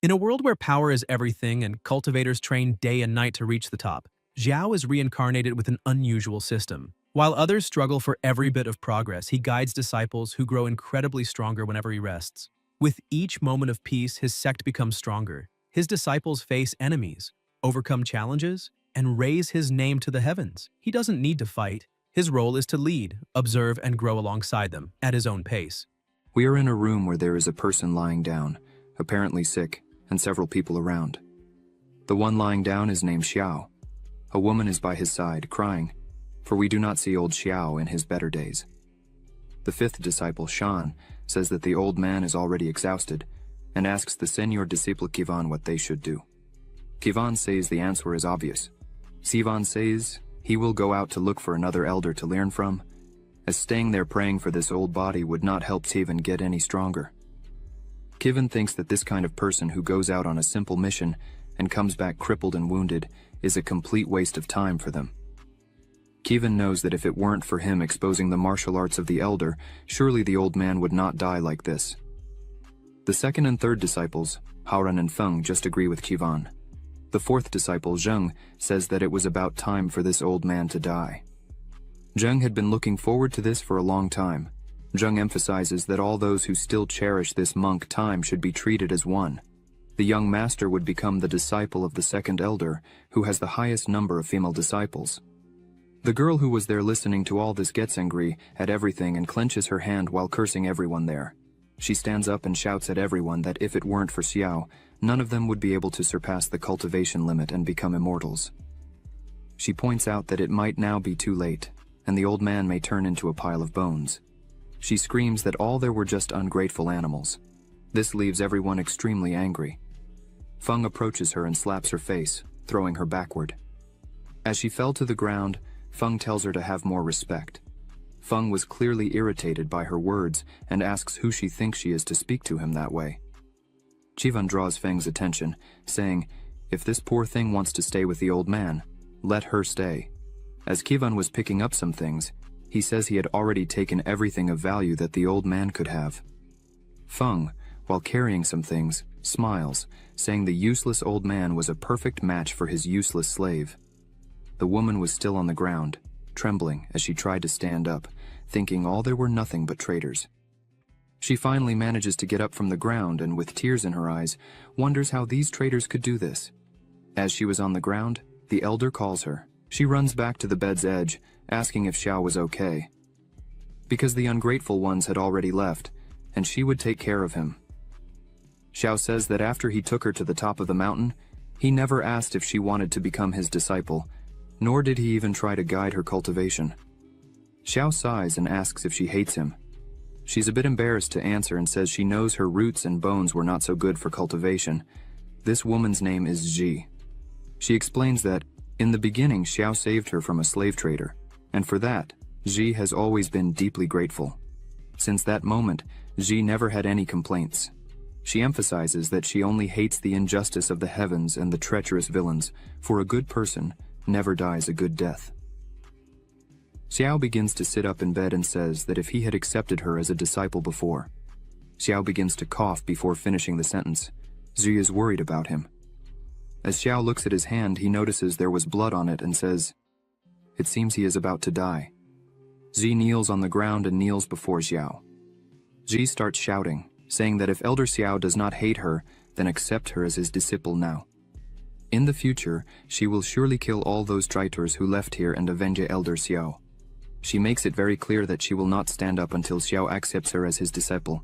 In a world where power is everything and cultivators train day and night to reach the top, Xiao is reincarnated with an unusual system. While others struggle for every bit of progress, he guides disciples who grow incredibly stronger whenever he rests. With each moment of peace, his sect becomes stronger. His disciples face enemies, overcome challenges, and raise his name to the heavens. He doesn't need to fight. His role is to lead, observe, and grow alongside them at his own pace. We are in a room where there is a person lying down, apparently sick, and several people around. The one lying down is named Xiao. A woman is by his side, crying, for we do not see old Xiao in his better days. The fifth disciple, Shan, says that the old man is already exhausted, and asks the senior disciple Kivan what they should do. Kivan says the answer is obvious. Sivan says he will go out to look for another elder to learn from, as staying there praying for this old body would not help Sivan get any stronger. Kivan thinks that this kind of person who goes out on a simple mission and comes back crippled and wounded is a complete waste of time for them. Kivan knows that if it weren't for him exposing the martial arts of the elder, surely the old man would not die like this. The second and third disciples, Haoran and Feng, just agree with Kivan. The fourth disciple, Zheng, says that it was about time for this old man to die. Zheng had been looking forward to this for a long time. Zheng emphasizes that all those who still cherish this monk time should be treated as one. The young master would become the disciple of the second elder, who has the highest number of female disciples. The girl who was there listening to all this gets angry at everything and clenches her hand while cursing everyone there. She stands up and shouts at everyone that if it weren't for Xiao, none of them would be able to surpass the cultivation limit and become immortals. She points out that it might now be too late, and the old man may turn into a pile of bones. She screams that all there were just ungrateful animals. This leaves everyone extremely angry. Feng approaches her and slaps her face, throwing her backward. As she fell to the ground, Feng tells her to have more respect. Feng was clearly irritated by her words and asks who she thinks she is to speak to him that way. Chivan draws Feng's attention, saying, if this poor thing wants to stay with the old man, let her stay. As Kivan was picking up some things, he says he had already taken everything of value that the old man could have. Feng, while carrying some things, smiles, saying the useless old man was a perfect match for his useless slave. The woman was still on the ground, trembling as she tried to stand up, thinking all there were nothing but traitors. She finally manages to get up from the ground and, with tears in her eyes, wonders how these traitors could do this. As she was on the ground, the elder calls her. She runs back to the bed's edge, asking if Xiao was okay. Because the ungrateful ones had already left, and she would take care of him. Xiao says that after he took her to the top of the mountain, he never asked if she wanted to become his disciple, nor did he even try to guide her cultivation. Xiao sighs and asks if she hates him. She's a bit embarrassed to answer and says she knows her roots and bones were not so good for cultivation. This woman's name is Ji. She explains that, in the beginning, Xiao saved her from a slave trader, and for that, Ji has always been deeply grateful. Since that moment, Ji never had any complaints. She emphasizes that she only hates the injustice of the heavens and the treacherous villains, for a good person never dies a good death. Xiao begins to sit up in bed and says that if he had accepted her as a disciple before. Xiao begins to cough before finishing the sentence. Ji is worried about him. As Xiao looks at his hand, he notices there was blood on it and says, it seems he is about to die. Ji kneels on the ground and kneels before Xiao. Ji starts shouting, saying that if Elder Xiao does not hate her, then accept her as his disciple now. In the future, she will surely kill all those traitors who left here and avenge Elder Xiao. She makes it very clear that she will not stand up until Xiao accepts her as his disciple.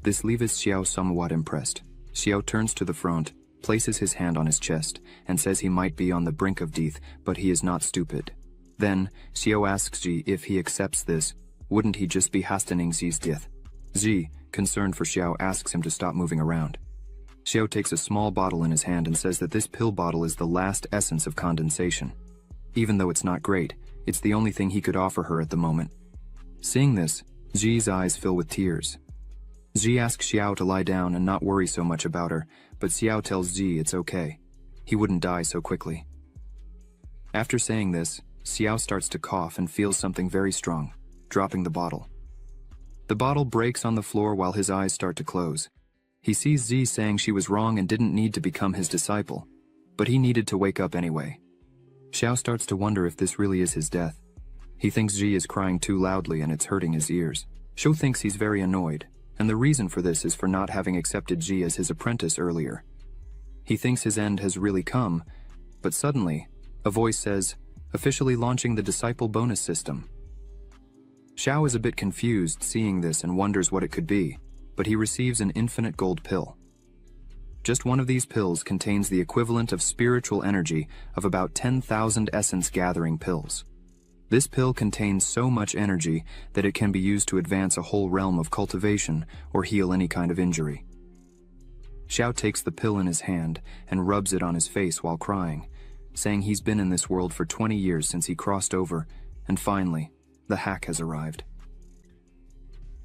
This leaves Xiao somewhat impressed. Xiao turns to the front, places his hand on his chest, and says he might be on the brink of death, but he is not stupid. Then, Xiao asks Ji if he accepts this, wouldn't he just be hastening Zi's death? Ji, concerned for Xiao, asks him to stop moving around. Xiao takes a small bottle in his hand and says that this pill bottle is the last essence of condensation. Even though it's not great, it's the only thing he could offer her at the moment. Seeing this, Ji's eyes fill with tears. Ji asks Xiao to lie down and not worry so much about her, but Xiao tells Ji it's okay. He wouldn't die so quickly. After saying this, Xiao starts to cough and feels something very strong, dropping the bottle. The bottle breaks on the floor while his eyes start to close. He sees Zi saying she was wrong and didn't need to become his disciple, but he needed to wake up anyway. Xiao starts to wonder if this really is his death. He thinks Zi is crying too loudly and it's hurting his ears. Xiao thinks he's very annoyed, and the reason for this is for not having accepted Zi as his apprentice earlier. He thinks his end has really come, but suddenly, a voice says, officially launching the disciple bonus system. Xiao is a bit confused seeing this and wonders what it could be, but he receives an infinite gold pill. Just one of these pills contains the equivalent of spiritual energy of about 10,000 essence gathering pills. This pill contains so much energy that it can be used to advance a whole realm of cultivation or heal any kind of injury. Xiao takes the pill in his hand and rubs it on his face while crying, saying he's been in this world for 20 years since he crossed over, and finally, the hack has arrived.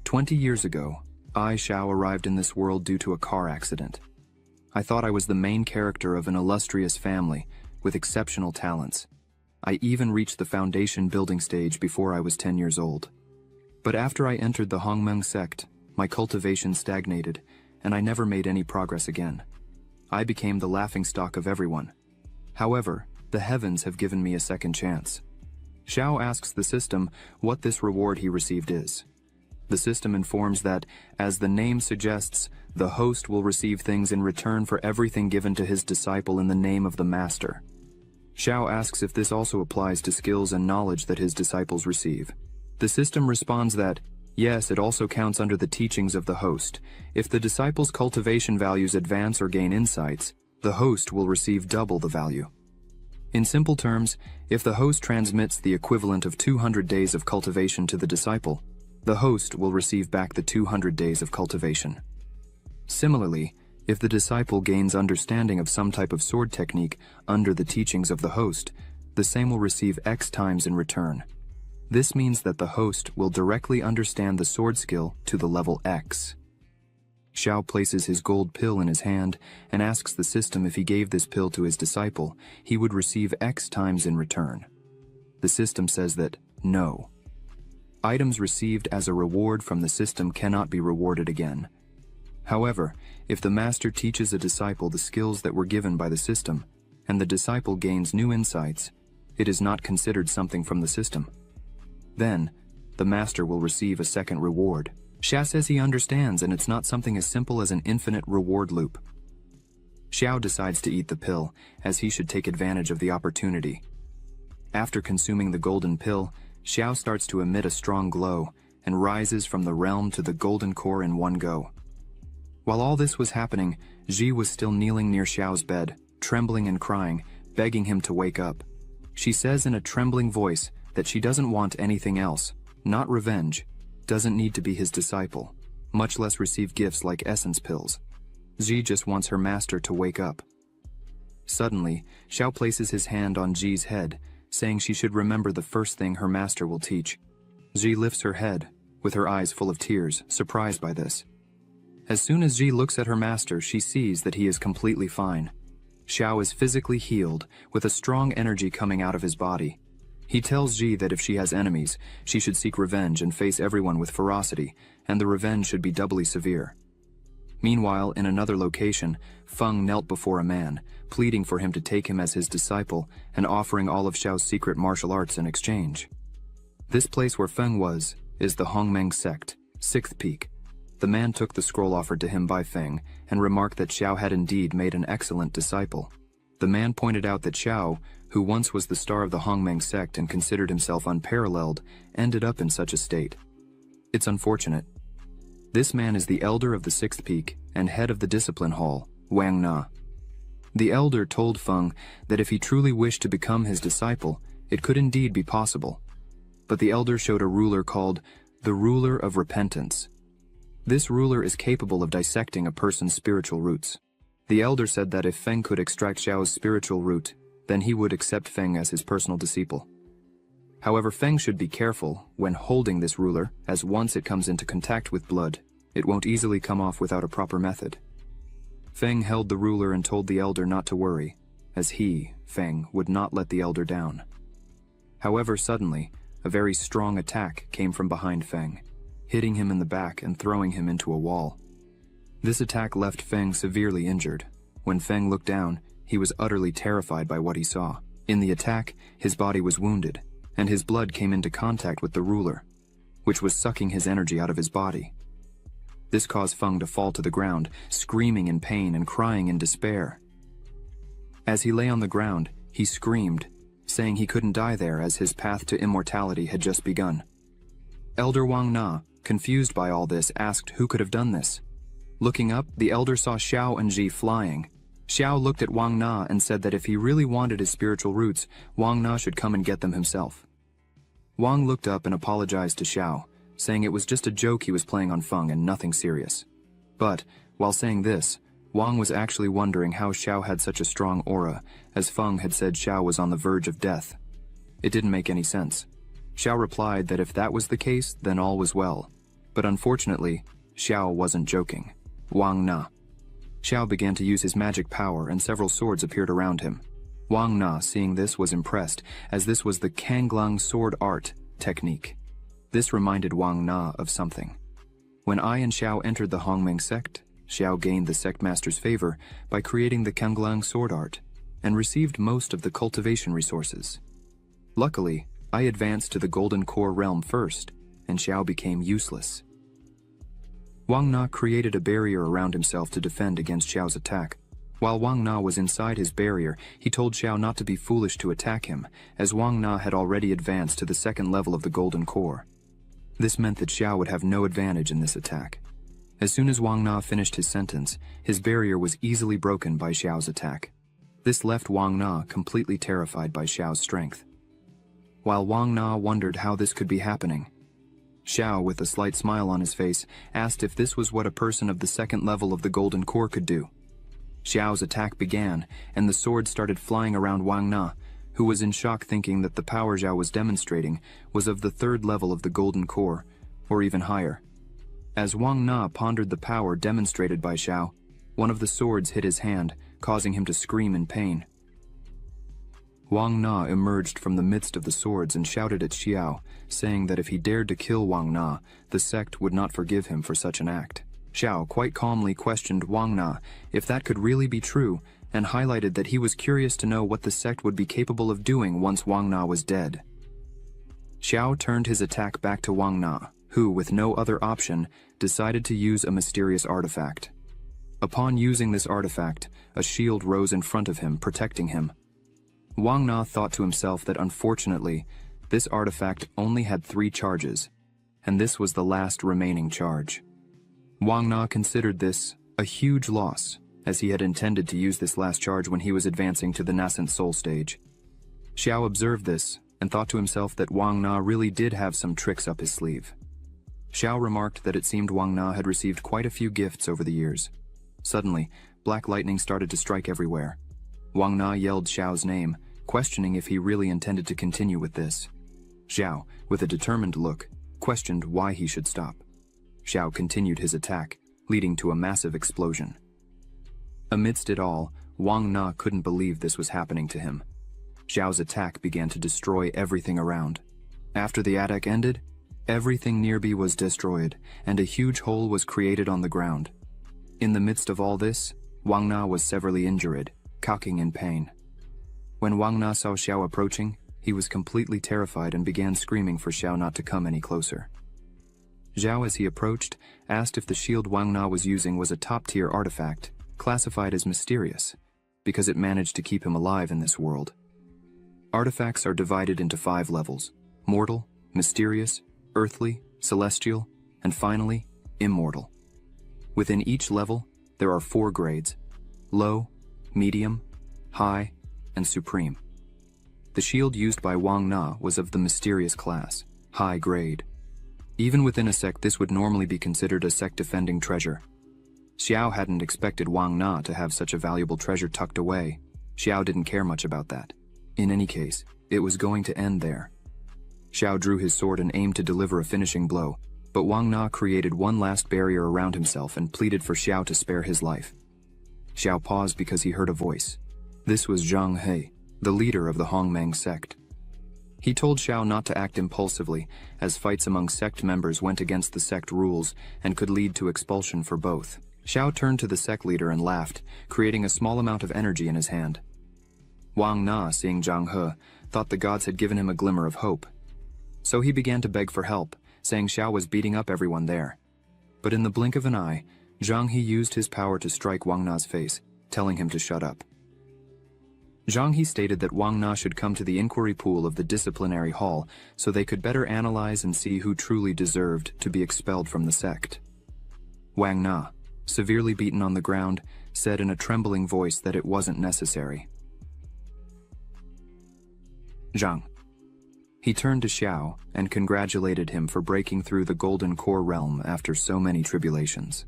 20 years ago, I, Xiao, arrived in this world due to a car accident. I thought I was the main character of an illustrious family with exceptional talents. I even reached the foundation building stage before I was 10 years old. But after I entered the Hongmeng sect, my cultivation stagnated, and I never made any progress again. I became the laughingstock of everyone. However, the heavens have given me a second chance. Xiao asks the system what this reward he received is. The system informs that, as the name suggests, the host will receive things in return for everything given to his disciple in the name of the master. Xiao asks if this also applies to skills and knowledge that his disciples receive. The system responds that, yes, it also counts under the teachings of the host. If the disciple's cultivation values advance or gain insights, the host will receive double the value. In simple terms, if the host transmits the equivalent of 200 days of cultivation to the disciple, the host will receive back the 200 days of cultivation. Similarly, if the disciple gains understanding of some type of sword technique under the teachings of the host, the same will receive X times in return. This means that the host will directly understand the sword skill to the level X. Xiao places his gold pill in his hand and asks the system if he gave this pill to his disciple, he would receive X times in return. The system says that, no. Items received as a reward from the system cannot be rewarded again. However, if the master teaches a disciple the skills that were given by the system, and the disciple gains new insights, it is not considered something from the system. Then, the master will receive a second reward. Xiao says he understands and it's not something as simple as an infinite reward loop. Xiao decides to eat the pill, as he should take advantage of the opportunity. After consuming the golden pill, Xiao starts to emit a strong glow and rises from the realm to the golden core in one go. While all this was happening, Ji was still kneeling near Xiao's bed, trembling and crying, begging him to wake up. She says in a trembling voice that she doesn't want anything else, not revenge, doesn't need to be his disciple, much less receive gifts like essence pills. Ji just wants her master to wake up. Suddenly, Xiao places his hand on Ji's head, saying she should remember the first thing her master will teach. Ji lifts her head, with her eyes full of tears, surprised by this. As soon as Ji looks at her master, she sees that he is completely fine. Xiao is physically healed, with a strong energy coming out of his body. He tells Ji that if she has enemies, she should seek revenge and face everyone with ferocity, and the revenge should be doubly severe. Meanwhile, in another location, Feng knelt before a man, pleading for him to take him as his disciple and offering all of Xiao's secret martial arts in exchange. This place where Feng was is the Hongmeng sect, 6th peak. The man took the scroll offered to him by Feng and remarked that Xiao had indeed made an excellent disciple. The man pointed out that Xiao, who once was the star of the Hongmeng sect and considered himself unparalleled, ended up in such a state. It's unfortunate. This man is the elder of the 6th peak and head of the discipline hall, Wang Na. The elder told Feng that if he truly wished to become his disciple, it could indeed be possible. But the elder showed a ruler called the Ruler of Repentance. This ruler is capable of dissecting a person's spiritual roots. The elder said that if Feng could extract Xiao's spiritual root, then he would accept Feng as his personal disciple. However, Feng should be careful when holding this ruler, as once it comes into contact with blood, it won't easily come off without a proper method. Feng held the ruler and told the elder not to worry, as he, Feng, would not let the elder down. However, suddenly, a very strong attack came from behind Feng, hitting him in the back and throwing him into a wall. This attack left Feng severely injured. When Feng looked down, he was utterly terrified by what he saw. In the attack, his body was wounded, and his blood came into contact with the ruler, which was sucking his energy out of his body. This caused Feng to fall to the ground, screaming in pain and crying in despair. As he lay on the ground, he screamed, saying he couldn't die there as his path to immortality had just begun. Elder Wang Na, confused by all this, asked who could have done this. Looking up, the elder saw Xiao and Ji flying. Xiao looked at Wang Na and said that if he really wanted his spiritual roots, Wang Na should come and get them himself. Wang looked up and apologized to Xiao, saying it was just a joke he was playing on Feng and nothing serious. But, while saying this, Wang was actually wondering how Xiao had such a strong aura, as Feng had said Xiao was on the verge of death. It didn't make any sense. Xiao replied that if that was the case, then all was well. But unfortunately, Xiao wasn't joking. Wang Na. Xiao began to use his magic power and several swords appeared around him. Wang Na, seeing this, was impressed, as this was the Kanglang sword art technique. This reminded Wang Na of something. When I and Xiao entered the Hongmeng sect, Xiao gained the sect master's favor by creating the Kanglang sword art, and received most of the cultivation resources. Luckily, I advanced to the Golden Core realm first, and Xiao became useless. Wang Na created a barrier around himself to defend against Xiao's attack. While Wang Na was inside his barrier, he told Xiao not to be foolish to attack him, as Wang Na had already advanced to the second level of the Golden Core. This meant that Xiao would have no advantage in this attack. As soon as Wang Na finished his sentence, his barrier was easily broken by Xiao's attack. This left Wang Na completely terrified by Xiao's strength. While Wang Na wondered how this could be happening, Xiao, with a slight smile on his face, asked if this was what a person of the second level of the Golden Core could do. Xiao's attack began, and the sword started flying around Wang Na, who was in shock, thinking that the power Xiao was demonstrating was of the third level of the Golden Core, or even higher. As Wang Na pondered the power demonstrated by Xiao, one of the swords hit his hand, causing him to scream in pain. Wang Na emerged from the midst of the swords and shouted at Xiao, saying that if he dared to kill Wang Na, the sect would not forgive him for such an act. Xiao quite calmly questioned Wang Na if that could really be true, and highlighted that he was curious to know what the sect would be capable of doing once Wang Na was dead. Xiao turned his attack back to Wang Na, who, with no other option, decided to use a mysterious artifact. Upon using this artifact, a shield rose in front of him, protecting him. Wang Na thought to himself that unfortunately, this artifact only had 3 charges, and this was the last remaining charge. Wang Na considered this a huge loss, as he had intended to use this last charge when he was advancing to the nascent soul stage. Xiao observed this, and thought to himself that Wang Na really did have some tricks up his sleeve. Xiao remarked that it seemed Wang Na had received quite a few gifts over the years. Suddenly, black lightning started to strike everywhere. Wang Na yelled Xiao's name, questioning if he really intended to continue with this. Xiao, with a determined look, questioned why he should stop. Xiao continued his attack, leading to a massive explosion. Amidst it all, Wang Na couldn't believe this was happening to him. Xiao's attack began to destroy everything around. After the attack ended, everything nearby was destroyed, and a huge hole was created on the ground. In the midst of all this, Wang Na was severely injured, cocking in pain. When Wang Na saw Xiao approaching, he was completely terrified and began screaming for Xiao not to come any closer. Xiao, as he approached, asked if the shield Wang Na was using was a top-tier artifact, classified as mysterious, because it managed to keep him alive in this world. Artifacts are divided into 5 levels: mortal, mysterious, earthly, celestial, and finally, immortal. Within each level, there are 4 grades: low, medium, high, and supreme. The shield used by Wang Na was of the mysterious class, high grade. Even within a sect, this would normally be considered a sect-defending treasure. Xiao hadn't expected Wang Na to have such a valuable treasure tucked away. Xiao didn't care much about that. In any case, it was going to end there. Xiao drew his sword and aimed to deliver a finishing blow, but Wang Na created one last barrier around himself and pleaded for Xiao to spare his life. Xiao paused because he heard a voice. This was Zhang He, the leader of the Hongmeng sect. He told Xiao not to act impulsively, as fights among sect members went against the sect rules and could lead to expulsion for both. Xiao turned to the sect leader and laughed, creating a small amount of energy in his hand. Wang Na, seeing Zhang He, thought the gods had given him a glimmer of hope. So he began to beg for help, saying Xiao was beating up everyone there. But in the blink of an eye, Zhang He used his power to strike Wang Na's face, telling him to shut up. Zhang He stated that Wang Na should come to the inquiry pool of the disciplinary hall so they could better analyze and see who truly deserved to be expelled from the sect. Wang Na, severely beaten on the ground, said in a trembling voice that it wasn't necessary. Zhang. He turned to Xiao and congratulated him for breaking through the Golden Core realm after so many tribulations.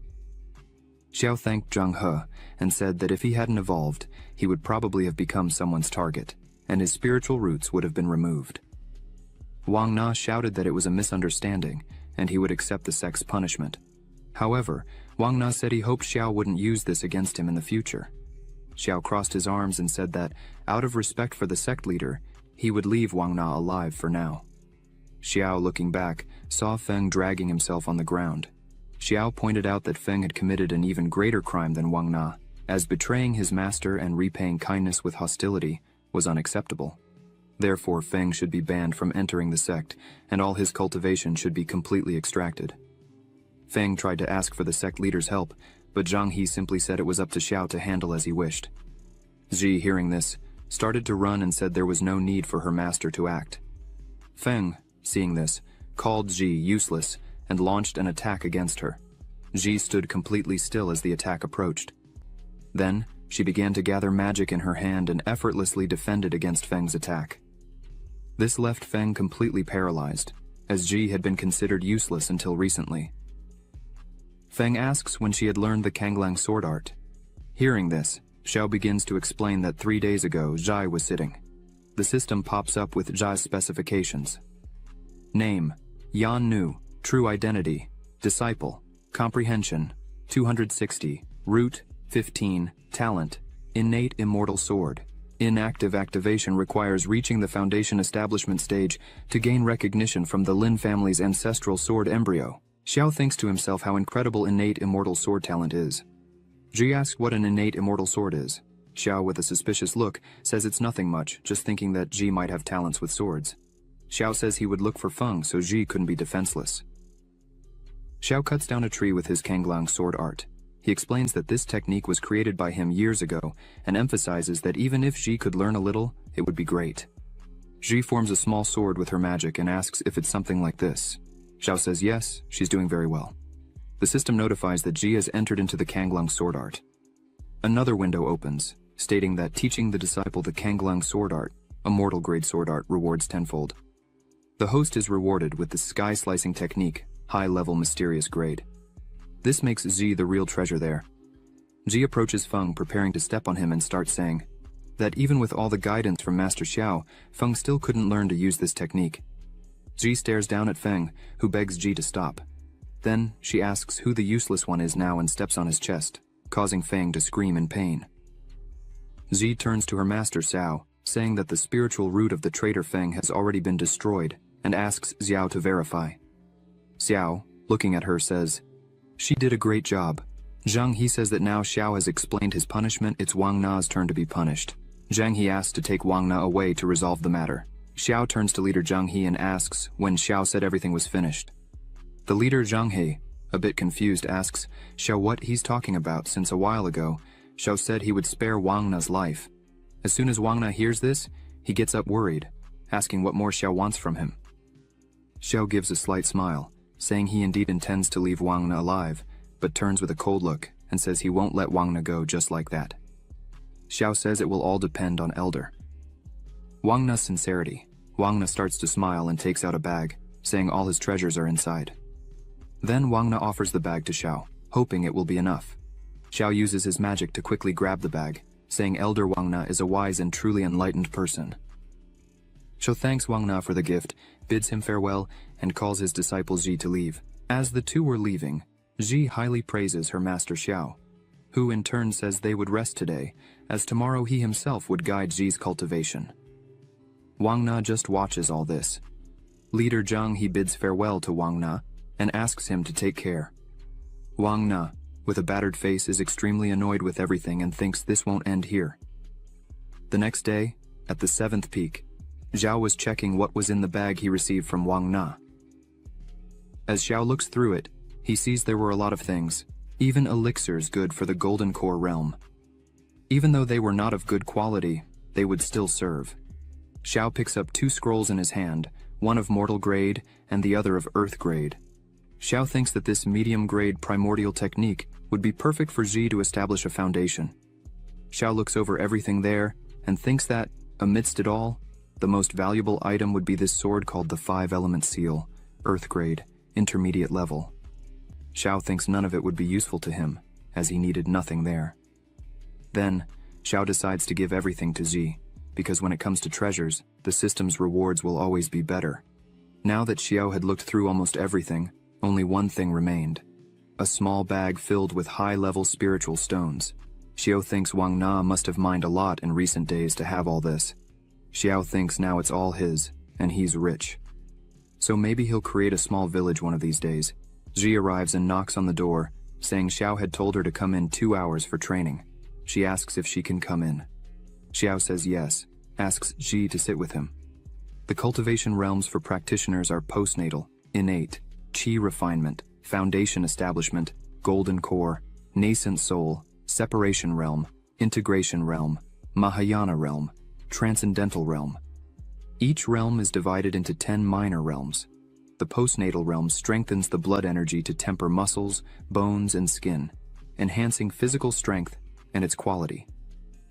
Xiao thanked Zhang He and said that if he hadn't evolved, he would probably have become someone's target, and his spiritual roots would have been removed. Wang Na shouted that it was a misunderstanding, and he would accept the sect's punishment. However, Wang Na said he hoped Xiao wouldn't use this against him in the future. Xiao crossed his arms and said that, out of respect for the sect leader, he would leave Wang Na alive for now. Xiao, looking back, saw Feng dragging himself on the ground. Xiao pointed out that Feng had committed an even greater crime than Wang Na, as betraying his master and repaying kindness with hostility was unacceptable. Therefore, Feng should be banned from entering the sect, and all his cultivation should be completely extracted. Feng tried to ask for the sect leader's help, but Zhang He simply said it was up to Xiao to handle as he wished. Ji, hearing this, started to run and said there was no need for her master to act. Feng, seeing this, called Ji useless and launched an attack against her. Ji stood completely still as the attack approached. Then, she began to gather magic in her hand and effortlessly defended against Feng's attack. This left Feng completely paralyzed, as Ji had been considered useless until recently. Feng asks when she had learned the Kanglang sword art. Hearing this, Xiao begins to explain that 3 days ago Zhai was sitting. The system pops up with Zhai's specifications. Name, Yan Nu, true identity, disciple, comprehension, 260, root, 15, talent, innate immortal sword. Inactive activation requires reaching the foundation establishment stage to gain recognition from the Lin family's ancestral sword embryo. Xiao thinks to himself how incredible innate immortal sword talent is. Ji asks what an innate immortal sword is. Xiao, with a suspicious look, says it's nothing much, just thinking that Ji might have talents with swords. Xiao says he would look for Feng so Ji couldn't be defenseless. Xiao cuts down a tree with his Kanglang sword art. He explains that this technique was created by him years ago and emphasizes that even if Ji could learn a little, it would be great. Ji forms a small sword with her magic and asks if it's something like this. Xiao says yes, she's doing very well. The system notifies that Ji has entered into the Kanglang sword art. Another window opens, stating that teaching the disciple the Kanglang sword art, a mortal grade sword art, rewards tenfold. The host is rewarded with the sky-slicing technique, high-level mysterious grade. This makes Ji the real treasure there. Ji approaches Feng, preparing to step on him, and starts saying that even with all the guidance from Master Xiao, Feng still couldn't learn to use this technique. Ji stares down at Feng, who begs Ji to stop. Then, she asks who the useless one is now and steps on his chest, causing Feng to scream in pain. Ji turns to her master Xiao, saying that the spiritual root of the traitor Feng has already been destroyed, and asks Xiao to verify. Xiao, looking at her, says, "She did a great job." Zhang He says that now Xiao has explained his punishment, it's Wang Na's turn to be punished. Zhang He asks to take Wang Na away to resolve the matter. Xiao turns to leader Zhang He and asks when Xiao said everything was finished. The leader Zhang He, a bit confused, asks Xiao what he's talking about, since a while ago, Xiao said he would spare Wang Na's life. As soon as Wang Na hears this, he gets up worried, asking what more Xiao wants from him. Xiao gives a slight smile, saying he indeed intends to leave Wang Na alive, but turns with a cold look and says he won't let Wang Na go just like that. Xiao says it will all depend on Elder. Wang Na's sincerity. Wang Na starts to smile and takes out a bag, saying all his treasures are inside. Then Wang Na offers the bag to Xiao, hoping it will be enough. Xiao uses his magic to quickly grab the bag, saying Elder Wang Na is a wise and truly enlightened person. Xiao thanks Wang Na for the gift, bids him farewell, and calls his disciple Ji to leave. As the two were leaving, Ji highly praises her master Xiao, who in turn says they would rest today, as tomorrow he himself would guide Ji's cultivation. Wang Na just watches all this. Leader Zhang He bids farewell to Wang Na and asks him to take care. Wang Na, with a battered face, is extremely annoyed with everything and thinks this won't end here. The next day, at the 7th peak, Xiao was checking what was in the bag he received from Wang Na. As Xiao looks through it, he sees there were a lot of things, even elixirs good for the Golden Core realm. Even though they were not of good quality, they would still serve. Xiao picks up 2 scrolls in his hand, one of mortal grade and the other of earth grade. Xiao thinks that this medium-grade primordial technique would be perfect for Ji to establish a foundation. Xiao looks over everything there and thinks that, amidst it all, the most valuable item would be this sword called the 5-element seal, earth grade, intermediate level. Xiao thinks none of it would be useful to him, as he needed nothing there. Then, Xiao decides to give everything to Ji, because when it comes to treasures, the system's rewards will always be better. Now that Xiao had looked through almost everything, only one thing remained. A small bag filled with high-level spiritual stones. Xiao thinks Wang Na must have mined a lot in recent days to have all this. Xiao thinks now it's all his, and he's rich. So maybe he'll create a small village one of these days. Ji arrives and knocks on the door, saying Xiao had told her to come in 2 hours for training. She asks if she can come in. Xiao says yes, asks Ji to sit with him. The cultivation realms for practitioners are postnatal, innate, chi refinement, foundation establishment, golden core, nascent soul, separation realm, integration realm, Mahayana realm, transcendental realm. Each realm is divided into 10 minor realms. The postnatal realm strengthens the blood energy to temper muscles, bones, and skin, enhancing physical strength and its quality.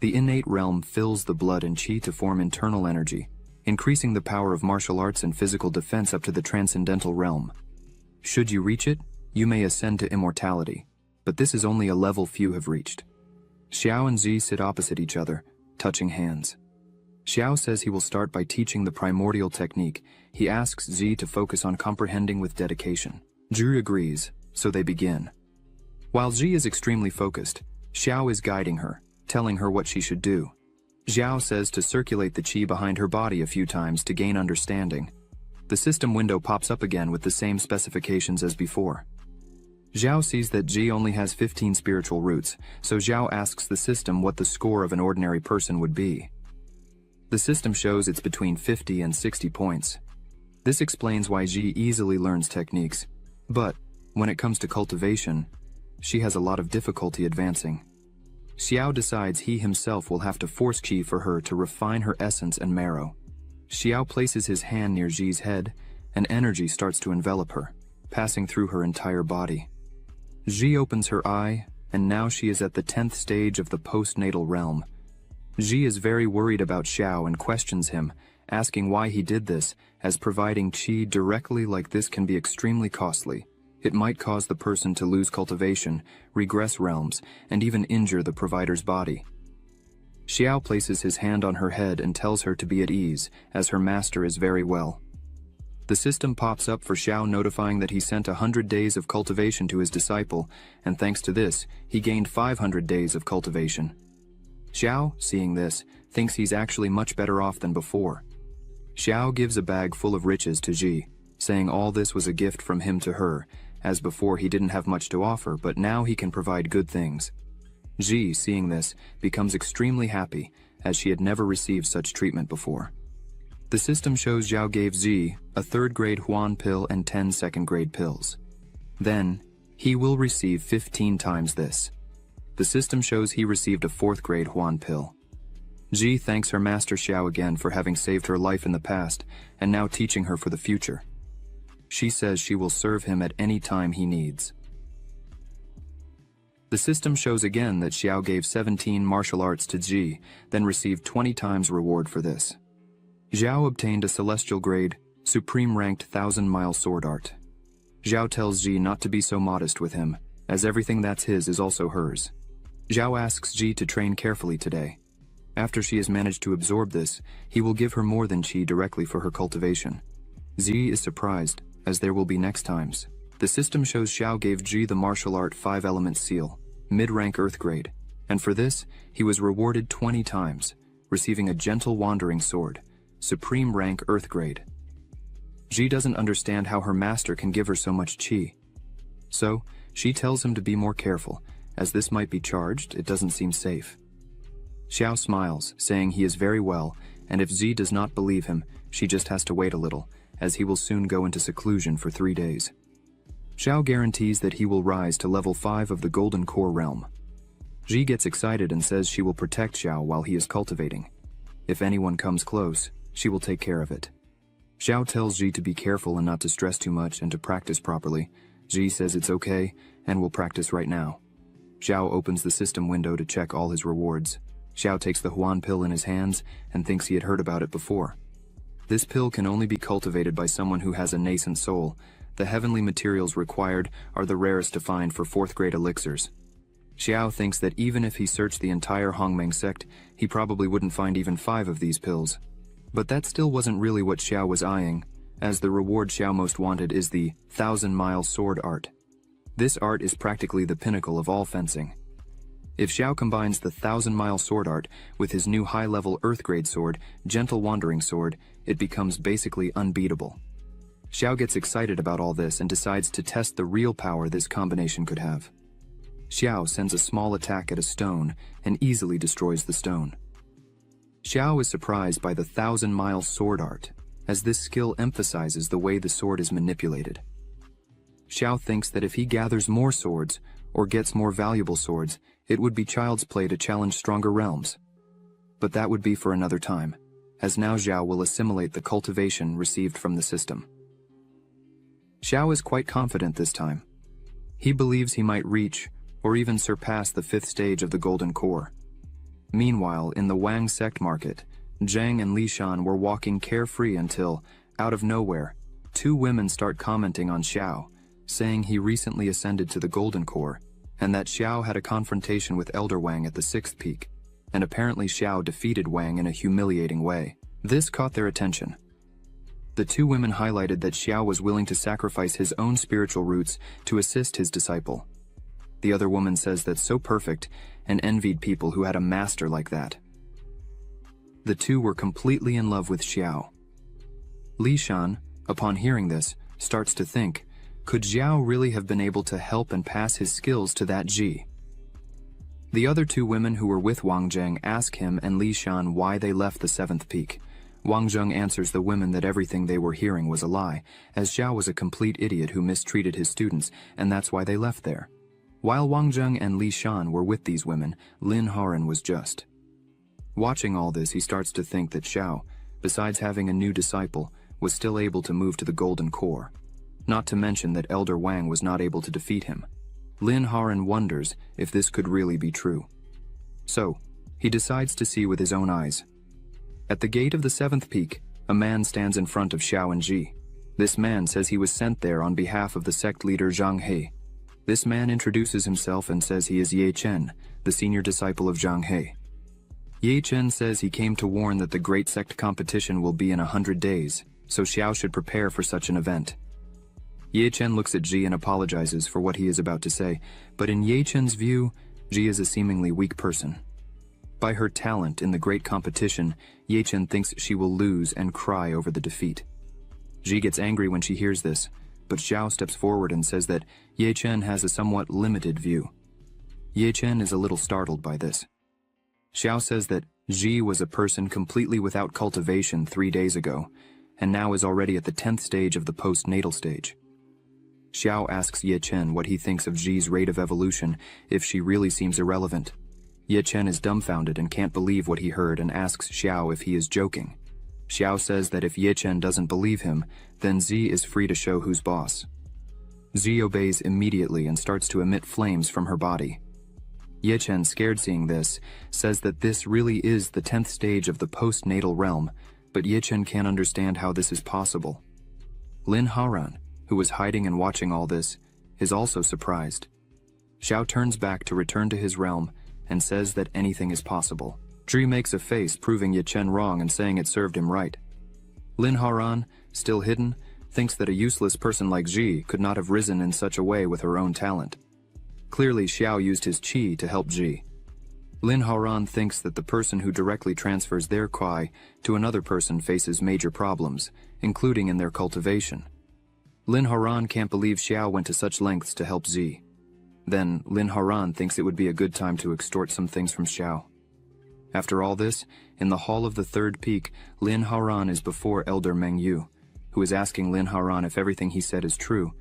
The innate realm fills the blood and chi to form internal energy, increasing the power of martial arts and physical defense up to the transcendental realm. Should you reach it, you may ascend to immortality, but this is only a level few have reached. Xiao and Ji sit opposite each other, touching hands. Xiao says he will start by teaching the primordial technique. He asks Ji to focus on comprehending with dedication. Ji agrees, so they begin. While Ji is extremely focused, Xiao is guiding her, telling her what she should do. Xiao says to circulate the qi behind her body a few times to gain understanding. The system window pops up again with the same specifications as before. Xiao sees that Ji only has 15 spiritual roots, so Xiao asks the system what the score of an ordinary person would be. The system shows it's between 50 and 60 points. This explains why Ji easily learns techniques, but when it comes to cultivation, she has a lot of difficulty advancing. Xiao decides he himself will have to force qi for her to refine her essence and marrow. Xiao places his hand near Ji's head, and energy starts to envelop her, passing through her entire body. Ji opens her eye, and now she is at the 10th stage of the postnatal realm. Ji is very worried about Xiao and questions him, asking why he did this, as providing qi directly like this can be extremely costly. It might cause the person to lose cultivation, regress realms, and even injure the provider's body. Xiao places his hand on her head and tells her to be at ease, as her master is very well. The system pops up for Xiao, notifying that he sent 100 days of cultivation to his disciple, and thanks to this, he gained 500 days of cultivation. Xiao, seeing this, thinks he's actually much better off than before. Xiao gives a bag full of riches to Ji, saying all this was a gift from him to her, as before he didn't have much to offer, but now he can provide good things. Ji, seeing this, becomes extremely happy, as she had never received such treatment before. The system shows Xiao gave Ji a 3rd-grade Huan pill and 10 2nd-grade pills. Then, he will receive 15 times this. The system shows he received a 4th-grade Huan pill. Ji thanks her master Xiao again for having saved her life in the past, and now teaching her for the future. She says she will serve him at any time he needs. The system shows again that Xiao gave 17 martial arts to Ji, then received 20 times reward for this. Xiao obtained a celestial grade, supreme ranked 1000-mile sword art. Xiao tells Ji not to be so modest with him, as everything that's his is also hers. Xiao asks Ji to train carefully today. After she has managed to absorb this, he will give her more than qi directly for her cultivation. Ji is surprised, as there will be next times. The system shows Xiao gave Ji the martial art 5-element seal, mid-rank earth grade, and for this, he was rewarded 20 times, receiving a gentle wandering sword, supreme rank earth grade. Ji doesn't understand how her master can give her so much qi. So, She tells him to be more careful, as this might be charged, it doesn't seem safe. Xiao smiles, saying he is very well, and if Zi does not believe him, she just has to wait a little, as he will soon go into seclusion for 3 days. Xiao guarantees that he will rise to level 5 of the Golden Core realm. Ji gets excited and says she will protect Xiao while he is cultivating. If anyone comes close, she will take care of it. Xiao tells Ji to be careful and not to stress too much and to practice properly. Ji says it's okay and will practice right now. Xiao opens the system window to check all his rewards. Xiao takes the Huan pill in his hands and thinks he had heard about it before. This pill can only be cultivated by someone who has a nascent soul. The heavenly materials required are the rarest to find for 4th grade elixirs. Xiao thinks that even if he searched the entire Hongmeng sect, he probably wouldn't find even 5 of these pills. But that still wasn't really what Xiao was eyeing, as the reward Xiao most wanted is the 1,000-mile sword art. This art is practically the pinnacle of all fencing. If Xiao combines the 1,000-mile sword art with his new high-level Earth-grade sword, Gentle Wandering Sword, it becomes basically unbeatable. Xiao gets excited about all this and decides to test the real power this combination could have. Xiao sends a small attack at a stone and easily destroys the stone. Xiao is surprised by the 1,000-mile sword art, as this skill emphasizes the way the sword is manipulated. Xiao thinks that if he gathers more swords, or gets more valuable swords, it would be child's play to challenge stronger realms. But that would be for another time, as now Xiao will assimilate the cultivation received from the system. Xiao is quite confident this time. He believes he might reach, or even surpass the 5th stage of the Golden Core. Meanwhile, in the Wang sect market, Zhang and Li Shan were walking carefree until, out of nowhere, 2 women start commenting on Xiao, saying he recently ascended to the Golden Core, and that Xiao had a confrontation with Elder Wang at the 6th peak, and apparently Xiao defeated Wang in a humiliating way. This caught their attention. The 2 women highlighted that Xiao was willing to sacrifice his own spiritual roots to assist his disciple. The other woman says that's so perfect and envied people who had a master like that. The 2 were completely in love with Xiao. Li Shan, upon hearing this, starts to think, could Xiao really have been able to help and pass his skills to that Ji? The other 2 women who were with Wang Zheng ask him and Li Shan why they left the 7th peak. Wang Zheng answers the women that everything they were hearing was a lie, as Xiao was a complete idiot who mistreated his students, and that's why they left there. While Wang Zheng and Li Shan were with these women, Lin Haran was just. Watching all this, he starts to think that Xiao, besides having a new disciple, was still able to move to the Golden Core. Not to mention that Elder Wang was not able to defeat him. Lin Haran wonders if this could really be true. So, he decides to see with his own eyes. At the gate of the 7th peak, a man stands in front of Xiao and Ji. This man says he was sent there on behalf of the sect leader Zhang He. This man introduces himself and says he is Ye Chen, the senior disciple of Zhang He. Ye Chen says he came to warn that the great sect competition will be in 100 days, so Xiao should prepare for such an event. Ye Chen looks at Ji and apologizes for what he is about to say, but in Ye Chen's view, Ji is a seemingly weak person. By her talent in the great competition, Ye Chen thinks she will lose and cry over the defeat. Ji gets angry when she hears this, but Xiao steps forward and says that Ye Chen has a somewhat limited view. Ye Chen is a little startled by this. Xiao says that Ji was a person completely without cultivation 3 days ago, and now is already at the 10th stage of the postnatal stage. Xiao asks Ye Chen what he thinks of Ji's rate of evolution if she really seems irrelevant. Ye Chen is dumbfounded and can't believe what he heard and asks Xiao if he is joking. Xiao says that if Ye Chen doesn't believe him, then Zi is free to show who's boss. Zi obeys immediately and starts to emit flames from her body. Ye Chen, scared seeing this, says that this really is the 10th stage of the postnatal realm, but Ye Chen can't understand how this is possible. Lin Haran, who was hiding and watching all this, is also surprised. Xiao turns back to return to his realm and says that anything is possible. Zhi makes a face proving Ye Chen wrong and saying it served him right. Lin Haran, still hidden, thinks that a useless person like Zhi could not have risen in such a way with her own talent. Clearly Xiao used his qi to help Zhi. Lin Haran thinks that the person who directly transfers their qi to another person faces major problems, including in their cultivation. Lin Haran can't believe Xiao went to such lengths to help Zhi. Then Lin Haran thinks it would be a good time to extort some things from Xiao. After all this, in the hall of the third peak, Lin Haran is before Elder Meng Yu, who is asking Lin Haran if everything he said is true,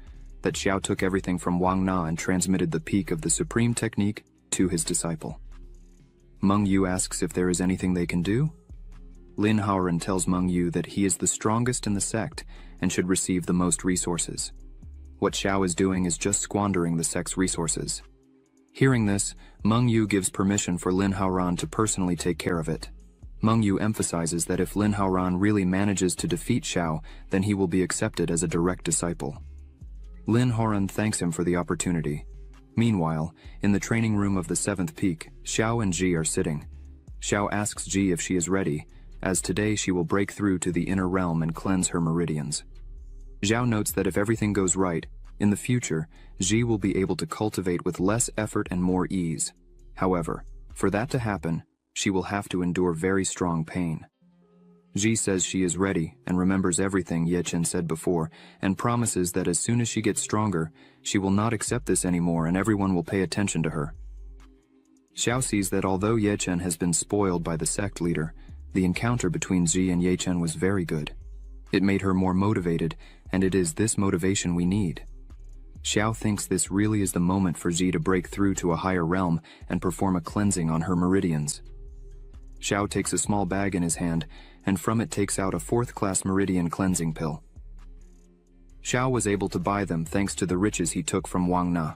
that Xiao took everything from Wang Na and transmitted the peak of the supreme technique to his disciple. Meng Yu asks if there is anything they can do. Lin Haran tells Meng Yu that he is the strongest in the sect and should receive the most resources. What Xiao is doing is just squandering the sect's resources. Hearing this, Meng Yu gives permission for Lin Haoran to personally take care of it. Meng Yu emphasizes that if Lin Haoran really manages to defeat Xiao, then he will be accepted as a direct disciple. Lin Haoran thanks him for the opportunity. Meanwhile, in the training room of the 7th peak, Xiao and Ji are sitting. Xiao asks Ji if she is ready, as today she will break through to the inner realm and cleanse her meridians. Xiao notes that if everything goes right, in the future, Ji will be able to cultivate with less effort and more ease. However, for that to happen, she will have to endure very strong pain. Ji says she is ready and remembers everything Ye Chen said before and promises that as soon as she gets stronger, she will not accept this anymore and everyone will pay attention to her. Xiao sees that although Ye Chen has been spoiled by the sect leader, the encounter between Ji and Ye Chen was very good. It made her more motivated, and it is this motivation we need. Xiao thinks this really is the moment for Ji to break through to a higher realm and perform a cleansing on her meridians. Xiao takes a small bag in his hand, and from it takes out a 4th-class meridian cleansing pill. Xiao was able to buy them thanks to the riches he took from Wang Na.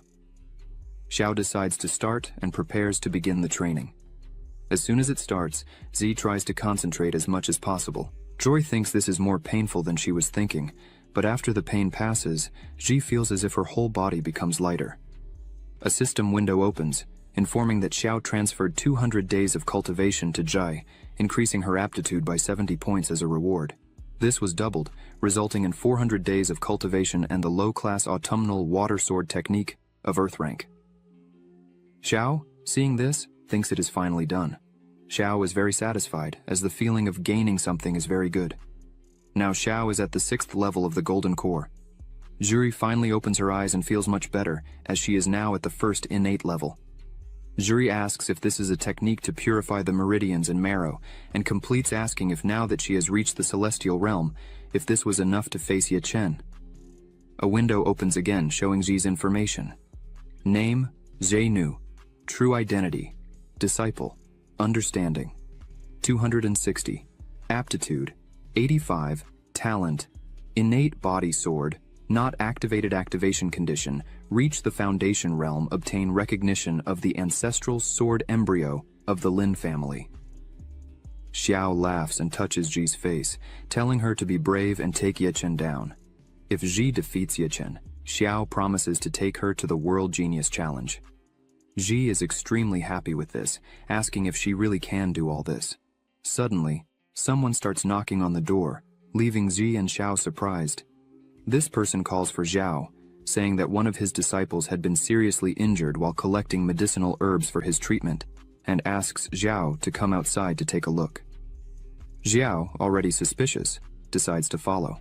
Xiao decides to start and prepares to begin the training. As soon as it starts, Zi tries to concentrate as much as possible. Joy thinks this is more painful than she was thinking, but after the pain passes, Ji feels as if her whole body becomes lighter. A system window opens, informing that Xiao transferred 200 days of cultivation to Jai, increasing her aptitude by 70 points as a reward. This was doubled, resulting in 400 days of cultivation and the low-class autumnal water sword technique of Earth rank. Xiao, seeing this, thinks it is finally done. Xiao is very satisfied, as the feeling of gaining something is very good. Now Xiao is at the 6th level of the Golden Core. Juri finally opens her eyes and feels much better, as she is now at the 1st innate level. Juri asks if this is a technique to purify the meridians and marrow, and completes asking if now that she has reached the celestial realm, if this was enough to face Ye Chen. A window opens again, showing Ji's information. Name, Zhenu. True identity. Disciple. Understanding. 260. Aptitude. 85. Talent. Innate body sword. Not activated activation condition. Reach the foundation realm. Obtain recognition of the ancestral sword embryo of the Lin family. Xiao laughs and touches Ji's face, telling her to be brave and take Ye Chen down. If Ji defeats Ye Chen, Xiao promises to take her to the World Genius Challenge. Ji is extremely happy with this, asking if she really can do all this. Suddenly, someone starts knocking on the door, leaving Ji and Xiao surprised. This person calls for Xiao, saying that one of his disciples had been seriously injured while collecting medicinal herbs for his treatment, and asks Xiao to come outside to take a look. Xiao, already suspicious, decides to follow.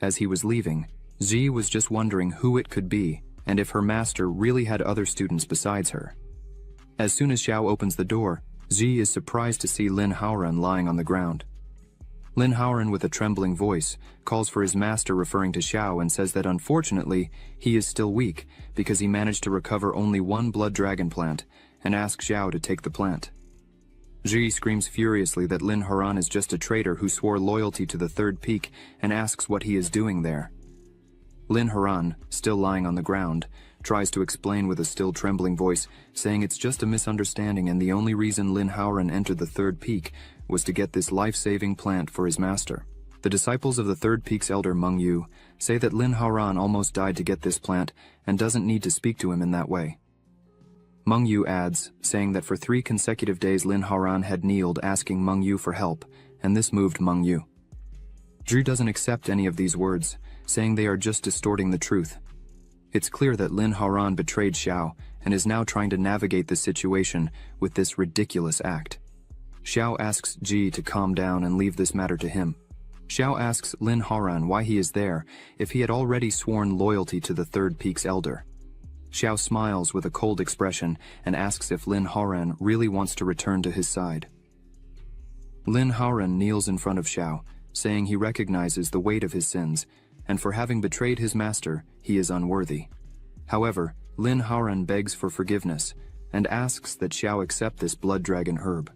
As he was leaving, Ji was just wondering who it could be, and if her master really had other students besides her. As soon as Xiao opens the door, Ji is surprised to see Lin Haoran lying on the ground. Lin Haoran, with a trembling voice, calls for his master, referring to Xiao, and says that unfortunately, he is still weak because he managed to recover only one blood dragon plant, and asks Xiao to take the plant. Ji screams furiously that Lin Haoran is just a traitor who swore loyalty to the 3rd peak and asks what he is doing there. Lin Haoran, still lying on the ground, tries to explain with a still trembling voice, saying it's just a misunderstanding and the only reason Lin Haoran entered the 3rd peak was to get this life-saving plant for his master. The disciples of the 3rd peak's elder Meng Yu say that Lin Haoran almost died to get this plant and doesn't need to speak to him in that way. Meng Yu adds, saying that for 3 consecutive days Lin Haoran had kneeled asking Meng Yu for help, and this moved Meng Yu. Zhu doesn't accept any of these words, saying they are just distorting the truth. It's clear that Lin Haoran betrayed Xiao and is now trying to navigate the situation with this ridiculous act. Xiao asks Ji to calm down and leave this matter to him. Xiao asks Lin Haoran why he is there if he had already sworn loyalty to the 3rd peak's elder. Xiao smiles with a cold expression and asks if Lin Haoran really wants to return to his side. Lin Haoran kneels in front of Xiao, saying he recognizes the weight of his sins, and for having betrayed his master, he is unworthy. However, Lin Haoran begs for forgiveness and asks that Xiao accept this blood dragon herb.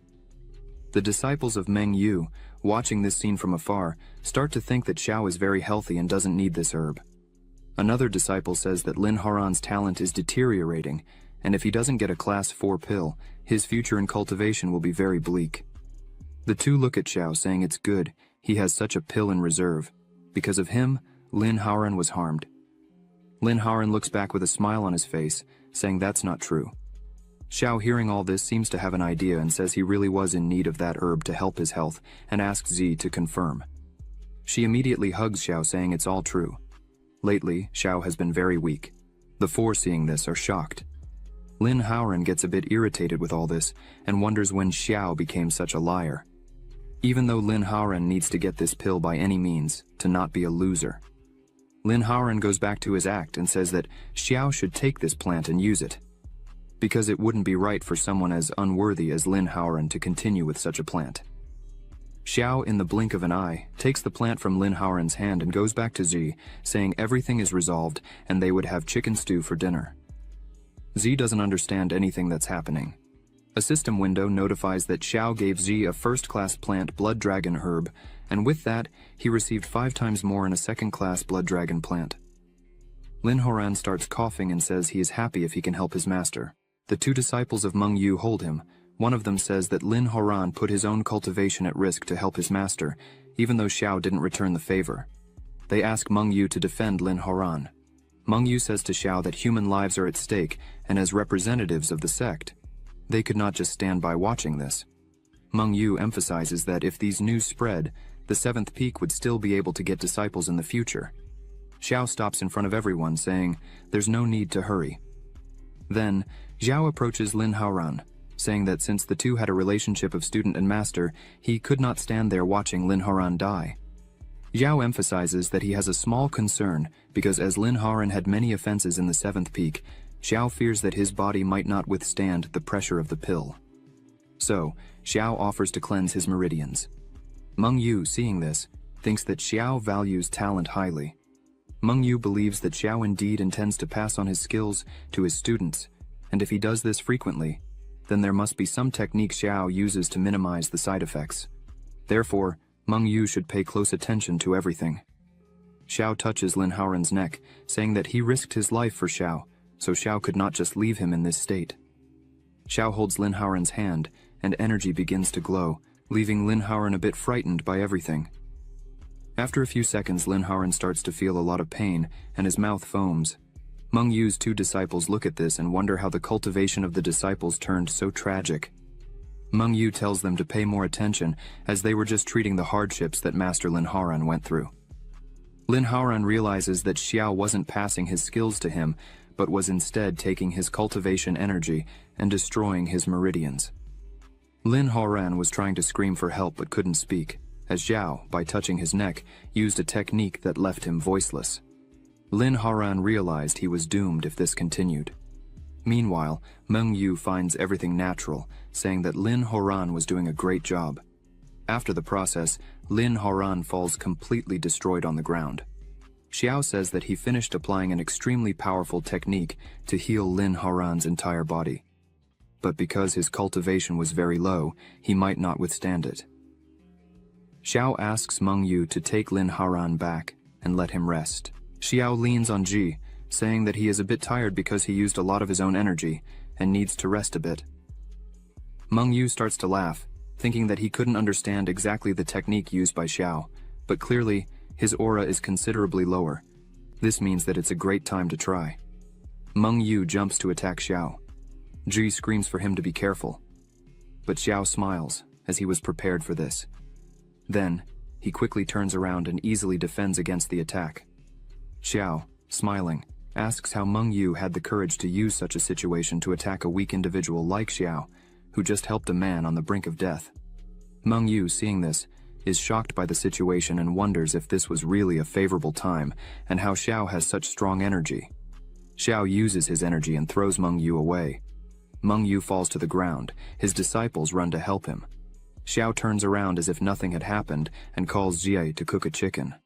The disciples of Meng Yu, watching this scene from afar, start to think that Xiao is very healthy and doesn't need this herb. Another disciple says that Lin Haoran's talent is deteriorating, and if he doesn't get a class 4 pill, his future in cultivation will be very bleak. The two look at Xiao, saying it's good he has such a pill in reserve. Because of him, Lin Haoran was harmed. Lin Haoran looks back with a smile on his face, saying that's not true. Xiao, hearing all this, seems to have an idea and says he really was in need of that herb to help his health and asks Zi to confirm. She immediately hugs Xiao, saying it's all true. Lately, Xiao has been very weak. The four, seeing this, are shocked. Lin Haoran gets a bit irritated with all this and wonders when Xiao became such a liar. Even though Lin Haoran needs to get this pill by any means to not be a loser. Lin Haoran goes back to his act and says that Xiao should take this plant and use it, because it wouldn't be right for someone as unworthy as Lin Haoran to continue with such a plant. Xiao, in the blink of an eye, takes the plant from Lin Haoran's hand and goes back to Zi, saying everything is resolved and they would have chicken stew for dinner. Zi doesn't understand anything that's happening. A system window notifies that Xiao gave Zi a first-class plant blood dragon herb, and with that, he received 5 times more in a second-class blood dragon plant. Lin Haoran starts coughing and says he is happy if he can help his master. The two disciples of Meng Yu hold him. One of them says that Lin Haoran put his own cultivation at risk to help his master, even though Xiao didn't return the favor. They ask Meng Yu to defend Lin Haoran. Meng Yu says to Xiao that human lives are at stake, and as representatives of the sect, they could not just stand by watching this. Meng Yu emphasizes that if these news spread, the 7th peak would still be able to get disciples in the future. Xiao stops in front of everyone, saying there's no need to hurry. Then, Xiao approaches Lin Haoran, saying that since the two had a relationship of student and master, he could not stand there watching Lin Haoran die. Xiao emphasizes that he has a small concern because as Lin Haoran had many offenses in the 7th peak, Xiao fears that his body might not withstand the pressure of the pill. So, Xiao offers to cleanse his meridians. Meng Yu, seeing this, thinks that Xiao values talent highly. Meng Yu believes that Xiao indeed intends to pass on his skills to his students, and if he does this frequently, then there must be some technique Xiao uses to minimize the side effects. Therefore, Meng Yu should pay close attention to everything. Xiao touches Lin Haoran's neck, saying that he risked his life for Xiao, so Xiao could not just leave him in this state. Xiao holds Lin Haoran's hand, and energy begins to glow, leaving Lin Haoran a bit frightened by everything. After a few seconds, Lin Haoran starts to feel a lot of pain, and his mouth foams. Meng Yu's two disciples look at this and wonder how the cultivation of the disciples turned so tragic. Meng Yu tells them to pay more attention, as they were just treating the hardships that Master Lin Haoran went through. Lin Haoran realizes that Xiao wasn't passing his skills to him, but was instead taking his cultivation energy and destroying his meridians. Lin Haoran was trying to scream for help but couldn't speak, as Xiao, by touching his neck, used a technique that left him voiceless. Lin Haoran realized he was doomed if this continued. Meanwhile, Meng Yu finds everything natural, saying that Lin Haoran was doing a great job. After the process, Lin Haoran falls completely destroyed on the ground. Xiao says that he finished applying an extremely powerful technique to heal Lin Haoran's entire body. But because his cultivation was very low, he might not withstand it. Xiao asks Meng Yu to take Lin Haoran back and let him rest. Xiao leans on Ji, saying that he is a bit tired because he used a lot of his own energy and needs to rest a bit. Meng Yu starts to laugh, thinking that he couldn't understand exactly the technique used by Xiao, but clearly, his aura is considerably lower. This means that it's a great time to try. Meng Yu jumps to attack Xiao. Ji screams for him to be careful. But Xiao smiles, as he was prepared for this. Then, he quickly turns around and easily defends against the attack. Xiao, smiling, asks how Meng Yu had the courage to use such a situation to attack a weak individual like Xiao, who just helped a man on the brink of death. Meng Yu, seeing this, is shocked by the situation and wonders if this was really a favorable time and how Xiao has such strong energy. Xiao uses his energy and throws Meng Yu away. Meng Yu falls to the ground. His disciples run to help him. Xiao turns around as if nothing had happened and calls Jie to cook a chicken.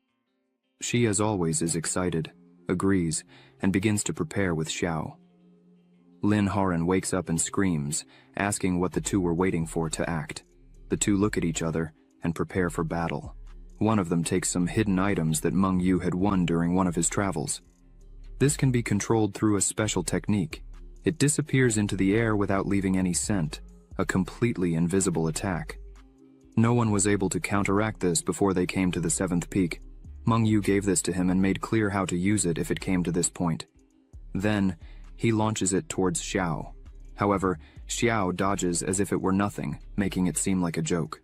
She, as always, is excited, agrees, and begins to prepare with Xiao. Lin Haran wakes up and screams, asking what the two were waiting for to act. The two look at each other and prepare for battle. One of them takes some hidden items that Meng Yu had won during one of his travels. This can be controlled through a special technique. It disappears into the air without leaving any scent, a completely invisible attack. No one was able to counteract this before they came to the 7th peak. Meng Yu gave this to him and made clear how to use it if it came to this point. Then, he launches it towards Xiao. However, Xiao dodges as if it were nothing, making it seem like a joke.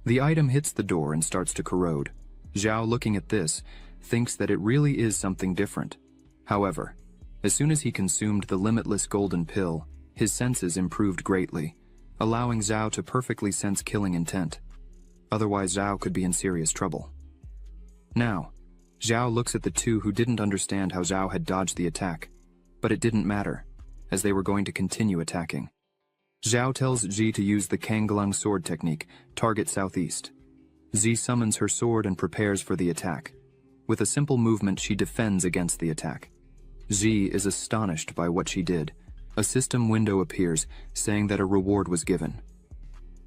The item hits the door and starts to corrode. Xiao, looking at this, thinks that it really is something different. However, as soon as he consumed the limitless golden pill, his senses improved greatly, allowing Xiao to perfectly sense killing intent. Otherwise, Xiao could be in serious trouble. Now, Xiao looks at the two who didn't understand how Xiao had dodged the attack, but it didn't matter, as they were going to continue attacking. Xiao tells Ji to use the Kanglang sword technique, target southeast. Ji summons her sword and prepares for the attack. With a simple movement, she defends against the attack. Ji is astonished by what she did. A system window appears, saying that a reward was given.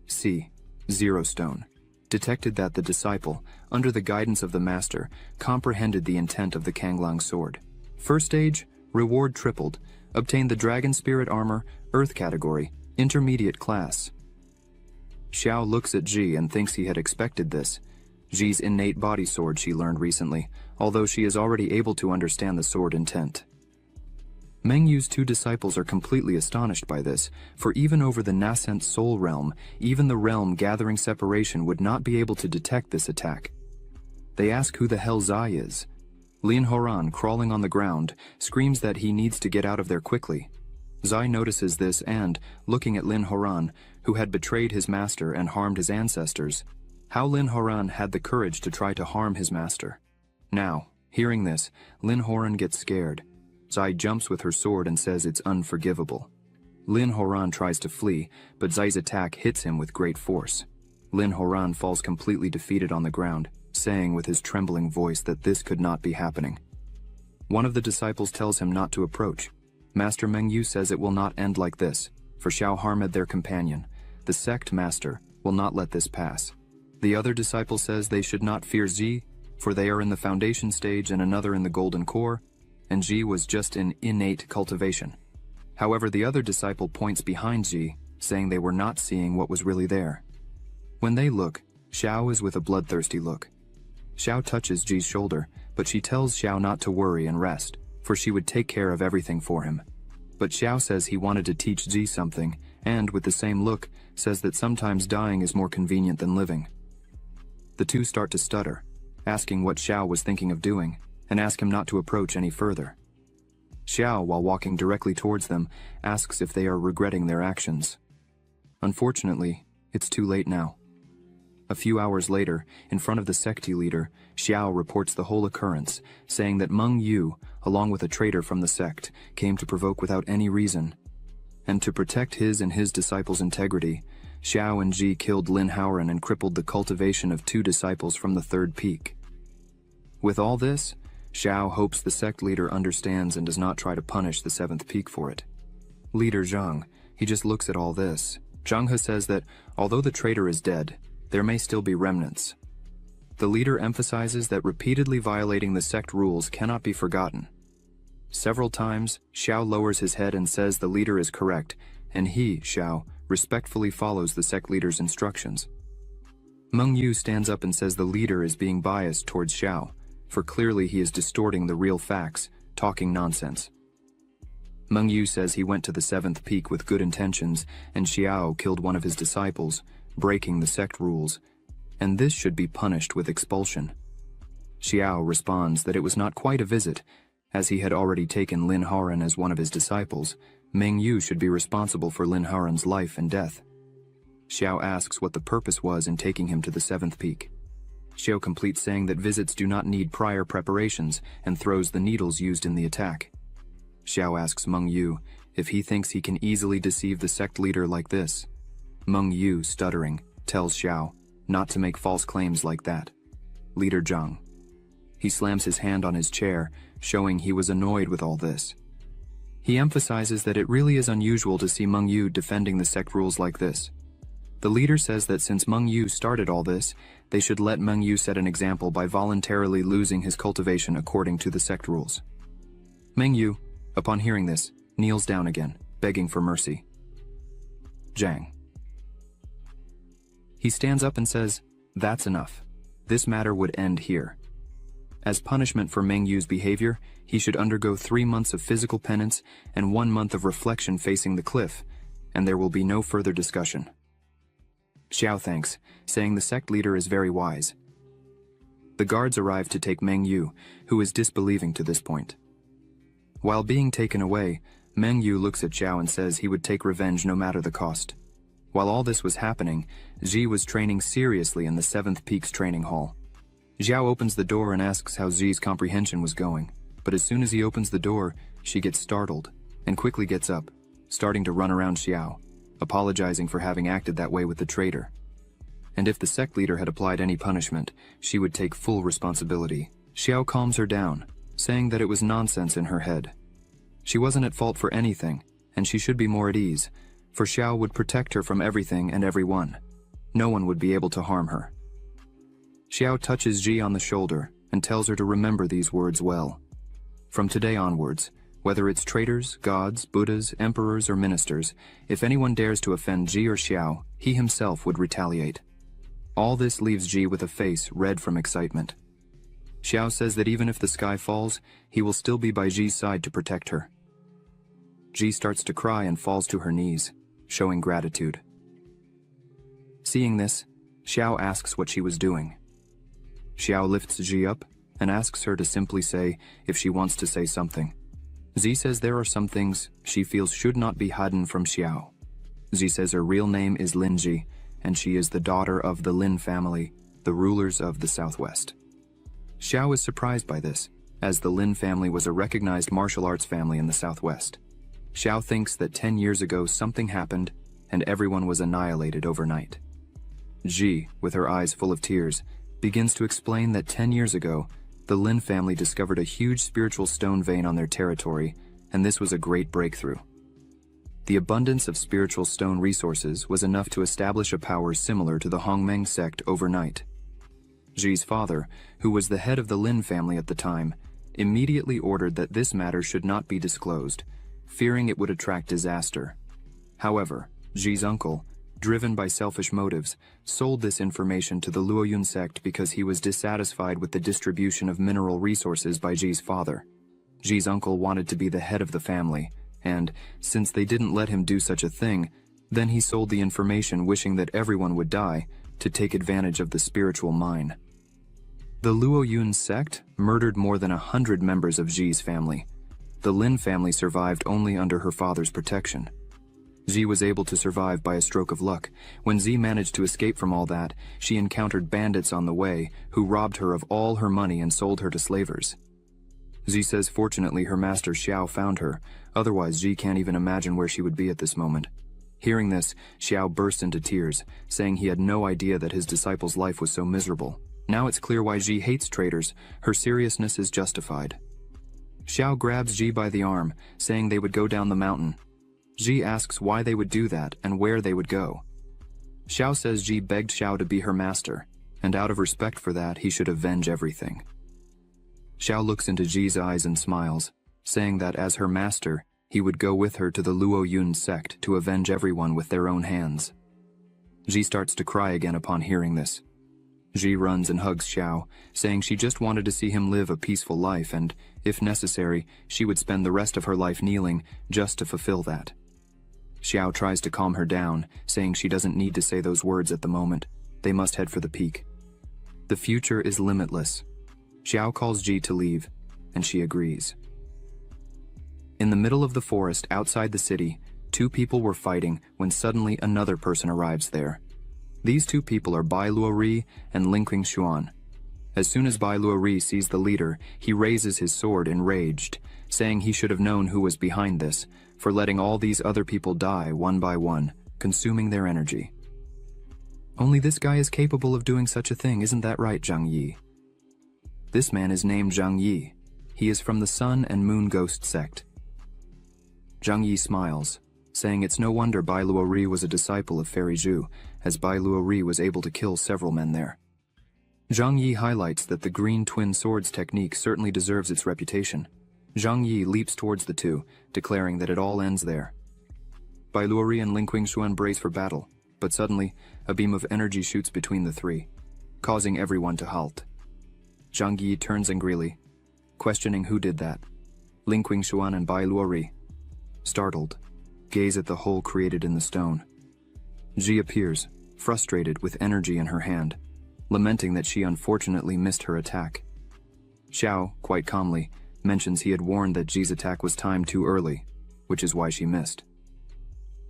C. 0 stone. Detected that the disciple, under the guidance of the master, comprehended the intent of the Kanglang sword. First stage, reward tripled. Obtained the Dragon Spirit Armor, Earth category, intermediate class. Xiao looks at Ji and thinks he had expected this. Ji's innate body sword she learned recently, although she is already able to understand the sword intent. Meng Yu's two disciples are completely astonished by this, for even over the nascent soul realm, even the realm gathering separation would not be able to detect this attack. They ask who the hell Zai is. Lin Horan, crawling on the ground, screams that he needs to get out of there quickly. Zai notices this and, looking at Lin Horan, who had betrayed his master and harmed his ancestors, how Lin Horan had the courage to try to harm his master. Now, hearing this, Lin Horan gets scared. Zai jumps with her sword and says it's unforgivable. Lin Horan tries to flee, but Zai's attack hits him with great force. Lin Horan falls completely defeated on the ground, saying with his trembling voice that this could not be happening. One of the disciples tells him not to approach. Master Meng Yu says it will not end like this, for Xiao harmed their companion. The sect master will not let this pass. The other disciple says they should not fear Ji, for they are in the foundation stage and another in the golden core, and Ji was just in innate cultivation. However, the other disciple points behind Ji, saying they were not seeing what was really there. When they look, Xiao is with a bloodthirsty look. Xiao touches Ji's shoulder, but she tells Xiao not to worry and rest, for she would take care of everything for him. But Xiao says he wanted to teach Ji something, and, with the same look, says that sometimes dying is more convenient than living. The two start to stutter, asking what Xiao was thinking of doing, and ask him not to approach any further. Xiao, while walking directly towards them, asks if they are regretting their actions. Unfortunately, it's too late now. A few hours later, in front of the secte leader, Xiao reports the whole occurrence, saying that Meng Yu, along with a traitor from the sect, came to provoke without any reason. And to protect his and his disciples' integrity, Xiao and Ji killed Lin Haoran and crippled the cultivation of 2 disciples from the 3rd peak. With all this, Xiao hopes the sect leader understands and does not try to punish the 7th peak for it. Leader Zhang, he just looks at all this. Zhang He says that, although the traitor is dead, there may still be remnants. The leader emphasizes that repeatedly violating the sect rules cannot be forgotten. Several times, Xiao lowers his head and says the leader is correct, and he, Xiao, respectfully follows the sect leader's instructions. Meng Yu stands up and says the leader is being biased towards Xiao, for clearly he is distorting the real facts, talking nonsense. Meng Yu says he went to the 7th peak with good intentions, and Xiao killed one of his disciples, breaking the sect rules, and this should be punished with expulsion. Xiao responds that it was not quite a visit, as he had already taken Lin Haoran as one of his disciples. Meng Yu should be responsible for Lin Haoran's life and death. Xiao asks what the purpose was in taking him to the 7th peak. Xiao completes saying that visits do not need prior preparations and throws the needles used in the attack. Xiao asks Meng Yu if he thinks he can easily deceive the sect leader like this. Meng Yu, stuttering, tells Xiao not to make false claims like that. Leader Zhang. He slams his hand on his chair, showing he was annoyed with all this. He emphasizes that it really is unusual to see Meng Yu defending the sect rules like this. The leader says that since Meng Yu started all this, they should let Meng Yu set an example by voluntarily losing his cultivation according to the sect rules. Meng Yu, upon hearing this, kneels down again, begging for mercy. Zhang. He stands up and says, "That's enough. This matter would end here. As punishment for Meng Yu's behavior, he should undergo 3 months of physical penance and 1 month of reflection facing the cliff, and there will be no further discussion." Xiao thanks, saying the sect leader is very wise. The guards arrive to take Meng Yu, who is disbelieving to this point. While being taken away, Meng Yu looks at Xiao and says he would take revenge no matter the cost. While all this was happening, Xi was training seriously in the 7th Peaks training hall. Xiao opens the door and asks how Xi's comprehension was going, but as soon as he opens the door, she gets startled and quickly gets up, starting to run around Xiao, apologizing for having acted that way with the traitor. And if the sect leader had applied any punishment, she would take full responsibility. Xiao calms her down, saying that it was nonsense in her head. She wasn't at fault for anything, and she should be more at ease, for Xiao would protect her from everything and everyone. No one would be able to harm her. Xiao touches Xi on the shoulder and tells her to remember these words well. From today onwards, whether it's traitors, gods, Buddhas, emperors, or ministers, if anyone dares to offend Xi or Xiao, he himself would retaliate. All this leaves Xi with a face red from excitement. Xiao says that even if the sky falls, he will still be by Xi's side to protect her. Xi starts to cry and falls to her knees, showing gratitude. Seeing this, Xiao asks what she was doing. Xiao lifts Xi up and asks her to simply say if she wants to say something. Xi says there are some things she feels should not be hidden from Xiao. Xi says her real name is Linji, and she is the daughter of the Lin family, the rulers of the Southwest. Xiao is surprised by this, as the Lin family was a recognized martial arts family in the Southwest. Xiao thinks that 10 years ago something happened, and everyone was annihilated overnight. Xi, with her eyes full of tears, begins to explain that 10 years ago, the Lin family discovered a huge spiritual stone vein on their territory, and this was a great breakthrough. The abundance of spiritual stone resources was enough to establish a power similar to the Hongmeng sect overnight. Xi's father, who was the head of the Lin family at the time, immediately ordered that this matter should not be disclosed, fearing it would attract disaster. However, Xi's uncle, driven by selfish motives, sold this information to the Luoyun sect because he was dissatisfied with the distribution of mineral resources by Xi's father. Xi's uncle wanted to be the head of the family, and, since they didn't let him do such a thing, then he sold the information wishing that everyone would die to take advantage of the spiritual mine. The Luoyun sect murdered more than 100 members of Xi's family. The Lin family survived only under her father's protection. Xi was able to survive by a stroke of luck. When Xi managed to escape from all that, she encountered bandits on the way who robbed her of all her money and sold her to slavers. Xi says fortunately her master Xiao found her, otherwise Xi can't even imagine where she would be at this moment. Hearing this, Xiao burst into tears, saying he had no idea that his disciple's life was so miserable. Now it's clear why Xi hates traitors. Her seriousness is justified. Xiao grabs Xi by the arm, saying they would go down the mountain. Xi asks why they would do that and where they would go. Xiao says Xi begged Xiao to be her master, and out of respect for that, he should avenge everything. Xiao looks into Xi's eyes and smiles, saying that as her master, he would go with her to the Luoyun sect to avenge everyone with their own hands. Xi starts to cry again upon hearing this. Xi runs and hugs Xiao, saying she just wanted to see him live a peaceful life and, if necessary, she would spend the rest of her life kneeling just to fulfill that. Xiao tries to calm her down, saying she doesn't need to say those words at the moment. They must head for the peak. The future is limitless. Xiao calls Xi to leave, and she agrees. In the middle of the forest outside the city, 2 people were fighting when suddenly another person arrives there. These 2 people are Bai Luori and Lingqing Xuan. As soon as Bai Luori sees the leader, he raises his sword enraged, saying he should have known who was behind this, for letting all these other people die one by one, consuming their energy. Only this guy is capable of doing such a thing, isn't that right, Zhang Yi? This man is named Zhang Yi. He is from the Sun and Moon Ghost sect. Zhang Yi smiles, saying it's no wonder Bai Luori was a disciple of Fairy Zhu, as Bai Luori was able to kill several men there. Zhang Yi highlights that the green twin swords technique certainly deserves its reputation. Zhang Yi leaps towards the two, declaring that it all ends there. Bai Luori and Ling Qingshuan brace for battle, but suddenly, a beam of energy shoots between the three, causing everyone to halt. Zhang Yi turns angrily, questioning who did that. Ling Qingshuan and Bai Luori, startled, gaze at the hole created in the stone. Ji appears, frustrated with energy in her hand, lamenting that she unfortunately missed her attack. Xiao, quite calmly, mentions he had warned that Ji's attack was timed too early, which is why she missed.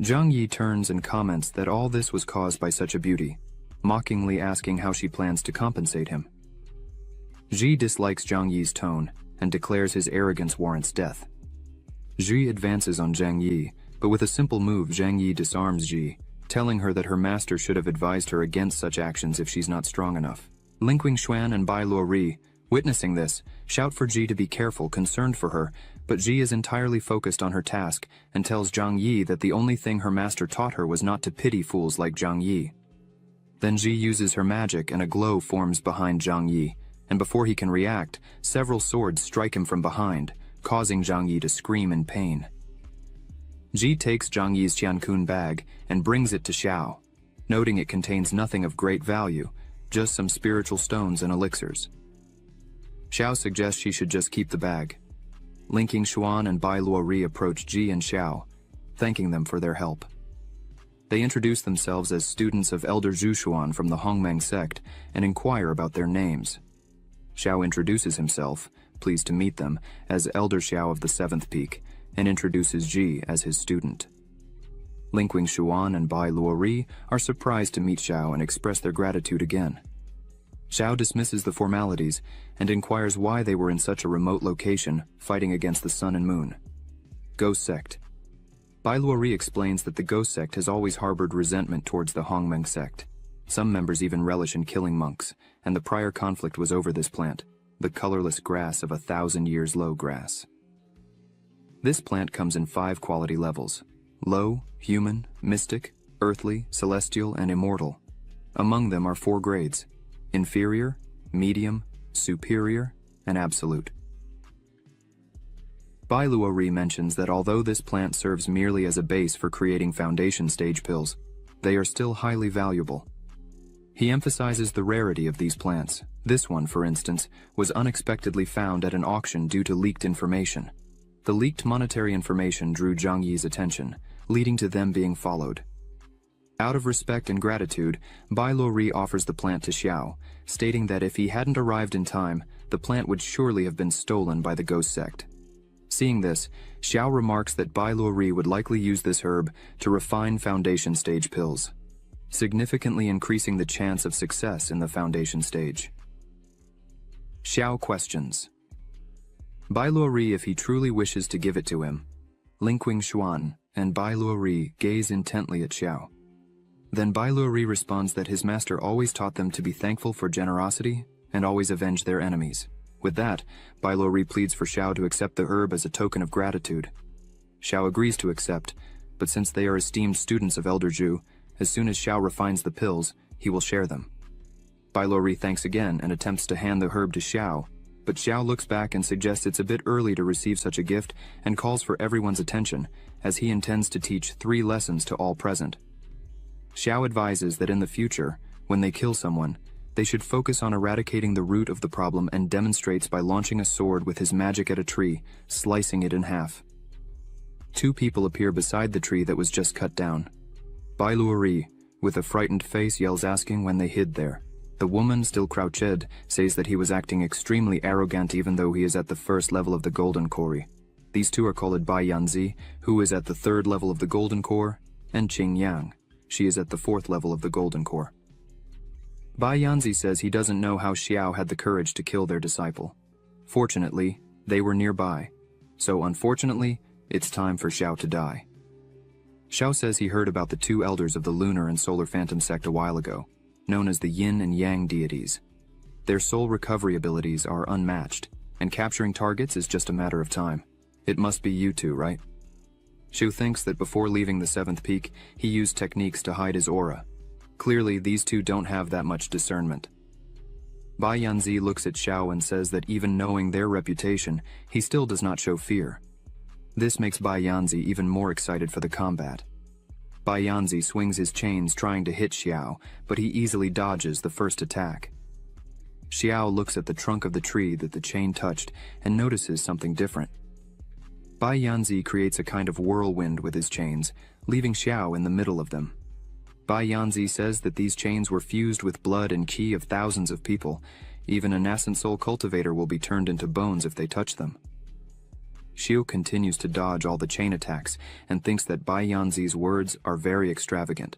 Zhang Yi turns and comments that all this was caused by such a beauty, mockingly asking how she plans to compensate him. Ji dislikes Zhang Yi's tone and declares his arrogance warrants death. Ji advances on Zhang Yi, but with a simple move Zhang Yi disarms Ji, telling her that her master should have advised her against such actions if she's not strong enough. Ling Qingshuan and Bai Luori, witnessing this, shout for Ji to be careful, concerned for her, but Ji is entirely focused on her task and tells Zhang Yi that the only thing her master taught her was not to pity fools like Zhang Yi. Then Ji uses her magic and a glow forms behind Zhang Yi, and before he can react, several swords strike him from behind, causing Zhang Yi to scream in pain. Ji takes Zhang Yi's Qiankun bag and brings it to Xiao, noting it contains nothing of great value, just some spiritual stones and elixirs. Xiao suggests she should just keep the bag. Ling Qingshuan and Bai Luori approach Ji and Xiao, thanking them for their help. They introduce themselves as students of Elder Zhushuan from the Hongmeng sect and inquire about their names. Xiao introduces himself, pleased to meet them, as Elder Xiao of the 7th Peak, and introduces Ji as his student. Ling Qingshuan and Bai Luori are surprised to meet Xiao and express their gratitude again. Xiao dismisses the formalities and inquires why they were in such a remote location, fighting against the Sun and Moon. Ghost Sect. Bai Luori explains that the Ghost Sect has always harbored resentment towards the Hongmeng sect. Some members even relish in killing monks, and the prior conflict was over this plant, the colorless grass of 1,000 years low grass. This plant comes in 5 quality levels: low, human, mystic, earthly, celestial, and immortal. Among them are 4 grades: inferior, medium, superior, and absolute. Bai Luori mentions that although this plant serves merely as a base for creating foundation stage pills, they are still highly valuable. He emphasizes the rarity of these plants. This one, for instance, was unexpectedly found at an auction due to leaked information. The leaked monetary information drew Zhang Yi's attention, leading to them being followed. Out of respect and gratitude, Bai Luori offers the plant to Xiao, stating that if he hadn't arrived in time, the plant would surely have been stolen by the Ghost Sect. Seeing this, Xiao remarks that Bai Luori would likely use this herb to refine foundation stage pills, significantly increasing the chance of success in the foundation stage. Xiao questions Bai Luori if he truly wishes to give it to him. Ling Qingshuan and Bai Luori gaze intently at Xiao. Then Bai Luori responds that his master always taught them to be thankful for generosity and always avenge their enemies. With that, Bai Luori pleads for Xiao to accept the herb as a token of gratitude. Xiao agrees to accept, but since they are esteemed students of Elder Zhu, as soon as Xiao refines the pills, he will share them. Bai Luori thanks again and attempts to hand the herb to Xiao, but Xiao looks back and suggests it's a bit early to receive such a gift and calls for everyone's attention, as he intends to teach 3 lessons to all present. Xiao advises that in the future, when they kill someone, they should focus on eradicating the root of the problem and demonstrates by launching a sword with his magic at a tree, slicing it in half. 2 people appear beside the tree that was just cut down. Bai Luori, with a frightened face, yells asking when they hid there. The woman, still crouched, says that he was acting extremely arrogant even though he is at the 1st level of the Golden Core. These 2 are called Bai Yanzi, who is at the 3rd level of the Golden Core, and Qing Yang. She is at the 4th level of the Golden Core. Bai Yanzi says he doesn't know how Xiao had the courage to kill their disciple. Fortunately, they were nearby. So unfortunately, it's time for Xiao to die. Xiao says he heard about the two elders of the lunar and solar phantom sect a while ago, known as the yin and yang deities. Their soul recovery abilities are unmatched, and capturing targets is just a matter of time. It must be you two, right? Xiu thinks that before leaving the seventh peak, he used techniques to hide his aura. Clearly, these two don't have that much discernment. Bai Yanzi looks at Xiao and says that even knowing their reputation, he still does not show fear. This makes Bai Yanzi even more excited for the combat. Bai Yanzi swings his chains trying to hit Xiao, but he easily dodges the first attack. Xiao looks at the trunk of the tree that the chain touched and notices something different. Bai Yanzi creates a kind of whirlwind with his chains, leaving Xiao in the middle of them. Bai Yanzi says that these chains were fused with blood and qi of thousands of people. Even a nascent soul cultivator will be turned into bones if they touch them. Xiu continues to dodge all the chain attacks and thinks that Bai Yanzi's words are very extravagant.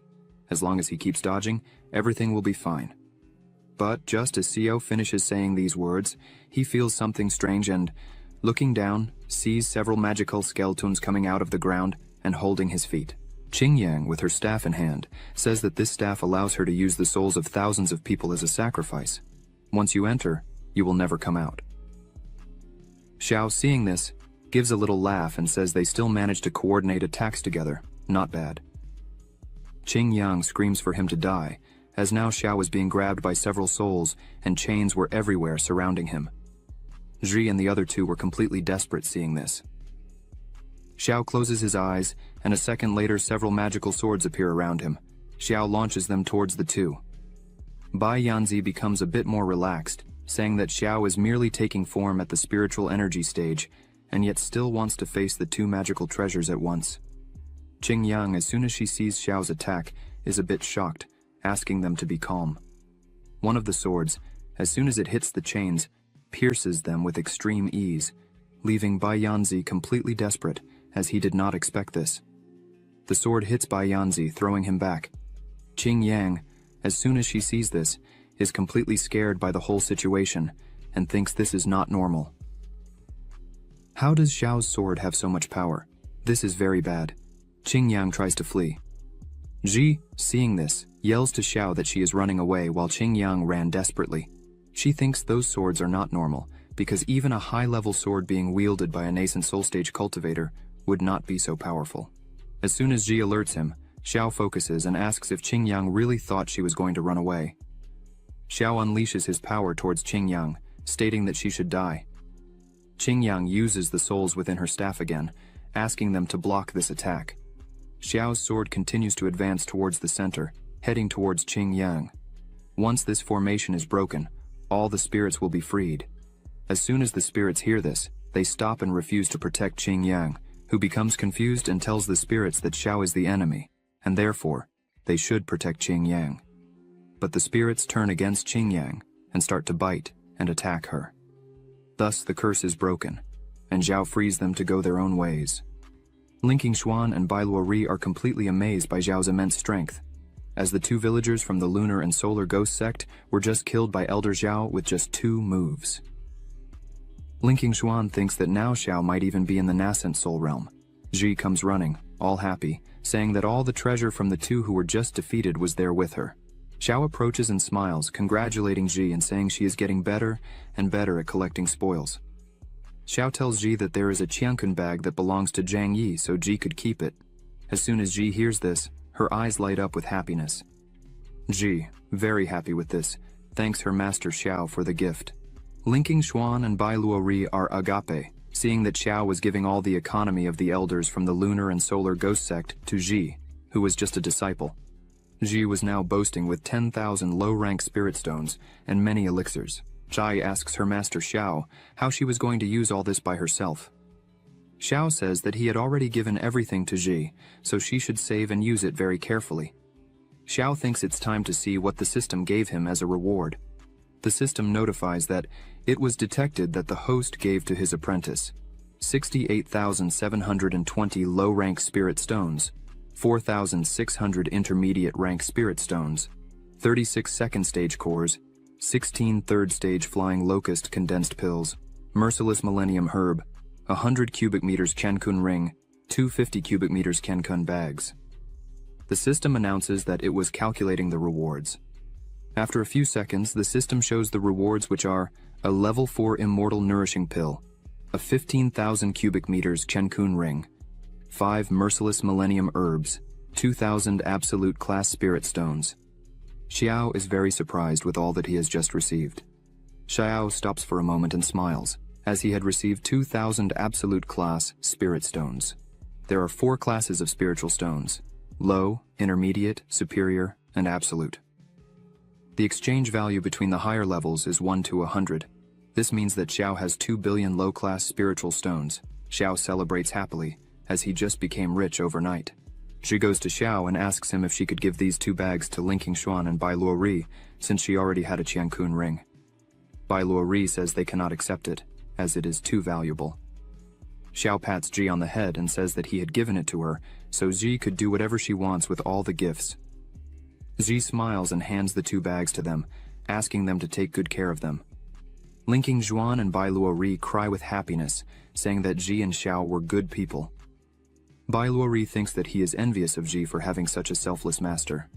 As long as he keeps dodging, everything will be fine. But just as Xiao finishes saying these words, he feels something strange and, looking down, sees several magical skeletons coming out of the ground and holding his feet. Qingyang, with her staff in hand, says that this staff allows her to use the souls of thousands of people as a sacrifice. Once you enter, you will never come out. Xiao, seeing this, gives a little laugh and says they still managed to coordinate attacks together. Not bad. Qingyang screams for him to die, as now Xiao was being grabbed by several souls and chains were everywhere surrounding him. Zhi and the other two were completely desperate seeing this. Xiao closes his eyes, and a second later several magical swords appear around him. Xiao launches them towards the two. Bai Yanzi becomes a bit more relaxed, saying that Xiao is merely taking form at the spiritual energy stage, and yet still wants to face the two magical treasures at once. Qingyang, as soon as she sees Xiao's attack, is a bit shocked, asking them to be calm. One of the swords, as soon as it hits the chains, pierces them with extreme ease, leaving Bai Yanzi completely desperate, as he did not expect this. The sword hits Bai Yanzi, throwing him back. Qingyang, as soon as she sees this, is completely scared by the whole situation, and thinks this is not normal. How does Xiao's sword have so much power? This is very bad. Qingyang tries to flee. Zhi, seeing this, yells to Xiao that she is running away while Qingyang ran desperately. She thinks those swords are not normal, because even a high-level sword being wielded by a nascent soul stage cultivator would not be so powerful. As soon as Zhi alerts him, Xiao focuses and asks if Qingyang really thought she was going to run away. Xiao unleashes his power towards Qingyang, stating that she should die. Qingyang uses the souls within her staff again, asking them to block this attack. Xiao's sword continues to advance towards the center, heading towards Qingyang. Once this formation is broken, all the spirits will be freed. As soon as the spirits hear this, they stop and refuse to protect Qingyang, who becomes confused and tells the spirits that Xiao is the enemy, and therefore, they should protect Qingyang. But the spirits turn against Qingyang and start to bite and attack her. Thus the curse is broken, and Xiao frees them to go their own ways. Linking Xuan and Bai Luori are completely amazed by Xiao's immense strength, as the two villagers from the lunar and solar ghost sect were just killed by Elder Xiao with just 2 moves. Linking Xuan thinks that now Xiao might even be in the nascent soul realm. Zhi comes running, all happy, saying that all the treasure from the two who were just defeated was there with her. Xiao approaches and smiles, congratulating Zhi and saying she is getting better and better at collecting spoils. Xiao tells Zhi that there is a Qiankun bag that belongs to Zhang Yi, so Zhi could keep it. As soon as Zhi hears this, her eyes light up with happiness. Zhi, very happy with this, thanks her master Xiao for the gift. Linking Xuan and Bai Luori are agape, seeing that Xiao was giving all the economy of the elders from the lunar and solar ghost sect to Zhi, who was just a disciple. Zhi was now boasting with 10,000 low-rank spirit stones and many elixirs. Zhi asks her master Xiao how she was going to use all this by herself. Xiao says that he had already given everything to Zhi, so she should save and use it very carefully. Xiao thinks it's time to see what the system gave him as a reward. The system notifies that it was detected that the host gave to his apprentice 68,720 low-rank spirit stones, 4,600 intermediate-rank spirit stones, 36 second stage cores, 16 third stage flying locust condensed pills, merciless millennium herb, 100 cubic meters Qiankun ring, 250 cubic meters Qiankun bags. The system announces that it was calculating the rewards. After a few seconds, the system shows the rewards, which are a level 4 immortal nourishing pill, a 15,000 cubic meters Qiankun ring, 5 merciless millennium herbs, 2,000 absolute class spirit stones. Xiao is very surprised with all that he has just received. Xiao stops for a moment and smiles, as he had received 2,000 absolute class spirit stones. There are 4 classes of spiritual stones: low, intermediate, superior, and absolute. The exchange value between the higher levels is 1 to 100. This means that Xiao has 2 billion low-class spiritual stones. Xiao celebrates happily, as he just became rich overnight. She goes to Xiao and asks him if she could give these 2 bags to Linking Xuan and Bai Luo, since she already had a Qiankun ring. Bai Luo says they cannot accept it, as it is too valuable. Xiao pats Ji on the head and says that he had given it to her, so Ji could do whatever she wants with all the gifts. Ji smiles and hands the 2 bags to them, asking them to take good care of them. Linking Xuan and Bai Luo cry with happiness, saying that Ji and Xiao were good people. Bai Luo thinks that he is envious of Ji for having such a selfless master.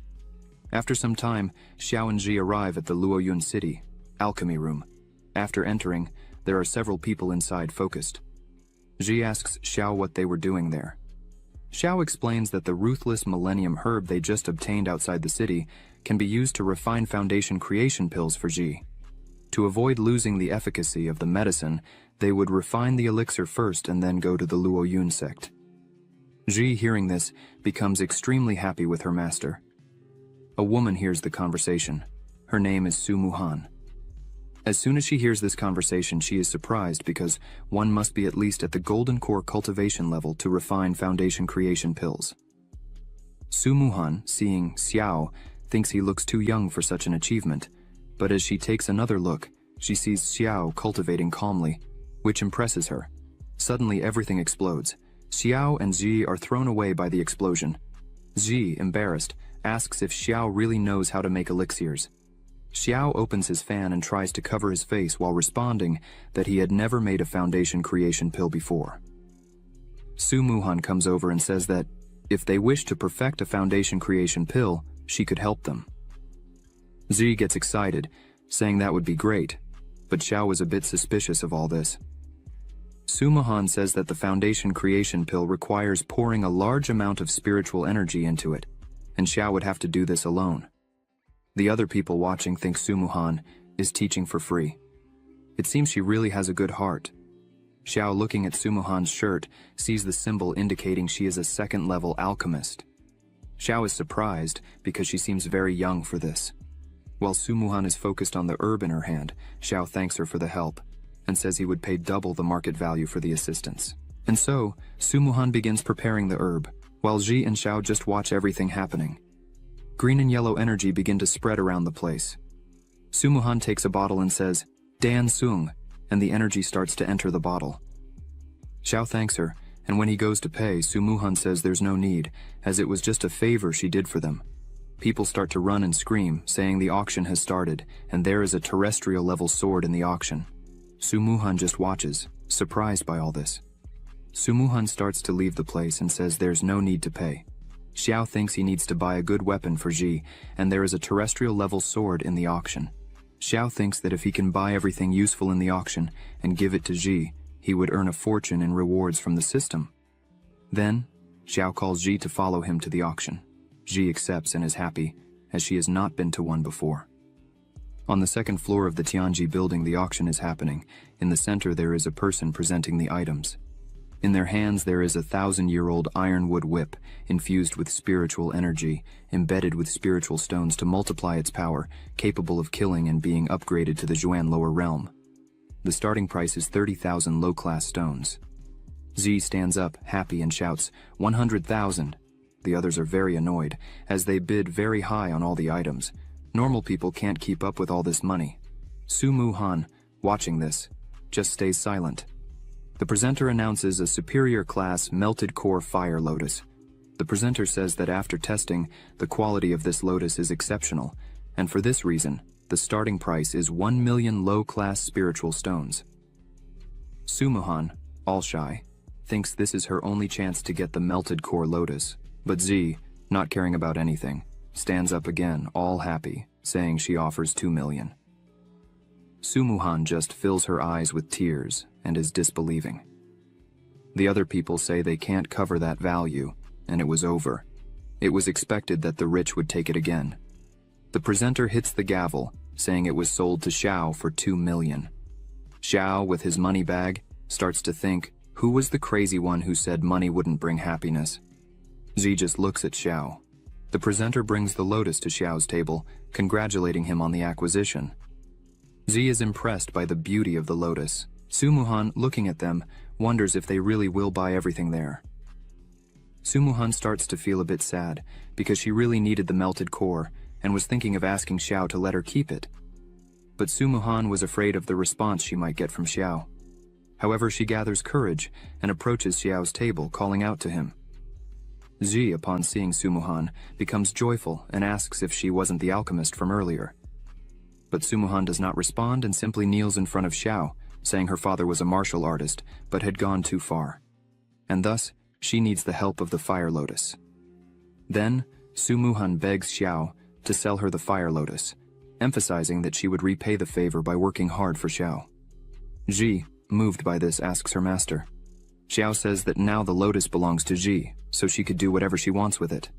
After some time, Xiao and Ji arrive at the Luoyun city, alchemy room. After entering, there are several people inside focused. Ji asks Xiao what they were doing there. Xiao explains that the ruthless millennium herb they just obtained outside the city can be used to refine foundation creation pills for Ji. To avoid losing the efficacy of the medicine, they would refine the elixir first and then go to the Luoyun sect. Ji, hearing this, becomes extremely happy with her master. A woman hears the conversation. Her name is Su Muhan. As soon as she hears this conversation, she is surprised because one must be at least at the golden core cultivation level to refine foundation creation pills. Su Muhan, seeing Xiao, thinks he looks too young for such an achievement, but as she takes another look, she sees Xiao cultivating calmly, which impresses her. Suddenly everything explodes. Xiao and Ji are thrown away by the explosion. Ji, embarrassed, asks if Xiao really knows how to make elixirs. Xiao opens his fan and tries to cover his face while responding that he had never made a foundation creation pill before. Su Muhan comes over and says that if they wish to perfect a foundation creation pill, she could help them. Ji gets excited, saying that would be great, but Xiao was a bit suspicious of all this. Su Muhan says that the foundation creation pill requires pouring a large amount of spiritual energy into it, and Xiao would have to do this alone. The other people watching think Su Muhan is teaching for free. It seems she really has a good heart. Xiao, looking at Su Muhan's shirt, sees the symbol indicating she is a second-level alchemist. Xiao is surprised because she seems very young for this. While Su Muhan is focused on the herb in her hand, Xiao thanks her for the help and says he would pay double the market value for the assistance. And so, Su Muhan begins preparing the herb, while Ji and Xiao just watch everything happening. Green and yellow energy begin to spread around the place. Su Muhan takes a bottle and says, "Dan Sung," and the energy starts to enter the bottle. Xiao thanks her, and when he goes to pay, Su Muhan says there's no need, as it was just a favor she did for them. People start to run and scream, saying the auction has started, and there is a terrestrial-level sword in the auction. Su Muhan just watches, surprised by all this. Su Muhan starts to leave the place and says there's no need to pay. Xiao thinks he needs to buy a good weapon for Ji, and there is a terrestrial-level sword in the auction. Xiao thinks that if he can buy everything useful in the auction and give it to Ji, he would earn a fortune in rewards from the system. Then, Xiao calls Ji to follow him to the auction. Ji accepts and is happy, as she has not been to one before. On the second floor of the Tianji building, the auction is happening. In the center there is a person presenting the items. In their hands there is a 1,000-year-old ironwood whip, infused with spiritual energy, embedded with spiritual stones to multiply its power, capable of killing and being upgraded to the Zhuan lower realm. The starting price is 30,000 low-class stones. Zi stands up, happy, and shouts, 100,000. The others are very annoyed, as they bid very high on all the items. Normal people can't keep up with all this money. Su Muhan, watching this, just stays silent. The presenter announces a superior class melted core fire lotus. The presenter says that after testing, the quality of this lotus is exceptional, and for this reason, the starting price is 1 million low-class spiritual stones. Sumuhan, all shy, thinks this is her only chance to get the melted core lotus, but Z, not caring about anything, stands up again, all happy, saying she offers 2 million. Sumuhan just fills her eyes with tears and is disbelieving. The other people say they can't cover that value, and it was over. It was expected that the rich would take it again. The presenter hits the gavel, saying it was sold to Xiao for 2 million. Xiao, with his money bag, starts to think, who was the crazy one who said money wouldn't bring happiness? Z just looks at Xiao. The presenter brings the lotus to Xiao's table, congratulating him on the acquisition. Z is impressed by the beauty of the lotus. Sumuhan, looking at them, wonders if they really will buy everything there. Sumuhan starts to feel a bit sad, because she really needed the melted core, and was thinking of asking Xiao to let her keep it. But Sumuhan was afraid of the response she might get from Xiao. However, she gathers courage and approaches Xiao's table, calling out to him. Z, upon seeing Sumuhan, becomes joyful and asks if she wasn't the alchemist from earlier. But Sumuhan does not respond and simply kneels in front of Xiao, saying her father was a martial artist, but had gone too far. And thus, she needs the help of the fire lotus. Then, Sumuhan begs Xiao to sell her the fire lotus, emphasizing that she would repay the favor by working hard for Xiao. Ji, moved by this, asks her master. Xiao says that now the lotus belongs to Ji, so she could do whatever she wants with it.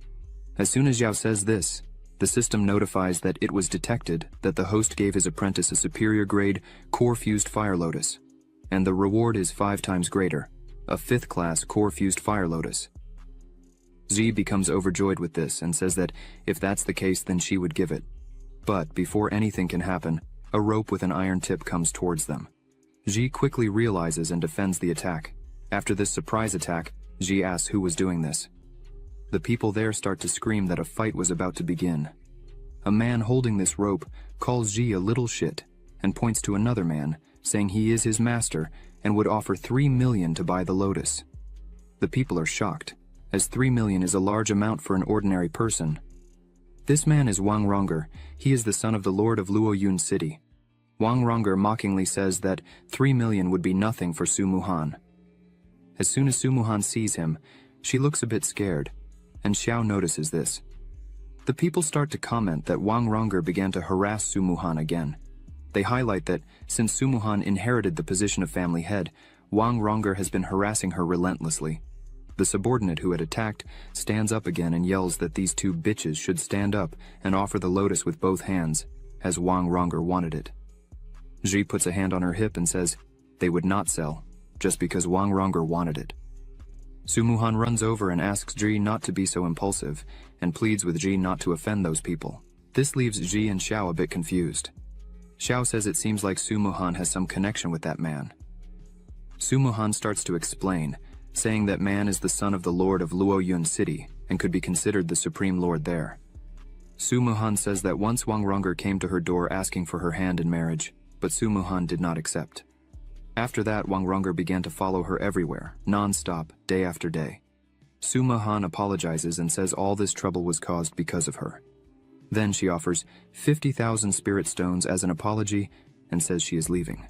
As soon as Xiao says this, the system notifies that it was detected that the host gave his apprentice a superior grade core-fused fire lotus, and the reward is 5 times greater, a 5th class core-fused fire lotus. Z becomes overjoyed with this and says that if that's the case, then she would give it. But before anything can happen, a rope with an iron tip comes towards them. Ji quickly realizes and defends the attack. After this surprise attack, Ji asks who was doing this. The people there start to scream that a fight was about to begin. A man holding this rope calls Ji a little shit and points to another man, saying he is his master and would offer 3 million to buy the lotus. The people are shocked, as 3 million is a large amount for an ordinary person. This man is Wang Ronger. He is the son of the lord of Luoyun city. Wang Ronger mockingly says that 3 million would be nothing for Sumuhan. As soon as Sumuhan sees him, she looks a bit scared, and Xiao notices this. The people start to comment that Wang Ronger began to harass Sumuhan again. They highlight that since Sumuhan inherited the position of family head, Wang Ronger has been harassing her relentlessly. The subordinate who had attacked stands up again and yells that these 2 bitches should stand up and offer the lotus with both hands, as Wang Ronger wanted it. Ji puts a hand on her hip and says they would not sell, just because Wang Ronger wanted it. Sumuhan runs over and asks Ji not to be so impulsive, and pleads with Ji not to offend those people. This leaves Ji and Xiao a bit confused. Xiao says it seems like Sumuhan has some connection with that man. Sumuhan starts to explain, saying that man is the son of the lord of Luoyun city and could be considered the supreme lord there. Sumuhan says that once Wang Ronger came to her door asking for her hand in marriage, but Sumuhan did not accept. After that, Wang Ronger began to follow her everywhere, non-stop, day after day. Sumuhan apologizes and says all this trouble was caused because of her. Then she offers 50,000 spirit stones as an apology and says she is leaving.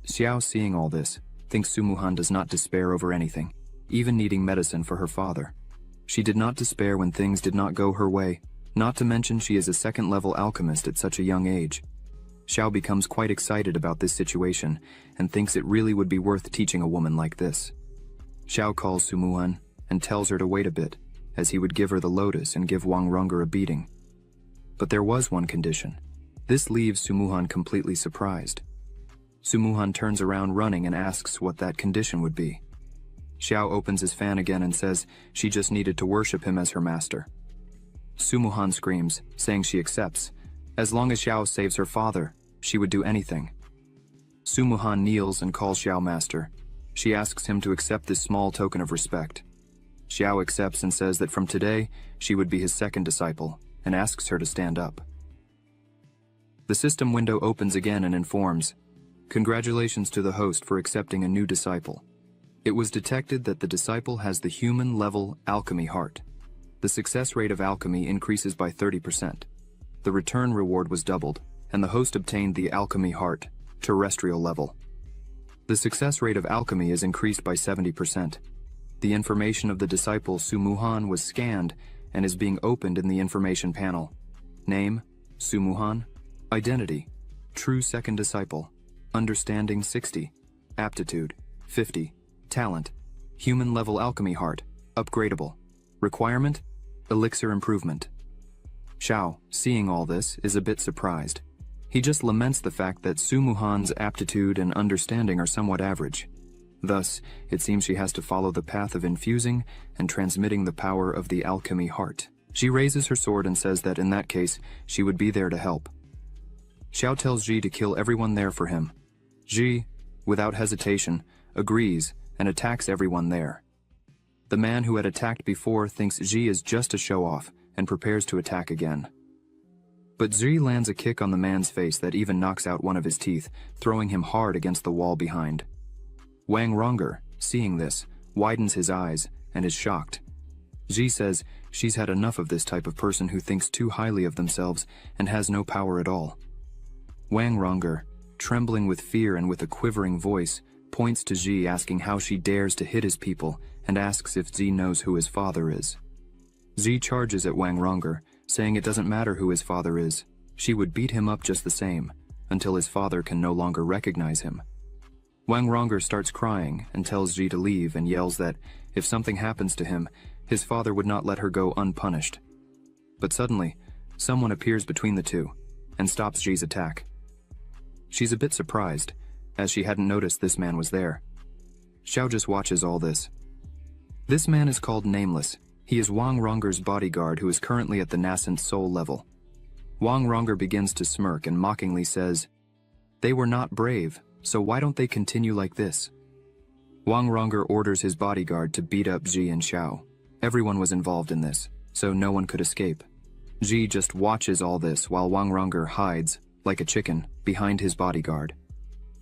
Xiao, seeing all this, thinks Sumuhan does not despair over anything, even needing medicine for her father. She did not despair when things did not go her way, not to mention she is a 2nd-level alchemist at such a young age. Xiao becomes quite excited about this situation and thinks it really would be worth teaching a woman like this. Xiao calls Sumuhan and tells her to wait a bit, as he would give her the lotus and give Wang Ronger a beating. But there was one condition. This leaves Sumuhan completely surprised. Sumuhan turns around running and asks what that condition would be. Xiao opens his fan again and says she just needed to worship him as her master. Sumuhan screams, saying she accepts. As long as Xiao saves her father, she would do anything. Sumuhan kneels and calls Xiao master. She asks him to accept this small token of respect. Xiao accepts and says that from today, she would be his 2nd disciple, and asks her to stand up. The system window opens again and informs, "Congratulations to the host for accepting a new disciple. It was detected that the disciple has the human-level alchemy heart. The success rate of alchemy increases by 30%. The return reward was doubled, and the host obtained the alchemy heart, terrestrial level. The success rate of alchemy is increased by 70%. The information of the disciple Sumuhan was scanned and is being opened in the information panel. Name, Sumuhan. Identity, true second disciple. Understanding 60. Aptitude, 50. Talent, human level alchemy heart, upgradable. Requirement, elixir improvement. Xiao, seeing all this, is a bit surprised. He just laments the fact that Sumuhan's aptitude and understanding are somewhat average. Thus, it seems she has to follow the path of infusing and transmitting the power of the alchemy heart. She raises her sword and says that in that case, she would be there to help. Xiao tells Ji to kill everyone there for him. Ji, without hesitation, agrees and attacks everyone there. The man who had attacked before thinks Ji is just a show-off and prepares to attack again. But Ji lands a kick on the man's face that even knocks out one of his teeth, throwing him hard against the wall behind. Wang Ronger, seeing this, widens his eyes and is shocked. Ji says she's had enough of this type of person who thinks too highly of themselves and has no power at all. Wang Ronger, trembling with fear and with a quivering voice, points to Ji asking how she dares to hit his people and asks if Ji knows who his father is. Ji charges at Wang Ronger, saying it doesn't matter who his father is. She would beat him up just the same, until his father can no longer recognize him. Wang Ronger starts crying and tells Ji to leave and yells that if something happens to him, his father would not let her go unpunished. But suddenly, someone appears between the two and stops Ji's attack. She's a bit surprised, as she hadn't noticed this man was there. Xiao just watches all this. This man is called Nameless. He is Wang Ronger's bodyguard who is currently at the nascent soul level. Wang Ronger begins to smirk and mockingly says, "They were not brave, so why don't they continue like this?" Wang Ronger orders his bodyguard to beat up Ji and Xiao. Everyone was involved in this, so no one could escape. Ji just watches all this while Wang Ronger hides, like a chicken, behind his bodyguard.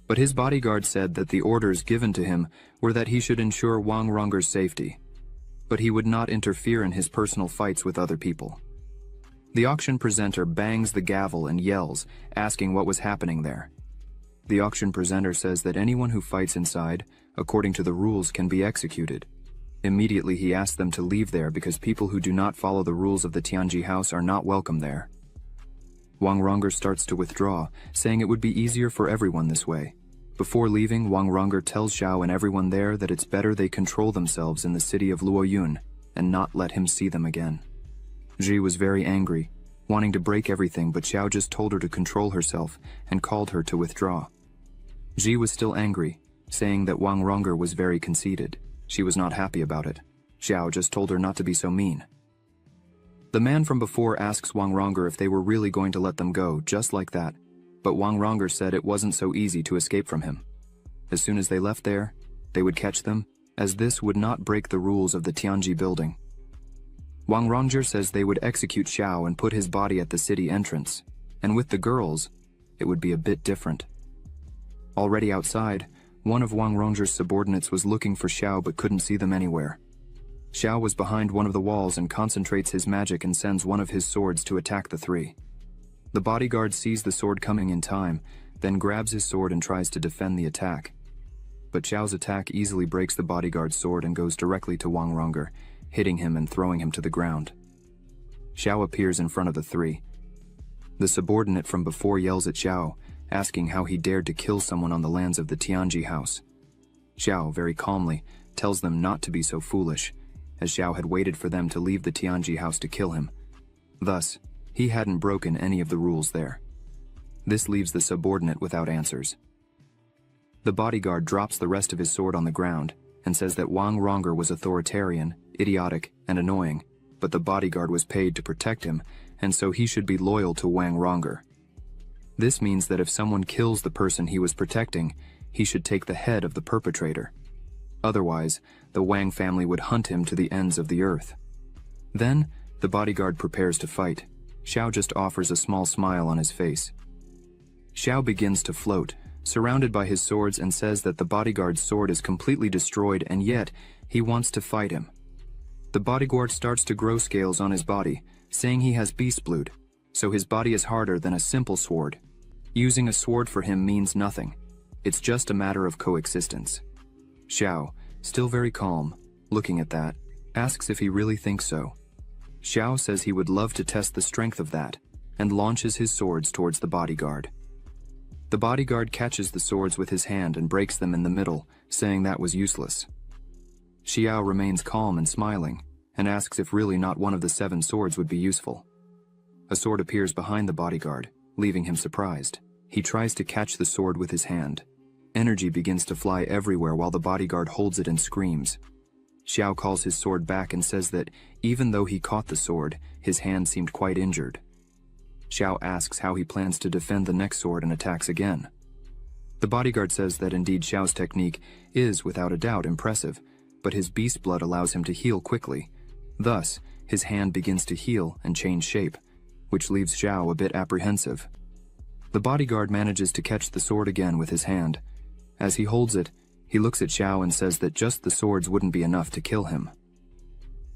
But his bodyguard said that the orders given to him were that he should ensure Wang Ronger's safety, but he would not interfere in his personal fights with other people. The auction presenter bangs the gavel and yells, asking what was happening there. The auction presenter says that anyone who fights inside, according to the rules, can be executed. Immediately he asks them to leave there because people who do not follow the rules of the Tianji house are not welcome there. Wang Ronger starts to withdraw, saying it would be easier for everyone this way. Before leaving, Wang Ronger tells Xiao and everyone there that it's better they control themselves in the city of Luoyun and not let him see them again. Ji was very angry, wanting to break everything, but Xiao just told her to control herself and called her to withdraw. Ji was still angry, saying that Wang Ronger was very conceited. She was not happy about it. Xiao just told her not to be so mean. The man from before asks Wang Ronger if they were really going to let them go, just like that, but Wang Ronger said it wasn't so easy to escape from him. As soon as they left there, they would catch them, as this would not break the rules of the Tianji building. Wang Ronger says they would execute Xiao and put his body at the city entrance, and with the girls, it would be a bit different. Already outside, one of Wang Ronger's subordinates was looking for Xiao but couldn't see them anywhere. Xiao was behind one of the walls and concentrates his magic and sends one of his swords to attack the three. The bodyguard sees the sword coming in time, then grabs his sword and tries to defend the attack. But Xiao's attack easily breaks the bodyguard's sword and goes directly to Wang Ronger, hitting him and throwing him to the ground. Xiao appears in front of the three. The subordinate from before yells at Xiao, asking how he dared to kill someone on the lands of the Tianji house. Xiao, very calmly, tells them not to be so foolish, as Xiao had waited for them to leave the Tianji house to kill him. Thus, he hadn't broken any of the rules there. This leaves the subordinate without answers. The bodyguard drops the rest of his sword on the ground and says that Wang Ronger was authoritarian, idiotic, and annoying, but the bodyguard was paid to protect him, and so he should be loyal to Wang Ronger. This means that if someone kills the person he was protecting, he should take the head of the perpetrator. Otherwise, the Wang family would hunt him to the ends of the earth. Then, the bodyguard prepares to fight. Xiao just offers a small smile on his face. Xiao begins to float, surrounded by his swords, and says that the bodyguard's sword is completely destroyed and yet he wants to fight him. The bodyguard starts to grow scales on his body, saying he has beast blood, so his body is harder than a simple sword. Using a sword for him means nothing. It's just a matter of coexistence. Xiao, still very calm, looking at that, asks if he really thinks so. Xiao says he would love to test the strength of that, and launches his swords towards the bodyguard. The bodyguard catches the swords with his hand and breaks them in the middle, saying that was useless. Xiao remains calm and smiling, and asks if really not one of the 7 swords would be useful. A sword appears behind the bodyguard, leaving him surprised. He tries to catch the sword with his hand. Energy begins to fly everywhere while the bodyguard holds it and screams. Xiao calls his sword back and says that even though he caught the sword, his hand seemed quite injured. Xiao asks how he plans to defend the next sword and attacks again. The bodyguard says that indeed Xiao's technique is without a doubt impressive, but his beast blood allows him to heal quickly. Thus, his hand begins to heal and change shape, which leaves Xiao a bit apprehensive. The bodyguard manages to catch the sword again with his hand. As he holds it, he looks at Xiao and says that just the swords wouldn't be enough to kill him.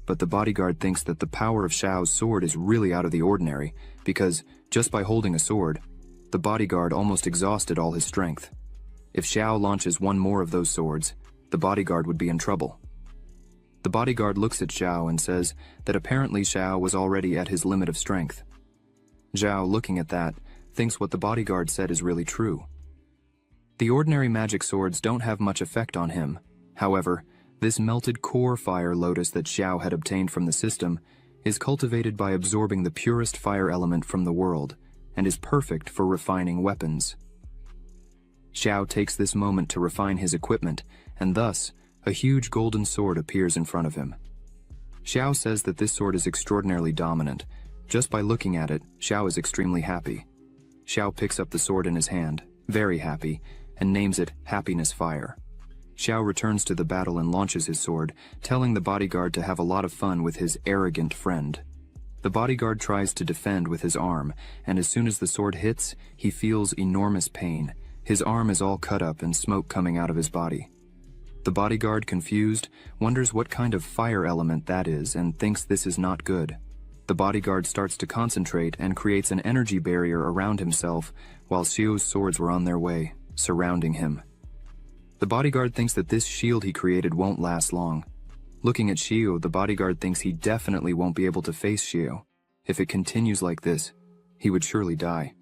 But the bodyguard thinks that the power of Xiao's sword is really out of the ordinary, because, just by holding a sword, the bodyguard almost exhausted all his strength. If Xiao launches one more of those swords, the bodyguard would be in trouble. The bodyguard looks at Xiao and says that apparently Xiao was already at his limit of strength. Xiao, looking at that, thinks what the bodyguard said is really true. The ordinary magic swords don't have much effect on him. However, this melted core fire lotus that Xiao had obtained from the system is cultivated by absorbing the purest fire element from the world, and is perfect for refining weapons. Xiao takes this moment to refine his equipment, and thus, a huge golden sword appears in front of him. Xiao says that this sword is extraordinarily dominant. Just by looking at it, Xiao is extremely happy. Xiao picks up the sword in his hand, very happy, and names it Happiness Fire. Xiao returns to the battle and launches his sword, telling the bodyguard to have a lot of fun with his arrogant friend. The bodyguard tries to defend with his arm, and as soon as the sword hits, he feels enormous pain. His arm is all cut up and smoke coming out of his body. The bodyguard, confused, wonders what kind of fire element that is and thinks this is not good. The bodyguard starts to concentrate and creates an energy barrier around himself while Xiao's swords were on their way, surrounding him. The bodyguard thinks that this shield he created won't last long. Looking at Xiao, the bodyguard thinks he definitely won't be able to face Xiao. If it continues like this, he would surely die.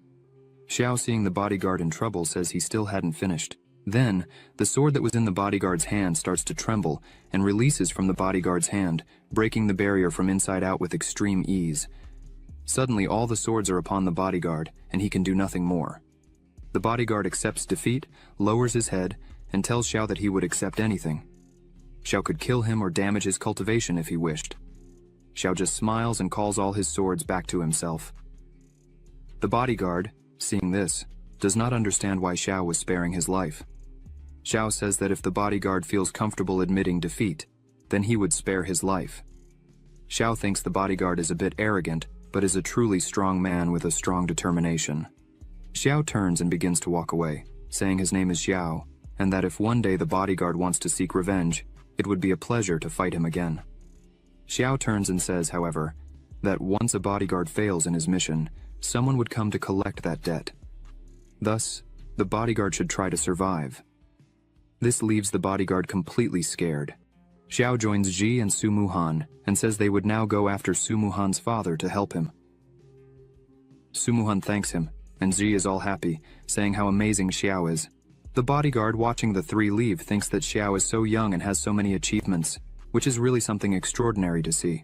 Xiao, seeing the bodyguard in trouble, says he still hadn't finished. Then, the sword that was in the bodyguard's hand starts to tremble and releases from the bodyguard's hand, breaking the barrier from inside out with extreme ease. Suddenly, all the swords are upon the bodyguard, and he can do nothing more. The bodyguard accepts defeat, lowers his head, and tells Xiao that he would accept anything. Xiao could kill him or damage his cultivation if he wished. Xiao just smiles and calls all his swords back to himself. The bodyguard, seeing this, does not understand why Xiao was sparing his life. Xiao says that if the bodyguard feels comfortable admitting defeat, then he would spare his life. Xiao thinks the bodyguard is a bit arrogant, but is a truly strong man with a strong determination. Xiao turns and begins to walk away, saying his name is Xiao, and that if one day the bodyguard wants to seek revenge, it would be a pleasure to fight him again. Xiao turns and says, however, that once a bodyguard fails in his mission, someone would come to collect that debt. Thus, the bodyguard should try to survive. This leaves the bodyguard completely scared. Xiao joins Ji and Su Muhan and says they would now go after Su Muhan's father to help him. Su Muhan thanks him, and Ji is all happy, saying how amazing Xiao is. The bodyguard watching the three leave thinks that Xiao is so young and has so many achievements, which is really something extraordinary to see.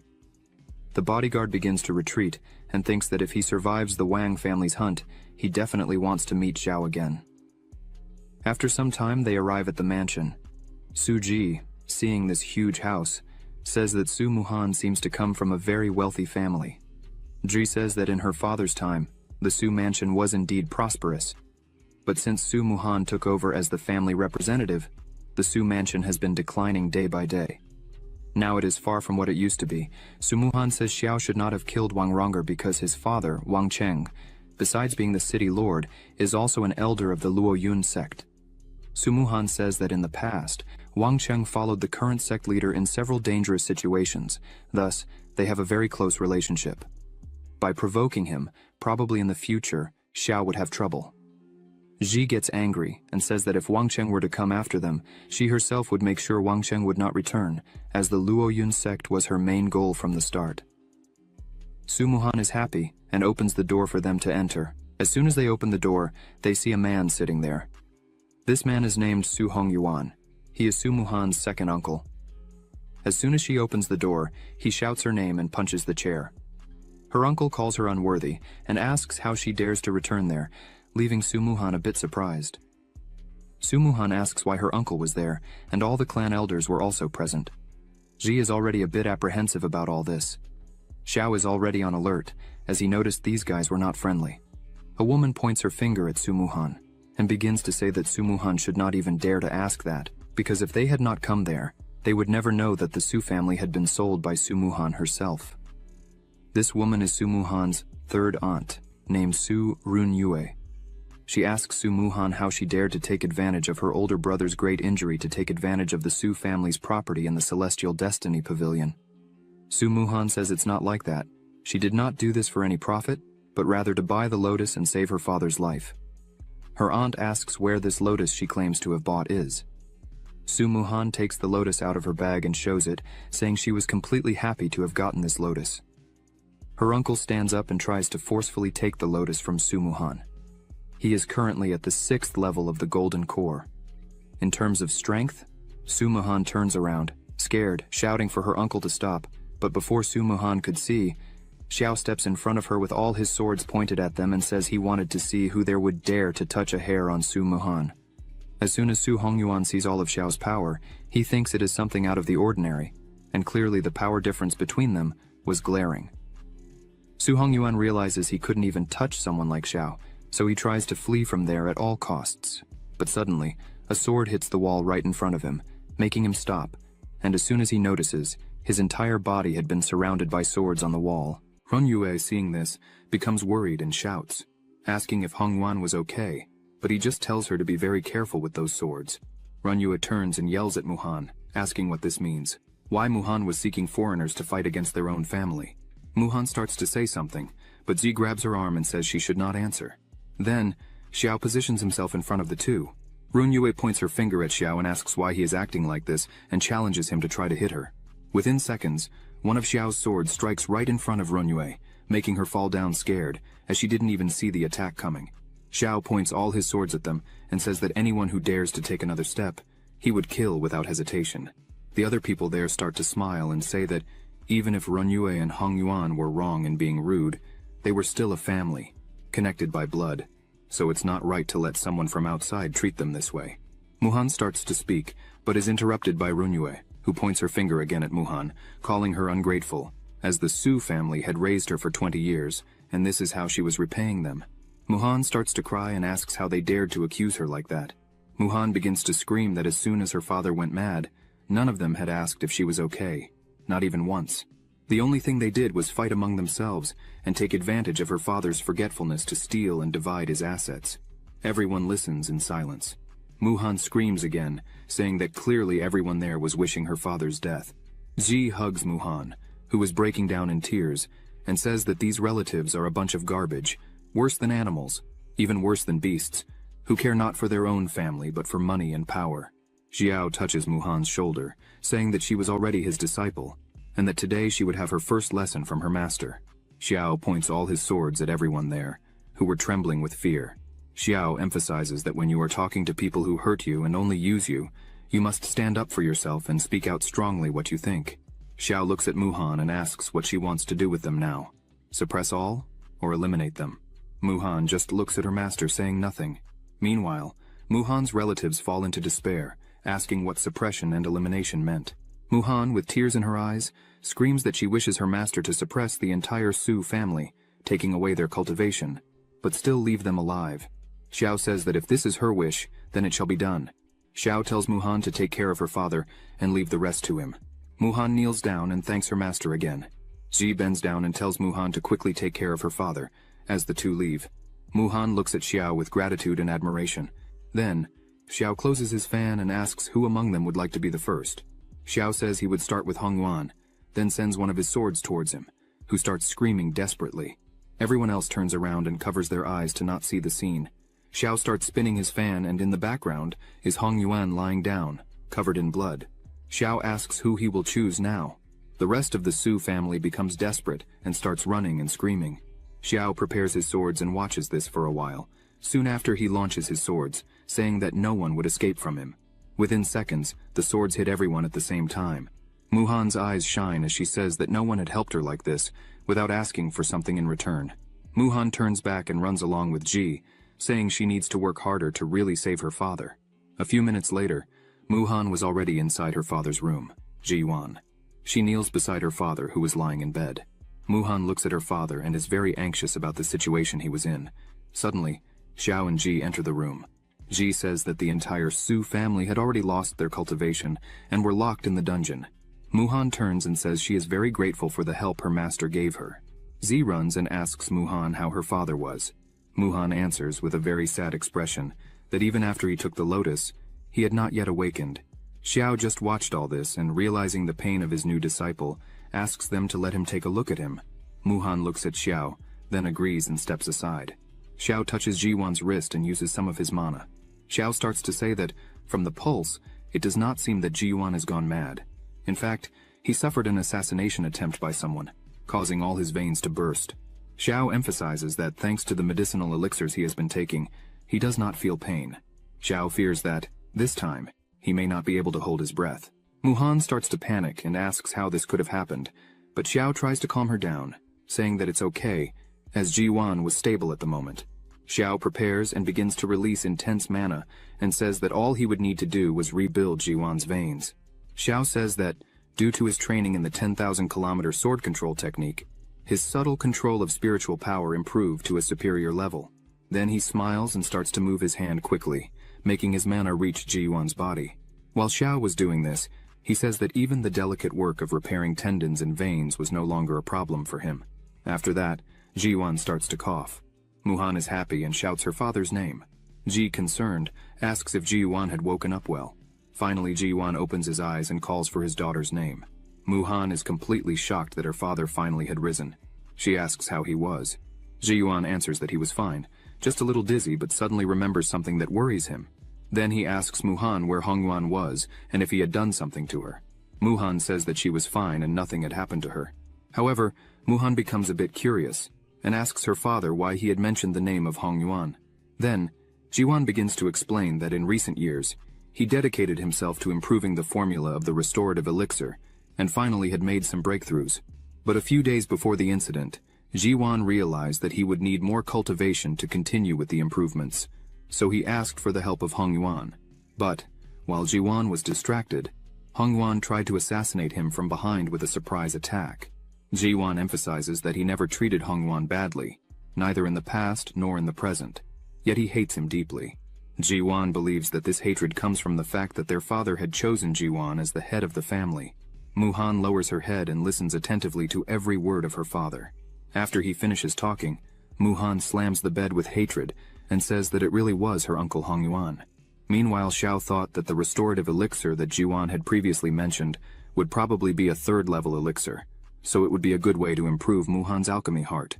The bodyguard begins to retreat and thinks that if he survives the Wang family's hunt, he definitely wants to meet Xiao again. After some time, they arrive at the mansion. Su Ji, seeing this huge house, says that Su Muhan seems to come from a very wealthy family. Ji says that in her father's time, the Su mansion was indeed prosperous. But since Su Muhan took over as the family representative, the Su mansion has been declining day by day. Now it is far from what it used to be. Su Muhan says Xiao should not have killed Wang Rong'er because his father, Wang Cheng, besides being the city lord, is also an elder of the Luo Yun sect. Su Muhan says that in the past, Wang Cheng followed the current sect leader in several dangerous situations, thus, they have a very close relationship. By provoking him, probably in the future, Xiao would have trouble. Ji gets angry and says that if Wang Cheng were to come after them, she herself would make sure Wang Cheng would not return, as the Luoyun sect was her main goal from the start. Su Muhan is happy and opens the door for them to enter. As soon as they open the door, they see a man sitting there. This man is named Su Hongyuan. He is Su Muhan's second uncle. As soon as she opens the door, he shouts her name and punches the chair. Her uncle calls her unworthy and asks how she dares to return there, leaving Su Muhan a bit surprised. Su Muhan asks why her uncle was there, and all the clan elders were also present. Ji is already a bit apprehensive about all this. Xiao is already on alert, as he noticed these guys were not friendly. A woman points her finger at Su Muhan, and begins to say that Su Muhan should not even dare to ask that, because if they had not come there, they would never know that the Su family had been sold by Su Muhan herself. This woman is Su Muhan's third aunt, named Su Runyue. She asks Su Muhan how she dared to take advantage of her older brother's great injury to take advantage of the Su family's property in the Celestial Destiny Pavilion. Su Muhan says it's not like that. She did not do this for any profit, but rather to buy the lotus and save her father's life. Her aunt asks where this lotus she claims to have bought is. Su Muhan takes the lotus out of her bag and shows it, saying she was completely happy to have gotten this lotus. Her uncle stands up and tries to forcefully take the lotus from Su Muhan. He is currently at the 6th level of the Golden Core. In terms of strength, Su Muhan turns around, scared, shouting for her uncle to stop, but before Su Muhan could see, Xiao steps in front of her with all his swords pointed at them and says he wanted to see who there would dare to touch a hair on Su Muhan. As soon as Su Hongyuan sees all of Xiao's power, he thinks it is something out of the ordinary, and clearly the power difference between them was glaring. Su Hongyuan realizes he couldn't even touch someone like Xiao, so he tries to flee from there at all costs. But suddenly, a sword hits the wall right in front of him, making him stop, and as soon as he notices, his entire body had been surrounded by swords on the wall. Runyue, seeing this, becomes worried and shouts, asking if Hongyuan was okay, but he just tells her to be very careful with those swords. Runyue turns and yells at Muhan, asking what this means, why Muhan was seeking foreigners to fight against their own family. Muhan starts to say something, but Zi grabs her arm and says she should not answer. Then, Xiao positions himself in front of the two. Runyue points her finger at Xiao and asks why he is acting like this and challenges him to try to hit her. Within seconds, one of Xiao's swords strikes right in front of Runyue, making her fall down scared, as she didn't even see the attack coming. Xiao points all his swords at them and says that anyone who dares to take another step, he would kill without hesitation. The other people there start to smile and say that even if Runyue and Hongyuan were wrong in being rude, they were still a family, connected by blood, so it's not right to let someone from outside treat them this way. Muhan starts to speak, but is interrupted by Runyue, who points her finger again at Muhan, calling her ungrateful, as the Su family had raised her for 20 years, and this is how she was repaying them. Muhan starts to cry and asks how they dared to accuse her like that. Muhan begins to scream that as soon as her father went mad, none of them had asked if she was okay, not even once. The only thing they did was fight among themselves and take advantage of her father's forgetfulness to steal and divide his assets. Everyone listens in silence. Muhan screams again, saying that clearly everyone there was wishing her father's death. Ji hugs Muhan, who is breaking down in tears, and says that these relatives are a bunch of garbage, worse than animals, even worse than beasts, who care not for their own family but for money and power. Xiao touches Muhan's shoulder, saying that she was already his disciple, and that today she would have her first lesson from her master. Xiao points all his swords at everyone there, who were trembling with fear. Xiao emphasizes that when you are talking to people who hurt you and only use you, you must stand up for yourself and speak out strongly what you think. Xiao looks at Muhan and asks what she wants to do with them now. Suppress all, or eliminate them? Muhan just looks at her master, saying nothing. Meanwhile, Muhan's relatives fall into despair, asking what suppression and elimination meant. Muhan, with tears in her eyes, screams that she wishes her master to suppress the entire Su family, taking away their cultivation, but still leave them alive. Xiao says that if this is her wish, then it shall be done. Xiao tells Muhan to take care of her father and leave the rest to him. Muhan kneels down and thanks her master again. Ji bends down and tells Muhan to quickly take care of her father, as the two leave. Muhan looks at Xiao with gratitude and admiration. Then, Xiao closes his fan and asks who among them would like to be the first. Xiao says he would start with Hong then sends one of his swords towards him, who starts screaming desperately. Everyone else turns around and covers their eyes to not see the scene. Xiao starts spinning his fan, and in the background is Hong Yuan lying down, covered in blood. Xiao asks who he will choose now. The rest of the Su family becomes desperate and starts running and screaming. Xiao prepares his swords and watches this for a while. Soon after, he launches his swords, saying that no one would escape from him. Within seconds, the swords hit everyone at the same time. Muhan's eyes shine as she says that no one had helped her like this, without asking for something in return. Muhan turns back and runs along with Ji, saying she needs to work harder to really save her father. A few minutes later, Muhan was already inside her father's room, Ji-wan. She kneels beside her father, who was lying in bed. Muhan looks at her father and is very anxious about the situation he was in. Suddenly, Xiao and Ji enter the room. Ji says that the entire Su family had already lost their cultivation and were locked in the dungeon. Muhan turns and says she is very grateful for the help her master gave her. Z runs and asks Muhan how her father was. Muhan answers with a very sad expression that even after he took the lotus, he had not yet awakened. Xiao just watched all this and, realizing the pain of his new disciple, asks them to let him take a look at him. Muhan looks at Xiao, then agrees and steps aside. Xiao touches Ji-wan's wrist and uses some of his mana. Xiao starts to say that, from the pulse, it does not seem that Ji-wan has gone mad. In fact, he suffered an assassination attempt by someone, causing all his veins to burst. Xiao emphasizes that thanks to the medicinal elixirs he has been taking, he does not feel pain. Xiao fears that, this time, he may not be able to hold his breath. Muhan starts to panic and asks how this could have happened, but Xiao tries to calm her down, saying that it's okay, as Ji-wan was stable at the moment. Xiao prepares and begins to release intense mana and says that all he would need to do was rebuild Ji-wan's veins. Xiao says that, due to his training in the 10,000-kilometer sword control technique, his subtle control of spiritual power improved to a superior level. Then he smiles and starts to move his hand quickly, making his mana reach Ji-wan's body. While Xiao was doing this, he says that even the delicate work of repairing tendons and veins was no longer a problem for him. After that, Ji-wan starts to cough. Muhan is happy and shouts her father's name. Ji, concerned, asks if Ji-wan had woken up well. Finally, Ji-wan opens his eyes and calls for his daughter's name. Muhan is completely shocked that her father finally had risen. She asks how he was. Ji-wan answers that he was fine, just a little dizzy, but suddenly remembers something that worries him. Then he asks Muhan where Hong-yuan was and if he had done something to her. Muhan says that she was fine and nothing had happened to her. However, Muhan becomes a bit curious and asks her father why he had mentioned the name of Hong-yuan. Then, Ji-wan begins to explain that in recent years, he dedicated himself to improving the formula of the restorative elixir and finally had made some breakthroughs. But a few days before the incident, Ji-wan realized that he would need more cultivation to continue with the improvements, so he asked for the help of Hong-yuan. But, while Ji-wan was distracted, Hong-yuan tried to assassinate him from behind with a surprise attack. Ji-wan emphasizes that he never treated Hong-yuan badly, neither in the past nor in the present, yet he hates him deeply. Ji-wan believes that this hatred comes from the fact that their father had chosen Ji-wan as the head of the family. Muhan lowers her head and listens attentively to every word of her father. After he finishes talking, Muhan slams the bed with hatred and says that it really was her uncle Hong-yuan. Meanwhile, Xiao thought that the restorative elixir that Ji-wan had previously mentioned would probably be a third-level elixir, so it would be a good way to improve Muhan's alchemy heart.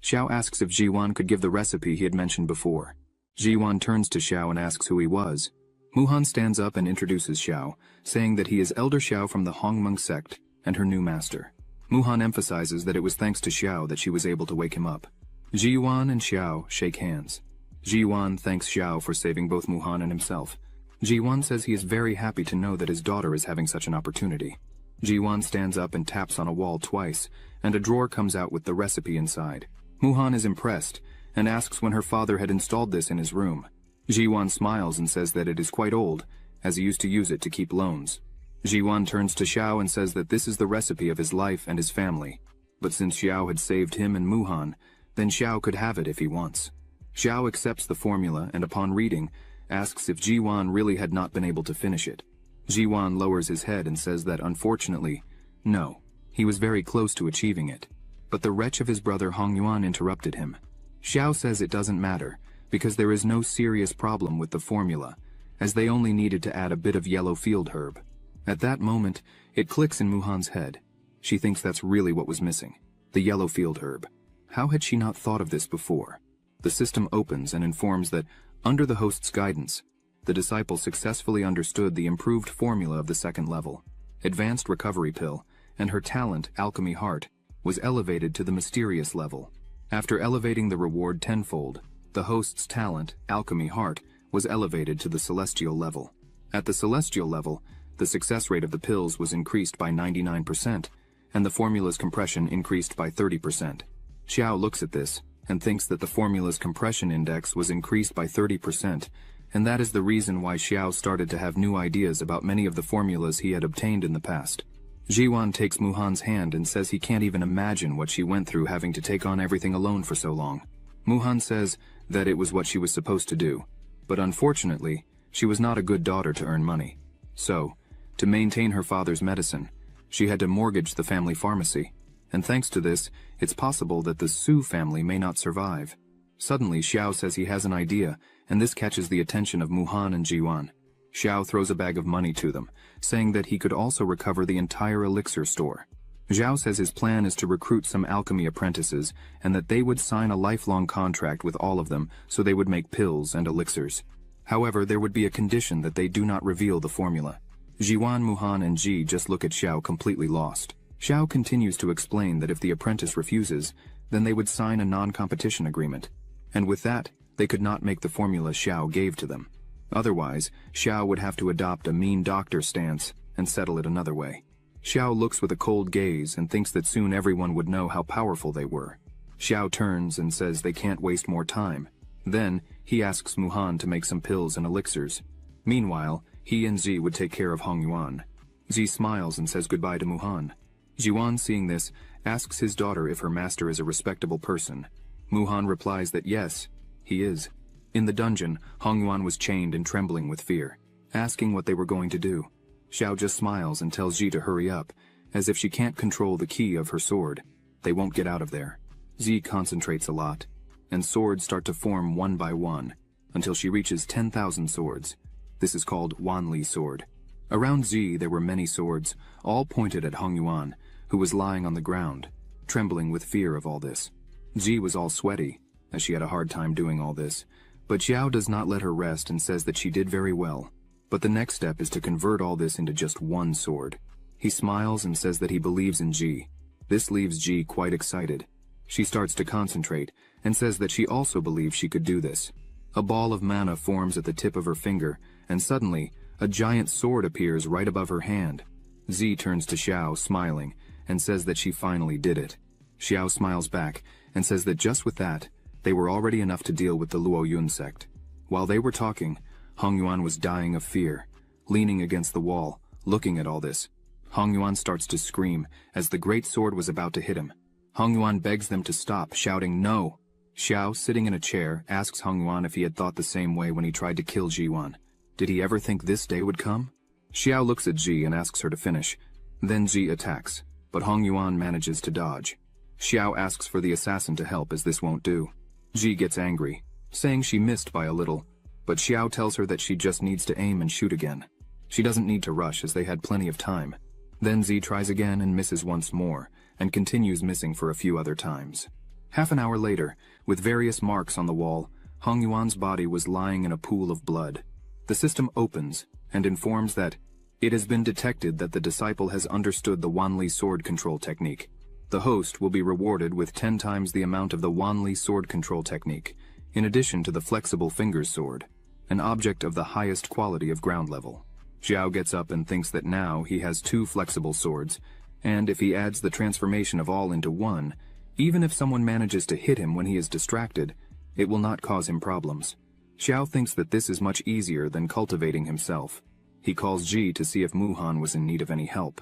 Xiao asks if Ji-wan could give the recipe he had mentioned before. Ji-wan turns to Xiao and asks who he was. Muhan stands up and introduces Xiao, saying that he is Elder Xiao from the Hongmeng sect and her new master. Muhan emphasizes that it was thanks to Xiao that she was able to wake him up. Ji-wan and Xiao shake hands. Ji-wan thanks Xiao for saving both Muhan and himself. Ji-wan says he is very happy to know that his daughter is having such an opportunity. Ji-wan stands up and taps on a wall twice, and a drawer comes out with the recipe inside. Muhan is impressed and asks when her father had installed this in his room. Ji-wan smiles and says that it is quite old, as he used to use it to keep loans. Ji-wan turns to Xiao and says that this is the recipe of his life and his family, but since Xiao had saved him and Muhan, then Xiao could have it if he wants. Xiao accepts the formula and upon reading, asks if Ji-wan really had not been able to finish it. Ji-wan lowers his head and says that unfortunately, no, he was very close to achieving it. But the wretch of his brother Hong-yuan interrupted him. Xiao says it doesn't matter, because there is no serious problem with the formula, as they only needed to add a bit of yellow field herb. At that moment, it clicks in Muhan's head. She thinks that's really what was missing, the yellow field herb. How had she not thought of this before? The system opens and informs that, under the host's guidance, the disciple successfully understood the improved formula of the second level. Advanced recovery pill, and her talent, alchemy heart, was elevated to the mysterious level. After elevating the reward tenfold, the host's talent, alchemy heart, was elevated to the celestial level. At the celestial level, the success rate of the pills was increased by 99%, and the formula's compression increased by 30%. Xiao looks at this, and thinks that the formula's compression index was increased by 30%, and that is the reason why Xiao started to have new ideas about many of the formulas he had obtained in the past. Jiwan takes Muhan's hand and says he can't even imagine what she went through having to take on everything alone for so long. Muhan says that it was what she was supposed to do, but unfortunately, she was not a good daughter to earn money. So, to maintain her father's medicine, she had to mortgage the family pharmacy, and thanks to this, it's possible that the Su family may not survive. Suddenly, Xiao says he has an idea, and this catches the attention of Muhan and Jiwan. Xiao throws a bag of money to them, saying that he could also recover the entire elixir store. Xiao says his plan is to recruit some alchemy apprentices, and that they would sign a lifelong contract with all of them so they would make pills and elixirs. However, there would be a condition that they do not reveal the formula. Jiwan, Muhan, and Ji just look at Xiao completely lost. Xiao continues to explain that if the apprentice refuses, then they would sign a non-competition agreement. And with that, they could not make the formula Xiao gave to them. Otherwise, Xiao would have to adopt a mean doctor stance and settle it another way. Xiao looks with a cold gaze and thinks that soon everyone would know how powerful they were. Xiao turns and says they can't waste more time. Then, he asks Muhan to make some pills and elixirs. Meanwhile, he and Zi would take care of Hongyuan. Zi smiles and says goodbye to Muhan. Jiwan, seeing this, asks his daughter if her master is a respectable person. Muhan replies that yes, he is. In the dungeon, Hongyuan was chained and trembling with fear, asking what they were going to do. Xiao just smiles and tells Ji to hurry up, as if she can't control the key of her sword. They won't get out of there. Zi concentrates a lot, and swords start to form one by one, until she reaches 10,000 swords. This is called Wanli sword. Around Zi there were many swords, all pointed at Hongyuan, who was lying on the ground, trembling with fear of all this. Zi was all sweaty, as she had a hard time doing all this, but Xiao does not let her rest and says that she did very well. But the next step is to convert all this into just one sword. He smiles and says that he believes in Ji. This leaves Ji quite excited. She starts to concentrate and says that she also believes she could do this. A ball of mana forms at the tip of her finger, and suddenly, a giant sword appears right above her hand. Zi turns to Xiao, smiling, and says that she finally did it. Xiao smiles back and says that just with that, they were already enough to deal with the Luo Yun sect. While they were talking, Hongyuan was dying of fear, leaning against the wall, looking at all this. Hongyuan starts to scream as the great sword was about to hit him. Hongyuan begs them to stop, shouting no. Xiao, sitting in a chair, asks Hongyuan if he had thought the same way when he tried to kill Jiwan. Did he ever think this day would come? Xiao looks at Ji and asks her to finish. Then Ji attacks, but Hongyuan manages to dodge. Xiao asks for the assassin to help as this won't do. Ji gets angry, saying she missed by a little, but Xiao tells her that she just needs to aim and shoot again. She doesn't need to rush as they had plenty of time. Then Zi tries again and misses once more, and continues missing for a few other times. Half an hour later, with various marks on the wall, Hongyuan's body was lying in a pool of blood. The system opens and informs that it has been detected that the disciple has understood the Wanli sword control technique. The host will be rewarded with 10 times the amount of the Wanli sword control technique, in addition to the flexible fingers sword, an object of the highest quality of ground level. Xiao gets up and thinks that now he has 2 flexible swords, and if he adds the transformation of all into one, even if someone manages to hit him when he is distracted, it will not cause him problems. Xiao thinks that this is much easier than cultivating himself. He calls Ji to see if Muhan was in need of any help.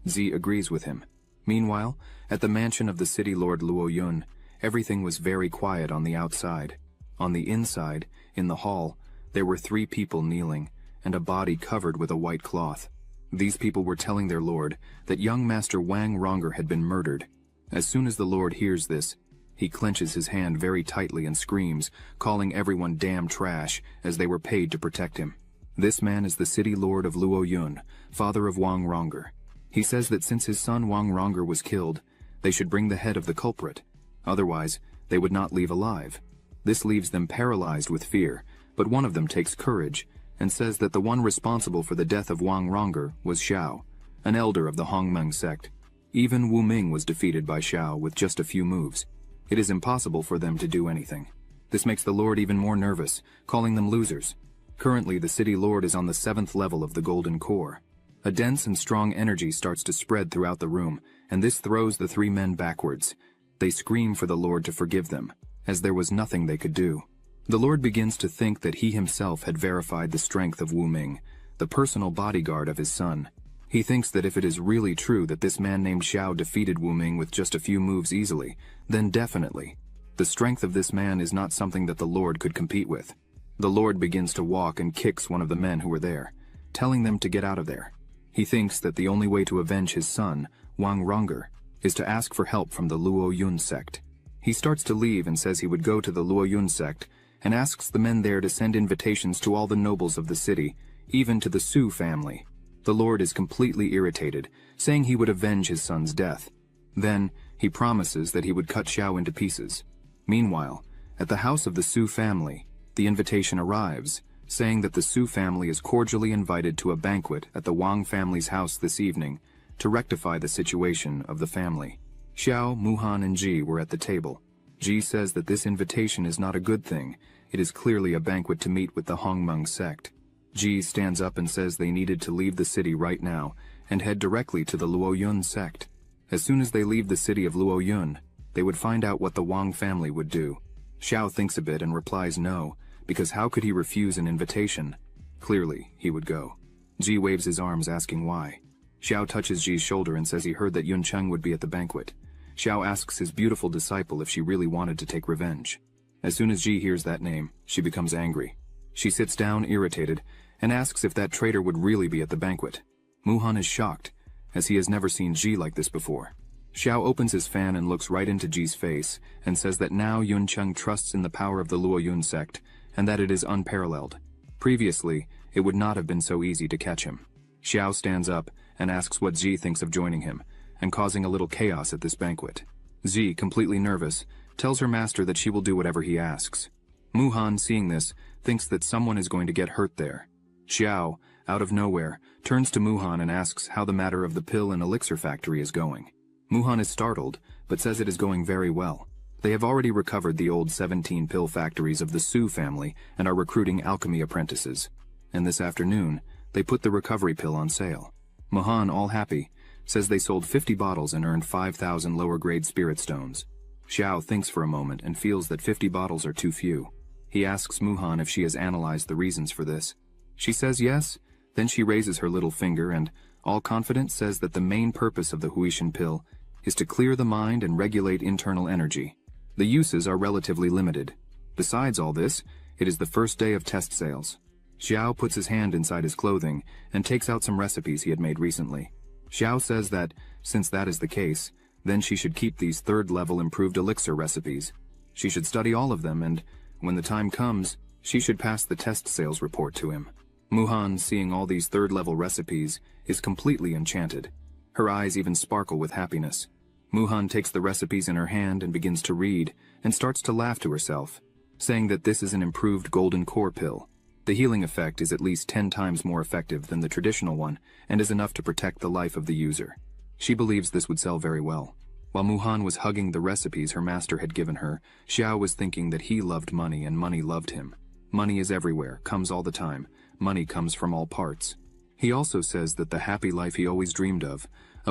Zi agrees with him. Meanwhile, at the mansion of the city lord Luo Yun, everything was very quiet on the outside. On the inside, in the hall, there were 3 people kneeling, and a body covered with a white cloth. These people were telling their lord that young Master Wang Ronger had been murdered. As soon as the lord hears this, he clenches his hand very tightly and screams, calling everyone damn trash, as they were paid to protect him. This man is the city lord of Luo Yun, father of Wang Ronger. He says that since his son Wang Ronger was killed, they should bring the head of the culprit. Otherwise, they would not leave alive. This leaves them paralyzed with fear, but one of them takes courage and says that the one responsible for the death of Wang Ronger was Xiao, an elder of the Hongmeng sect. Even Wu Ming was defeated by Xiao with just a few moves. It is impossible for them to do anything. This makes the Lord even more nervous, calling them losers. Currently, the city lord is on the 7th level of the Golden Core. A dense and strong energy starts to spread throughout the room, and this throws the three men backwards. They scream for the Lord to forgive them, as there was nothing they could do. The Lord begins to think that he himself had verified the strength of Wu Ming, the personal bodyguard of his son. He thinks that if it is really true that this man named Xiao defeated Wu Ming with just a few moves easily, then definitely, the strength of this man is not something that the Lord could compete with. The Lord begins to walk and kicks one of the men who were there, telling them to get out of there. He thinks that the only way to avenge his son, Wang Ronger, is to ask for help from the Luo Yun sect. He starts to leave and says he would go to the Luo Yun sect and asks the men there to send invitations to all the nobles of the city, even to the Su family. The Lord is completely irritated, saying he would avenge his son's death. Then, he promises that he would cut Xiao into pieces. Meanwhile, at the house of the Su family, the invitation arrives, saying that the Su family is cordially invited to a banquet at the Wang family's house this evening to rectify the situation of the family. Xiao, Muhan, and Ji were at the table. Ji says that this invitation is not a good thing. It is clearly a banquet to meet with the Hongmeng sect. Ji stands up and says they needed to leave the city right now and head directly to the Luo Yun sect. As soon as they leave the city of Luo Yun, they would find out what the Wang family would do. Xiao thinks a bit and replies no, because how could he refuse an invitation? Clearly, he would go. Ji waves his arms asking why. Xiao touches Ji's shoulder and says he heard that Yun Cheng would be at the banquet. Xiao asks his beautiful disciple if she really wanted to take revenge. As soon as Ji hears that name, she becomes angry. She sits down, irritated, and asks if that traitor would really be at the banquet. Muhan is shocked, as he has never seen Ji like this before. Xiao opens his fan and looks right into Ji's face, and says that now Yun Cheng trusts in the power of the Luo Yun sect, and that it is unparalleled. Previously, it would not have been so easy to catch him. Xiao stands up and asks what Ji thinks of joining him, and causing a little chaos at this banquet. Ji, completely nervous, tells her master that she will do whatever he asks. Muhan, seeing this, thinks that someone is going to get hurt there. Xiao, out of nowhere, turns to Muhan and asks how the matter of the pill and elixir factory is going. Muhan is startled, but says it is going very well. They have already recovered the old 17 pill factories of the Su family and are recruiting alchemy apprentices. And this afternoon, they put the recovery pill on sale. Muhan, all happy, says they sold 50 bottles and earned 5,000 lower-grade spirit stones. Xiao thinks for a moment and feels that 50 bottles are too few. He asks Muhan if she has analyzed the reasons for this. She says yes, then she raises her little finger and, all confident, says that the main purpose of the Huishan pill is to clear the mind and regulate internal energy. The uses are relatively limited. Besides all this, it is the first day of test sales. Xiao puts his hand inside his clothing and takes out some recipes he had made recently. Xiao says that, since that is the case, then she should keep these third-level improved elixir recipes. She should study all of them and, when the time comes, she should pass the test sales report to him. Muhan, seeing all these third-level recipes, is completely enchanted. Her eyes even sparkle with happiness. Muhan takes the recipes in her hand and begins to read, and starts to laugh to herself, saying that this is an improved golden core pill. The healing effect is at least 10 times more effective than the traditional one, and is enough to protect the life of the user. She believes this would sell very well. While Muhan was hugging the recipes her master had given her, Xiao was thinking that he loved money and money loved him. Money is everywhere, comes all the time. Money comes from all parts. He also says that the happy life he always dreamed of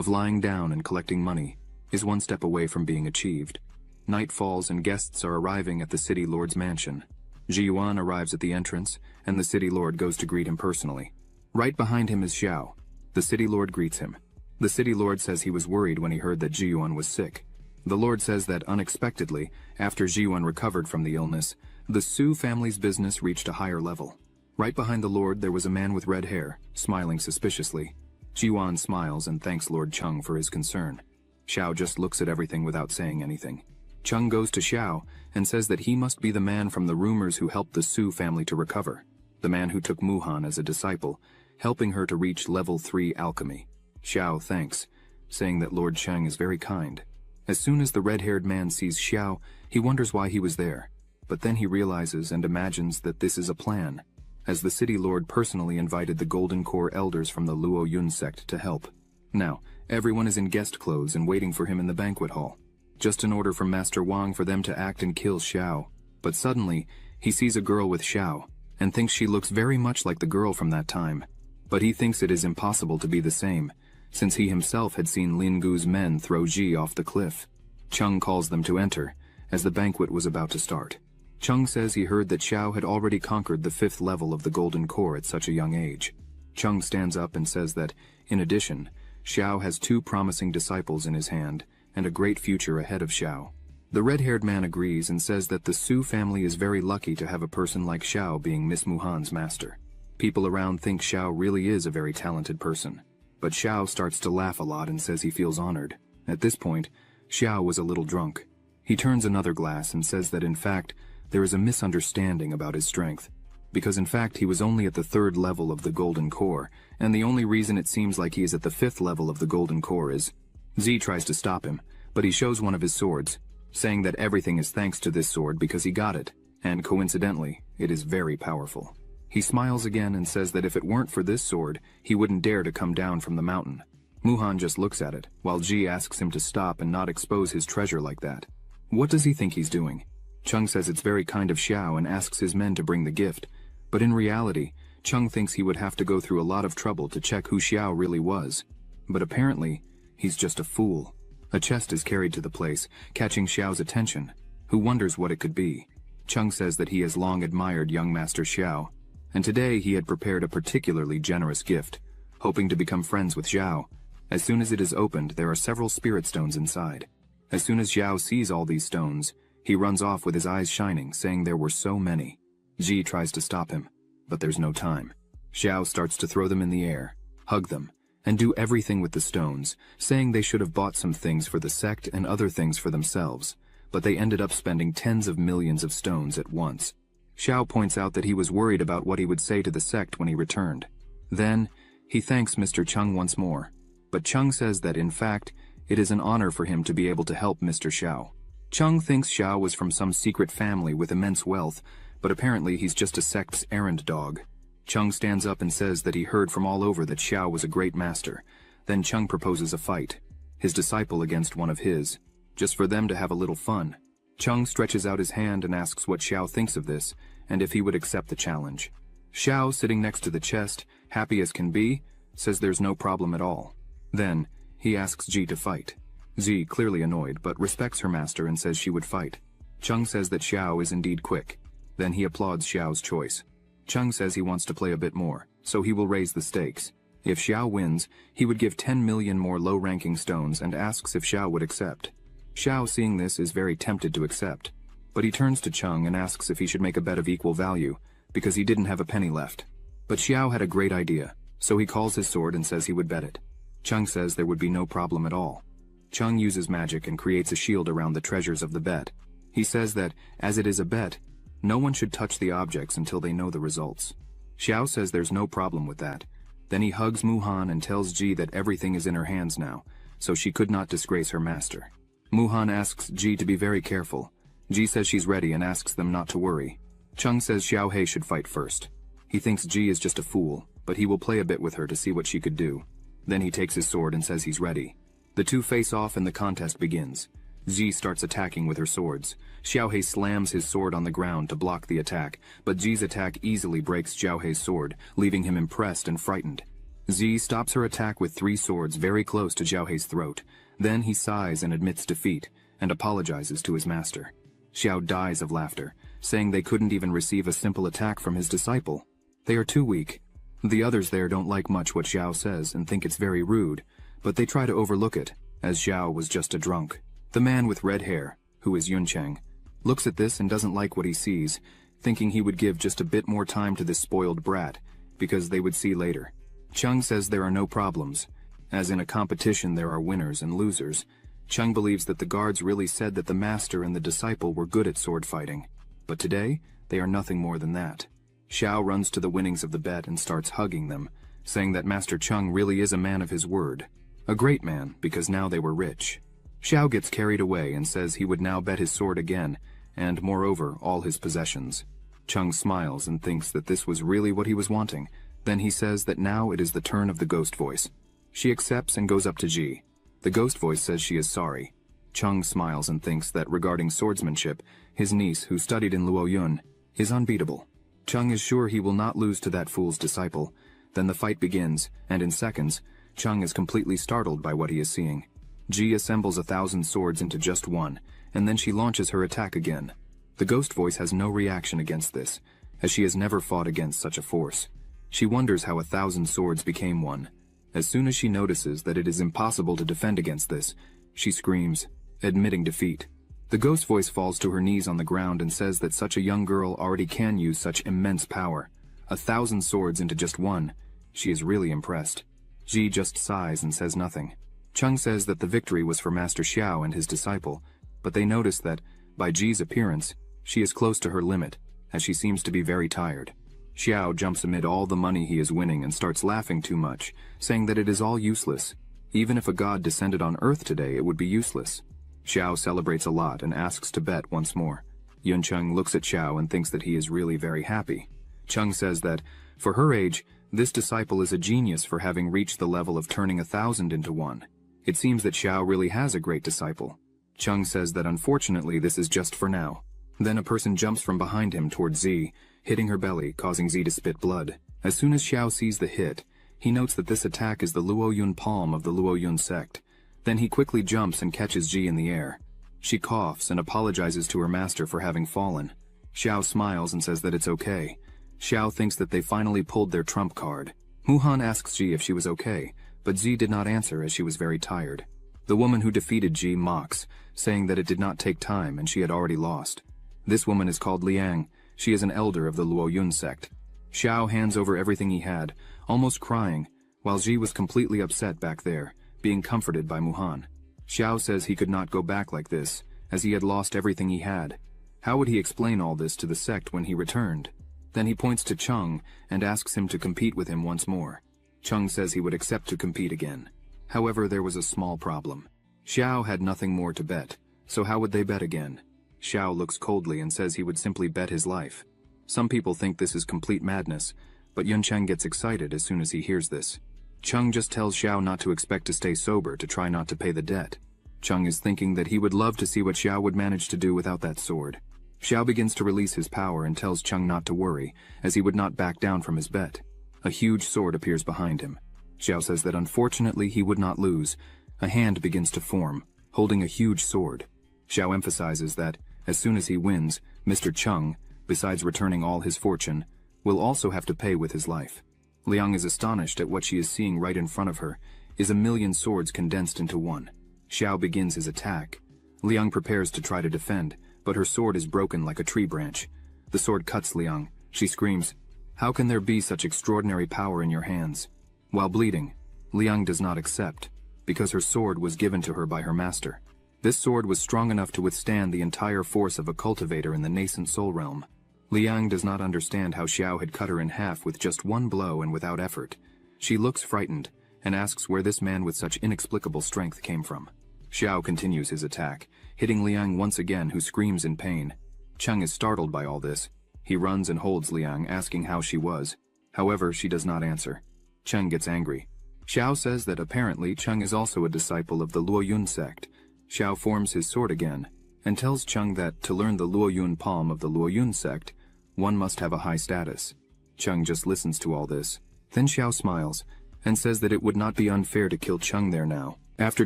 lying down and collecting money, is one step away from being achieved. Night falls and guests are arriving at the city lord's mansion. Ji Yuan arrives at the entrance, and the city lord goes to greet him personally. Right behind him is Xiao. The city lord greets him. The city lord says he was worried when he heard that Ji Yuan was sick. The lord says that unexpectedly, after Ji Yuan recovered from the illness, the Su family's business reached a higher level. Right behind the lord there was a man with red hair, smiling suspiciously. Ji Yuan smiles and thanks Lord Cheng for his concern. Xiao just looks at everything without saying anything. Cheng goes to Xiao and says that he must be the man from the rumors who helped the Su family to recover. the man who took Muhan as a disciple, helping her to reach level 3 alchemy. Xiao thanks, saying that Lord Cheng is very kind. As soon as the red-haired man sees Xiao, he wonders why he was there, but then he realizes and imagines that this is a plan, as the city lord personally invited the Golden Core elders from the Luo Yun sect to help. Now, everyone is in guest clothes and waiting for him in the banquet hall, just an order from Master Wang for them to act and kill Xiao. But suddenly, he sees a girl with Xiao, and thinks she looks very much like the girl from that time. But he thinks it is impossible to be the same, since he himself had seen Lin Gu's men throw Ji off the cliff. Cheng calls them to enter, as the banquet was about to start. Cheng says he heard that Xiao had already conquered the 5th level of the Golden Core at such a young age. Cheng stands up and says that, in addition, Xiao has 2 promising disciples in his hand, and a great future ahead of Xiao. The red-haired man agrees and says that the Su family is very lucky to have a person like Xiao being Miss Muhan's master. People around think Xiao really is a very talented person, but Xiao starts to laugh a lot and says he feels honored. At this point, Xiao was a little drunk. He turns another glass and says that in fact, there is a misunderstanding about his strength, because in fact he was only at the 3rd level of the Golden Core, and the only reason it seems like he is at the 5th level of the Golden Core is... Z tries to stop him, but he shows one of his swords, saying that everything is thanks to this sword because he got it, and coincidentally, it is very powerful. He smiles again and says that if it weren't for this sword, he wouldn't dare to come down from the mountain. Muhan just looks at it, while Ji asks him to stop and not expose his treasure like that. What does he think he's doing? Cheng says it's very kind of Xiao and asks his men to bring the gift, but in reality, Cheng thinks he would have to go through a lot of trouble to check who Xiao really was. But apparently, he's just a fool. A chest is carried to the place, catching Xiao's attention, who wonders what it could be. Cheng says that he has long admired young Master Xiao, and today he had prepared a particularly generous gift, hoping to become friends with Xiao. As soon as it is opened, there are several spirit stones inside. As soon as Xiao sees all these stones, he runs off with his eyes shining, saying there were so many. Ji tries to stop him, but there's no time. Xiao starts to throw them in the air, hug them, and do everything with the stones, saying they should have bought some things for the sect and other things for themselves, but they ended up spending tens of millions of stones at once. Xiao points out that he was worried about what he would say to the sect when he returned. Then, he thanks Mr. Cheng once more, but Cheng says that in fact, it is an honor for him to be able to help Mr. Xiao. Cheng thinks Xiao was from some secret family with immense wealth, but apparently he's just a sect's errand dog. Cheng stands up and says that he heard from all over that Xiao was a great master. Then Cheng proposes a fight, his disciple against one of his, just for them to have a little fun. Cheng stretches out his hand and asks what Xiao thinks of this, and if he would accept the challenge. Xiao, sitting next to the chest, happy as can be, says there's no problem at all. Then, he asks Ji to fight. Ji, clearly annoyed, but respects her master and says she would fight. Cheng says that Xiao is indeed quick. Then he applauds Xiao's choice. Cheng says he wants to play a bit more, so he will raise the stakes. If Xiao wins, he would give 10 million more low-ranking stones and asks if Xiao would accept. Xiao, seeing this, is very tempted to accept, but he turns to Cheng and asks if he should make a bet of equal value, because he didn't have a penny left. But Xiao had a great idea, so he calls his sword and says he would bet it. Cheng says there would be no problem at all. Cheng uses magic and creates a shield around the treasures of the bet. He says that, as it is a bet, no one should touch the objects until they know the results. Xiao says there's no problem with that. Then he hugs Muhan and tells Ji that everything is in her hands now, so she could not disgrace her master. Muhan asks Ji to be very careful. Ji says she's ready and asks them not to worry. Cheng says Xiao Hei should fight first. He thinks Ji is just a fool, but he will play a bit with her to see what she could do. Then he takes his sword and says he's ready. The two face off and the contest begins. Ji starts attacking with her swords. Xiao Hei slams his sword on the ground to block the attack, but Ji's attack easily breaks Xiao Hei's sword, leaving him impressed and frightened. Ji stops her attack with 3 swords very close to Xiao Hei's throat. Then he sighs and admits defeat, and apologizes to his master. Xiao dies of laughter, saying they couldn't even receive a simple attack from his disciple. They are too weak. The others there don't like much what Xiao says and think it's very rude, but they try to overlook it, as Xiao was just a drunk. The man with red hair, who is Yuncheng, looks at this and doesn't like what he sees, thinking he would give just a bit more time to this spoiled brat, because they would see later. Cheng says there are no problems. As in a competition there are winners and losers. Cheng believes that the guards really said that the master and the disciple were good at sword fighting, but today they are nothing more than that. Xiao runs to the winnings of the bet and starts hugging them, saying that Master Chung really is a man of his word. A great man, because now they were rich. Xiao gets carried away and says he would now bet his sword again, and moreover, all his possessions. Chung smiles and thinks that this was really what he was wanting. Then he says that now it is the turn of the ghost voice. She accepts and goes up to Ji. The ghost voice says she is sorry. Chung smiles and thinks that regarding swordsmanship, his niece, who studied in Luoyun, is unbeatable. Chung is sure he will not lose to that fool's disciple. Then the fight begins, and in seconds, Chung is completely startled by what he is seeing. Ji assembles 1,000 swords into just one, and then she launches her attack again. The ghost voice has no reaction against this, as she has never fought against such a force. She wonders how 1,000 swords became one. As soon as she notices that it is impossible to defend against this, she screams, admitting defeat. The ghost voice falls to her knees on the ground and says that such a young girl already can use such immense power. 1,000 swords into just one. She is really impressed. Ji just sighs and says nothing. Chung says that the victory was for Master Xiao and his disciple, but they notice that, by Ji's appearance, she is close to her limit, as she seems to be very tired. Xiao jumps amid all the money he is winning and starts laughing too much, saying that it is all useless. Even if a god descended on Earth today, it would be useless. Xiao celebrates a lot and asks to bet once more. Yuncheng looks at Xiao and thinks that he is really very happy. Chung says that, for her age, this disciple is a genius for having reached the level of turning 1,000 into one. It seems that Xiao really has a great disciple. Chung says that unfortunately this is just for now. Then a person jumps from behind him towards Zi, hitting her belly, causing Zi to spit blood. As soon as Xiao sees the hit, he notes that this attack is the Luoyun palm of the Luoyun sect. Then he quickly jumps and catches Ji in the air. She coughs and apologizes to her master for having fallen. Xiao smiles and says that it's okay. Xiao thinks that they finally pulled their trump card. Muhan asks Ji if she was okay, but Zi did not answer as she was very tired. The woman who defeated Ji mocks, saying that it did not take time and she had already lost. This woman is called Liang. She is an elder of the Luoyun sect. Xiao hands over everything he had, almost crying, while Ji was completely upset back there, being comforted by Muhan. Xiao says he could not go back like this, as he had lost everything he had. How would he explain all this to the sect when he returned? Then he points to Chung and asks him to compete with him once more. Chung says he would accept to compete again. However, there was a small problem. Xiao had nothing more to bet, so how would they bet again? Xiao looks coldly and says he would simply bet his life. Some people think this is complete madness, but Yuncheng gets excited as soon as he hears this. Chung just tells Xiao not to expect to stay sober to try not to pay the debt. Chung is thinking that he would love to see what Xiao would manage to do without that sword. Xiao begins to release his power and tells Chung not to worry, as he would not back down from his bet. A huge sword appears behind him. Xiao says that unfortunately he would not lose. A hand begins to form, holding a huge sword. Xiao emphasizes that, as soon as he wins, Mr. Chung, besides returning all his fortune, will also have to pay with his life. Liang is astonished at what she is seeing right in front of her, is 1,000,000 swords condensed into one. Xiao begins his attack. Liang prepares to try to defend, but her sword is broken like a tree branch. The sword cuts Liang. She screams, "How can there be such extraordinary power in your hands?" While bleeding, Liang does not accept, because her sword was given to her by her master. This sword was strong enough to withstand the entire force of a cultivator in the nascent soul realm. Liang does not understand how Xiao had cut her in half with just one blow and without effort. She looks frightened, and asks where this man with such inexplicable strength came from. Xiao continues his attack, hitting Liang once again, who screams in pain. Chung is startled by all this. He runs and holds Liang, asking how she was. However, she does not answer. Chung gets angry. Xiao says that apparently Chung is also a disciple of the Luoyun sect. Xiao forms his sword again, and tells Chung that to learn the Luoyun palm of the Luoyun sect, one must have a high status. Chung just listens to all this. Then Xiao smiles, and says that it would not be unfair to kill Chung there now. After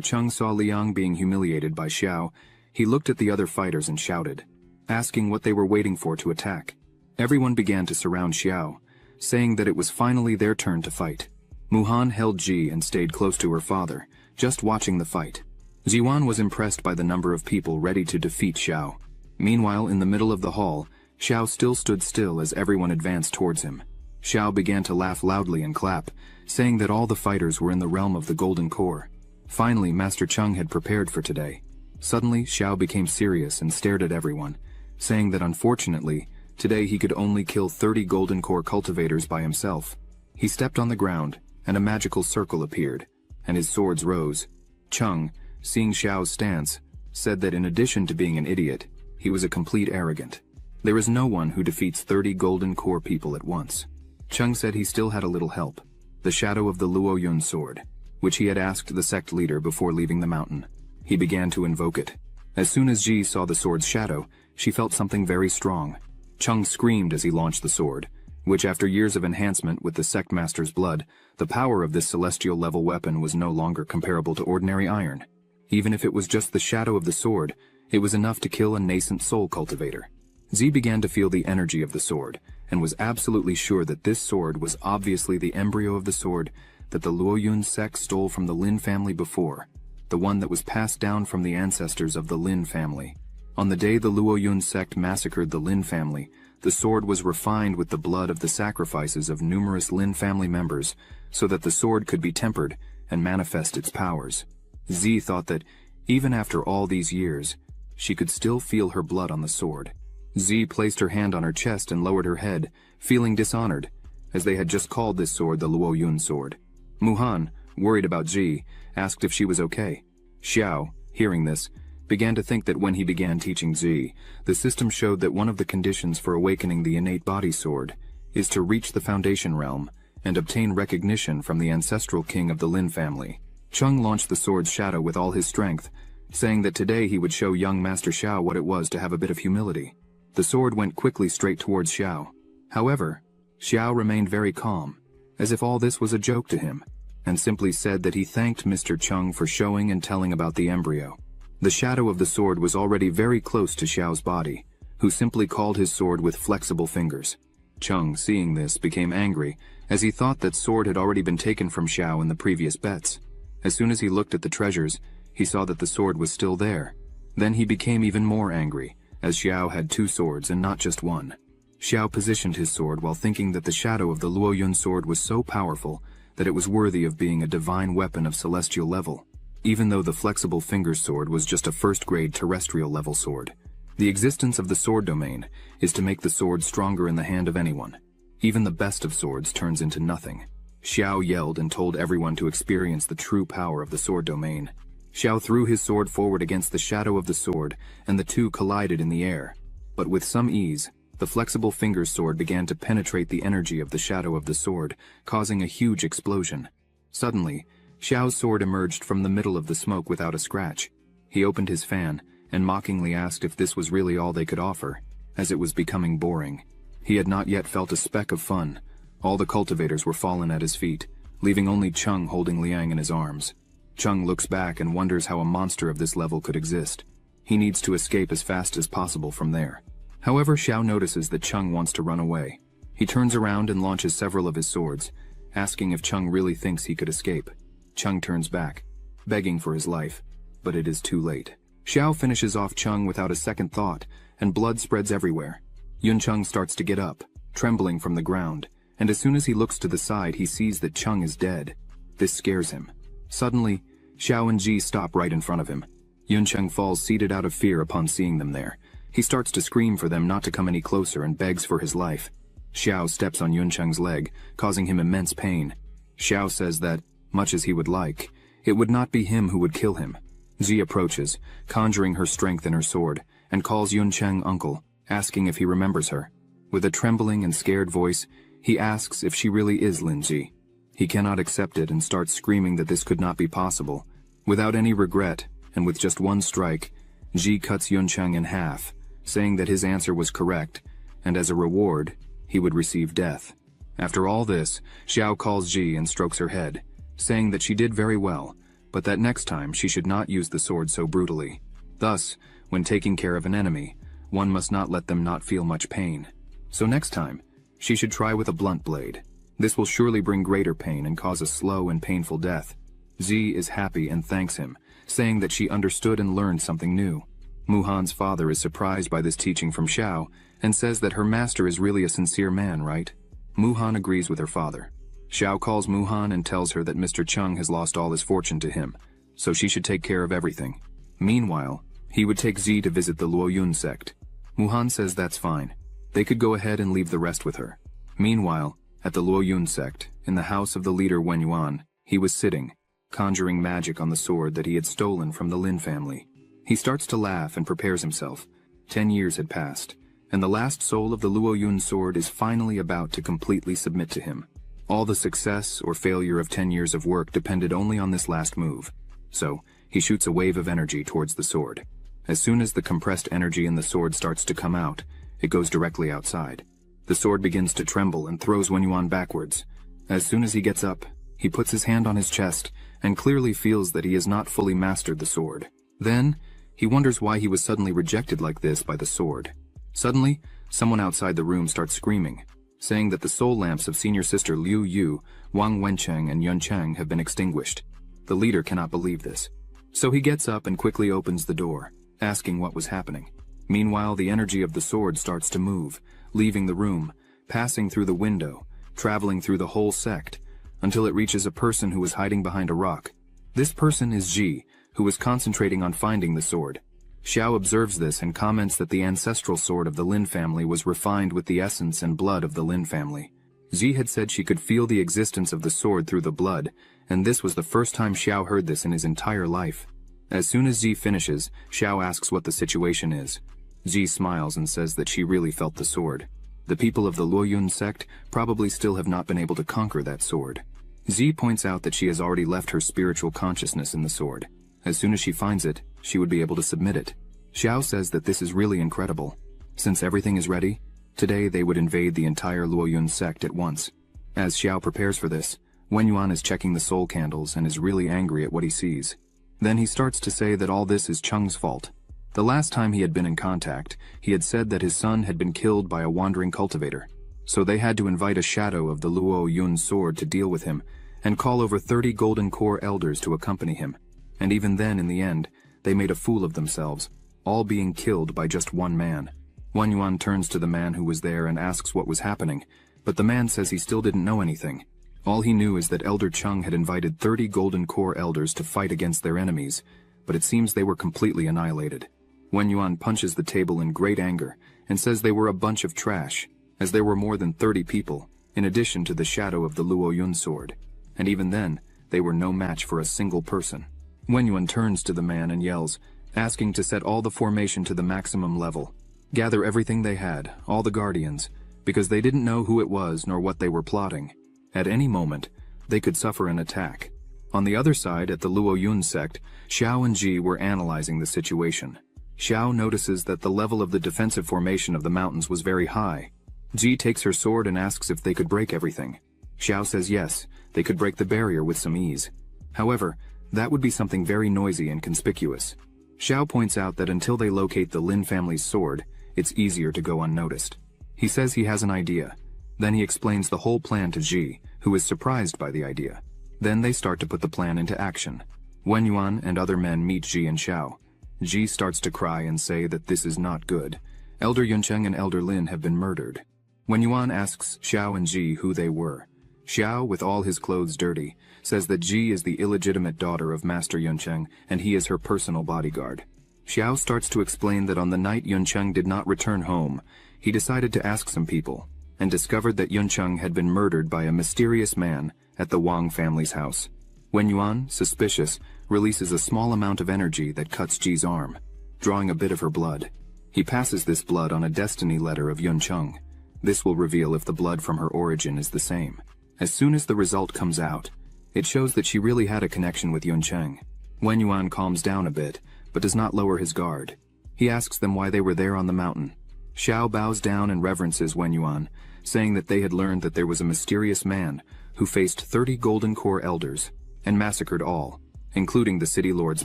Chung saw Liang being humiliated by Xiao, he looked at the other fighters and shouted, asking what they were waiting for to attack. Everyone began to surround Xiao, saying that it was finally their turn to fight. Muhan held Ji and stayed close to her father, just watching the fight. Ziwan was impressed by the number of people ready to defeat Xiao. Meanwhile, in the middle of the hall, Xiao still stood still as everyone advanced towards him. Xiao began to laugh loudly and clap, saying that all the fighters were in the realm of the Golden Core. Finally, Master Chung had prepared for today. Suddenly, Xiao became serious and stared at everyone, saying that unfortunately, Today he could only kill 30 golden core cultivators by himself. He stepped on the ground, and a magical circle appeared, and his swords rose. Cheng, seeing Xiao's stance, said that in addition to being an idiot, he was a complete arrogant. There is no one who defeats 30 golden core people at once. Cheng said he still had a little help, the shadow of the Luoyun sword, which he had asked the sect leader before leaving the mountain. He began to invoke it. As soon as Ji saw the sword's shadow, she felt something very strong. Cheng screamed as he launched the sword, which after years of enhancement with the sect master's blood, the power of this celestial level weapon was no longer comparable to ordinary iron. Even if it was just the shadow of the sword, it was enough to kill a nascent soul cultivator. Zi began to feel the energy of the sword, and was absolutely sure that this sword was obviously the embryo of the sword that the Luoyun sect stole from the Lin family before, the one that was passed down from the ancestors of the Lin family. On the day the Luoyun sect massacred the Lin family, the sword was refined with the blood of the sacrifices of numerous Lin family members, so that the sword could be tempered and manifest its powers. Zi thought that, even after all these years, she could still feel her blood on the sword. Zi placed her hand on her chest and lowered her head, feeling dishonored, as they had just called this sword the Luoyun sword. Muhan, worried about Zi, asked if she was okay. Xiao, hearing this, began to think that when he began teaching Zi, the system showed that one of the conditions for awakening the innate body sword is to reach the foundation realm and obtain recognition from the ancestral king of the Lin family. Cheng launched the sword's shadow with all his strength, saying that today he would show young Master Xiao what it was to have a bit of humility. The sword went quickly straight towards Xiao. However, Xiao remained very calm, as if all this was a joke to him, and simply said that he thanked Mr. Cheng for showing and telling about the embryo. The shadow of the sword was already very close to Xiao's body, who simply called his sword with flexible fingers. Cheng, seeing this, became angry, as he thought that sword had already been taken from Xiao in the previous bets. As soon as he looked at the treasures, he saw that the sword was still there. Then he became even more angry, as Xiao had two swords and not just one. Xiao positioned his sword while thinking that the shadow of the Luoyun sword was so powerful that it was worthy of being a divine weapon of celestial level, even though the flexible fingers sword was just a first-grade terrestrial level sword. The existence of the sword domain is to make the sword stronger in the hand of anyone. Even the best of swords turns into nothing. Xiao yelled and told everyone to experience the true power of the sword domain. Xiao threw his sword forward against the shadow of the sword, and the two collided in the air. But with some ease, the flexible fingers sword began to penetrate the energy of the shadow of the sword, causing a huge explosion. Suddenly, Xiao's sword emerged from the middle of the smoke without a scratch. He opened his fan, and mockingly asked if this was really all they could offer, as it was becoming boring. He had not yet felt a speck of fun. All the cultivators were fallen at his feet, leaving only Cheng holding Liang in his arms. Cheng looks back and wonders how a monster of this level could exist. He needs to escape as fast as possible from there. However, Xiao notices that Cheng wants to run away. He turns around and launches several of his swords, asking if Cheng really thinks he could escape. Cheng turns back, begging for his life, but it is too late. Xiao finishes off Cheng without a second thought, and blood spreads everywhere. Yun Cheng starts to get up, trembling from the ground, and as soon as he looks to the side he sees that Cheng is dead. This scares him. Suddenly, Xiao and Ji stop right in front of him. Yun Cheng falls seated out of fear upon seeing them there. He starts to scream for them not to come any closer and begs for his life. Xiao steps on Yun Cheng's leg, causing him immense pain. Xiao says that, much as he would like, it would not be him who would kill him. Ji approaches, conjuring her strength in her sword, and calls Yun Cheng uncle, asking if he remembers her. With a trembling and scared voice, he asks if she really is Lin Ji. He cannot accept it and starts screaming that this could not be possible. Without any regret, and with just one strike, Ji cuts Yun Cheng in half, saying that his answer was correct, and as a reward, he would receive death. After all this, Xiao calls Ji and strokes her head, saying that she did very well, but that next time she should not use the sword so brutally. Thus, when taking care of an enemy, one must not let them not feel much pain. So next time, she should try with a blunt blade. This will surely bring greater pain and cause a slow and painful death. Zi is happy and thanks him, saying that she understood and learned something new. Muhan's father is surprised by this teaching from Xiao, and says that her master is really a sincere man, right? Muhan agrees with her father. Xiao calls Muhan and tells her that Mr. Cheng has lost all his fortune to him, so she should take care of everything. Meanwhile, he would take Zi to visit the Luoyun sect. Muhan says that's fine. They could go ahead and leave the rest with her. Meanwhile, at the Luoyun sect, in the house of the leader Wen Yuan, he was sitting, conjuring magic on the sword that he had stolen from the Lin family. He starts to laugh and prepares himself. 10 years had passed, and the last soul of the Luoyun sword is finally about to completely submit to him. All the success or failure of 10 years of work depended only on this last move. So, he shoots a wave of energy towards the sword. As soon as the compressed energy in the sword starts to come out, it goes directly outside. The sword begins to tremble and throws Wen Yuan backwards. As soon as he gets up, he puts his hand on his chest and clearly feels that he has not fully mastered the sword. Then, he wonders why he was suddenly rejected like this by the sword. Suddenly, someone outside the room starts screaming, saying that the soul lamps of senior sister Liu Yu, Wang Wencheng, and Yun Cheng have been extinguished. The leader cannot believe this. So he gets up and quickly opens the door, asking what was happening. Meanwhile, the energy of the sword starts to move, leaving the room, passing through the window, traveling through the whole sect, until it reaches a person who was hiding behind a rock. This person is Ji, who was concentrating on finding the sword. Xiao observes this and comments that the ancestral sword of the Lin family was refined with the essence and blood of the Lin family. Ji had said she could feel the existence of the sword through the blood, and this was the first time Xiao heard this in his entire life. As soon as Ji finishes, Xiao asks what the situation is. Ji smiles and says that she really felt the sword. The people of the Luoyun sect probably still have not been able to conquer that sword. Ji points out that she has already left her spiritual consciousness in the sword. As soon as she finds it, she would be able to submit it. Xiao says that this is really incredible. Since everything is ready, today they would invade the entire Luoyun sect at once. As Xiao prepares for this, Wen Yuan is checking the soul candles and is really angry at what he sees. Then he starts to say that all this is Cheng's fault. The last time he had been in contact, he had said that his son had been killed by a wandering cultivator. So they had to invite a shadow of the Luoyun sword to deal with him, and call over 30 golden core elders to accompany him. And even then, in the end, they made a fool of themselves, all being killed by just one man. Wen Yuan turns to the man who was there and asks what was happening, but the man says he still didn't know anything. All he knew is that Elder Cheng had invited 30 golden core elders to fight against their enemies, but it seems they were completely annihilated. Wen Yuan punches the table in great anger and says they were a bunch of trash, as there were more than 30 people, in addition to the shadow of the Luoyun sword. And even then, they were no match for a single person. Wen Yuan turns to the man and yells, asking to set all the formation to the maximum level. Gather everything they had, all the guardians, because they didn't know who it was nor what they were plotting. At any moment, they could suffer an attack. On the other side, at the Luoyun sect, Xiao and Ji were analyzing the situation. Xiao notices that the level of the defensive formation of the mountains was very high. Ji takes her sword and asks if they could break everything. Xiao says yes, they could break the barrier with some ease. However, that would be something very noisy and conspicuous. Xiao points out that until they locate the Lin family's sword, it's easier to go unnoticed. He says he has an idea. Then he explains the whole plan to Ji, who is surprised by the idea. Then they start to put the plan into action. Wen Yuan and other men meet Ji and Xiao. Ji starts to cry and say that this is not good. Elder Yuncheng and Elder Lin have been murdered. Wen Yuan asks Xiao and Ji who they were. Xiao, with all his clothes dirty, says that Ji is the illegitimate daughter of Master Yuncheng and he is her personal bodyguard. Xiao starts to explain that on the night Yuncheng did not return home, he decided to ask some people, and discovered that Yuncheng had been murdered by a mysterious man at the Wang family's house. Wen Yuan, suspicious, releases a small amount of energy that cuts Ji's arm, drawing a bit of her blood. He passes this blood on a destiny letter of Yuncheng. This will reveal if the blood from her origin is the same. As soon as the result comes out, it shows that she really had a connection with Yuncheng. Wen Yuan calms down a bit, but does not lower his guard. He asks them why they were there on the mountain. Xiao bows down and reverences Wen Yuan, saying that they had learned that there was a mysterious man who faced 30 golden core elders and massacred all, including the city lord's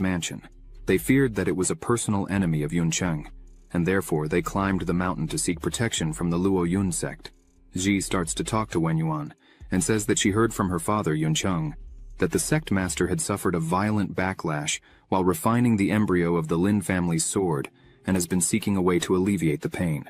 mansion. They feared that it was a personal enemy of Yuncheng, and therefore they climbed the mountain to seek protection from the Luoyun sect. Ji starts to talk to Wen Yuan, and says that she heard from her father Yuncheng that the sect master had suffered a violent backlash while refining the embryo of the Lin family's sword and has been seeking a way to alleviate the pain.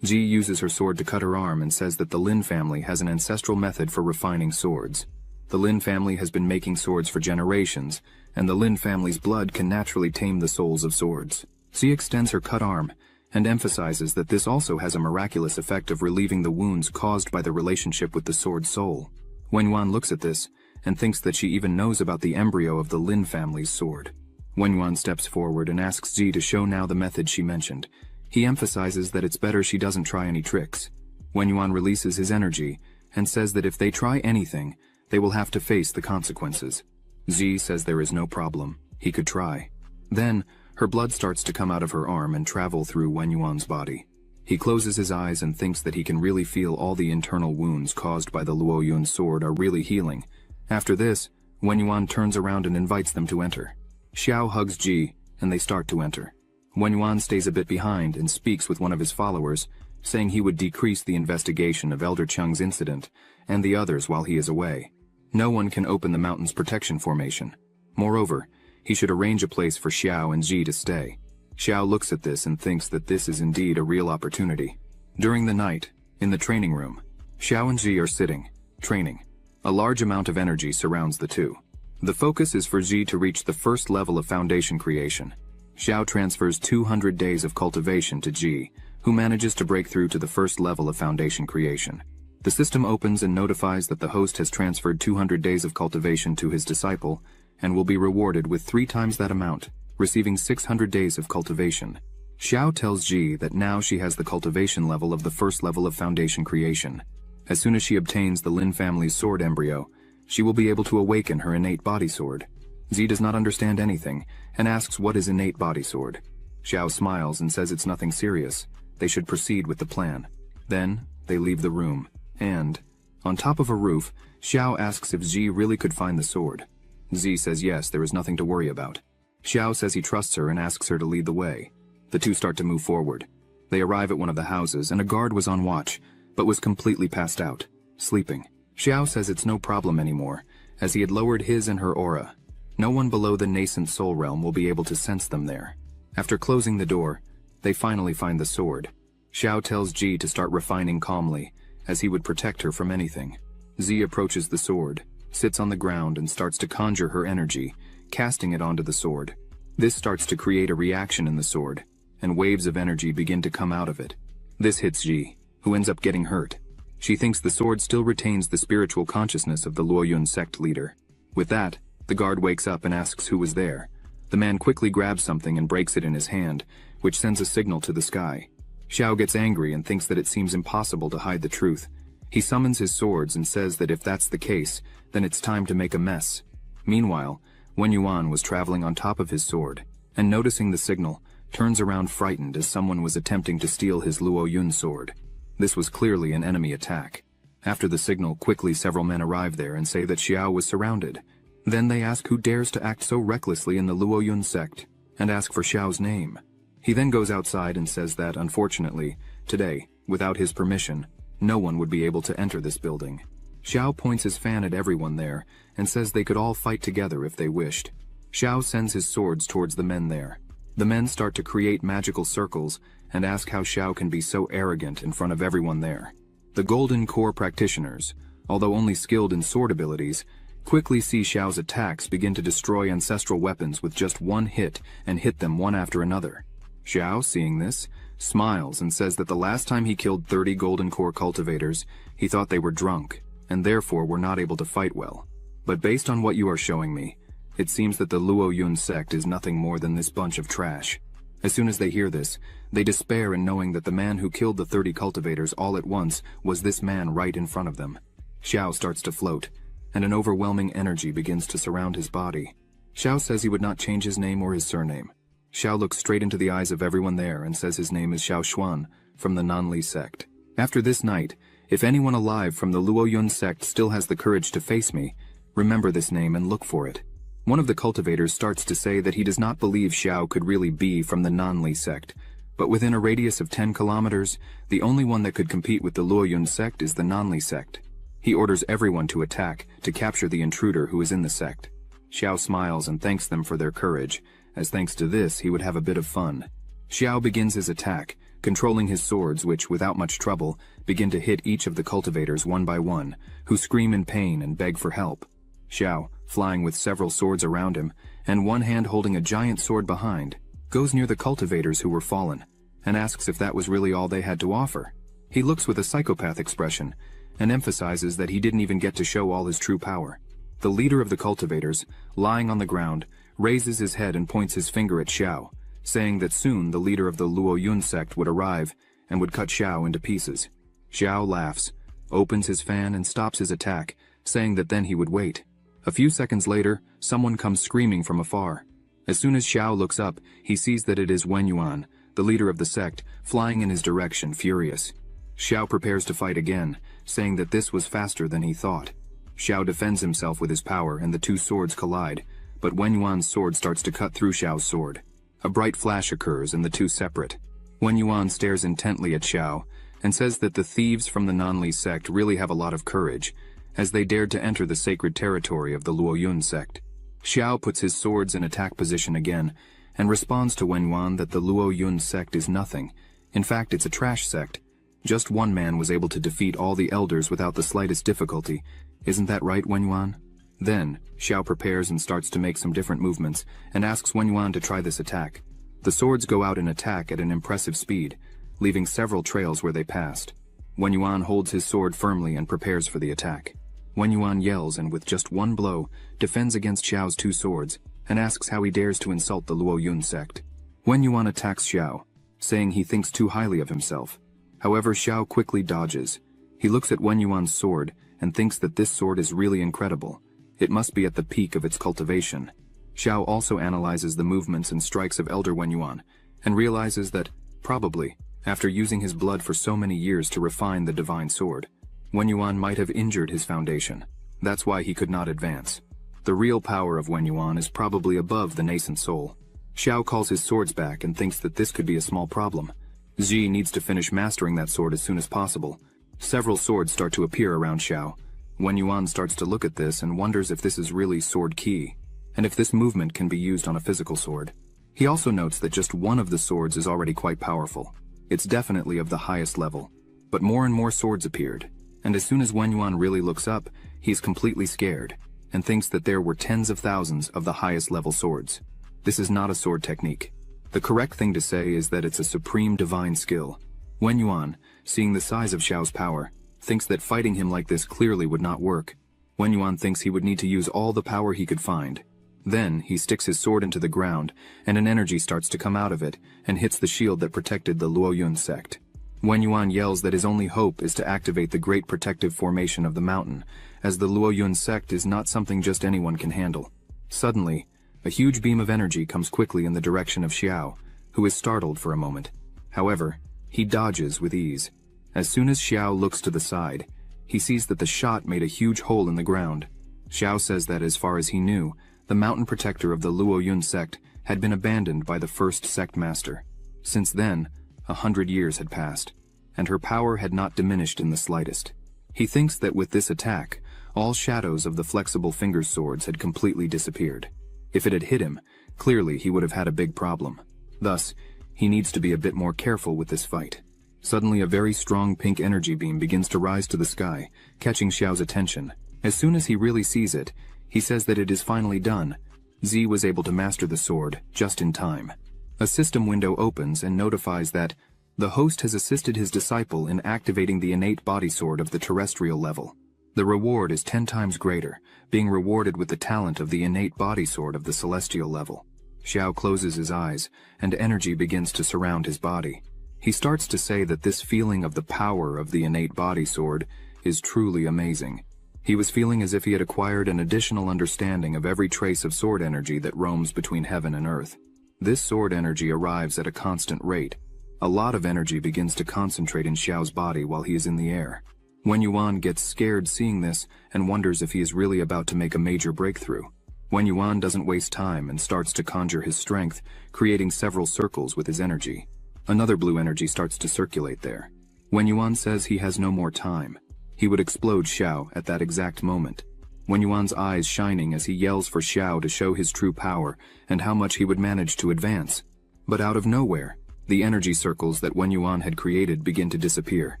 Ji uses her sword to cut her arm and says that the Lin family has an ancestral method for refining swords. The Lin family has been making swords for generations, and the Lin family's blood can naturally tame the souls of swords. Ji extends her cut arm and emphasizes that this also has a miraculous effect of relieving the wounds caused by the relationship with the sword's soul. Wenyuan looks at this and thinks that she even knows about the embryo of the Lin family's sword. Wenyuan steps forward and asks Ji to show now the method she mentioned. He emphasizes that it's better she doesn't try any tricks. Wenyuan releases his energy and says that if they try anything, they will have to face the consequences. Ji says there is no problem, he could try. Then, her blood starts to come out of her arm and travel through Wenyuan's body. He closes his eyes and thinks that he can really feel all the internal wounds caused by the Luoyun sword are really healing. After this, Wenyuan turns around and invites them to enter. Xiao hugs Ji, and they start to enter. Wenyuan stays a bit behind and speaks with one of his followers, saying he would decrease the investigation of Elder Cheng's incident and the others while he is away. No one can open the mountain's protection formation. Moreover, he should arrange a place for Xiao and Ji to stay. Xiao looks at this and thinks that this is indeed a real opportunity. During the night, in the training room, Xiao and Ji are sitting, training. A large amount of energy surrounds the two. The focus is for Ji to reach the first level of foundation creation. Xiao transfers 200 days of cultivation to Ji, who manages to break through to the first level of foundation creation. The system opens and notifies that the host has transferred 200 days of cultivation to his disciple, and will be rewarded with 3 times that amount, receiving 600 days of cultivation. Xiao tells Ji that now she has the cultivation level of the first level of foundation creation. As soon as she obtains the Lin family's sword embryo, she will be able to awaken her innate body sword. Ji does not understand anything, and asks what is innate body sword. Xiao smiles and says it's nothing serious. They should proceed with the plan. Then, they leave the room, and, on top of a roof, Xiao asks if Ji really could find the sword. Ji says yes, there is nothing to worry about. Xiao says he trusts her and asks her to lead the way. The two start to move forward. They arrive at one of the houses, and a guard was on watch, but was completely passed out, sleeping. Xiao says it's no problem anymore, as he had lowered his and her aura. No one below the nascent soul realm will be able to sense them there. After closing the door, they finally find the sword. Xiao tells Ji to start refining calmly, as he would protect her from anything. Ji approaches the sword, sits on the ground and starts to conjure her energy, casting it onto the sword. This starts to create a reaction in the sword, and waves of energy begin to come out of it. This hits Ji, who ends up getting hurt. She thinks the sword still retains the spiritual consciousness of the Luoyun sect leader. With that, the guard wakes up and asks who was there. The man quickly grabs something and breaks it in his hand, which sends a signal to the sky. Xiao gets angry and thinks that it seems impossible to hide the truth. He summons his swords and says that if that's the case, then it's time to make a mess. Meanwhile, Wenyuan was traveling on top of his sword, and noticing the signal, turns around frightened as someone was attempting to steal his Luoyun sword. This was clearly an enemy attack. After the signal, quickly several men arrive there and say that Xiao was surrounded. Then they ask who dares to act so recklessly in the Luoyun sect, and ask for Xiao's name. He then goes outside and says that, unfortunately, today, without his permission, no one would be able to enter this building. Xiao points his fan at everyone there and says they could all fight together if they wished. Xiao sends his swords towards the men there. The men start to create magical circles and ask how Xiao can be so arrogant in front of everyone there. The Golden Core practitioners, although only skilled in sword abilities, quickly see Xiao's attacks begin to destroy ancestral weapons with just one hit and hit them one after another. Xiao, seeing this, smiles and says that the last time he killed 30 Golden Core cultivators, he thought they were drunk, and therefore were not able to fight well. But based on what you are showing me, it seems that the Luoyun sect is nothing more than this bunch of trash. As soon as they hear this, they despair in knowing that the man who killed the 30 cultivators all at once was this man right in front of them. Xiao starts to float, and an overwhelming energy begins to surround his body. Xiao says he would not change his name or his surname. Xiao looks straight into the eyes of everyone there and says his name is Xiao Xuan, from the Nanli sect. After this night, if anyone alive from the Luoyun sect still has the courage to face me, remember this name and look for it. One of the cultivators starts to say that he does not believe Xiao could really be from the Nanli sect, but within a radius of 10 kilometers, the only one that could compete with the Luoyun sect is the Nanli sect. He orders everyone to attack to capture the intruder who is in the sect. Xiao smiles and thanks them for their courage, as thanks to this he would have a bit of fun. Xiao begins his attack, controlling his swords which, without much trouble, begin to hit each of the cultivators one by one, who scream in pain and beg for help. Xiao, flying with several swords around him, and one hand holding a giant sword behind, goes near the cultivators who were fallen. and asks if that was really all they had to offer. He looks with a psychopath expression and emphasizes that he didn't even get to show all his true power. The leader of the cultivators, lying on the ground, raises his head and points his finger at Xiao, saying that soon the leader of the Luo Yun sect would arrive and would cut Xiao into pieces. Xiao laughs, opens his fan and stops his attack, saying that then he would wait. A few seconds later, someone comes screaming from afar. As soon as Xiao looks up, he sees that it is Wen Yuan, the leader of the sect, flying in his direction, furious. Xiao prepares to fight again, saying that this was faster than he thought. Xiao defends himself with his power and the two swords collide, but Wen Yuan's sword starts to cut through Xiao's sword. A bright flash occurs and the two separate. Wen Yuan stares intently at Xiao and says that the thieves from the Nanli sect really have a lot of courage, as they dared to enter the sacred territory of the Luo Yun sect. Xiao puts his swords in attack position again and responds to Wen Yuan that the Luo Yun sect is nothing. In fact, it's a trash sect. Just one man was able to defeat all the elders without the slightest difficulty. Isn't that right, Wen Yuan? Then, Xiao prepares and starts to make some different movements and asks Wen Yuan to try this attack. The swords go out in attack at an impressive speed, leaving several trails where they passed. Wen Yuan holds his sword firmly and prepares for the attack. Wen Yuan yells and with just one blow, defends against Xiao's two swords and asks how he dares to insult the Luo Yun sect. Wen Yuan attacks Xiao, saying he thinks too highly of himself. However, Xiao quickly dodges. He looks at Wen Yuan's sword and thinks that this sword is really incredible. It must be at the peak of its cultivation. Xiao also analyzes the movements and strikes of Elder Wen Yuan, and realizes that, probably, after using his blood for so many years to refine the divine sword, Wen Yuan might have injured his foundation. That's why he could not advance. The real power of Wen Yuan is probably above the nascent soul. Xiao calls his swords back and thinks that this could be a small problem. Xi needs to finish mastering that sword as soon as possible. Several swords start to appear around Xiao. Wen Yuan starts to look at this and wonders if this is really sword ki, and if this movement can be used on a physical sword. He also notes that just one of the swords is already quite powerful. It's definitely of the highest level. But more and more swords appeared, and as soon as Wen Yuan really looks up, he's completely scared, and thinks that there were tens of thousands of the highest level swords. This is not a sword technique. The correct thing to say is that it's a supreme divine skill. Wen Yuan, seeing the size of Xiao's power, thinks that fighting him like this clearly would not work. Wen Yuan thinks he would need to use all the power he could find. Then, he sticks his sword into the ground, and an energy starts to come out of it, and hits the shield that protected the Luo Yun sect. Wen Yuan yells that his only hope is to activate the great protective formation of the mountain, as the Luo Yun sect is not something just anyone can handle. Suddenly, a huge beam of energy comes quickly in the direction of Xiao, who is startled for a moment. However, he dodges with ease. As soon as Xiao looks to the side, he sees that the shot made a huge hole in the ground. Xiao says that as far as he knew, the mountain protector of the Luo Yun sect had been abandoned by the first sect master. Since then, 100 years had passed, and her power had not diminished in the slightest. He thinks that with this attack, all shadows of the flexible finger swords had completely disappeared. If it had hit him, clearly he would have had a big problem. Thus, he needs to be a bit more careful with this fight. Suddenly, a very strong pink energy beam begins to rise to the sky, catching Xiao's attention. As soon as he really sees it, he says that it is finally done. Z was able to master the sword just in time. A system window opens and notifies that the host has assisted his disciple in activating the innate body sword of the terrestrial level. The reward is 10 times greater, being rewarded with the talent of the innate body sword of the celestial level. Xiao closes his eyes, and energy begins to surround his body. He starts to say that this feeling of the power of the innate body sword is truly amazing. He was feeling as if he had acquired an additional understanding of every trace of sword energy that roams between heaven and earth. This sword energy arrives at a constant rate. A lot of energy begins to concentrate in Xiao's body while he is in the air. Wen Yuan gets scared seeing this and wonders if he is really about to make a major breakthrough. Wen Yuan doesn't waste time and starts to conjure his strength, creating several circles with his energy. Another blue energy starts to circulate there. Wen Yuan says he has no more time. He would explode Xiao at that exact moment. Wen Yuan's eyes shining as he yells for Xiao to show his true power and how much he would manage to advance. But out of nowhere, the energy circles that Wen Yuan had created begin to disappear,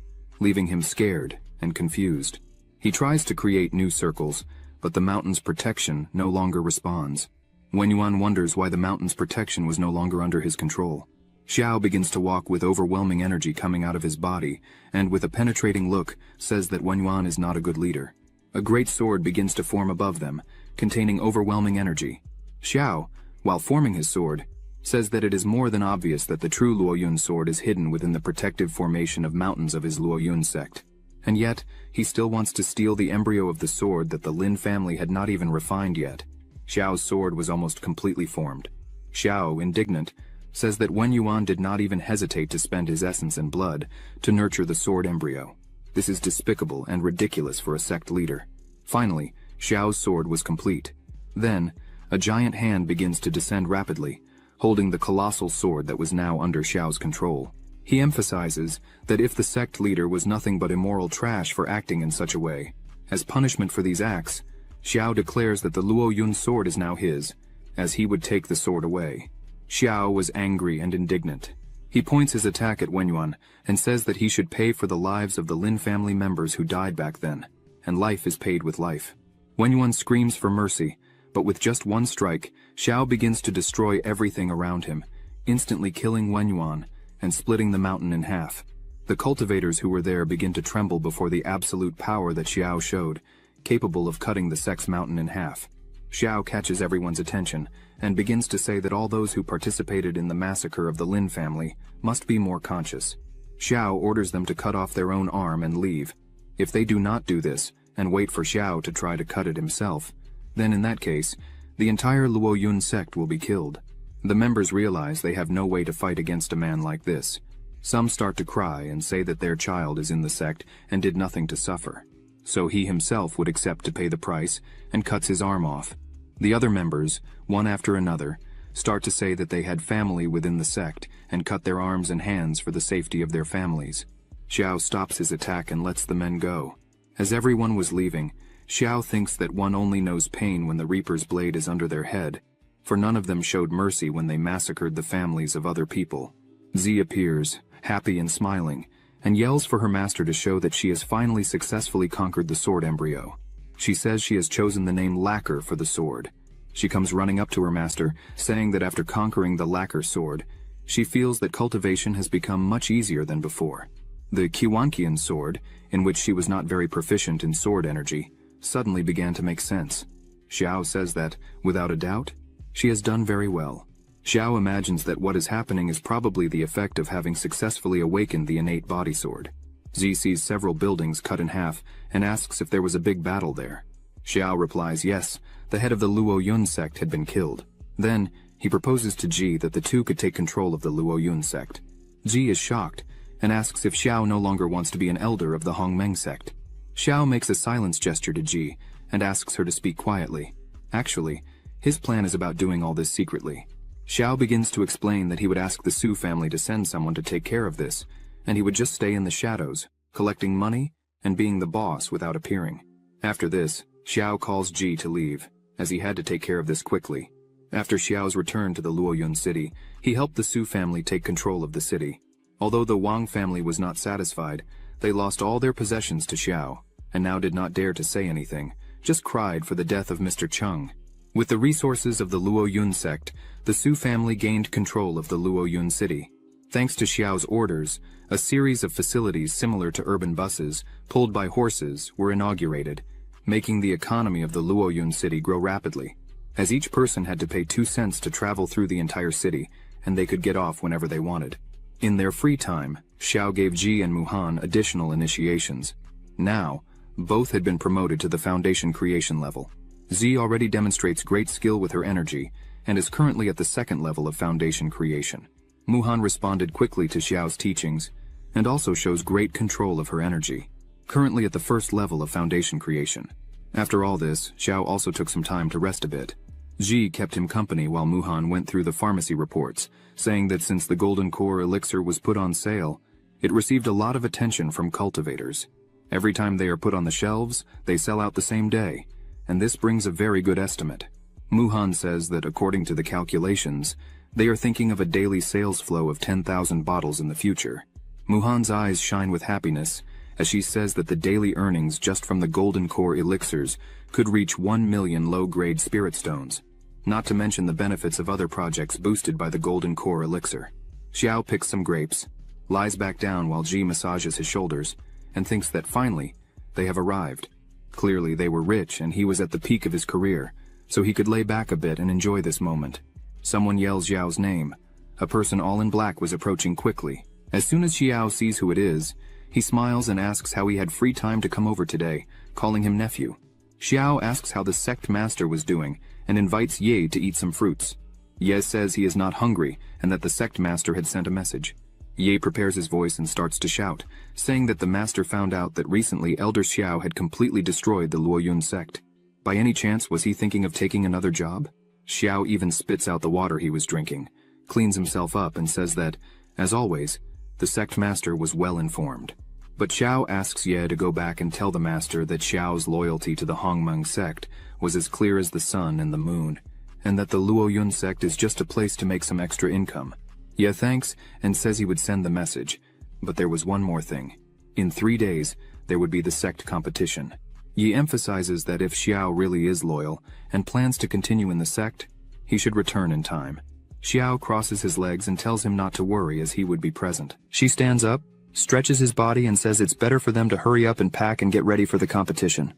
leaving him scared and confused. He tries to create new circles, but the mountain's protection no longer responds. Wen Yuan wonders why the mountain's protection was no longer under his control. Xiao begins to walk with overwhelming energy coming out of his body, and with a penetrating look, says that Wenyuan is not a good leader. A great sword begins to form above them, containing overwhelming energy. Xiao, while forming his sword, says that it is more than obvious that the true Luoyun sword is hidden within the protective formation of mountains of his Luoyun sect. And yet, he still wants to steal the embryo of the sword that the Lin family had not even refined yet. Xiao's sword was almost completely formed. Xiao, indignant, says that Wenyuan did not even hesitate to spend his essence and blood to nurture the sword embryo. This is despicable and ridiculous for a sect leader. Finally, Xiao's sword was complete. Then, a giant hand begins to descend rapidly, holding the colossal sword that was now under Xiao's control. He emphasizes that if the sect leader was nothing but immoral trash for acting in such a way, as punishment for these acts, Xiao declares that the Luoyun sword is now his, as he would take the sword away. Xiao was angry and indignant. He points his attack at Wenyuan and says that he should pay for the lives of the Lin family members who died back then, and life is paid with life. Wenyuan screams for mercy, but with just one strike, Xiao begins to destroy everything around him, instantly killing Wenyuan and splitting the mountain in half. The cultivators who were there begin to tremble before the absolute power that Xiao showed, capable of cutting the sect's mountain in half. Xiao catches everyone's attention and begins to say that all those who participated in the massacre of the Lin family must be more conscious. Xiao orders them to cut off their own arm and leave. If they do not do this and wait for Xiao to try to cut it himself, then in that case, the entire Luoyun sect will be killed. The members realize they have no way to fight against a man like this. Some start to cry and say that their child is in the sect and did nothing to suffer. So he himself would accept to pay the price and cuts his arm off. The other members, one after another, start to say that they had family within the sect and cut their arms and hands for the safety of their families. Xiao stops his attack and lets the men go. As everyone was leaving, Xiao thinks that one only knows pain when the Reaper's blade is under their head, for none of them showed mercy when they massacred the families of other people. Z appears, happy and smiling, and yells for her master to show that she has finally successfully conquered the sword embryo. She says she has chosen the name Lacquer for the sword. She comes running up to her master, saying that after conquering the Lacquer sword, she feels that cultivation has become much easier than before. The Qiwanqian sword, in which she was not very proficient in sword energy, suddenly began to make sense. Xiao says that, without a doubt, she has done very well. Xiao imagines that what is happening is probably the effect of having successfully awakened the innate body sword. Z sees several buildings cut in half and asks if there was a big battle there. Xiao replies yes, the head of the Luoyun sect had been killed. Then, he proposes to Ji that the two could take control of the Luoyun sect. Ji is shocked and asks if Xiao no longer wants to be an elder of the Hongmeng sect. Xiao makes a silence gesture to Ji and asks her to speak quietly. Actually, his plan is about doing all this secretly. Xiao begins to explain that he would ask the Su family to send someone to take care of this, and he would just stay in the shadows, collecting money and being the boss without appearing. After this, Xiao calls Ji to leave, as he had to take care of this quickly. After Xiao's return to the Luoyun city, he helped the Su family take control of the city. Although the Wang family was not satisfied, they lost all their possessions to Xiao, and now did not dare to say anything, just cried for the death of Mr. Cheng. With the resources of the Luoyun sect, the Su family gained control of the Luoyun city. Thanks to Xiao's orders, a series of facilities similar to urban buses, pulled by horses, were inaugurated, making the economy of the Luoyun city grow rapidly, as each person had to pay 2 cents to travel through the entire city, and they could get off whenever they wanted. In their free time, Xiao gave Ji and Muhan additional initiations. Now, both had been promoted to the foundation creation level. Z already demonstrates great skill with her energy, and is currently at the 2nd level of foundation creation. Muhan responded quickly to Xiao's teachings, and also shows great control of her energy, currently at the 1st level of foundation creation. After all this, Xiao also took some time to rest a bit. Ji kept him company while Muhan went through the pharmacy reports, saying that since the Golden Core elixir was put on sale, it received a lot of attention from cultivators. Every time they are put on the shelves, they sell out the same day, and this brings a very good estimate. Muhan says that according to the calculations, they are thinking of a daily sales flow of 10,000 bottles in the future. Muhan's eyes shine with happiness, as she says that the daily earnings just from the Golden Core elixirs could reach 1 million low-grade spirit stones, not to mention the benefits of other projects boosted by the Golden Core elixir. Xiao picks some grapes, lies back down while Ji massages his shoulders, and thinks that finally, they have arrived. Clearly they were rich and he was at the peak of his career, so he could lay back a bit and enjoy this moment. Someone yells Xiao's name. A person all in black was approaching quickly. As soon as Xiao sees who it is, he smiles and asks how he had free time to come over today, calling him nephew. Xiao asks how the sect master was doing and invites Ye to eat some fruits. Ye says he is not hungry and that the sect master had sent a message. Ye prepares his voice and starts to shout, saying that the master found out that recently Elder Xiao had completely destroyed the Luoyun sect. By any chance was he thinking of taking another job? Xiao even spits out the water he was drinking, cleans himself up and says that, as always, the sect master was well informed. But Xiao asks Ye to go back and tell the master that Xiao's loyalty to the Hongmeng sect was as clear as the sun and the moon, and that the Luoyun sect is just a place to make some extra income. Ye thanks and says he would send the message, but there was one more thing. In 3 days, there would be the sect competition. Ye emphasizes that if Xiao really is loyal and plans to continue in the sect, he should return in time. Xiao crosses his legs and tells him not to worry as he would be present. She stands up, stretches his body and says it's better for them to hurry up and pack and get ready for the competition.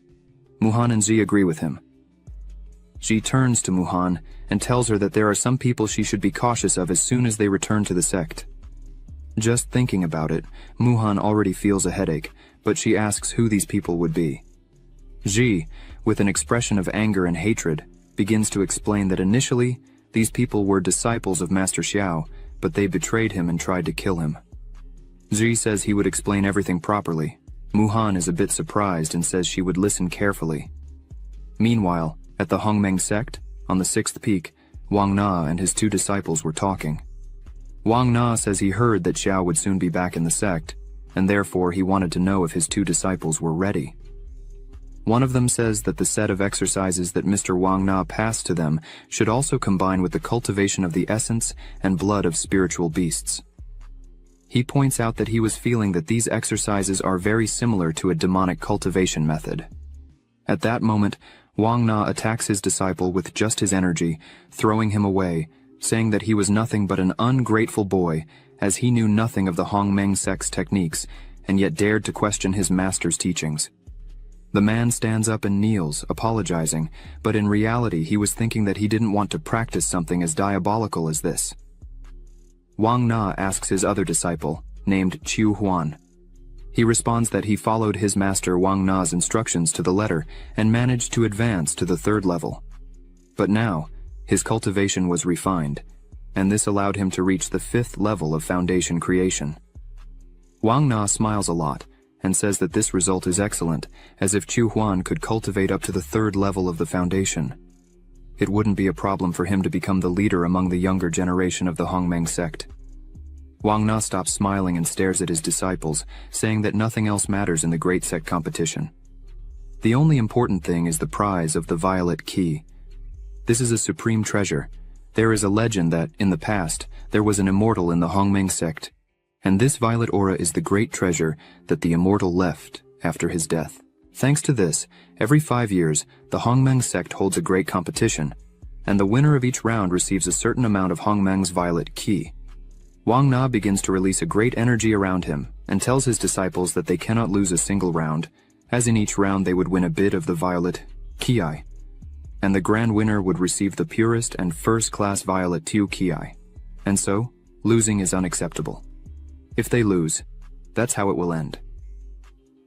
Muhan and Ji agree with him. She turns to Muhan and tells her that there are some people she should be cautious of as soon as they return to the sect. Just thinking about it, Muhan already feels a headache, but she asks who these people would be. Ji, with an expression of anger and hatred, begins to explain that initially, these people were disciples of Master Xiao, but they betrayed him and tried to kill him. Ji says he would explain everything properly. Muhan is a bit surprised and says she would listen carefully. Meanwhile, at the Hongmeng sect, on the 6th peak, Wang Na and his 2 disciples were talking. Wang Na says he heard that Xiao would soon be back in the sect, and therefore he wanted to know if his 2 disciples were ready. One of them says that the set of exercises that Mr. Wang Na passed to them should also combine with the cultivation of the essence and blood of spiritual beasts. He points out that he was feeling that these exercises are very similar to a demonic cultivation method. At that moment, Wang Na attacks his disciple with just his energy, throwing him away, saying that he was nothing but an ungrateful boy, as he knew nothing of the Hongmeng sect's techniques, and yet dared to question his master's teachings. The man stands up and kneels, apologizing, but in reality he was thinking that he didn't want to practice something as diabolical as this. Wang Na asks his other disciple, named Qiu Huan. He responds that he followed his master Wang Na's instructions to the letter and managed to advance to the 3rd level. But now, his cultivation was refined, and this allowed him to reach the 5th level of foundation creation. Wang Na smiles a lot, and says that this result is excellent, as if Qiu Huan could cultivate up to the 3rd level of the foundation. It wouldn't be a problem for him to become the leader among the younger generation of the Hongmeng sect. Wang Na stops smiling and stares at his disciples, saying that nothing else matters in the great sect competition. The only important thing is the prize of the violet key. This is a supreme treasure. There is a legend that, in the past, there was an immortal in the Hongmeng sect, and this violet aura is the great treasure that the immortal left after his death. Thanks to this, every 5 years, the Hongmeng sect holds a great competition, and the winner of each round receives a certain amount of Hongmeng's violet key. Wang Na begins to release a great energy around him, and tells his disciples that they cannot lose a single round, as in each round they would win a bit of the violet ki, and the grand winner would receive the purest and first-class violet Tiu ki, and so, losing is unacceptable. If they lose, that's how it will end.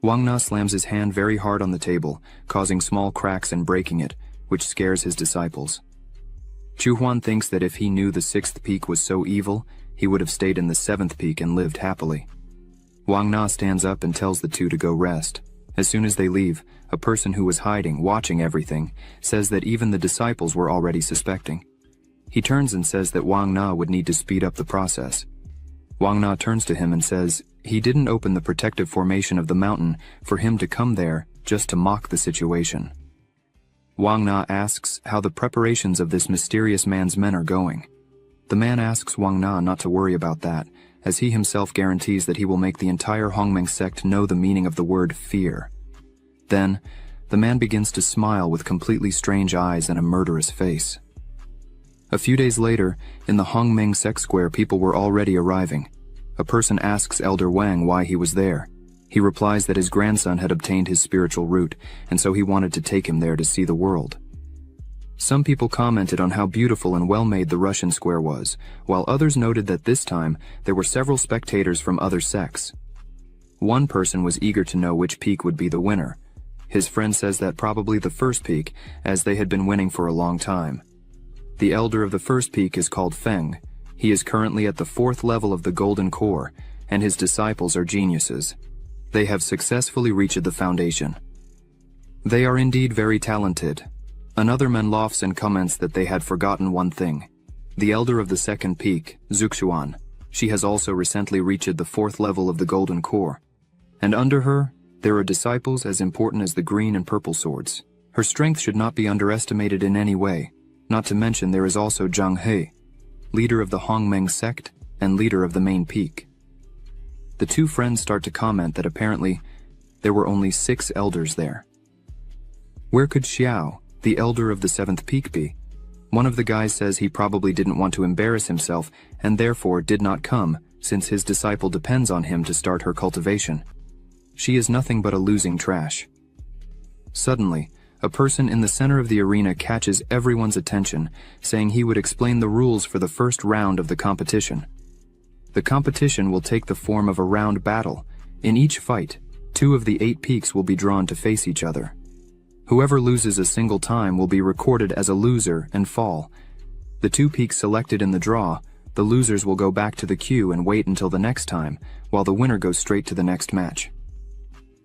Wang Na slams his hand very hard on the table, causing small cracks and breaking it, which scares his disciples. Qiu Huan thinks that if he knew the 6th peak was so evil, he would have stayed in the 7th peak and lived happily. Wang Na stands up and tells the 2 to go rest. As soon as they leave, a person who was hiding, watching everything, says that even the disciples were already suspecting. He turns and says that Wang Na would need to speed up the process. Wang Na turns to him and says he didn't open the protective formation of the mountain for him to come there just to mock the situation. Wang Na asks how the preparations of this mysterious man's men are going. The man asks Wang Na not to worry about that, as he himself guarantees that he will make the entire Hongmeng sect know the meaning of the word fear. Then, the man begins to smile with completely strange eyes and a murderous face. A few days later, in the Hongming Sec Square, people were already arriving. A person asks Elder Wang why he was there. He replies that his grandson had obtained his spiritual root, and so he wanted to take him there to see the world. Some people commented on how beautiful and well-made the Russian square was, while others noted that this time there were several spectators from other sects. One person was eager to know which peak would be the winner. His friend says that probably the first peak, as they had been winning for a long time. The elder of the first peak is called Feng. He is currently at the 4th level of the Golden Core, and his disciples are geniuses. They have successfully reached the foundation. They are indeed very talented. Another man laughs and comments that they had forgotten one thing. The elder of the second peak, Zuxuan, she has also recently reached the 4th level of the Golden Core. And under her, there are disciples as important as the green and purple swords. Her strength should not be underestimated in any way. Not to mention there is also Zhang He, leader of the Hongmeng sect and leader of the main peak. The two friends start to comment that apparently there were only 6 elders there. Where could Xiao, the elder of the 7th peak, be? One of the guys says he probably didn't want to embarrass himself and therefore did not come, since his disciple depends on him to start her cultivation. She is nothing but a losing trash. Suddenly, a person in the center of the arena catches everyone's attention, saying he would explain the rules for the first round of the competition. The competition will take the form of a round battle. In each fight, 2 of the 8 peaks will be drawn to face each other. Whoever loses a single time will be recorded as a loser and fall. The 2 peaks selected in the draw, the losers will go back to the queue and wait until the next time, while the winner goes straight to the next match.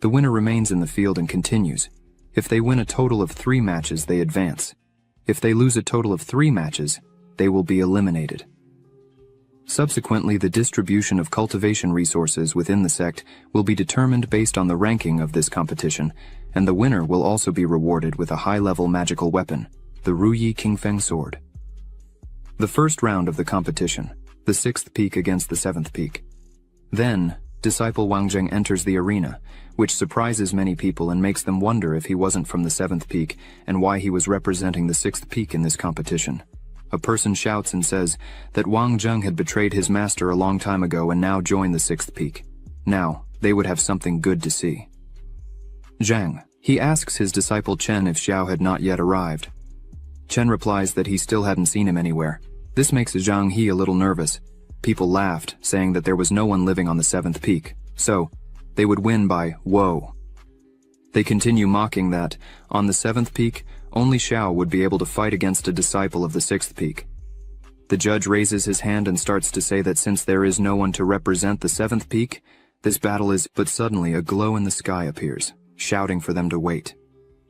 The winner remains in the field and continues. If they win a total of 3 matches, they advance. If they lose a total of 3 matches, they will be eliminated. Subsequently, the distribution of cultivation resources within the sect will be determined based on the ranking of this competition, and the winner will also be rewarded with a high-level magical weapon, the Ruyi Qingfeng sword. The first round of the competition, the 6th peak against the 7th peak. Then, disciple Wang Zheng enters the arena, which surprises many people and makes them wonder if he wasn't from the 7th peak and why he was representing the 6th peak in this competition. A person shouts and says that Wang Zheng had betrayed his master a long time ago and now joined the 6th peak. Now, they would have something good to see. Zhang, he asks his disciple Chen if Xiao had not yet arrived. Chen replies that he still hadn't seen him anywhere. This makes Zhang He a little nervous. People laughed, saying that there was no one living on the 7th peak, so they would win by whoa. They continue mocking that, on the 7th peak, only Xiao would be able to fight against a disciple of the 6th peak. The judge raises his hand and starts to say that since there is no one to represent the 7th peak, this battle is, but suddenly a glow in the sky appears, shouting for them to wait.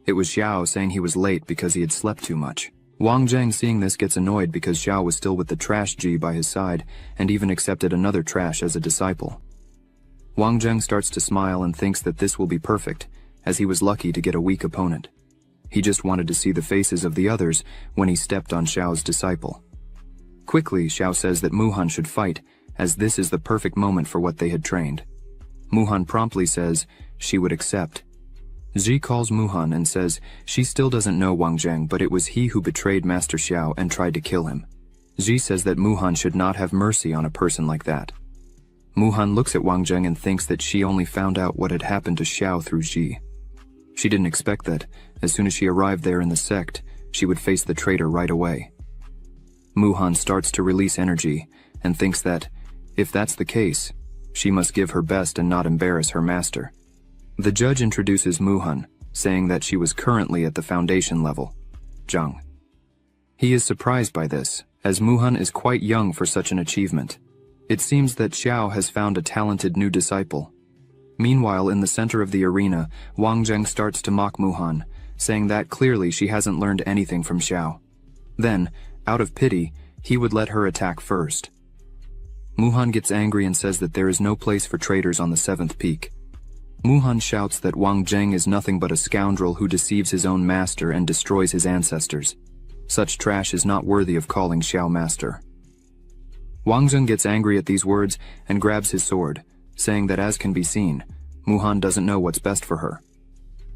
It was Xiao saying he was late because he had slept too much. Wang Zheng seeing this gets annoyed because Xiao was still with the trash G by his side and even accepted another trash as a disciple. Wang Zheng starts to smile and thinks that this will be perfect, as he was lucky to get a weak opponent. He just wanted to see the faces of the others when he stepped on Xiao's disciple. Quickly, Xiao says that Muhan should fight, as this is the perfect moment for what they had trained. Muhan promptly says she would accept. Ji calls Muhan and says she still doesn't know Wang Zheng, but it was he who betrayed Master Xiao and tried to kill him. Ji says that Muhan should not have mercy on a person like that. Muhan looks at Wang Zheng and thinks that she only found out what had happened to Xiao through Ji. She didn't expect that, as soon as she arrived there in the sect, she would face the traitor right away. Muhan starts to release energy and thinks that, if that's the case, she must give her best and not embarrass her master. The judge introduces Muhan, saying that she was currently at the foundation level, Zhang. He is surprised by this, as Muhan is quite young for such an achievement. It seems that Xiao has found a talented new disciple. Meanwhile, in the center of the arena, Wang Zheng starts to mock Muhan, saying that clearly she hasn't learned anything from Xiao. Then, out of pity, he would let her attack first. Muhan gets angry and says that there is no place for traitors on the 7th peak. Muhan shouts that Wang Zheng is nothing but a scoundrel who deceives his own master and destroys his ancestors. Such trash is not worthy of calling Xiao master. Wang Zheng gets angry at these words and grabs his sword, saying that as can be seen, Muhan doesn't know what's best for her.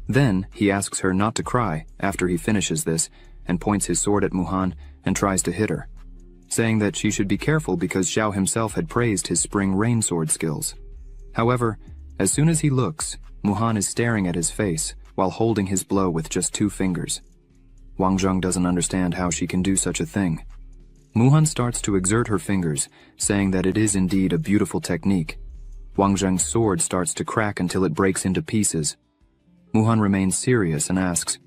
Then, he asks her not to cry after he finishes this and points his sword at Muhan and tries to hit her. saying that she should be careful because Xiao himself had praised his spring rain sword skills. However, as soon as he looks, Muhan is staring at his face while holding his blow with just 2 fingers. Wang Zheng doesn't understand how she can do such a thing. Muhan starts to exert her fingers, saying that it is indeed a beautiful technique. Wang Zheng's sword starts to crack until it breaks into pieces. Muhan remains serious and asks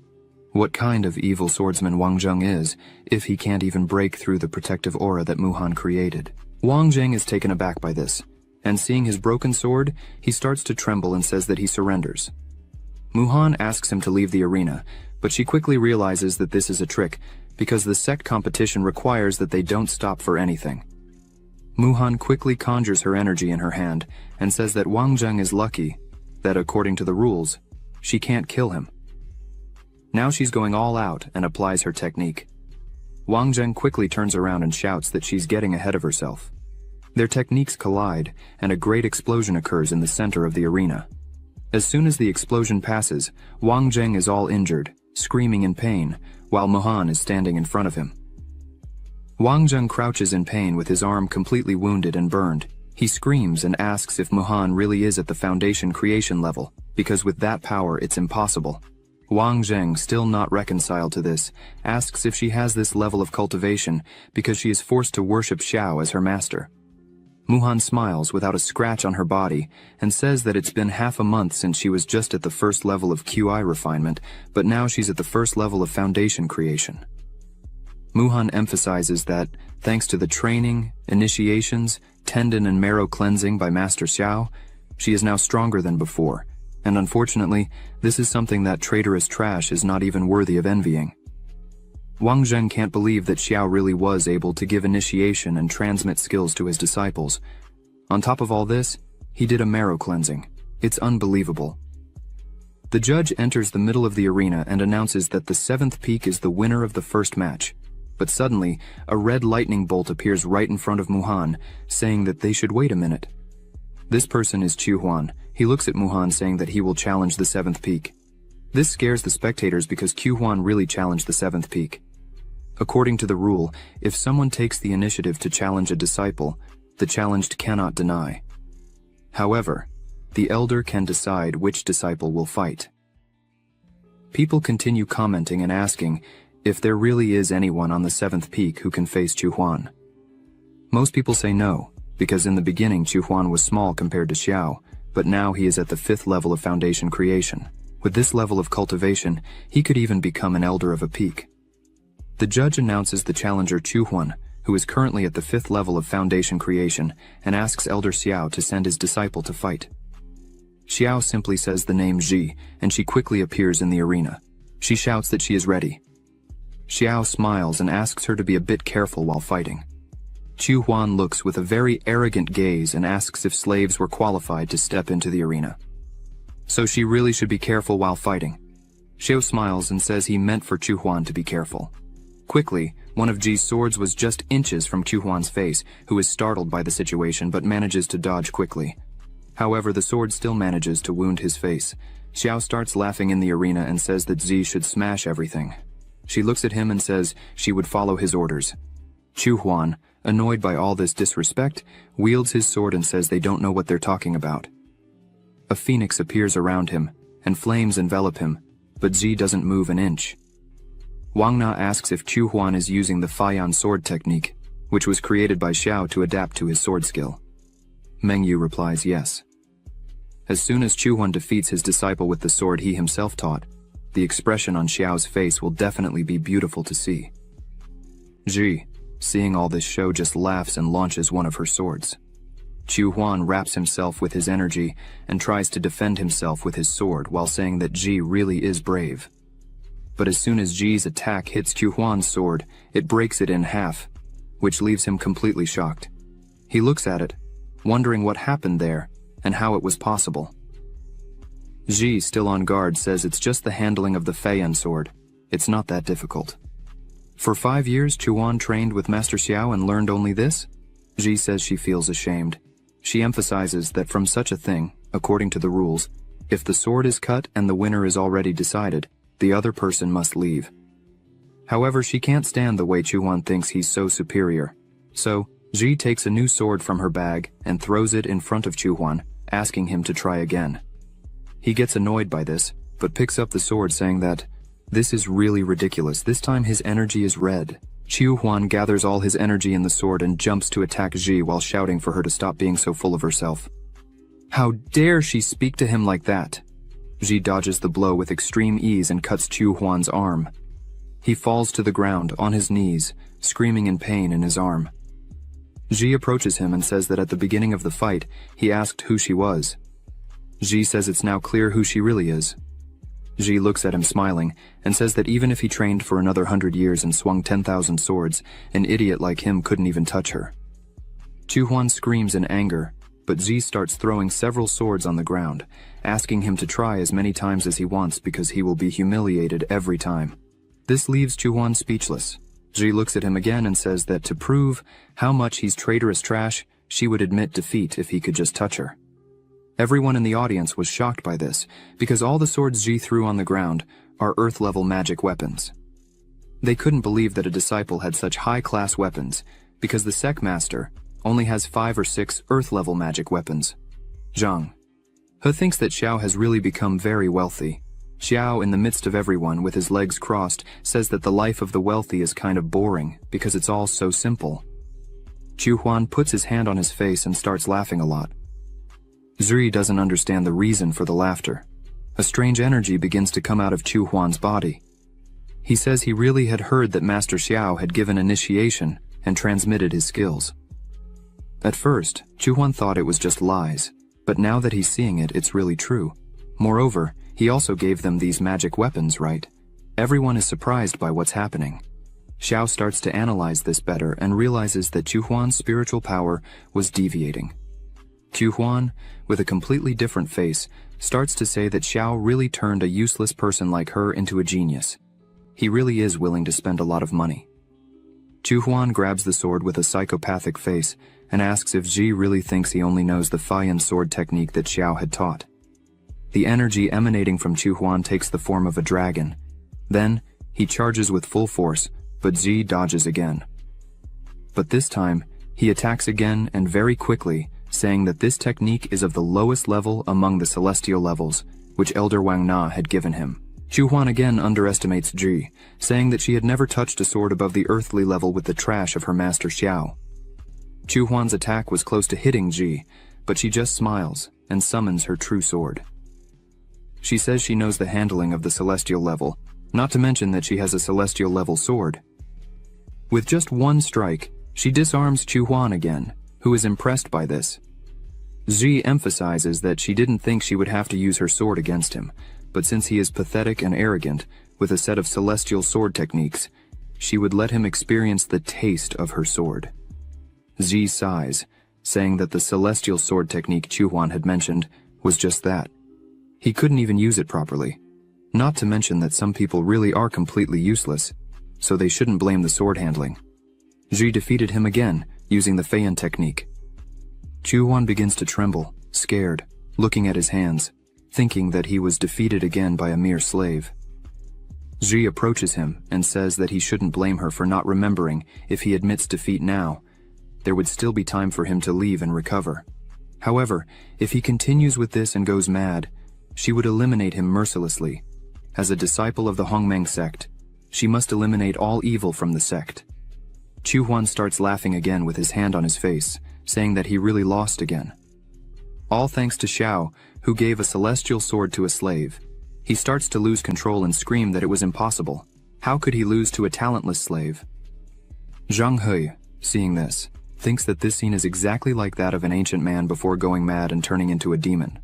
what kind of evil swordsman Wang Zheng is if he can't even break through the protective aura that Muhan created. Wang Zheng is taken aback by this, and seeing his broken sword, he starts to tremble and says that he surrenders. Muhan asks him to leave the arena, but she quickly realizes that this is a trick because the sect competition requires that they don't stop for anything. Muhan quickly conjures her energy in her hand and says that Wang Zheng is lucky that, according to the rules, she can't kill him. Now she's going all out and applies her technique. Wang Zheng quickly turns around and shouts that she's getting ahead of herself. Their techniques collide, and a great explosion occurs in the center of the arena. As soon as the explosion passes, Wang Zheng is all injured, screaming in pain, while Muhan is standing in front of him. Wang Zheng crouches in pain with his arm completely wounded and burned. He screams and asks if Muhan really is at the foundation creation level, because with that power it's impossible. Wang Zheng, still not reconciled to this, asks if she has this level of cultivation because she is forced to worship Xiao as her master. Muhan smiles without a scratch on her body and says that it's been half a month since she was just at the first level of QI refinement, but now she's at the first level of foundation creation. Muhan emphasizes that, thanks to the training, initiations, tendon and marrow cleansing by Master Xiao, she is now stronger than before, and unfortunately, this is something that traitorous trash is not even worthy of envying. Wang Zheng can't believe that Xiao really was able to give initiation and transmit skills to his disciples. On top of all this, he did a marrow cleansing. It's unbelievable. The judge enters the middle of the arena and announces that the 7th peak is the winner of the first match. But suddenly, a red lightning bolt appears right in front of Muhan, saying that they should wait a minute. This person is Chu Huan. He looks at Muhan saying that he will challenge the 7th peak. This scares the spectators because Q Huan really challenged the 7th peak. According to the rule, if someone takes the initiative to challenge a disciple, the challenged cannot deny. However, the elder can decide which disciple will fight. People continue commenting and asking if there really is anyone on the 7th peak who can face Chu Huan. Most people say no, because in the beginning Chu Huan was small compared to Xiao, but now he is at the 5th level of foundation creation. With this level of cultivation, he could even become an elder of a peak. The judge announces the challenger Chu Huan, who is currently at the 5th level of foundation creation, and asks Elder Xiao to send his disciple to fight. Xiao simply says the name Ji, and she quickly appears in the arena. She shouts that she is ready. Xiao smiles and asks her to be a bit careful while fighting. Chu Huan looks with a very arrogant gaze and asks if slaves were qualified to step into the arena. So she really should be careful while fighting. Xiao smiles and says he meant for Chu Huan to be careful. Quickly, one of Ji's swords was just inches from Chu Huan's face, who is startled by the situation but manages to dodge quickly. However, the sword still manages to wound his face. Xiao starts laughing in the arena and says that Ji should smash everything. She looks at him and says she would follow his orders. Chu Huan, annoyed by all this disrespect, wields his sword and says they don't know what they're talking about. A phoenix appears around him, and flames envelop him, but Ji doesn't move an inch. Wang Na asks if Chu Huan is using the Faiyan sword technique, which was created by Xiao to adapt to his sword skill. Meng Yu replies yes. As soon as Chu Huan defeats his disciple with the sword he himself taught, the expression on Xiao's face will definitely be beautiful to see. Ji, seeing all this show, just laughs and launches one of her swords. Chu Huan wraps himself with his energy and tries to defend himself with his sword while saying that Ji really is brave. But as soon as Ji's attack hits Chu Huan's sword, it breaks it in half, which leaves him completely shocked. He looks at it, wondering what happened there and how it was possible. Ji, still on guard, says it's just the handling of the Feiyan sword. It's not that difficult. For 5 years, Chu Huan trained with Master Xiao and learned only this? Ji says she feels ashamed. She emphasizes that from such a thing, according to the rules, if the sword is cut and the winner is already decided, the other person must leave. However, she can't stand the way Chu Huan thinks he's so superior. So, Ji takes a new sword from her bag and throws it in front of Chu Huan, asking him to try again. He gets annoyed by this, but picks up the sword saying that, "This is really ridiculous, this time his energy is red." Chu Huan gathers all his energy in the sword and jumps to attack Ji while shouting for her to stop being so full of herself. How dare she speak to him like that? Ji dodges the blow with extreme ease and cuts Chu Huan's arm. He falls to the ground on his knees, screaming in pain in his arm. Ji approaches him and says that at the beginning of the fight, he asked who she was. Ji says it's now clear who she really is. Ji looks at him smiling and says that even if he trained for another 100 years and swung 10,000 swords, an idiot like him couldn't even touch her. Chu Huan screams in anger, but Ji starts throwing several swords on the ground, asking him to try as many times as he wants because he will be humiliated every time. This leaves Chu Huan speechless. Ji looks at him again and says that to prove how much he's traitorous trash, she would admit defeat if he could just touch her. Everyone in the audience was shocked by this, because all the swords Ji threw on the ground are Earth-level magic weapons. They couldn't believe that a disciple had such high-class weapons, because the Sec Master only has 5 or 6 Earth-level magic weapons. Zhang He thinks that Xiao has really become very wealthy. Xiao, in the midst of everyone with his legs crossed, says that the life of the wealthy is kind of boring, because it's all so simple. Chu Huan puts his hand on his face and starts laughing a lot. Zuri doesn't understand the reason for the laughter. A strange energy begins to come out of Chu Huan's body. He says he really had heard that Master Xiao had given initiation and transmitted his skills. At first, Chu Huan thought it was just lies, but now that he's seeing it, it's really true. Moreover, he also gave them these magic weapons, right? Everyone is surprised by what's happening. Xiao starts to analyze this better and realizes that Chu Huan's spiritual power was deviating. Chu Huan, with a completely different face, starts to say that Xiao really turned a useless person like her into a genius. He really is willing to spend a lot of money. Chu Huan grabs the sword with a psychopathic face and asks if Ji really thinks he only knows the Faiyan sword technique that Xiao had taught. The energy emanating from Chu Huan takes the form of a dragon. Then, he charges with full force, but Ji dodges again. But this time, he attacks again and very quickly, saying that this technique is of the lowest level among the celestial levels, which Elder Wang Na had given him. Chu Huan again underestimates Ji, saying that she had never touched a sword above the earthly level with the trash of her master Xiao. Chu Huan's attack was close to hitting Ji, but she just smiles and summons her true sword. She says she knows the handling of the celestial level, not to mention that she has a celestial level sword. With just one strike, she disarms Chu Huan again, who is impressed by this. Ji emphasizes that she didn't think she would have to use her sword against him, but since he is pathetic and arrogant, with a set of celestial sword techniques, she would let him experience the taste of her sword. Ji sighs, saying that the celestial sword technique Chu Huan had mentioned was just that. He couldn't even use it properly. Not to mention that some people really are completely useless, so they shouldn't blame the sword handling. Ji defeated him again, using the Feiyan technique. Chu Huan begins to tremble, scared, looking at his hands, thinking that he was defeated again by a mere slave. Ji approaches him and says that he shouldn't blame her for not remembering. If he admits defeat now, there would still be time for him to leave and recover. However, if he continues with this and goes mad, she would eliminate him mercilessly. As a disciple of the Hongmeng sect, she must eliminate all evil from the sect. Chu Huan starts laughing again with his hand on his face, saying that he really lost again. All thanks to Xiao, who gave a celestial sword to a slave. He starts to lose control and scream that it was impossible. How could he lose to a talentless slave? Zhang He, seeing this, thinks that this scene is exactly like that of an ancient man before going mad and turning into a demon.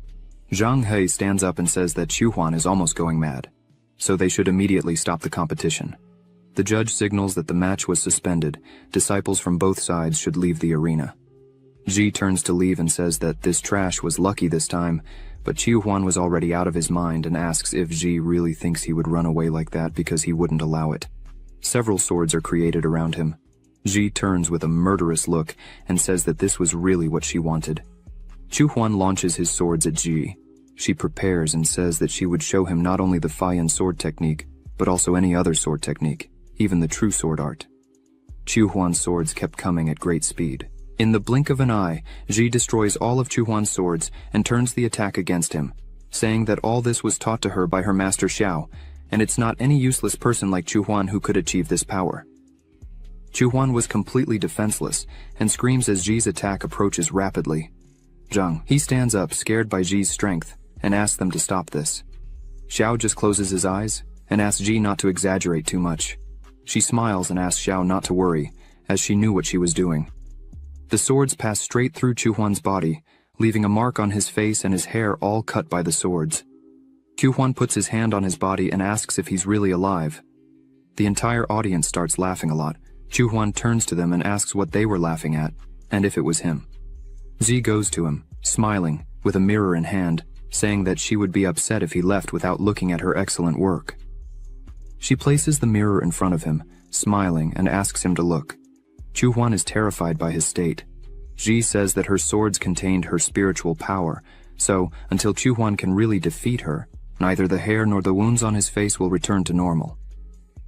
Zhang He stands up and says that Chu Huan is almost going mad, so they should immediately stop the competition. The judge signals that the match was suspended. Disciples from both sides should leave the arena. Ji turns to leave and says that this trash was lucky this time, but Chu Huan was already out of his mind and asks if Ji really thinks he would run away like that because he wouldn't allow it. Several swords are created around him. Ji turns with a murderous look and says that this was really what she wanted. Chu Huan launches his swords at Ji. She prepares and says that she would show him not only the Faiyan sword technique, but also any other sword technique, even the true sword art. Chu Huan's swords kept coming at great speed. In the blink of an eye, Ji destroys all of Chu Huan's swords and turns the attack against him, saying that all this was taught to her by her master Xiao, and it's not any useless person like Chu Huan who could achieve this power. Chu Huan was completely defenseless and screams as Ji's attack approaches rapidly. Zhang. He stands up, scared by Ji's strength, and asks them to stop this. Xiao just closes his eyes and asks Ji not to exaggerate too much. She smiles and asks Xiao not to worry, as she knew what she was doing. The swords pass straight through Chu Huan's body, leaving a mark on his face and his hair all cut by the swords. Chu Huan puts his hand on his body and asks if he's really alive. The entire audience starts laughing a lot. Chu Huan turns to them and asks what they were laughing at, and if it was him. Zi goes to him, smiling, with a mirror in hand, saying that she would be upset if he left without looking at her excellent work. She places the mirror in front of him, smiling, and asks him to look. Chu Huan is terrified by his state. Ji says that her swords contained her spiritual power, so, until Chu Huan can really defeat her, neither the hair nor the wounds on his face will return to normal.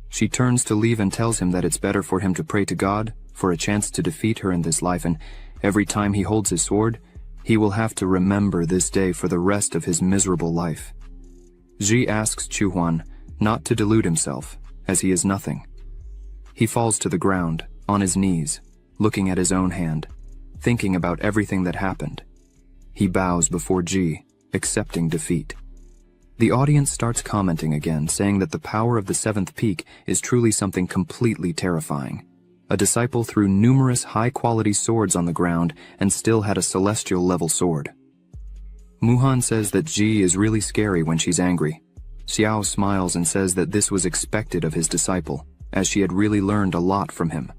She turns to leave and tells him that it's better for him to pray to God for a chance to defeat her in this life, and every time he holds his sword, he will have to remember this day for the rest of his miserable life. Ji asks Chu Huan not to delude himself, as he is nothing. He falls to the ground, on his knees, looking at his own hand, thinking about everything that happened. He bows before Ji, accepting defeat. The audience starts commenting again, saying that the power of the seventh peak is truly something completely terrifying. A disciple threw numerous high-quality swords on the ground and still had a celestial-level sword. Muhan says that Ji is really scary when she's angry. Xiao smiles and says that this was expected of his disciple, as she had really learned a lot from him.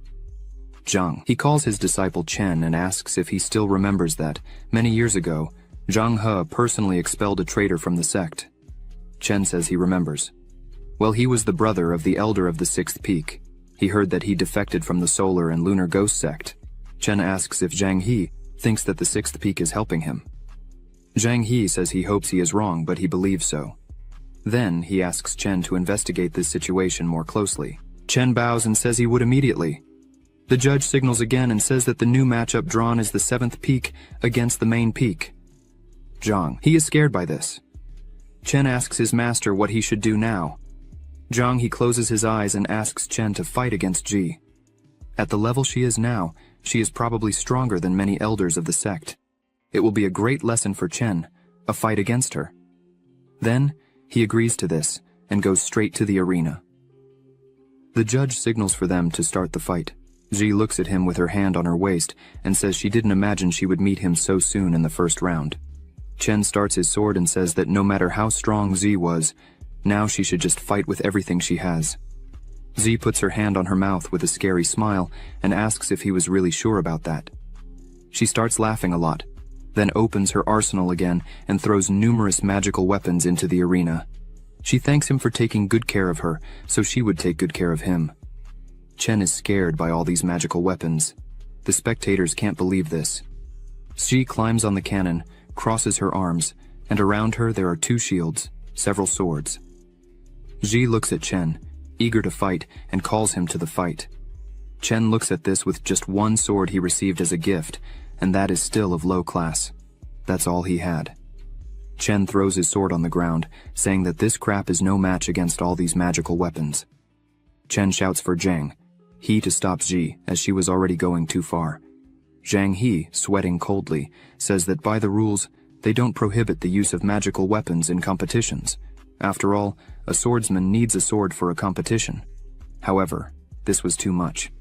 Zhang. He calls his disciple Chen and asks if he still remembers that, many years ago, Zhang He personally expelled a traitor from the sect. Chen says he remembers. Well, he was the brother of the elder of the sixth peak. He heard that he defected from the solar and lunar ghost sect. Chen asks if Zhang He thinks that the sixth peak is helping him. Zhang He says he hopes he is wrong, but he believes so. Then he asks Chen to investigate this situation more closely. Chen bows and says he would immediately. The judge signals again and says that the new matchup drawn is the seventh peak against the main peak. Zhang. He is scared by this. Chen asks his master what he should do now. Zhang He closes his eyes and asks Chen to fight against Ji. At the level she is now, she is probably stronger than many elders of the sect. It will be a great lesson for Chen, a fight against her. Then, he agrees to this and goes straight to the arena. The judge signals for them to start the fight. Ji looks at him with her hand on her waist and says she didn't imagine she would meet him so soon in the first round. Chen starts his sword and says that no matter how strong Zi was, now she should just fight with everything she has. Zi puts her hand on her mouth with a scary smile and asks if he was really sure about that. She starts laughing a lot, then opens her arsenal again and throws numerous magical weapons into the arena. She thanks him for taking good care of her, so she would take good care of him. Chen is scared by all these magical weapons. The spectators can't believe this. Zi climbs on the cannon, crosses her arms, and around her there are two shields, several swords. Ji looks at Chen, eager to fight, and calls him to the fight. Chen looks at this with just one sword he received as a gift, and that is still of low class. That's all he had. Chen throws his sword on the ground, saying that this crap is no match against all these magical weapons. Chen shouts for Zhang He to stop Ji, as she was already going too far. Zhang He, sweating coldly, says that by the rules, they don't prohibit the use of magical weapons in competitions. After all, a swordsman needs a sword for a competition. However, this was too much.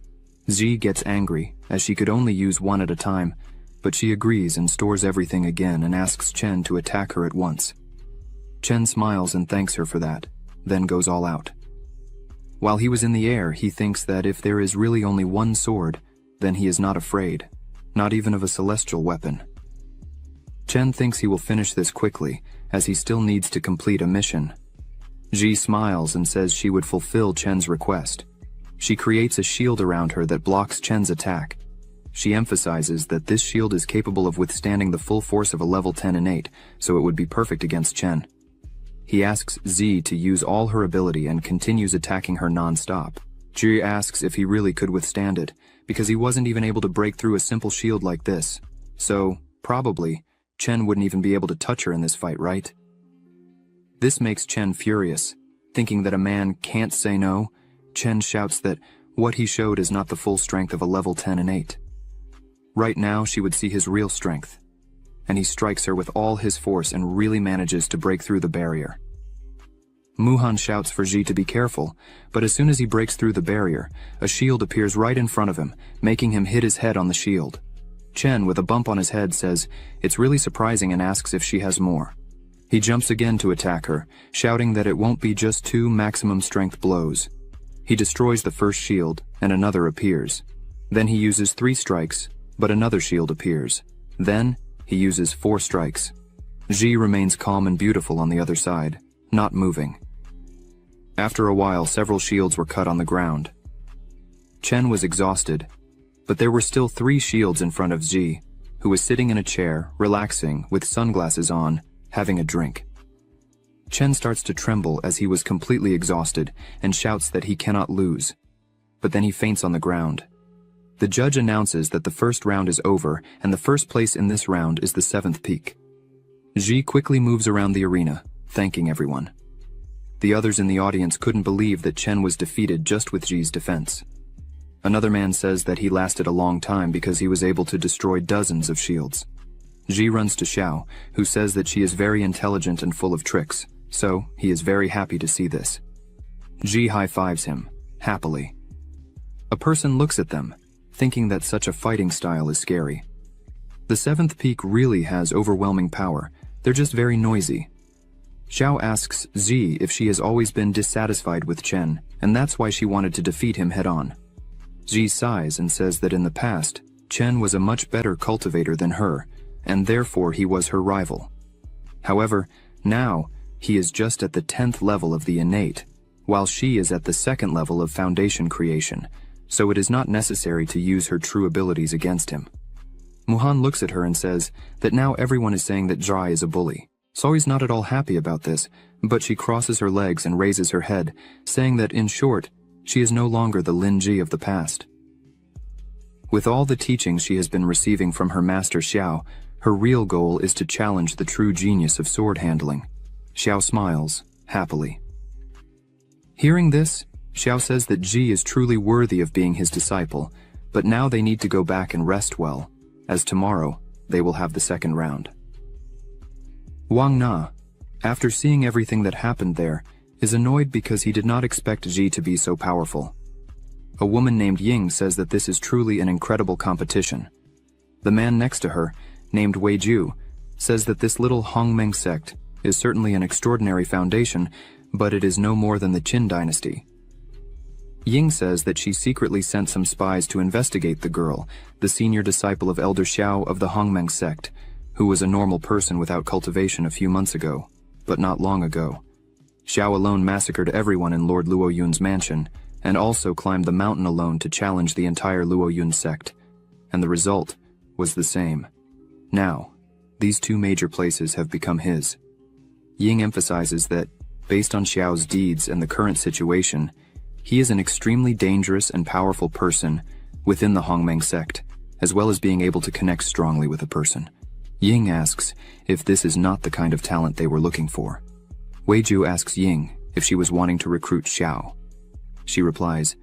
Zi gets angry, as she could only use one at a time, but she agrees and stores everything again and asks Chen to attack her at once. Chen smiles and thanks her for that, then goes all out. While he was in the air, he thinks that if there is really only one sword, then he is not afraid, not even of a celestial weapon. Chen thinks he will finish this quickly, as he still needs to complete a mission. Ji smiles and says she would fulfill Chen's request. She creates a shield around her that blocks Chen's attack. She emphasizes that this shield is capable of withstanding the full force of a level 10 innate, so it would be perfect against Chen. He asks Zi to use all her ability and continues attacking her non-stop. Zhi asks if he really could withstand it, because he wasn't even able to break through a simple shield like this. So, probably, Chen wouldn't even be able to touch her in this fight, right? This makes Chen furious. Thinking that a man can't say no, Chen shouts that what he showed is not the full strength of a level 10 and 8. Right now, she would see his real strength. And he strikes her with all his force and really manages to break through the barrier. Muhan shouts for Zhi to be careful, but as soon as he breaks through the barrier, a shield appears right in front of him, making him hit his head on the shield. Chen, with a bump on his head, says it's really surprising and asks if she has more. He jumps again to attack her, shouting that it won't be just 2 maximum strength blows. He destroys the first shield, and another appears. Then he uses 3 strikes, but another shield appears. Then, he uses 4 strikes. Zhi remains calm and beautiful on the other side, not moving. After a while, several shields were cut on the ground. Chen was exhausted, but there were still 3 shields in front of Zhi, who was sitting in a chair, relaxing, with sunglasses on, having a drink. Chen starts to tremble as he was completely exhausted and shouts that he cannot lose. But then he faints on the ground. The judge announces that the first round is over and the first place in this round is the 7th peak. Zhi quickly moves around the arena, thanking everyone. The others in the audience couldn't believe that Chen was defeated just with Zhi's defense. Another man says that he lasted a long time because he was able to destroy dozens of shields. Zhi runs to Xiao, who says that she is very intelligent and full of tricks, so he is very happy to see this. Zhi high-fives him, happily. A person looks at them, thinking that such a fighting style is scary. The 7th peak really has overwhelming power, they're just very noisy. Xiao asks Zhi if she has always been dissatisfied with Chen, and that's why she wanted to defeat him head-on. Zhi sighs and says that in the past, Chen was a much better cultivator than her, and therefore he was her rival. However, now, he is just at the 10th level of the innate, while she is at the 2nd level of foundation creation, so it is not necessary to use her true abilities against him. Muhan looks at her and says that now everyone is saying that Zhi is a bully. Soi's not at all happy about this, but she crosses her legs and raises her head, saying that, in short, she is no longer the Lin Ji of the past. With all the teachings she has been receiving from her master Xiao, her real goal is to challenge the true genius of sword handling. Xiao smiles, happily. Hearing this, Xiao says that Zhi is truly worthy of being his disciple, but now they need to go back and rest well, as tomorrow they will have the 2nd round. Wang Na, after seeing everything that happened there, is annoyed because he did not expect Zhi to be so powerful. A woman named Ying says that this is truly an incredible competition. The man next to her, named Wei Ju, says that this little Hongmeng sect is certainly an extraordinary foundation, but it is no more than the Qin dynasty. Ying says that she secretly sent some spies to investigate the girl, the senior disciple of Elder Xiao of the Hongmeng sect, who was a normal person without cultivation a few months ago, but not long ago. Xiao alone massacred everyone in Lord Luo Yun's mansion, and also climbed the mountain alone to challenge the entire Luo Yun sect, and the result was the same. Now, these 2 major places have become his. Ying emphasizes that, based on Xiao's deeds and the current situation, he is an extremely dangerous and powerful person within the Hongmeng sect, as well as being able to connect strongly with a person. Ying asks if this is not the kind of talent they were looking for. Weiju asks Ying if she was wanting to recruit Xiao. She replies,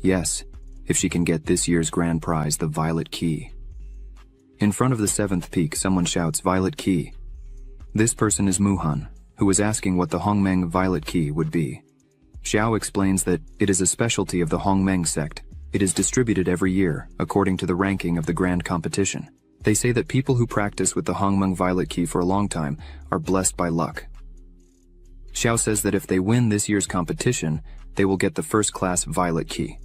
yes, if she can get this year's grand prize, the Violet Key. In front of the 7th peak, someone shouts, Violet Key. This person is Muhan, who was asking what the Hongmeng Violet Key would be. Xiao explains that it is a specialty of the Hongmeng sect. It is distributed every year, according to the ranking of the grand competition. They say that people who practice with the Hongmeng Violet Key for a long time are blessed by luck. Xiao says that if they win this year's competition, they will get the first-class Violet Key.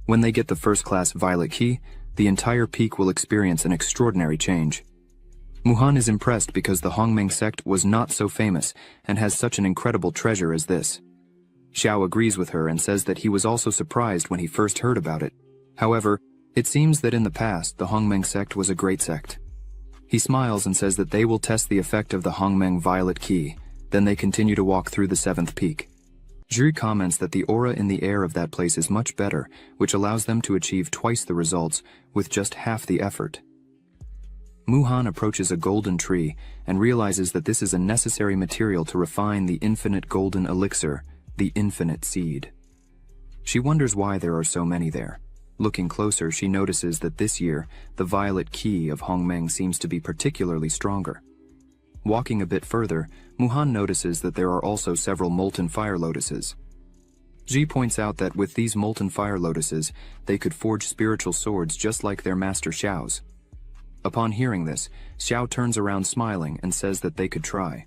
When they get the first-class Violet Key, the entire peak will experience an extraordinary change. Muhan is impressed because the Hongmeng sect was not so famous and has such an incredible treasure as this. Xiao agrees with her and says that he was also surprised when he first heard about it. However, it seems that in the past, the Hongmeng sect was a great sect. He smiles and says that they will test the effect of the Hongmeng Violet Key, then they continue to walk through the 7th peak. Zhi comments that the aura in the air of that place is much better, which allows them to achieve twice the results with just half the effort. Muhan approaches a golden tree and realizes that this is a necessary material to refine the infinite golden elixir, the infinite seed. She wonders why there are so many there. Looking closer, she notices that this year, the violet key of Hongmeng seems to be particularly stronger. Walking a bit further, Muhan notices that there are also several molten fire lotuses. Zhi points out that with these molten fire lotuses, they could forge spiritual swords just like their master Xiao's. Upon hearing this, Xiao turns around smiling and says that they could try.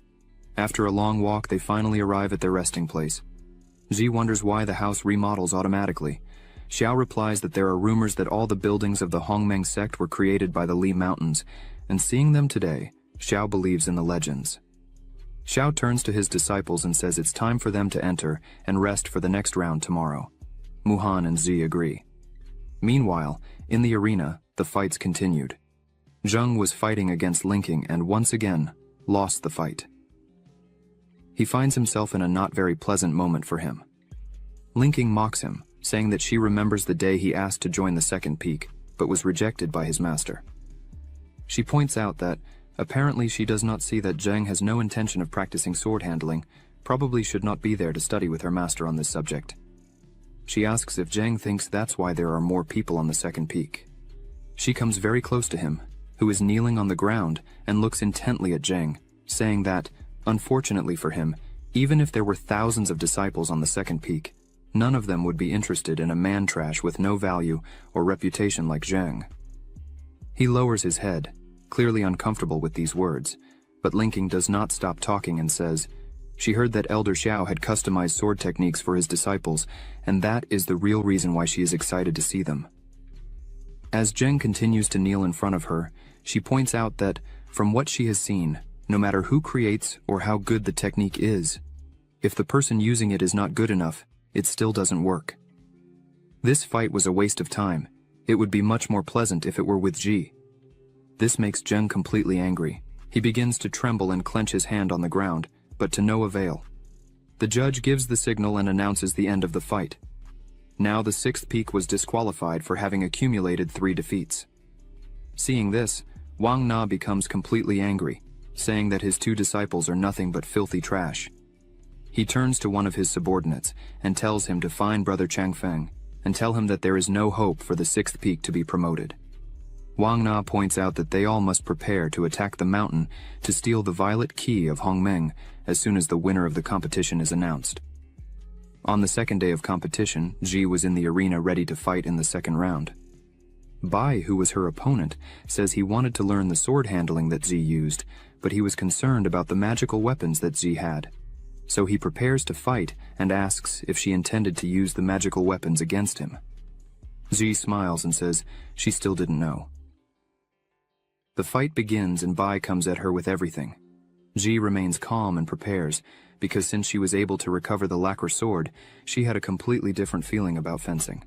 After a long walk, they finally arrive at their resting place. Zhi wonders why the house remodels automatically. Xiao replies that there are rumors that all the buildings of the Hongmeng sect were created by the Li Mountains, and seeing them today, Xiao believes in the legends. Xiao turns to his disciples and says it's time for them to enter and rest for the next round tomorrow. Muhan and Zhi agree. Meanwhile, in the arena, the fights continued. Zheng was fighting against Linking and once again, lost the fight. He finds himself in a not very pleasant moment for him. Linking mocks him, saying that she remembers the day he asked to join the second peak, but was rejected by his master. She points out that, apparently she does not see that Zheng has no intention of practicing sword handling, probably should not be there to study with her master on this subject. She asks if Zheng thinks that's why there are more people on the second peak. She comes very close to him, who is kneeling on the ground and looks intently at Zheng, saying that, unfortunately for him, even if there were thousands of disciples on the second peak, none of them would be interested in a man-trash with no value or reputation like Zheng. He lowers his head, clearly uncomfortable with these words, but Linking does not stop talking and says, she heard that Elder Xiao had customized sword techniques for his disciples, and that is the real reason why she is excited to see them. As Zheng continues to kneel in front of her, she points out that, from what she has seen, no matter who creates or how good the technique is, if the person using it is not good enough, it still doesn't work. This fight was a waste of time. It would be much more pleasant if it were with Zhi. This makes Zheng completely angry. He begins to tremble and clench his hand on the ground, but to no avail. The judge gives the signal and announces the end of the fight. Now the sixth peak was disqualified for having accumulated 3 defeats. Seeing this, Wang Na becomes completely angry, saying that his 2 disciples are nothing but filthy trash. He turns to one of his subordinates and tells him to find Brother Changfeng and tell him that there is no hope for the 6th peak to be promoted. Wang Na points out that they all must prepare to attack the mountain to steal the violet key of Hongmeng as soon as the winner of the competition is announced. On the second day of competition, Zhi was in the arena ready to fight in the second round. Bai, who was her opponent, says he wanted to learn the sword handling that Zhi used, but he was concerned about the magical weapons that Zhi had. So he prepares to fight and asks if she intended to use the magical weapons against him. Zhi smiles and says she still didn't know. The fight begins and Bai comes at her with everything. Zhi remains calm and prepares, because since she was able to recover the lacquer sword, she had a completely different feeling about fencing.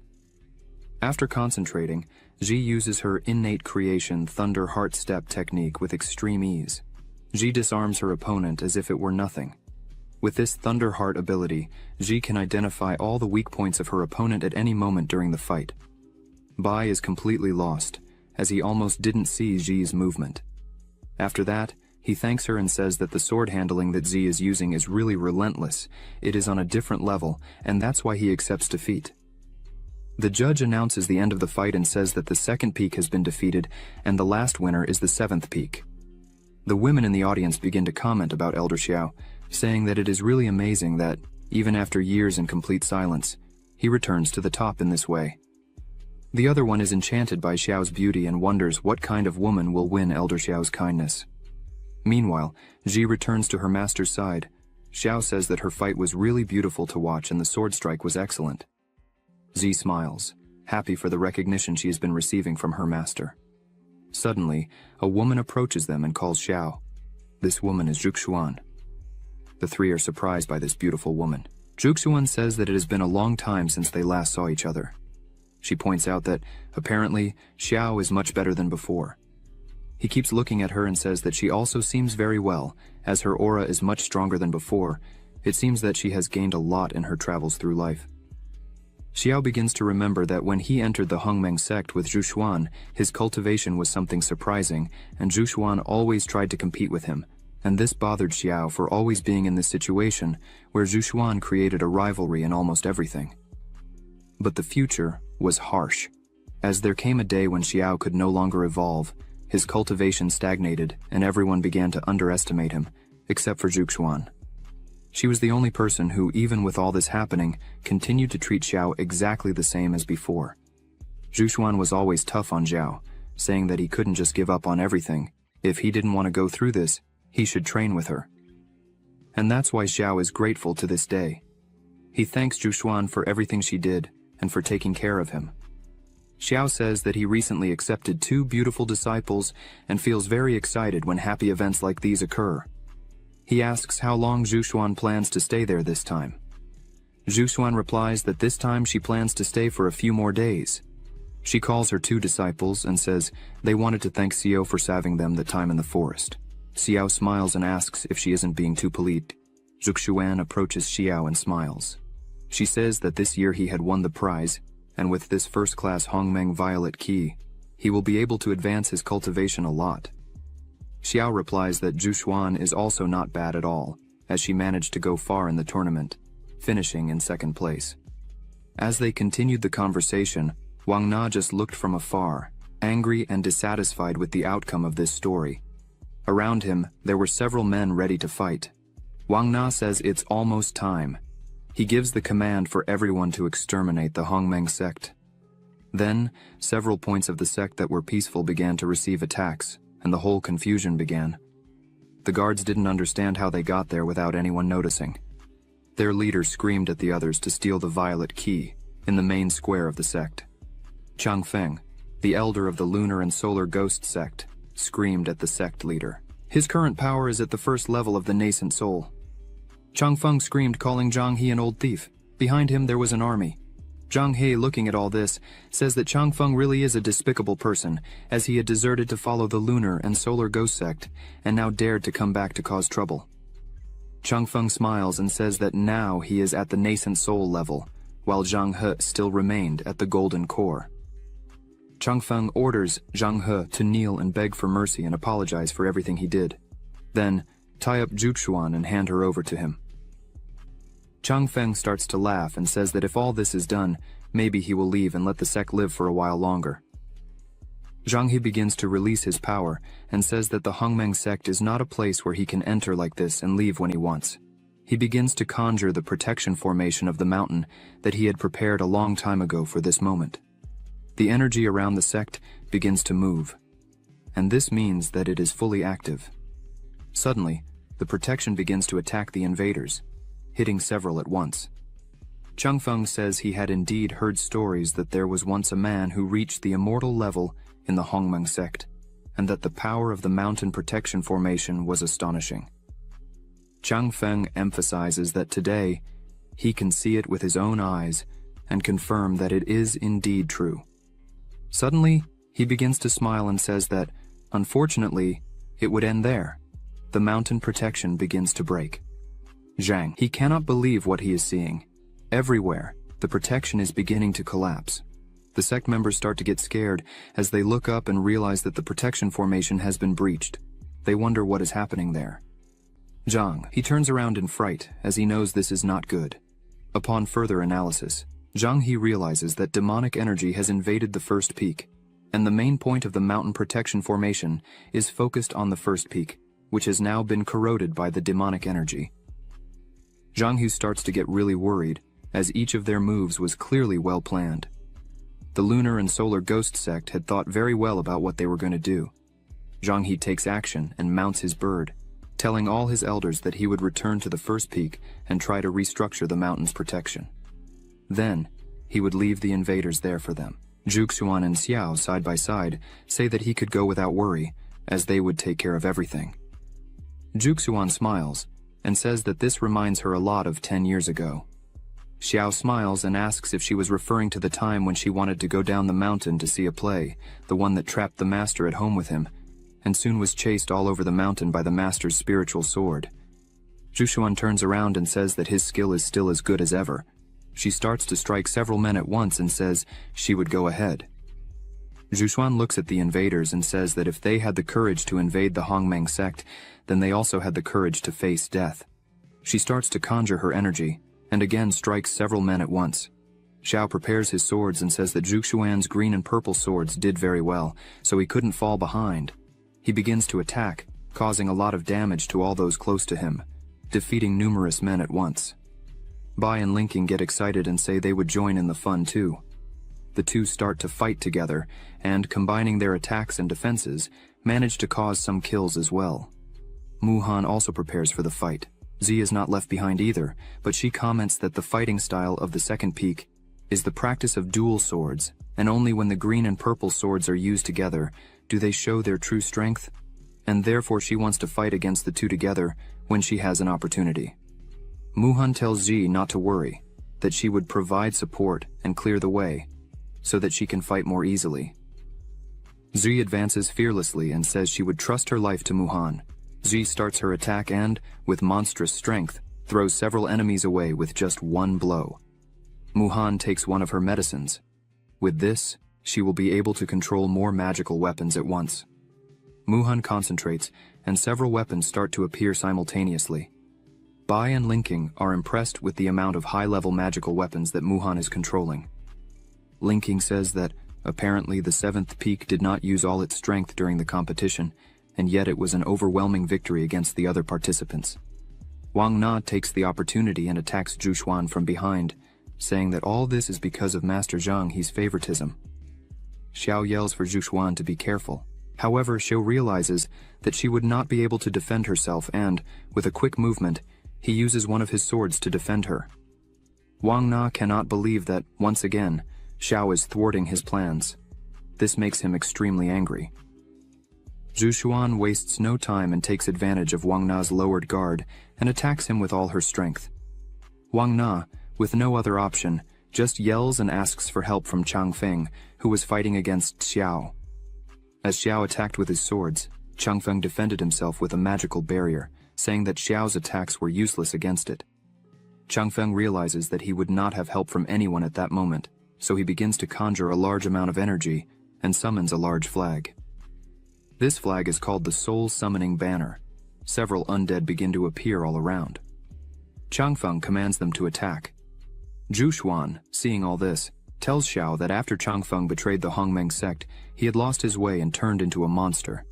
After concentrating, Zhi uses her innate creation Thunder Heart Step technique with extreme ease. Zhi disarms her opponent as if it were nothing. With this Thunder Heart ability, Zhi can identify all the weak points of her opponent at any moment during the fight. Bai is completely lost, as he almost didn't see Zhi's movement. After that, he thanks her and says that the sword handling that Zhi is using is really relentless, it is on a different level, and that's why he accepts defeat. The judge announces the end of the fight and says that the second peak has been defeated, and the last winner is the 7th peak. The women in the audience begin to comment about Elder Xiao, saying that it is really amazing that, even after years in complete silence, he returns to the top in this way. The other one is enchanted by Xiao's beauty and wonders what kind of woman will win Elder Xiao's kindness. Meanwhile, Zhi returns to her master's side. Xiao says that her fight was really beautiful to watch and the sword strike was excellent. Zhi smiles, happy for the recognition she has been receiving from her master. Suddenly, a woman approaches them and calls Xiao. This woman is Zhuxuan. The 3 are surprised by this beautiful woman. Zhuxuan says that it has been a long time since they last saw each other. She points out that, apparently, Xiao is much better than before. He keeps looking at her and says that she also seems very well, as her aura is much stronger than before, It seems that she has gained a lot in her travels through life. Xiao begins to remember that when he entered the Hongmeng sect with Zhu Xuan, his cultivation was something surprising, and Zhu Xuan always tried to compete with him, and this bothered Xiao for always being in this situation where Zhu Xuan created a rivalry in almost everything. But the future was harsh, as there came a day when Xiao could no longer evolve, his cultivation stagnated, and everyone began to underestimate him, except for Zhu Xuan. She was the only person who, even with all this happening, continued to treat Xiao exactly the same as before. Zhu Xuan was always tough on Xiao, saying that he couldn't just give up on everything. If he didn't want to go through this, he should train with her. And that's why Xiao is grateful to this day. He thanks Zhu Xuan for everything she did, and for taking care of him. Xiao says that he recently accepted 2 beautiful disciples and feels very excited when happy events like these occur. He asks how long Zhu Xuan plans to stay there this time. Zhu Xuan replies that this time she plans to stay for a few more days. She calls her 2 disciples and says they wanted to thank Xiao for saving them the time in the forest. Xiao smiles and asks if she isn't being too polite. Zhu Xuan approaches Xiao and smiles. She says that this year he had won the prize, and with this first-class Hongmeng Violet Key, he will be able to advance his cultivation a lot. Xiao replies that Zhu Xuan is also not bad at all, as she managed to go far in the tournament, finishing in 2nd place. As they continued the conversation, Wang Na just looked from afar, angry and dissatisfied with the outcome of this story. Around him, there were several men ready to fight. Wang Na says it's almost time. He gives the command for everyone to exterminate the Hongmeng sect. Then, several points of the sect that were peaceful began to receive attacks, and the whole confusion began. The guards didn't understand how they got there without anyone noticing. Their leader screamed at the others to steal the violet key in the main square of the sect. Chang Feng, the elder of the lunar and solar ghost sect, screamed at the sect leader. His current power is at the 1st level of the nascent soul. Chang Feng screamed, calling Zhang He an old thief. Behind him there was an army. Zhang He, looking at all this, says that Chang Feng really is a despicable person, as he had deserted to follow the lunar and solar ghost sect, and now dared to come back to cause trouble. Chang Feng smiles and says that now he is at the nascent soul level, while Zhang He still remained at the golden core. Chang Feng orders Zhang He to kneel and beg for mercy and apologize for everything he did. Then, tie up Zhu Xuan and hand her over to him. Chang Feng starts to laugh and says that if all this is done, maybe he will leave and let the sect live for a while longer. Zhang He begins to release his power and says that the Hongmeng sect is not a place where he can enter like this and leave when he wants. He begins to conjure the protection formation of the mountain that he had prepared a long time ago for this moment. The energy around the sect begins to move, and this means that it is fully active. Suddenly, the protection begins to attack the invaders, hitting several at once. Chang Feng says he had indeed heard stories that there was once a man who reached the immortal level in the Hongmeng sect, and that the power of the mountain protection formation was astonishing. Chang Feng emphasizes that today, he can see it with his own eyes and confirm that it is indeed true. Suddenly, he begins to smile and says that, unfortunately, it would end there. The mountain protection begins to break. Zhang, he cannot believe what he is seeing. Everywhere, the protection is beginning to collapse. The sect members start to get scared as they look up and realize that the protection formation has been breached. They wonder what is happening there. Zhang, he turns around in fright as he knows this is not good. Upon further analysis, Zhang He realizes that demonic energy has invaded the first peak, and the main point of the mountain protection formation is focused on the first peak, which has now been corroded by the demonic energy. Zhang He starts to get really worried, as each of their moves was clearly well planned. The lunar and solar ghost sect had thought very well about what they were going to do. Zhang He takes action and mounts his bird, telling all his elders that he would return to the first peak and try to restructure the mountain's protection. Then, he would leave the invaders there for them. Zhu Xuan and Xiao, side by side, say that he could go without worry, as they would take care of everything. Zhu Xuan smiles, and says that this reminds her a lot of 10 years ago. Xiao smiles and asks if she was referring to the time when she wanted to go down the mountain to see a play, the one that trapped the master at home with him, and soon was chased all over the mountain by the master's spiritual sword. Zhu turns around and says that his skill is still as good as ever. She starts to strike several men at once and says she would go ahead. Zhu looks at the invaders and says that if they had the courage to invade the Hongmeng sect, then they also had the courage to face death. She starts to conjure her energy, and again strikes several men at once. Xiao prepares his swords and says that Zhu green and purple swords did very well, so he couldn't fall behind. He begins to attack, causing a lot of damage to all those close to him, defeating numerous men at once. Bai and Linking get excited and say they would join in the fun too. The two start to fight together, and combining their attacks and defenses, manage to cause some kills as well. Muhan also prepares for the fight. Z is not left behind either, but she comments that the fighting style of the second peak is the practice of dual swords, and only when the green and purple swords are used together do they show their true strength, and therefore she wants to fight against the two together when she has an opportunity. Muhan tells Z not to worry, that she would provide support and clear the way, so that she can fight more easily. Z advances fearlessly and says she would trust her life to Muhan. Z starts her attack and, with monstrous strength, throws several enemies away with just one blow. Muhan takes one of her medicines. With this, she will be able to control more magical weapons at once. Muhan concentrates, and several weapons start to appear simultaneously. Bai and Linking are impressed with the amount of high-level magical weapons that Muhan is controlling. Linking says that, apparently the seventh peak did not use all its strength during the competition, and yet it was an overwhelming victory against the other participants. Wang Na takes the opportunity and attacks Zhu from behind, saying that all this is because of Master Zhang He's favoritism. Xiao yells for Zhu to be careful. However, Xiao realizes that she would not be able to defend herself and, with a quick movement, he uses one of his swords to defend her. Wang Na cannot believe that, once again, Xiao is thwarting his plans. This makes him extremely angry. Zhu wastes no time and takes advantage of Wang Na's lowered guard and attacks him with all her strength. Wang Na, with no other option, just yells and asks for help from Changfeng, who was fighting against Xiao. As Xiao attacked with his swords, Changfeng defended himself with a magical barrier, saying that Xiao's attacks were useless against it. Changfeng realizes that he would not have help from anyone at that moment, so he begins to conjure a large amount of energy and summons a large flag. This flag is called the Soul Summoning Banner. Several undead begin to appear all around. Changfeng commands them to attack. Zhu, seeing all this, tells Xiao that after Changfeng betrayed the Hongmeng sect, he had lost his way and turned into a monster.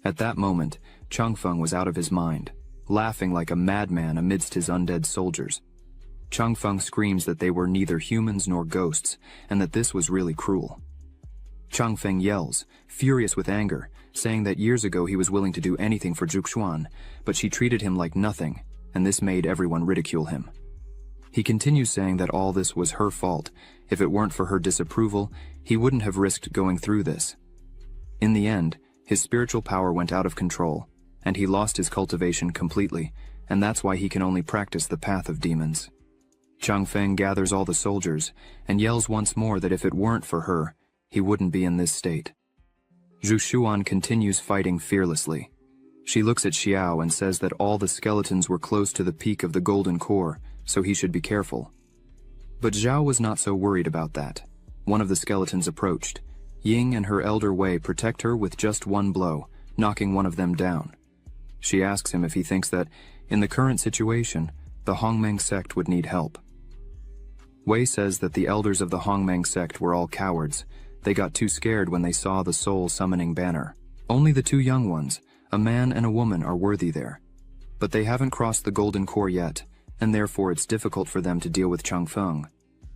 At that moment, Changfeng was out of his mind, laughing like a madman amidst his undead soldiers. Changfeng screams that they were neither humans nor ghosts, and that this was really cruel. Changfeng yells, furious with anger, saying that years ago he was willing to do anything for Zhu, but she treated him like nothing, and this made everyone ridicule him. He continues saying that all this was her fault. If it weren't for her disapproval, he wouldn't have risked going through this. In the end, his spiritual power went out of control, and he lost his cultivation completely, and that's why he can only practice the path of demons. Changfeng gathers all the soldiers, and yells once more that if it weren't for her, he wouldn't be in this state. Zhu continues fighting fearlessly. She looks at Xiao and says that all the skeletons were close to the peak of the golden core, so he should be careful. But Xiao was not so worried about that. One of the skeletons approached. Ying and her elder Wei protect her with just one blow, knocking one of them down. She asks him if he thinks that, in the current situation, the Hongmeng sect would need help. Wei says that the elders of the Hongmeng sect were all cowards. They got too scared when they saw the soul summoning banner. Only the two young ones, a man and a woman, are worthy there. But they haven't crossed the golden core yet, and therefore it's difficult for them to deal with Changfeng,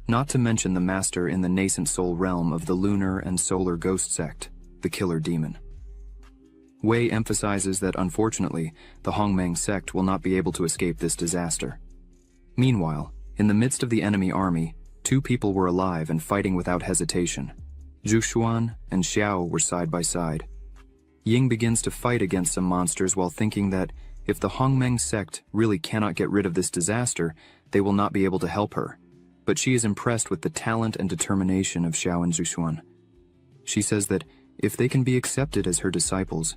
not to mention the master in the nascent soul realm of the lunar and solar ghost sect, the killer demon. Wei emphasizes that unfortunately, the Hongmeng sect will not be able to escape this disaster. Meanwhile, in the midst of the enemy army, two people were alive and fighting without hesitation. Zhu and Xiao were side by side. Ying begins to fight against some monsters while thinking that if the Hongmeng sect really cannot get rid of this disaster, they will not be able to help her. But she is impressed with the talent and determination of Xiao and Zhu. She says that if they can be accepted as her disciples,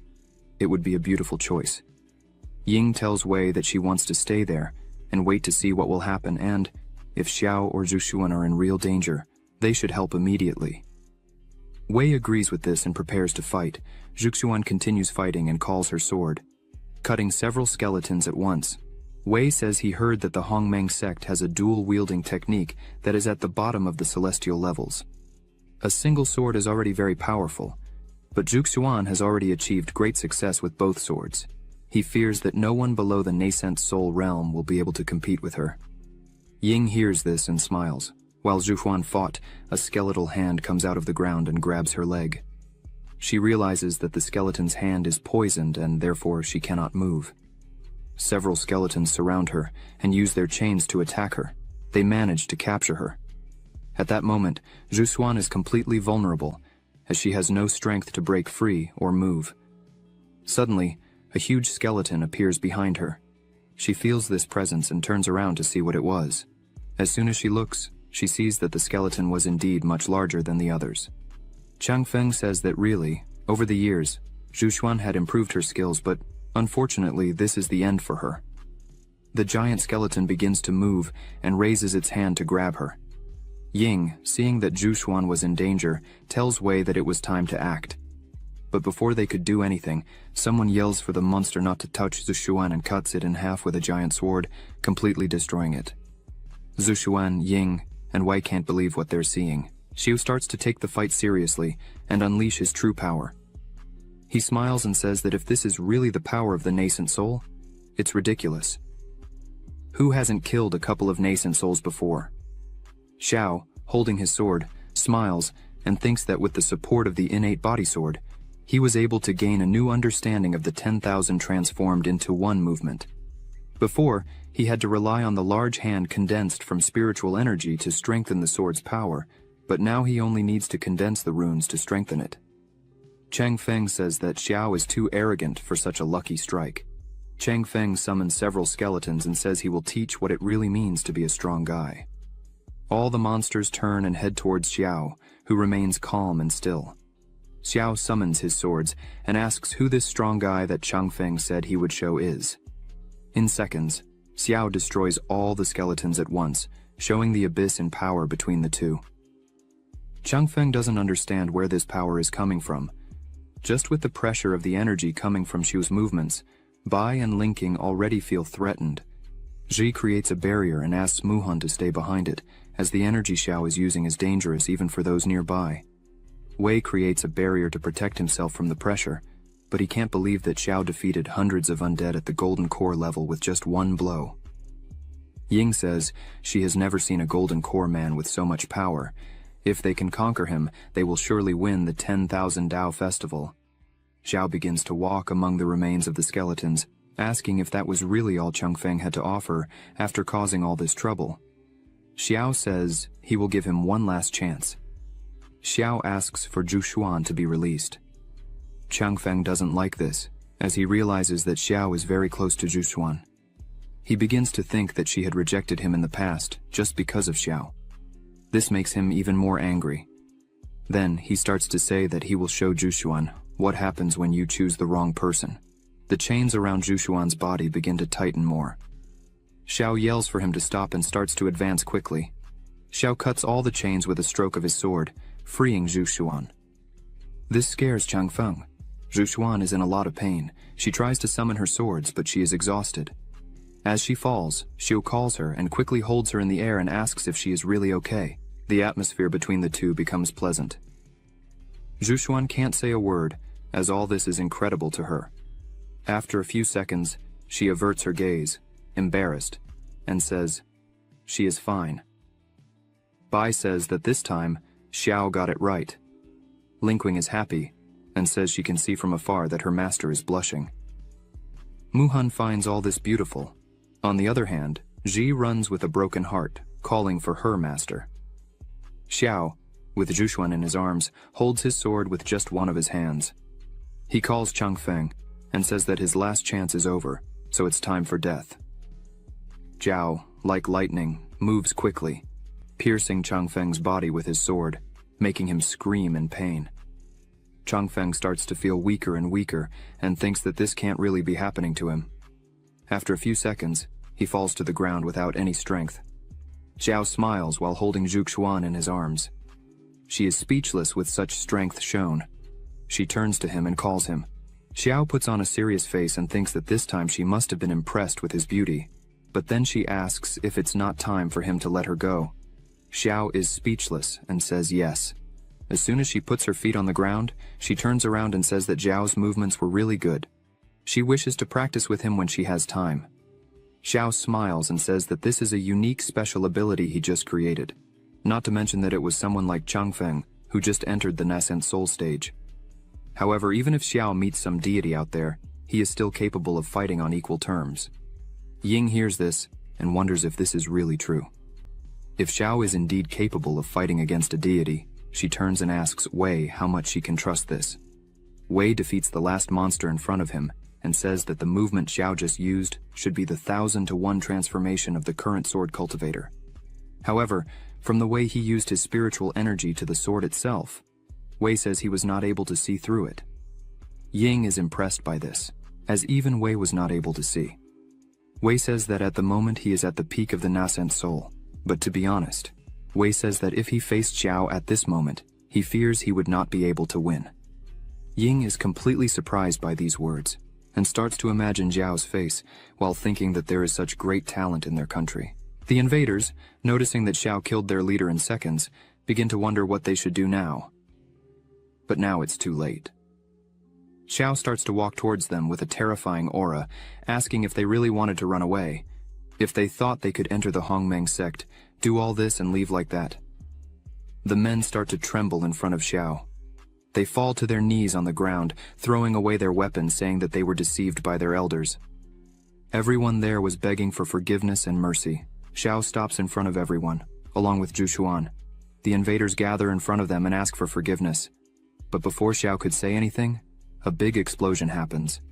it would be a beautiful choice. Ying tells Wei that she wants to stay there and wait to see what will happen, and if Xiao or Zhu Xuan are in real danger, they should help immediately. Wei agrees with this and prepares to fight. Zhu Xuan continues fighting and calls her sword, cutting several skeletons at once. Wei says he heard that the Hongmeng sect has a dual-wielding technique that is at the bottom of the celestial levels. A single sword is already very powerful, but Zhu Xuan has already achieved great success with both swords. He fears that no one below the nascent soul realm will be able to compete with her. Ying hears this and smiles. While Zhu Xuan fought, a skeletal hand comes out of the ground and grabs her leg. She realizes that the skeleton's hand is poisoned and therefore she cannot move. Several skeletons surround her and use their chains to attack her. They manage to capture her. At that moment, Zhu Xuan is completely vulnerable, as she has no strength to break free or move. Suddenly, a huge skeleton appears behind her. She feels this presence and turns around to see what it was. As soon as she looks, she sees that the skeleton was indeed much larger than the others. Chang Feng says that really, over the years, Zhu Xuan had improved her skills, but unfortunately this is the end for her. The giant skeleton begins to move and raises its hand to grab her. Ying, seeing that Zhu Xuan was in danger, tells Wei that it was time to act. But before they could do anything, someone yells for the monster not to touch Zhu Xuan and cuts it in half with a giant sword, completely destroying it. Zhu Xuan, Ying, and Wei can't believe what they're seeing. Xiao starts to take the fight seriously and unleash his true power. He smiles and says that if this is really the power of the nascent soul, it's ridiculous. Who hasn't killed a couple of nascent souls before? Xiao, holding his sword, smiles and thinks that with the support of the innate body sword, he was able to gain a new understanding of the 10,000 transformed into one movement. Before, he had to rely on the large hand condensed from spiritual energy to strengthen the sword's power, but now he only needs to condense the runes to strengthen it. Chang Feng says that Xiao is too arrogant for such a lucky strike. Chang Feng summons several skeletons and says he will teach what it really means to be a strong guy. All the monsters turn and head towards Xiao, who remains calm and still. Xiao summons his swords and asks who this strong guy that Chang Feng said he would show is. In seconds, Xiao destroys all the skeletons at once, showing the abyss in power between the two. Chang Feng doesn't understand where this power is coming from. Just with the pressure of the energy coming from Xiao's movements, Bai and Linking already feel threatened. Ji creates a barrier and asks Muhan to stay behind it, as the energy Xiao is using is dangerous even for those nearby. Wei creates a barrier to protect himself from the pressure, but he can't believe that Xiao defeated hundreds of undead at the golden core level with just one blow. Ying says she has never seen a golden core man with so much power. If they can conquer him, they will surely win the 10,000 Dao festival. Xiao begins to walk among the remains of the skeletons, asking if that was really all Chang Feng had to offer after causing all this trouble. Xiao says he will give him one last chance. Xiao asks for Zhu Xuan to be released. Chang Feng doesn't like this, as he realizes that Xiao is very close to Zhu Xuan. He begins to think that she had rejected him in the past just because of Xiao. This makes him even more angry. Then he starts to say that he will show Zhu Xuan what happens when you choose the wrong person. The chains around Zhu Xuan's body begin to tighten more. Xiao yells for him to stop and starts to advance quickly. Xiao cuts all the chains with a stroke of his sword, freeing Zhu Xuan. This scares Chang Feng. Zhu Xuan is in a lot of pain. She tries to summon her swords, but she is exhausted. As she falls, Xiao calls her and quickly holds her in the air and asks if she is really okay. The atmosphere between the two becomes pleasant. Zhu Xuan can't say a word, as all this is incredible to her. After a few seconds, she averts her gaze, embarrassed, and says, she is fine. Bai says that this time, Xiao got it right. Linkwing is happy, and says she can see from afar that her master is blushing. Muhan finds all this beautiful. On the other hand, Ji runs with a broken heart, calling for her master. Xiao, with Zhu Xuan in his arms, holds his sword with just one of his hands. He calls Chang Feng and says that his last chance is over, so it's time for death. Zhao, like lightning, moves quickly, piercing Chang Feng's body with his sword, making him scream in pain. Chang Feng starts to feel weaker and weaker and thinks that this can't really be happening to him. After a few seconds, he falls to the ground without any strength. Xiao smiles while holding Zhuxuan in his arms. She is speechless with such strength shown. She turns to him and calls him. Xiao puts on a serious face and thinks that this time she must have been impressed with his beauty. But then she asks if it's not time for him to let her go. Xiao is speechless and says yes. As soon as she puts her feet on the ground, she turns around and says that Xiao's movements were really good. She wishes to practice with him when she has time. Xiao smiles and says that this is a unique special ability he just created. Not to mention that it was someone like Changfeng who just entered the nascent soul stage. However, even if Xiao meets some deity out there, he is still capable of fighting on equal terms. Ying hears this and wonders if this is really true. If Xiao is indeed capable of fighting against a deity, she turns and asks Wei how much she can trust this. Wei defeats the last monster in front of him and says that the movement Xiao just used should be the 1,000-to-1 transformation of the current sword cultivator. However, from the way he used his spiritual energy to the sword itself, Wei says he was not able to see through it. Ying is impressed by this, as even Wei was not able to see. Wei says that at the moment he is at the peak of the nascent soul, but to be honest, Wei says that if he faced Xiao at this moment, he fears he would not be able to win. Ying is completely surprised by these words, and starts to imagine Xiao's face while thinking that there is such great talent in their country. The invaders, noticing that Xiao killed their leader in seconds, begin to wonder what they should do now. But now it's too late. Xiao starts to walk towards them with a terrifying aura, asking if they really wanted to run away. If they thought they could enter the Hongmeng sect, do all this and leave like that. The men start to tremble in front of Xiao. They fall to their knees on the ground, throwing away their weapons, saying that they were deceived by their elders. Everyone there was begging for forgiveness and mercy. Xiao stops in front of everyone, along with Zhuxuan. The invaders gather in front of them and ask for forgiveness. But before Xiao could say anything, a big explosion happens.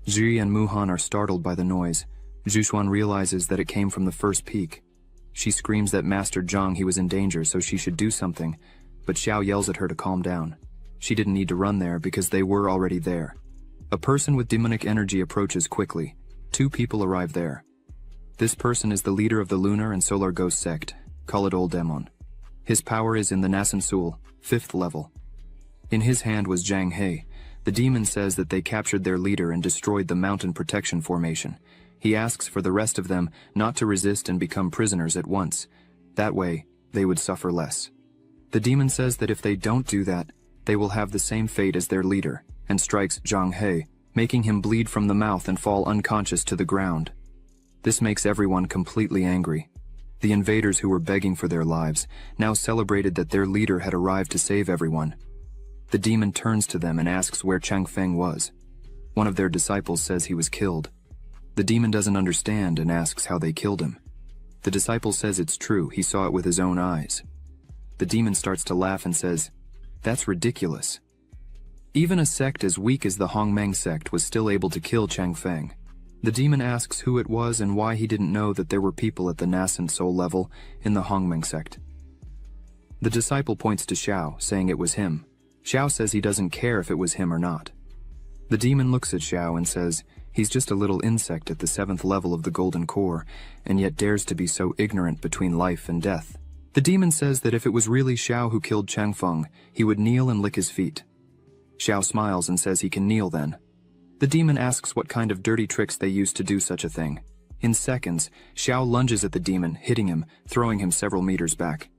Zhi and Muhan are startled by the noise. Zhuxuan realizes that it came from the first peak. She screams that Master Zhang he was in danger, so she should do something, but Xiao yells at her to calm down. She didn't need to run there because they were already there. A person with demonic energy approaches quickly. 2 people arrive there. This person is the leader of the Lunar and Solar Ghost sect, call it Old Demon. His power is in the Nascent Soul, 5th level. In his hand was Zhang He. The demon says that they captured their leader and destroyed the mountain protection formation. He asks for the rest of them not to resist and become prisoners at once. That way, they would suffer less. The demon says that if they don't do that, they will have the same fate as their leader, and strikes Zhang He, making him bleed from the mouth and fall unconscious to the ground. This makes everyone completely angry. The invaders who were begging for their lives now celebrated that their leader had arrived to save everyone. The demon turns to them and asks where Changfeng was. One of their disciples says he was killed. The demon doesn't understand and asks how they killed him. The disciple says it's true, he saw it with his own eyes. The demon starts to laugh and says, "That's ridiculous." Even a sect as weak as the Hongmeng sect was still able to kill Changfeng. The demon asks who it was and why he didn't know that there were people at the nascent soul level in the Hongmeng sect. The disciple points to Xiao, saying it was him. Xiao says he doesn't care if it was him or not. The demon looks at Xiao and says he's just a little insect at the 7th level of the golden core, and yet dares to be so ignorant between life and death. The demon says that if it was really Xiao who killed Changfeng, he would kneel and lick his feet. Xiao smiles and says he can kneel then. The demon asks what kind of dirty tricks they used to do such a thing. In seconds, Xiao lunges at the demon, hitting him, throwing him several meters back.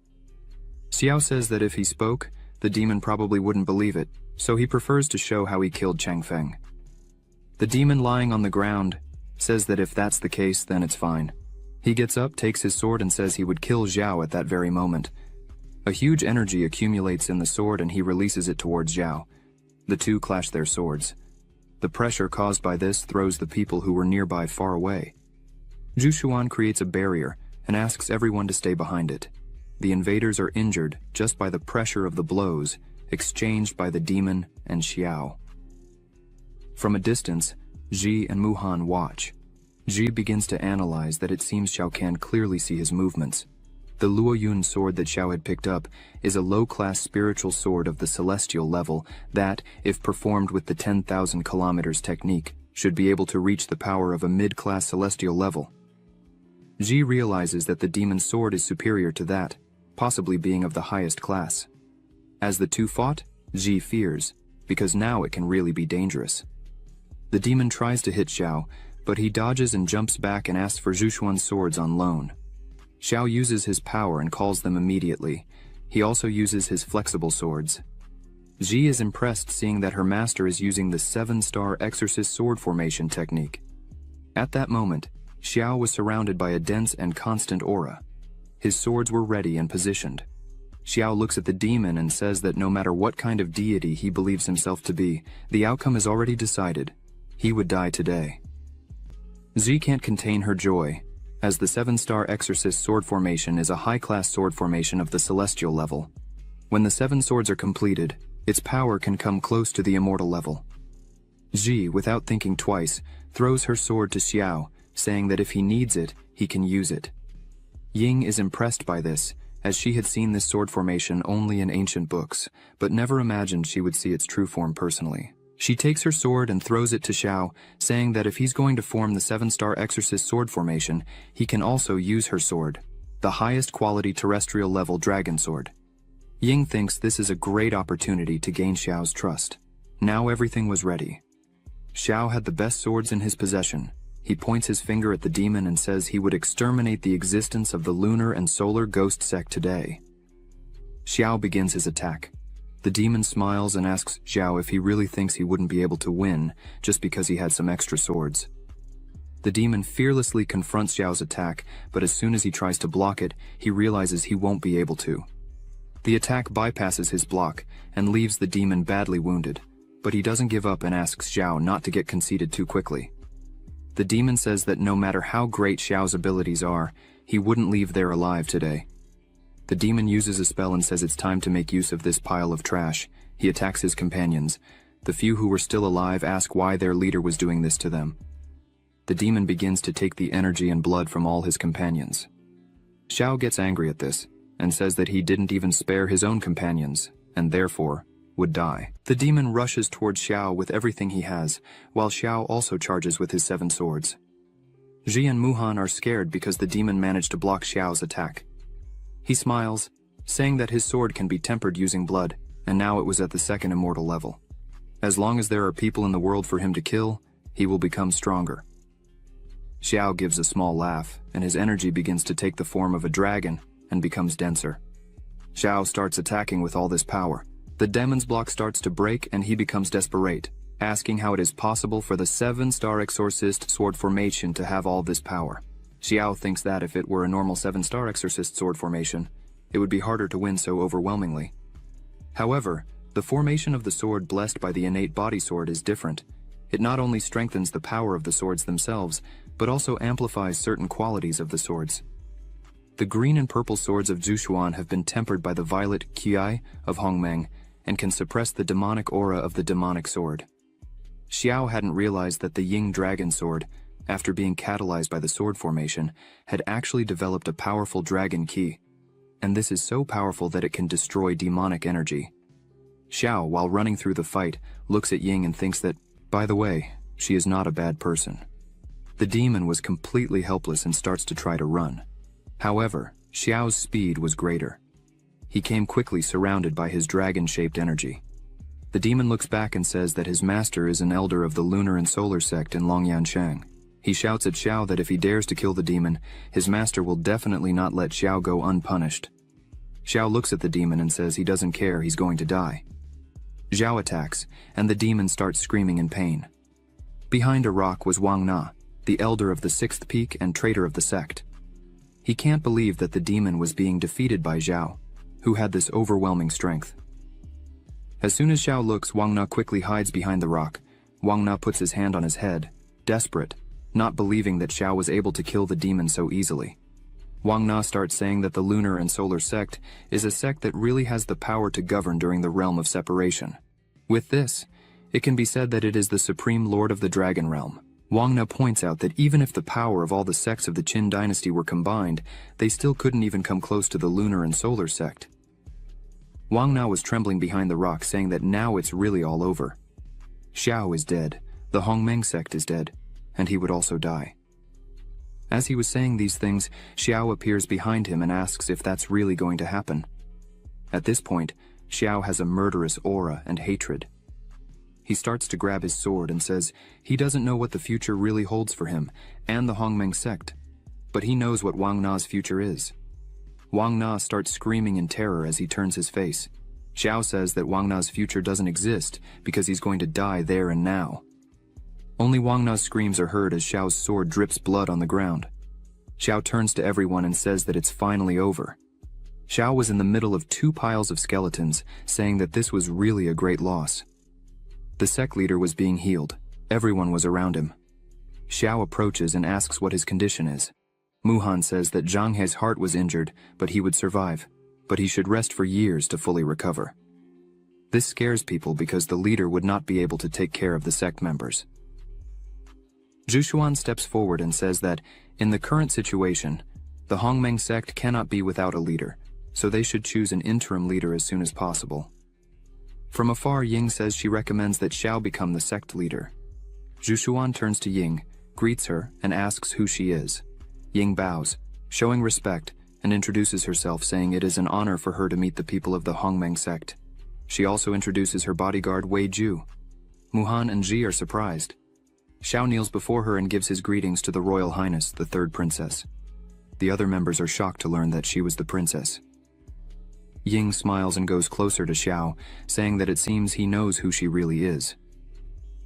Xiao says that if he spoke, the demon probably wouldn't believe it, so he prefers to show how he killed Changfeng. The demon lying on the ground says that if that's the case, then it's fine. He gets up, takes his sword, and says he would kill Xiao at that very moment. A huge energy accumulates in the sword and he releases it towards Xiao. The two clash their swords. The pressure caused by this throws the people who were nearby far away. Zhuxuan creates a barrier and asks everyone to stay behind it. The invaders are injured just by the pressure of the blows exchanged by the demon and Xiao. From a distance, Zhi and Muhan watch. Zhi begins to analyze that it seems Xiao can clearly see his movements. The Luoyun sword that Xiao had picked up is a low-class spiritual sword of the celestial level that, if performed with the 10,000 kilometers technique, should be able to reach the power of a mid-class celestial level. Ji realizes that the demon's sword is superior to that, possibly being of the highest class. As the two fought, Ji fears, because now it can really be dangerous. The demon tries to hit Xiao, but he dodges and jumps back and asks for Zhushuan's swords on loan. Xiao uses his power and calls them immediately. He also uses his flexible swords. Ji is impressed seeing that her master is using the 7-star exorcist sword formation technique. At that moment, Xiao was surrounded by a dense and constant aura. His swords were ready and positioned. Xiao looks at the demon and says that no matter what kind of deity he believes himself to be, the outcome is already decided. He would die today. Ji can't contain her joy, as the 7-star exorcist sword formation is a high-class sword formation of the celestial level. When the 7 swords are completed, its power can come close to the immortal level. Ji, without thinking twice, throws her sword to Xiao, saying that if he needs it, he can use it. Ying is impressed by this, as she had seen this sword formation only in ancient books, but never imagined she would see its true form personally. She takes her sword and throws it to Xiao, saying that if he's going to form the 7-star exorcist sword formation, he can also use her sword, the highest quality terrestrial level dragon sword. Ying thinks this is a great opportunity to gain Xiao's trust. Now everything was ready. Xiao had the best swords in his possession. He points his finger at the demon and says he would exterminate the existence of the lunar and solar ghost sect today. Xiao begins his attack. The demon smiles and asks Xiao if he really thinks he wouldn't be able to win just because he had some extra swords. The demon fearlessly confronts Xiao's attack, but as soon as he tries to block it, he realizes he won't be able to. The attack bypasses his block and leaves the demon badly wounded, but he doesn't give up and asks Xiao not to get conceited too quickly. The demon says that no matter how great Xiao's abilities are, he wouldn't leave there alive today. The demon uses a spell and says it's time to make use of this pile of trash. He attacks his companions. The few who were still alive ask why their leader was doing this to them. The demon begins to take the energy and blood from all his companions. Xiao gets angry at this, and says that he didn't even spare his own companions, and therefore, would die. The demon rushes towards Xiao with everything he has, while Xiao also charges with his 7 swords. Ji and Muhan are scared because the demon managed to block Xiao's attack. He smiles, saying that his sword can be tempered using blood, and now it was at the 2nd immortal level. As long as there are people in the world for him to kill, he will become stronger. Xiao gives a small laugh, and his energy begins to take the form of a dragon and becomes denser. Xiao starts attacking with all this power. The demon's block starts to break and he becomes desperate, asking how it is possible for the 7-star exorcist sword formation to have all this power. Xiao thinks that if it were a normal 7-star exorcist sword formation, it would be harder to win so overwhelmingly. However, the formation of the sword blessed by the innate body sword is different. It not only strengthens the power of the swords themselves, but also amplifies certain qualities of the swords. The green and purple swords of Zhushuan have been tempered by the violet Qi of Hongmeng and can suppress the demonic aura of the demonic sword. Xiao hadn't realized that the Ying dragon sword, after being catalyzed by the sword formation, had actually developed a powerful dragon Qi, and this is so powerful that it can destroy demonic energy. Xiao, while running through the fight, looks at Ying and thinks that, by the way, she is not a bad person. The demon was completely helpless and starts to try to run. However, Xiao's speed was greater. He came quickly surrounded by his dragon-shaped energy. The demon looks back and says that his master is an elder of the lunar and solar sect in Longyanshang. He shouts at Xiao that if he dares to kill the demon, his master will definitely not let Xiao go unpunished. Xiao looks at the demon and says he doesn't care, he's going to die. Xiao attacks, and the demon starts screaming in pain. Behind a rock was Wang Na, the elder of the 6th peak and traitor of the sect. He can't believe that the demon was being defeated by Xiao, who had this overwhelming strength. As soon as Xiao looks, Wang Na quickly hides behind the rock. Wang Na puts his hand on his head, desperate, not believing that Xiao was able to kill the demon so easily. Wang Na starts saying that the lunar and solar sect is a sect that really has the power to govern during the realm of separation. With this, it can be said that it is the supreme lord of the dragon realm. Wang Na points out that even if the power of all the sects of the Qin dynasty were combined, they still couldn't even come close to the lunar and solar sect. Wang Na was trembling behind the rock, saying that now it's really all over. Xiao is dead, The Hongmeng sect is dead, and he would also die. As he was saying these things, Xiao appears behind him and asks if that's really going to happen. At this point, Xiao has a murderous aura and hatred. He starts to grab his sword and says he doesn't know what the future really holds for him and the Hongmeng sect, but he knows what Wang Na's future is. Wang Na starts screaming in terror as he turns his face. Xiao says that Wang Na's future doesn't exist because he's going to die there and now. Only Wang Na's screams are heard as Xiao's sword drips blood on the ground. Xiao turns to everyone and says that it's finally over. Xiao was in the middle of 2 piles of skeletons, saying that this was really a great loss. The sect leader was being healed. Everyone was around him. Xiao approaches and asks what his condition is. Muhan says that Zhang He's heart was injured, but he would survive, but he should rest for years to fully recover. This scares people because the leader would not be able to take care of the sect members. Zhu steps forward and says that, in the current situation, the Hongmeng sect cannot be without a leader, so they should choose an interim leader as soon as possible. From afar, Ying says she recommends that Xiao become the sect leader. Zhu turns to Ying, greets her, and asks who she is. Ying bows, showing respect, and introduces herself, saying it is an honor for her to meet the people of the Hongmeng sect. She also introduces her bodyguard Wei Ju. Muhan and Ji are surprised. Xiao kneels before her and gives his greetings to the Royal Highness, the 3rd princess. The other members are shocked to learn that she was the princess. Ying smiles and goes closer to Xiao, saying that it seems he knows who she really is.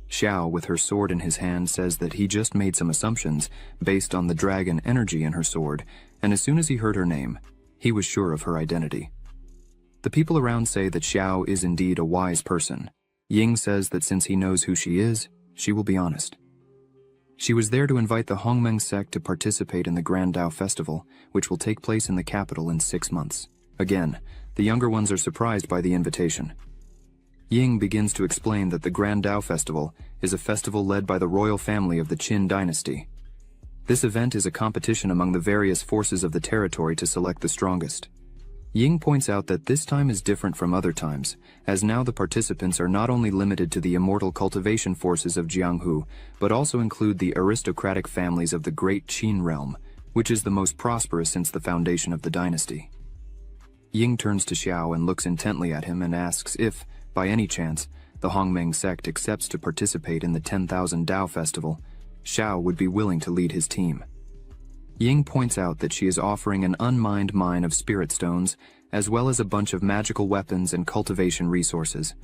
Xiao, with her sword in his hand, says that he just made some assumptions based on the dragon energy in her sword, and as soon as he heard her name, he was sure of her identity. The people around say that Xiao is indeed a wise person. Ying says that since he knows who she is, she will be honest. She was there to invite the Hongmeng sect to participate in the Grand Dao Festival, which will take place in the capital in 6 months. Again, the younger ones are surprised by the invitation. Ying begins to explain that the Grand Dao Festival is a festival led by the royal family of the Qin dynasty. This event is a competition among the various forces of the territory to select the strongest. Ying points out that this time is different from other times, as now the participants are not only limited to the immortal cultivation forces of Jianghu, but also include the aristocratic families of the Great Qin realm, which is the most prosperous since the foundation of the dynasty. Ying turns to Xiao and looks intently at him and asks if, by any chance, the Hongmeng sect accepts to participate in the 10,000 Dao festival, Xiao would be willing to lead his team. Ying points out that she is offering an unmined mine of spirit stones, as well as a bunch of magical weapons and cultivation resources.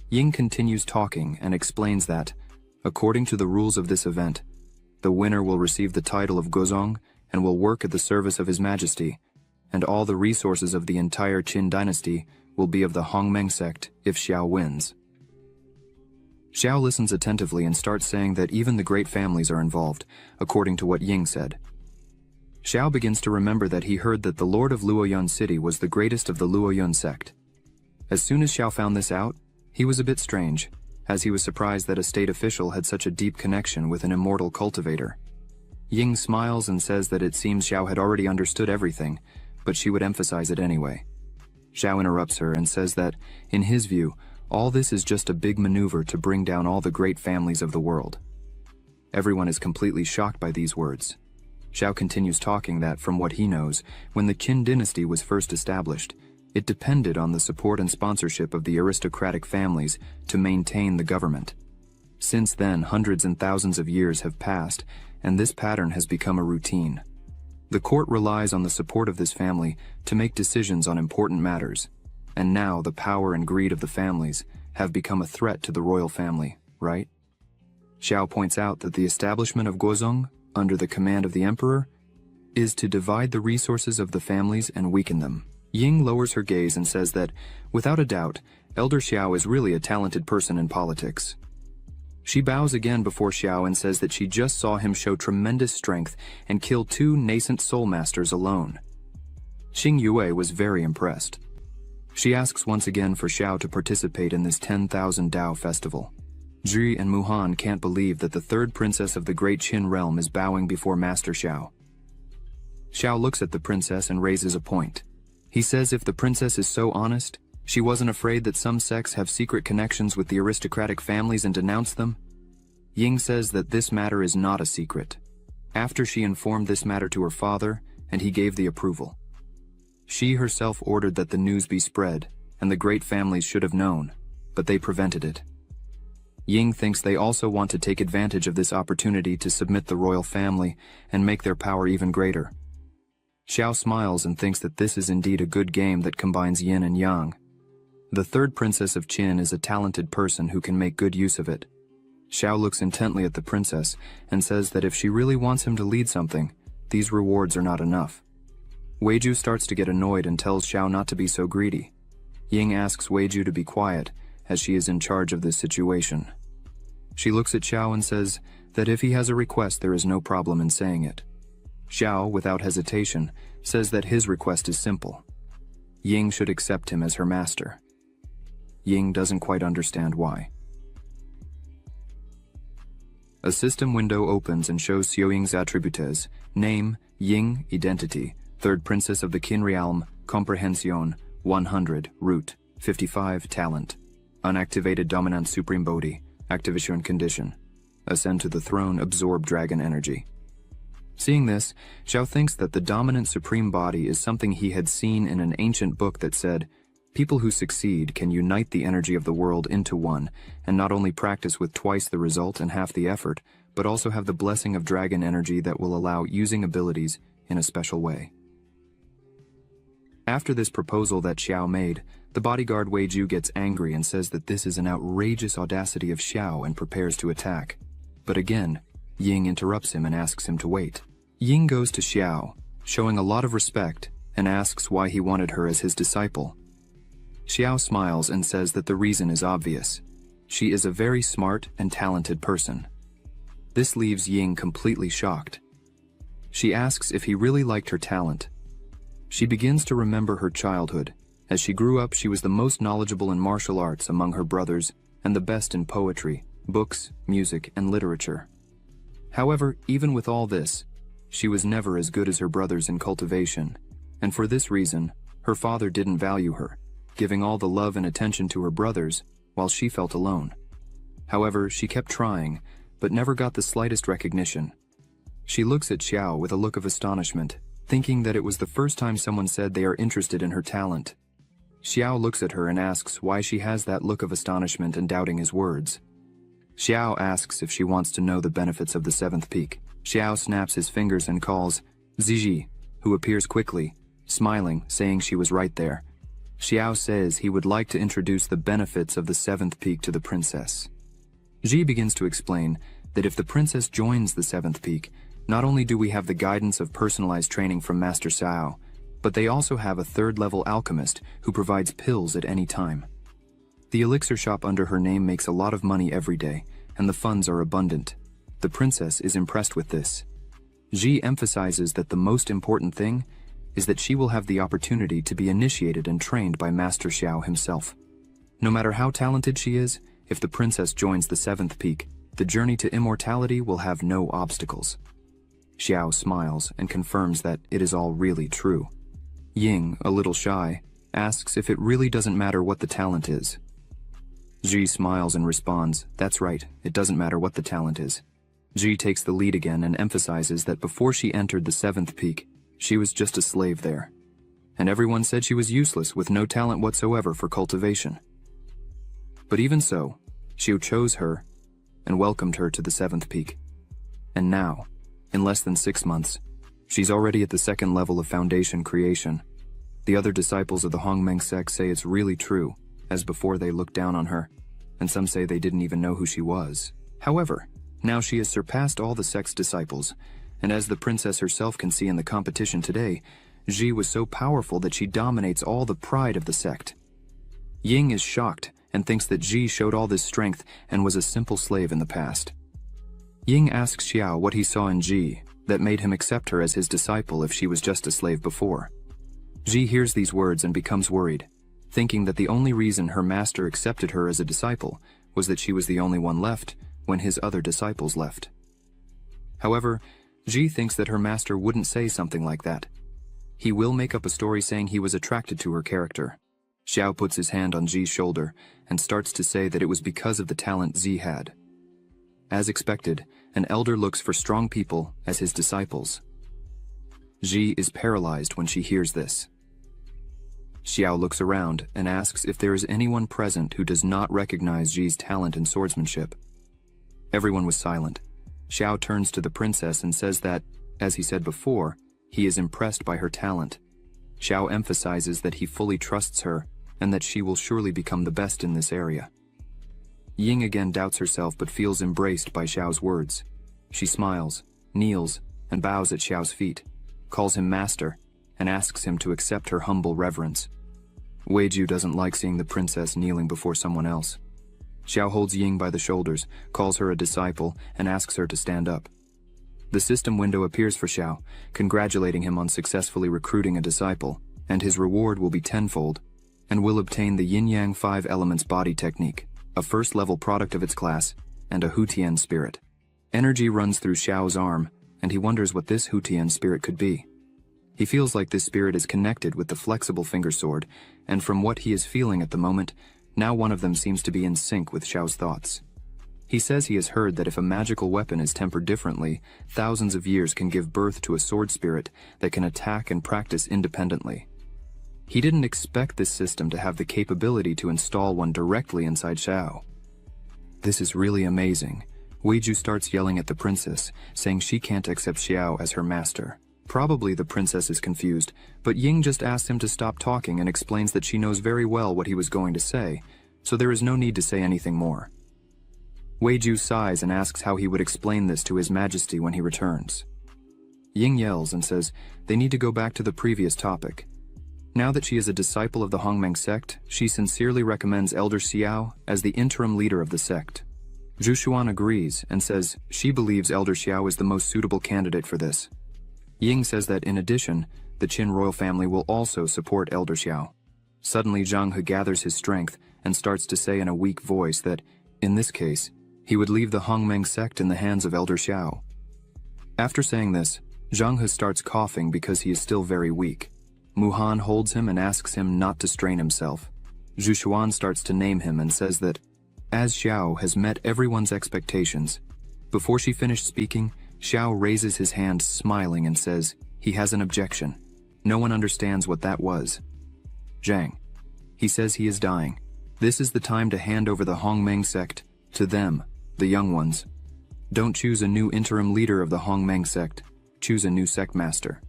Ying continues talking and explains that, according to the rules of this event, the winner will receive the title of Gozong and will work at the service of His Majesty, and all the resources of the entire Qin dynasty will be of the Hongmeng sect if Xiao wins. Xiao listens attentively and starts saying that even the great families are involved, according to what Ying said. Xiao begins to remember that he heard that the Lord of Luoyun City was the greatest of the Luoyun sect. As soon as Xiao found this out, he was a bit strange, as he was surprised that a state official had such a deep connection with an immortal cultivator. Ying smiles and says that it seems Xiao had already understood everything, but she would emphasize it anyway. Xiao interrupts her and says that, in his view, all this is just a big maneuver to bring down all the great families of the world. Everyone is completely shocked by these words. Xiao continues talking that, from what he knows, when the Qin dynasty was first established, it depended on the support and sponsorship of the aristocratic families to maintain the government. Since then, hundreds and thousands of years have passed, and this pattern has become a routine. The court relies on the support of this family to make decisions on important matters, and now the power and greed of the families have become a threat to the royal family, right? Xiao points out that the establishment of Gozong, under the command of the emperor, is to divide the resources of the families and weaken them. Ying lowers her gaze and says that, without a doubt, Elder Xiao is really a talented person in politics. She bows again before Xiao and says that she just saw him show tremendous strength and kill 2 nascent soul masters alone. Xing Yue was very impressed. She asks once again for Xiao to participate in this 10,000 Dao festival. Zhi and Muhan can't believe that the 3rd princess of the Great Qin realm is bowing before Master Xiao. Xiao looks at the princess and raises a point. He says if the princess is so honest, she wasn't afraid that some sects have secret connections with the aristocratic families and denounce them. Ying says that this matter is not a secret. After she informed this matter to her father, and he gave the approval. She herself ordered that the news be spread, and the great families should have known, but they prevented it. Ying thinks they also want to take advantage of this opportunity to submit the royal family and make their power even greater. Xiao smiles and thinks that this is indeed a good game that combines yin and yang. The third princess of Qin is a talented person who can make good use of it. Xiao looks intently at the princess and says that if she really wants him to lead something, these rewards are not enough. Weiju starts to get annoyed and tells Xiao not to be so greedy. Ying asks Weiju to be quiet, as she is in charge of this situation. She looks at Xiao and says that if he has a request, there is no problem in saying it. Xiao, without hesitation, says that his request is simple. Ying should accept him as her master. Ying doesn't quite understand why. A system window opens and shows Xiaoying's attributes: name, Ying, identity, third princess of the Qin realm, comprehension, 100, root, 55, talent, unactivated dominant supreme bodhi, activation condition, ascend to the throne, absorb dragon energy. Seeing this, Xiao thinks that the dominant supreme body is something he had seen in an ancient book that said, people who succeed can unite the energy of the world into one, and not only practice with twice the result and half the effort, but also have the blessing of dragon energy that will allow using abilities in a special way. After this proposal that Xiao made, the bodyguard Weiju gets angry and says that this is an outrageous audacity of Xiao and prepares to attack. But again, Ying interrupts him and asks him to wait. Ying goes to Xiao, showing a lot of respect, and asks why he wanted her as his disciple. Xiao smiles and says that the reason is obvious. She is a very smart and talented person. This leaves Ying completely shocked. She asks if he really liked her talent. She begins to remember her childhood. As she grew up, she was the most knowledgeable in martial arts among her brothers and the best in poetry, books, music, and literature. However, even with all this, she was never as good as her brothers in cultivation, and for this reason, her father didn't value her, giving all the love and attention to her brothers while she felt alone. However, she kept trying, but never got the slightest recognition. She looks at Xiao with a look of astonishment, thinking that it was the first time someone said they are interested in her talent. Xiao looks at her and asks why she has that look of astonishment and doubting his words. Xiao asks if she wants to know the benefits of the seventh peak. Xiao snaps his fingers and calls Ziji, who appears quickly, smiling, saying she was right there. Xiao says he would like to introduce the benefits of the seventh peak to the princess. Ji begins to explain that if the princess joins the seventh peak, not only do we have the guidance of personalized training from Master Xiao, but they also have a third-level alchemist who provides pills at any time. The elixir shop under her name makes a lot of money every day, and the funds are abundant. The princess is impressed with this. Ji emphasizes that the most important thing is that she will have the opportunity to be initiated and trained by Master Xiao himself. No matter how talented she is, if the princess joins the seventh peak, the journey to immortality will have no obstacles. Xiao smiles and confirms that it is all really true. Ying, a little shy, asks if it really doesn't matter what the talent is. Ji smiles and responds, "That's right, it doesn't matter what the talent is." Ji takes the lead again and emphasizes that before she entered the seventh peak, she was just a slave there. And everyone said she was useless with no talent whatsoever for cultivation. But even so, Xiao chose her and welcomed her to the seventh peak. And now, in less than 6 months, she's already at the second level of foundation creation. The other disciples of the Hongmeng sect say it's really true, as before they looked down on her, and some say they didn't even know who she was. However, now she has surpassed all the sect's disciples, and as the princess herself can see in the competition today, Ji was so powerful that she dominates all the pride of the sect. Ying is shocked and thinks that Ji showed all this strength and was a simple slave in the past. Ying asks Xiao what he saw in Ji that made him accept her as his disciple if she was just a slave before. Ji hears these words and becomes worried, thinking that the only reason her master accepted her as a disciple was that she was the only one left when his other disciples left. However, Ji thinks that her master wouldn't say something like that. He will make up a story saying he was attracted to her character. Xiao puts his hand on Ji's shoulder and starts to say that it was because of the talent Ji had. As expected, an elder looks for strong people as his disciples. Ji is paralyzed when she hears this. Xiao looks around and asks if there is anyone present who does not recognize Ji's talent in swordsmanship. Everyone was silent. Xiao turns to the princess and says that, as he said before, he is impressed by her talent. Xiao emphasizes that he fully trusts her and that she will surely become the best in this area. Ying again doubts herself but feels embraced by Xiao's words. She smiles, kneels, and bows at Xiao's feet, calls him master, and asks him to accept her humble reverence. Weiju doesn't like seeing the princess kneeling before someone else. Xiao holds Ying by the shoulders, calls her a disciple, and asks her to stand up. The system window appears for Xiao, congratulating him on successfully recruiting a disciple, and his reward will be tenfold, and will obtain the Yin-Yang 5 Elements body technique, a first-level product of its class, and a Hutian spirit. Energy runs through Xiao's arm, and he wonders what this Hutian spirit could be. He feels like this spirit is connected with the flexible finger sword, and from what he is feeling at the moment, now one of them seems to be in sync with Xiao's thoughts. He says he has heard that if a magical weapon is tempered differently, thousands of years can give birth to a sword spirit that can attack and practice independently. He didn't expect this system to have the capability to install one directly inside Xiao. This is really amazing. Weiju starts yelling at the princess, saying she can't accept Xiao as her master. Probably the princess is confused, but Ying just asks him to stop talking and explains that she knows very well what he was going to say, so there is no need to say anything more. Weiju sighs and asks how he would explain this to His Majesty when he returns. Ying yells and says they need to go back to the previous topic. Now that she is a disciple of the Hongmeng sect, she sincerely recommends Elder Xiao as the interim leader of the sect. Zhu Xuan agrees and says she believes Elder Xiao is the most suitable candidate for this. Ying says that in addition, the Qin royal family will also support Elder Xiao. Suddenly Zhang He gathers his strength and starts to say in a weak voice that, in this case, he would leave the Hongmeng sect in the hands of Elder Xiao. After saying this, Zhang He starts coughing because he is still very weak. Mu Han holds him and asks him not to strain himself. Zhu Xuan starts to name him and says that, as Xiao has met everyone's expectations. Before she finished speaking, Xiao raises his hand smiling and says he has an objection. No one understands what that was. Zhang. He says he is dying. This is the time to hand over the Hongmeng sect to them, the young ones. Don't choose a new interim leader of the Hongmeng sect. Choose a new sect master.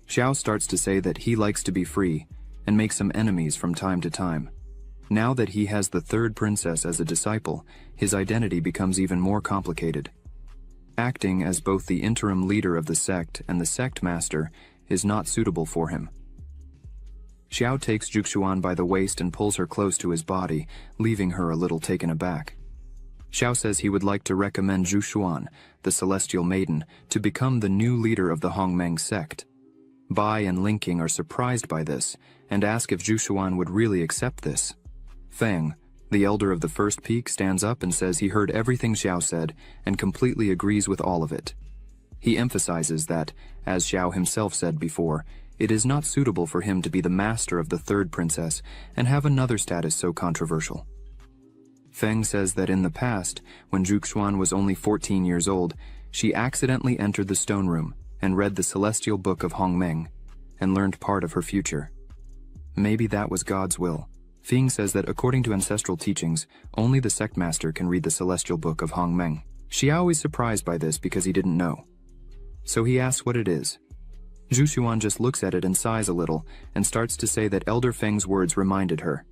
Xiao starts to say that he likes to be free and make some enemies from time to time. Now that he has the third princess as a disciple, his identity becomes even more complicated. Acting as both the interim leader of the sect and the sect master is not suitable for him. Xiao takes Zhuxuan by the waist and pulls her close to his body, leaving her a little taken aback. Xiao says he would like to recommend Zhuxuan, the celestial maiden, to become the new leader of the Hongmeng sect. Bai and Linking are surprised by this and ask if Zhuxuan would really accept this. Feng, the elder of the first peak, stands up and says he heard everything Xiao said and completely agrees with all of it. He emphasizes that, as Xiao himself said before, it is not suitable for him to be the master of the third princess and have another status so controversial. Feng says that in the past, when Zhuxuan was only 14 years old, she accidentally entered the stone room and read the celestial book of Hongmeng and learned part of her future. Maybe that was God's will. Feng says that according to ancestral teachings, only the sect master can read the celestial book of Hongmeng. Xiao is surprised by this because he didn't know. So he asks what it is. Zhu Xuan just looks at it and sighs a little and starts to say that Elder Feng's words reminded her.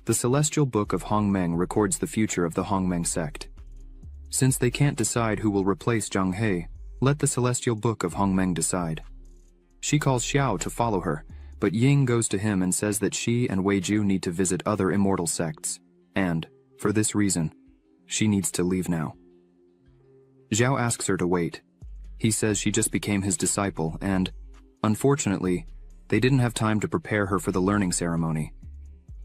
The celestial book of Hongmeng records the future of the Hongmeng sect. Since they can't decide who will replace Zhang He, let the celestial book of Hongmeng decide. She calls Xiao to follow her, but Ying goes to him and says that she and Weiju need to visit other immortal sects, and, for this reason, she needs to leave now. Xiao asks her to wait. He says she just became his disciple and, unfortunately, they didn't have time to prepare her for the learning ceremony.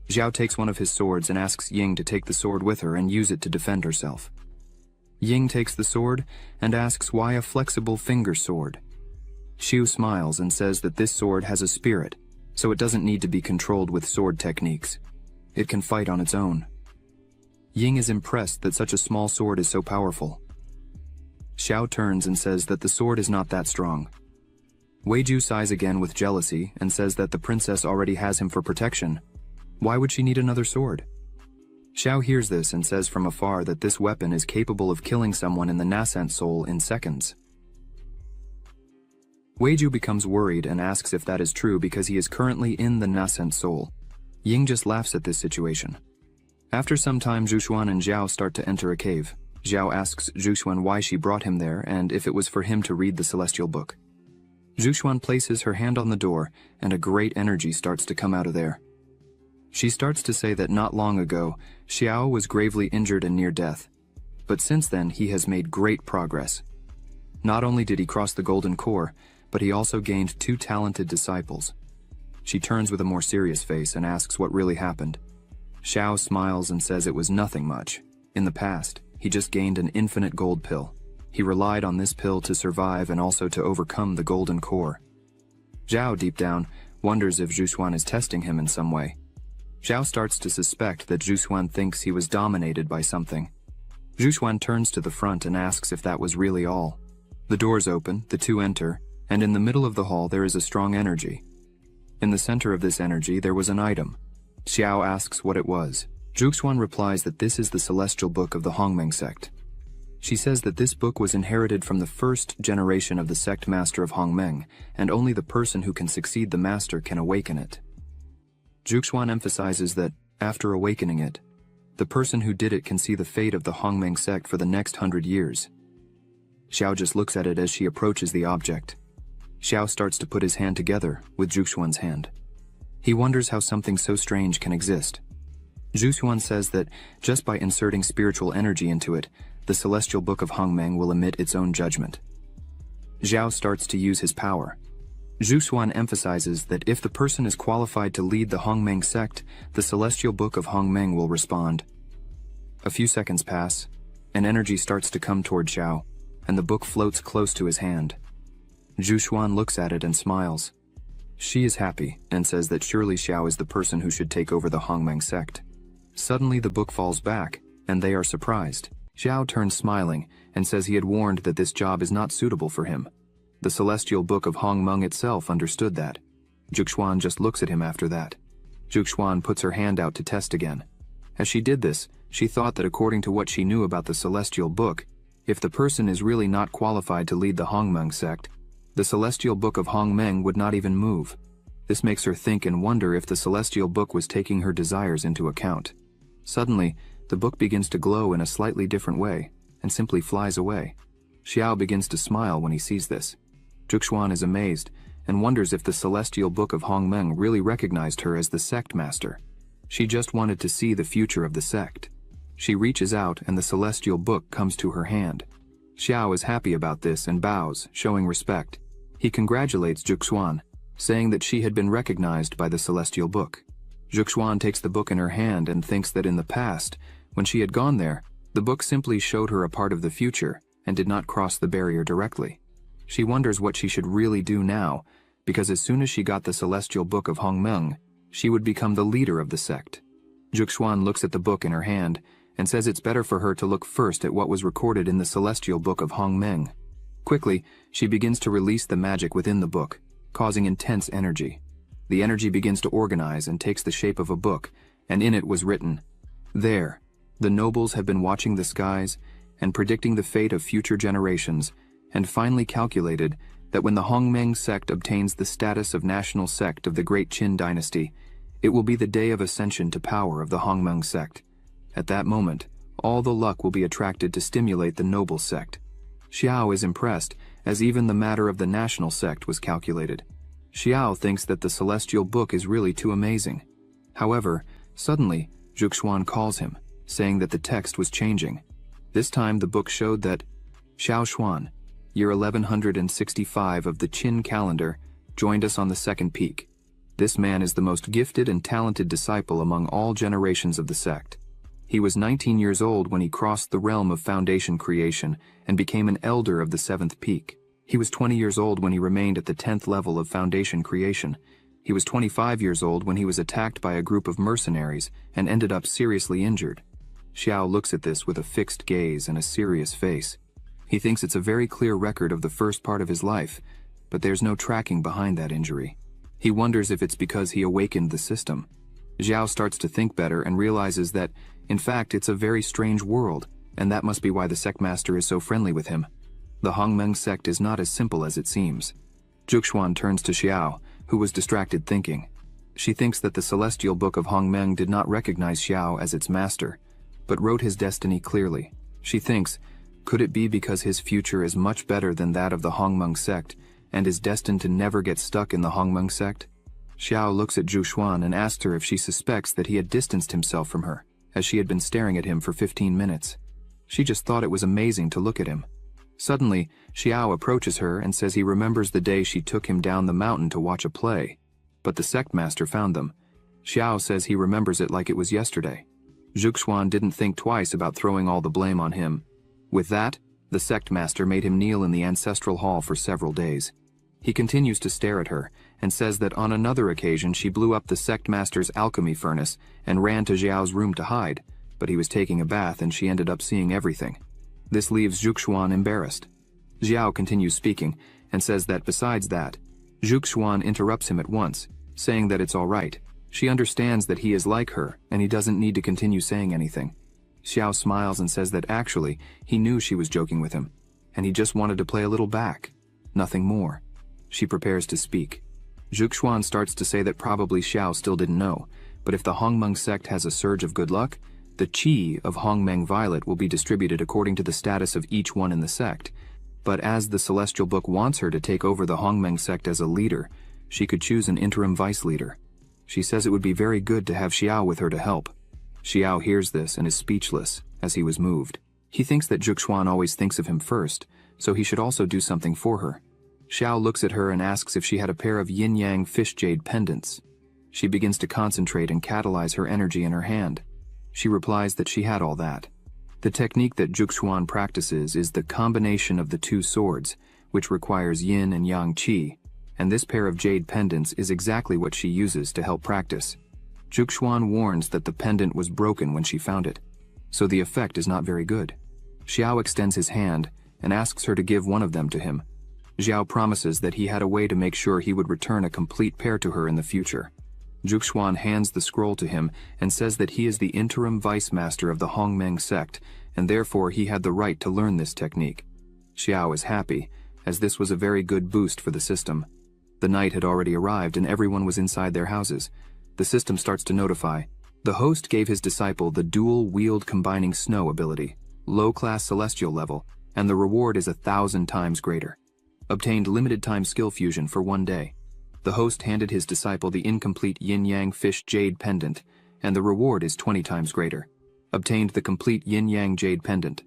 Xiao takes one of his swords and asks Ying to take the sword with her and use it to defend herself. Ying takes the sword and asks why a flexible finger sword. Xiu smiles and says that this sword has a spirit, so it doesn't need to be controlled with sword techniques. It can fight on its own. Ying is impressed that such a small sword is so powerful. Xiao turns and says that the sword is not that strong. Weiju sighs again with jealousy and says that the princess already has him for protection. Why would she need another sword? Xiao hears this and says from afar that this weapon is capable of killing someone in the nascent soul in seconds. Weiju becomes worried and asks if that is true because he is currently in the nascent soul. Ying just laughs at this situation. After some time, Zhuxuan and Xiao start to enter a cave. Xiao asks Zhuxuan why she brought him there and if it was for him to read the celestial book. Zhuxuan places her hand on the door and a great energy starts to come out of there. She starts to say that not long ago, Xiao was gravely injured and near death. But since then, he has made great progress. Not only did he cross the golden core, but he also gained 2 talented disciples. She turns with a more serious face and asks what really happened. Xiao smiles and says it was nothing much. In the past, he just gained an infinite gold pill. He relied on this pill to survive and also to overcome the golden core. Xiao, deep down, wonders if Zhuxuan is testing him in some way. Xiao starts to suspect that Zhuxuan thinks he was dominated by something. Zhuxuan turns to the front and asks if that was really all. The doors open, the two enter, and in the middle of the hall there is a strong energy. In the center of this energy there was an item. Xiao asks what it was. Zhuxuan replies that this is the celestial book of the Hongmeng sect. She says that this book was inherited from the first generation of the sect master of Hongmeng, and only the person who can succeed the master can awaken it. Zhuxuan emphasizes that, after awakening it, the person who did it can see the fate of the Hongmeng sect for the next 100 years. Xiao just looks at it as she approaches the object. Xiao starts to put his hand together with Zhuxuan's hand. He wonders how something so strange can exist. Zhuxuan says that just by inserting spiritual energy into it, the celestial book of Hongmeng will emit its own judgment. Xiao starts to use his power. Zhuxuan emphasizes that if the person is qualified to lead the Hongmeng sect, the celestial book of Hongmeng will respond. A few seconds pass, and energy starts to come toward Xiao, and the book floats close to his hand. Zhuxuan looks at it and smiles. She is happy and says that surely Xiao is the person who should take over the Hongmeng sect. Suddenly the book falls back, and they are surprised. Xiao turns smiling and says he had warned that this job is not suitable for him. The celestial book of Hongmeng itself understood that. Zhuxuan just looks at him after that. Zhuxuan puts her hand out to test again. As she did this, she thought that according to what she knew about the celestial book, if the person is really not qualified to lead the Hongmeng sect, the celestial book of Hongmeng would not even move. This makes her think and wonder if the celestial book was taking her desires into account. Suddenly, the book begins to glow in a slightly different way, and simply flies away. Xiao begins to smile when he sees this. Zhuxuan is amazed, and wonders if the celestial book of Hongmeng really recognized her as the sect master. She just wanted to see the future of the sect. She reaches out and the celestial book comes to her hand. Xiao is happy about this and bows, showing respect. He congratulates Zhuxuan, saying that she had been recognized by the celestial book. Zhuxuan takes the book in her hand and thinks that in the past, when she had gone there, the book simply showed her a part of the future and did not cross the barrier directly. She wonders what she should really do now, because as soon as she got the celestial book of Hongmeng, she would become the leader of the sect. Zhuxuan looks at the book in her hand and says it's better for her to look first at what was recorded in the celestial book of Hongmeng. Quickly, she begins to release the magic within the book, causing intense energy. The energy begins to organize and takes the shape of a book, and in it was written, "There, the nobles have been watching the skies and predicting the fate of future generations, and finally calculated that when the Hongmeng sect obtains the status of national sect of the Great Qin dynasty, it will be the day of ascension to power of the Hongmeng sect. At that moment, all the luck will be attracted to stimulate the noble sect." Xiao is impressed, as even the matter of the national sect was calculated. Xiao thinks that the celestial book is really too amazing. However, suddenly, Zhuxuan calls him, saying that the text was changing. This time the book showed that Xiao Xuan, year 1165 of the Qin calendar, joined us on the second peak. This man is the most gifted and talented disciple among all generations of the sect. He was 19 years old when he crossed the realm of foundation creation and became an elder of the seventh peak. He was 20 years old when he remained at the 10th level of foundation creation. He was 25 years old when he was attacked by a group of mercenaries and ended up seriously injured. Xiao looks at this with a fixed gaze and a serious face. He thinks it's a very clear record of the first part of his life, but there's no tracking behind that injury. He wonders if it's because he awakened the system. Xiao starts to think better and realizes that, in fact, it's a very strange world, and that must be why the sect master is so friendly with him. The Hongmeng sect is not as simple as it seems. Zhuxuan turns to Xiao, who was distracted thinking. She thinks that the celestial book of Hongmeng did not recognize Xiao as its master, but wrote his destiny clearly. She thinks, could it be because his future is much better than that of the Hongmeng sect, and is destined to never get stuck in the Hongmeng sect? Xiao looks at Zhuxuan and asks her if she suspects that he had distanced himself from her, as she had been staring at him for 15 minutes. She just thought it was amazing to look at him. Suddenly, Xiao approaches her and says he remembers the day she took him down the mountain to watch a play, but the sect master found them. Xiao says he remembers it like it was yesterday. Zhuxuan didn't think twice about throwing all the blame on him. With that, the sect master made him kneel in the ancestral hall for several days. He continues to stare at her, and says that on another occasion she blew up the sect master's alchemy furnace and ran to Xiao's room to hide, but he was taking a bath and she ended up seeing everything. This leaves Zhuxuan embarrassed. Xiao continues speaking, and says that besides that, Zhuxuan interrupts him at once, saying that it's all right. She understands that he is like her, and he doesn't need to continue saying anything. Xiao smiles and says that actually, he knew she was joking with him, and he just wanted to play a little back. Nothing more. She prepares to speak. Zhuxuan starts to say that probably Xiao still didn't know, but if the Hongmeng sect has a surge of good luck, the qi of Hongmeng Violet will be distributed according to the status of each one in the sect. But as the Celestial Book wants her to take over the Hongmeng sect as a leader, she could choose an interim vice leader. She says it would be very good to have Xiao with her to help. Xiao hears this and is speechless, as he was moved. He thinks that Zhuxuan always thinks of him first, so he should also do something for her. Xiao looks at her and asks if she had a pair of yin-yang fish jade pendants. She begins to concentrate and catalyze her energy in her hand. She replies that she had all that. The technique that Zhuxuan practices is the combination of the two swords, which requires yin and yang qi, and this pair of jade pendants is exactly what she uses to help practice. Zhuxuan warns that the pendant was broken when she found it, so the effect is not very good. Xiao extends his hand and asks her to give one of them to him. Xiao promises that he had a way to make sure he would return a complete pair to her in the future. Zhuxuan hands the scroll to him and says that he is the interim vice master of the Hongmeng sect, and therefore he had the right to learn this technique. Xiao is happy, as this was a very good boost for the system. The night had already arrived and everyone was inside their houses. The system starts to notify. The host gave his disciple the dual-wield combining snow ability, low-class celestial level, and the reward is 1,000 times greater. Obtained limited-time skill fusion for 1 day. The host handed his disciple the incomplete yin-yang fish jade pendant, and the reward is 20 times greater. Obtained the complete yin-yang jade pendant.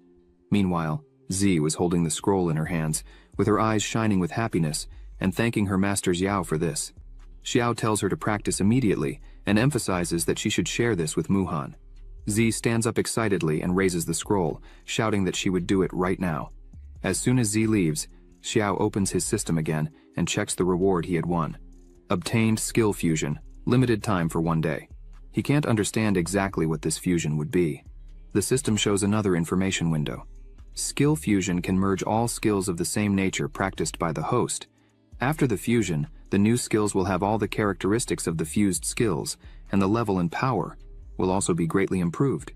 Meanwhile, Z was holding the scroll in her hands, with her eyes shining with happiness, and thanking her master Xiao for this. Xiao tells her to practice immediately, and emphasizes that she should share this with Muhan. Z stands up excitedly and raises the scroll, shouting that she would do it right now. As soon as Z leaves, Xiao opens his system again and checks the reward he had won. Obtained skill fusion, limited time for 1 day. He can't understand exactly what this fusion would be. The system shows another information window. Skill fusion can merge all skills of the same nature practiced by the host. After the fusion, the new skills will have all the characteristics of the fused skills, and the level and power will also be greatly improved.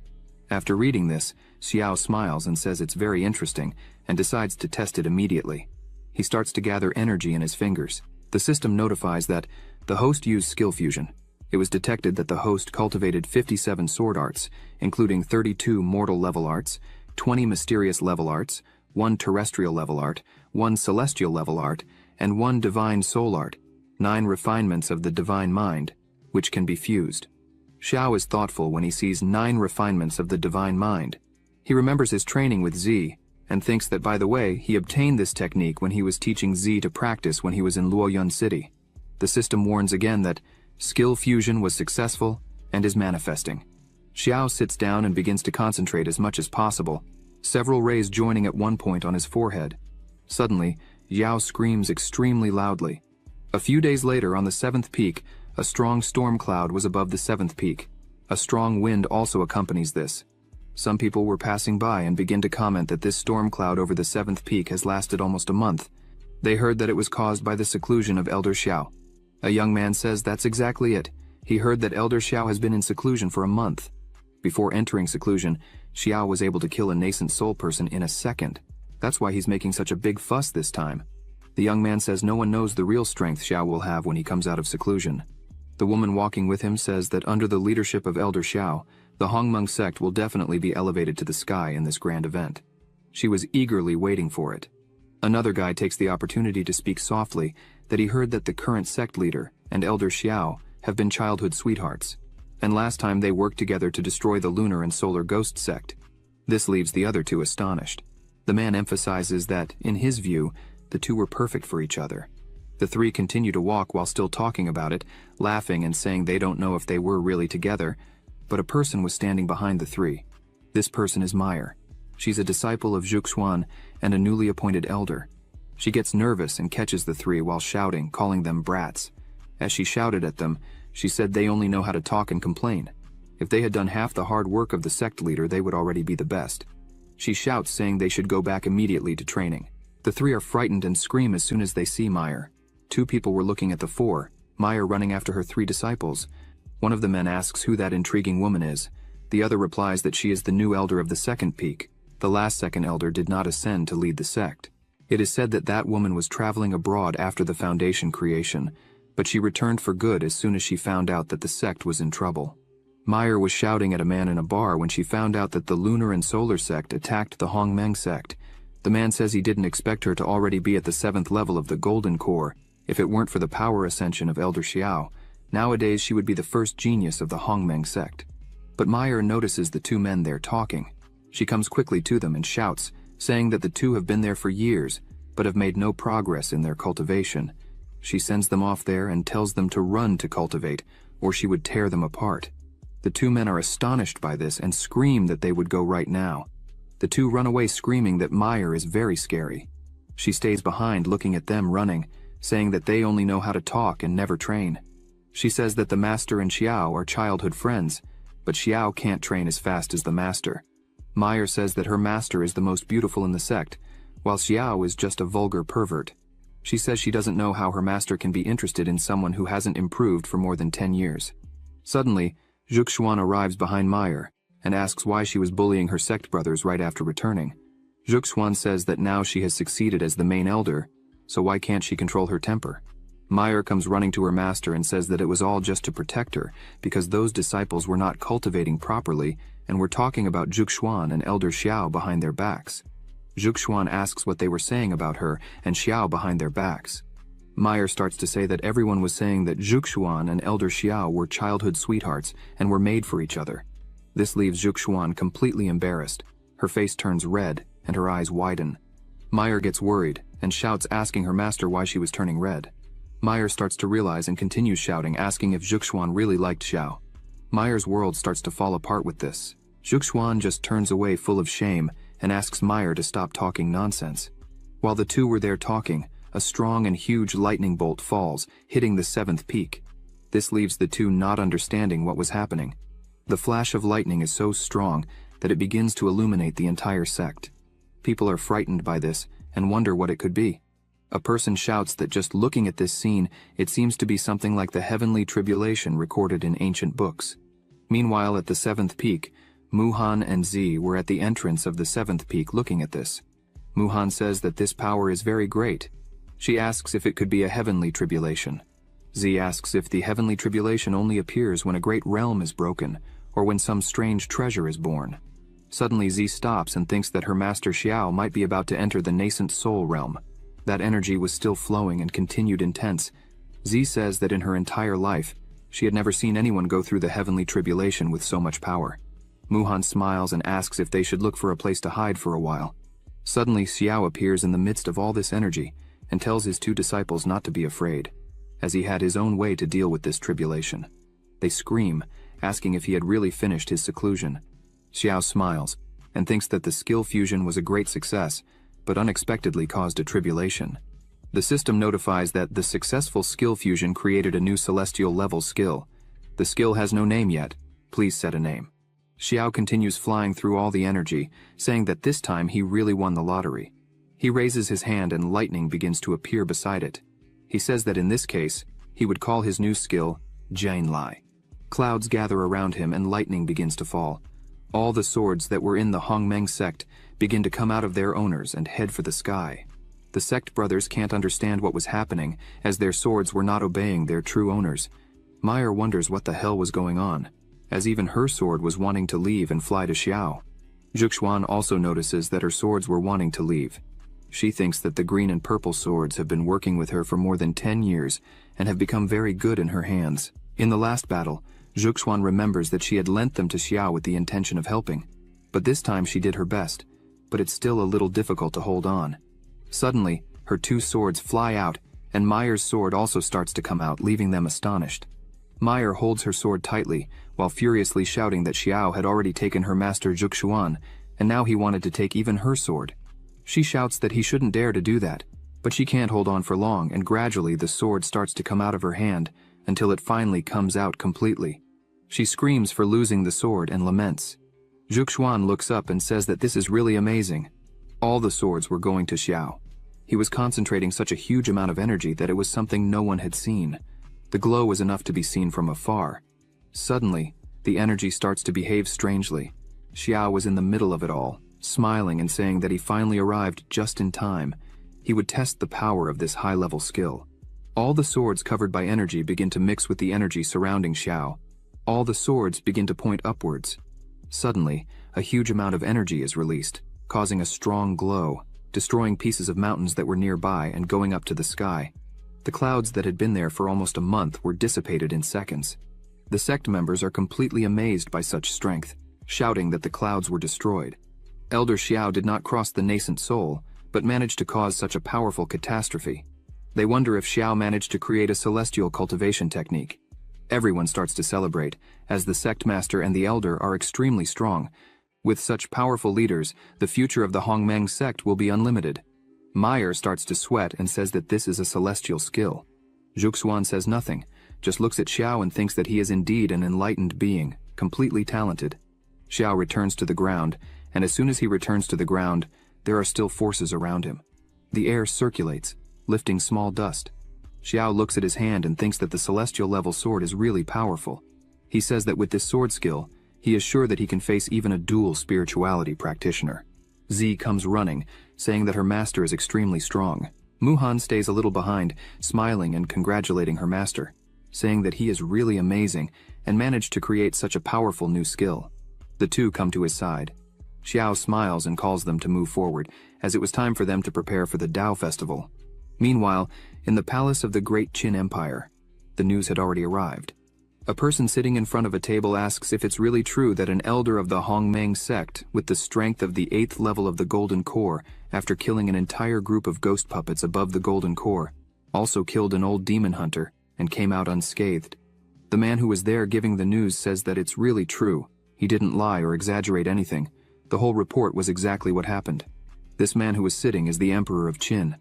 After reading this, Xiao smiles and says it's very interesting, and decides to test it immediately. He starts to gather energy in his fingers. The system notifies that the host used skill fusion. It was detected that the host cultivated 57 sword arts, including 32 mortal level arts, 20 mysterious level arts, 1 terrestrial level art, 1 celestial level art, and 1 divine soul art, 9 refinements of the divine mind, which can be fused. Xiao is thoughtful when he sees 9 refinements of the divine mind. He remembers his training with Z, and thinks that, by the way, he obtained this technique when he was teaching Z to practice when he was in Luoyun City. The system warns again that skill fusion was successful and is manifesting. Xiao sits down and begins to concentrate as much as possible, several rays joining at one point on his forehead. Suddenly, Xiao screams extremely loudly. A few days later, on the 7th peak, a strong storm cloud was above the 7th peak. A strong wind also accompanies this. Some people were passing by and begin to comment that this storm cloud over the 7th peak has lasted almost a month. They heard that it was caused by the seclusion of Elder Xiao. A young man says that's exactly it. He heard that Elder Xiao has been in seclusion for a month. Before entering seclusion, Xiao was able to kill a nascent soul person in a second. That's why he's making such a big fuss this time. The young man says no one knows the real strength Xiao will have when he comes out of seclusion. The woman walking with him says that under the leadership of Elder Xiao, the Hongmeng sect will definitely be elevated to the sky in this grand event. She was eagerly waiting for it. Another guy takes the opportunity to speak softly that he heard that the current sect leader and Elder Xiao have been childhood sweethearts, and last time they worked together to destroy the lunar and solar ghost sect. This leaves the other two astonished. The man emphasizes that, in his view, the two were perfect for each other. The three continue to walk while still talking about it, laughing and saying they don't know if they were really together, but a person was standing behind the three. This person is Meyer. She's a disciple of Zhuxuan and a newly appointed elder. She gets nervous and catches the three while shouting, calling them brats. As she shouted at them, she said they only know how to talk and complain. If they had done half the hard work of the sect leader, they would already be the best. She shouts, saying they should go back immediately to training. The three are frightened and scream as soon as they see Meyer. Two people were looking at the four, Meyer running after her three disciples. One of the men asks who that intriguing woman is. The other replies that she is the new elder of the 2nd peak. The last second elder did not ascend to lead the sect. It is said that that woman was traveling abroad after the foundation creation, but she returned for good as soon as she found out that the sect was in trouble. Meyer was shouting at a man in a bar when she found out that the lunar and solar sect attacked the Hongmeng sect. The man says he didn't expect her to already be at the 7th level of the Golden Core if it weren't for the power ascension of Elder Xiao. Nowadays she would be the first genius of the Hongmeng sect. But Meyer notices the two men there talking. She comes quickly to them and shouts, saying that the two have been there for years, but have made no progress in their cultivation. She sends them off there and tells them to run to cultivate, or she would tear them apart. The two men are astonished by this and scream that they would go right now. The two run away screaming that Meyer is very scary. She stays behind looking at them running, saying that they only know how to talk and never train. She says that the master and Xiao are childhood friends, but Xiao can't train as fast as the master. Meyer says that her master is the most beautiful in the sect, while Xiao is just a vulgar pervert. She says she doesn't know how her master can be interested in someone who hasn't improved for more than 10 years. Suddenly, Zhuxuan arrives behind Meyer and asks why she was bullying her sect brothers right after returning. Zhuxuan says that now she has succeeded as the main elder, so why can't she control her temper? Meyer comes running to her master and says that it was all just to protect her because those disciples were not cultivating properly and were talking about Zhuxuan and Elder Xiao behind their backs. Zhuxuan asks what they were saying about her and Xiao behind their backs. Meyer starts to say that everyone was saying that Zhuxuan and Elder Xiao were childhood sweethearts and were made for each other. This leaves Zhuxuan completely embarrassed. Her face turns red and her eyes widen. Meyer gets worried and shouts, asking her master why she was turning red. Meyer starts to realize and continues shouting, asking if Zhuxuan really liked Xiao. Meyer's world starts to fall apart with this. Zhuxuan just turns away full of shame and asks Meyer to stop talking nonsense. While the two were there talking, a strong and huge lightning bolt falls, hitting the 7th peak. This leaves the two not understanding what was happening. The flash of lightning is so strong that it begins to illuminate the entire sect. People are frightened by this and wonder what it could be. A person shouts that just looking at this scene, it seems to be something like the heavenly tribulation recorded in ancient books. Meanwhile, at the 7th peak, Muhan and Z were at the entrance of the 7th peak looking at this. Muhan says that this power is very great. She asks if it could be a heavenly tribulation. Z asks if the heavenly tribulation only appears when a great realm is broken, or when some strange treasure is born. Suddenly Z stops and thinks that her master Xiao might be about to enter the nascent soul realm. That energy was still flowing and continued intense. Z says that in her entire life, she had never seen anyone go through the heavenly tribulation with so much power. Muhan smiles and asks if they should look for a place to hide for a while. Suddenly, Xiao appears in the midst of all this energy and tells his two disciples not to be afraid, as he had his own way to deal with this tribulation. They scream, asking if he had really finished his seclusion. Xiao smiles and thinks that the skill fusion was a great success, but unexpectedly caused a tribulation. The system notifies that the successful skill fusion created a new celestial level skill. The skill has no name yet. Please set a name. Xiao continues flying through all the energy, saying that this time he really won the lottery. He raises his hand and lightning begins to appear beside it. He says that in this case, he would call his new skill Jianlai. Clouds gather around him and lightning begins to fall. All the swords that were in the Hongmeng sect begin to come out of their owners and head for the sky. The sect brothers can't understand what was happening, as their swords were not obeying their true owners. Meyer wonders what the hell was going on, as even her sword was wanting to leave and fly to Xiao. Zhuxuan also notices that her swords were wanting to leave. She thinks that the green and purple swords have been working with her for more than 10 years and have become very good in her hands. In the last battle, Zhuxuan remembers that she had lent them to Xiao with the intention of helping. But this time she did her best, but it's still a little difficult to hold on. Suddenly, her two swords fly out, and Meyer's sword also starts to come out, leaving them astonished. Meyer holds her sword tightly, while furiously shouting that Xiao had already taken her master Zhuxuan, and now he wanted to take even her sword. She shouts that he shouldn't dare to do that, but she can't hold on for long, and gradually the sword starts to come out of her hand, until it finally comes out completely. She screams for losing the sword and laments. Zhuxuan looks up and says that this is really amazing. All the swords were going to Xiao. He was concentrating such a huge amount of energy that it was something no one had seen. The glow was enough to be seen from afar. Suddenly, the energy starts to behave strangely. Xiao was in the middle of it all, smiling and saying that he finally arrived just in time. He would test the power of this high-level skill. All the swords covered by energy begin to mix with the energy surrounding Xiao. All the swords begin to point upwards. Suddenly, a huge amount of energy is released, causing a strong glow, destroying pieces of mountains that were nearby and going up to the sky. The clouds that had been there for almost a month were dissipated in seconds. The sect members are completely amazed by such strength, shouting that the clouds were destroyed. Elder Xiao did not cross the nascent soul, but managed to cause such a powerful catastrophe. They wonder if Xiao managed to create a celestial cultivation technique. Everyone starts to celebrate, as the sect master and the elder are extremely strong. With such powerful leaders, the future of the Hongmeng sect will be unlimited. Meyer starts to sweat and says that this is a celestial skill. Zhuxuan says nothing, just looks at Xiao and thinks that he is indeed an enlightened being, completely talented. Xiao returns to the ground, and as soon as he returns to the ground, there are still forces around him. The air circulates, lifting small dust. Xiao looks at his hand and thinks that the celestial level sword is really powerful. He says that with this sword skill, he is sure that he can face even a dual spirituality practitioner. Z comes running, saying that her master is extremely strong. Muhan stays a little behind, smiling and congratulating her master, saying that he is really amazing and managed to create such a powerful new skill. The two come to his side. Xiao smiles and calls them to move forward, as it was time for them to prepare for the Dao festival. Meanwhile, in the palace of the Great Qin Empire, the news had already arrived. A person sitting in front of a table asks if it's really true that an elder of the Hongmeng sect, with the strength of the 8th level of the Golden Core, after killing an entire group of ghost puppets above the Golden Core, also killed an old demon hunter and came out unscathed. The man who was there giving the news says that it's really true. He didn't lie or exaggerate anything. The whole report was exactly what happened. This man who was sitting is the Emperor of Qin.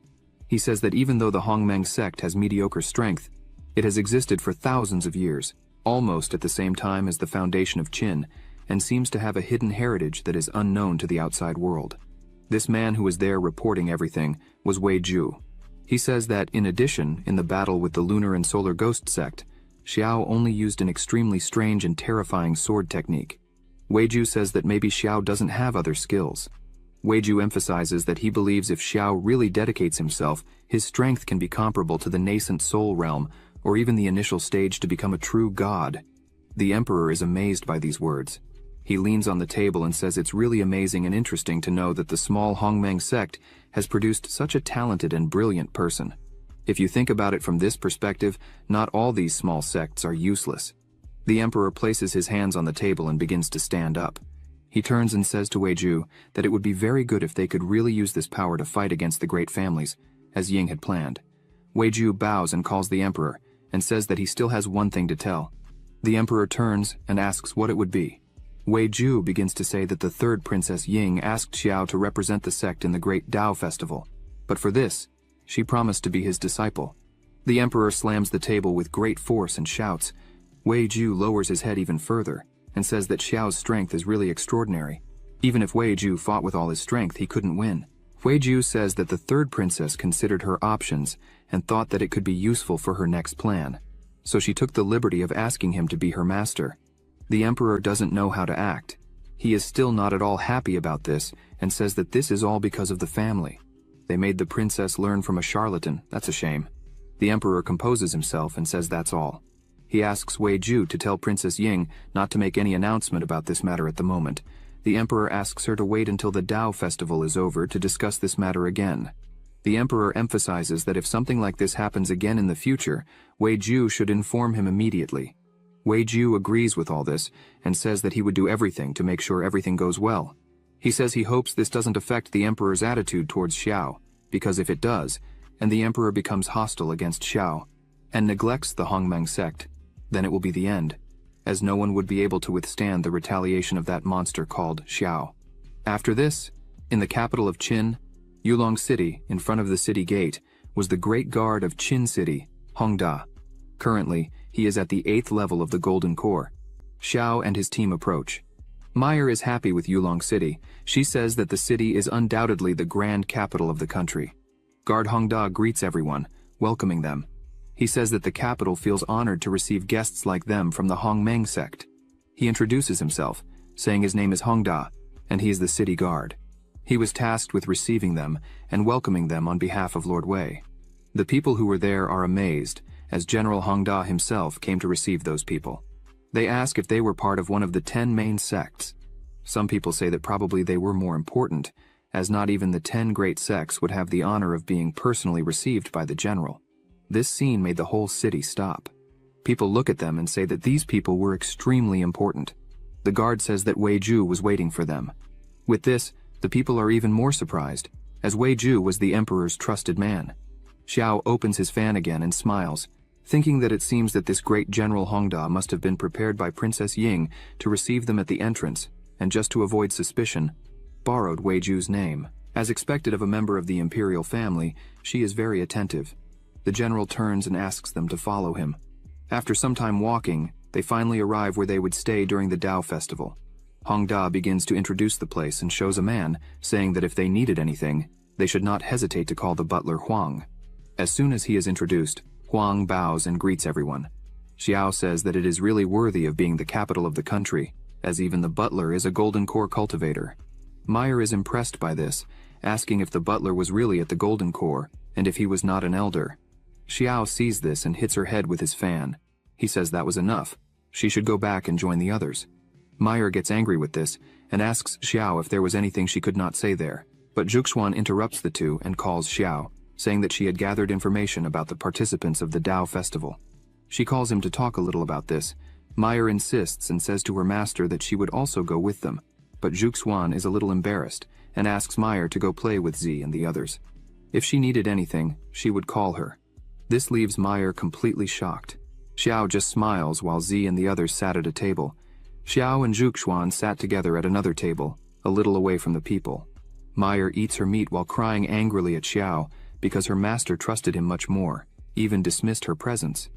He says that even though the Hongmeng sect has mediocre strength, it has existed for thousands of years, almost at the same time as the foundation of Qin, and seems to have a hidden heritage that is unknown to the outside world. This man who was there reporting everything was Wei Ju. He says that, in addition, in the battle with the Lunar and Solar Ghost sect, Xiao only used an extremely strange and terrifying sword technique. Wei Ju says that maybe Xiao doesn't have other skills. Wei Ju emphasizes that he believes if Xiao really dedicates himself, his strength can be comparable to the nascent soul realm, or even the initial stage to become a true god. The emperor is amazed by these words. He leans on the table and says it's really amazing and interesting to know that the small Hongmeng sect has produced such a talented and brilliant person. If you think about it from this perspective, not all these small sects are useless. The emperor places his hands on the table and begins to stand up. He turns and says to Wei Ju that it would be very good if they could really use this power to fight against the great families, as Ying had planned. Wei Ju bows and calls the emperor, and says that he still has one thing to tell. The emperor turns and asks what it would be. Wei Ju begins to say that the third Princess Ying asked Xiao to represent the sect in the Great Dao Festival, but for this, she promised to be his disciple. The emperor slams the table with great force and shouts. Wei Ju lowers his head even further. and says that Xiao's strength is really extraordinary. Even if Wei Ju fought with all his strength, he couldn't win. Wei Ju says that the third princess considered her options and thought that it could be useful for her next plan. So she took the liberty of asking him to be her master. The emperor doesn't know how to act. He is still not at all happy about this and says that this is all because of the family. They made the princess learn from a charlatan, that's a shame. The emperor composes himself and says that's all. He asks Wei Ju to tell Princess Ying not to make any announcement about this matter at the moment. The emperor asks her to wait until the Tao festival is over to discuss this matter again. The emperor emphasizes that if something like this happens again in the future, Wei Ju should inform him immediately. Wei Ju agrees with all this and says that he would do everything to make sure everything goes well. He says he hopes this doesn't affect the emperor's attitude towards Xiao, because if it does, and the emperor becomes hostile against Xiao, and neglects the Hongmeng sect, then it will be the end, as no one would be able to withstand the retaliation of that monster called Xiao. After this, in the capital of Qin, Yulong City, in front of the city gate, was the great guard of Qin City, Hongda. Currently, he is at the 8th level of the Golden Core. Xiao and his team approach. Meyer is happy with Yulong City. She says that the city is undoubtedly the grand capital of the country. Guard Hongda greets everyone, welcoming them. He says that the capital feels honored to receive guests like them from the Hongmeng sect. He introduces himself, saying his name is Hongda, and he is the city guard. He was tasked with receiving them and welcoming them on behalf of Lord Wei. The people who were there are amazed, as General Hongda himself came to receive those people. They ask if they were part of one of the 10 main sects. Some people say that probably they were more important, as not even the 10 great sects would have the honor of being personally received by the general. This scene made the whole city stop. People look at them and say that these people were extremely important. The guard says that Wei Ju was waiting for them. With this, the people are even more surprised, as Wei Ju was the emperor's trusted man. Xiao opens his fan again and smiles, thinking that it seems that this great General Hongda must have been prepared by Princess Ying to receive them at the entrance, and just to avoid suspicion, borrowed Wei Ju's name. As expected of a member of the imperial family, she is very attentive. The general turns and asks them to follow him. After some time walking, they finally arrive where they would stay during the Tao festival. Hongda begins to introduce the place and shows a man, saying that if they needed anything, they should not hesitate to call the butler Huang. As soon as he is introduced, Huang bows and greets everyone. Xiao says that it is really worthy of being the capital of the country, as even the butler is a Golden Core cultivator. Meyer is impressed by this, asking if the butler was really at the Golden Core, and if he was not an elder. Xiao sees this and hits her head with his fan. He says that was enough. She should go back and join the others. Meyer gets angry with this and asks Xiao if there was anything she could not say there, but Zhuxuan interrupts the two and calls Xiao, saying that she had gathered information about the participants of the Tao festival. She calls him to talk a little about this. Meyer insists and says to her master that she would also go with them, but Zhuxuan is a little embarrassed and asks Meyer to go play with Z and the others. If she needed anything, she would call her. This leaves Meyer completely shocked. Xiao just smiles while Z and the others sat at a table. Xiao and Zhuxuan sat together at another table, a little away from the people. Meyer eats her meat while crying angrily at Xiao because her master trusted him much more, even dismissed her presence.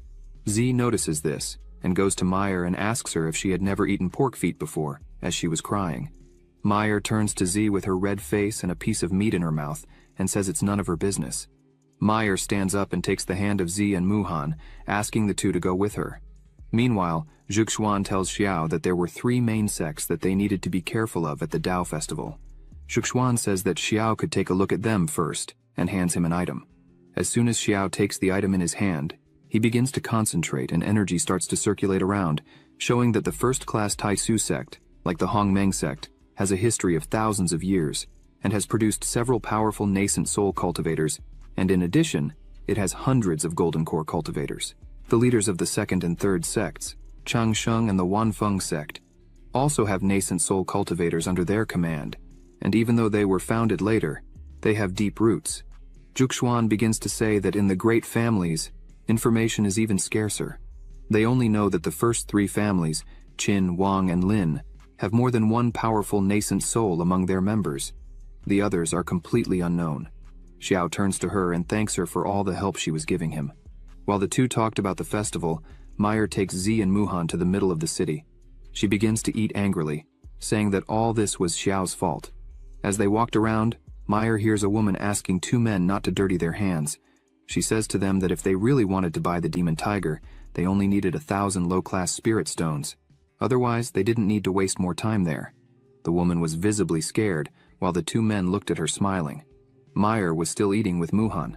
Z notices this and goes to Meyer and asks her if she had never eaten pork feet before, as she was crying. Meyer turns to Z with her red face and a piece of meat in her mouth and says it's none of her business. Meyer stands up and takes the hand of Z and Muhan, asking the two to go with her. Meanwhile, Zhuxuan tells Xiao that there were 3 main sects that they needed to be careful of at the Tao festival. Zhuxuan says that Xiao could take a look at them first, and hands him an item. As soon as Xiao takes the item in his hand, he begins to concentrate and energy starts to circulate around, showing that the first-class Taisu sect, like the Hongmeng sect, has a history of thousands of years, and has produced several powerful nascent soul cultivators, and in addition, it has hundreds of Golden Core cultivators. The leaders of the 2nd and 3rd sects, Changsheng and the Wanfeng sect, also have nascent soul cultivators under their command, and even though they were founded later, they have deep roots. Zhuxuan begins to say that in the great families, information is even scarcer. They only know that the first 3 families, Qin, Wang, and Lin, have more than one powerful nascent soul among their members. The others are completely unknown. Xiao turns to her and thanks her for all the help she was giving him. While the two talked about the festival, Meyer takes Z and Muhan to the middle of the city. She begins to eat angrily, saying that all this was Xiao's fault. As they walked around, Meyer hears a woman asking two men not to dirty their hands. She says to them that if they really wanted to buy the demon tiger, they only needed 1,000 low-class spirit stones. Otherwise, they didn't need to waste more time there. The woman was visibly scared, while the two men looked at her smiling. Meyer was still eating with Muhan.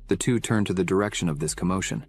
The two turned to the direction of this commotion.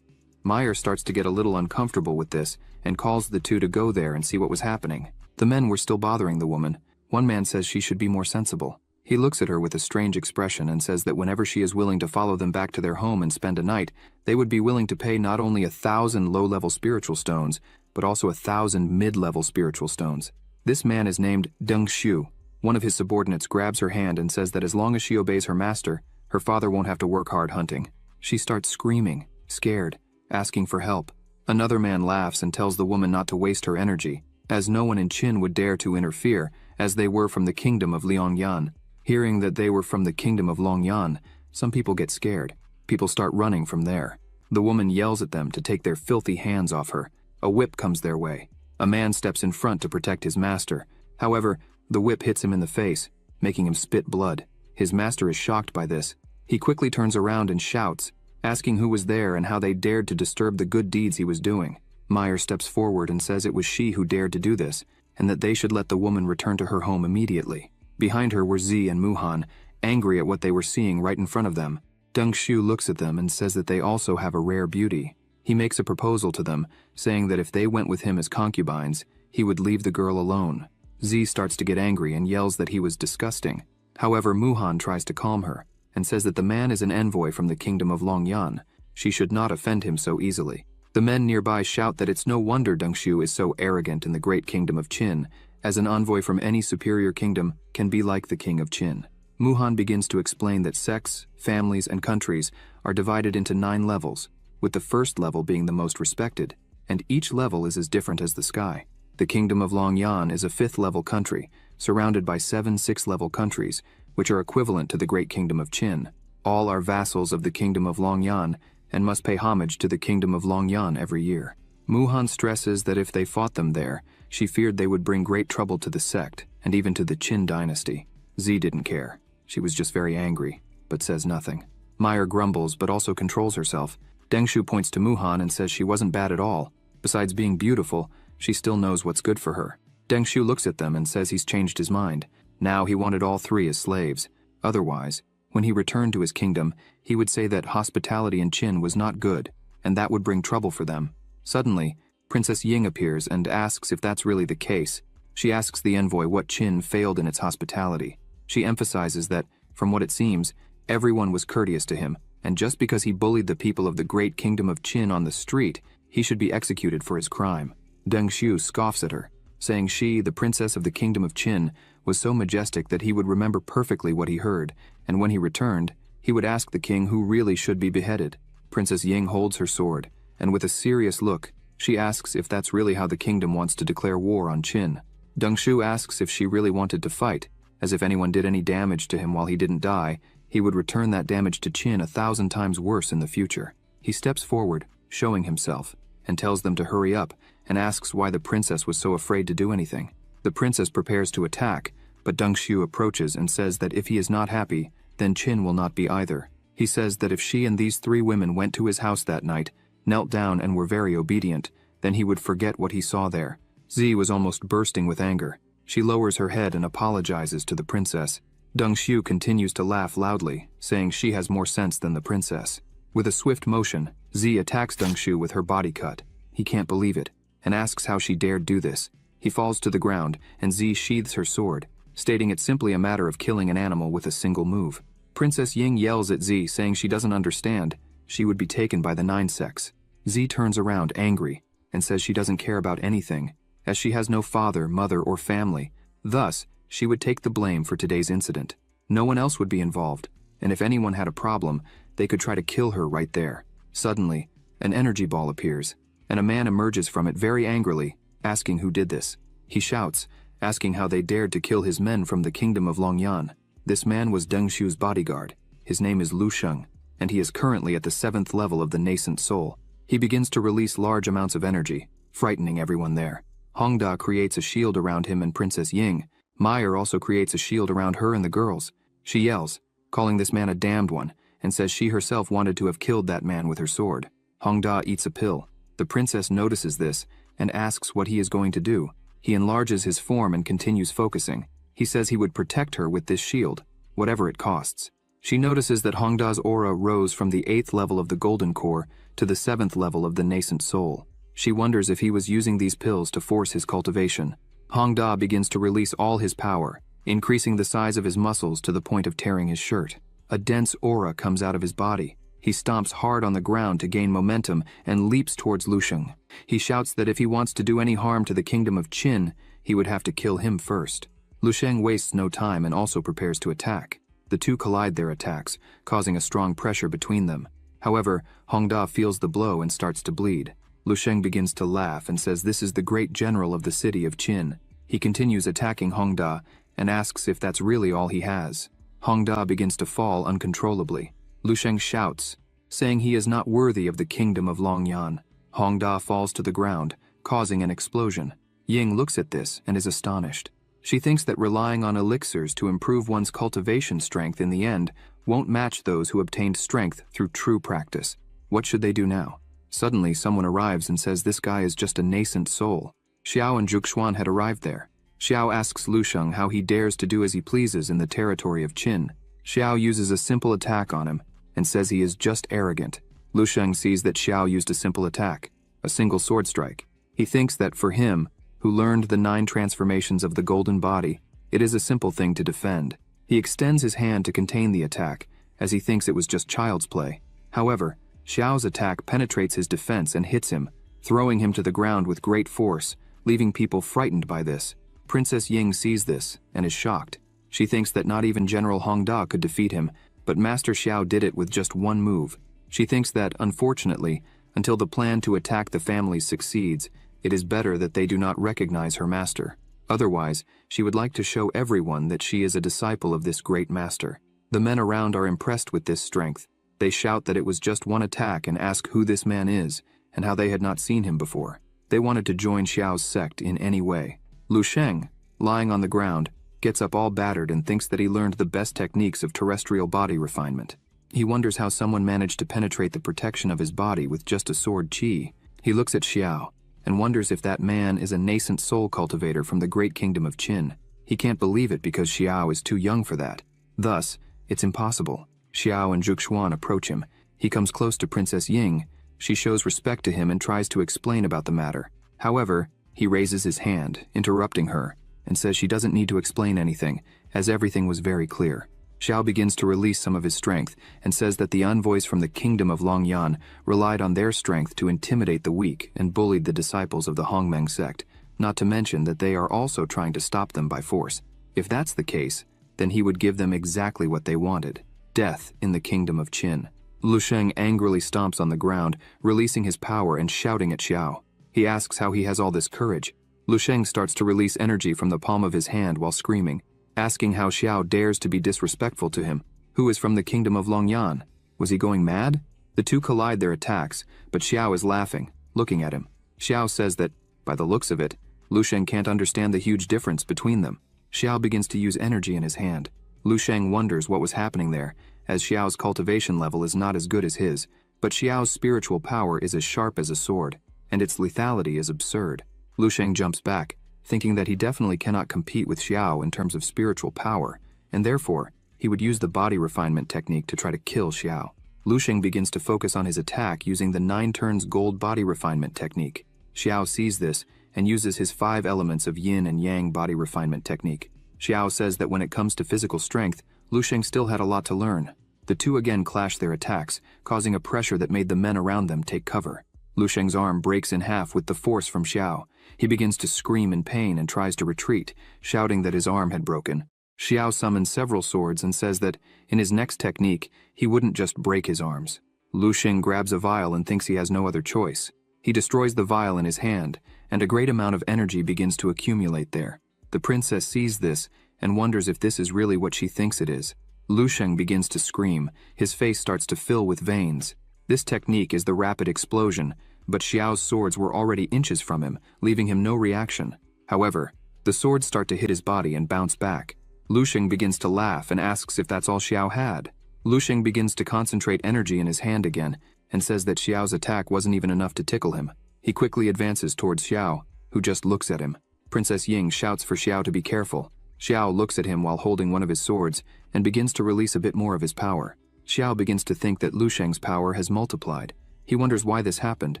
Meyer starts to get a little uncomfortable with this and calls the two to go there and see what was happening. The men were still bothering the woman. One man says she should be more sensible. He looks at her with a strange expression and says that whenever she is willing to follow them back to their home and spend a night, they would be willing to pay not only 1,000 low-level spiritual stones, but also 1,000 mid-level spiritual stones. This man is named Deng Xiu. One of his subordinates grabs her hand and says that as long as she obeys her master, her father won't have to work hard hunting. She starts screaming, scared, asking for help. Another man laughs and tells the woman not to waste her energy, as no one in Qin would dare to interfere, as they were from the kingdom of Liangyan. Hearing that they were from the kingdom of Longyan, some people get scared. People start running from there. The woman yells at them to take their filthy hands off her. A whip comes their way. A man steps in front to protect his master. However, the whip hits him in the face, making him spit blood. His master is shocked by this. He quickly turns around and shouts, asking who was there and how they dared to disturb the good deeds he was doing. Meyer steps forward and says it was she who dared to do this, and that they should let the woman return to her home immediately. Behind her were Zi and Muhan, angry at what they were seeing right in front of them. Deng Xiu looks at them and says that they also have a rare beauty. He makes a proposal to them, saying that if they went with him as concubines, he would leave the girl alone. Zi starts to get angry and yells that he was disgusting. However, Muhan tries to calm her, and says that the man is an envoy from the kingdom of Longyan. She should not offend him so easily. The men nearby shout that it's no wonder Deng Xiu is so arrogant in the great kingdom of Qin, as an envoy from any superior kingdom can be like the king of Qin. Muhan begins to explain that sects, families, and countries are divided into 9 levels, with the first level being the most respected, and each level is as different as the sky. The kingdom of Longyan is a 5th-level country, surrounded by 7 6th-level countries, which are equivalent to the great kingdom of Qin. All are vassals of the kingdom of Longyan and must pay homage to the kingdom of Longyan every year. Muhan stresses that if they fought them there, she feared they would bring great trouble to the sect and even to the Qin dynasty. Zi didn't care. She was just very angry, but says nothing. Meyer grumbles but also controls herself. Deng Xiu points to Muhan and says she wasn't bad at all. Besides being beautiful, she still knows what's good for her. Deng Xiu looks at them and says he's changed his mind. Now he wanted all 3 as slaves. Otherwise, when he returned to his kingdom, he would say that hospitality in Qin was not good, and that would bring trouble for them. Suddenly, Princess Ying appears and asks if that's really the case. She asks the envoy what Qin failed in its hospitality. She emphasizes that, from what it seems, everyone was courteous to him, and just because he bullied the people of the great kingdom of Qin on the street, he should be executed for his crime. Deng Xiu scoffs at her, saying she, the princess of the kingdom of Qin, was so majestic that he would remember perfectly what he heard, and when he returned, he would ask the king who really should be beheaded. Princess Ying holds her sword, and with a serious look, she asks if that's really how the kingdom wants to declare war on Qin. Deng Xiu asks if she really wanted to fight, as if anyone did any damage to him while he didn't die, he would return that damage to Qin 1,000 times worse in the future. He steps forward, showing himself, and tells them to hurry up, and asks why the princess was so afraid to do anything. The princess prepares to attack, but Deng Xiu approaches and says that if he is not happy, then Qin will not be either. He says that if she and these 3 women went to his house that night, knelt down and were very obedient, then he would forget what he saw there. Zi was almost bursting with anger. She lowers her head and apologizes to the princess. Deng Xiu continues to laugh loudly, saying she has more sense than the princess. With a swift motion, Zi attacks Deng Xiu with her body cut. He can't believe it, and asks how she dared do this. He falls to the ground, and Zi sheathes her sword, stating it's simply a matter of killing an animal with a single move. Princess Ying yells at Zi, saying she doesn't understand. She would be taken by the 9 sects. Zi turns around angry, and says she doesn't care about anything, as she has no father, mother, or family. Thus, she would take the blame for today's incident. No one else would be involved, and if anyone had a problem, they could try to kill her right there. Suddenly, an energy ball appears, and a man emerges from it very angrily, asking who did this. He shouts, asking how they dared to kill his men from the kingdom of Longyan. This man was Deng Xiu's bodyguard. His name is Lu Sheng, and he is currently at the 7th level of the nascent soul. He begins to release large amounts of energy, frightening everyone there. Hongda creates a shield around him and Princess Ying. Meyer also creates a shield around her and the girls. She yells, calling this man a damned one, and says she herself wanted to have killed that man with her sword. Hongda eats a pill. The princess notices this and asks what he is going to do. He enlarges his form and continues focusing. He says he would protect her with this shield, whatever it costs. She notices that Hongda's aura rose from the 8th level of the golden core to the 7th level of the nascent soul. She wonders if he was using these pills to force his cultivation. Hongda begins to release all his power, increasing the size of his muscles to the point of tearing his shirt. A dense aura comes out of his body. He stomps hard on the ground to gain momentum and leaps towards Lu Sheng. He shouts that if he wants to do any harm to the kingdom of Qin, he would have to kill him first. Lu Sheng wastes no time and also prepares to attack. The two collide their attacks, causing a strong pressure between them. However, Hongda feels the blow and starts to bleed. Lu Sheng begins to laugh and says this is the great general of the city of Qin. He continues attacking Hongda and asks if that's really all he has. Hongda begins to fall uncontrollably. Lu Sheng shouts, saying he is not worthy of the kingdom of Longyan. Hongda falls to the ground, causing an explosion. Ying looks at this and is astonished. She thinks that relying on elixirs to improve one's cultivation strength in the end won't match those who obtained strength through true practice. What should they do now? Suddenly, someone arrives and says this guy is just a nascent soul. Xiao and Zhuxuan had arrived there. Xiao asks Lu Sheng how he dares to do as he pleases in the territory of Qin. Xiao uses a simple attack on him and says he is just arrogant. Lu Sheng sees that Xiao used a simple attack, a single sword strike. He thinks that for him, who learned the 9 transformations of the golden body, it is a simple thing to defend. He extends his hand to contain the attack, as he thinks it was just child's play. However, Xiao's attack penetrates his defense and hits him, throwing him to the ground with great force, leaving people frightened by this. Princess Ying sees this and is shocked. She thinks that not even General Hongda could defeat him, but Master Xiao did it with just one move. She thinks that, unfortunately, until the plan to attack the family succeeds, it is better that they do not recognize her master. Otherwise, she would like to show everyone that she is a disciple of this great master. The men around are impressed with this strength. They shout that it was just one attack and ask who this man is and how they had not seen him before. They wanted to join Xiao's sect in any way. Lu Sheng, lying on the ground, gets up all battered and thinks that he learned the best techniques of terrestrial body refinement. He wonders how someone managed to penetrate the protection of his body with just a sword qi. He looks at Xiao and wonders if that man is a nascent soul cultivator from the great kingdom of Qin. He can't believe it because Xiao is too young for that. Thus, it's impossible. Xiao and Zhuxuan approach him. He comes close to Princess Ying. She shows respect to him and tries to explain about the matter. However, he raises his hand, interrupting her, and says she doesn't need to explain anything, as everything was very clear. Xiao begins to release some of his strength and says that the envoys from the kingdom of Longyan relied on their strength to intimidate the weak and bullied the disciples of the Hongmeng sect, not to mention that they are also trying to stop them by force. If that's the case, then he would give them exactly what they wanted: death in the kingdom of Qin. Lu Sheng angrily stomps on the ground, releasing his power and shouting at Xiao. He asks how he has all this courage. Lu Sheng starts to release energy from the palm of his hand while screaming, asking how Xiao dares to be disrespectful to him. Who is from the kingdom of Longyan? Was he going mad? The two collide their attacks, but Xiao is laughing, looking at him. Xiao says that, by the looks of it, Lu Sheng can't understand the huge difference between them. Xiao begins to use energy in his hand. Lu Sheng wonders what was happening there, as Xiao's cultivation level is not as good as his, but Xiao's spiritual power is as sharp as a sword, and its lethality is absurd. Lu Sheng jumps back, thinking that he definitely cannot compete with Xiao in terms of spiritual power, and therefore, he would use the body refinement technique to try to kill Xiao. Lu Sheng begins to focus on his attack using the 9 turns gold body refinement technique. Xiao sees this and uses his 5 elements of yin and yang body refinement technique. Xiao says that when it comes to physical strength, Lu Sheng still had a lot to learn. The two again clash their attacks, causing a pressure that made the men around them take cover. Lu Sheng's arm breaks in half with the force from Xiao. He begins to scream in pain and tries to retreat, shouting that his arm had broken. Xiao summons several swords and says that, in his next technique, he wouldn't just break his arms. Lu Sheng grabs a vial and thinks he has no other choice. He destroys the vial in his hand, and a great amount of energy begins to accumulate there. The princess sees this and wonders if this is really what she thinks it is. Lu Sheng begins to scream. His face starts to fill with veins. This technique is the rapid explosion, but Xiao's swords were already inches from him, leaving him no reaction. However, the swords start to hit his body and bounce back. Lusheng begins to laugh and asks if that's all Xiao had. Lusheng begins to concentrate energy in his hand again and says that Xiao's attack wasn't even enough to tickle him. He quickly advances towards Xiao, who just looks at him. Princess Ying shouts for Xiao to be careful. Xiao looks at him while holding one of his swords and begins to release a bit more of his power. Xiao begins to think that Lusheng's power has multiplied. He wonders why this happened,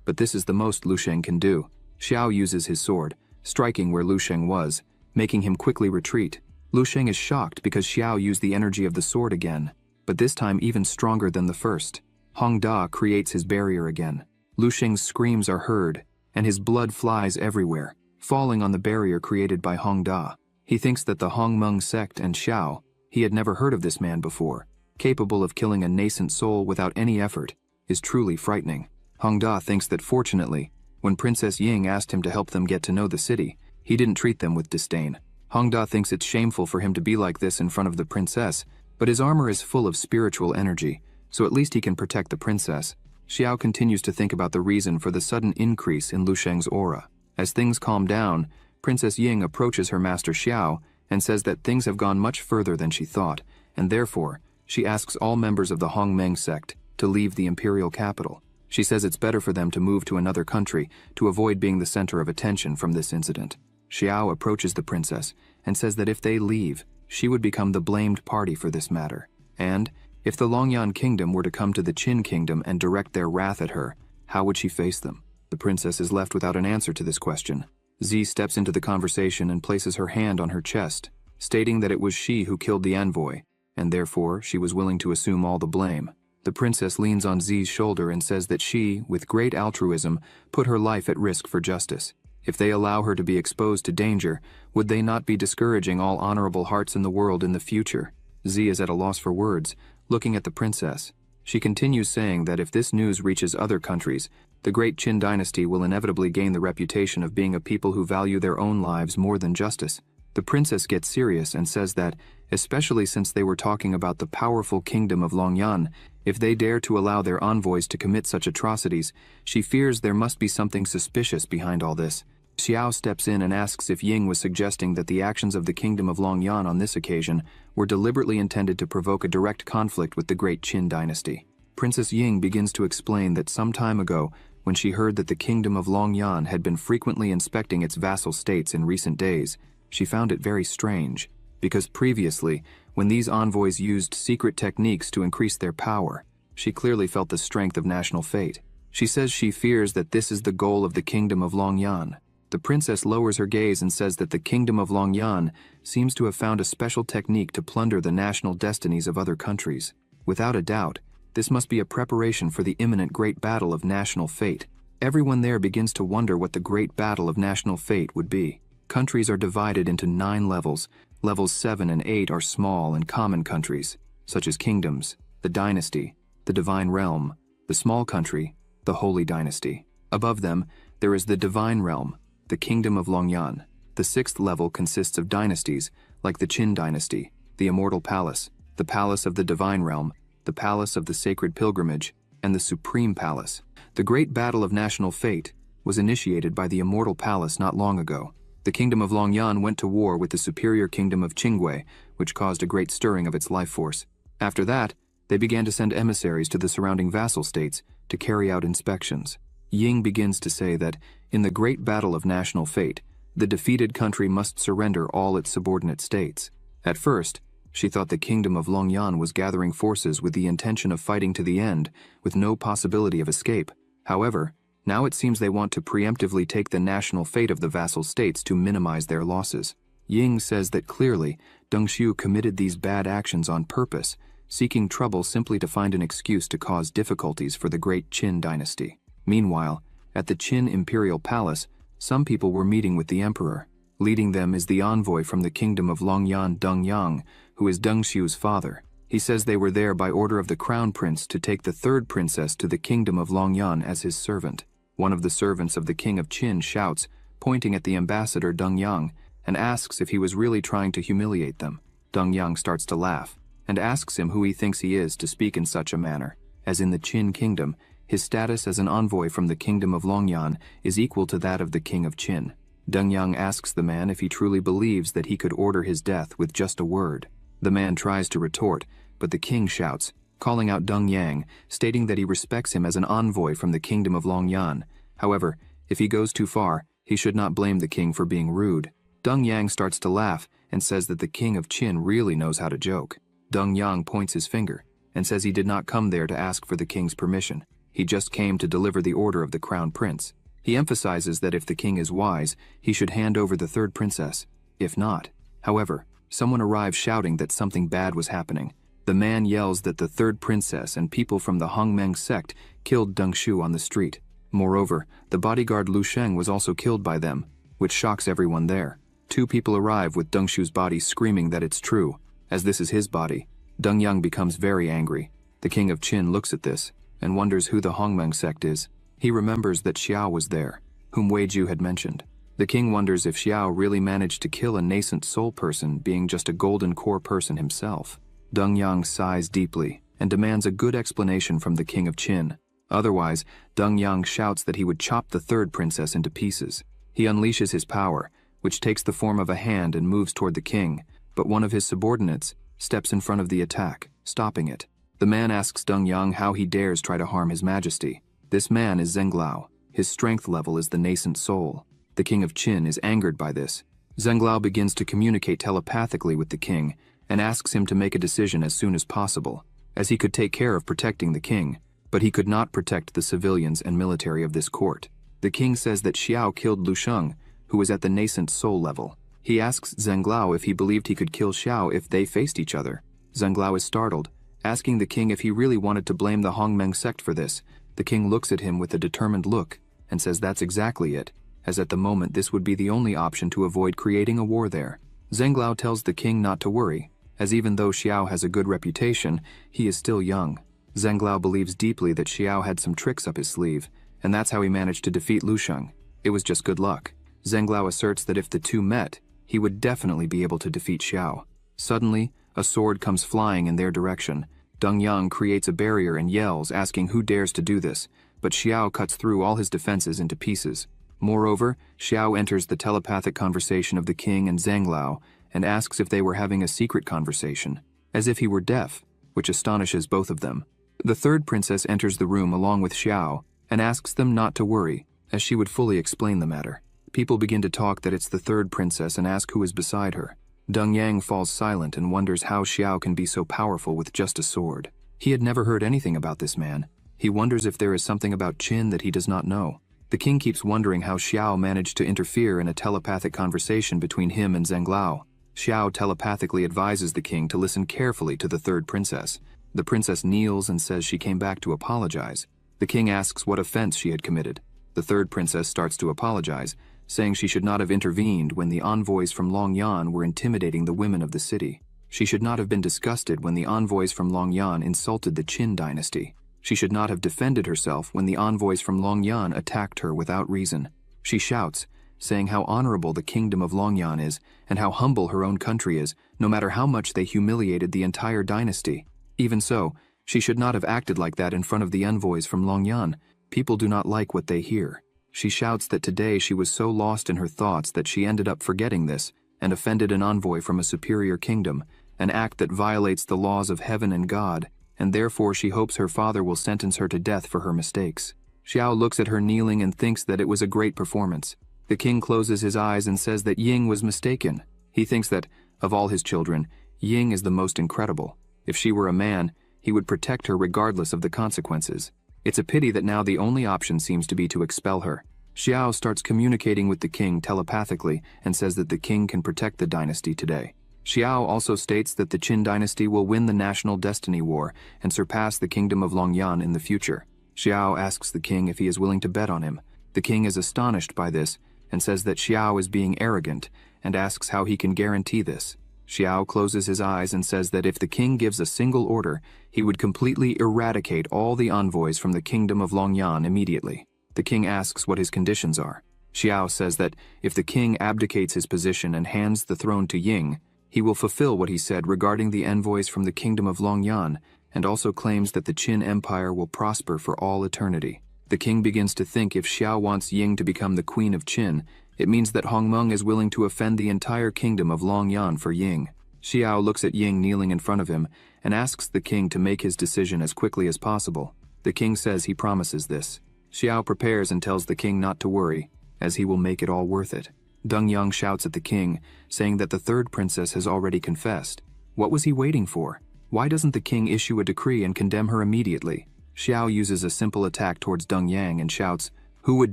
but this is the most Lusheng can do. Xiao uses his sword, striking where Lusheng was, making him quickly retreat. Lusheng is shocked because Xiao used the energy of the sword again, but this time even stronger than the first. Hong Da creates his barrier again. Lusheng's screams are heard, and his blood flies everywhere, falling on the barrier created by Hong Da. He thinks that the Hong Meng sect and Xiao, he had never heard of this man before, capable of killing a nascent soul without any effort, is truly frightening. Hong Da thinks that fortunately, when Princess Ying asked him to help them get to know the city, he didn't treat them with disdain. Hong Da thinks it's shameful for him to be like this in front of the princess, but his armor is full of spiritual energy, so at least he can protect the princess. Xiao continues to think about the reason for the sudden increase in Lusheng's aura. As things calm down, Princess Ying approaches her master Xiao and says that things have gone much further than she thought, and therefore, she asks all members of the Hong Meng sect to leave the imperial capital. She says it's better for them to move to another country to avoid being the center of attention from this incident. Xiao approaches the princess and says that if they leave, she would become the blamed party for this matter. And, if the Longyan kingdom were to come to the Qin kingdom and direct their wrath at her, how would she face them? The princess is left without an answer to this question. Zi steps into the conversation and places her hand on her chest, stating that it was she who killed the envoy, and therefore she was willing to assume all the blame. The princess leans on Zi's shoulder and says that she, with great altruism, put her life at risk for justice. If they allow her to be exposed to danger, would they not be discouraging all honorable hearts in the world in the future? Zi is at a loss for words, looking at the princess. She continues saying that if this news reaches other countries, the great Qin dynasty will inevitably gain the reputation of being a people who value their own lives more than justice. The princess gets serious and says that, especially since they were talking about the powerful kingdom of Longyan, if they dare to allow their envoys to commit such atrocities, she fears there must be something suspicious behind all this. Xiao steps in and asks if Ying was suggesting that the actions of the kingdom of Longyan on this occasion were deliberately intended to provoke a direct conflict with the great Qin dynasty. Princess Ying begins to explain that some time ago, when she heard that the kingdom of Longyan had been frequently inspecting its vassal states in recent days, she found it very strange, because previously, when these envoys used secret techniques to increase their power, she clearly felt the strength of national fate. She says she fears that this is the goal of the kingdom of Longyan. The princess lowers her gaze and says that the kingdom of Longyan seems to have found a special technique to plunder the national destinies of other countries. Without a doubt, this must be a preparation for the imminent great battle of national fate. Everyone there begins to wonder what the great battle of national fate would be. Countries are divided into 9 levels. Levels 7 and 8 are small and common countries, such as kingdoms, the dynasty, the divine realm, the small country, the holy dynasty. Above them, there is the divine realm, the kingdom of Longyan. The 6th level consists of dynasties, like the Qin dynasty, the immortal palace, the palace of the divine realm, the palace of the sacred pilgrimage, and the supreme palace. The great battle of national fate was initiated by the immortal palace not long ago. The kingdom of Longyan went to war with the superior kingdom of Qingwei, which caused a great stirring of its life force. After that, they began to send emissaries to the surrounding vassal states to carry out inspections. Ying begins to say that, in the great battle of national fate, the defeated country must surrender all its subordinate states. At first, she thought the kingdom of Longyan was gathering forces with the intention of fighting to the end, with no possibility of escape. However, now it seems they want to preemptively take the national fate of the vassal states to minimize their losses. Ying says that clearly, Deng Xiu committed these bad actions on purpose, seeking trouble simply to find an excuse to cause difficulties for the great Qin dynasty. Meanwhile, at the Qin imperial palace, some people were meeting with the emperor. Leading them is the envoy from the kingdom of Longyan, Deng Yang, who is Deng Xiu's father. He says they were there by order of the crown prince to take the 3rd princess to the kingdom of Longyan as his servant. One of the servants of the king of Qin shouts, pointing at the ambassador Deng Yang, and asks if he was really trying to humiliate them. Deng Yang starts to laugh, and asks him who he thinks he is to speak in such a manner, as in the Qin kingdom, His status as an envoy from the kingdom of Longyan is equal to that of the king of Qin. Deng Yang asks the man if he truly believes that he could order his death with just a word. The man tries to retort, but the king shouts, calling out Deng Yang, stating that he respects him as an envoy from the kingdom of Longyan. However, if he goes too far, he should not blame the king for being rude. Deng Yang starts to laugh and says that the king of Qin really knows how to joke. Deng Yang points his finger and says he did not come there to ask for the king's permission. He just came to deliver the order of the crown prince. He emphasizes that if the king is wise, he should hand over the third princess. If not, however, someone arrives shouting that something bad was happening. The man yells that the third princess and people from the Hongmeng sect killed Deng Shu on the street. Moreover, the bodyguard Lu Sheng was also killed by them, which shocks everyone there. Two people arrive with Deng Shu's body screaming that it's true, as this is his body. Deng Yang becomes very angry. The king of Qin looks at this and wonders who the Hongmeng sect is. He remembers that Xiao was there, whom Wei Ju had mentioned. The king wonders if Xiao really managed to kill a nascent soul person, being just a golden core person himself. Deng Yang sighs deeply and demands a good explanation from the king of Qin. Otherwise, Deng Yang shouts that he would chop the third princess into pieces. He unleashes his power, which takes the form of a hand and moves toward the king, but one of his subordinates steps in front of the attack, stopping it. The man asks Deng Yang how he dares try to harm his majesty. This man is Zhenglao. His strength level is the nascent soul. The king of Qin is angered by this. Zhenglao begins to communicate telepathically with the king and asks him to make a decision as soon as possible, as he could take care of protecting the king, but he could not protect the civilians and military of this court. The king says that Xiao killed Lu Sheng, who was at the nascent soul level. He asks Zhenglao if he believed he could kill Xiao if they faced each other. Zhenglao is startled, asking the king if he really wanted to blame the Hongmeng sect for this. The king looks at him with a determined look and says that's exactly it, as at the moment this would be the only option to avoid creating a war there. Zhenglao tells the king not to worry, as even though Xiao has a good reputation, he is still young. Zhenglao believes deeply that Xiao had some tricks up his sleeve, and that's how he managed to defeat Lu Sheng. It was just good luck. Zhenglao asserts that if the two met, he would definitely be able to defeat Xiao. Suddenly, a sword comes flying in their direction. Deng Yang creates a barrier and yells, asking who dares to do this, but Xiao cuts through all his defenses into pieces. Moreover, Xiao enters the telepathic conversation of the king and Zhenglao and asks if they were having a secret conversation, as if he were deaf, which astonishes both of them. The third princess enters the room along with Xiao and asks them not to worry, as she would fully explain the matter. People begin to talk that it's the third princess and ask who is beside her. Deng Yang falls silent and wonders how Xiao can be so powerful with just a sword. He had never heard anything about this man. He wonders if there is something about Qin that he does not know. The king keeps wondering how Xiao managed to interfere in a telepathic conversation between him and Zhenglao. Xiao telepathically advises the king to listen carefully to the third princess. The princess kneels and says she came back to apologize. The king asks what offense she had committed. The third princess starts to apologize, saying she should not have intervened when the envoys from Longyan were intimidating the women of the city. She should not have been disgusted when the envoys from Longyan insulted the Qin dynasty. She should not have defended herself when the envoys from Longyan attacked her without reason. She shouts, saying how honorable the kingdom of Longyan is and how humble her own country is, no matter how much they humiliated the entire dynasty. Even so, she should not have acted like that in front of the envoys from Longyan. People do not like what they hear. She shouts that today she was so lost in her thoughts that she ended up forgetting this and offended an envoy from a superior kingdom, an act that violates the laws of heaven and God, and therefore she hopes her father will sentence her to death for her mistakes. Xiao looks at her kneeling and thinks that it was a great performance. The king closes his eyes and says that Ying was mistaken. He thinks that, of all his children, Ying is the most incredible. If she were a man, he would protect her regardless of the consequences. It's a pity that now the only option seems to be to expel her. Xiao starts communicating with the king telepathically and says that the king can protect the dynasty today. Xiao also states that the Qin dynasty will win the national destiny war and surpass the kingdom of Longyan in the future. Xiao asks the king if he is willing to bet on him. The king is astonished by this and says that Xiao is being arrogant and asks how he can guarantee this. Xiao closes his eyes and says that if the king gives a single order, he would completely eradicate all the envoys from the kingdom of Longyan immediately. The king asks what his conditions are. Xiao says that if the king abdicates his position and hands the throne to Ying, he will fulfill what he said regarding the envoys from the kingdom of Longyan and also claims that the Qin Empire will prosper for all eternity. The king begins to think if Xiao wants Ying to become the queen of Qin, it means that Hongmeng is willing to offend the entire kingdom of Longyan for Ying. Xiao looks at Ying kneeling in front of him and asks the king to make his decision as quickly as possible. The king says he promises this. Xiao prepares and tells the king not to worry, as he will make it all worth it. Deng Yang shouts at the king, saying that the third princess has already confessed. What was he waiting for? Why doesn't the king issue a decree and condemn her immediately? Xiao uses a simple attack towards Deng Yang and shouts, "Who would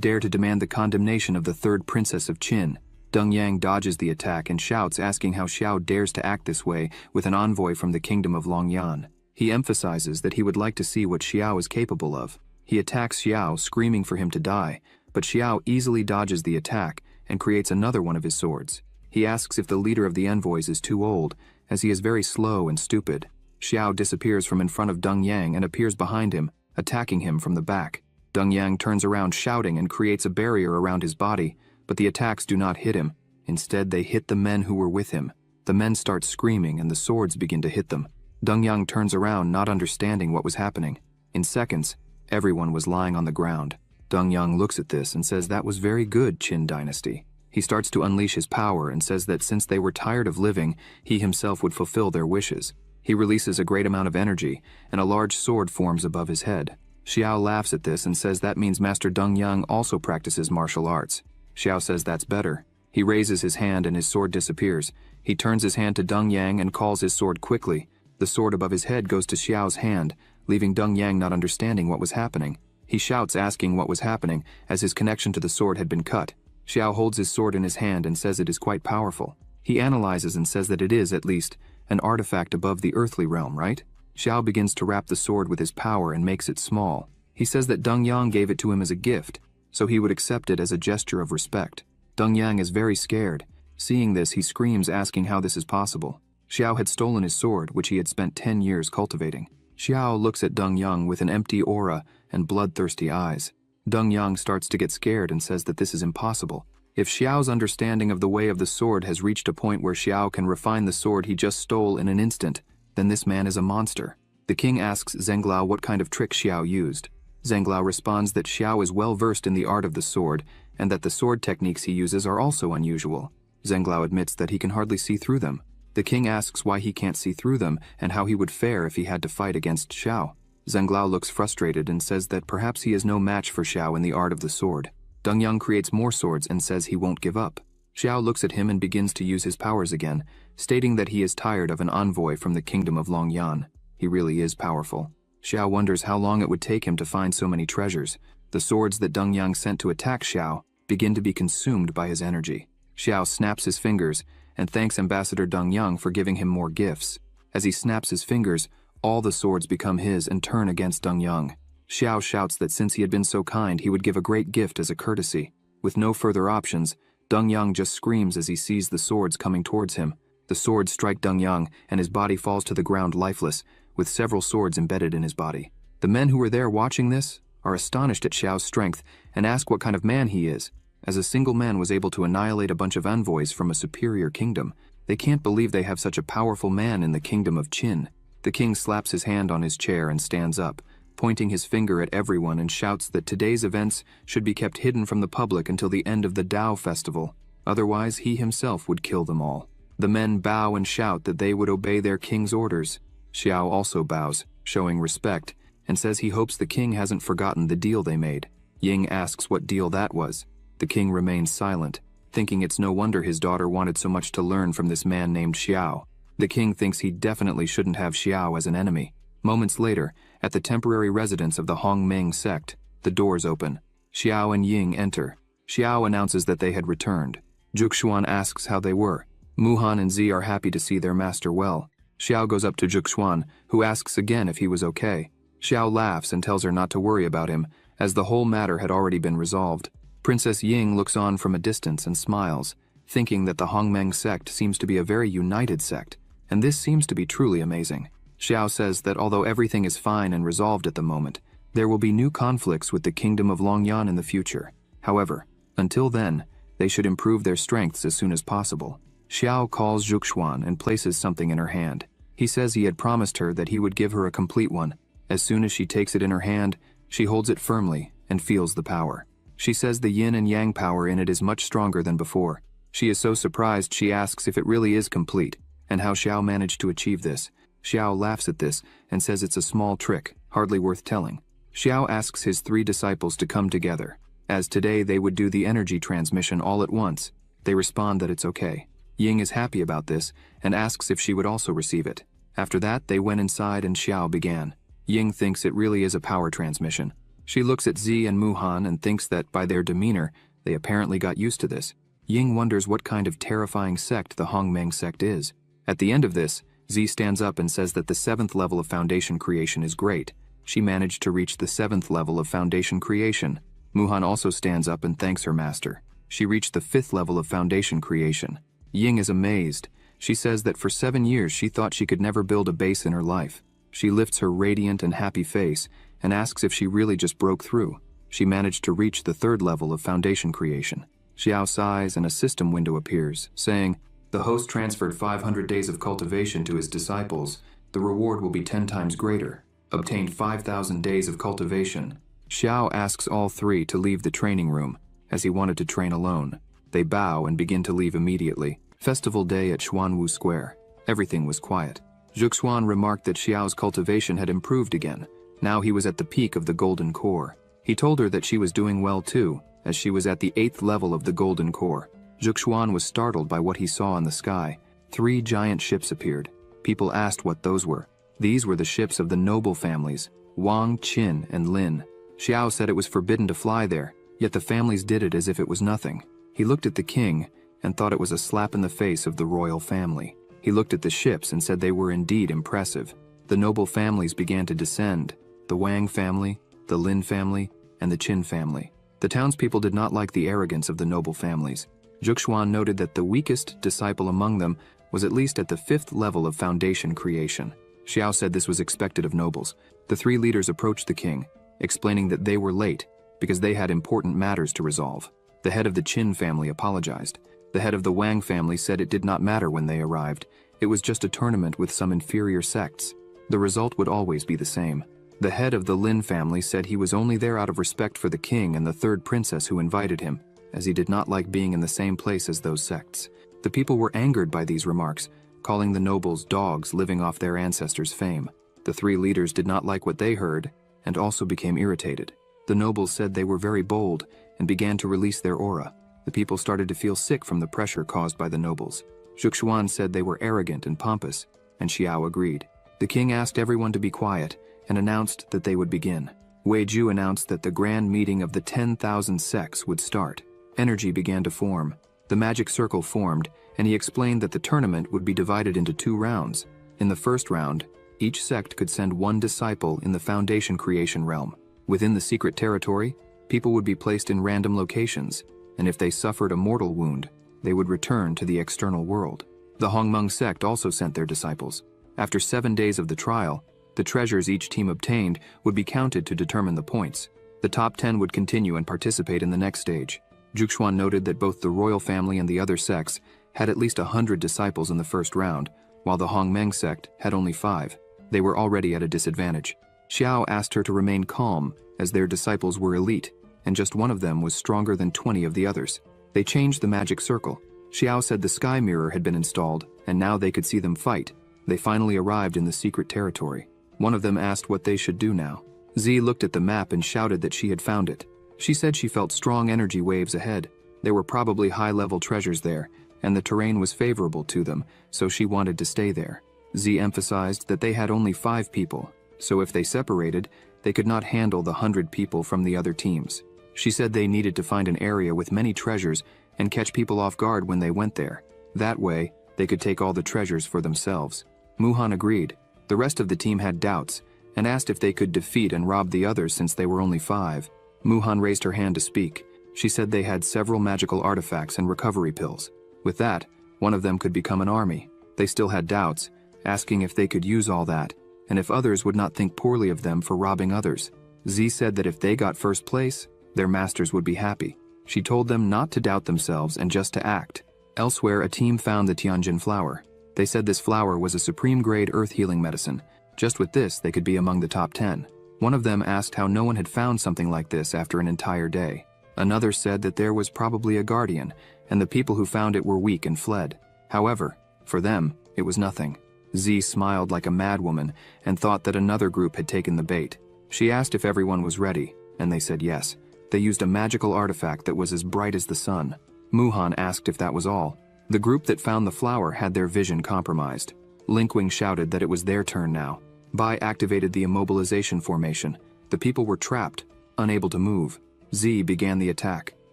dare to demand the condemnation of the third princess of Qin?" Deng Yang dodges the attack and shouts, asking how Xiao dares to act this way with an envoy from the kingdom of Longyan. He emphasizes that he would like to see what Xiao is capable of. He attacks Xiao, screaming for him to die, but Xiao easily dodges the attack and creates another one of his swords. He asks if the leader of the envoys is too old, as he is very slow and stupid. Xiao disappears from in front of Deng Yang and appears behind him, attacking him from the back. Deng Yang turns around shouting and creates a barrier around his body, but the attacks do not hit him. Instead, they hit the men who were with him. The men start screaming and the swords begin to hit them. Deng Yang turns around, not understanding what was happening. In seconds, everyone was lying on the ground. Deng Yang looks at this and says that was very good, Qin dynasty. He starts to unleash his power and says that since they were tired of living, he himself would fulfill their wishes. He releases a great amount of energy, and a large sword forms above his head. Xiao laughs at this and says that means Master Deng Yang also practices martial arts. Xiao says that's better. He raises his hand and his sword disappears. He turns his hand to Deng Yang and calls his sword quickly. The sword above his head goes to Xiao's hand, leaving Deng Yang not understanding what was happening. He shouts, asking what was happening, as his connection to the sword had been cut. Xiao holds his sword in his hand and says it is quite powerful. He analyzes and says that it is, at least, an artifact above the earthly realm, right? Xiao begins to wrap the sword with his power and makes it small. He says that Deng Yang gave it to him as a gift, so he would accept it as a gesture of respect. Deng Yang is very scared. Seeing this, he screams, asking how this is possible. Xiao had stolen his sword, which he had spent 10 years cultivating. Xiao looks at Deng Yang with an empty aura and bloodthirsty eyes. Deng Yang starts to get scared and says that this is impossible. If Xiao's understanding of the way of the sword has reached a point where Xiao can refine the sword he just stole in an instant, then this man is a monster. The king asks Zhenglao what kind of trick Xiao used. Zhenglao responds that Xiao is well versed in the art of the sword, and that the sword techniques he uses are also unusual. Zhenglao admits that he can hardly see through them. The king asks why he can't see through them and how he would fare if he had to fight against Xiao. Zhenglao looks frustrated and says that perhaps he is no match for Xiao in the art of the sword. Deng Yang creates more swords and says he won't give up. Xiao looks at him and begins to use his powers again, stating that he is tired of an envoy from the kingdom of Longyan. He really is powerful. Xiao wonders how long it would take him to find so many treasures. The swords that Deng Yang sent to attack Xiao begin to be consumed by his energy. Xiao snaps his fingers and thanks Ambassador Deng Yang for giving him more gifts. As he snaps his fingers, all the swords become his and turn against Deng Yang. Xiao shouts that since he had been so kind, he would give a great gift as a courtesy. With no further options, Deng Yang just screams as he sees the swords coming towards him. The swords strike Deng Yang, and his body falls to the ground lifeless, with several swords embedded in his body. The men who were there watching this are astonished at Xiao's strength and ask what kind of man he is. As a single man was able to annihilate a bunch of envoys from a superior kingdom, they can't believe they have such a powerful man in the kingdom of Qin. The king slaps his hand on his chair and stands up, pointing his finger at everyone, and shouts that today's events should be kept hidden from the public until the end of the Dao festival. Otherwise, he himself would kill them all. The men bow and shout that they would obey their king's orders. Xiao also bows, showing respect, and says he hopes the king hasn't forgotten the deal they made. Ying asks what deal that was. The king remains silent, thinking it's no wonder his daughter wanted so much to learn from this man named Xiao. The king thinks he definitely shouldn't have Xiao as an enemy. Moments later, at the temporary residence of the Hongmeng sect, the doors open. Xiao and Ying enter. Xiao announces that they had returned. Zhuxuan asks how they were. Muhan and Zi are happy to see their master well. Xiao goes up to Zhuxuan, who asks again if he was okay. Xiao laughs and tells her not to worry about him, as the whole matter had already been resolved. Princess Ying looks on from a distance and smiles, thinking that the Hongmeng sect seems to be a very united sect, and this seems to be truly amazing. Xiao says that although everything is fine and resolved at the moment, there will be new conflicts with the kingdom of Longyan in the future. However, until then, they should improve their strengths as soon as possible. Xiao calls Zhuxuan and places something in her hand. He says he had promised her that he would give her a complete one. As soon as she takes it in her hand, she holds it firmly and feels the power. She says the yin and yang power in it is much stronger than before. She is so surprised she asks if it really is complete, and how Xiao managed to achieve this. Xiao laughs at this and says it's a small trick, hardly worth telling. Xiao asks his 3 disciples to come together, as today they would do the energy transmission all at once. They respond that it's okay. Ying is happy about this and asks if she would also receive it. After that, they went inside and Xiao began. Ying thinks it really is a power transmission. She looks at Z and Muhan and thinks that by their demeanor, they apparently got used to this. Ying wonders what kind of terrifying sect the Hongmeng sect is. At the end of this, Z stands up and says that the 7th level of foundation creation is great. She managed to reach the 7th level of foundation creation. Muhan also stands up and thanks her master. She reached the 5th level of foundation creation. Ying is amazed. She says that for 7 years she thought she could never build a base in her life. She lifts her radiant and happy face and asks if she really just broke through. She managed to reach the 3rd level of foundation creation. Xiao sighs and a system window appears, saying, "The host transferred 500 days of cultivation to his disciples. The reward will be 10 times greater. Obtained 5,000 days of cultivation." Xiao asks all 3 to leave the training room, as he wanted to train alone. They bow and begin to leave immediately. Festival day at Xuanwu Square. Everything was quiet. Zhuxuan remarked that Xiao's cultivation had improved again. Now he was at the peak of the golden core. He told her that she was doing well too, as she was at the 8th level of the golden core. Zhuxuan was startled by what he saw in the sky. 3 giant ships appeared. People asked what those were. These were the ships of the noble families, Wang, Qin, and Lin. Xiao said it was forbidden to fly there, yet the families did it as if it was nothing. He looked at the king and thought it was a slap in the face of the royal family. He looked at the ships and said they were indeed impressive. The noble families began to descend, the Wang family, the Lin family, and the Qin family. The townspeople did not like the arrogance of the noble families. Zhuxuan noted that the weakest disciple among them was at least at the 5th level of foundation creation. Xiao said this was expected of nobles. The 3 leaders approached the king, explaining that they were late because they had important matters to resolve. The head of the Qin family apologized. The head of the Wang family said it did not matter when they arrived. It was just a tournament with some inferior sects. The result would always be the same. The head of the Lin family said he was only there out of respect for the king and the 3rd princess who invited him, as he did not like being in the same place as those sects. The people were angered by these remarks, calling the nobles dogs living off their ancestors' fame. The 3 leaders did not like what they heard, and also became irritated. The nobles said they were very bold and began to release their aura. The people started to feel sick from the pressure caused by the nobles. Zhuxuan said they were arrogant and pompous, and Xiao agreed. The king asked everyone to be quiet and announced that they would begin. Weiju announced that the grand meeting of the 10,000 sects would start. Energy began to form. The magic circle formed, and he explained that the tournament would be divided into 2 rounds. In the first round, each sect could send 1 disciple in the foundation creation realm. Within the secret territory, people would be placed in random locations, and if they suffered a mortal wound, they would return to the external world. The Hongmeng sect also sent their disciples. After 7 days of the trial, the treasures each team obtained would be counted to determine the points. The top 10 would continue and participate in the next stage. Zhuxuan noted that both the royal family and the other sects had at least 100 disciples in the first round, while the Hongmeng sect had only 5. They were already at a disadvantage. Xiao asked her to remain calm, as their disciples were elite, and just one of them was stronger than 20 of the others. They changed the magic circle. Xiao said the sky mirror had been installed, and now they could see them fight. They finally arrived in the secret territory. One of them asked what they should do now. Z looked at the map and shouted that she had found it. She said she felt strong energy waves ahead. There were probably high-level treasures there, and the terrain was favorable to them, so she wanted to stay there. Z emphasized that they had only 5 people, so if they separated, they could not handle the 100 people from the other teams. She said they needed to find an area with many treasures and catch people off guard when they went there. That way, they could take all the treasures for themselves. Muhan agreed. The rest of the team had doubts, and asked if they could defeat and rob the others since they were only 5. Muhan raised her hand to speak. She said they had several magical artifacts and recovery pills. With that, one of them could become an army. They still had doubts, asking if they could use all that, and if others would not think poorly of them for robbing others. Z said that if they got first place, their masters would be happy. She told them not to doubt themselves and just to act. Elsewhere, a team found the Tianjin flower. They said this flower was a supreme-grade earth-healing medicine. Just with this, they could be among the top 10. One of them asked how no one had found something like this after an entire day. Another said that there was probably a guardian, and the people who found it were weak and fled. However, for them, it was nothing. Z smiled like a madwoman and thought that another group had taken the bait. She asked if everyone was ready, and they said yes. They used a magical artifact that was as bright as the sun. Muhan asked if that was all. The group that found the flower had their vision compromised. Linkwing shouted that it was their turn now. Bai activated the immobilization formation. The people were trapped, unable to move. Z began the attack.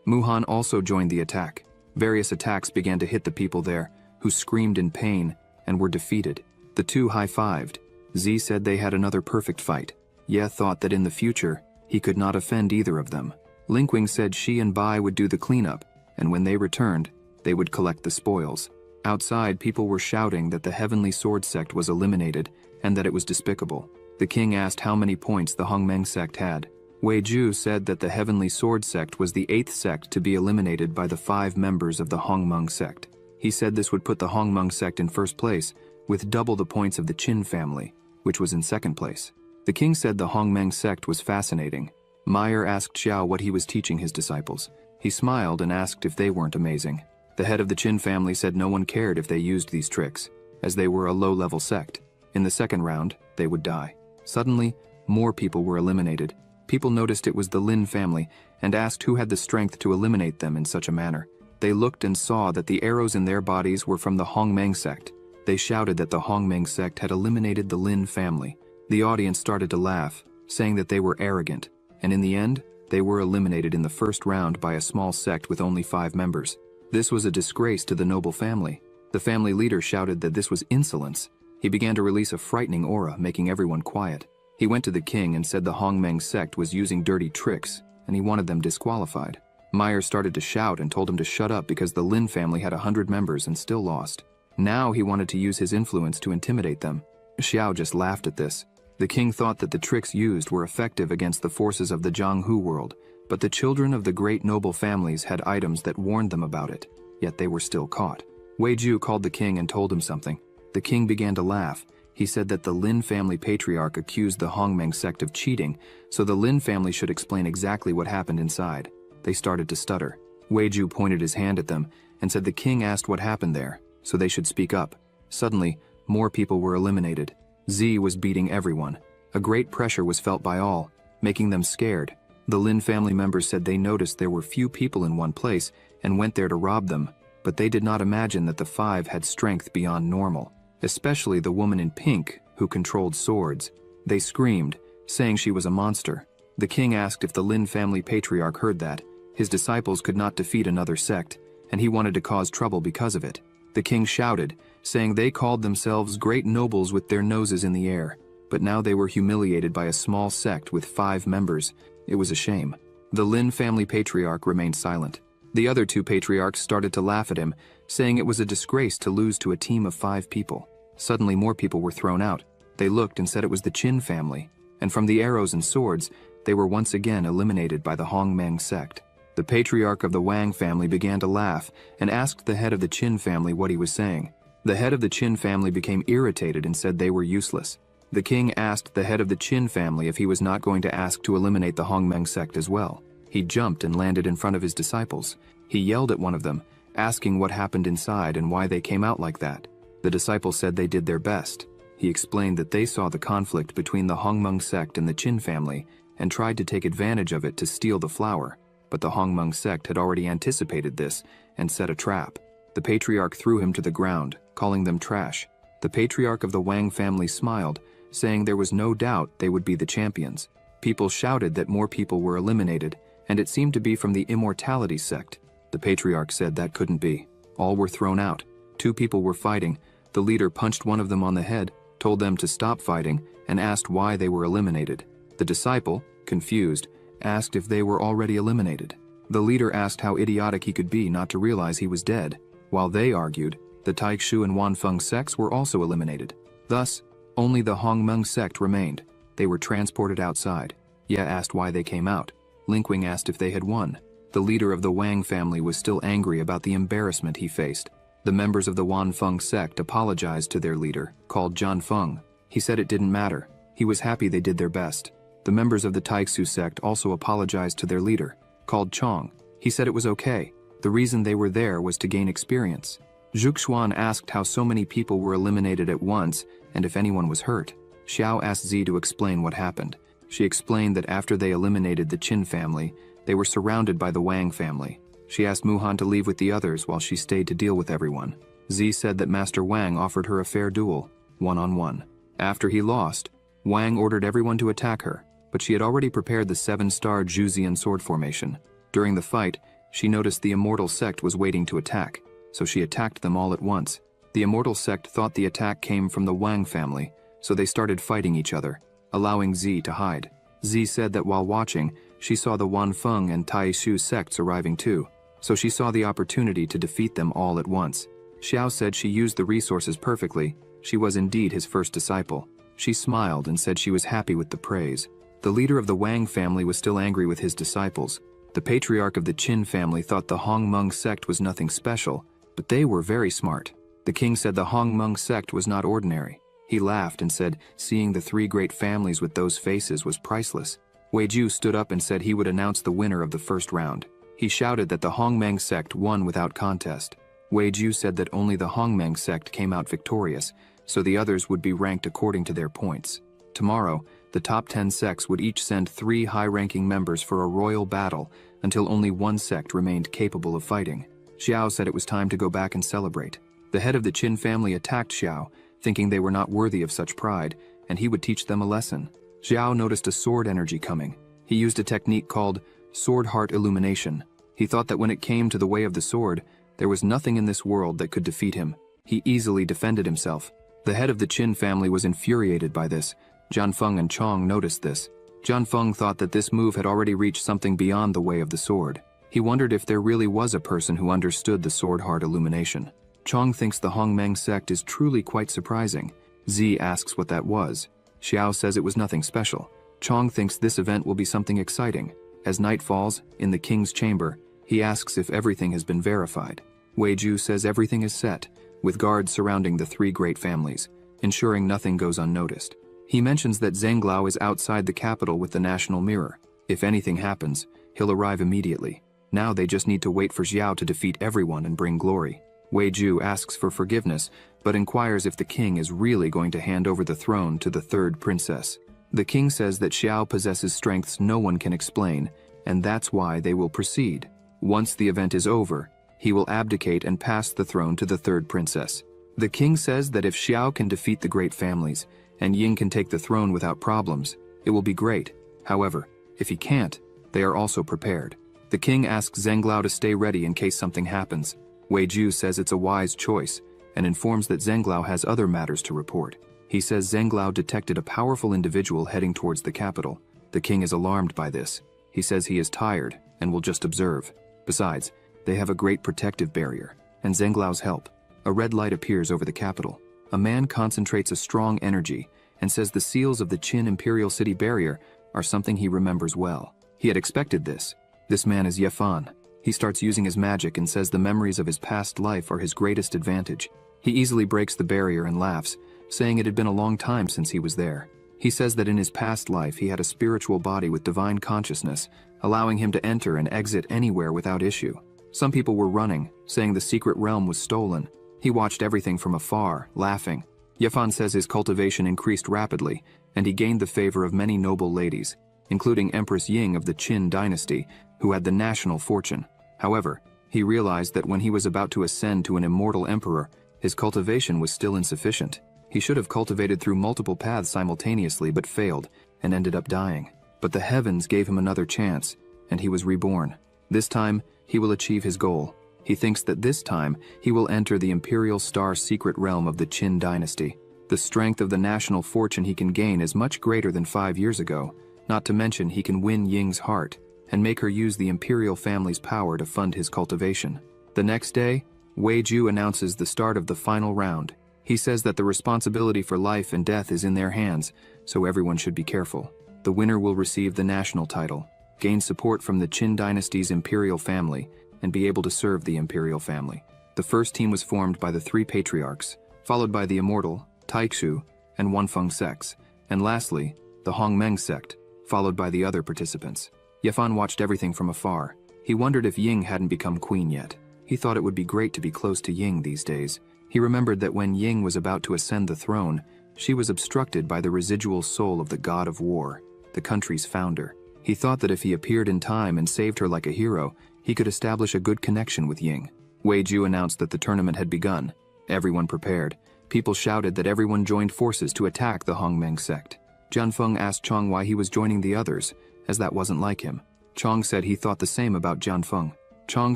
Muhan also joined the attack. Various attacks began to hit the people there, who screamed in pain and were defeated. The two high-fived. Z said they had another perfect fight. Ye thought that in the future, he could not offend either of them. Linkwing said she and Bai would do the cleanup, and when they returned, they would collect the spoils. Outside, people were shouting that the Heavenly Sword Sect was eliminated and that it was despicable. The king asked how many points the Hongmeng sect had. Wei Ju said that the Heavenly Sword Sect was the 8th sect to be eliminated by the 5 members of the Hongmeng sect. He said this would put the Hongmeng sect in first place, with double the points of the Qin family, which was in second place. The king said the Hongmeng sect was fascinating. Meyer asked Xiao what he was teaching his disciples. He smiled and asked if they weren't amazing. The head of the Qin family said no one cared if they used these tricks, as they were a low-level sect. In the second round, they would die. Suddenly, more people were eliminated. People noticed it was the Lin family and asked who had the strength to eliminate them in such a manner. They looked and saw that the arrows in their bodies were from the Hongmeng sect. They shouted that the Hongmeng sect had eliminated the Lin family. The audience started to laugh, saying that they were arrogant, and in the end, they were eliminated in the first round by a small sect with only 5 members. This was a disgrace to the noble family. The family leader shouted that this was insolence. He began to release a frightening aura, making everyone quiet. He went to the king and said the Hongmeng sect was using dirty tricks, and he wanted them disqualified. Meyer started to shout and told him to shut up because the Lin family had 100 members and still lost. Now he wanted to use his influence to intimidate them. Xiao just laughed at this. The king thought that the tricks used were effective against the forces of the Jianghu world, but the children of the great noble families had items that warned them about it, yet they were still caught. Wei Ju called the king and told him something. The king began to laugh. He said that the Lin family patriarch accused the Hongmeng sect of cheating, so the Lin family should explain exactly what happened inside. They started to stutter. Wei Ju pointed his hand at them and said the king asked what happened there, so they should speak up. Suddenly, more people were eliminated. Z was beating everyone. A great pressure was felt by all, making them scared. The Lin family members said they noticed there were few people in one place and went there to rob them, but they did not imagine that the 5 had strength beyond normal, especially the woman in pink who controlled swords. They screamed, saying she was a monster. The king asked if the Lin family patriarch heard that. His disciples could not defeat another sect, and he wanted to cause trouble because of it. The king shouted, saying they called themselves great nobles with their noses in the air, but now they were humiliated by a small sect with 5 members. It was a shame. The Lin family patriarch remained silent. The other 2 patriarchs started to laugh at him, saying it was a disgrace to lose to a team of 5 people. Suddenly more people were thrown out. They looked and said it was the Qin family, and from the arrows and swords, they were once again eliminated by the Hongmeng sect. The patriarch of the Wang family began to laugh and asked the head of the Qin family what he was saying. The head of the Qin family became irritated and said they were useless. The king asked the head of the Qin family if he was not going to ask to eliminate the Hongmeng sect as well. He jumped and landed in front of his disciples. He yelled at one of them, asking what happened inside and why they came out like that. The disciples said they did their best. He explained that they saw the conflict between the Hongmeng sect and the Qin family and tried to take advantage of it to steal the flower, but the Hongmeng sect had already anticipated this and set a trap. The patriarch threw him to the ground, calling them trash. The patriarch of the Wang family smiled, saying there was no doubt they would be the champions. People shouted that more people were eliminated, and it seemed to be from the immortality sect. The patriarch said that couldn't be. All were thrown out. 2 people were fighting. The leader punched one of them on the head, told them to stop fighting, and asked why they were eliminated. The disciple, confused, asked if they were already eliminated. The leader asked how idiotic he could be not to realize he was dead. While they argued, the Taikshu and Wanfeng sects were also eliminated. Thus, only the Hongmeng sect remained. They were transported outside. Ye asked why they came out. Linkwing asked if they had won. The leader of the Wang family was still angry about the embarrassment he faced. The members of the Wanfeng sect apologized to their leader, called John Feng. He said it didn't matter. He was happy they did their best. The members of the Taixu sect also apologized to their leader, called Chong. He said it was okay. The reason they were there was to gain experience. Zhuxuan asked how so many people were eliminated at once and if anyone was hurt. Xiao asked Zi to explain what happened. She explained that after they eliminated the Qin family, they were surrounded by the Wang family. She asked Muhan to leave with the others while she stayed to deal with everyone. Zi said that Master Wang offered her a fair duel, one-on-one. After he lost, Wang ordered everyone to attack her, but she had already prepared the 7-star Juzian sword formation. During the fight, she noticed the Immortal sect was waiting to attack, so she attacked them all at once. The Immortal sect thought the attack came from the Wang family, so they started fighting each other, allowing Zi to hide. Zi said that while watching, she saw the Wanfeng and Taishu sects arriving too, so she saw the opportunity to defeat them all at once. Xiao said she used the resources perfectly. She was indeed his first disciple. She smiled and said she was happy with the praise. The leader of the Wang family was still angry with his disciples. The patriarch of the Qin family thought the Hongmeng sect was nothing special, but they were very smart. The king said the Hongmeng sect was not ordinary. He laughed and said seeing the 3 great families with those faces was priceless. Wei Ju stood up and said he would announce the winner of the first round. He shouted that the Hongmeng sect won without contest. Wei Ju said that only the Hongmeng sect came out victorious, so the others would be ranked according to their points. Tomorrow, the top 10 sects would each send 3 high-ranking members for a royal battle until only 1 sect remained capable of fighting. Xiao said it was time to go back and celebrate. The head of the Qin family attacked Xiao, thinking they were not worthy of such pride, and he would teach them a lesson. Xiao noticed a sword energy coming. He used a technique called Sword Heart Illumination. He thought that when it came to the way of the sword, there was nothing in this world that could defeat him. He easily defended himself. The head of the Qin family was infuriated by this. Jianfeng and Chong noticed this. Jianfeng thought that this move had already reached something beyond the way of the sword. He wondered if there really was a person who understood the Sword Heart Illumination. Chong thinks the Hongmeng sect is truly quite surprising. Zi asks what that was. Xiao says it was nothing special. Chong thinks this event will be something exciting. As night falls, in the king's chamber, he asks if everything has been verified. Wei Ju says everything is set, with guards surrounding the 3 great families, ensuring nothing goes unnoticed. He mentions that Zhenglao is outside the capital with the national mirror. If anything happens, he'll arrive immediately. Now they just need to wait for Xiao to defeat everyone and bring glory. Wei Ju asks for forgiveness, but inquires if the king is really going to hand over the throne to the 3rd princess. The king says that Xiao possesses strengths no one can explain, and that's why they will proceed. Once the event is over, he will abdicate and pass the throne to the 3rd princess. The king says that if Xiao can defeat the great families, and Ying can take the throne without problems, it will be great. However, if he can't, they are also prepared. The king asks Zhenglao to stay ready in case something happens. Wei Ju says it's a wise choice, and informs that Zhenglao has other matters to report. He says Zhenglao detected a powerful individual heading towards the capital. The king is alarmed by this. He says he is tired, and will just observe. Besides, they have a great protective barrier, and Zhenglao's help. A red light appears over the capital. A man concentrates a strong energy, and says the seals of the Qin Imperial City barrier are something he remembers well. He had expected this. This man is Yefan. He starts using his magic and says the memories of his past life are his greatest advantage. He easily breaks the barrier and laughs, saying it had been a long time since he was there. He says that in his past life he had a spiritual body with divine consciousness, allowing him to enter and exit anywhere without issue. Some people were running, saying the secret realm was stolen. He watched everything from afar, laughing. Yefan says his cultivation increased rapidly, and he gained the favor of many noble ladies, including Empress Ying of the Qin dynasty, who had the national fortune. However, he realized that when he was about to ascend to an immortal emperor, his cultivation was still insufficient. He should have cultivated through multiple paths simultaneously but failed, and ended up dying. But the heavens gave him another chance, and he was reborn. This time, he will achieve his goal. He thinks that this time, he will enter the Imperial Star secret realm of the Qin dynasty. The strength of the national fortune he can gain is much greater than 5 years ago, not to mention he can win Ying's heart, and make her use the imperial family's power to fund his cultivation. The next day, Wei Ju announces the start of the final round. He says that the responsibility for life and death is in their hands, so everyone should be careful. The winner will receive the national title, gain support from the Qin dynasty's imperial family, and be able to serve the imperial family. The first team was formed by the three patriarchs, followed by the immortal, Taikshu, and Wanfeng sects, and lastly, the Hongmeng sect, followed by the other participants. Yifan watched everything from afar. He wondered if Ying hadn't become queen yet. He thought it would be great to be close to Ying these days. He remembered that when Ying was about to ascend the throne, she was obstructed by the residual soul of the god of war, the country's founder. He thought that if he appeared in time and saved her like a hero, he could establish a good connection with Ying. Wei Ju announced that the tournament had begun. Everyone prepared. People shouted that everyone joined forces to attack the Hongmeng sect. Jianfeng asked Chong why he was joining the others, as that wasn't like him. Chong said he thought the same about Jianfeng. Chong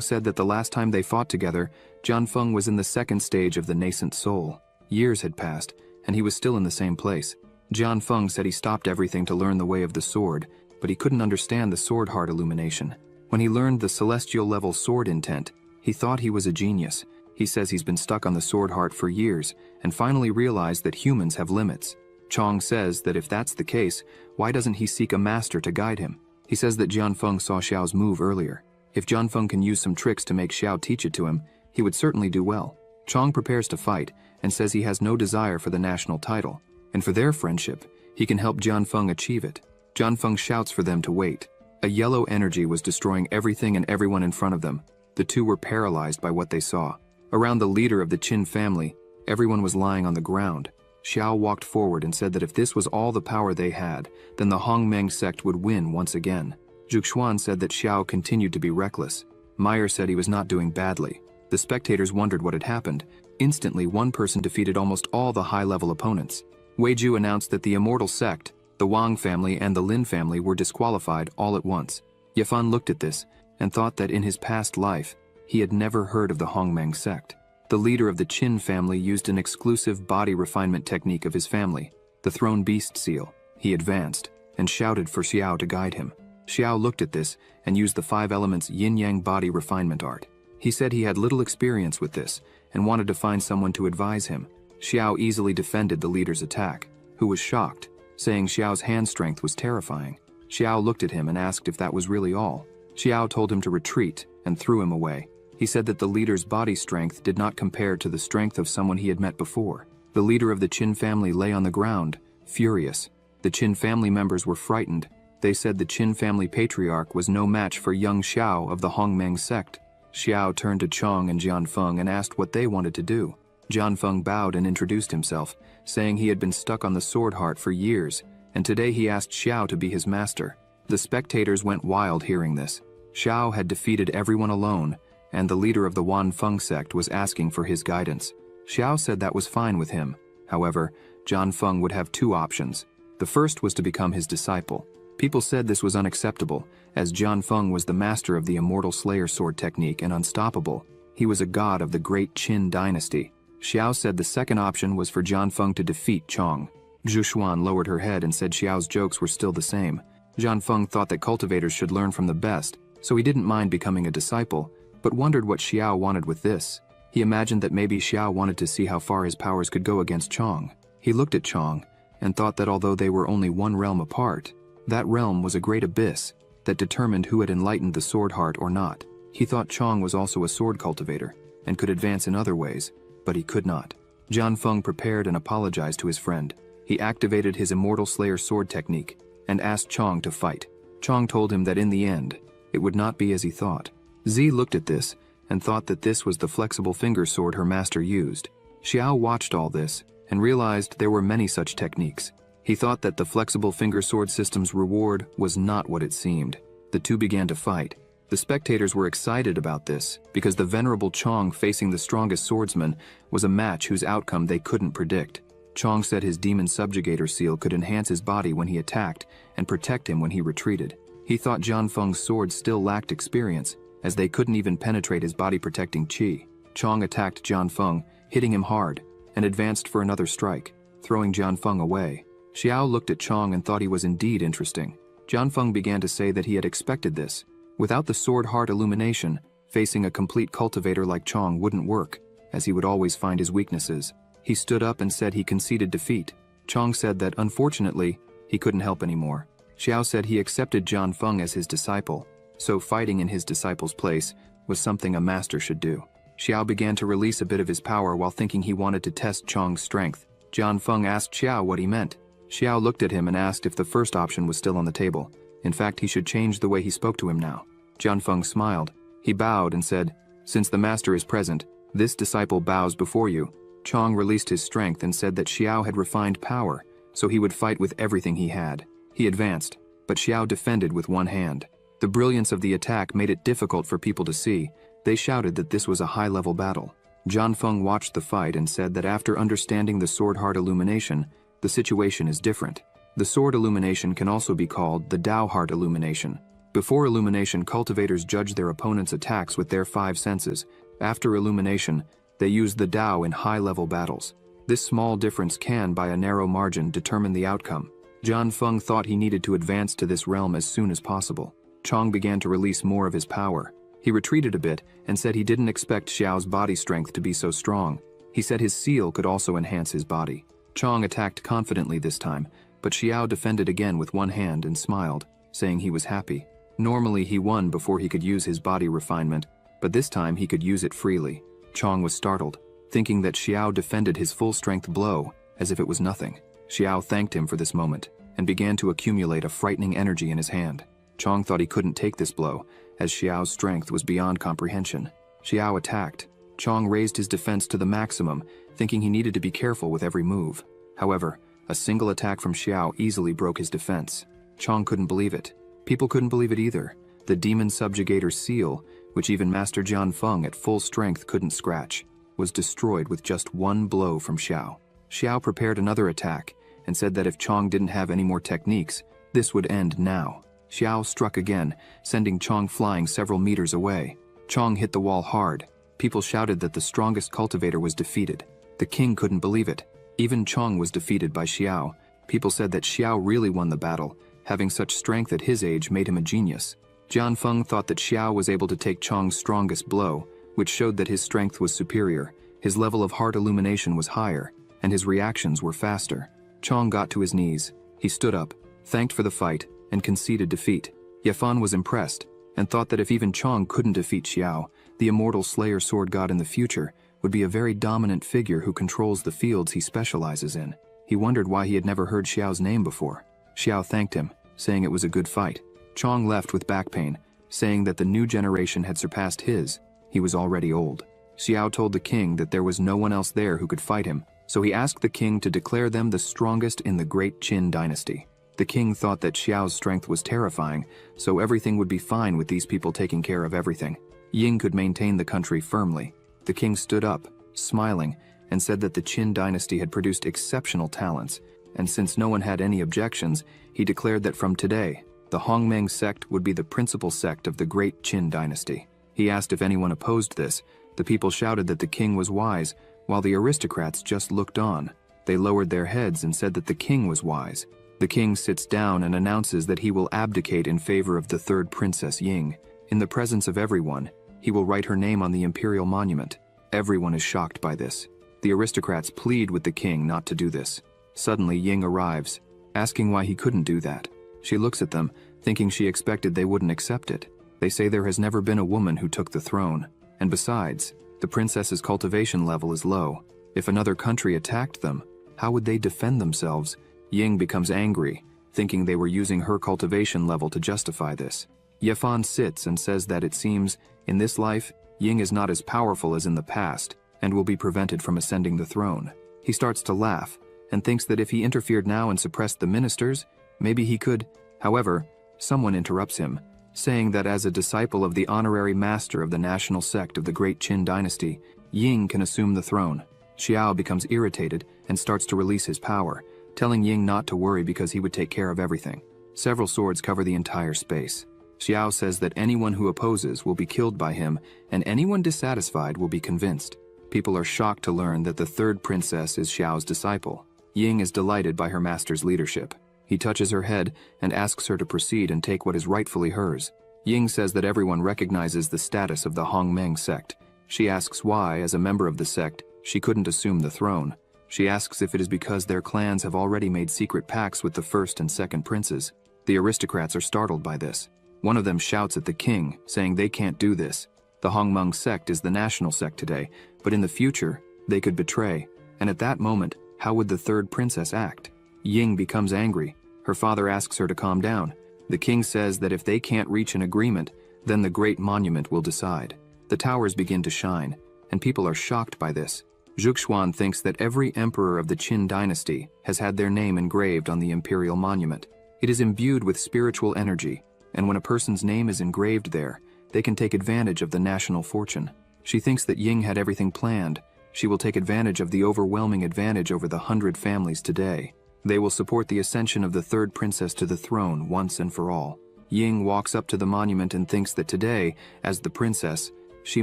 said that the last time they fought together, Jianfeng was in the second stage of the nascent soul. Years had passed, and he was still in the same place. Jianfeng said he stopped everything to learn the way of the sword, but he couldn't understand the sword heart illumination. When he learned the celestial level sword intent, he thought he was a genius. He says he's been stuck on the sword heart for years, and finally realized that humans have limits. Chong says that if that's the case, why doesn't he seek a master to guide him? He says that Jianfeng saw Xiao's move earlier. If Jianfeng can use some tricks to make Xiao teach it to him, he would certainly do well. Chong prepares to fight, and says he has no desire for the national title, and for their friendship, he can help Jianfeng achieve it. Jianfeng shouts for them to wait. A yellow energy was destroying everything and everyone in front of them. The two were paralyzed by what they saw. Around the leader of the Qin family, everyone was lying on the ground. Xiao walked forward and said that if this was all the power they had, then the Hongmeng sect would win once again. Zhuxuan said that Xiao continued to be reckless. Meyer said he was not doing badly. The spectators wondered what had happened. Instantly, one person defeated almost all the high-level opponents. Wei Ju announced that the immortal sect, the Wang family and the Lin family were disqualified all at once. Yifan looked at this and thought that in his past life, he had never heard of the Hongmeng sect. The leader of the Qin family used an exclusive body refinement technique of his family, the Throne Beast Seal. He advanced and shouted for Xiao to guide him. Xiao looked at this and used the 5 elements yin-yang body refinement art. He said he had little experience with this and wanted to find someone to advise him. Xiao easily defended the leader's attack, who was shocked, saying Xiao's hand strength was terrifying. Xiao looked at him and asked if that was really all. Xiao told him to retreat and threw him away. He said that the leader's body strength did not compare to the strength of someone he had met before. The leader of the Qin family lay on the ground, furious. The Qin family members were frightened. They said the Qin family patriarch was no match for young Xiao of the Hongmeng sect. Xiao turned to Chong and Jianfeng and asked what they wanted to do. Jianfeng bowed and introduced himself, saying he had been stuck on the sword heart for years, and today he asked Xiao to be his master. The spectators went wild hearing this. Xiao had defeated everyone alone, and the leader of the Wanfeng sect was asking for his guidance. Xiao said that was fine with him. However, Jianfeng would have 2 options. The first was to become his disciple. People said this was unacceptable, as Jianfeng was the master of the immortal slayer sword technique and unstoppable. He was a god of the great Qin dynasty. Xiao said the second option was for Jianfeng to defeat Chong. Zhuxuan lowered her head and said Xiao's jokes were still the same. Jianfeng thought that cultivators should learn from the best, so he didn't mind becoming a disciple, but wondered what Xiao wanted with this. He imagined that maybe Xiao wanted to see how far his powers could go against Chong. He looked at Chong and thought that although they were only one realm apart, that realm was a great abyss that determined who had enlightened the sword heart or not. He thought Chong was also a sword cultivator and could advance in other ways, but he could not. Jianfeng prepared and apologized to his friend. He activated his immortal slayer sword technique and asked Chong to fight. Chong told him that in the end, it would not be as he thought. Z looked at this and thought that this was the flexible finger sword her master used. Xiao watched all this and realized there were many such techniques. He thought that the flexible finger sword system's reward was not what it seemed. The two began to fight. The spectators were excited about this because the venerable Chong facing the strongest swordsman was a match whose outcome they couldn't predict. Chong said his demon subjugator seal could enhance his body when he attacked and protect him when he retreated. He thought Jianfeng's sword still lacked experience, as they couldn't even penetrate his body-protecting qi. Chong attacked Jianfeng, hitting him hard, and advanced for another strike, throwing Jianfeng away. Xiao looked at Chong and thought he was indeed interesting. Jianfeng began to say that he had expected this. Without the sword heart illumination, facing a complete cultivator like Chong wouldn't work, as he would always find his weaknesses. He stood up and said he conceded defeat. Chong said that, unfortunately, he couldn't help anymore. Xiao said he accepted Jianfeng as his disciple, so fighting in his disciple's place was something a master should do. Xiao began to release a bit of his power while thinking he wanted to test Chong's strength. Jian Feng asked Xiao what he meant. Xiao looked at him and asked if the first option was still on the table. In fact, he should change the way he spoke to him now. Jian Feng smiled. He bowed and said, "Since the master is present, this disciple bows before you." Chong released his strength and said that Xiao had refined power, so he would fight with everything he had. He advanced, but Xiao defended with one hand. The brilliance of the attack made it difficult for people to see. They shouted that this was a high-level battle. Jian Feng watched the fight and said that after understanding the sword heart illumination, the situation is different. The sword illumination can also be called the Tao heart illumination. Before illumination, cultivators judge their opponent's attacks with their 5 senses. After illumination, they use the Tao in high-level battles. This small difference can, by a narrow margin, determine the outcome. Jian Feng thought he needed to advance to this realm as soon as possible. Chong began to release more of his power. He retreated a bit and said he didn't expect Xiao's body strength to be so strong. He said his seal could also enhance his body. Chong attacked confidently this time, but Xiao defended again with one hand and smiled, saying he was happy. Normally he won before he could use his body refinement, but this time he could use it freely. Chong was startled, thinking that Xiao defended his full-strength blow as if it was nothing. Xiao thanked him for this moment and began to accumulate a frightening energy in his hand. Chong thought he couldn't take this blow, as Xiao's strength was beyond comprehension. Xiao attacked. Chong raised his defense to the maximum, thinking he needed to be careful with every move. However, a single attack from Xiao easily broke his defense. Chong couldn't believe it. People couldn't believe it either. The demon subjugator's seal, which even Master Jian Feng at full strength couldn't scratch, was destroyed with just one blow from Xiao. Xiao prepared another attack and said that if Chong didn't have any more techniques, this would end now. Xiao struck again, sending Chong flying several meters away. Chong hit the wall hard. People shouted that the strongest cultivator was defeated. The king couldn't believe it. Even Chong was defeated by Xiao. People said that Xiao really won the battle. Having such strength at his age made him a genius. Jian Feng thought that Xiao was able to take Chong's strongest blow, which showed that his strength was superior, his level of heart illumination was higher, and his reactions were faster. Chong got to his knees. He stood up, thanked for the fight, and conceded defeat. Yafan was impressed, and thought that if even Chong couldn't defeat Xiao, the immortal Slayer sword god in the future would be a very dominant figure who controls the fields he specializes in. He wondered why he had never heard Xiao's name before. Xiao thanked him, saying it was a good fight. Chong left with back pain, saying that the new generation had surpassed his. He was already old. Xiao told the king that there was no one else there who could fight him, so he asked the king to declare them the strongest in the great Qin dynasty. The king thought that Xiao's strength was terrifying, so everything would be fine with these people taking care of everything. Ying could maintain the country firmly. The king stood up, smiling, and said that the Qin dynasty had produced exceptional talents, and since no one had any objections, he declared that from today, the Hongmeng sect would be the principal sect of the great Qin dynasty. He asked if anyone opposed this. The people shouted that the king was wise, while the aristocrats just looked on. They lowered their heads and said that the king was wise. The king sits down and announces that he will abdicate in favor of the third princess Ying. In the presence of everyone, he will write her name on the imperial monument. Everyone is shocked by this. The aristocrats plead with the king not to do this. Suddenly Ying arrives, asking why he couldn't do that. She looks at them, thinking she expected they wouldn't accept it. They say there has never been a woman who took the throne. And besides, the princess's cultivation level is low. If another country attacked them, how would they defend themselves? Ying becomes angry, thinking they were using her cultivation level to justify this. Yafan sits and says that it seems, in this life, Ying is not as powerful as in the past, and will be prevented from ascending the throne. He starts to laugh, and thinks that if he interfered now and suppressed the ministers, maybe he could. However, someone interrupts him, saying that as a disciple of the honorary master of the national sect of the great Qin dynasty, Ying can assume the throne. Xiao becomes irritated and starts to release his power, telling Ying not to worry because he would take care of everything. Several swords cover the entire space. Xiao says that anyone who opposes will be killed by him, and anyone dissatisfied will be convinced. People are shocked to learn that the third princess is Xiao's disciple. Ying is delighted by her master's leadership. He touches her head and asks her to proceed and take what is rightfully hers. Ying says that everyone recognizes the status of the Hongmeng sect. She asks why, as a member of the sect, she couldn't assume the throne. She asks if it is because their clans have already made secret pacts with the first and second princes. The aristocrats are startled by this. One of them shouts at the king, saying they can't do this. The Hongmeng sect is the national sect today, but in the future, they could betray. And at that moment, how would the third princess act? Ying becomes angry. Her father asks her to calm down. The king says that if they can't reach an agreement, then the great monument will decide. The towers begin to shine, and people are shocked by this. Zhuxuan thinks that every emperor of the Qin dynasty has had their name engraved on the imperial monument. It is imbued with spiritual energy, and when a person's name is engraved there, they can take advantage of the national fortune. She thinks that Ying had everything planned. She will take advantage of the overwhelming advantage over the 100 families today. They will support the ascension of the third princess to the throne once and for all. Ying walks up to the monument and thinks that today, as the princess, she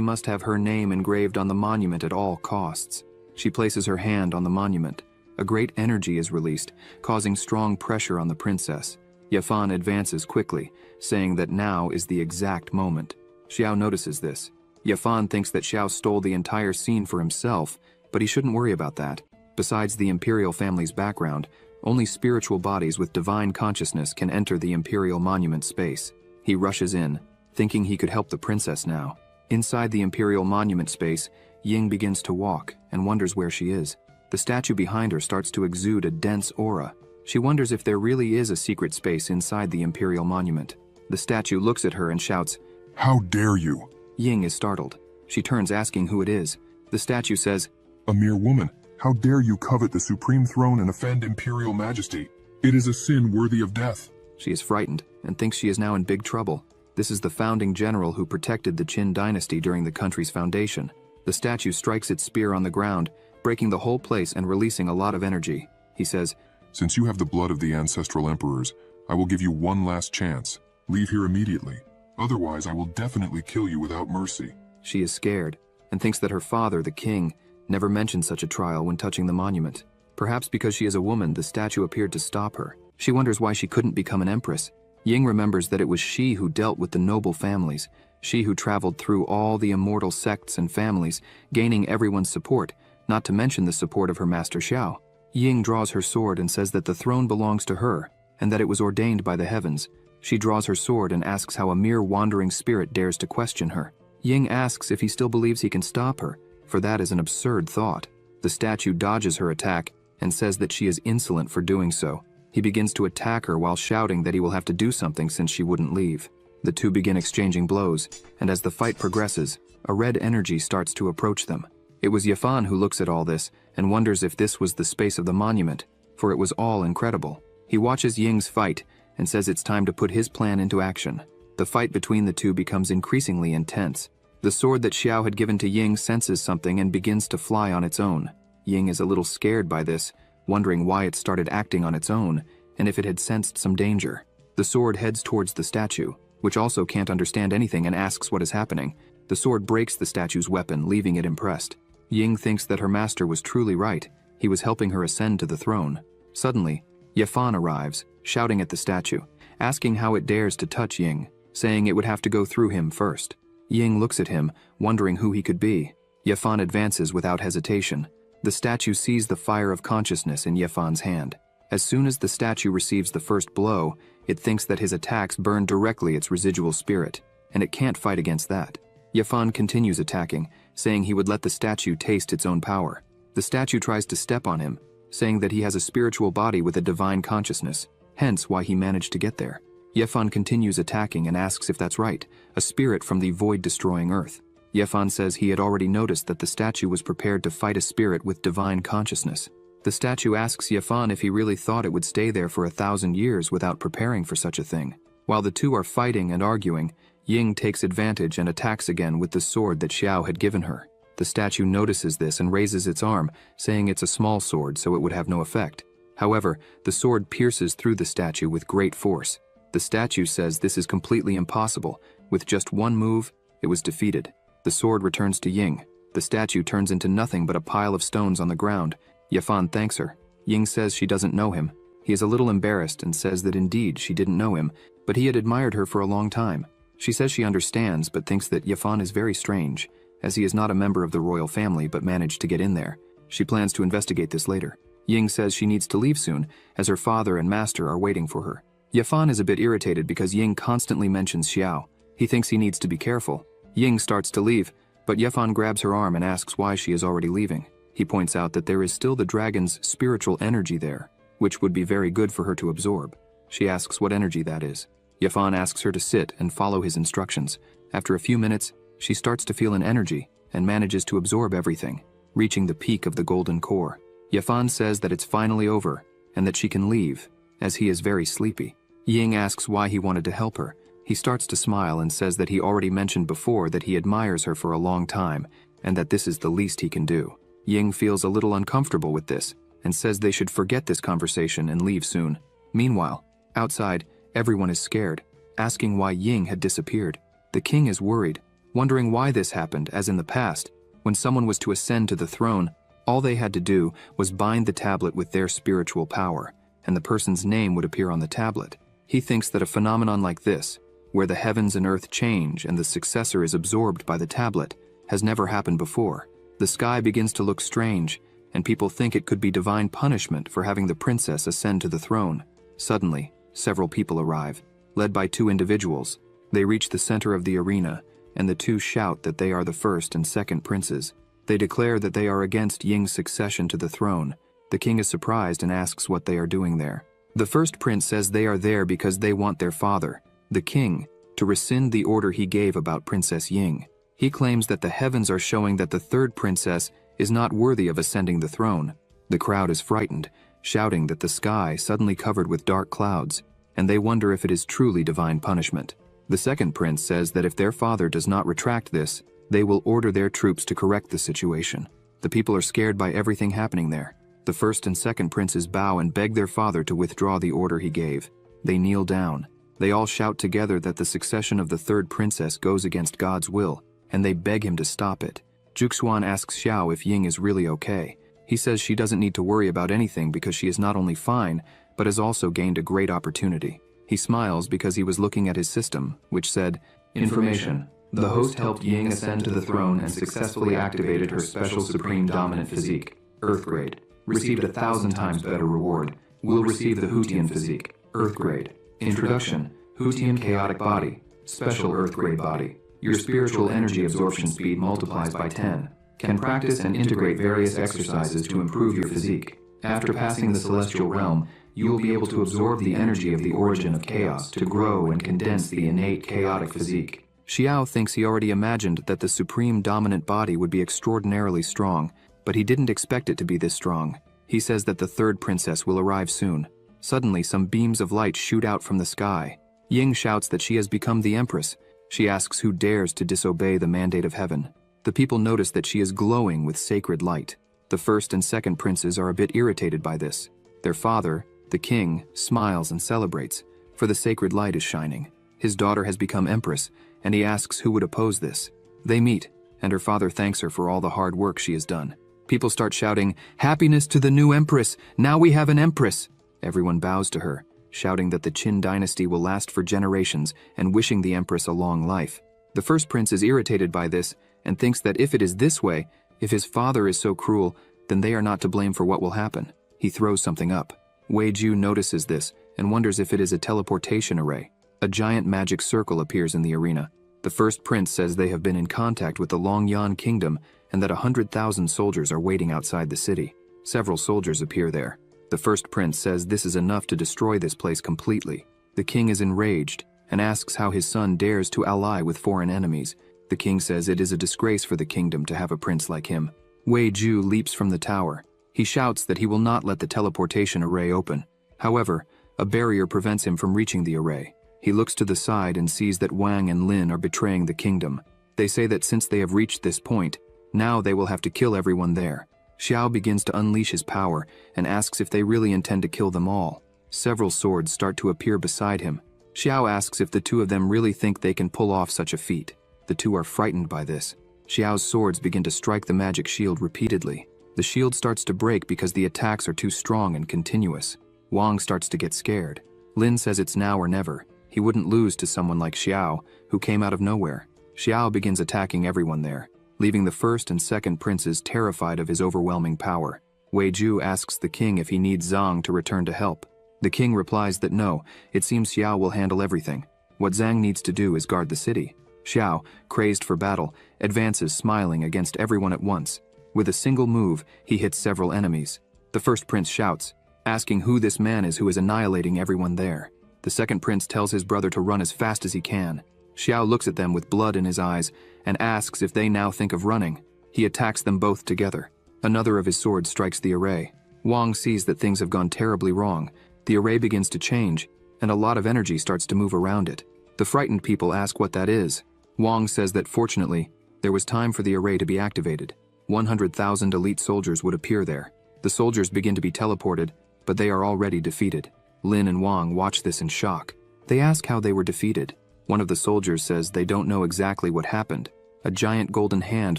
must have her name engraved on the monument at all costs. She places her hand on the monument. A great energy is released, causing strong pressure on the princess. Yafan advances quickly, saying that now is the exact moment. Xiao notices this. Yafan thinks that Xiao stole the entire scene for himself, but he shouldn't worry about that. Besides the imperial family's background, only spiritual bodies with divine consciousness can enter the imperial monument space. He rushes in, thinking he could help the princess now. Inside the imperial monument space, Ying begins to walk and wonders where she is. The statue behind her starts to exude a dense aura. She wonders if there really is a secret space inside the imperial monument. The statue looks at her and shouts, "How dare you!" Ying is startled. She turns asking who it is. The statue says, "A mere woman. How dare you covet the supreme throne and offend imperial majesty? It is a sin worthy of death." She is frightened and thinks she is now in big trouble. This is the founding general who protected the Qin dynasty during the country's foundation. The statue strikes its spear on the ground, breaking the whole place and releasing a lot of energy. He says, "Since you have the blood of the ancestral emperors, I will give you one last chance. Leave here immediately. Otherwise, I will definitely kill you without mercy." She is scared and thinks that her father, the king, never mentioned such a trial when touching the monument. Perhaps because she is a woman, the statue appeared to stop her. She wonders why she couldn't become an empress. Ying remembers that it was she who dealt with the noble families, she who traveled through all the immortal sects and families, gaining everyone's support, not to mention the support of her master Xiao. Ying draws her sword and says that the throne belongs to her, and that it was ordained by the heavens. She draws her sword and asks how a mere wandering spirit dares to question her. Ying asks if he still believes he can stop her, for that is an absurd thought. The statue dodges her attack and says that she is insolent for doing so. He begins to attack her while shouting that he will have to do something since she wouldn't leave. The two begin exchanging blows, and as the fight progresses, a red energy starts to approach them. It was Yafan who looks at all this and wonders if this was the space of the monument, for it was all incredible. He watches Ying's fight and says it's time to put his plan into action. The fight between the two becomes increasingly intense. The sword that Xiao had given to Ying senses something and begins to fly on its own. Ying is a little scared by this, wondering why it started acting on its own, and if it had sensed some danger. The sword heads towards the statue, which also can't understand anything and asks what is happening. The sword breaks the statue's weapon, leaving it impressed. Ying thinks that her master was truly right. He was helping her ascend to the throne. Suddenly, Yafan arrives, shouting at the statue, asking how it dares to touch Ying, saying it would have to go through him first. Ying looks at him, wondering who he could be. Yafan advances without hesitation. The statue sees the fire of consciousness in Yafan's hand. As soon as the statue receives the first blow, it thinks that his attacks burn directly its residual spirit, and it can't fight against that. Yafan continues attacking, saying he would let the statue taste its own power. The statue tries to step on him, saying that he has a spiritual body with a divine consciousness, hence why he managed to get there. Yafan continues attacking and asks if that's right, a spirit from the void-destroying earth. Yafan says he had already noticed that the statue was prepared to fight a spirit with divine consciousness. The statue asks Yafan if he really thought it would stay there for 1,000 years without preparing for such a thing. While the two are fighting and arguing, Ying takes advantage and attacks again with the sword that Xiao had given her. The statue notices this and raises its arm, saying it's a small sword so it would have no effect. However, the sword pierces through the statue with great force. The statue says this is completely impossible. With just one move, it was defeated. The sword returns to Ying. The statue turns into nothing but a pile of stones on the ground. Yafan thanks her. Ying says she doesn't know him. He is a little embarrassed and says that indeed she didn't know him, but he had admired her for a long time. She says she understands but thinks that Yafan is very strange, as he is not a member of the royal family but managed to get in there. She plans to investigate this later. Ying says she needs to leave soon, as her father and master are waiting for her. Yafan is a bit irritated because Ying constantly mentions Xiao. He thinks he needs to be careful. Ying starts to leave, but Yefan grabs her arm and asks why she is already leaving. He points out that there is still the dragon's spiritual energy there, which would be very good for her to absorb. She asks what energy that is. Yefan asks her to sit and follow his instructions. After a few minutes, she starts to feel an energy and manages to absorb everything, reaching the peak of the golden core. Yefan says that it's finally over and that she can leave, as he is very sleepy. Ying asks why he wanted to help her. He starts to smile and says that he already mentioned before that he admires her for a long time and that this is the least he can do. Ying feels a little uncomfortable with this and says they should forget this conversation and leave soon. Meanwhile, outside, everyone is scared, asking why Ying had disappeared. The king is worried, wondering why this happened, as in the past, when someone was to ascend to the throne, all they had to do was bind the tablet with their spiritual power, and the person's name would appear on the tablet. He thinks that a phenomenon like this, where the heavens and earth change and the successor is absorbed by the tablet, has never happened before. The sky begins to look strange, and people think it could be divine punishment for having the princess ascend to the throne. Suddenly, several people arrive, led by two individuals. They reach the center of the arena, and the two shout that they are the first and second princes. They declare that they are against Ying's succession to the throne. The king is surprised and asks what they are doing there. The first prince says they are there because they want their father, the king, to rescind the order he gave about Princess Ying. He claims that the heavens are showing that the third princess is not worthy of ascending the throne. The crowd is frightened, shouting that the sky suddenly covered with dark clouds, and they wonder if it is truly divine punishment. The second prince says that if their father does not retract this, they will order their troops to correct the situation. The people are scared by everything happening there. The first and second princes bow and beg their father to withdraw the order he gave. They kneel down. They all shout together that the succession of the third princess goes against God's will, and they beg him to stop it. Juxuan asks Xiao if Ying is really okay. He says she doesn't need to worry about anything because she is not only fine, but has also gained a great opportunity. He smiles because he was looking at his system, which said, "Information. The host helped Ying ascend to the throne and successfully activated her special supreme dominant physique, Earth grade. Received 1,000 times better reward. Will receive the Hutian physique, Earth grade. Introduction, Hutian chaotic body, special Earth grade body. Your spiritual energy absorption speed multiplies by 10. Can practice and integrate various exercises to improve your physique. After passing the celestial realm, you will be able to absorb the energy of the origin of chaos to grow and condense the innate chaotic physique." Xiao thinks he already imagined that the supreme dominant body would be extraordinarily strong, but he didn't expect it to be this strong. He says that the third princess will arrive soon. Suddenly, some beams of light shoot out from the sky. Ying shouts that she has become the empress. She asks who dares to disobey the mandate of heaven. The people notice that she is glowing with sacred light. The first and second princes are a bit irritated by this. Their father, the king, smiles and celebrates, for the sacred light is shining. His daughter has become empress, and he asks who would oppose this. They meet, and her father thanks her for all the hard work she has done. People start shouting, "Happiness to the new empress! Now we have an empress!" Everyone bows to her, shouting that the Qin dynasty will last for generations and wishing the empress a long life. The first prince is irritated by this and thinks that if it is this way, if his father is so cruel, then they are not to blame for what will happen. He throws something up. Wei Ju notices this and wonders if it is a teleportation array. A giant magic circle appears in the arena. The first prince says they have been in contact with the Longyan kingdom and that 100,000 soldiers are waiting outside the city. Several soldiers appear there. The first prince says this is enough to destroy this place completely. The king is enraged and asks how his son dares to ally with foreign enemies. The king says it is a disgrace for the kingdom to have a prince like him. Wei Ju leaps from the tower. He shouts that he will not let the teleportation array open. However, a barrier prevents him from reaching the array. He looks to the side and sees that Wang and Lin are betraying the kingdom. They say that since they have reached this point, now they will have to kill everyone there. Xiao begins to unleash his power and asks if they really intend to kill them all. Several swords start to appear beside him. Xiao asks if the two of them really think they can pull off such a feat. The two are frightened by this. Xiao's swords begin to strike the magic shield repeatedly. The shield starts to break because the attacks are too strong and continuous. Wang starts to get scared. Lin says it's now or never. He wouldn't lose to someone like Xiao, who came out of nowhere. Xiao begins attacking everyone there, leaving the first and second princes terrified of his overwhelming power. Wei Ju asks the king if he needs Zhang to return to help. The king replies that no, it seems Xiao will handle everything. What Zhang needs to do is guard the city. Xiao, crazed for battle, advances smiling against everyone at once. With a single move, he hits several enemies. The first prince shouts, asking who this man is who is annihilating everyone there. The second prince tells his brother to run as fast as he can. Xiao looks at them with blood in his eyes and asks if they now think of running. He attacks them both together. Another of his swords strikes the array. Wang sees that things have gone terribly wrong. The array begins to change, and a lot of energy starts to move around it. The frightened people ask what that is. Wang says that fortunately, there was time for the array to be activated. 100,000 elite soldiers would appear there. The soldiers begin to be teleported, but they are already defeated. Lin and Wang watch this in shock. They ask how they were defeated. One of the soldiers says they don't know exactly what happened. A giant golden hand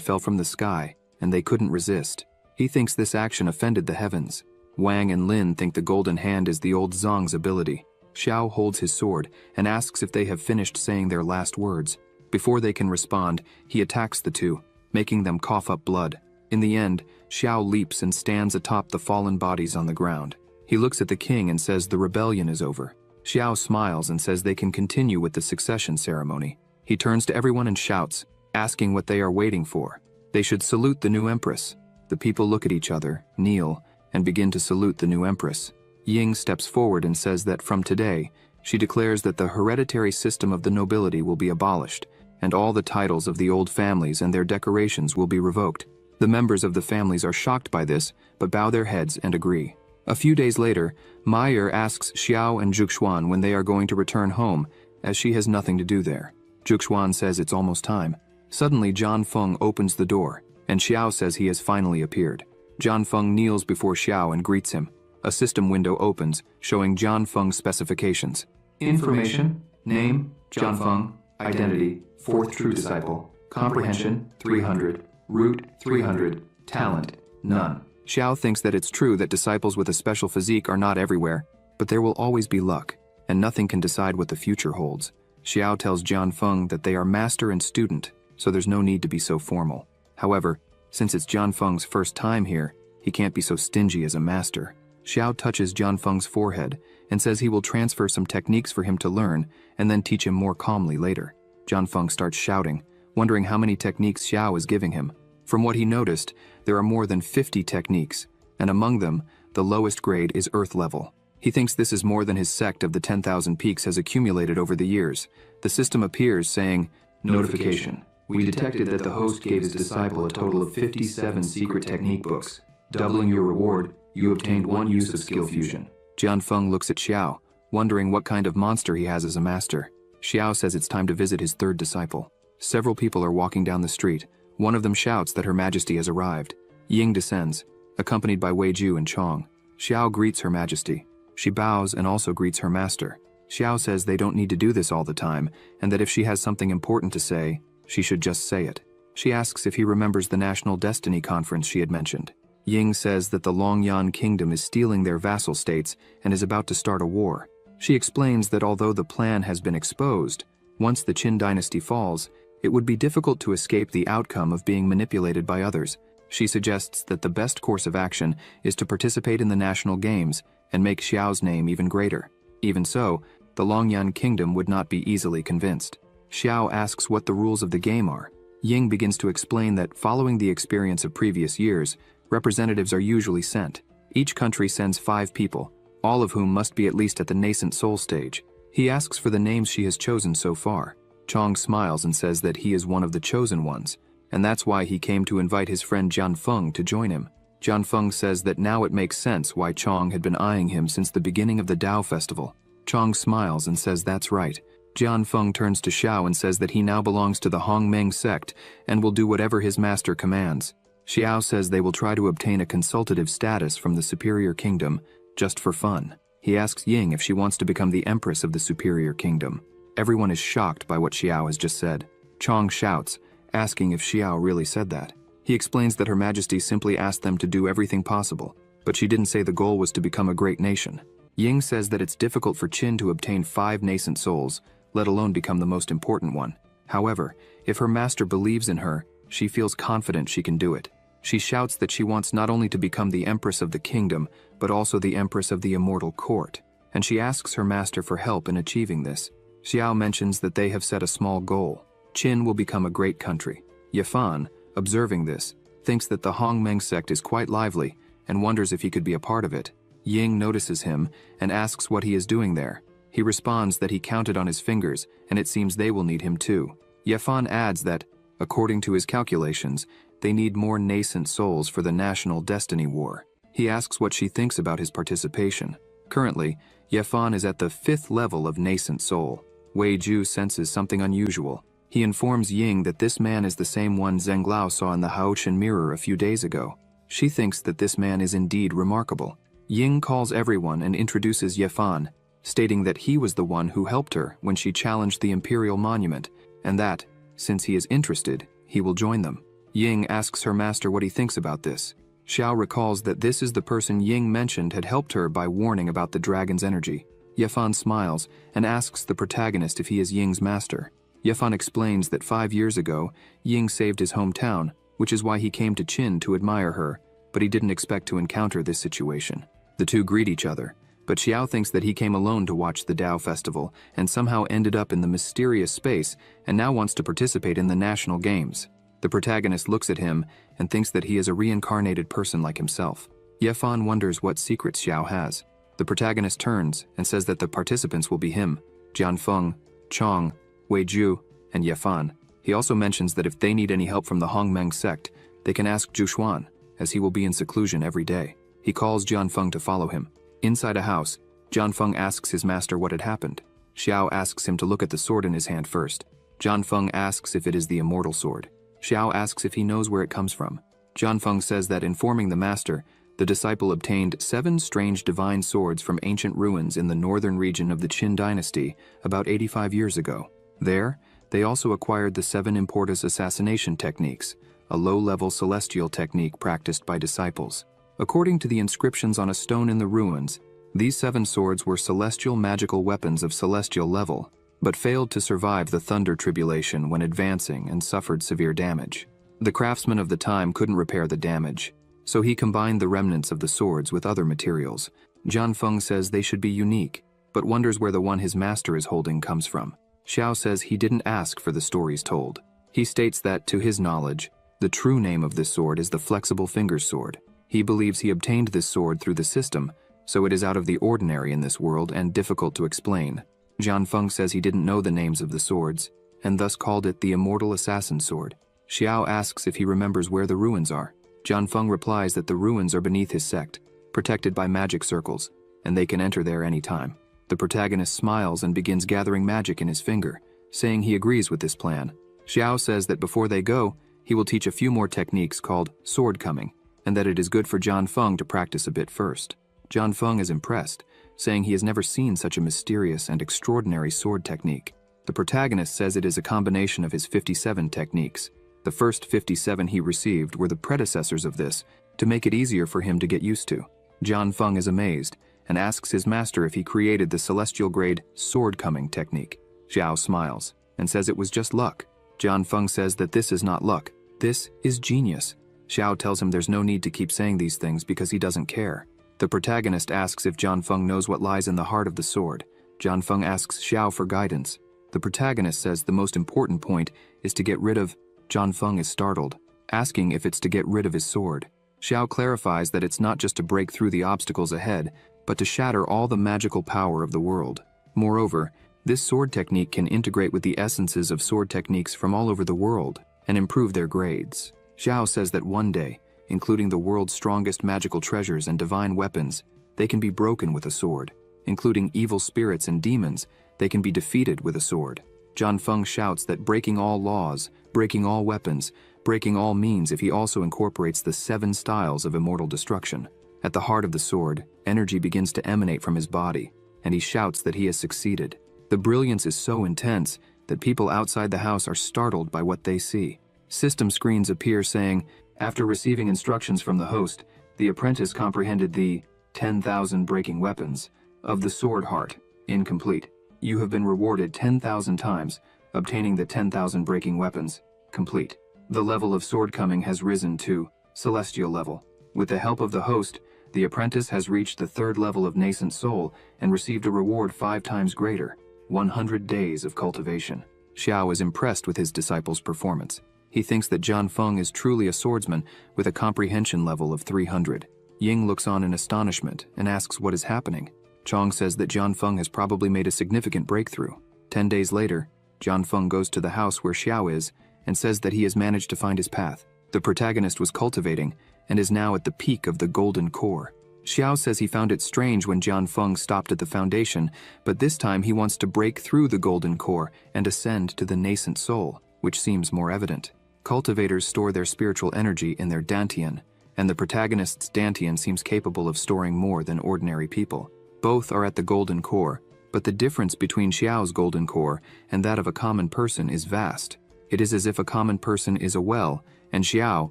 fell from the sky, and they couldn't resist. He thinks this action offended the heavens. Wang and Lin think the golden hand is the old Zong's ability. Xiao holds his sword and asks if they have finished saying their last words. Before they can respond, he attacks the two, making them cough up blood. In the end, Xiao leaps and stands atop the fallen bodies on the ground. He looks at the king and says the rebellion is over. Xiao smiles and says they can continue with the succession ceremony. He turns to everyone and shouts, asking what they are waiting for. They should salute the new empress. The people look at each other, kneel, and begin to salute the new empress. Ying steps forward and says that from today, she declares that the hereditary system of the nobility will be abolished, and all the titles of the old families and their decorations will be revoked. The members of the families are shocked by this, but bow their heads and agree. A few days later, Meyer asks Xiao and Zhuxuan when they are going to return home, as she has nothing to do there. Zhuxuan says it's almost time. Suddenly, Zhan Feng opens the door, and Xiao says he has finally appeared. Zhan Feng kneels before Xiao and greets him. A system window opens, showing Zhan Feng's specifications. Information, name, Zhan Feng, identity, 4th true disciple, comprehension, 300, root, 300, talent, none. Xiao thinks that it's true that disciples with a special physique are not everywhere, but there will always be luck, and nothing can decide what the future holds. Xiao tells Zhan Feng that they are master and student, so there's no need to be so formal. However, since it's Zhan Feng's first time here, he can't be so stingy as a master. Xiao touches Zhan Feng's forehead and says he will transfer some techniques for him to learn and then teach him more calmly later. Zhan Feng starts shouting, wondering how many techniques Xiao is giving him. From what he noticed, there are more than 50 techniques, and among them, the lowest grade is Earth level. He thinks this is more than his sect of the 10,000 peaks has accumulated over the years. The system appears saying, "Notification. We detected that the host gave his disciple a total of 57 secret technique books. Doubling your reward, you obtained 1 use of skill fusion." Zhan Feng looks at Xiao, wondering what kind of monster he has as a master. Xiao says it's time to visit his 3rd disciple. Several people are walking down the street. One of them shouts that Her Majesty has arrived. Ying descends, accompanied by Wei Ju and Chong. Xiao greets Her Majesty. She bows and also greets her master. Xiao says they don't need to do this all the time, and that if she has something important to say, she should just say it. She asks if he remembers the National Destiny Conference she had mentioned. Ying says that the Longyan Kingdom is stealing their vassal states and is about to start a war. She explains that although the plan has been exposed, once the Qin dynasty falls, it would be difficult to escape the outcome of being manipulated by others. She suggests that the best course of action is to participate in the national games and make Xiao's name even greater. Even so, the Longyan Kingdom would not be easily convinced. Xiao asks what the rules of the game are. Ying begins to explain that following the experience of previous years, representatives are usually sent. Each country sends 5 people, all of whom must be at least at the nascent soul stage. He asks for the names she has chosen so far. Chong smiles and says that he is one of the chosen ones, and that's why he came to invite his friend Zhan Feng to join him. Zhan Feng says that now it makes sense why Chong had been eyeing him since the beginning of the Dao Festival. Chong smiles and says that's right. Zhan Feng turns to Xiao and says that he now belongs to the Hongmeng sect and will do whatever his master commands. Xiao says they will try to obtain a consultative status from the Superior Kingdom, just for fun. He asks Ying if she wants to become the Empress of the Superior Kingdom. Everyone is shocked by what Xiao has just said. Chong shouts, asking if Xiao really said that. He explains that Her Majesty simply asked them to do everything possible, but she didn't say the goal was to become a great nation. Ying says that it's difficult for Qin to obtain 5 nascent souls, let alone become the most important one. However, if her master believes in her, she feels confident she can do it. She shouts that she wants not only to become the Empress of the Kingdom, but also the Empress of the Immortal Court, and she asks her master for help in achieving this. Xiao mentions that they have set a small goal. Qin will become a great country. Yafan, observing this, thinks that the Hongmeng sect is quite lively and wonders if he could be a part of it. Ying notices him and asks what he is doing there. He responds that he counted on his fingers and it seems they will need him too. Yafan adds that, according to his calculations, they need more nascent souls for the national destiny war. He asks what she thinks about his participation. Currently, Yafan is at the 5th level of nascent soul. Wei Ju senses something unusual. He informs Ying that this man is the same one Zheng Lao saw in the Haochen mirror a few days ago. She thinks that this man is indeed remarkable. Ying calls everyone and introduces Yafan, stating that he was the one who helped her when she challenged the Imperial Monument, and that, since he is interested, he will join them. Ying asks her master what he thinks about this. Xiao recalls that this is the person Ying mentioned had helped her by warning about the dragon's energy. Yafan smiles and asks the protagonist if he is Ying's master. Yafan explains that 5 years ago, Ying saved his hometown, which is why he came to Qin to admire her, but he didn't expect to encounter this situation. The two greet each other, but Xiao thinks that he came alone to watch the Dao Festival and somehow ended up in the mysterious space and now wants to participate in the national games. The protagonist looks at him and thinks that he is a reincarnated person like himself. Yafan wonders what secrets Xiao has. The protagonist turns and says that the participants will be him, Jianfeng, Chong, Wei Ju, and Yafan. He also mentions that if they need any help from the Hongmeng sect, they can ask Zhu Xuan, as he will be in seclusion every day. He calls Jianfeng to follow him. Inside a house, Jianfeng asks his master what had happened. Xiao asks him to look at the sword in his hand first. Jianfeng asks if it is the immortal sword. Xiao asks if he knows where it comes from. Jianfeng says that informing the master, the disciple obtained 7 strange divine swords from ancient ruins in the northern region of the Qin dynasty about 85 years ago. There, they also acquired the 7 Importus assassination techniques, a low-level celestial technique practiced by disciples. According to the inscriptions on a stone in the ruins, these 7 swords were celestial magical weapons of celestial level, but failed to survive the thunder tribulation when advancing and suffered severe damage. The craftsman of the time couldn't repair the damage, so he combined the remnants of the swords with other materials. Jianfeng says they should be unique, but wonders where the one his master is holding comes from. Xiao says he didn't ask for the stories told. He states that, to his knowledge, the true name of this sword is the Flexible Fingers Sword. He believes he obtained this sword through the system, so it is out of the ordinary in this world and difficult to explain. Jianfeng says he didn't know the names of the swords, and thus called it the Immortal Assassin Sword. Xiao asks if he remembers where the ruins are. Jianfeng replies that the ruins are beneath his sect, protected by magic circles, and they can enter there any time. The protagonist smiles and begins gathering magic in his finger, saying he agrees with this plan. Xiao says that before they go, he will teach a few more techniques called sword coming, and that it is good for Jianfeng to practice a bit first. Jianfeng is impressed, saying he has never seen such a mysterious and extraordinary sword technique. The protagonist says it is a combination of his 57 techniques. The first 57 he received were the predecessors of this, to make it easier for him to get used to. Jianfeng is amazed, and asks his master if he created the celestial grade sword coming technique. Xiao smiles, and says it was just luck. Jianfeng says that this is not luck, this is genius. Xiao tells him there's no need to keep saying these things because he doesn't care. The protagonist asks if Jianfeng knows what lies in the heart of the sword. Jianfeng asks Xiao for guidance. The protagonist says the most important point is to get rid of. Jianfeng is startled, asking if it's to get rid of his sword. Xiao clarifies that it's not just to break through the obstacles ahead, but to shatter all the magical power of the world. Moreover, this sword technique can integrate with the essences of sword techniques from all over the world and improve their grades. Xiao says that one day, including the world's strongest magical treasures and divine weapons, they can be broken with a sword. Including evil spirits and demons, they can be defeated with a sword. Jianfeng shouts that breaking all laws, breaking all weapons, breaking all means if he also incorporates the 7 styles of immortal destruction. At the heart of the sword, energy begins to emanate from his body, and he shouts that he has succeeded. The brilliance is so intense that people outside the house are startled by what they see. System screens appear saying, after receiving instructions from the host, the apprentice comprehended the 10,000 breaking weapons of the sword heart. Incomplete. You have been rewarded 10,000 times, obtaining the 10,000 breaking weapons. Complete. The level of sword coming has risen to celestial level. With the help of the host, the apprentice has reached the 3rd level of nascent soul and received a reward 5 times greater, 100 days of cultivation. Xiao is impressed with his disciple's performance. He thinks that Jian Feng is truly a swordsman with a comprehension level of 300. Ying looks on in astonishment and asks what is happening. Chong says that Jian Feng has probably made a significant breakthrough. 10 days later, Jian Feng goes to the house where Xiao is and says that he has managed to find his path. The protagonist was cultivating and is now at the peak of the golden core. Xiao says he found it strange when Jian Feng stopped at the foundation, but this time he wants to break through the golden core and ascend to the nascent soul, which seems more evident. Cultivators store their spiritual energy in their dantian, and the protagonist's dantian seems capable of storing more than ordinary people. Both are at the golden core, but the difference between Xiao's golden core and that of a common person is vast. It is as if a common person is a well, and Xiao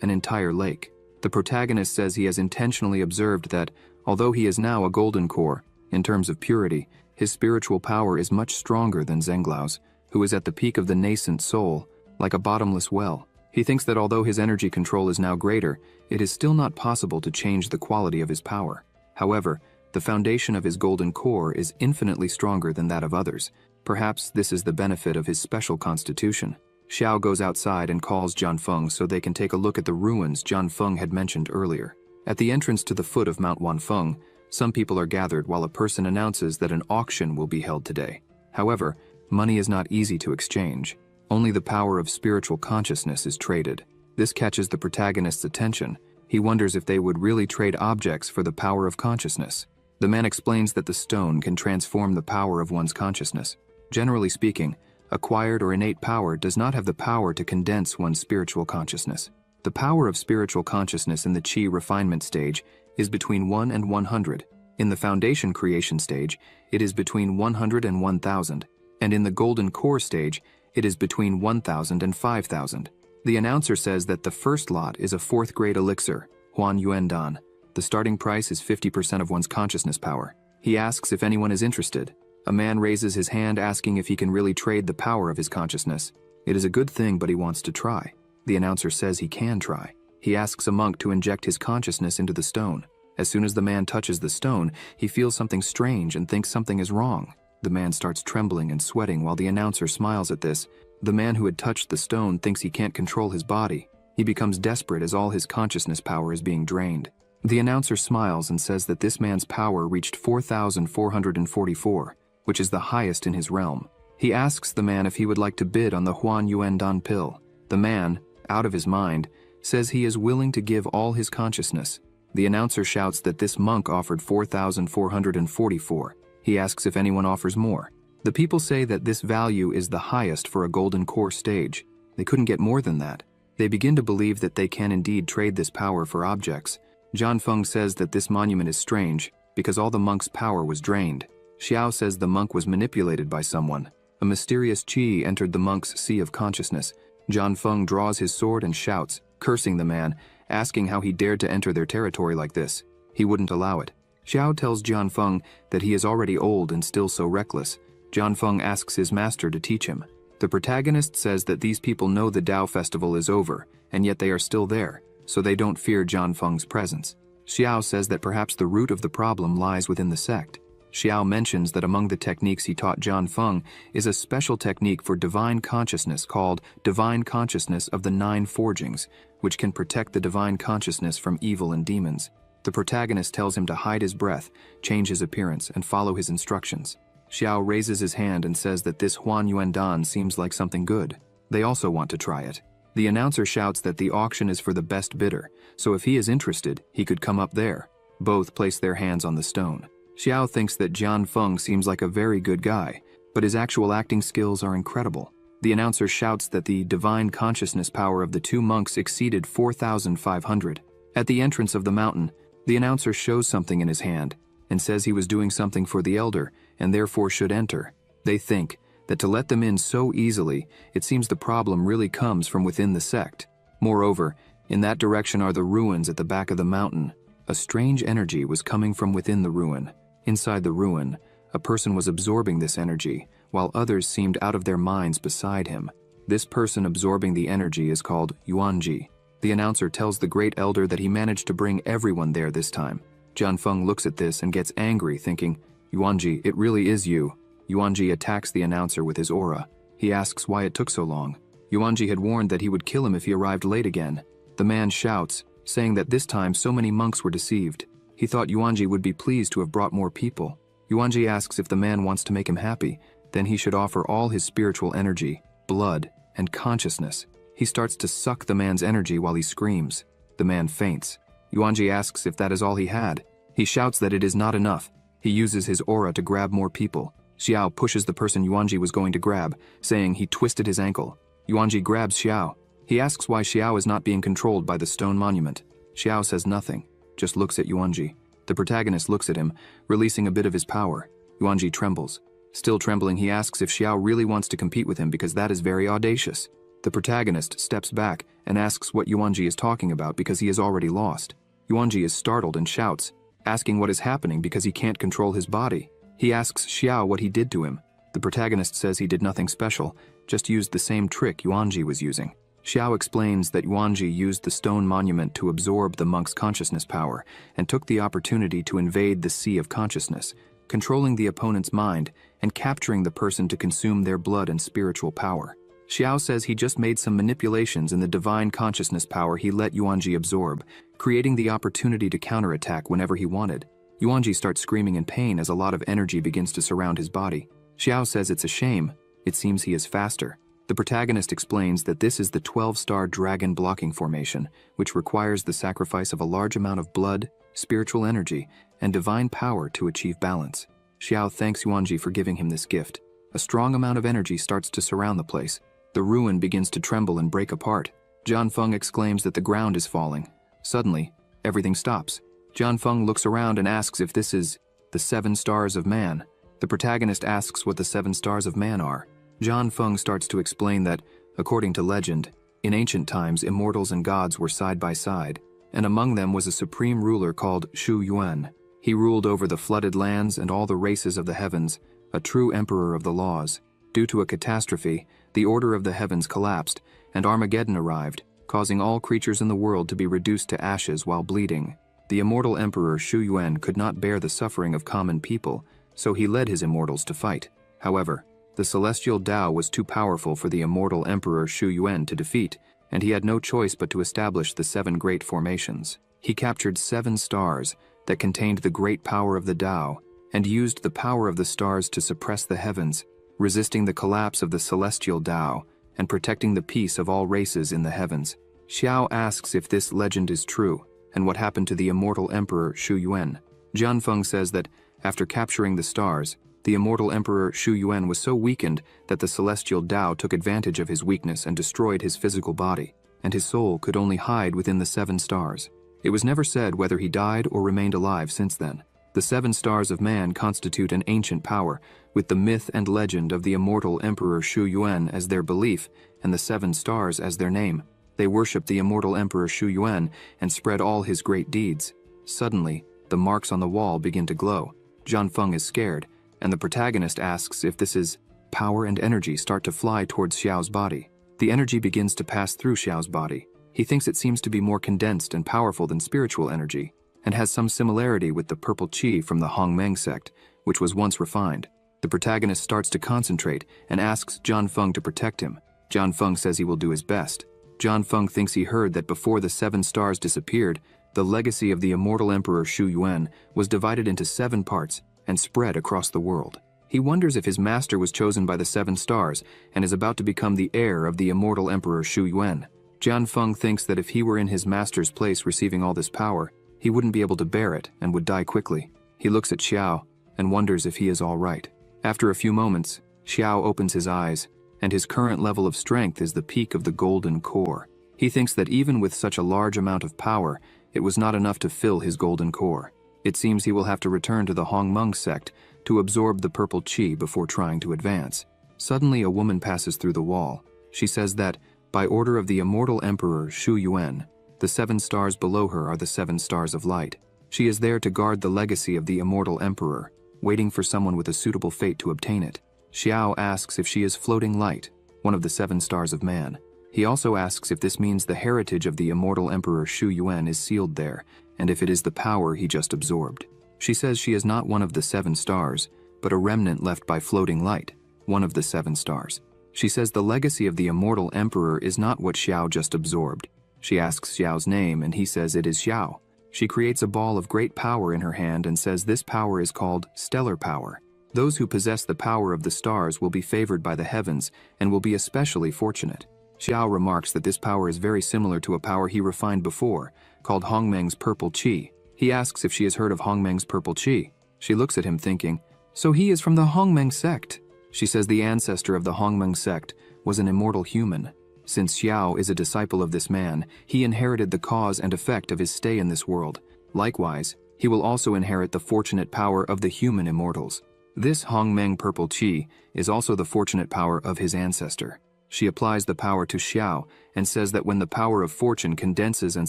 an entire lake. The protagonist says he has intentionally observed that, although he is now a golden core, in terms of purity, his spiritual power is much stronger than Zhenglau's, who is at the peak of the nascent soul, like a bottomless well. He thinks that although his energy control is now greater, it is still not possible to change the quality of his power. However, the foundation of his golden core is infinitely stronger than that of others. Perhaps this is the benefit of his special constitution. Xiao goes outside and calls Jian Feng so they can take a look at the ruins Jian Feng had mentioned earlier. At the entrance to the foot of Mount Wanfeng, some people are gathered while a person announces that an auction will be held today. However, money is not easy to exchange. Only the power of spiritual consciousness is traded. This catches the protagonist's attention. He wonders if they would really trade objects for the power of consciousness. The man explains that the stone can transform the power of one's consciousness. Generally speaking, acquired or innate power does not have the power to condense one's spiritual consciousness. The power of spiritual consciousness in the Qi refinement stage is between 1 and 100. In the foundation creation stage, it is between 100 and 1000. And in the golden core stage, it is between 1000 and 5000. The announcer says that the first lot is a 4th grade elixir, Huan Yuan Dan. The starting price is 50% of one's consciousness power. He asks if anyone is interested. A man raises his hand asking if he can really trade the power of his consciousness. It is a good thing, but he wants to try. The announcer says he can try. He asks a monk to inject his consciousness into the stone. As soon as the man touches the stone, he feels something strange and thinks something is wrong. The man starts trembling and sweating while the announcer smiles at this. The man who had touched the stone thinks he can't control his body. He becomes desperate as all his consciousness power is being drained. The announcer smiles and says that this man's power reached 4,444. Which is the highest in his realm. He asks the man if he would like to bid on the Huan Yuan Dan pill. The man, out of his mind, says he is willing to give all his consciousness. The announcer shouts that this monk offered 4,444. He asks if anyone offers more. The people say that this value is the highest for a golden core stage. They couldn't get more than that. They begin to believe that they can indeed trade this power for objects. Jian Feng says that this monument is strange because all the monk's power was drained. Xiao says the monk was manipulated by someone. A mysterious qi entered the monk's sea of consciousness. Jian Feng draws his sword and shouts, cursing the man, asking how he dared to enter their territory like this. He wouldn't allow it. Xiao tells Jian Feng that he is already old and still so reckless. Jian Feng asks his master to teach him. The protagonist says that these people know the Tao festival is over, and yet they are still there, so they don't fear Jian Feng's presence. Xiao says that perhaps the root of the problem lies within the sect. Xiao mentions that among the techniques he taught Jian Feng is a special technique for divine consciousness called Divine Consciousness of the 9 Forgings, which can protect the divine consciousness from evil and demons. The protagonist tells him to hide his breath, change his appearance, and follow his instructions. Xiao raises his hand and says that this Huan Yuan Dan seems like something good. They also want to try it. The announcer shouts that the auction is for the best bidder, so if he is interested, he could come up there. Both place their hands on the stone. Xiao thinks that Jian Feng seems like a very good guy, but his actual acting skills are incredible. The announcer shouts that the divine consciousness power of the 2 monks exceeded 4,500. At the entrance of the mountain, the announcer shows something in his hand and says he was doing something for the elder and therefore should enter. They think that to let them in so easily, it seems the problem really comes from within the sect. Moreover, in that direction are the ruins at the back of the mountain. A strange energy was coming from within the ruin. Inside the ruin, a person was absorbing this energy, while others seemed out of their minds beside him. This person absorbing the energy is called Yuanji. The announcer tells the great elder that he managed to bring everyone there this time. Jian Feng looks at this and gets angry, thinking, Yuanji, it really is you. Yuanji attacks the announcer with his aura. He asks why it took so long. Yuanji had warned that he would kill him if he arrived late again. The man shouts, saying that this time so many monks were deceived. He thought Yuanji would be pleased to have brought more people. Yuanji asks if the man wants to make him happy, then he should offer all his spiritual energy, blood, and consciousness. He starts to suck the man's energy while he screams. The man faints. Yuanji asks if that is all he had. He shouts that it is not enough. He uses his aura to grab more people. Xiao pushes the person Yuanji was going to grab, saying he twisted his ankle. Yuanji grabs Xiao. He asks why Xiao is not being controlled by the stone monument. Xiao says nothing, just looks at Yuanji. The protagonist looks at him, releasing a bit of his power. Yuanji trembles. Still trembling, he asks if Xiao really wants to compete with him because that is very audacious. The protagonist steps back and asks what Yuanji is talking about because he has already lost. Yuanji is startled and shouts, asking what is happening because he can't control his body. He asks Xiao what he did to him. The protagonist says he did nothing special, just used the same trick Yuanji was using. Xiao explains that Yuanji used the stone monument to absorb the monk's consciousness power and took the opportunity to invade the sea of consciousness, controlling the opponent's mind and capturing the person to consume their blood and spiritual power. Xiao says he just made some manipulations in the divine consciousness power he let Yuanji absorb, creating the opportunity to counterattack whenever he wanted. Yuanji starts screaming in pain as a lot of energy begins to surround his body. Xiao says it's a shame. It seems he is faster. The protagonist explains that this is the 12-star dragon blocking formation, which requires the sacrifice of a large amount of blood, spiritual energy, and divine power to achieve balance. Xiao thanks Yuanji for giving him this gift. A strong amount of energy starts to surround the place. The ruin begins to tremble and break apart. John Feng exclaims that the ground is falling. Suddenly, everything stops. John Feng looks around and asks if this is the 7 stars of man. The protagonist asks what the 7 stars of man are. John Feng starts to explain that, according to legend, in ancient times immortals and gods were side by side, and among them was a supreme ruler called Shu Yuan. He ruled over the flooded lands and all the races of the heavens, a true emperor of the laws. Due to a catastrophe, the order of the heavens collapsed, and Armageddon arrived, causing all creatures in the world to be reduced to ashes while bleeding. The immortal emperor Shu Yuan could not bear the suffering of common people, so he led his immortals to fight. However, the celestial Tao was too powerful for the immortal emperor Shu Yuan to defeat, and he had no choice but to establish the 7 great formations. He captured 7 stars that contained the great power of the Tao, and used the power of the stars to suppress the heavens, resisting the collapse of the celestial Tao, and protecting the peace of all races in the heavens. Xiao asks if this legend is true, and what happened to the immortal emperor Shu Yuan. Jian Feng says that, after capturing the stars, the immortal emperor Shu Yuan was so weakened that the celestial Tao took advantage of his weakness and destroyed his physical body, and his soul could only hide within the 7 stars. It was never said whether he died or remained alive since then. The 7 stars of man constitute an ancient power, with the myth and legend of the immortal emperor Shu Yuan as their belief and the 7 stars as their name. They worship the immortal emperor Shu Yuan and spread all his great deeds. Suddenly, the marks on the wall begin to glow. Jian Feng is scared, and the protagonist asks if this is power and energy start to fly towards Xiao's body. The energy begins to pass through Xiao's body. He thinks it seems to be more condensed and powerful than spiritual energy, and has some similarity with the purple qi from the Hongmeng sect, which was once refined. The protagonist starts to concentrate and asks Jian Feng to protect him. Jian Feng says he will do his best. Jian Feng thinks he heard that before the 7 stars disappeared, the legacy of the immortal emperor Shu Yuan was divided into 7 parts and spread across the world. He wonders if his master was chosen by the 7 stars and is about to become the heir of the immortal emperor Shu Yuan. Jian Feng thinks that if he were in his master's place receiving all this power, he wouldn't be able to bear it and would die quickly. He looks at Xiao and wonders if he is all right. After a few moments, Xiao opens his eyes, and his current level of strength is the peak of the golden core. He thinks that even with such a large amount of power, it was not enough to fill his golden core. It seems he will have to return to the Hongmeng sect to absorb the purple qi before trying to advance. Suddenly, a woman passes through the wall. She says that, by order of the immortal emperor Shu Yuan, the 7 stars below her are the 7 stars of light. She is there to guard the legacy of the immortal emperor, waiting for someone with a suitable fate to obtain it. Xiao asks if she is floating light, one of the 7 stars of man. He also asks if this means the heritage of the immortal emperor Shu Yuan is sealed there, and if it is the power he just absorbed. She says she is not one of the 7 stars, but a remnant left by floating light, one of the 7 stars. She says the legacy of the immortal emperor is not what Xiao just absorbed. She asks Xiao's name and he says it is Xiao. She creates a ball of great power in her hand and says this power is called stellar power. Those who possess the power of the stars will be favored by the heavens and will be especially fortunate. Xiao remarks that this power is very similar to a power he refined before, called Hongmeng's purple qi. He asks if she has heard of Hongmeng's purple qi. She looks at him thinking, so he is from the Hongmeng sect. She says the ancestor of the Hongmeng sect was an immortal human. Since Xiao is a disciple of this man, he inherited the cause and effect of his stay in this world. Likewise, he will also inherit the fortunate power of the human immortals. This Hongmeng purple qi is also the fortunate power of his ancestor. She applies the power to Xiao and says that when the power of fortune condenses and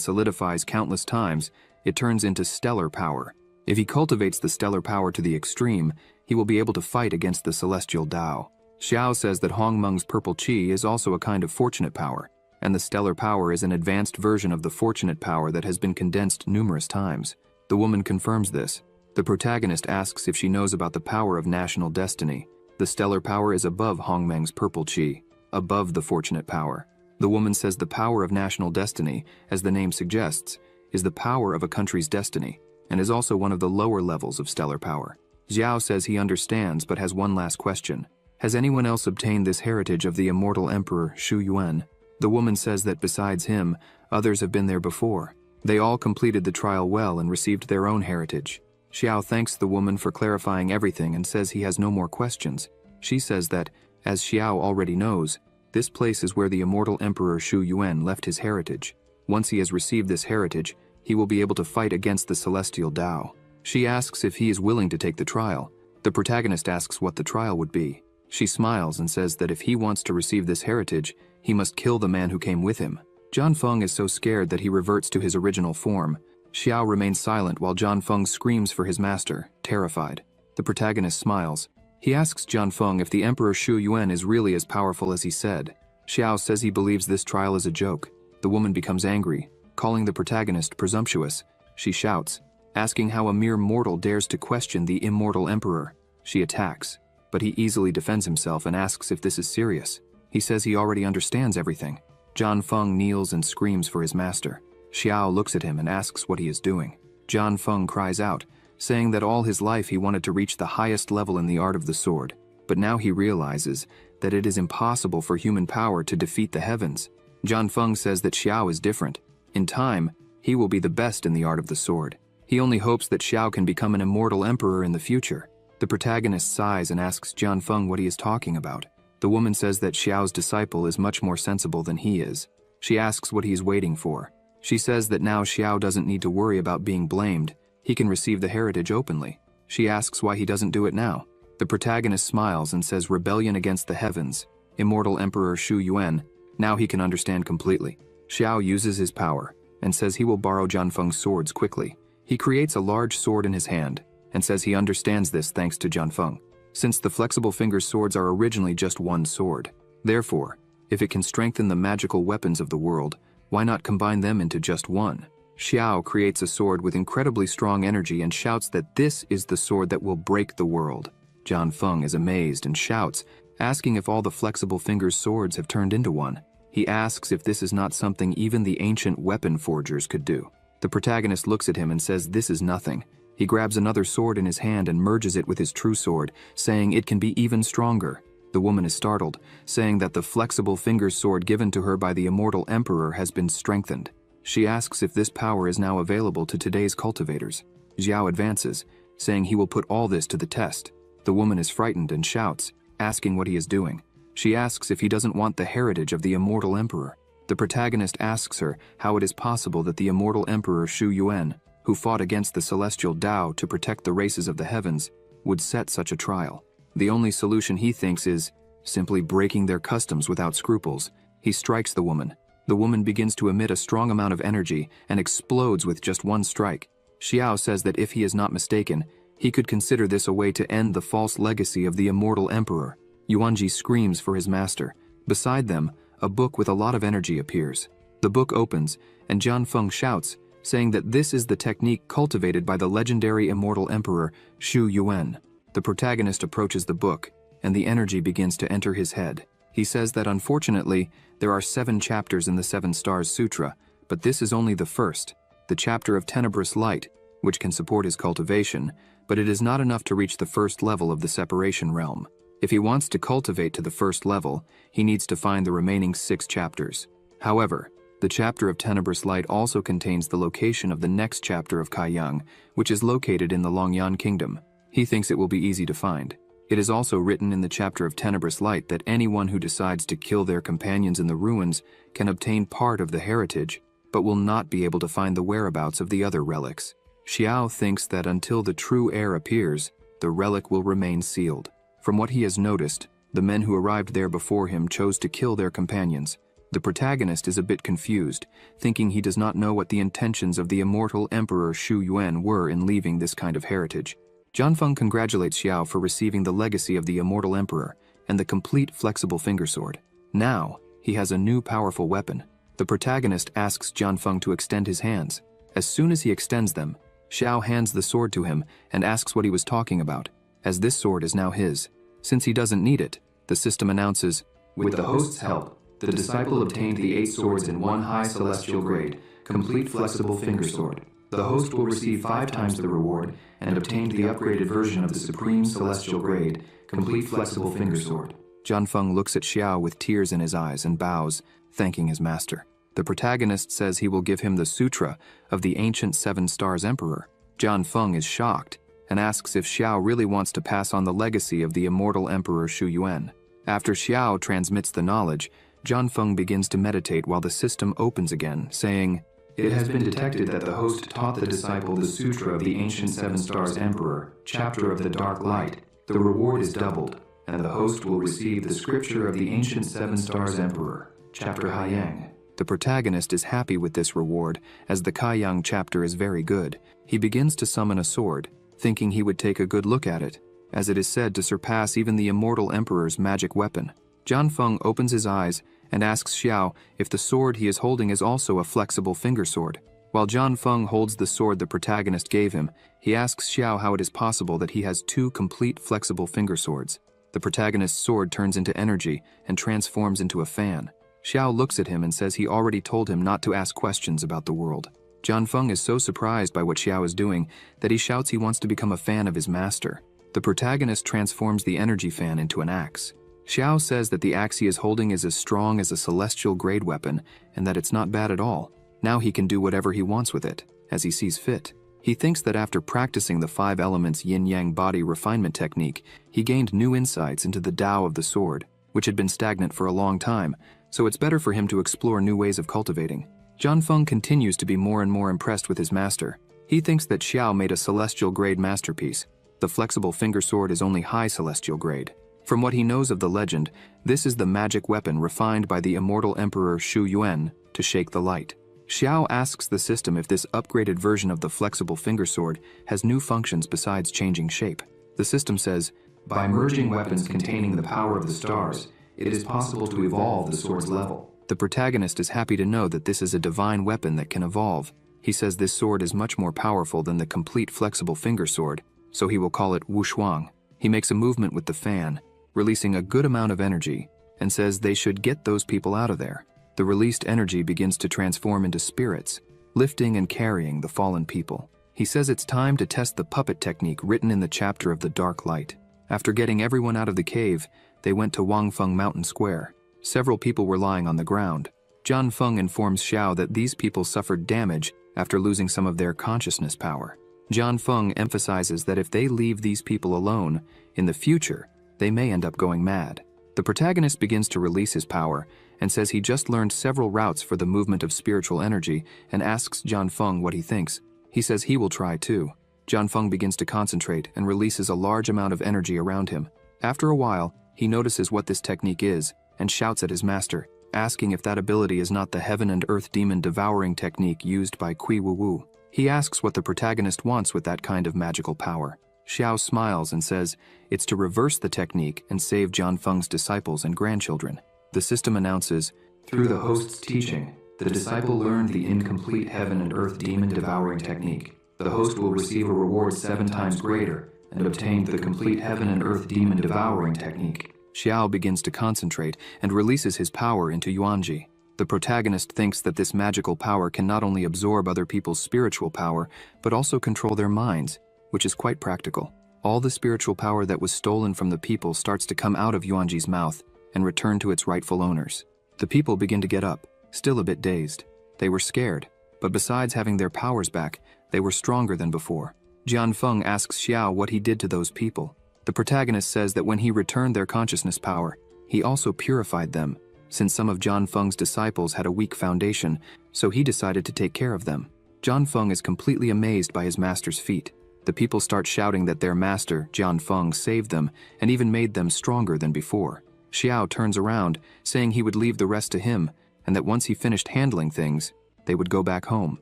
solidifies countless times, it turns into stellar power. If he cultivates the stellar power to the extreme, he will be able to fight against the celestial Tao. Xiao says that Hongmeng's purple qi is also a kind of fortunate power, and the stellar power is an advanced version of the fortunate power that has been condensed numerous times. The woman confirms this. The protagonist asks if she knows about the power of national destiny. The stellar power is above Hongmeng's purple qi, above the fortunate power. The woman says the power of national destiny, as the name suggests, is the power of a country's destiny, and is also one of the lower levels of stellar power. Xiao says he understands but has one last question. Has anyone else obtained this heritage of the immortal emperor Shu Yuan? The woman says that besides him, others have been there before. They all completed the trial well and received their own heritage. Xiao thanks the woman for clarifying everything and says he has no more questions. She says that, as Xiao already knows, this place is where the immortal emperor Shu Yuan left his heritage. Once he has received this heritage, he will be able to fight against the celestial Tao. She asks if he is willing to take the trial. The protagonist asks what the trial would be. She smiles and says that if he wants to receive this heritage, he must kill the man who came with him. John Feng is so scared that he reverts to his original form. Xiao remains silent while John Feng screams for his master, terrified. The protagonist smiles. He asks John Feng if the Emperor Shu Yuan is really as powerful as he said. Xiao says he believes this trial is a joke. The woman becomes angry, calling the protagonist presumptuous. She shouts, asking how a mere mortal dares to question the immortal emperor. She attacks, but he easily defends himself and asks if this is serious. He says he already understands everything. John Feng kneels and screams for his master. Xiao looks at him and asks what he is doing. John Feng cries out, saying that all his life he wanted to reach the highest level in the art of the sword, but now he realizes that it is impossible for human power to defeat the heavens. John Feng says that Xiao is different. In time, he will be the best in the art of the sword. He only hopes that Xiao can become an immortal emperor in the future. The protagonist sighs and asks John Feng what he is talking about. The woman says that Xiao's disciple is much more sensible than he is. She asks what he is waiting for. She says that now Xiao doesn't need to worry about being blamed. He can receive the heritage openly. She asks why he doesn't do it now. The protagonist smiles and says rebellion against the heavens. Immortal Emperor Shu Yuan. Now he can understand completely. Xiao uses his power and says he will borrow John Feng's swords quickly. He creates a large sword in his hand and says he understands this thanks to John Feng. Since the flexible fingers swords are originally just one sword. Therefore, if it can strengthen the magical weapons of the world, why not combine them into just one? Xiao creates a sword with incredibly strong energy and shouts that this is the sword that will break the world. John Feng is amazed and shouts, asking if all the flexible fingers swords have turned into one. He asks if this is not something even the ancient weapon forgers could do. The protagonist looks at him and says this is nothing. He grabs another sword in his hand and merges it with his true sword, saying it can be even stronger. The woman is startled, saying that the flexible fingers sword given to her by the immortal emperor has been strengthened. She asks if this power is now available to today's cultivators. Xiao advances, saying he will put all this to the test. The woman is frightened and shouts, asking what he is doing. She asks if he doesn't want the heritage of the immortal emperor. The protagonist asks her how it is possible that the immortal emperor Shu Yuan, who fought against the celestial Tao to protect the races of the heavens, would set such a trial. The only solution he thinks is simply breaking their customs without scruples. He strikes the woman. The woman begins to emit a strong amount of energy and explodes with just one strike. Xiao says that if he is not mistaken, he could consider this a way to end the false legacy of the immortal emperor. Yuanji screams for his master. Beside them, a book with a lot of energy appears. The book opens, and John Feng shouts, saying that this is the technique cultivated by the legendary immortal emperor Shu Yuan. The protagonist approaches the book, and the energy begins to enter his head. He says that unfortunately, there are 7 chapters in the 7 Stars Sutra, but this is only the first, the chapter of tenebrous light, which can support his cultivation, but it is not enough to reach the first level of the separation realm. If he wants to cultivate to the first level, he needs to find the remaining 6 chapters. However, the chapter of tenebrous light also contains the location of the next chapter of Kaiyang, which is located in the Longyan Kingdom. He thinks it will be easy to find. It is also written in the chapter of tenebrous light that anyone who decides to kill their companions in the ruins can obtain part of the heritage, but will not be able to find the whereabouts of the other relics. Xiao thinks that until the true heir appears, the relic will remain sealed. From what he has noticed, the men who arrived there before him chose to kill their companions. The protagonist is a bit confused, thinking he does not know what the intentions of the immortal Emperor Shu Yuan were in leaving this kind of heritage. Jianfeng congratulates Xiao for receiving the legacy of the immortal Emperor and the complete flexible finger sword. Now, he has a new powerful weapon. The protagonist asks Jianfeng to extend his hands. As soon as he extends them, Xiao hands the sword to him and asks what he was talking about, as this sword is now his. Since he doesn't need it, the system announces, "With the host's help, the disciple obtained the 8 swords in 1 high celestial grade, complete flexible finger sword. The host will receive 5 times the reward and obtained the upgraded version of the supreme celestial grade, complete flexible finger sword." Jianfeng looks at Xiao with tears in his eyes and bows, thanking his master. The protagonist says he will give him the Sutra of the ancient 7 Stars Emperor. Jianfeng is shocked and asks if Xiao really wants to pass on the legacy of the immortal Emperor Shu Yuan. After Xiao transmits the knowledge, Jianfeng begins to meditate while the system opens again, saying, "It has been detected that the host taught the disciple the Sutra of the ancient 7 Stars Emperor, chapter of the Dark Light. The reward is doubled, and the host will receive the scripture of the ancient 7 Stars Emperor, chapter Haiyang." The protagonist is happy with this reward, as the Kaiyang chapter is very good. He begins to summon a sword, thinking he would take a good look at it, as it is said to surpass even the immortal Emperor's magic weapon. Jianfeng opens his eyes and asks Xiao if the sword he is holding is also a flexible finger sword. While Jianfeng holds the sword the protagonist gave him, he asks Xiao how it is possible that he has 2 complete flexible finger swords. The protagonist's sword turns into energy and transforms into a fan. Xiao looks at him and says he already told him not to ask questions about the world. Jianfeng is so surprised by what Xiao is doing that he shouts he wants to become a fan of his master. The protagonist transforms the energy fan into an axe. Xiao says that the axe he is holding is as strong as a celestial grade weapon and that it's not bad at all. Now he can do whatever he wants with it, as he sees fit. He thinks that after practicing the 5 elements yin-yang body refinement technique, he gained new insights into the Tao of the sword, which had been stagnant for a long time, so it's better for him to explore new ways of cultivating. Jianfeng continues to be more and more impressed with his master. He thinks that Xiao made a celestial grade masterpiece. The flexible finger sword is only high celestial grade. From what he knows of the legend, this is the magic weapon refined by the immortal Emperor Shu Yuan to shake the light. Xiao asks the system if this upgraded version of the flexible finger sword has new functions besides changing shape. The system says, "By merging weapons containing the power of the stars, it is possible to evolve the sword's level." The protagonist is happy to know that this is a divine weapon that can evolve. He says this sword is much more powerful than the complete flexible finger sword, so he will call it Wushuang. He makes a movement with the fan, releasing a good amount of energy, and says they should get those people out of there. The released energy begins to transform into spirits, lifting and carrying the fallen people. He says it's time to test the puppet technique written in the chapter of the Dark Light. After getting everyone out of the cave, they went to Wangfeng Mountain Square. Several people were lying on the ground. Jianfeng informs Xiao that these people suffered damage after losing some of their consciousness power. Jianfeng emphasizes that if they leave these people alone, in the future, they may end up going mad. The protagonist begins to release his power and says he just learned several routes for the movement of spiritual energy and asks Jianfeng what he thinks. He says he will try too. Jianfeng begins to concentrate and releases a large amount of energy around him. After a while, he notices what this technique is and shouts at his master, asking if that ability is not the heaven and earth demon devouring technique used by Kui Wu Wu. He asks what the protagonist wants with that kind of magical power. Xiao smiles and says it's to reverse the technique and save Jianfeng's disciples and grandchildren. The system announces, "Through the host's teaching, the disciple learned the incomplete heaven and earth demon devouring technique. The host will receive a reward 7 times greater and obtained the complete heaven and earth demon devouring technique." Xiao begins to concentrate and releases his power into Yuanji. The protagonist thinks that this magical power can not only absorb other people's spiritual power, but also control their minds, which is quite practical. All the spiritual power that was stolen from the people starts to come out of Yuanji's mouth and return to its rightful owners. The people begin to get up, still a bit dazed. They were scared, but besides having their powers back, they were stronger than before. Jianfeng asks Xiao what he did to those people. The protagonist says that when he returned their consciousness power, he also purified them, since some of Jianfeng's disciples had a weak foundation, so he decided to take care of them. Jianfeng is completely amazed by his master's feat. The people start shouting that their master, Jianfeng, saved them and even made them stronger than before. Xiao turns around, saying he would leave the rest to him, and that once he finished handling things, they would go back home.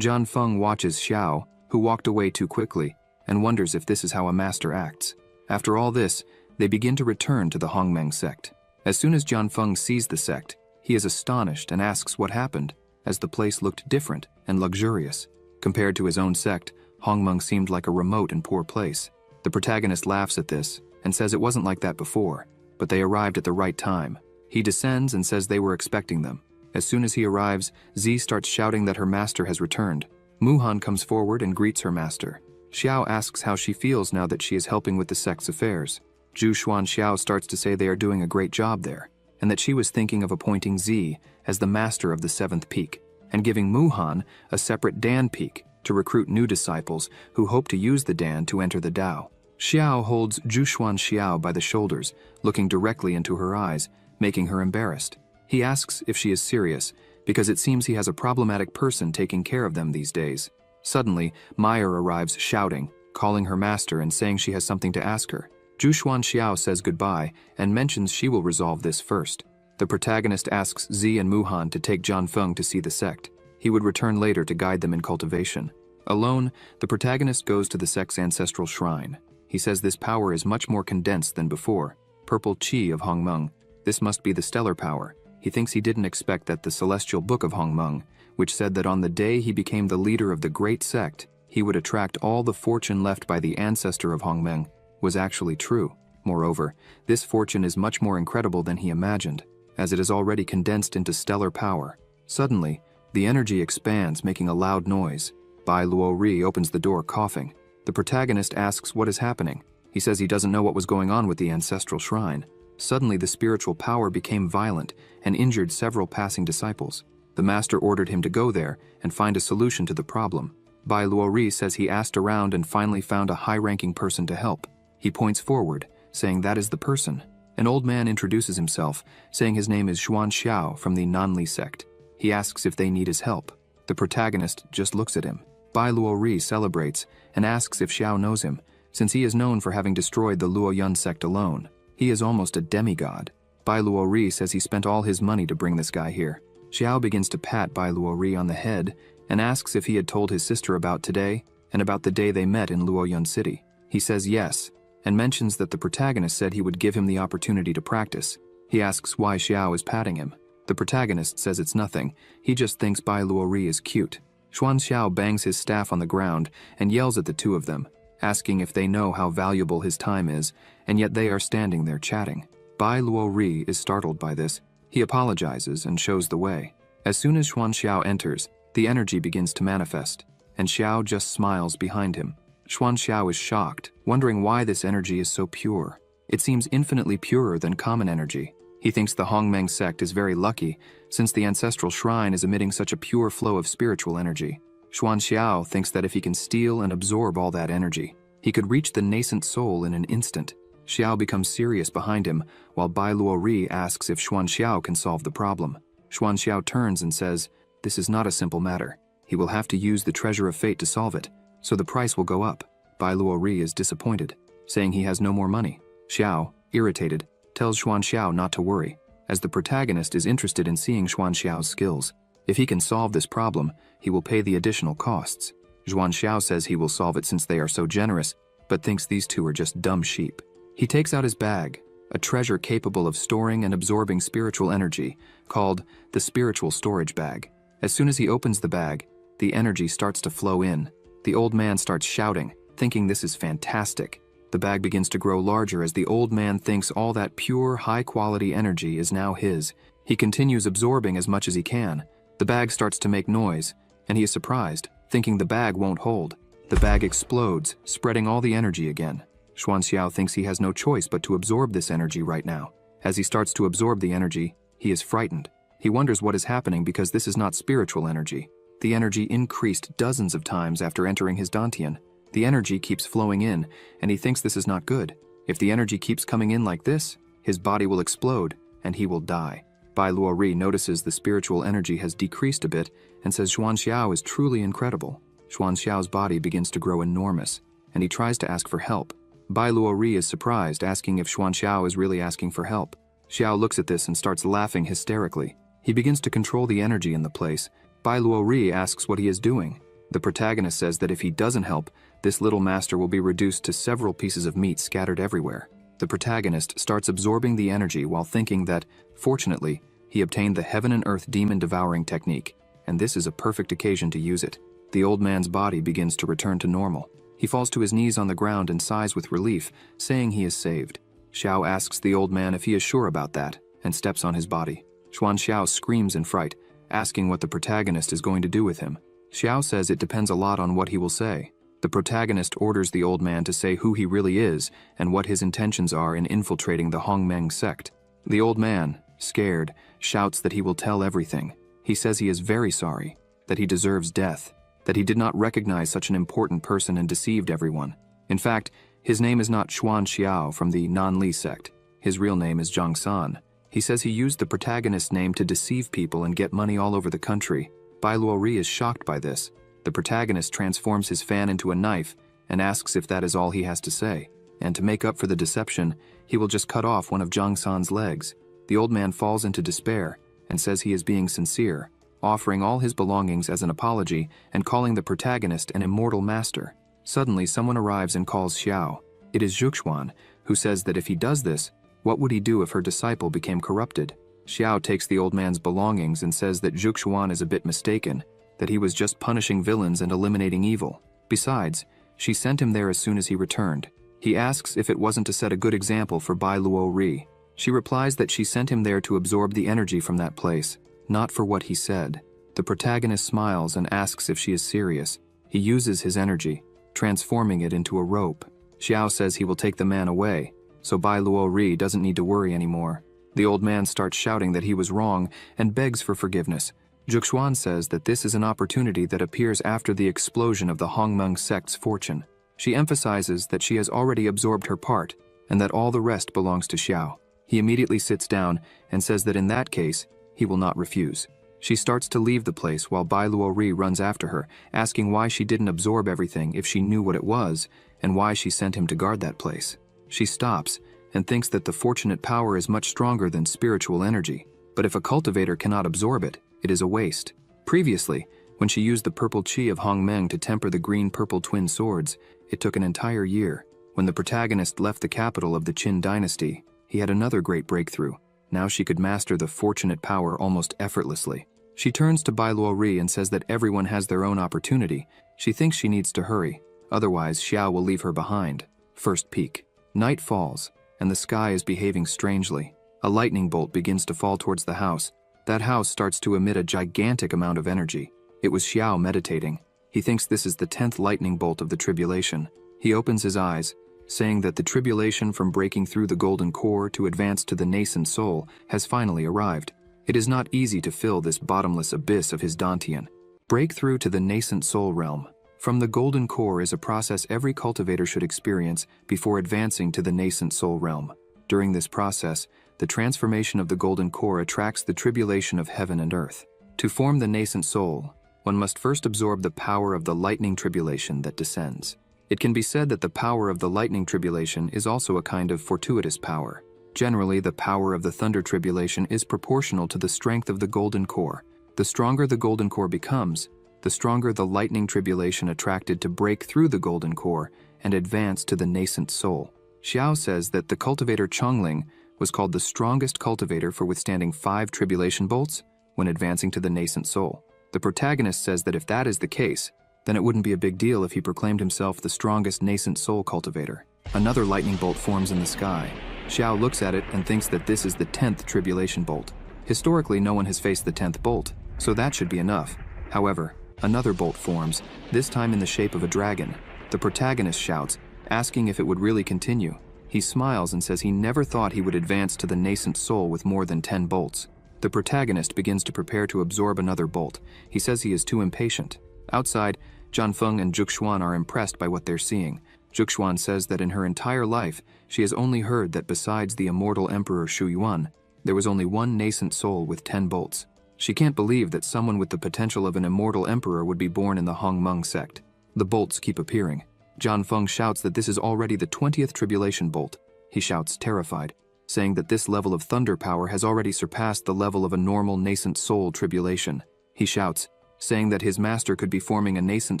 Jianfeng watches Xiao, who walked away too quickly, and wonders if this is how a master acts. After all this, they begin to return to the Hongmeng sect. As soon as Jianfeng sees the sect, he is astonished and asks what happened, as the place looked different and luxurious. Compared to his own sect, Hongmeng seemed like a remote and poor place. The protagonist laughs at this and says it wasn't like that before, but they arrived at the right time. He descends and says they were expecting them. As soon as he arrives, Z starts shouting that her master has returned. Muhan comes forward and greets her master. Xiao asks how she feels now that she is helping with the sect's affairs. Zhu Xuanxiao starts to say they are doing a great job there, and that she was thinking of appointing Z as the master of the 7th peak, and giving Muhan a separate Dan peak to recruit new disciples who hope to use the Dan to enter the Dao. Xiao holds Zhu Xuanxiao by the shoulders, looking directly into her eyes, making her embarrassed. He asks if she is serious, because it seems he has a problematic person taking care of them these days. Suddenly, Meyer arrives shouting, calling her master and saying she has something to ask her. Zhu Xuanxiao says goodbye and mentions she will resolve this first. The protagonist asks Z and Muhan to take Jianfeng to see the sect. He would return later to guide them in cultivation. Alone, the protagonist goes to the sect's ancestral shrine. He says this power is much more condensed than before. Purple Qi of Hongmeng. This must be the stellar power. He thinks he didn't expect that the celestial book of Hongmeng, which said that on the day he became the leader of the great sect, he would attract all the fortune left by the ancestor of Hongmeng, was actually true. Moreover, this fortune is much more incredible than he imagined, as it is already condensed into stellar power. Suddenly, the energy expands, making a loud noise. Bai Luori opens the door, coughing. The protagonist asks what is happening. He says he doesn't know what was going on with the ancestral shrine. Suddenly, the spiritual power became violent and injured several passing disciples. The master ordered him to go there and find a solution to the problem. Bai Luori says he asked around and finally found a high-ranking person to help. He points forward, saying that is the person. An old man introduces himself, saying his name is Xuan Xiao from the Nanli sect. He asks if they need his help. The protagonist just looks at him. Bai Luori celebrates and asks if Xiao knows him, since he is known for having destroyed the Luoyun sect alone. He is almost a demigod. Bai Luori says he spent all his money to bring this guy here. Xiao begins to pat Bai Luori on the head and asks if he had told his sister about today and about the day they met in Luoyun City. He says yes, and mentions that the protagonist said he would give him the opportunity to practice. He asks why Xiao is patting him. The protagonist says it's nothing, he just thinks Bai Luori is cute. Xuan Xiao bangs his staff on the ground and yells at the two of them, asking if they know how valuable his time is, and yet they are standing there chatting. Bai Luori is startled by this. He apologizes and shows the way. As soon as Xuan Xiao enters, the energy begins to manifest, and Xiao just smiles behind him. Xuan Xiao is shocked, wondering why this energy is so pure. It seems infinitely purer than common energy. He thinks the Hongmeng sect is very lucky, since the ancestral shrine is emitting such a pure flow of spiritual energy. Xuan Xiao thinks that if he can steal and absorb all that energy, he could reach the nascent soul in an instant. Xiao becomes serious behind him, while Bai Luori asks if Xuan Xiao can solve the problem. Xuan Xiao turns and says, this is not a simple matter. He will have to use the treasure of fate to solve it, so the price will go up. Bai Luori is disappointed, saying he has no more money. Xiao, irritated, tells Xuan Xiao not to worry, as the protagonist is interested in seeing Xuan Xiao's skills. If he can solve this problem, he will pay the additional costs. Xuan Xiao says he will solve it since they are so generous, but thinks these two are just dumb sheep. He takes out his bag, a treasure capable of storing and absorbing spiritual energy, called the spiritual storage bag. As soon as he opens the bag, the energy starts to flow in. The old man starts shouting, thinking this is fantastic. The The bag begins to grow larger as the old man thinks all that pure, high-quality energy is now his. He continues absorbing as much as he can. The bag starts to make noise, and he is surprised, thinking the bag won't hold. The bag explodes, spreading all the energy again. Xiao thinks he has no choice but to absorb this energy right now. As he starts to absorb the energy, he is frightened. He wonders what is happening because this is not spiritual energy. The energy increased dozens of times after entering his dantian. The energy keeps flowing in, and he thinks this is not good. If the energy keeps coming in like this, his body will explode, and he will die. Bai Luori notices the spiritual energy has decreased a bit and says Xiao is truly incredible. Xiao's body begins to grow enormous, and he tries to ask for help. Bai Luori is surprised, asking if Xiao is really asking for help. Xiao looks at this and starts laughing hysterically. He begins to control the energy in the place. Bai Luori asks what he is doing. The protagonist says that if he doesn't help, this little master will be reduced to several pieces of meat scattered everywhere. The protagonist starts absorbing the energy while thinking that, fortunately, he obtained the heaven and earth demon devouring technique, and this is a perfect occasion to use it. The old man's body begins to return to normal. He falls to his knees on the ground and sighs with relief, saying he is saved. Xiao asks the old man if he is sure about that, and steps on his body. Xiao screams in fright, asking what the protagonist is going to do with him. Xiao says it depends a lot on what he will say. The protagonist orders the old man to say who he really is and what his intentions are in infiltrating the Hongmeng sect. The old man, scared, shouts that he will tell everything. He says he is very sorry, that he deserves death, that he did not recognize such an important person and deceived everyone. In fact, his name is not Xiao from the Nanli sect. His real name is Zhang San. He says he used the protagonist's name to deceive people and get money all over the country. Bai Luori is shocked by this. The protagonist transforms his fan into a knife and asks if that is all he has to say. And to make up for the deception, he will just cut off one of Zhang San's legs. The old man falls into despair and says he is being sincere, offering all his belongings as an apology and calling the protagonist an immortal master. Suddenly, someone arrives and calls Xiao. It is Zhuxuan, who says that if he does this, what would he do if her disciple became corrupted? Xiao takes the old man's belongings and says that Zhuxuan is a bit mistaken, that he was just punishing villains and eliminating evil. Besides, she sent him there as soon as he returned. He asks if it wasn't to set a good example for Bai Luori. She replies that she sent him there to absorb the energy from that place, not for what he said. The protagonist smiles and asks if she is serious. He uses his energy, transforming it into a rope. Xiao says he will take the man away, so Bai Luori doesn't need to worry anymore. The old man starts shouting that he was wrong and begs for forgiveness. Zhuxuan says that this is an opportunity that appears after the explosion of the Hongmeng sect's fortune. She emphasizes that she has already absorbed her part and that all the rest belongs to Xiao. He immediately sits down and says that in that case, he will not refuse. She starts to leave the place while Bai Luori runs after her, asking why she didn't absorb everything if she knew what it was and why she sent him to guard that place. She stops and thinks that the fortunate power is much stronger than spiritual energy, but if a cultivator cannot absorb it, it is a waste. Previously, when she used the purple qi of Hongmeng to temper the green-purple twin swords, it took an entire year. When the protagonist left the capital of the Qin dynasty, he had another great breakthrough. Now she could master the fortunate power almost effortlessly. She turns to Bai Luori and says that everyone has their own opportunity. She thinks she needs to hurry, otherwise Xiao will leave her behind. First peek. Night falls, and the sky is behaving strangely. A lightning bolt begins to fall towards the house. That house starts to emit a gigantic amount of energy. It was Xiao meditating. He thinks this is the 10th lightning bolt of the tribulation. He opens his eyes, saying that the tribulation from breaking through the golden core to advance to the nascent soul has finally arrived. It is not easy to fill this bottomless abyss of his dantian. Breakthrough to the nascent soul realm. From the golden core is a process every cultivator should experience before advancing to the nascent soul realm. During this process, the transformation of the golden core attracts the tribulation of heaven and earth. To form the nascent soul, one must first absorb the power of the lightning tribulation that descends. It can be said that the power of the lightning tribulation is also a kind of fortuitous power. Generally, the power of the thunder tribulation is proportional to the strength of the golden core. The stronger the golden core becomes, the stronger the lightning tribulation attracted to break through the golden core and advance to the nascent soul. Xiao says that the cultivator Chongling was called the strongest cultivator for withstanding 5 tribulation bolts when advancing to the nascent soul. The protagonist says that if that is the case, then it wouldn't be a big deal if he proclaimed himself the strongest nascent soul cultivator. Another lightning bolt forms in the sky. Xiao looks at it and thinks that this is the 10th tribulation bolt. Historically, no one has faced the 10th bolt, so that should be enough. However, another bolt forms, this time in the shape of a dragon. The protagonist shouts, asking if it would really continue. He smiles and says he never thought he would advance to the nascent soul with more than 10 bolts. The protagonist begins to prepare to absorb another bolt. He says he is too impatient. Outside, Jianfeng and Zhuxuan are impressed by what they're seeing. Zhuxuan says that in her entire life, she has only heard that besides the immortal Emperor Shu Yuan, there was only one nascent soul with 10 bolts. She can't believe that someone with the potential of an immortal emperor would be born in the Hongmeng sect. The bolts keep appearing. Jianfeng shouts that this is already the 20th tribulation bolt. He shouts, terrified, saying that this level of thunder power has already surpassed the level of a normal nascent soul tribulation. He shouts, saying that his master could be forming a nascent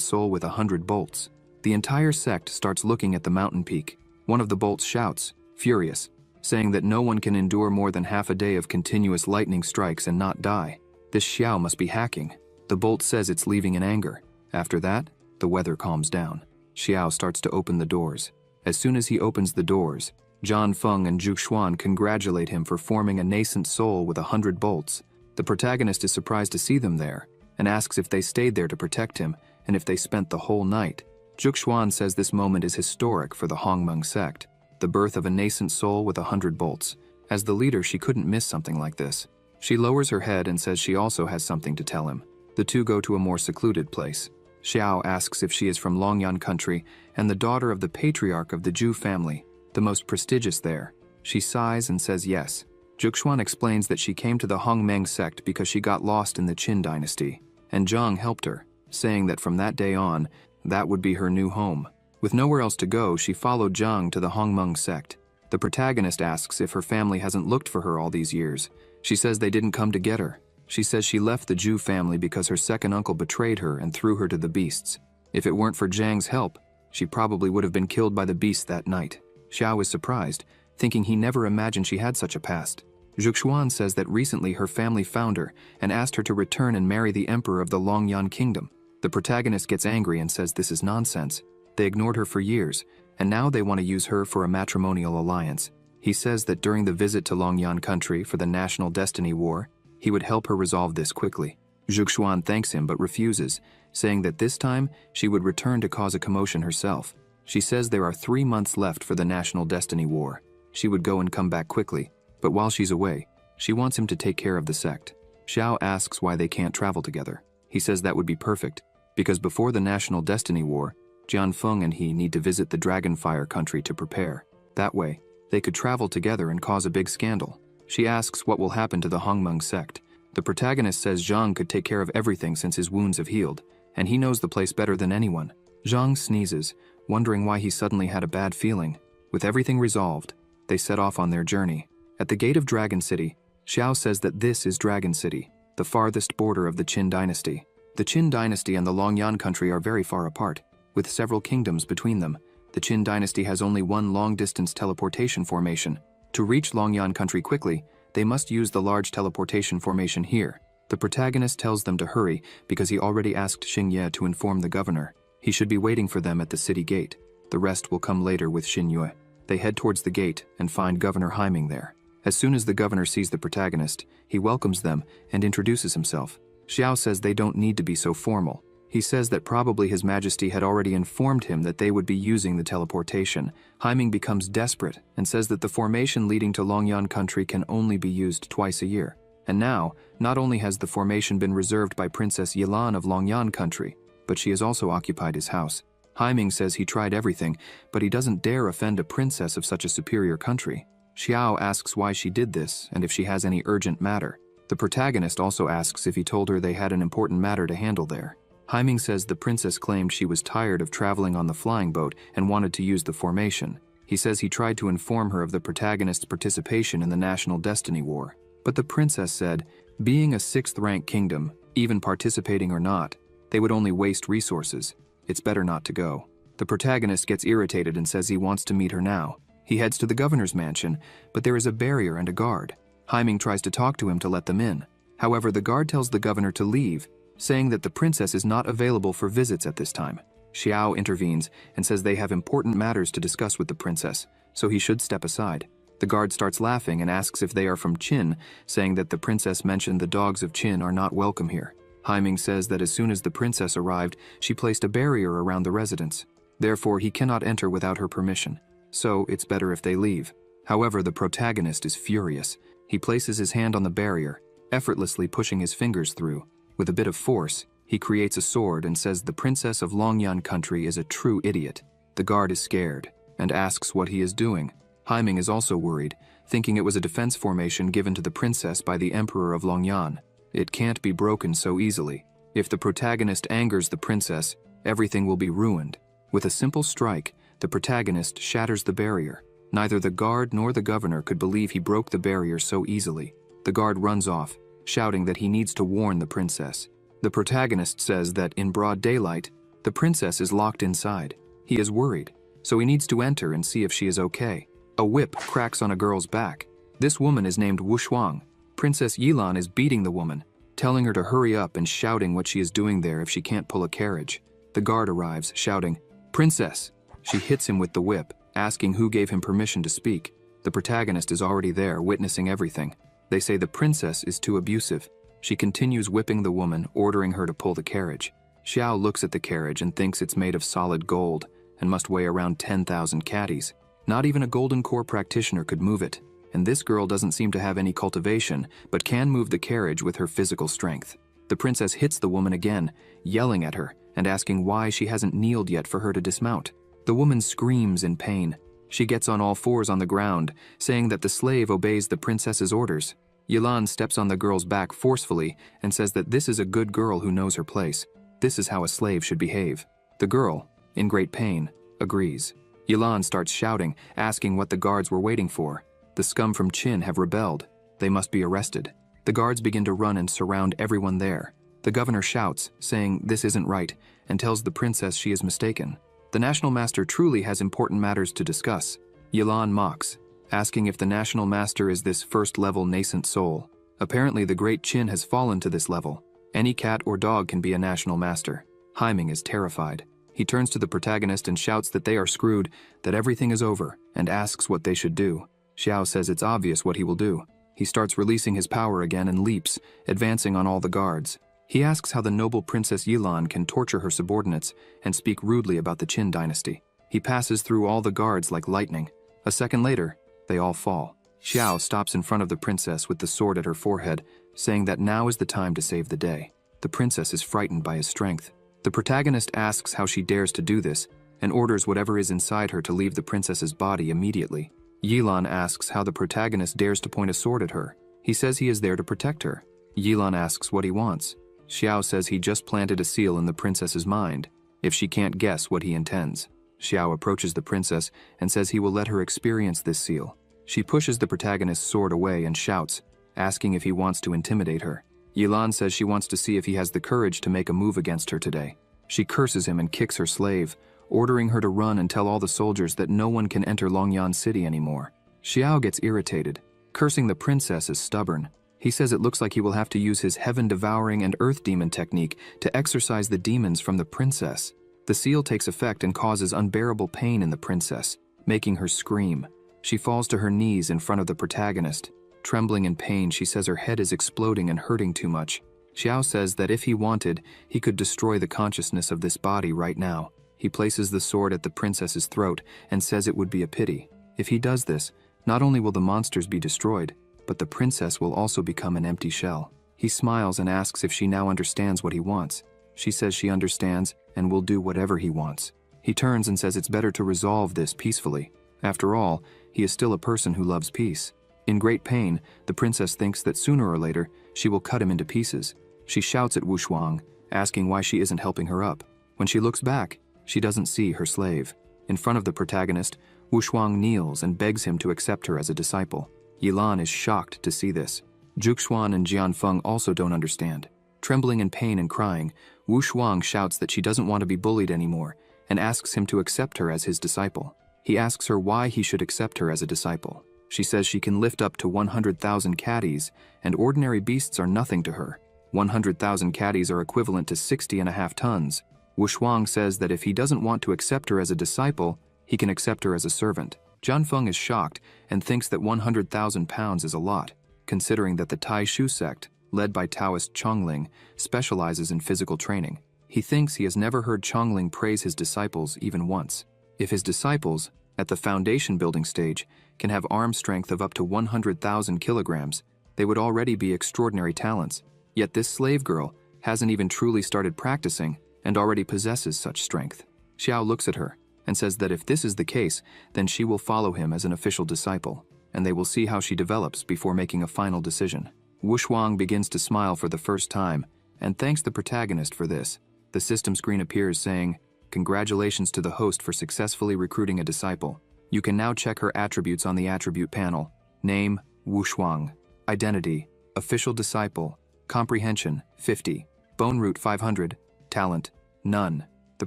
soul with 100 bolts. The entire sect starts looking at the mountain peak. One of the bolts shouts, furious, saying that no one can endure more than half a day of continuous lightning strikes and not die. This Xiao must be hacking. The bolt says it's leaving in anger. After that, the weather calms down. Xiao starts to open the doors. As soon as he opens the doors, Jianfeng and Zhuxuan congratulate him for forming a nascent soul with 100 bolts. The protagonist is surprised to see them there and asks if they stayed there to protect him and if they spent the whole night. Zhuxuan says this moment is historic for the Hongmeng sect, the birth of a nascent soul with 100 bolts. As the leader, she couldn't miss something like this. She lowers her head and says she also has something to tell him. The two go to a more secluded place. Xiao asks if she is from Longyan country and the daughter of the patriarch of the Zhu family, the most prestigious there. She sighs and says yes. Zhuxuan explains that she came to the Hongmeng sect because she got lost in the Qin dynasty, and Zhang helped her, saying that from that day on, that would be her new home. With nowhere else to go, she followed Zhang to the Hongmeng sect. The protagonist asks if her family hasn't looked for her all these years. She says they didn't come to get her. She says she left the Zhu family because her second uncle betrayed her and threw her to the beasts. If it weren't for Zhang's help, she probably would have been killed by the beasts that night. Xiao is surprised, thinking he never imagined she had such a past. Zhuxuan says that recently her family found her and asked her to return and marry the emperor of the Longyan kingdom. The protagonist gets angry and says this is nonsense. They ignored her for years, and now they want to use her for a matrimonial alliance. He says that during the visit to Longyan country for the National Destiny War, he would help her resolve this quickly. Zhuxuan thanks him but refuses, saying that this time she would return to cause a commotion herself. She says there are 3 months left for the National Destiny War. She would go and come back quickly, but while she's away, she wants him to take care of the sect. Xiao asks why they can't travel together. He says that would be perfect, because before the National Destiny War, Jianfeng and he need to visit the Dragonfire country to prepare. That way, they could travel together and cause a big scandal. She asks what will happen to the Hongmeng sect. The protagonist says Zhang could take care of everything since his wounds have healed, and he knows the place better than anyone. Zhang sneezes, wondering why he suddenly had a bad feeling. With everything resolved, they set off on their journey. At the gate of Dragon City, Xiao says that this is Dragon City, the farthest border of the Qin dynasty. The Qin dynasty and the Longyan country are very far apart, with several kingdoms between them. The Qin dynasty has only one long-distance teleportation formation. To reach Longyan country quickly, they must use the large teleportation formation here. The protagonist tells them to hurry because he already asked Xingye to inform the governor. He should be waiting for them at the city gate. The rest will come later with Xinye. They head towards the gate and find Governor Haiming there. As soon as the governor sees the protagonist, he welcomes them and introduces himself. Xiao says they don't need to be so formal. He says that probably His Majesty had already informed him that they would be using the teleportation. Haiming becomes desperate and says that the formation leading to Longyan country can only be used twice a year. And now, not only has the formation been reserved by Princess Yilan of Longyan country, but she has also occupied his house. Haiming says he tried everything, but he doesn't dare offend a princess of such a superior country. Xiao asks why she did this and if she has any urgent matter. The protagonist also asks if he told her they had an important matter to handle there. Haiming says the princess claimed she was tired of traveling on the flying boat and wanted to use the formation. He says he tried to inform her of the protagonist's participation in the National Destiny War. But the princess said, being a 6th-rank kingdom, even participating or not, they would only waste resources. It's better not to go. The protagonist gets irritated and says he wants to meet her now. He heads to the governor's mansion, but there is a barrier and a guard. Haiming tries to talk to him to let them in. However, the guard tells the governor to leave, saying that the princess is not available for visits at this time. Xiao intervenes and says they have important matters to discuss with the princess, so he should step aside. The guard starts laughing and asks if they are from Qin, saying that the princess mentioned the dogs of Qin are not welcome here. Haiming says that as soon as the princess arrived, she placed a barrier around the residence. Therefore, he cannot enter without her permission. So, it's better if they leave. However, the protagonist is furious. He places his hand on the barrier, effortlessly pushing his fingers through. With a bit of force, he creates a sword and says the princess of Longyan country is a true idiot. The guard is scared and asks what he is doing. Haiming is also worried, thinking it was a defense formation given to the princess by the emperor of Longyan. It can't be broken so easily. If the protagonist angers the princess, everything will be ruined. With a simple strike, the protagonist shatters the barrier. Neither the guard nor the governor could believe he broke the barrier so easily. The guard runs off, shouting that he needs to warn the princess. The protagonist says that in broad daylight, the princess is locked inside. He is worried, so he needs to enter and see if she is okay. A whip cracks on a girl's back. This woman is named Wu Shuang. Princess Yilan is beating the woman, telling her to hurry up and shouting what she is doing there if she can't pull a carriage. The guard arrives, shouting, "Princess!" She hits him with the whip, asking who gave him permission to speak. The protagonist is already there, witnessing everything. They say the princess is too abusive. She continues whipping the woman, ordering her to pull the carriage. Xiao looks at the carriage and thinks it's made of solid gold and must weigh around 10,000 catties. Not even a golden core practitioner could move it, and this girl doesn't seem to have any cultivation, but can move the carriage with her physical strength. The princess hits the woman again, yelling at her and asking why she hasn't kneeled yet for her to dismount. The woman screams in pain. She gets on all fours on the ground, saying that the slave obeys the princess's orders. Yilan steps on the girl's back forcefully and says that this is a good girl who knows her place. This is how a slave should behave. The girl, in great pain, agrees. Yilan starts shouting, asking what the guards were waiting for. The scum from Qin have rebelled. They must be arrested. The guards begin to run and surround everyone there. The governor shouts, saying this isn't right, and tells the princess she is mistaken. The national master truly has important matters to discuss. Yilan mocks, asking if the national master is this first-level nascent soul. Apparently the great Qin has fallen to this level. Any cat or dog can be a national master. Haiming is terrified. He turns to the protagonist and shouts that they are screwed, that everything is over, and asks what they should do. Xiao says it's obvious what he will do. He starts releasing his power again and leaps, advancing on all the guards. He asks how the noble Princess Yilan can torture her subordinates and speak rudely about the Qin dynasty. He passes through all the guards like lightning. A second later, they all fall. Xiao stops in front of the princess with the sword at her forehead, saying that now is the time to save the day. The princess is frightened by his strength. The protagonist asks how she dares to do this, and orders whatever is inside her to leave the princess's body immediately. Yilan asks how the protagonist dares to point a sword at her. He says he is there to protect her. Yilan asks what he wants. Xiao says he just planted a seal in the princess's mind, if she can't guess what he intends. Xiao approaches the princess and says he will let her experience this seal. She pushes the protagonist's sword away and shouts, asking if he wants to intimidate her. Yilan says she wants to see if he has the courage to make a move against her today. She curses him and kicks her slave, ordering her to run and tell all the soldiers that no one can enter Longyan City anymore. Xiao gets irritated, cursing the princess as stubborn. He says it looks like he will have to use his heaven-devouring and earth demon technique to exorcise the demons from the princess. The seal takes effect and causes unbearable pain in the princess, making her scream. She falls to her knees in front of the protagonist. Trembling in pain, she says her head is exploding and hurting too much. Xiao says that if he wanted, he could destroy the consciousness of this body right now. He places the sword at the princess's throat and says it would be a pity. If he does this, not only will the monsters be destroyed, but the princess will also become an empty shell. He smiles and asks if she now understands what he wants. She says she understands and will do whatever he wants. He turns and says it's better to resolve this peacefully. After all, he is still a person who loves peace. In great pain, the princess thinks that sooner or later, she will cut him into pieces. She shouts at Wu Shuang, asking why she isn't helping her up. When she looks back, she doesn't see her slave. In front of the protagonist, Wu Shuang kneels and begs him to accept her as a disciple. Yilan is shocked to see this. Zhuxuan and Jianfeng also don't understand. Trembling in pain and crying, Wu Shuang shouts that she doesn't want to be bullied anymore and asks him to accept her as his disciple. He asks her why he should accept her as a disciple. She says she can lift up to 100,000 catties, and ordinary beasts are nothing to her. 100,000 catties are equivalent to 60.5 tons. Shuang says that if he doesn't want to accept her as a disciple, he can accept her as a servant. Feng is shocked and thinks that 100,000 pounds is a lot, considering that the Tai Shu sect, led by Taoist Chongling, specializes in physical training. He thinks he has never heard Chongling praise his disciples even once. If his disciples, at the foundation building stage, can have arm strength of up to 100,000 kilograms, they would already be extraordinary talents. Yet this slave girl hasn't even truly started practicing and already possesses such strength. Xiao looks at her and says that if this is the case, then she will follow him as an official disciple, and they will see how she develops before making a final decision. Shuang begins to smile for the first time and thanks the protagonist for this. The system screen appears saying, "Congratulations to the host for successfully recruiting a disciple. You can now check her attributes on the attribute panel. Name, Shuang. Identity, official disciple. Comprehension, 50. Bone root 500. Talent, none." The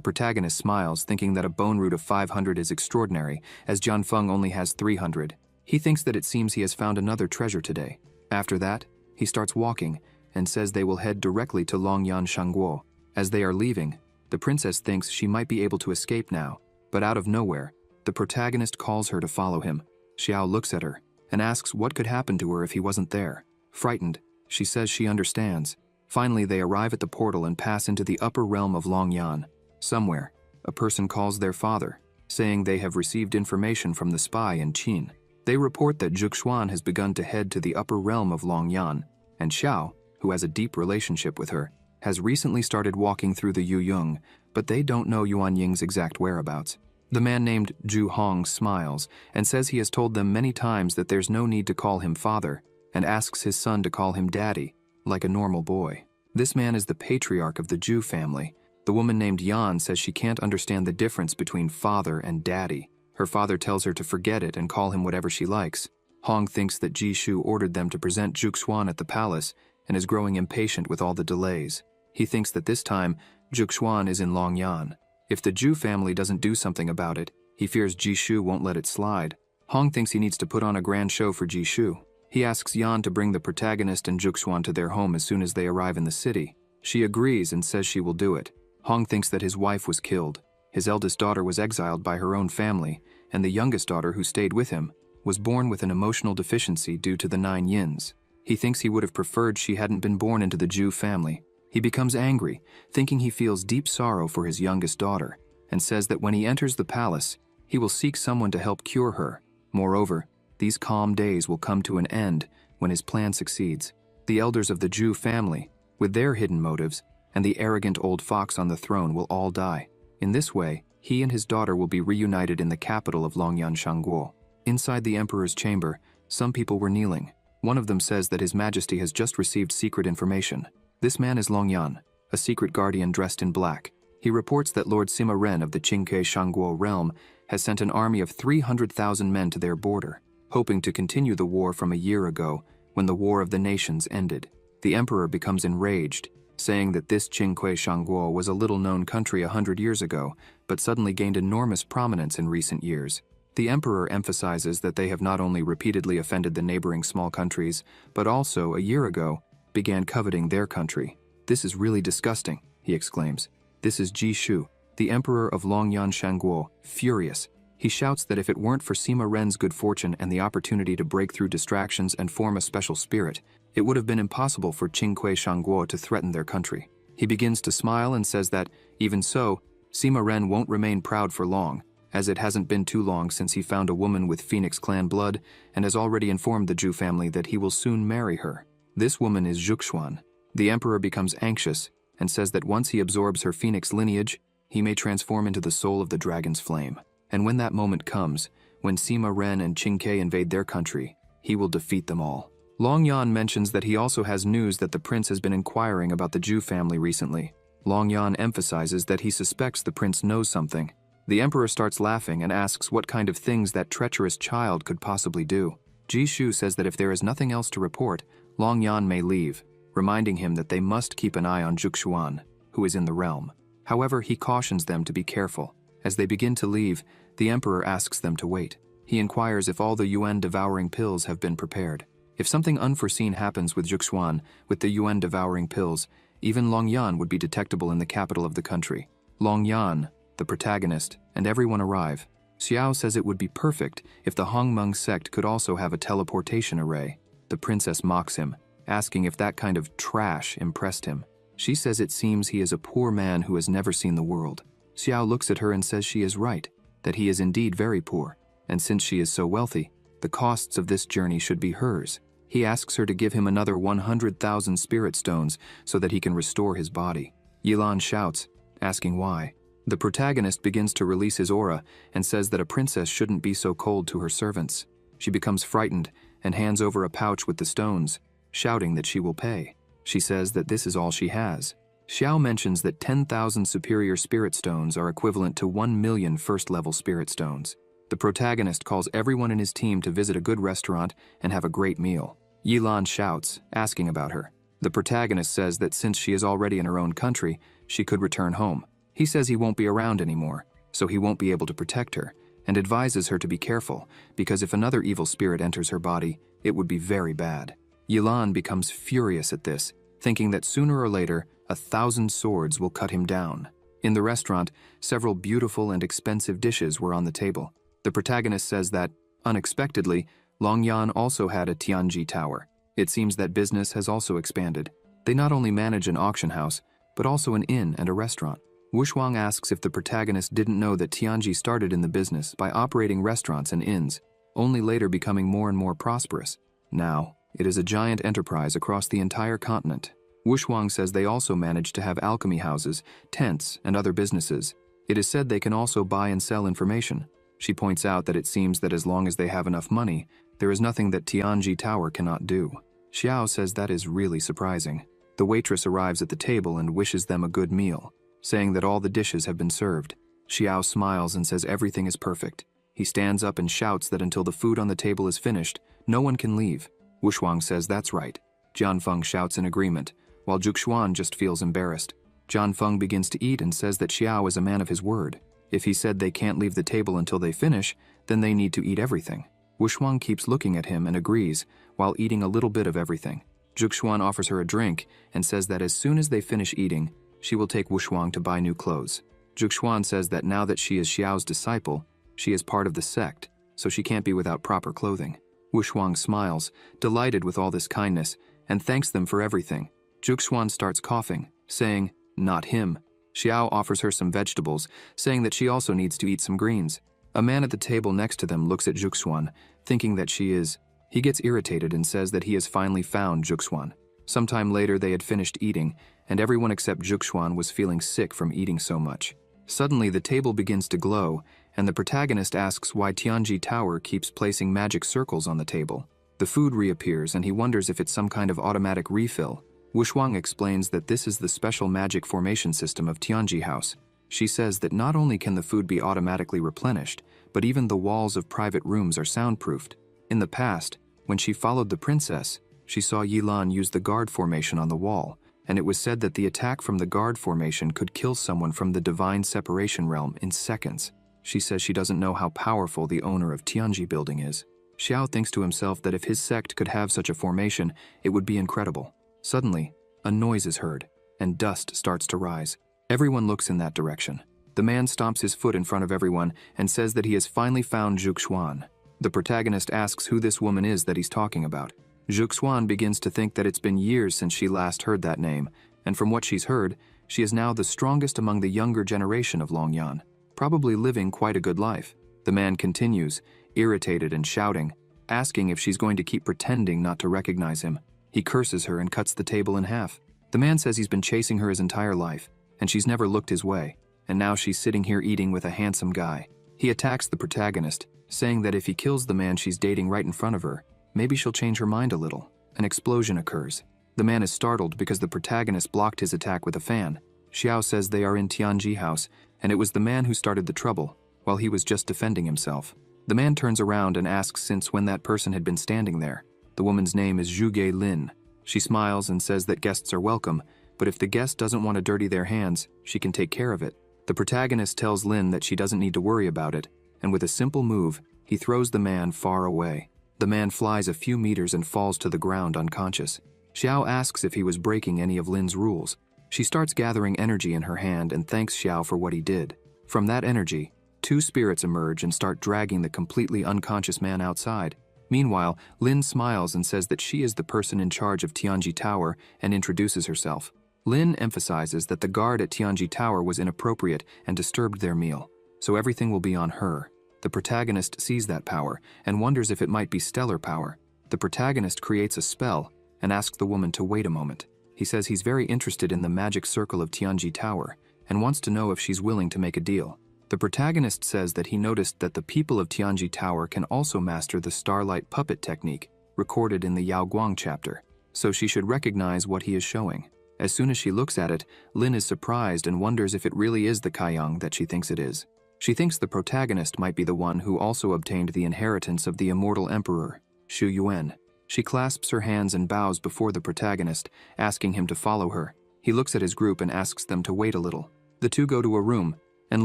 protagonist smiles, thinking that a bone root of 500 is extraordinary, as Feng only has 300. He thinks that it seems he has found another treasure today. After that, he starts walking and says they will head directly to Longyan Shangguo. As they are leaving, the princess thinks she might be able to escape now, but out of nowhere, the protagonist calls her to follow him. Xiao looks at her and asks what could happen to her if he wasn't there. Frightened, she says she understands. Finally, they arrive at the portal and pass into the upper realm of Longyan. Somewhere, a person calls their father, saying they have received information from the spy in Qin. They report that Zhuxuan has begun to head to the upper realm of Longyan, and Xiao, who has a deep relationship with her, has recently started walking through the Yuyong, but they don't know Yuan Ying's exact whereabouts. The man named Zhu Hong smiles and says he has told them many times that there's no need to call him father, and asks his son to call him daddy, like a normal boy. This man is the patriarch of the Zhu family. The woman named Yan says she can't understand the difference between father and daddy. Her father tells her to forget it and call him whatever she likes. Hong thinks that Ji Shu ordered them to present Zhuxuan at the palace and is growing impatient with all the delays. He thinks that this time, Zhuxuan is in Longyan. If the Zhu family doesn't do something about it, he fears Ji Shu won't let it slide. Hong thinks he needs to put on a grand show for Ji Shu. He asks Yan to bring the protagonist and Zhuxuan to their home as soon as they arrive in the city. She agrees and says she will do it. Hong thinks that his wife was killed. His eldest daughter was exiled by her own family, and the youngest daughter, who stayed with him, was born with an emotional deficiency due to the 9 yins. He thinks he would have preferred she hadn't been born into the Zhu family. He becomes angry, thinking he feels deep sorrow for his youngest daughter, and says that when he enters the palace, he will seek someone to help cure her. Moreover, these calm days will come to an end when his plan succeeds. The elders of the Zhu family, with their hidden motives, and the arrogant old fox on the throne will all die. In this way, he and his daughter will be reunited in the capital of Longyan Shangguo. Inside the emperor's chamber, some people were kneeling. One of them says that His Majesty has just received secret information. This man is Longyan, a secret guardian dressed in black. He reports that Lord Sima Ren of the Qingke Shangguo realm has sent an army of 300,000 men to their border, hoping to continue the war from a year ago when the War of the Nations ended. The emperor becomes enraged, saying that this Qingke Shangguo was a little-known country 100 years ago, but suddenly gained enormous prominence in recent years. The emperor emphasizes that they have not only repeatedly offended the neighboring small countries, but also, a year ago, began coveting their country. "This is really disgusting," he exclaims. This is Ji Shu, the emperor of Longyan Shangguo, furious. He shouts that if it weren't for Sima Ren's good fortune and the opportunity to break through distractions and form a special spirit, it would have been impossible for Qingque Shangguo to threaten their country. He begins to smile and says that, even so, Sima Ren won't remain proud for long, as it hasn't been too long since he found a woman with Phoenix clan blood and has already informed the Zhu family that he will soon marry her. This woman is Zhuxuan. The emperor becomes anxious and says that once he absorbs her Phoenix lineage, he may transform into the soul of the dragon's flame. And when that moment comes, when Sima Ren and Qingque invade their country, he will defeat them all. Longyan mentions that he also has news that the prince has been inquiring about the Zhu family recently. Longyan emphasizes that he suspects the prince knows something. The emperor starts laughing and asks what kind of things that treacherous child could possibly do. Ji Shu says that if there is nothing else to report, Longyan may leave, reminding him that they must keep an eye on Zhuxuan, who is in the realm. However, he cautions them to be careful. As they begin to leave, the emperor asks them to wait. He inquires if all the yuan-devouring pills have been prepared. If something unforeseen happens with Zhuxuan with the yuan-devouring pills, even Longyan would be detectable in the capital of the country. Long Yan, the protagonist, and everyone arrive. Xiao says it would be perfect if the Hongmeng sect could also have a teleportation array. The princess mocks him, asking if that kind of trash impressed him. She says it seems he is a poor man who has never seen the world. Xiao looks at her and says she is right, that he is indeed very poor, and since she is so wealthy, the costs of this journey should be hers. He asks her to give him another 100,000 spirit stones so that he can restore his body. Yilan shouts, asking why. The protagonist begins to release his aura and says that a princess shouldn't be so cold to her servants. She becomes frightened and hands over a pouch with the stones, shouting that she will pay. She says that this is all she has. Xiao mentions that 10,000 superior spirit stones are equivalent to 1 million first-level spirit stones. The protagonist calls everyone in his team to visit a good restaurant and have a great meal. Yilan shouts, asking about her. The protagonist says that since she is already in her own country, she could return home. He says he won't be around anymore, so he won't be able to protect her, and advises her to be careful, because if another evil spirit enters her body, it would be very bad. Yilan becomes furious at this, thinking that sooner or later, 1,000 swords will cut him down. In the restaurant, several beautiful and expensive dishes were on the table. The protagonist says that, unexpectedly, Longyan also had a Tianji tower. It seems that business has also expanded. They not only manage an auction house, but also an inn and a restaurant. Wushuang asks if the protagonist didn't know that Tianji started in the business by operating restaurants and inns, only later becoming more and more prosperous. Now, it is a giant enterprise across the entire continent. Wushuang says they also manage to have alchemy houses, tents, and other businesses. It is said they can also buy and sell information. She points out that it seems that as long as they have enough money, there is nothing that Tianji Tower cannot do. Xiao says that is really surprising. The waitress arrives at the table and wishes them a good meal, saying that all the dishes have been served. Xiao smiles and says everything is perfect. He stands up and shouts that until the food on the table is finished, no one can leave. Wushuang says that's right. Jianfeng shouts in agreement, while Zhuxuan just feels embarrassed. Jianfeng begins to eat and says that Xiao is a man of his word. If he said they can't leave the table until they finish, then they need to eat everything. Wushuang keeps looking at him and agrees, while eating a little bit of everything. Zhuxuan offers her a drink and says that as soon as they finish eating, she will take Wushuang to buy new clothes. Zhuxuan says that now that she is Xiao's disciple, she is part of the sect, so she can't be without proper clothing. Wushuang smiles, delighted with all this kindness, and thanks them for everything. Zhuxuan starts coughing, saying, "Not him." Xiao offers her some vegetables, saying that she also needs to eat some greens. A man at the table next to them looks at Zhuxuan, thinking that she is. He gets irritated and says that he has finally found Zhuxuan. Sometime later they had finished eating, and everyone except Zhuxuan was feeling sick from eating so much. Suddenly the table begins to glow, and the protagonist asks why Tianji Tower keeps placing magic circles on the table. The food reappears and he wonders if it's some kind of automatic refill. Wushuang explains that this is the special magic formation system of Tianji House. She says that not only can the food be automatically replenished, but even the walls of private rooms are soundproofed. In the past, when she followed the princess, she saw Yilan use the guard formation on the wall, and it was said that the attack from the guard formation could kill someone from the divine separation realm in seconds. She says she doesn't know how powerful the owner of Tianji building is. Xiao thinks to himself that if his sect could have such a formation, it would be incredible. Suddenly, a noise is heard, and dust starts to rise. Everyone looks in that direction. The man stomps his foot in front of everyone and says that he has finally found Zhuxuan. The protagonist asks who this woman is that he's talking about. Zhuxuan begins to think that it's been years since she last heard that name, and from what she's heard, she is now the strongest among the younger generation of Longyan, probably living quite a good life. The man continues, irritated and shouting, asking if she's going to keep pretending not to recognize him. He curses her and cuts the table in half. The man says he's been chasing her his entire life, and she's never looked his way, and now she's sitting here eating with a handsome guy. He attacks the protagonist, saying that if he kills the man she's dating right in front of her, maybe she'll change her mind a little. An explosion occurs. The man is startled because the protagonist blocked his attack with a fan. Xiao says they are in Tianji House, and it was the man who started the trouble, while he was just defending himself. The man turns around and asks since when that person had been standing there. The woman's name is Zhuge Lin. She smiles and says that guests are welcome, but if the guest doesn't want to dirty their hands, she can take care of it. The protagonist tells Lin that she doesn't need to worry about it, and with a simple move, he throws the man far away. The man flies a few meters and falls to the ground unconscious. Xiao asks if he was breaking any of Lin's rules. She starts gathering energy in her hand and thanks Xiao for what he did. From that energy, two spirits emerge and start dragging the completely unconscious man outside. Meanwhile, Lin smiles and says that she is the person in charge of Tianji Tower and introduces herself. Lin emphasizes that the guard at Tianji Tower was inappropriate and disturbed their meal, so everything will be on her. The protagonist sees that power and wonders if it might be stellar power. The protagonist creates a spell and asks the woman to wait a moment. He says he's very interested in the magic circle of Tianji Tower and wants to know if she's willing to make a deal. The protagonist says that he noticed that the people of Tianji Tower can also master the starlight puppet technique recorded in the Yao Guang chapter, so she should recognize what he is showing. As soon as she looks at it, Lin is surprised and wonders if it really is the Kaiyang that she thinks it is. She thinks the protagonist might be the one who also obtained the inheritance of the immortal emperor, Xu Yuan. She clasps her hands and bows before the protagonist, asking him to follow her. He looks at his group and asks them to wait a little. The two go to a room, and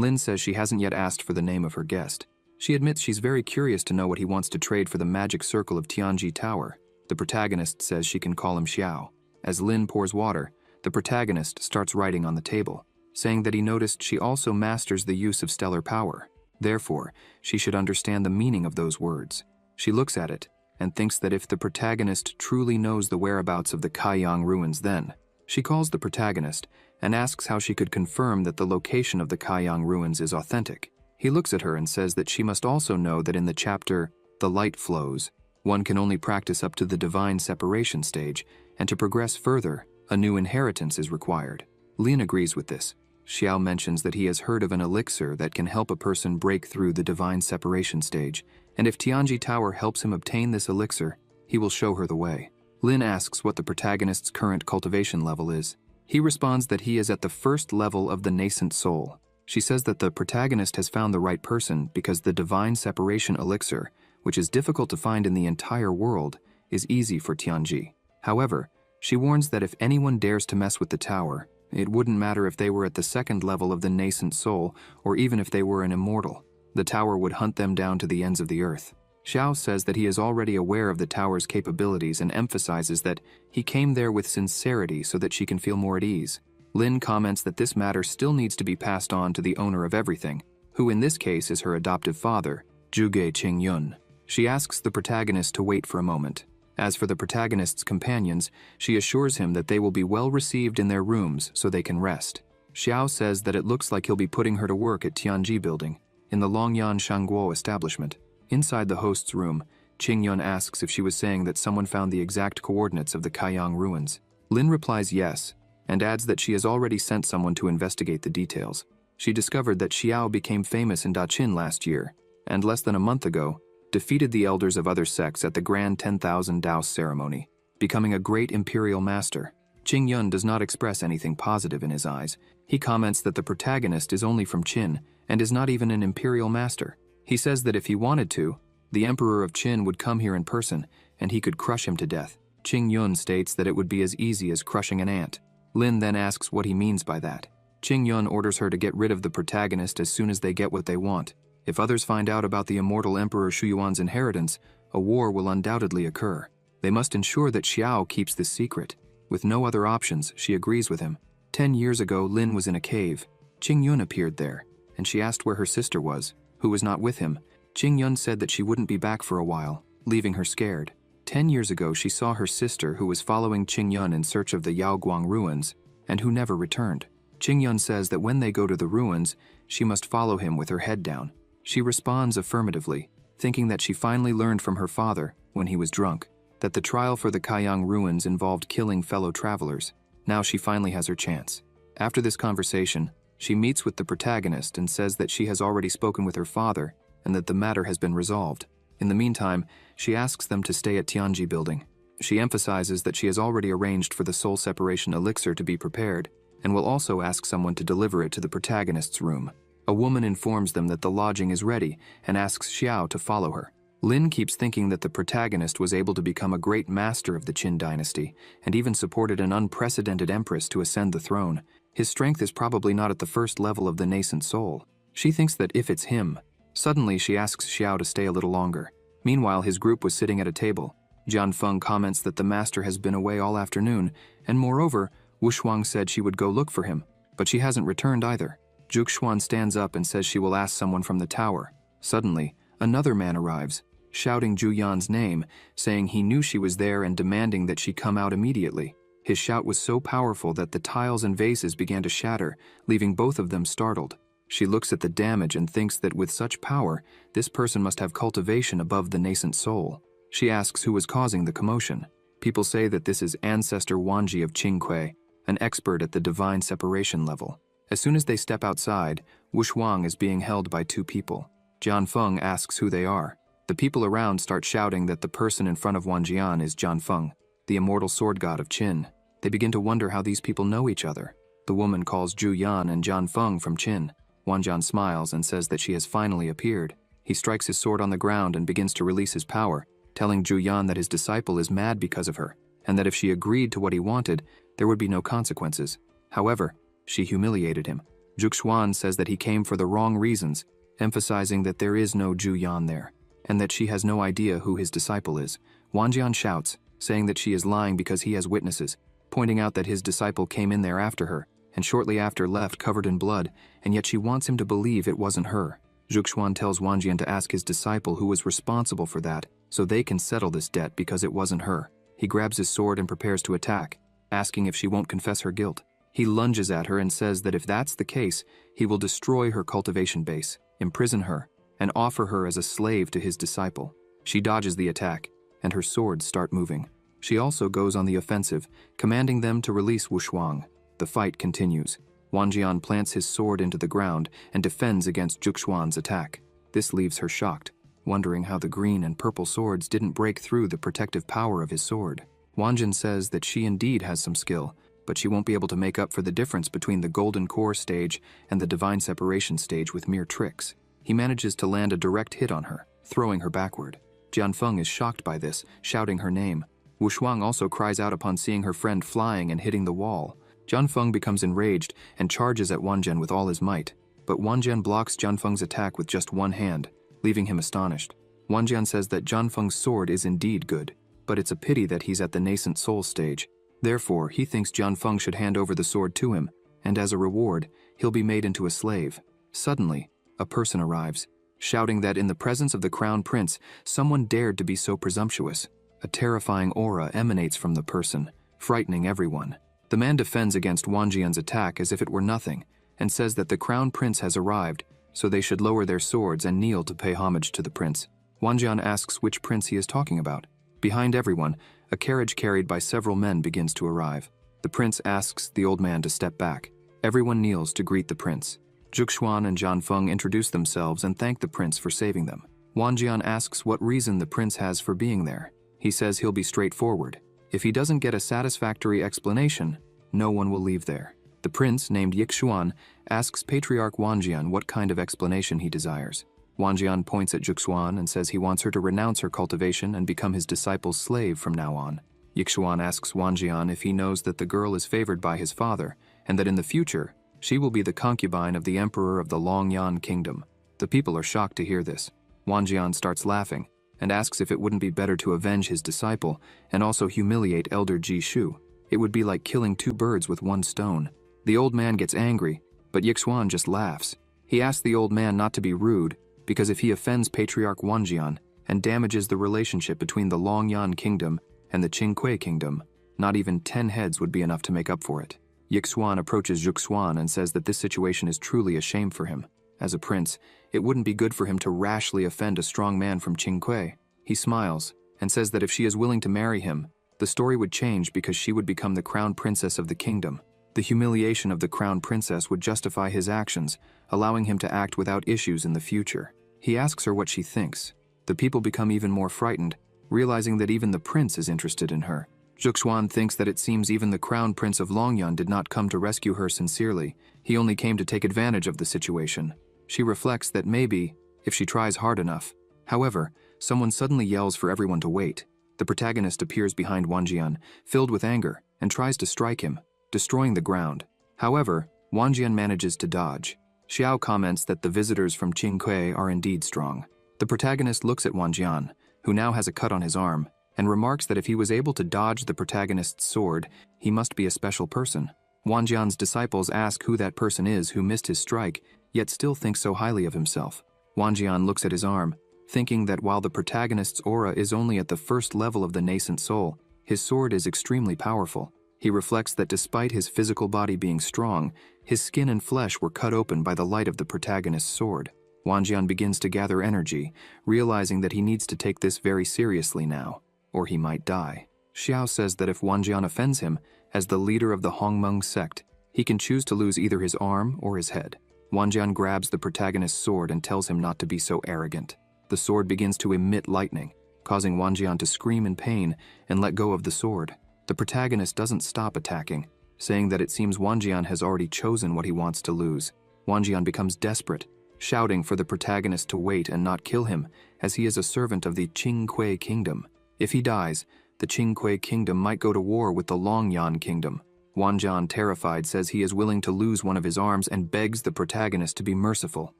Lin says she hasn't yet asked for the name of her guest. She admits she's very curious to know what he wants to trade for the magic circle of Tianji Tower. The protagonist says she can call him Xiao. As Lin pours water, the protagonist starts writing on the table, saying that he noticed she also masters the use of stellar power. Therefore, she should understand the meaning of those words. She looks at it and thinks that if the protagonist truly knows the whereabouts of the Kaiyang ruins, then she calls the protagonist and asks how she could confirm that the location of the Kaiyang ruins is authentic. He looks at her and says that she must also know that in the chapter, The Light Flows, one can only practice up to the divine separation stage, and to progress further, a new inheritance is required. Lin agrees with this. Xiao mentions that he has heard of an elixir that can help a person break through the divine separation stage, and if Tianji Tower helps him obtain this elixir, he will show her the way. Lin asks what the protagonist's current cultivation level is. He responds that he is at the first level of the nascent soul. She says that the protagonist has found the right person because the divine separation elixir, which is difficult to find in the entire world, is easy for Tianji. However, she warns that if anyone dares to mess with the tower, it wouldn't matter if they were at the second level of the nascent soul or even if they were an immortal. The tower would hunt them down to the ends of the earth. Xiao says that he is already aware of the tower's capabilities and emphasizes that he came there with sincerity so that she can feel more at ease. Lin comments that this matter still needs to be passed on to the owner of everything, who in this case is her adoptive father, Zhuge Qingyun. She asks the protagonist to wait for a moment. As for the protagonist's companions, she assures him that they will be well received in their rooms so they can rest. Xiao says that it looks like he'll be putting her to work at Tianji Building, in the Longyan Shangguo establishment. Inside the host's room, Qingyun asks if she was saying that someone found the exact coordinates of the Kaiyang ruins. Lin replies yes, and adds that she has already sent someone to investigate the details. She discovered that Xiao became famous in Daqin last year, and less than a month ago, defeated the elders of other sects at the Grand 10,000 Daos ceremony, becoming a great imperial master. Qingyun does not express anything positive in his eyes. He comments that the protagonist is only from Qin and is not even an imperial master. He says that if he wanted to, the emperor of Qin would come here in person and he could crush him to death. Qingyun states that it would be as easy as crushing an ant. Lin then asks what he means by that. Qingyun orders her to get rid of the protagonist as soon as they get what they want. If others find out about the immortal Emperor Shuyuan's inheritance, a war will undoubtedly occur. They must ensure that Xiao keeps this secret. With no other options, she agrees with him. 10 years ago, Lin was in a cave. Qingyun appeared there, and she asked where her sister was, who was not with him. Qingyun said that she wouldn't be back for a while, leaving her scared. 10 years ago, she saw her sister who was following Qingyun in search of the Yaoguang ruins, and who never returned. Qingyun says that when they go to the ruins, she must follow him with her head down. She responds affirmatively, thinking that she finally learned from her father, when he was drunk, that the trial for the Kaiyang ruins involved killing fellow travelers. Now she finally has her chance. After this conversation, she meets with the protagonist and says that she has already spoken with her father and that the matter has been resolved. In the meantime, she asks them to stay at Tianji Building. She emphasizes that she has already arranged for the soul separation elixir to be prepared and will also ask someone to deliver it to the protagonist's room. A woman informs them that the lodging is ready and asks Xiao to follow her. Lin keeps thinking that the protagonist was able to become a great master of the Qin dynasty and even supported an unprecedented empress to ascend the throne. His strength is probably not at the first level of the nascent soul. She thinks that if it's him. Suddenly, she asks Xiao to stay a little longer. Meanwhile, his group was sitting at a table. Jian Feng comments that the master has been away all afternoon, and moreover, Wu Shuang said she would go look for him, but she hasn't returned either. Zhuge Xuan stands up and says she will ask someone from the tower. Suddenly, another man arrives, shouting Zhu Yan's name, saying he knew she was there and demanding that she come out immediately. His shout was so powerful that the tiles and vases began to shatter, leaving both of them startled. She looks at the damage and thinks that with such power, this person must have cultivation above the nascent soul. She asks who was causing the commotion. People say that this is Ancestor Wanji of Qingque, an expert at the divine separation level. As soon as they step outside, Wu Shuang is being held by two people. Jian Feng asks who they are. The people around start shouting that the person in front of Wan Jian is Jian Feng, the immortal sword god of Qin. They begin to wonder how these people know each other. The woman calls Zhu Yan and Jian Feng from Qin. Wan Jian smiles and says that she has finally appeared. He strikes his sword on the ground and begins to release his power, telling Zhu Yan that his disciple is mad because of her, and that if she agreed to what he wanted, there would be no consequences. However, she humiliated him. Zhuge Xuan says that he came for the wrong reasons, emphasizing that there is no Zhu Yan there, and that she has no idea who his disciple is. Wan Jian shouts, saying that she is lying because he has witnesses, pointing out that his disciple came in there after her, and shortly after left covered in blood, and yet she wants him to believe it wasn't her. Zhuge Xuan tells Wan Jian to ask his disciple who was responsible for that, so they can settle this debt because it wasn't her. He grabs his sword and prepares to attack, asking if she won't confess her guilt. He lunges at her and says that if that's the case, he will destroy her cultivation base, imprison her, and offer her as a slave to his disciple. She dodges the attack, and her swords start moving. She also goes on the offensive, commanding them to release Wu Shuang. The fight continues. Wan Jian plants his sword into the ground and defends against Zhuge Xuan's attack. This leaves her shocked, wondering how the green and purple swords didn't break through the protective power of his sword. Wan Jin says that she indeed has some skill, but she won't be able to make up for the difference between the Golden Core stage and the Divine Separation stage with mere tricks. He manages to land a direct hit on her, throwing her backward. Jian Feng is shocked by this, shouting her name. Wu Shuang also cries out upon seeing her friend flying and hitting the wall. Jian Feng becomes enraged and charges at Wan Jian with all his might, but Wan Jian blocks Jian Feng's attack with just one hand, leaving him astonished. Wan Jian says that Jian Feng's sword is indeed good, but it's a pity that he's at the nascent soul stage. Therefore, he thinks Jian Feng should hand over the sword to him, and as a reward, he'll be made into a slave. Suddenly, a person arrives, shouting that in the presence of the crown prince, someone dared to be so presumptuous. A terrifying aura emanates from the person, frightening everyone. The man defends against Wan Jian's attack as if it were nothing, and says that the crown prince has arrived, so they should lower their swords and kneel to pay homage to the prince. Wan Jian asks which prince he is talking about. Behind everyone, a carriage carried by several men begins to arrive. The prince asks the old man to step back. Everyone kneels to greet the prince. Zhuge Xuan and Jian Feng introduce themselves and thank the prince for saving them. Wan Jian asks what reason the prince has for being there. He says he'll be straightforward. If he doesn't get a satisfactory explanation, no one will leave there. The prince, named Yixuan, asks Patriarch Wan Jian what kind of explanation he desires. Wan Jian points at Zhuge Xuan and says he wants her to renounce her cultivation and become his disciple's slave from now on. Yixuan asks Wan Jian if he knows that the girl is favored by his father, and that in the future, she will be the concubine of the emperor of the Longyan kingdom. The people are shocked to hear this. Wan Jian starts laughing, and asks if it wouldn't be better to avenge his disciple and also humiliate Elder Ji Shu. It would be like killing two birds with one stone. The old man gets angry, but Yixuan just laughs. He asks the old man not to be rude, because if he offends Patriarch Wan Jian and damages the relationship between the Longyan kingdom and the Qingque kingdom, not even 10 heads would be enough to make up for it. Yixuan approaches Zhuge Xuan and says that this situation is truly a shame for him. As a prince, it wouldn't be good for him to rashly offend a strong man from Qingque. He smiles and says that if she is willing to marry him, the story would change because she would become the crown princess of the kingdom. The humiliation of the crown princess would justify his actions, allowing him to act without issues in the future. He asks her what she thinks. The people become even more frightened, realizing that even the prince is interested in her. Zhuge Xuan thinks that it seems even the crown prince of Longyan did not come to rescue her sincerely. He only came to take advantage of the situation. She reflects that maybe, if she tries hard enough. However, someone suddenly yells for everyone to wait. The protagonist appears behind Wan Jian, filled with anger, and tries to strike him, destroying the ground. However, Wan Jian manages to dodge. Xiao comments that the visitors from Qingque are indeed strong. The protagonist looks at Wan Jian, who now has a cut on his arm, and remarks that if he was able to dodge the protagonist's sword, he must be a special person. Wanjian's disciples ask who that person is who missed his strike, yet still thinks so highly of himself. Wanjian looks at his arm, thinking that while the protagonist's aura is only at the first level of the nascent soul, his sword is extremely powerful. He reflects that despite his physical body being strong, his skin and flesh were cut open by the light of the protagonist's sword. Wanjian begins to gather energy, realizing that he needs to take this very seriously now, or he might die. Xiao says that if Wanjian offends him, as the leader of the Hongmeng sect, he can choose to lose either his arm or his head. Wanjian grabs the protagonist's sword and tells him not to be so arrogant. The sword begins to emit lightning, causing Wanjian to scream in pain and let go of the sword. The protagonist doesn't stop attacking, saying that it seems Wanjian has already chosen what he wants to lose. Wanjian becomes desperate, shouting for the protagonist to wait and not kill him, as he is a servant of the Qingque kingdom. If he dies, the Qingque kingdom might go to war with the Longyan kingdom. Wanjian, terrified, says he is willing to lose one of his arms and begs the protagonist to be merciful.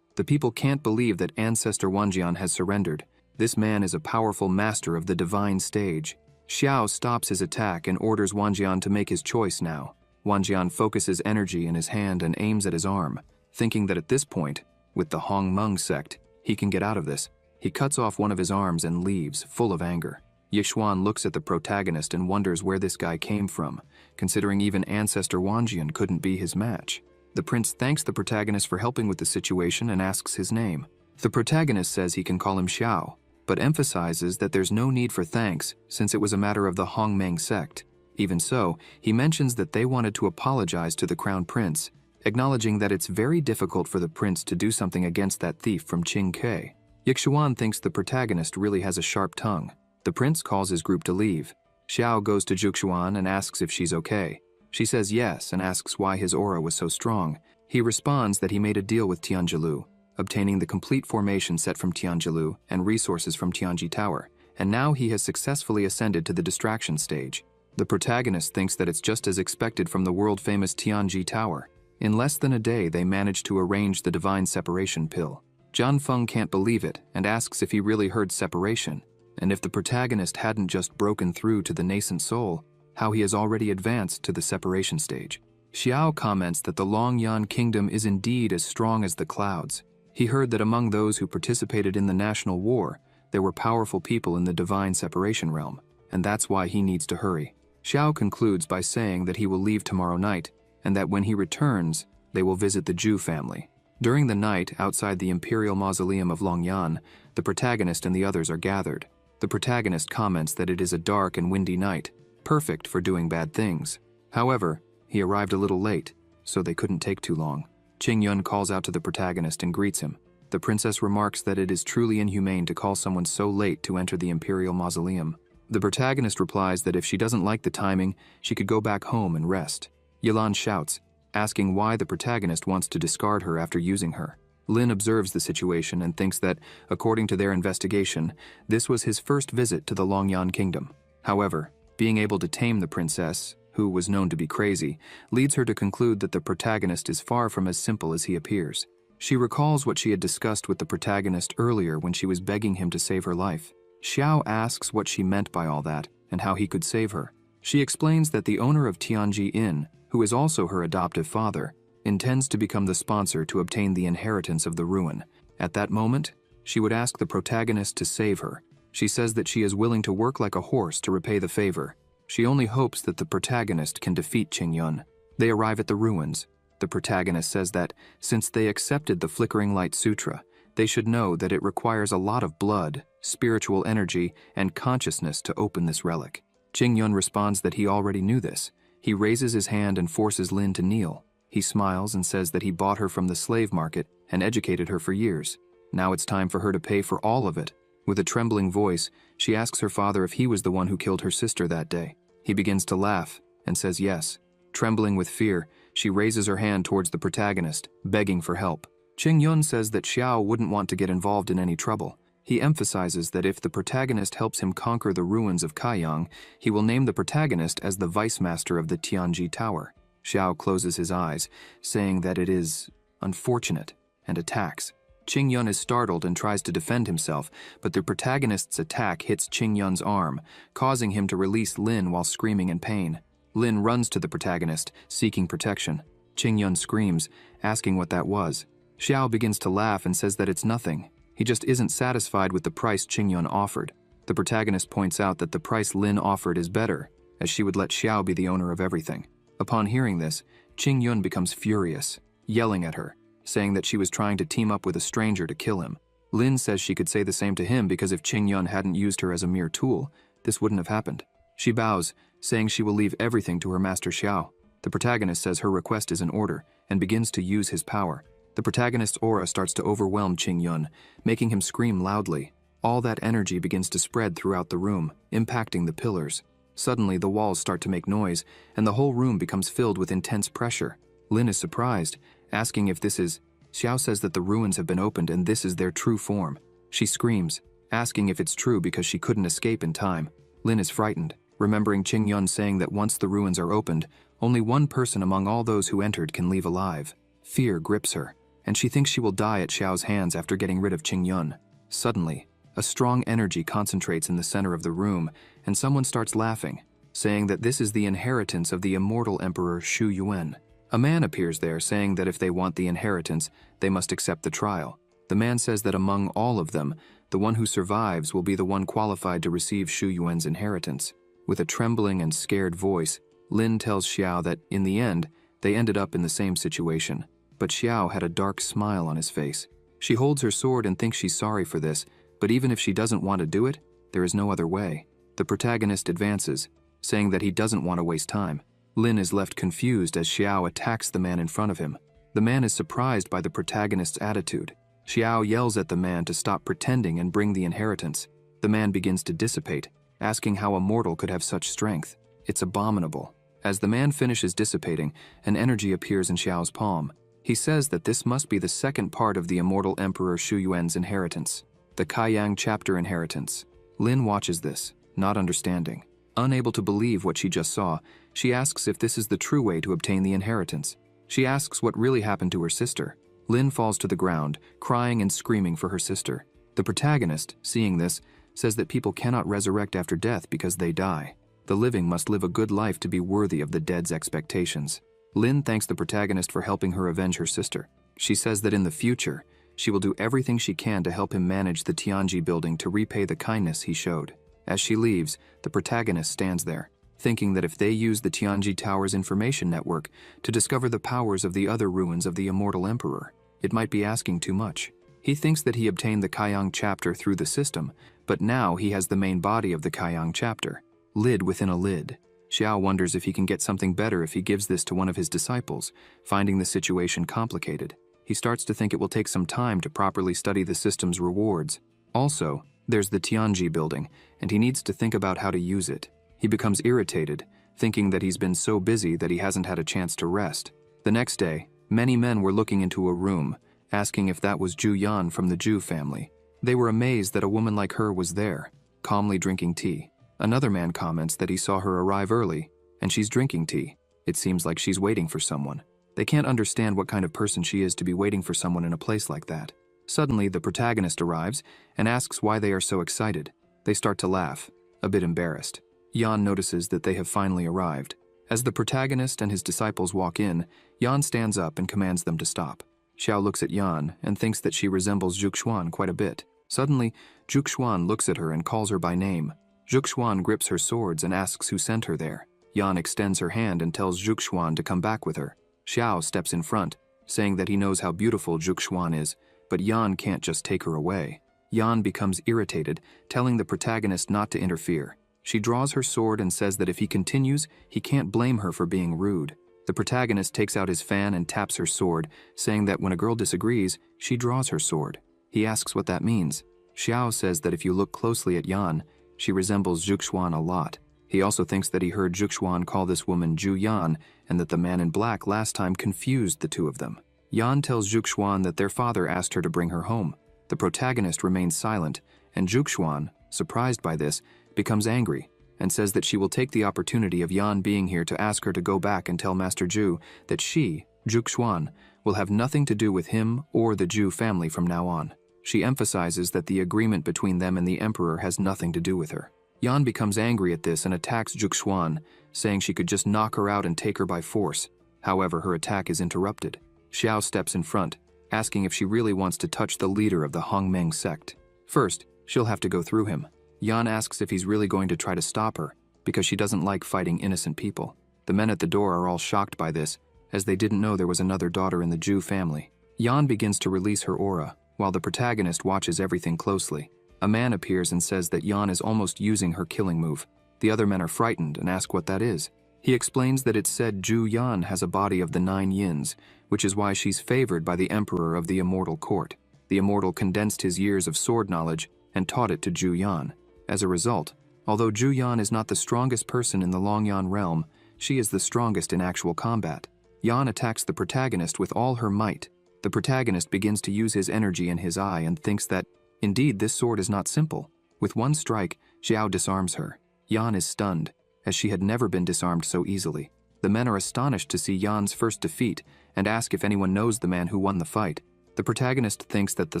The people can't believe that Ancestor Wanjian has surrendered. This man is a powerful master of the divine stage. Xiao stops his attack and orders Wanjian to make his choice now. Wanjian focuses energy in his hand and aims at his arm, thinking that at this point, with the Hongmeng sect, he can get out of this. He cuts off one of his arms and leaves, full of anger. Yixuan looks at the protagonist and wonders where this guy came from, considering even Ancestor Wanjian couldn't be his match. The prince thanks the protagonist for helping with the situation and asks his name. The protagonist says he can call him Xiao, but emphasizes that there's no need for thanks since it was a matter of the Hongmeng sect. Even so, he mentions that they wanted to apologize to the crown prince, acknowledging that it's very difficult for the prince to do something against that thief from Qingque. Yixuan thinks the protagonist really has a sharp tongue. The prince calls his group to leave. Xiao goes to Zhuxuan and asks if she's okay. She says yes and asks why his aura was so strong. He responds that he made a deal with Tianjilu, obtaining the complete formation set from Tianjilu and resources from Tianji Tower, and now he has successfully ascended to the distraction stage. The protagonist thinks that it's just as expected from the world-famous Tianji Tower. In less than a day, they managed to arrange the divine separation pill. Zhan Feng can't believe it and asks if he really heard separation, and if the protagonist hadn't just broken through to the nascent soul, how he has already advanced to the separation stage. Xiao comments that the Longyan kingdom is indeed as strong as the clouds. He heard that among those who participated in the national war, there were powerful people in the divine separation realm, and that's why he needs to hurry. Xiao concludes by saying that he will leave tomorrow night, and that when he returns, they will visit the Zhu family. During the night, outside the imperial mausoleum of Longyan, the protagonist and the others are gathered. The protagonist comments that it is a dark and windy night, perfect for doing bad things. However, he arrived a little late, so they couldn't take too long. Qingyun calls out to the protagonist and greets him. The princess remarks that it is truly inhumane to call someone so late to enter the imperial mausoleum. The protagonist replies that if she doesn't like the timing, she could go back home and rest. Yilan shouts, asking why the protagonist wants to discard her after using her. Lin observes the situation and thinks that, according to their investigation, this was his first visit to the Longyan kingdom. However, being able to tame the princess, who was known to be crazy, leads her to conclude that the protagonist is far from as simple as he appears. She recalls what she had discussed with the protagonist earlier when she was begging him to save her life. Xiao asks what she meant by all that and how he could save her. She explains that the owner of Tianji Inn, who is also her adoptive father, intends to become the sponsor to obtain the inheritance of the ruin. At that moment, she would ask the protagonist to save her. She says that she is willing to work like a horse to repay the favor. She only hopes that the protagonist can defeat Qingyun. They arrive at the ruins. The protagonist says that, since they accepted the Flickering Light Sutra, they should know that it requires a lot of blood, spiritual energy, and consciousness to open this relic. Qingyun responds that he already knew this. He raises his hand and forces Lin to kneel. He smiles and says that he bought her from the slave market and educated her for years. Now it's time for her to pay for all of it. With a trembling voice, she asks her father if he was the one who killed her sister that day. He begins to laugh and says yes. Trembling with fear, she raises her hand towards the protagonist, begging for help. Qingyun says that Xiao wouldn't want to get involved in any trouble. He emphasizes that if the protagonist helps him conquer the ruins of Kaiyang, he will name the protagonist as the vice master of the Tianji Tower. Xiao closes his eyes, saying that it is unfortunate, and attacks. Qing Yun is startled and tries to defend himself, but the protagonist's attack hits Qing Yun's arm, causing him to release Lin while screaming in pain. Lin runs to the protagonist, seeking protection. Qing Yun screams, asking what that was. Xiao begins to laugh and says that it's nothing. He just isn't satisfied with the price Qing Yun offered. The protagonist points out that the price Lin offered is better, as she would let Xiao be the owner of everything. Upon hearing this, Qing Yun becomes furious, yelling at her, saying that she was trying to team up with a stranger to kill him. Lin says she could say the same to him because if Qing Yun hadn't used her as a mere tool, this wouldn't have happened. She bows, saying she will leave everything to her master Xiao. The protagonist says her request is in order and begins to use his power. The protagonist's aura starts to overwhelm Qing Yun, making him scream loudly. All that energy begins to spread throughout the room, impacting the pillars. Suddenly, the walls start to make noise, and the whole room becomes filled with intense pressure. Lin is surprised, asking if this is... Xiao says that the ruins have been opened and this is their true form. She screams, asking if it's true because she couldn't escape in time. Lin is frightened, remembering Qing Yun saying that once the ruins are opened, only one person among all those who entered can leave alive. Fear grips her, and she thinks she will die at Xiao's hands after getting rid of Qing Yun. Suddenly, a strong energy concentrates in the center of the room, and someone starts laughing, saying that this is the inheritance of the immortal Emperor Shu Yuan. A man appears there saying that if they want the inheritance, they must accept the trial. The man says that among all of them, the one who survives will be the one qualified to receive Shu Yuan's inheritance. With a trembling and scared voice, Lin tells Xiao that, in the end, they ended up in the same situation. But Xiao had a dark smile on his face. She holds her sword and thinks she's sorry for this, but even if she doesn't want to do it, there is no other way. The protagonist advances, saying that he doesn't want to waste time. Lin is left confused as Xiao attacks the man in front of him. The man is surprised by the protagonist's attitude. Xiao yells at the man to stop pretending and bring the inheritance. The man begins to dissipate, asking how a mortal could have such strength. It's abominable. As the man finishes dissipating, an energy appears in Xiao's palm. He says that this must be the second part of the immortal Emperor Shu Yuan's inheritance, the Kaiyang chapter inheritance. Lin watches this, not understanding. Unable to believe what she just saw, she asks if this is the true way to obtain the inheritance. She asks what really happened to her sister. Lin falls to the ground, crying and screaming for her sister. The protagonist, seeing this, says that people cannot resurrect after death because they die. The living must live a good life to be worthy of the dead's expectations. Lin thanks the protagonist for helping her avenge her sister. She says that in the future, she will do everything she can to help him manage the Tianji building to repay the kindness he showed. As she leaves, the protagonist stands there, thinking that if they use the Tianji Tower's information network to discover the powers of the other ruins of the immortal emperor, it might be asking too much. He thinks that he obtained the Kaiyang chapter through the system, but now he has the main body of the Kaiyang chapter, lid within a lid. Xiao wonders if he can get something better if he gives this to one of his disciples, finding the situation complicated. He starts to think it will take some time to properly study the system's rewards. Also, there's the Tianji building, and he needs to think about how to use it. He becomes irritated, thinking that he's been so busy that he hasn't had a chance to rest. The next day, many men were looking into a room, asking if that was Zhu Yan from the Zhu family. They were amazed that a woman like her was there, calmly drinking tea. Another man comments that he saw her arrive early, and she's drinking tea. It seems like she's waiting for someone. They can't understand what kind of person she is to be waiting for someone in a place like that. Suddenly, the protagonist arrives and asks why they are so excited. They start to laugh, a bit embarrassed. Yan notices that they have finally arrived. As the protagonist and his disciples walk in, Yan stands up and commands them to stop. Xiao looks at Yan and thinks that she resembles Zhuxuan quite a bit. Suddenly, Zhuxuan looks at her and calls her by name. Zhuxuan grips her swords and asks who sent her there. Yan extends her hand and tells Zhuxuan to come back with her. Xiao steps in front, saying that he knows how beautiful Zhuxuan is, but Yan can't just take her away. Yan becomes irritated, telling the protagonist not to interfere. She draws her sword and says that if he continues, he can't blame her for being rude. The protagonist takes out his fan and taps her sword, saying that when a girl disagrees, she draws her sword. He asks what that means. Xiao says that if you look closely at Yan, she resembles Zhuxuan a lot. He also thinks that he heard Zhuxuan call this woman Zhu Yan, and that the man in black last time confused the two of them. Yan tells Zhuxuan that their father asked her to bring her home. The protagonist remains silent, and Zhuxuan, surprised by this, becomes angry and says that she will take the opportunity of Yan being here to ask her to go back and tell Master Zhu that she, Zhuxuan, will have nothing to do with him or the Zhu family from now on. She emphasizes that the agreement between them and the emperor has nothing to do with her. Yan becomes angry at this and attacks Zhuxuan, saying she could just knock her out and take her by force. However, her attack is interrupted. Xiao steps in front, asking if she really wants to touch the leader of the Hongmeng sect. First, she'll have to go through him. Yan asks if he's really going to try to stop her, because she doesn't like fighting innocent people. The men at the door are all shocked by this, as they didn't know there was another daughter in the Zhu family. Yan begins to release her aura, while the protagonist watches everything closely. A man appears and says that Yan is almost using her killing move. The other men are frightened and ask what that is. He explains that it's said Zhu Yan has a body of the 9 yins, which is why she's favored by the emperor of the immortal court. The immortal condensed his years of sword knowledge and taught it to Zhu Yan. As a result, although Zhu Yan is not the strongest person in the Longyan realm, she is the strongest in actual combat. Yan attacks the protagonist with all her might. The protagonist begins to use his energy in his eye and thinks that, indeed, this sword is not simple. With one strike, Xiao disarms her. Yan is stunned, as she had never been disarmed so easily. The men are astonished to see Yan's first defeat and ask if anyone knows the man who won the fight. The protagonist thinks that the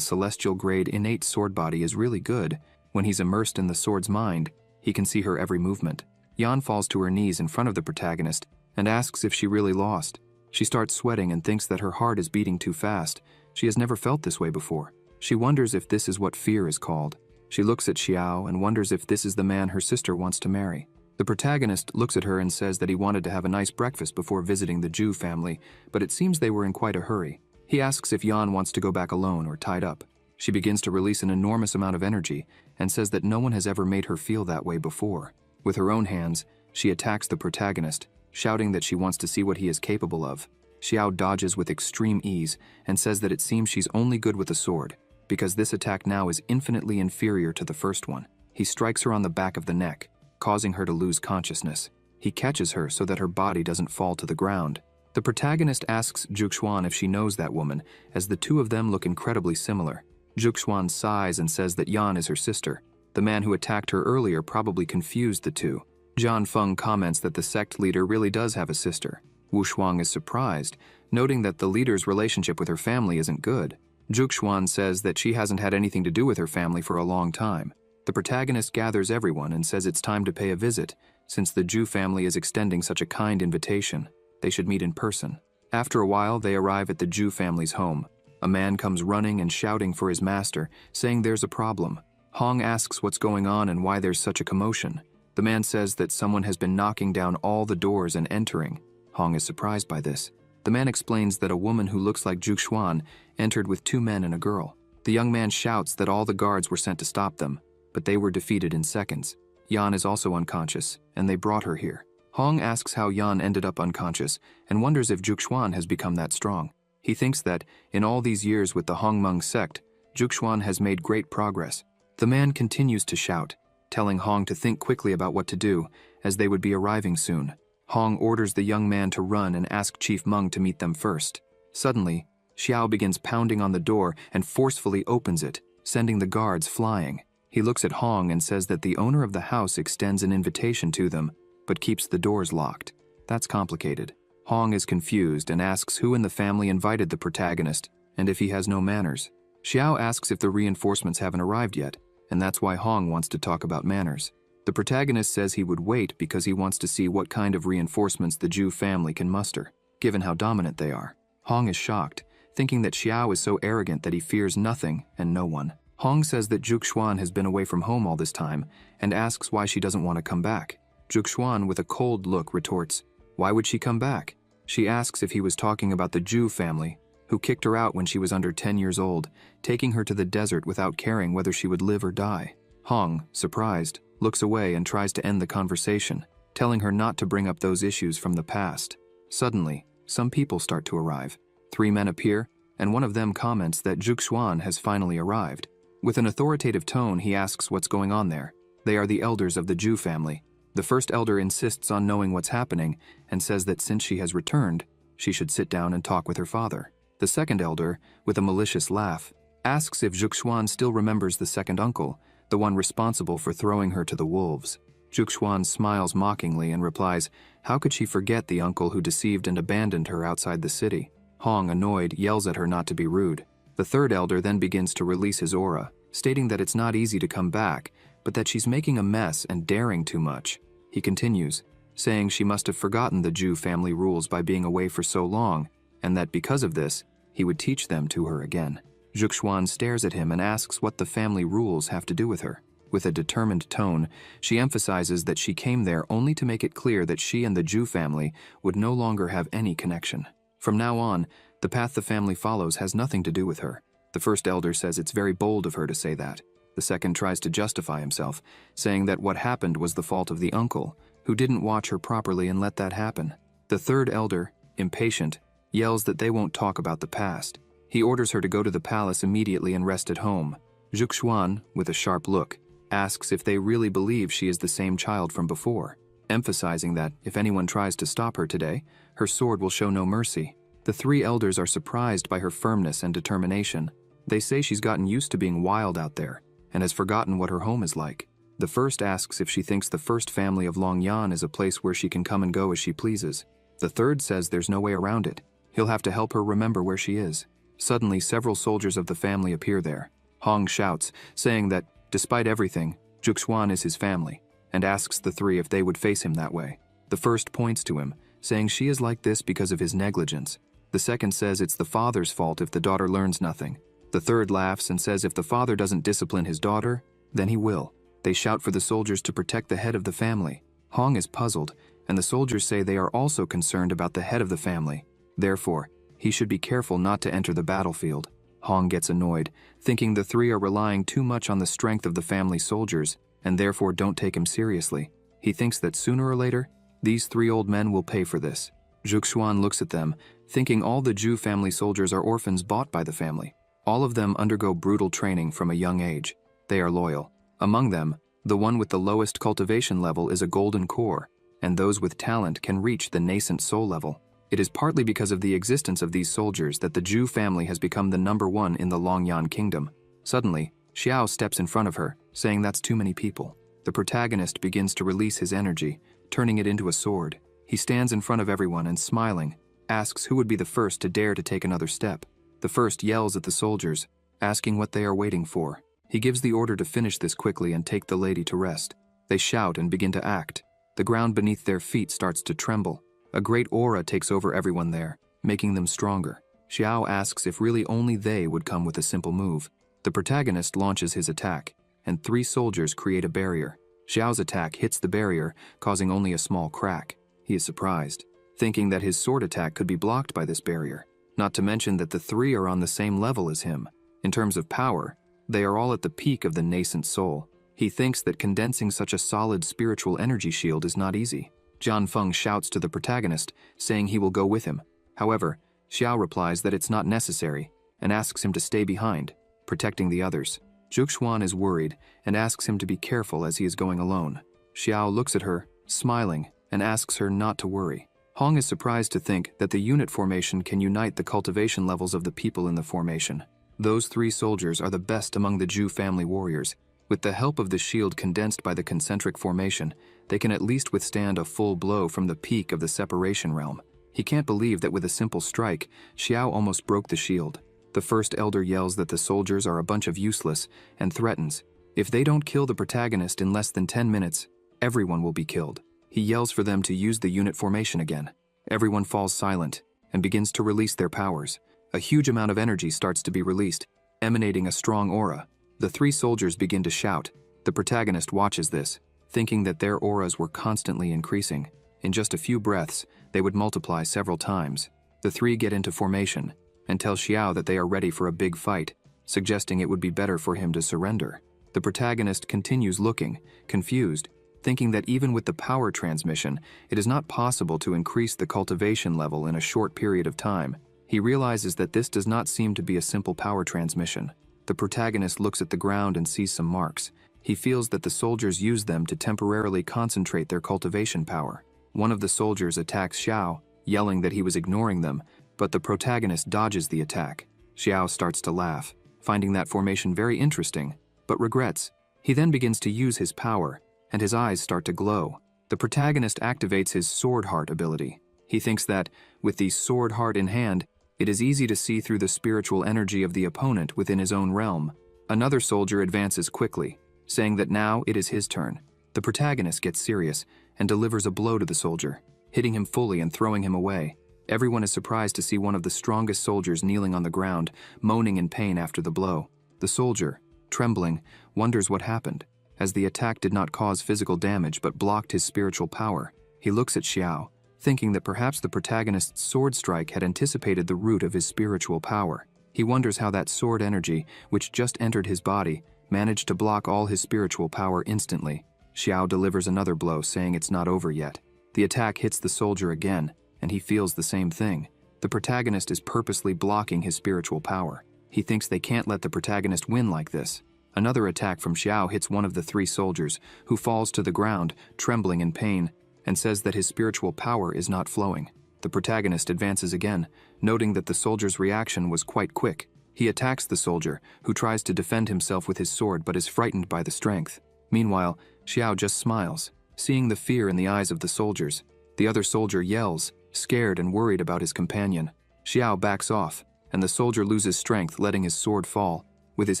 celestial grade innate sword body is really good. When he's immersed in the sword's mind, he can see her every movement. Yan falls to her knees in front of the protagonist and asks if she really lost. She starts sweating and thinks that her heart is beating too fast. She has never felt this way before. She wonders if this is what fear is called. She looks at Xiao and wonders if this is the man her sister wants to marry. The protagonist looks at her and says that he wanted to have a nice breakfast before visiting the Zhu family, but it seems they were in quite a hurry. He asks if Yan wants to go back alone or tied up. She begins to release an enormous amount of energy and says that no one has ever made her feel that way before. With her own hands, she attacks the protagonist, shouting that she wants to see what he is capable of. Xiao dodges with extreme ease and says that it seems she's only good with a sword, because this attack now is infinitely inferior to the first one. He strikes her on the back of the neck, causing her to lose consciousness. He catches her so that her body doesn't fall to the ground. The protagonist asks Zhuxuan if she knows that woman, as the two of them look incredibly similar. Zhuxuan sighs and says that Yan is her sister. The man who attacked her earlier probably confused the two. Zhan Feng comments that the sect leader really does have a sister. Wu Shuang is surprised, noting that the leader's relationship with her family isn't good. Zhuxuan says that she hasn't had anything to do with her family for a long time. The protagonist gathers everyone and says it's time to pay a visit, since the Zhu family is extending such a kind invitation. They should meet in person. After a while, they arrive at the Zhu family's home. A man comes running and shouting for his master, saying there's a problem. Hong asks what's going on and why there's such a commotion. The man says that someone has been knocking down all the doors and entering. Hong is surprised by this. The man explains that a woman who looks like Zhuxuan entered with 2 men and a girl. The young man shouts that all the guards were sent to stop them, but they were defeated in seconds. Yan is also unconscious, and they brought her here. Hong asks how Yan ended up unconscious and wonders if Zhuxuan has become that strong. He thinks that, in all these years with the Hongmeng sect, Zhuxuan has made great progress. The man continues to shout, telling Hong to think quickly about what to do, as they would be arriving soon. Hong orders the young man to run and ask Chief Meng to meet them first. Suddenly, Xiao begins pounding on the door and forcefully opens it, sending the guards flying. He looks at Hong and says that the owner of the house extends an invitation to them, but keeps the doors locked. That's complicated. Hong is confused and asks who in the family invited the protagonist and if he has no manners. Xiao asks if the reinforcements haven't arrived yet, and that's why Hong wants to talk about manners. The protagonist says he would wait because he wants to see what kind of reinforcements the Zhu family can muster, given how dominant they are. Hong is shocked, thinking that Xiao is so arrogant that he fears nothing and no one. Hong says that Zhuxuan has been away from home all this time and asks why she doesn't want to come back. Zhuxuan, with a cold look, retorts, "Why would she come back?" She asks if he was talking about the Zhu family, who kicked her out when she was under 10 years old, taking her to the desert without caring whether she would live or die. Hong, surprised, looks away and tries to end the conversation, telling her not to bring up those issues from the past. Suddenly, some people start to arrive. 3 men appear, and one of them comments that Zhuxuan has finally arrived. With an authoritative tone, he asks what's going on there. They are the elders of the Zhu family. The first elder insists on knowing what's happening and says that since she has returned, she should sit down and talk with her father. The second elder, with a malicious laugh, asks if Zhuxuan still remembers the second uncle, the one responsible for throwing her to the wolves. Zhuxuan smiles mockingly and replies, how could she forget the uncle who deceived and abandoned her outside the city? Hong, annoyed, yells at her not to be rude. The third elder then begins to release his aura, stating that it's not easy to come back, but that she's making a mess and daring too much. He continues, saying she must have forgotten the Zhu family rules by being away for so long, and that because of this, he would teach them to her again. Zhuxuan stares at him and asks what the family rules have to do with her. With a determined tone, she emphasizes that she came there only to make it clear that she and the Zhu family would no longer have any connection. From now on, the path the family follows has nothing to do with her. The first elder says it's very bold of her to say that. The second tries to justify himself, saying that what happened was the fault of the uncle, who didn't watch her properly and let that happen. The third elder, impatient, yells that they won't talk about the past. He orders her to go to the palace immediately and rest at home. Zhuxuan, with a sharp look, asks if they really believe she is the same child from before, emphasizing that if anyone tries to stop her today, her sword will show no mercy. The three elders are surprised by her firmness and determination. They say she's gotten used to being wild out there and has forgotten what her home is like. The first asks if she thinks the first family of Longyan is a place where she can come and go as she pleases. The third says there's no way around it. He'll have to help her remember where she is. Suddenly, several soldiers of the family appear there. Hong shouts, saying that, despite everything, Zhuxuan is his family, and asks the three if they would face him that way. The first points to him, saying she is like this because of his negligence. The second says it's the father's fault if the daughter learns nothing. The third laughs and says if the father doesn't discipline his daughter, then he will. They shout for the soldiers to protect the head of the family. Hong is puzzled, and the soldiers say they are also concerned about the head of the family. Therefore, he should be careful not to enter the battlefield. Hong gets annoyed, thinking the three are relying too much on the strength of the family soldiers, and therefore don't take him seriously. He thinks that sooner or later, these three old men will pay for this. Zhuxuan looks at them, thinking all the Zhu family soldiers are orphans bought by the family. All of them undergo brutal training from a young age. They are loyal. Among them, the one with the lowest cultivation level is a golden core, and those with talent can reach the nascent soul level. It is partly because of the existence of these soldiers that the Zhu family has become the #1 in the Longyan kingdom. Suddenly, Xiao steps in front of her, saying that's too many people. The protagonist begins to release his energy, turning it into a sword. He stands in front of everyone and, smiling, asks who would be the first to dare to take another step. The first yells at the soldiers, asking what they are waiting for. He gives the order to finish this quickly and take the lady to rest. They shout and begin to act. The ground beneath their feet starts to tremble. A great aura takes over everyone there, making them stronger. Xiao asks if really only they would come with a simple move. The protagonist launches his attack, and 3 soldiers create a barrier. Xiao's attack hits the barrier, causing only a small crack. He is surprised, thinking that his sword attack could be blocked by this barrier. Not to mention that the 3 are on the same level as him. In terms of power, they are all at the peak of the nascent soul. He thinks that condensing such a solid spiritual energy shield is not easy. Jian Feng shouts to the protagonist, saying he will go with him. However, Xiao replies that it's not necessary, and asks him to stay behind, protecting the others. Zhuxuan is worried, and asks him to be careful as he is going alone. Xiao looks at her, smiling, and asks her not to worry. Hong is surprised to think that the unit formation can unite the cultivation levels of the people in the formation. Those 3 soldiers are the best among the Zhu family warriors. With the help of the shield condensed by the concentric formation, they can at least withstand a full blow from the peak of the separation realm. He can't believe that with a simple strike, Xiao almost broke the shield. The first elder yells that the soldiers are a bunch of useless and threatens, if they don't kill the protagonist in less than 10 minutes, everyone will be killed. He yells for them to use the unit formation again. Everyone falls silent and begins to release their powers. A huge amount of energy starts to be released, emanating a strong aura. The 3 soldiers begin to shout. The protagonist watches this, thinking that their auras were constantly increasing. In just a few breaths, they would multiply several times. The 3 get into formation and tell Xiao that they are ready for a big fight, suggesting it would be better for him to surrender. The protagonist continues looking, confused, thinking that even with the power transmission, it is not possible to increase the cultivation level in a short period of time. He realizes that this does not seem to be a simple power transmission. The protagonist looks at the ground and sees some marks. He feels that the soldiers use them to temporarily concentrate their cultivation power. One of the soldiers attacks Xiao, yelling that he was ignoring them, but the protagonist dodges the attack. Xiao starts to laugh, finding that formation very interesting, but regrets. He then begins to use his power, and his eyes start to glow. The protagonist activates his sword heart ability. He thinks that, with the sword heart in hand, It is easy to see through the spiritual energy of the opponent within his own realm. Another soldier advances quickly, saying that now it is his turn. The protagonist gets serious and delivers a blow to the soldier, hitting him fully and throwing him away. Everyone is surprised to see one of the strongest soldiers kneeling on the ground, moaning in pain after the blow. The soldier, trembling, wonders what happened, as the attack did not cause physical damage but blocked his spiritual power. He looks at Xiao, thinking that perhaps the protagonist's sword strike had anticipated the root of his spiritual power. He wonders how that sword energy, which just entered his body, managed to block all his spiritual power instantly. Xiao delivers another blow, saying it's not over yet. The attack hits the soldier again, and he feels the same thing. The protagonist is purposely blocking his spiritual power. He thinks they can't let the protagonist win like this. Another attack from Xiao hits one of the 3 soldiers, who falls to the ground, trembling in pain, and says that his spiritual power is not flowing. The protagonist advances again, noting that the soldier's reaction was quite quick. He attacks the soldier, who tries to defend himself with his sword but is frightened by the strength. Meanwhile, Xiao just smiles, seeing the fear in the eyes of the soldiers. The other soldier yells, scared and worried about his companion. Xiao backs off, and the soldier loses strength, letting his sword fall. With his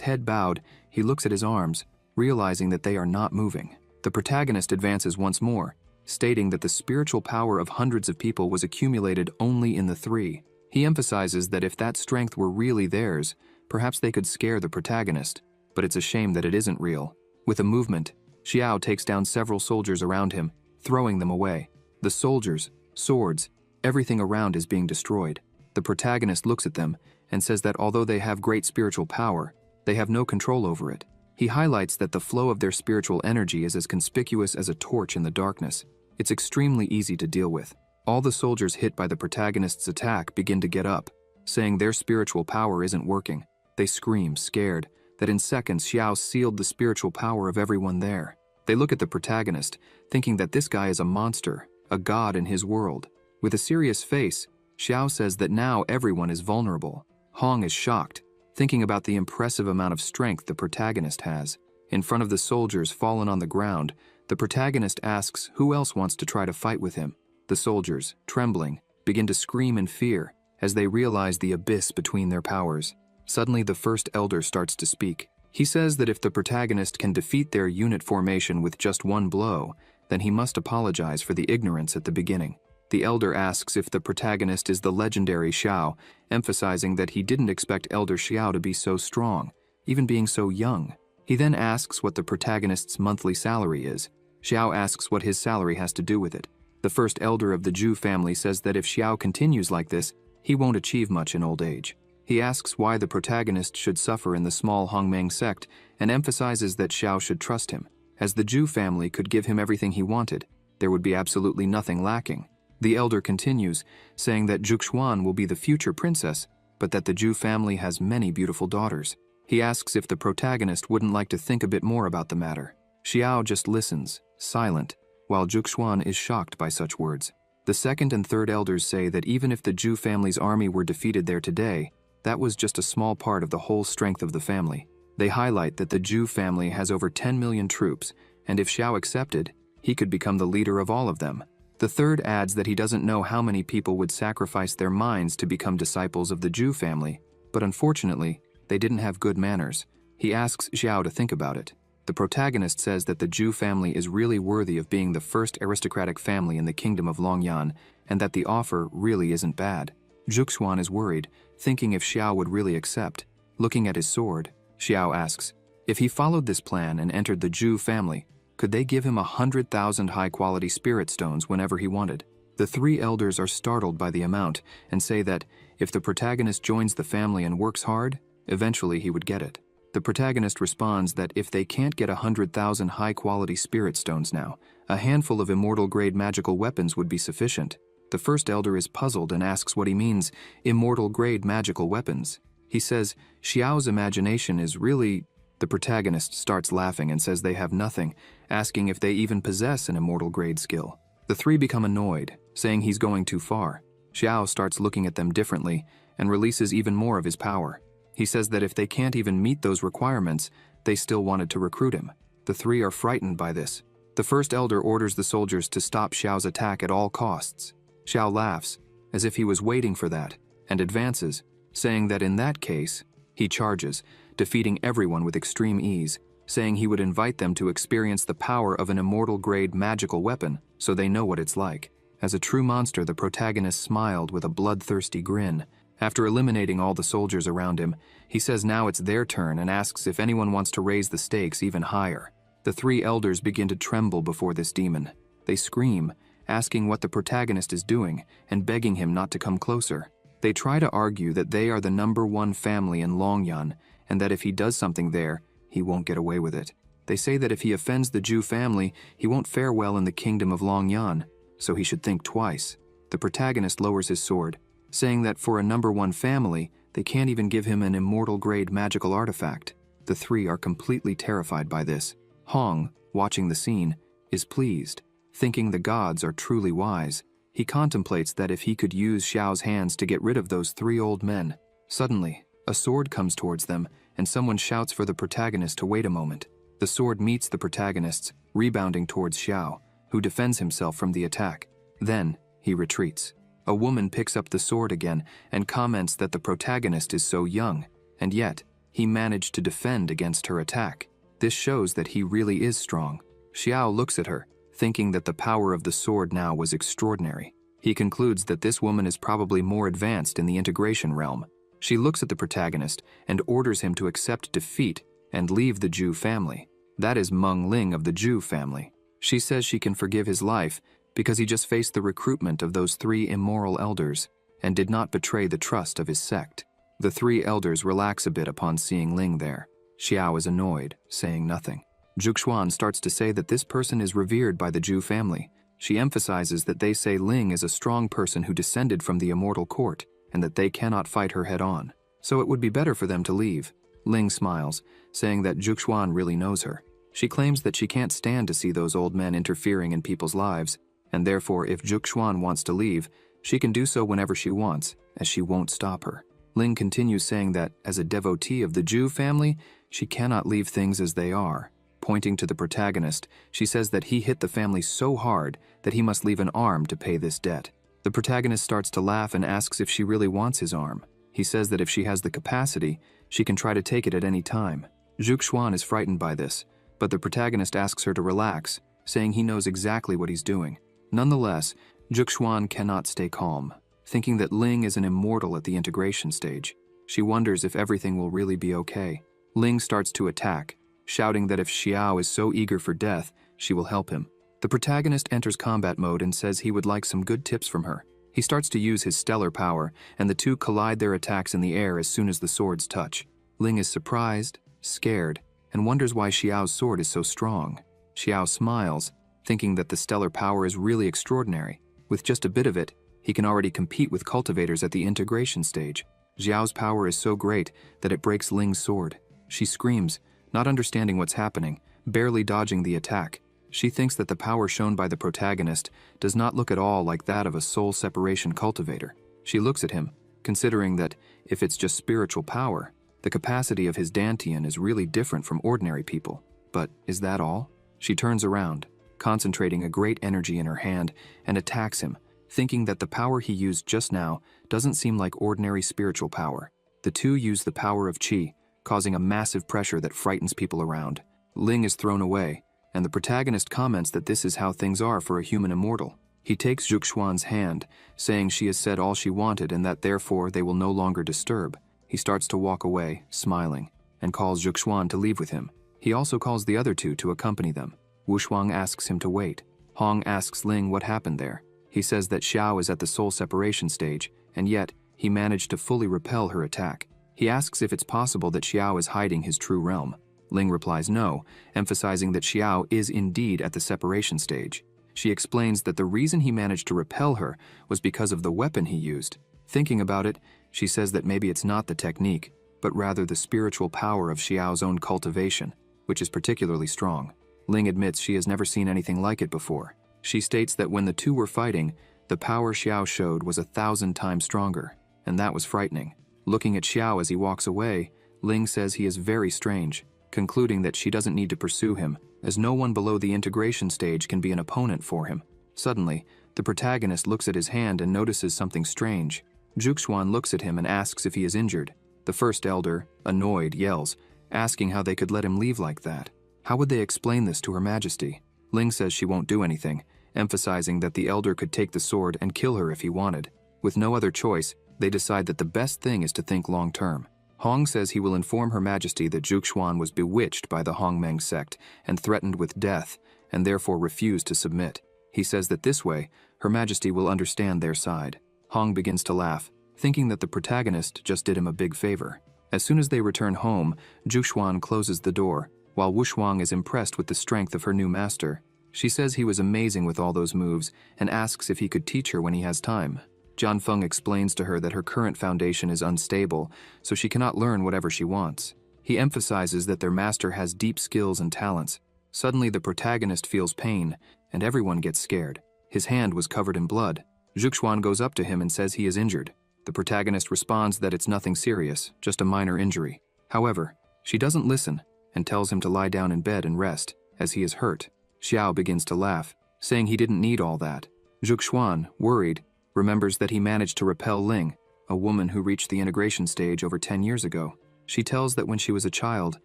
head bowed, he looks at his arms, realizing that they are not moving. The protagonist advances once more, stating that the spiritual power of hundreds of people was accumulated only in the 3. He emphasizes that if that strength were really theirs, perhaps they could scare the protagonist, but it's a shame that it isn't real. With a movement, Xiao takes down several soldiers around him, throwing them away. The soldiers, swords, everything around is being destroyed. The protagonist looks at them and says that although they have great spiritual power, they have no control over it. He highlights that the flow of their spiritual energy is as conspicuous as a torch in the darkness. It's extremely easy to deal with. All the soldiers hit by the protagonist's attack begin to get up, saying their spiritual power isn't working. They scream, scared, that in seconds Xiao sealed the spiritual power of everyone there. They look at the protagonist, thinking that this guy is a monster, a god in his world. With a serious face, Xiao says that now everyone is vulnerable. Hong is shocked, thinking about the impressive amount of strength the protagonist has. In front of the soldiers fallen on the ground, the protagonist asks who else wants to try to fight with him. The soldiers, trembling, begin to scream in fear as they realize the abyss between their powers. Suddenly, the first elder starts to speak. He says that if the protagonist can defeat their unit formation with just one blow, then he must apologize for the ignorance at the beginning. The elder asks if the protagonist is the legendary Xiao, emphasizing that he didn't expect Elder Xiao to be so strong, even being so young. He then asks what the protagonist's monthly salary is. Xiao asks what his salary has to do with it. The first elder of the Zhu family says that if Xiao continues like this, he won't achieve much in old age. He asks why the protagonist should suffer in the small Hongmeng sect and emphasizes that Xiao should trust him. As the Zhu family could give him everything he wanted, there would be absolutely nothing lacking. The elder continues, saying that Zhuxuan will be the future princess, but that the Zhu family has many beautiful daughters. He asks if the protagonist wouldn't like to think a bit more about the matter. Xiao just listens, silent, while Zhuxuan is shocked by such words. The second and third elders say that even if the Zhu family's army were defeated there today, that was just a small part of the whole strength of the family. They highlight that the Zhu family has over 10 million troops, and if Xiao accepted, he could become the leader of all of them. The third adds that he doesn't know how many people would sacrifice their minds to become disciples of the Zhu family, but unfortunately, they didn't have good manners. He asks Xiao to think about it. The protagonist says that the Zhu family is really worthy of being the first aristocratic family in the kingdom of Longyan, and that the offer really isn't bad. Zhuxuan is worried, thinking if Xiao would really accept. Looking at his sword, Xiao asks, if he followed this plan and entered the Zhu family, could they give him 100,000 high-quality spirit stones whenever he wanted? The 3 elders are startled by the amount and say that if the protagonist joins the family and works hard, eventually he would get it. The protagonist responds that if they can't get 100,000 high-quality spirit stones now, a handful of immortal-grade magical weapons would be sufficient. The first elder is puzzled and asks what he means, immortal-grade magical weapons. He says Xiao's imagination is really... The protagonist starts laughing and says they have nothing, asking if they even possess an immortal-grade skill. The 3 become annoyed, saying he's going too far. Xiao starts looking at them differently and releases even more of his power. He says that if they can't even meet those requirements, they still wanted to recruit him. The 3 are frightened by this. The first elder orders the soldiers to stop Xiao's attack at all costs. Xiao laughs, as if he was waiting for that, and advances, saying that in that case, he charges, defeating everyone with extreme ease, saying he would invite them to experience the power of an immortal-grade magical weapon so they know what it's like. As a true monster, the protagonist smiled with a bloodthirsty grin. After eliminating all the soldiers around him, he says now it's their turn and asks if anyone wants to raise the stakes even higher. The three elders begin to tremble before this demon. They scream, asking what the protagonist is doing and begging him not to come closer. They try to argue that they are the #1 family in Longyan and that if he does something there, he won't get away with it. They say that if he offends the Zhu family, he won't fare well in the kingdom of Longyan, so he should think twice. The protagonist lowers his sword, saying that for a #1 family, they can't even give him an immortal-grade magical artifact. The three are completely terrified by this. Hong, watching the scene, is pleased, thinking the gods are truly wise. He contemplates that if he could use Xiao's hands to get rid of those three old men. Suddenly, a sword comes towards them, and someone shouts for the protagonist to wait a moment. The sword meets the protagonist's, rebounding towards Xiao, who defends himself from the attack. Then, he retreats. A woman picks up the sword again and comments that the protagonist is so young, and yet, he managed to defend against her attack. This shows that he really is strong. Xiao looks at her, thinking that the power of the sword now was extraordinary. He concludes that this woman is probably more advanced in the integration realm. She looks at the protagonist and orders him to accept defeat and leave the Zhu family. That is Meng Ling of the Zhu family. She says she can forgive his life because he just faced the recruitment of those three immoral elders and did not betray the trust of his sect. The three elders relax a bit upon seeing Ling there. Xiao is annoyed, saying nothing. Zhuxuan starts to say that this person is revered by the Zhu family. She emphasizes that they say Ling is a strong person who descended from the immortal court, and that they cannot fight her head-on. So it would be better for them to leave. Ling smiles, saying that Zhuxuan really knows her. She claims that she can't stand to see those old men interfering in people's lives, and therefore if Zhuxuan wants to leave, she can do so whenever she wants, as she won't stop her. Ling continues saying that, as a devotee of the Zhu family, she cannot leave things as they are. Pointing to the protagonist, she says that he hit the family so hard that he must leave an arm to pay this debt. The protagonist starts to laugh and asks if she really wants his arm. He says that if she has the capacity, she can try to take it at any time. Zhuxuan is frightened by this, but the protagonist asks her to relax, saying he knows exactly what he's doing. Nonetheless, Zhuxuan cannot stay calm, thinking that Ling is an immortal at the integration stage. She wonders if everything will really be okay. Ling starts to attack, shouting that if Xiao is so eager for death, she will help him. The protagonist enters combat mode and says he would like some good tips from her. He starts to use his stellar power, and the two collide their attacks in the air as soon as the swords touch. Ling is surprised, scared, and wonders why Xiao's sword is so strong. Xiao smiles, thinking that the stellar power is really extraordinary. With just a bit of it, he can already compete with cultivators at the integration stage. Xiao's power is so great that it breaks Ling's sword. She screams, not understanding what's happening, barely dodging the attack. She thinks that the power shown by the protagonist does not look at all like that of a soul separation cultivator. She looks at him, considering that, if it's just spiritual power, the capacity of his Dantian is really different from ordinary people. But is that all? She turns around, concentrating a great energy in her hand, and attacks him, thinking that the power he used just now doesn't seem like ordinary spiritual power. The two use the power of qi, causing a massive pressure that frightens people around. Ling is thrown away, and the protagonist comments that this is how things are for a human immortal. He takes Zhuxuan's hand, saying she has said all she wanted and that therefore they will no longer disturb. He starts to walk away, smiling, and calls Zhuxuan to leave with him. He also calls the other two to accompany them. Wushuang asks him to wait. Hong asks Ling what happened there. He says that Xiao is at the soul separation stage, and yet he managed to fully repel her attack. He asks if it's possible that Xiao is hiding his true realm. Ling replies no, emphasizing that Xiao is indeed at the separation stage. She explains that the reason he managed to repel her was because of the weapon he used. Thinking about it, she says that maybe it's not the technique, but rather the spiritual power of Xiao's own cultivation, which is particularly strong. Ling admits she has never seen anything like it before. She states that when the two were fighting, the power Xiao showed was 1,000 times stronger, and that was frightening. Looking at Xiao as he walks away, Ling says he is very strange, concluding that she doesn't need to pursue him, as no one below the integration stage can be an opponent for him. Suddenly, the protagonist looks at his hand and notices something strange. Zhuxuan looks at him and asks if he is injured. The first elder, annoyed, yells, asking how they could let him leave like that. How would they explain this to Her Majesty? Ling says she won't do anything, emphasizing that the elder could take the sword and kill her if he wanted. With no other choice, they decide that the best thing is to think long-term. Hong says he will inform Her Majesty that Zhuxuan was bewitched by the Hongmeng sect and threatened with death, and therefore refused to submit. He says that this way, Her Majesty will understand their side. Hong begins to laugh, thinking that the protagonist just did him a big favor. As soon as they return home, Zhuxuan closes the door, while Wushuang is impressed with the strength of her new master. She says he was amazing with all those moves and asks if he could teach her when he has time. Jianfeng explains to her that her current foundation is unstable, so she cannot learn whatever she wants. He emphasizes that their master has deep skills and talents. Suddenly the protagonist feels pain, and everyone gets scared. His hand was covered in blood. Zhuxuan goes up to him and says he is injured. The protagonist responds that it's nothing serious, just a minor injury. However, she doesn't listen and tells him to lie down in bed and rest, as he is hurt. Xiao begins to laugh, saying he didn't need all that. Zhuxuan, worried, remembers that he managed to repel Ling, a woman who reached the integration stage over 10 years ago. She tells that when she was a child,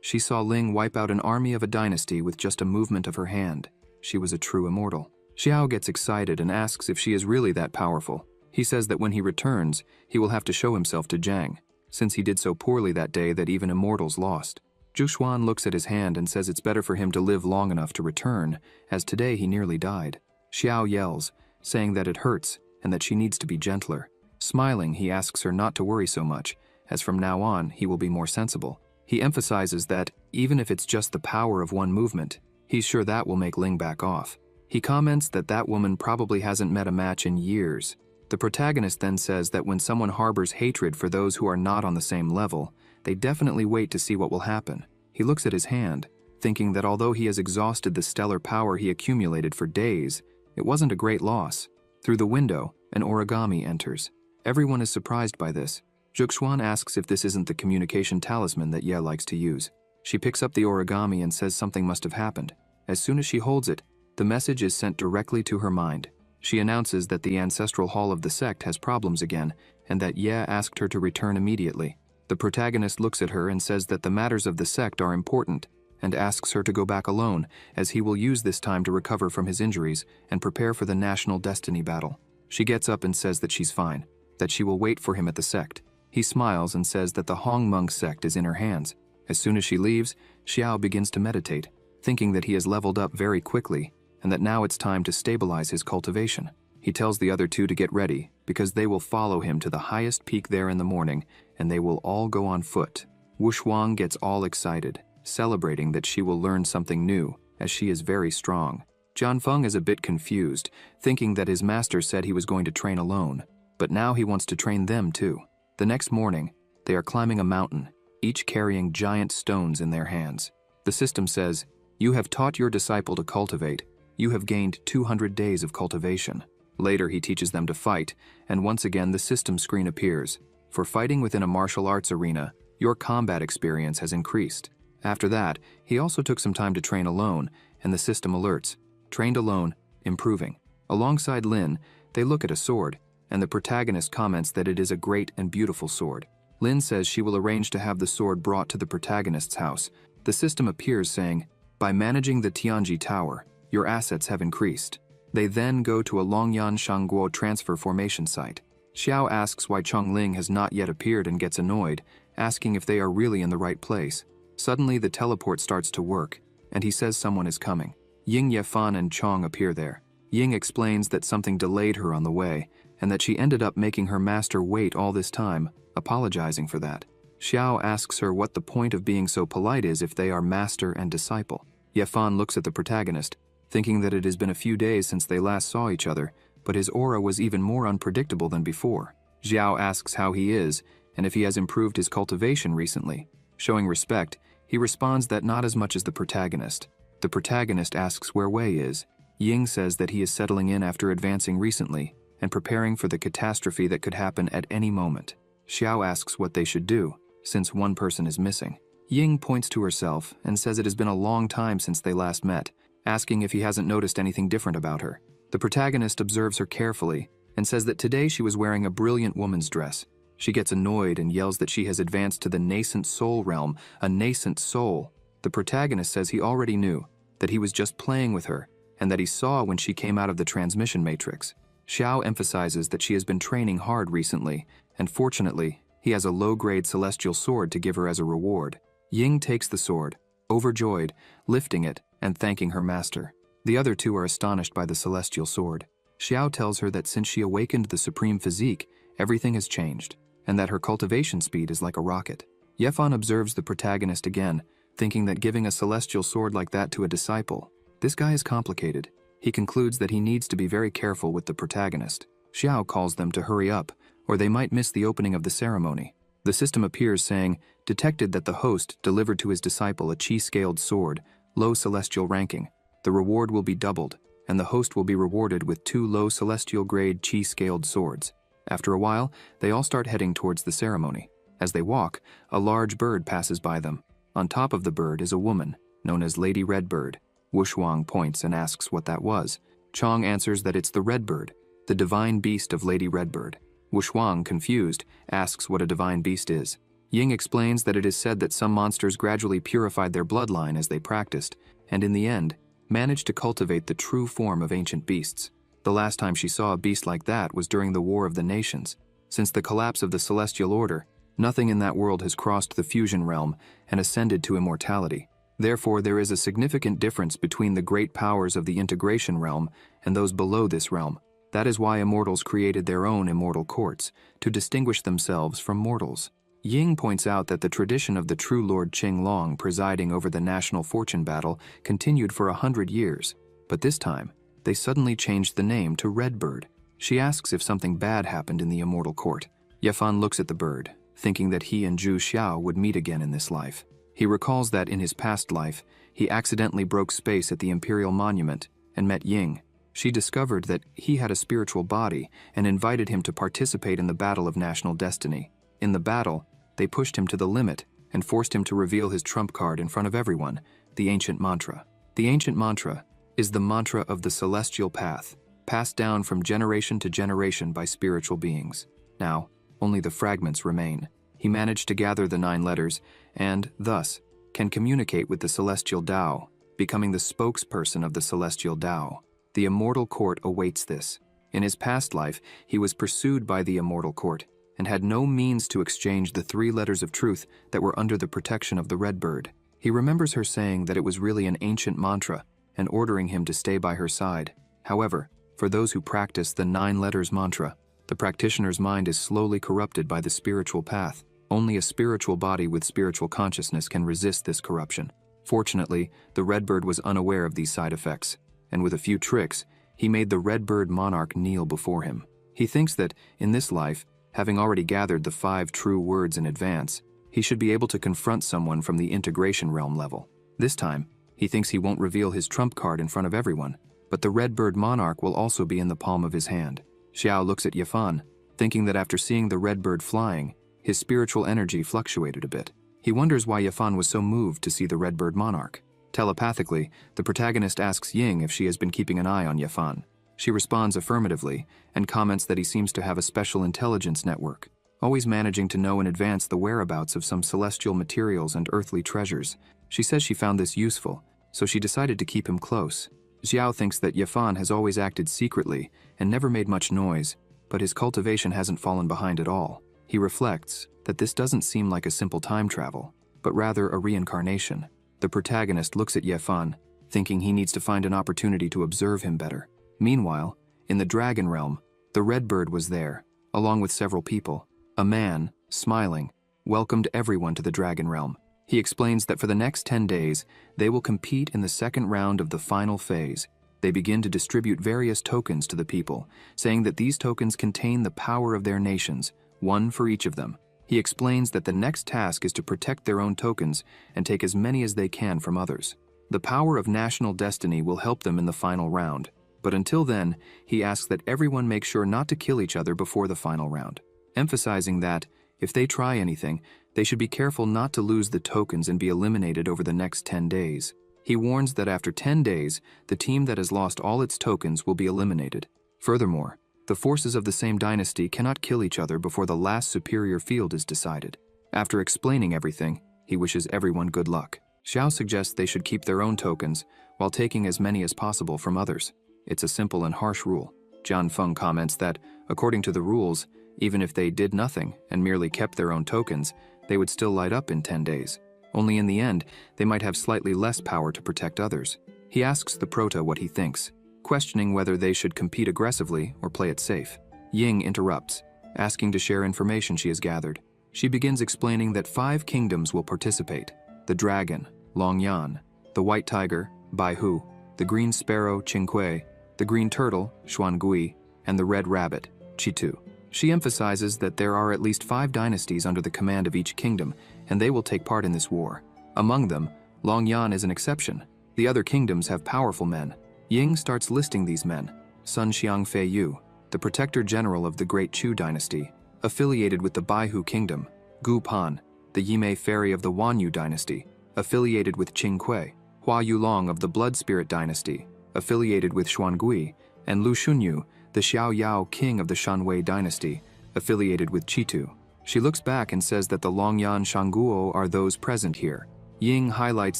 she saw Ling wipe out an army of a dynasty with just a movement of her hand. She was a true immortal. Xiao gets excited and asks if she is really that powerful. He says that when he returns, he will have to show himself to Jiang, since he did so poorly that day that even immortals lost. Zhuxuan looks at his hand and says it's better for him to live long enough to return, as today he nearly died. Xiao yells, saying that it hurts and that she needs to be gentler. Smiling, he asks her not to worry so much, as from now on he will be more sensible. He emphasizes that, even if it's just the power of one movement, he's sure that will make Ling back off. He comments that that woman probably hasn't met a match in years. The protagonist then says that when someone harbors hatred for those who are not on the same level, they definitely wait to see what will happen. He looks at his hand, thinking that although he has exhausted the stellar power he accumulated for days, it wasn't a great loss. Through the window, an origami enters. Everyone is surprised by this. Zhuxuan asks if this isn't the communication talisman that Ye likes to use. She picks up the origami and says something must have happened. As soon as she holds it, the message is sent directly to her mind. She announces that the ancestral hall of the sect has problems again, and that Ye asked her to return immediately. The protagonist looks at her and says that the matters of the sect are important, and asks her to go back alone, as he will use this time to recover from his injuries and prepare for the national destiny battle. She gets up and says that she's fine, that she will wait for him at the sect. He smiles and says that the Hongmeng sect is in her hands. As soon as she leaves, Xiao begins to meditate, thinking that he has leveled up very quickly, and that now it's time to stabilize his cultivation. He tells the other two to get ready, because they will follow him to the highest peak there in the morning, and they will all go on foot. Wushuang gets all excited, celebrating that she will learn something new, as she is very strong. Jianfeng is a bit confused, thinking that his master said he was going to train alone, but now he wants to train them too. The next morning, they are climbing a mountain, each carrying giant stones in their hands. The system says, "You have taught your disciple to cultivate. You have gained 200 days of cultivation." Later, he teaches them to fight, and once again the system screen appears. For fighting within a martial arts arena, your combat experience has increased. After that, he also took some time to train alone, and the system alerts. Trained alone, improving. Alongside Lin, they look at a sword, and the protagonist comments that it is a great and beautiful sword. Lin says she will arrange to have the sword brought to the protagonist's house. The system appears saying, "By managing the Tianji Tower, your assets have increased." They then go to a Longyan Shangguo transfer formation site. Xiao asks why Chongling has not yet appeared and gets annoyed, asking if they are really in the right place. Suddenly, the teleport starts to work, and he says someone is coming. Ying Yefan and Chong appear there. Ying explains that something delayed her on the way, and that she ended up making her master wait all this time, apologizing for that. Xiao asks her what the point of being so polite is if they are master and disciple. Yefan looks at the protagonist, thinking that it has been a few days since they last saw each other, but his aura was even more unpredictable than before. Xiao asks how he is, and if he has improved his cultivation recently. Showing respect, he responds that not as much as the protagonist. The protagonist asks where Wei is. Ying says that he is settling in after advancing recently, and preparing for the catastrophe that could happen at any moment. Xiao asks what they should do, since one person is missing. Ying points to herself and says it has been a long time since they last met, asking if he hasn't noticed anything different about her. The protagonist observes her carefully and says that today she was wearing a brilliant woman's dress. She gets annoyed and yells that she has advanced to the nascent soul realm, a nascent soul. The protagonist says he already knew, that he was just playing with her, and that he saw when she came out of the transmission matrix. Xiao emphasizes that she has been training hard recently, and fortunately, he has a low-grade celestial sword to give her as a reward. Ying takes the sword, overjoyed, lifting it and thanking her master. The other two are astonished by the celestial sword. Xiao tells her that since she awakened the supreme physique, everything has changed, and that her cultivation speed is like a rocket. Yefan observes the protagonist again, thinking that giving a celestial sword like that to a disciple, this guy is complicated. He concludes that he needs to be very careful with the protagonist. Xiao calls them to hurry up, or they might miss the opening of the ceremony. The system appears saying, detected that the host delivered to his disciple a chi-scaled sword, low celestial ranking. The reward will be doubled, and the host will be rewarded with 2 low celestial grade chi-scaled swords. After a while, they all start heading towards the ceremony. As they walk, a large bird passes by them. On top of the bird is a woman, known as Lady Redbird. Wushuang points and asks what that was. Chong answers that it's the Redbird, the divine beast of Lady Redbird. Wushuang, confused, asks what a divine beast is. Ying explains that it is said that some monsters gradually purified their bloodline as they practiced, and in the end, managed to cultivate the true form of ancient beasts. The last time she saw a beast like that was during the War of the Nations. Since the collapse of the Celestial Order, nothing in that world has crossed the fusion realm and ascended to immortality. Therefore, there is a significant difference between the great powers of the integration realm and those below this realm. That is why immortals created their own immortal courts, to distinguish themselves from mortals. Ying points out that the tradition of the true Lord Qinglong presiding over the national fortune battle continued for 100 years, but this time, they suddenly changed the name to Redbird. She asks if something bad happened in the immortal court. Yefan looks at the bird, thinking that he and Zhu Xiao would meet again in this life. He recalls that in his past life, he accidentally broke space at the Imperial Monument and met Ying. She discovered that he had a spiritual body and invited him to participate in the battle of national destiny. In the battle, they pushed him to the limit and forced him to reveal his trump card in front of everyone, the ancient mantra. The ancient mantra is the mantra of the celestial path, passed down from generation to generation by spiritual beings. Now, only the fragments remain. He managed to gather the 9 letters and, thus, can communicate with the celestial Tao, becoming the spokesperson of the celestial Tao. The immortal court awaits this. In his past life, he was pursued by the immortal court and had no means to exchange the 3 letters of truth that were under the protection of the Redbird. He remembers her saying that it was really an ancient mantra and ordering him to stay by her side. However, for those who practice the 9 letters mantra, the practitioner's mind is slowly corrupted by the spiritual path. Only a spiritual body with spiritual consciousness can resist this corruption. Fortunately, the Redbird was unaware of these side effects, and with a few tricks, he made the Redbird monarch kneel before him. He thinks that, in this life, having already gathered the 5 true words in advance, he should be able to confront someone from the integration realm level. This time, he thinks he won't reveal his trump card in front of everyone, but the Redbird monarch will also be in the palm of his hand. Xiao looks at Yefan, thinking that after seeing the Redbird flying, his spiritual energy fluctuated a bit. He wonders why Yefan was so moved to see the Redbird monarch. Telepathically, the protagonist asks Ying if she has been keeping an eye on Yefan. She responds affirmatively and comments that he seems to have a special intelligence network, always managing to know in advance the whereabouts of some celestial materials and earthly treasures. She says she found this useful, so she decided to keep him close. Xiao thinks that Yefan has always acted secretly and never made much noise, but his cultivation hasn't fallen behind at all. He reflects that this doesn't seem like a simple time travel, but rather a reincarnation. The protagonist looks at Yefan, thinking he needs to find an opportunity to observe him better. Meanwhile, in the dragon realm, the Redbird was there, along with several people. A man, smiling, welcomed everyone to the dragon realm. He explains that for the next 10 days, they will compete in the second round of the final phase. They begin to distribute various tokens to the people, saying that these tokens contain the power of their nations, 1 for each of them. He explains that the next task is to protect their own tokens and take as many as they can from others. The power of national destiny will help them in the final round, but until then, he asks that everyone make sure not to kill each other before the final round, emphasizing that, if they try anything, they should be careful not to lose the tokens and be eliminated over the next 10 days. He warns that after 10 days, the team that has lost all its tokens will be eliminated. Furthermore, The forces of the same dynasty cannot kill each other before the last superior field is decided. After explaining everything, he wishes everyone good luck. Xiao suggests they should keep their own tokens while taking as many as possible from others. It's a simple and harsh rule. Jian Feng comments that, according to the rules, even if they did nothing and merely kept their own tokens, they would still light up in 10 days. Only in the end, they might have slightly less power to protect others. He asks the Prota what he thinks, questioning whether they should compete aggressively or play it safe. Ying interrupts, asking to share information she has gathered. She begins explaining that 5 kingdoms will participate: the dragon, Longyan, the white tiger, Baihu, the green sparrow, Qingque, the green turtle, Xuangui, and the red rabbit, Chitu. She emphasizes that there are at least 5 dynasties under the command of each kingdom, and they will take part in this war. Among them, Longyan is an exception. The other kingdoms have powerful men. Ying starts listing these men: Sun Xiangfei Yu, the protector general of the Great Chu dynasty, affiliated with the Baihu kingdom; Gu Pan, the Yimei fairy of the Wanyu dynasty, affiliated with Qingque; Hua Yulong of the Blood Spirit dynasty, affiliated with Xuangui; and Lu Shunyu, the Xiao Yao king of the Shanwei dynasty, affiliated with Chitu. She looks back and says that the Longyan Shangguo are those present here. Ying highlights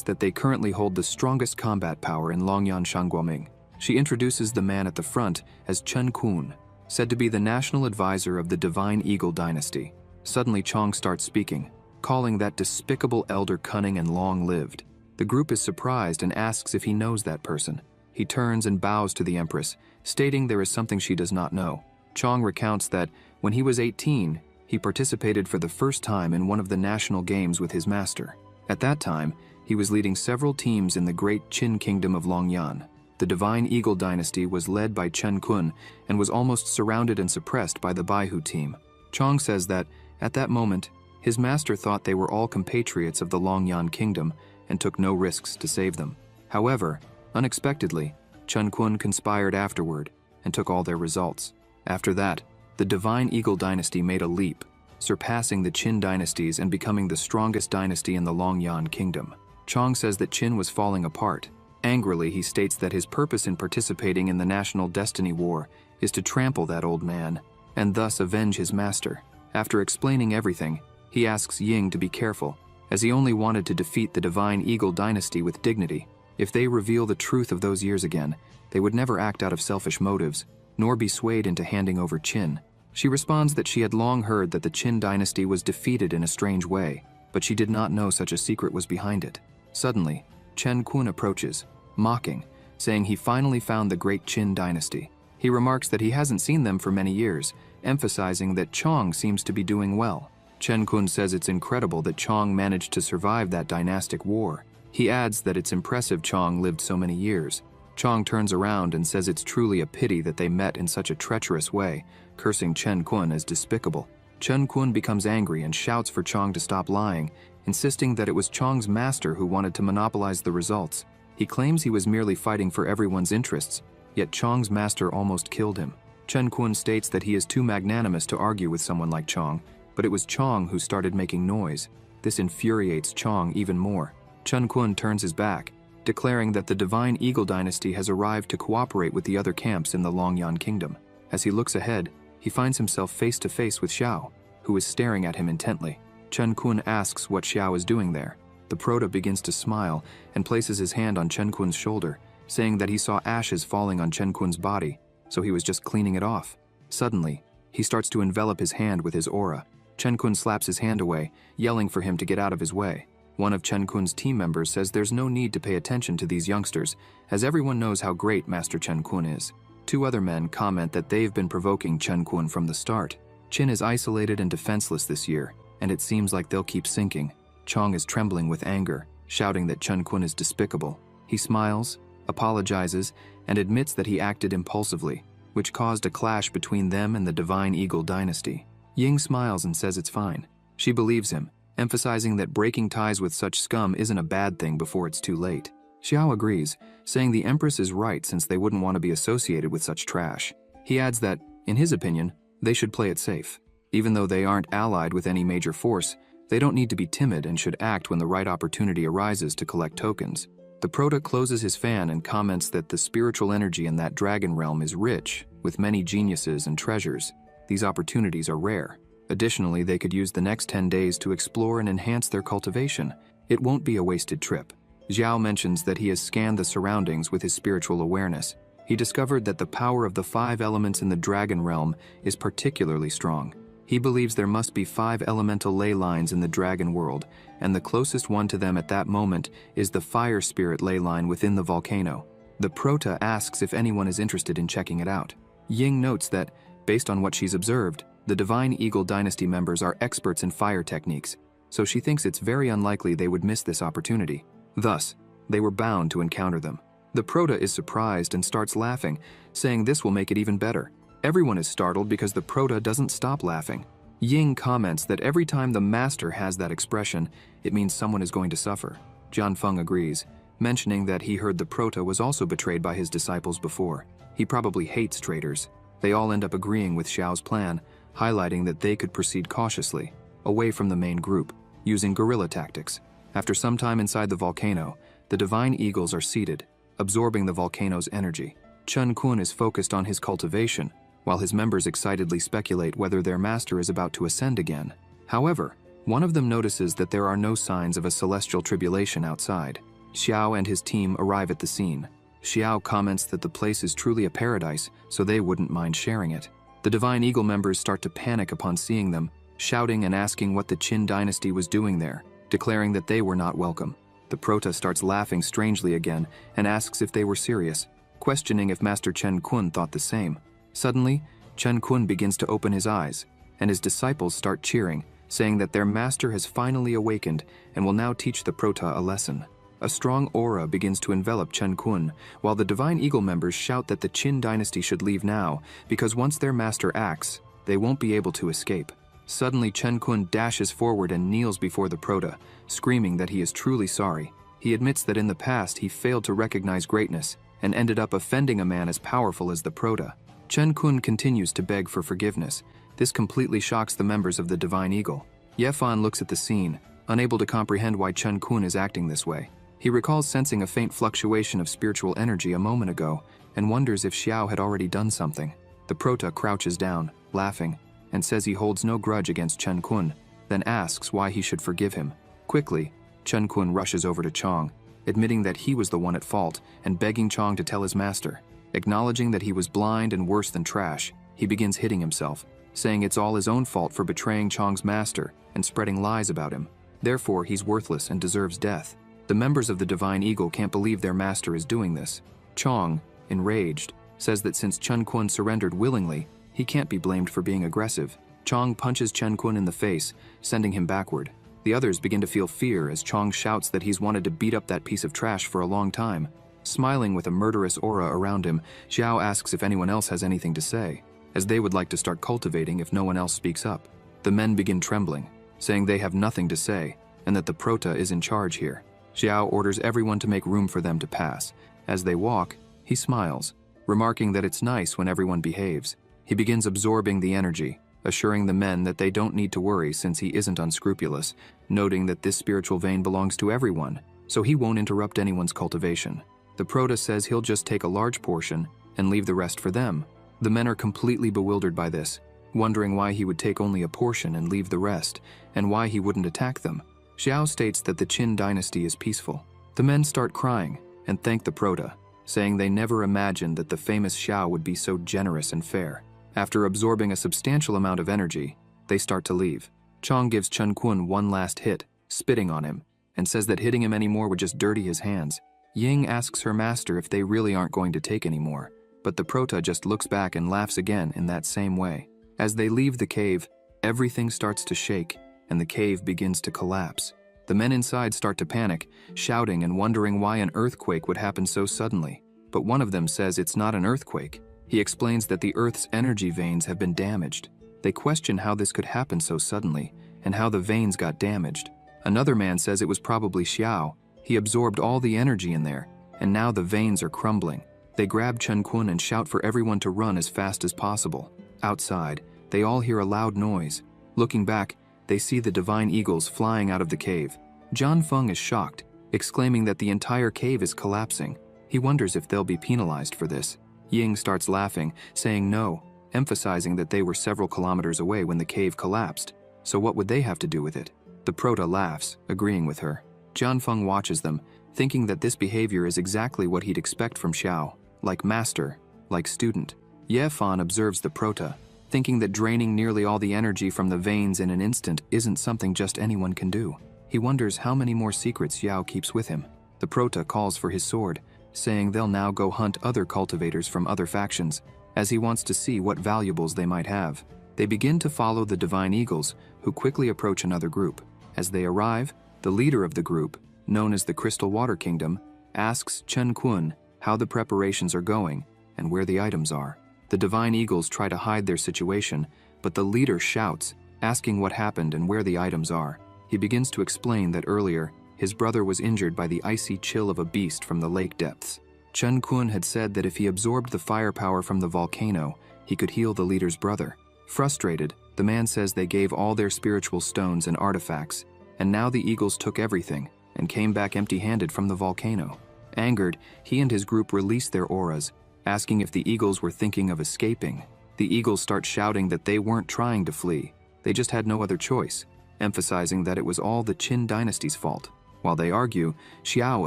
that they currently hold the strongest combat power in Longyan Shangguoming. She introduces the man at the front as Chen Kun, said to be the national advisor of the Divine Eagle dynasty. Suddenly Chong starts speaking, calling that despicable elder cunning and long-lived. The group is surprised and asks if he knows that person. He turns and bows to the Empress, stating there is something she does not know. Chong recounts that when he was 18, he participated for the first time in one of the national games with his master. At that time, he was leading several teams in the great Qin kingdom of Longyan. The Divine Eagle dynasty was led by Chen Kun and was almost surrounded and suppressed by the Baihu team. Chong says that, at that moment, his master thought they were all compatriots of the Longyan kingdom and took no risks to save them. However, unexpectedly, Chen Kun conspired afterward and took all their results. After that, the Divine Eagle dynasty made a leap, surpassing the Qin dynasties and becoming the strongest dynasty in the Longyan kingdom. Chong says that Qin was falling apart. Angrily, he states that his purpose in participating in the National Destiny War is to trample that old man, and thus avenge his master. After explaining everything, he asks Ying to be careful, as he only wanted to defeat the Divine Eagle dynasty with dignity. If they reveal the truth of those years again, they would never act out of selfish motives, nor be swayed into handing over Qin. She responds that she had long heard that the Qin dynasty was defeated in a strange way, but she did not know such a secret was behind it. Suddenly, Chen Kun approaches, mocking, saying he finally found the great Qin dynasty. He remarks that he hasn't seen them for many years, emphasizing that Chong seems to be doing well. Chen Kun says it's incredible that Chong managed to survive that dynastic war. He adds that it's impressive Chong lived so many years. Chong turns around and says it's truly a pity that they met in such a treacherous way, cursing Chen Kun as despicable. Chen Kun becomes angry and shouts for Chong to stop lying, insisting that it was Chong's master who wanted to monopolize the results. He claims he was merely fighting for everyone's interests, yet Chong's master almost killed him. Chen Kun states that he is too magnanimous to argue with someone like Chong, but it was Chong who started making noise. This infuriates Chong even more. Chen Kun turns his back, declaring that the Divine Eagle dynasty has arrived to cooperate with the other camps in the Longyan kingdom. As he looks ahead, he finds himself face to face with Xiao, who is staring at him intently. Chen Kun asks what Xiao is doing there. The Prota begins to smile and places his hand on Chen Kun's shoulder, saying that he saw ashes falling on Chen Kun's body, so he was just cleaning it off. Suddenly, he starts to envelop his hand with his aura. Chen Kun slaps his hand away, yelling for him to get out of his way. One of Chen Kun's team members says there's no need to pay attention to these youngsters, as everyone knows how great Master Chen Kun is. 2 other men comment that they've been provoking Chen Kun from the start. Qin is isolated and defenseless this year, and it seems like they'll keep sinking. Chong is trembling with anger, shouting that Chen Kun is despicable. He smiles, apologizes, and admits that he acted impulsively, which caused a clash between them and the Divine Eagle dynasty. Ying smiles and says it's fine. She believes him, emphasizing that breaking ties with such scum isn't a bad thing before it's too late. Xiao agrees, saying the Empress is right since they wouldn't want to be associated with such trash. He adds that, in his opinion, they should play it safe. Even though they aren't allied with any major force, they don't need to be timid and should act when the right opportunity arises to collect tokens. The Prota closes his fan and comments that the spiritual energy in that dragon realm is rich, with many geniuses and treasures. These opportunities are rare. Additionally, they could use the next 10 days to explore and enhance their cultivation. It won't be a wasted trip. Xiao mentions that he has scanned the surroundings with his spiritual awareness. He discovered that the power of the 5 elements in the dragon realm is particularly strong. He believes there must be 5 elemental ley lines in the dragon world, and the closest one to them at that moment is the fire spirit ley line within the volcano. The Prota asks if anyone is interested in checking it out. Ying notes that, based on what she's observed, the Divine Eagle Dynasty members are experts in fire techniques, so she thinks it's very unlikely they would miss this opportunity. Thus, they were bound to encounter them. The Prota is surprised and starts laughing, saying this will make it even better. Everyone is startled because the Prota doesn't stop laughing. Ying comments that every time the master has that expression, it means someone is going to suffer. Jianfeng agrees, mentioning that he heard the Prota was also betrayed by his disciples before. He probably hates traitors. They all end up agreeing with Xiao's plan, highlighting that they could proceed cautiously, away from the main group, using guerrilla tactics. After some time inside the volcano, the Divine Eagles are seated, absorbing the volcano's energy. Chen Kun is focused on his cultivation, while his members excitedly speculate whether their master is about to ascend again. However, one of them notices that there are no signs of a celestial tribulation outside. Xiao and his team arrive at the scene. Xiao comments that the place is truly a paradise, so they wouldn't mind sharing it. The Divine Eagle members start to panic upon seeing them, shouting and asking what the Qin dynasty was doing there, declaring that they were not welcome. The Prota starts laughing strangely again and asks if they were serious, questioning if Master Chen Kun thought the same. Suddenly, Chen Kun begins to open his eyes, and his disciples start cheering, saying that their master has finally awakened and will now teach the Prota a lesson. A strong aura begins to envelop Chen Kun, while the Divine Eagle members shout that the Qin dynasty should leave now, because once their master acts, they won't be able to escape. Suddenly, Chen Kun dashes forward and kneels before the Prota, screaming that he is truly sorry. He admits that in the past he failed to recognize greatness and ended up offending a man as powerful as the Prota. Chen Kun continues to beg for forgiveness. This completely shocks the members of the Divine Eagle. Yefan looks at the scene, unable to comprehend why Chen Kun is acting this way. He recalls sensing a faint fluctuation of spiritual energy a moment ago and wonders if Xiao had already done something. The Prota crouches down, laughing, and says he holds no grudge against Chen Kun, then asks why he should forgive him. Quickly, Chen Kun rushes over to Chong, admitting that he was the one at fault and begging Chong to tell his master. Acknowledging that he was blind and worse than trash, he begins hitting himself, saying it's all his own fault for betraying Chong's master and spreading lies about him. Therefore, he's worthless and deserves death. The members of the Divine Eagle can't believe their master is doing this. Chong, enraged, says that since Chen Kun surrendered willingly, he can't be blamed for being aggressive. Chong punches Chen Kun in the face, sending him backward. The others begin to feel fear as Chong shouts that he's wanted to beat up that piece of trash for a long time. Smiling with a murderous aura around him, Xiao asks if anyone else has anything to say, as they would like to start cultivating if no one else speaks up. The men begin trembling, saying they have nothing to say, and that the Prota is in charge here. Xiao orders everyone to make room for them to pass. As they walk, he smiles, remarking that it's nice when everyone behaves. He begins absorbing the energy, assuring the men that they don't need to worry since he isn't unscrupulous, noting that this spiritual vein belongs to everyone, so he won't interrupt anyone's cultivation. The Prota says he'll just take a large portion and leave the rest for them. The men are completely bewildered by this, wondering why he would take only a portion and leave the rest, and why he wouldn't attack them. Xiao states that the Qin dynasty is peaceful. The men start crying and thank the Prota, saying they never imagined that the famous Xiao would be so generous and fair. After absorbing a substantial amount of energy, they start to leave. Chong gives Chen Kun one last hit, spitting on him, and says that hitting him anymore would just dirty his hands. Ying asks her master if they really aren't going to take any more, but the Prota just looks back and laughs again in that same way. As they leave the cave, everything starts to shake, and the cave begins to collapse. The men inside start to panic, shouting and wondering why an earthquake would happen so suddenly. But one of them says it's not an earthquake. He explains that the Earth's energy veins have been damaged. They question how this could happen so suddenly, and how the veins got damaged. Another man says it was probably Xiao. He absorbed all the energy in there, and now the veins are crumbling. They grab Chen Kun and shout for everyone to run as fast as possible. Outside, they all hear a loud noise. Looking back, they see the Divine Eagles flying out of the cave. Jianfeng is shocked, exclaiming that the entire cave is collapsing. He wonders if they'll be penalized for this. Ying starts laughing, saying no, emphasizing that they were several kilometers away when the cave collapsed. So what would they have to do with it? The Prota laughs, agreeing with her. Jianfeng watches them, thinking that this behavior is exactly what he'd expect from Xiao, like master, like student. Ye Fan observes the Prota, thinking that draining nearly all the energy from the veins in an instant isn't something just anyone can do. He wonders how many more secrets Xiao keeps with him. The Prota calls for his sword, saying they'll now go hunt other cultivators from other factions, as he wants to see what valuables they might have. They begin to follow the Divine Eagles, who quickly approach another group. As they arrive, the leader of the group, known as the Crystal Water Kingdom, asks Chen Kun how the preparations are going and where the items are. The Divine Eagles try to hide their situation, but the leader shouts, asking what happened and where the items are. He begins to explain that earlier, his brother was injured by the icy chill of a beast from the lake depths. Chen Kun had said that if he absorbed the firepower from the volcano, he could heal the leader's brother. Frustrated, the man says they gave all their spiritual stones and artifacts, and now the Eagles took everything and came back empty-handed from the volcano. Angered, he and his group release their auras, asking if the Eagles were thinking of escaping. The Eagles start shouting that they weren't trying to flee, they just had no other choice, emphasizing that it was all the Qin dynasty's fault. While they argue, Xiao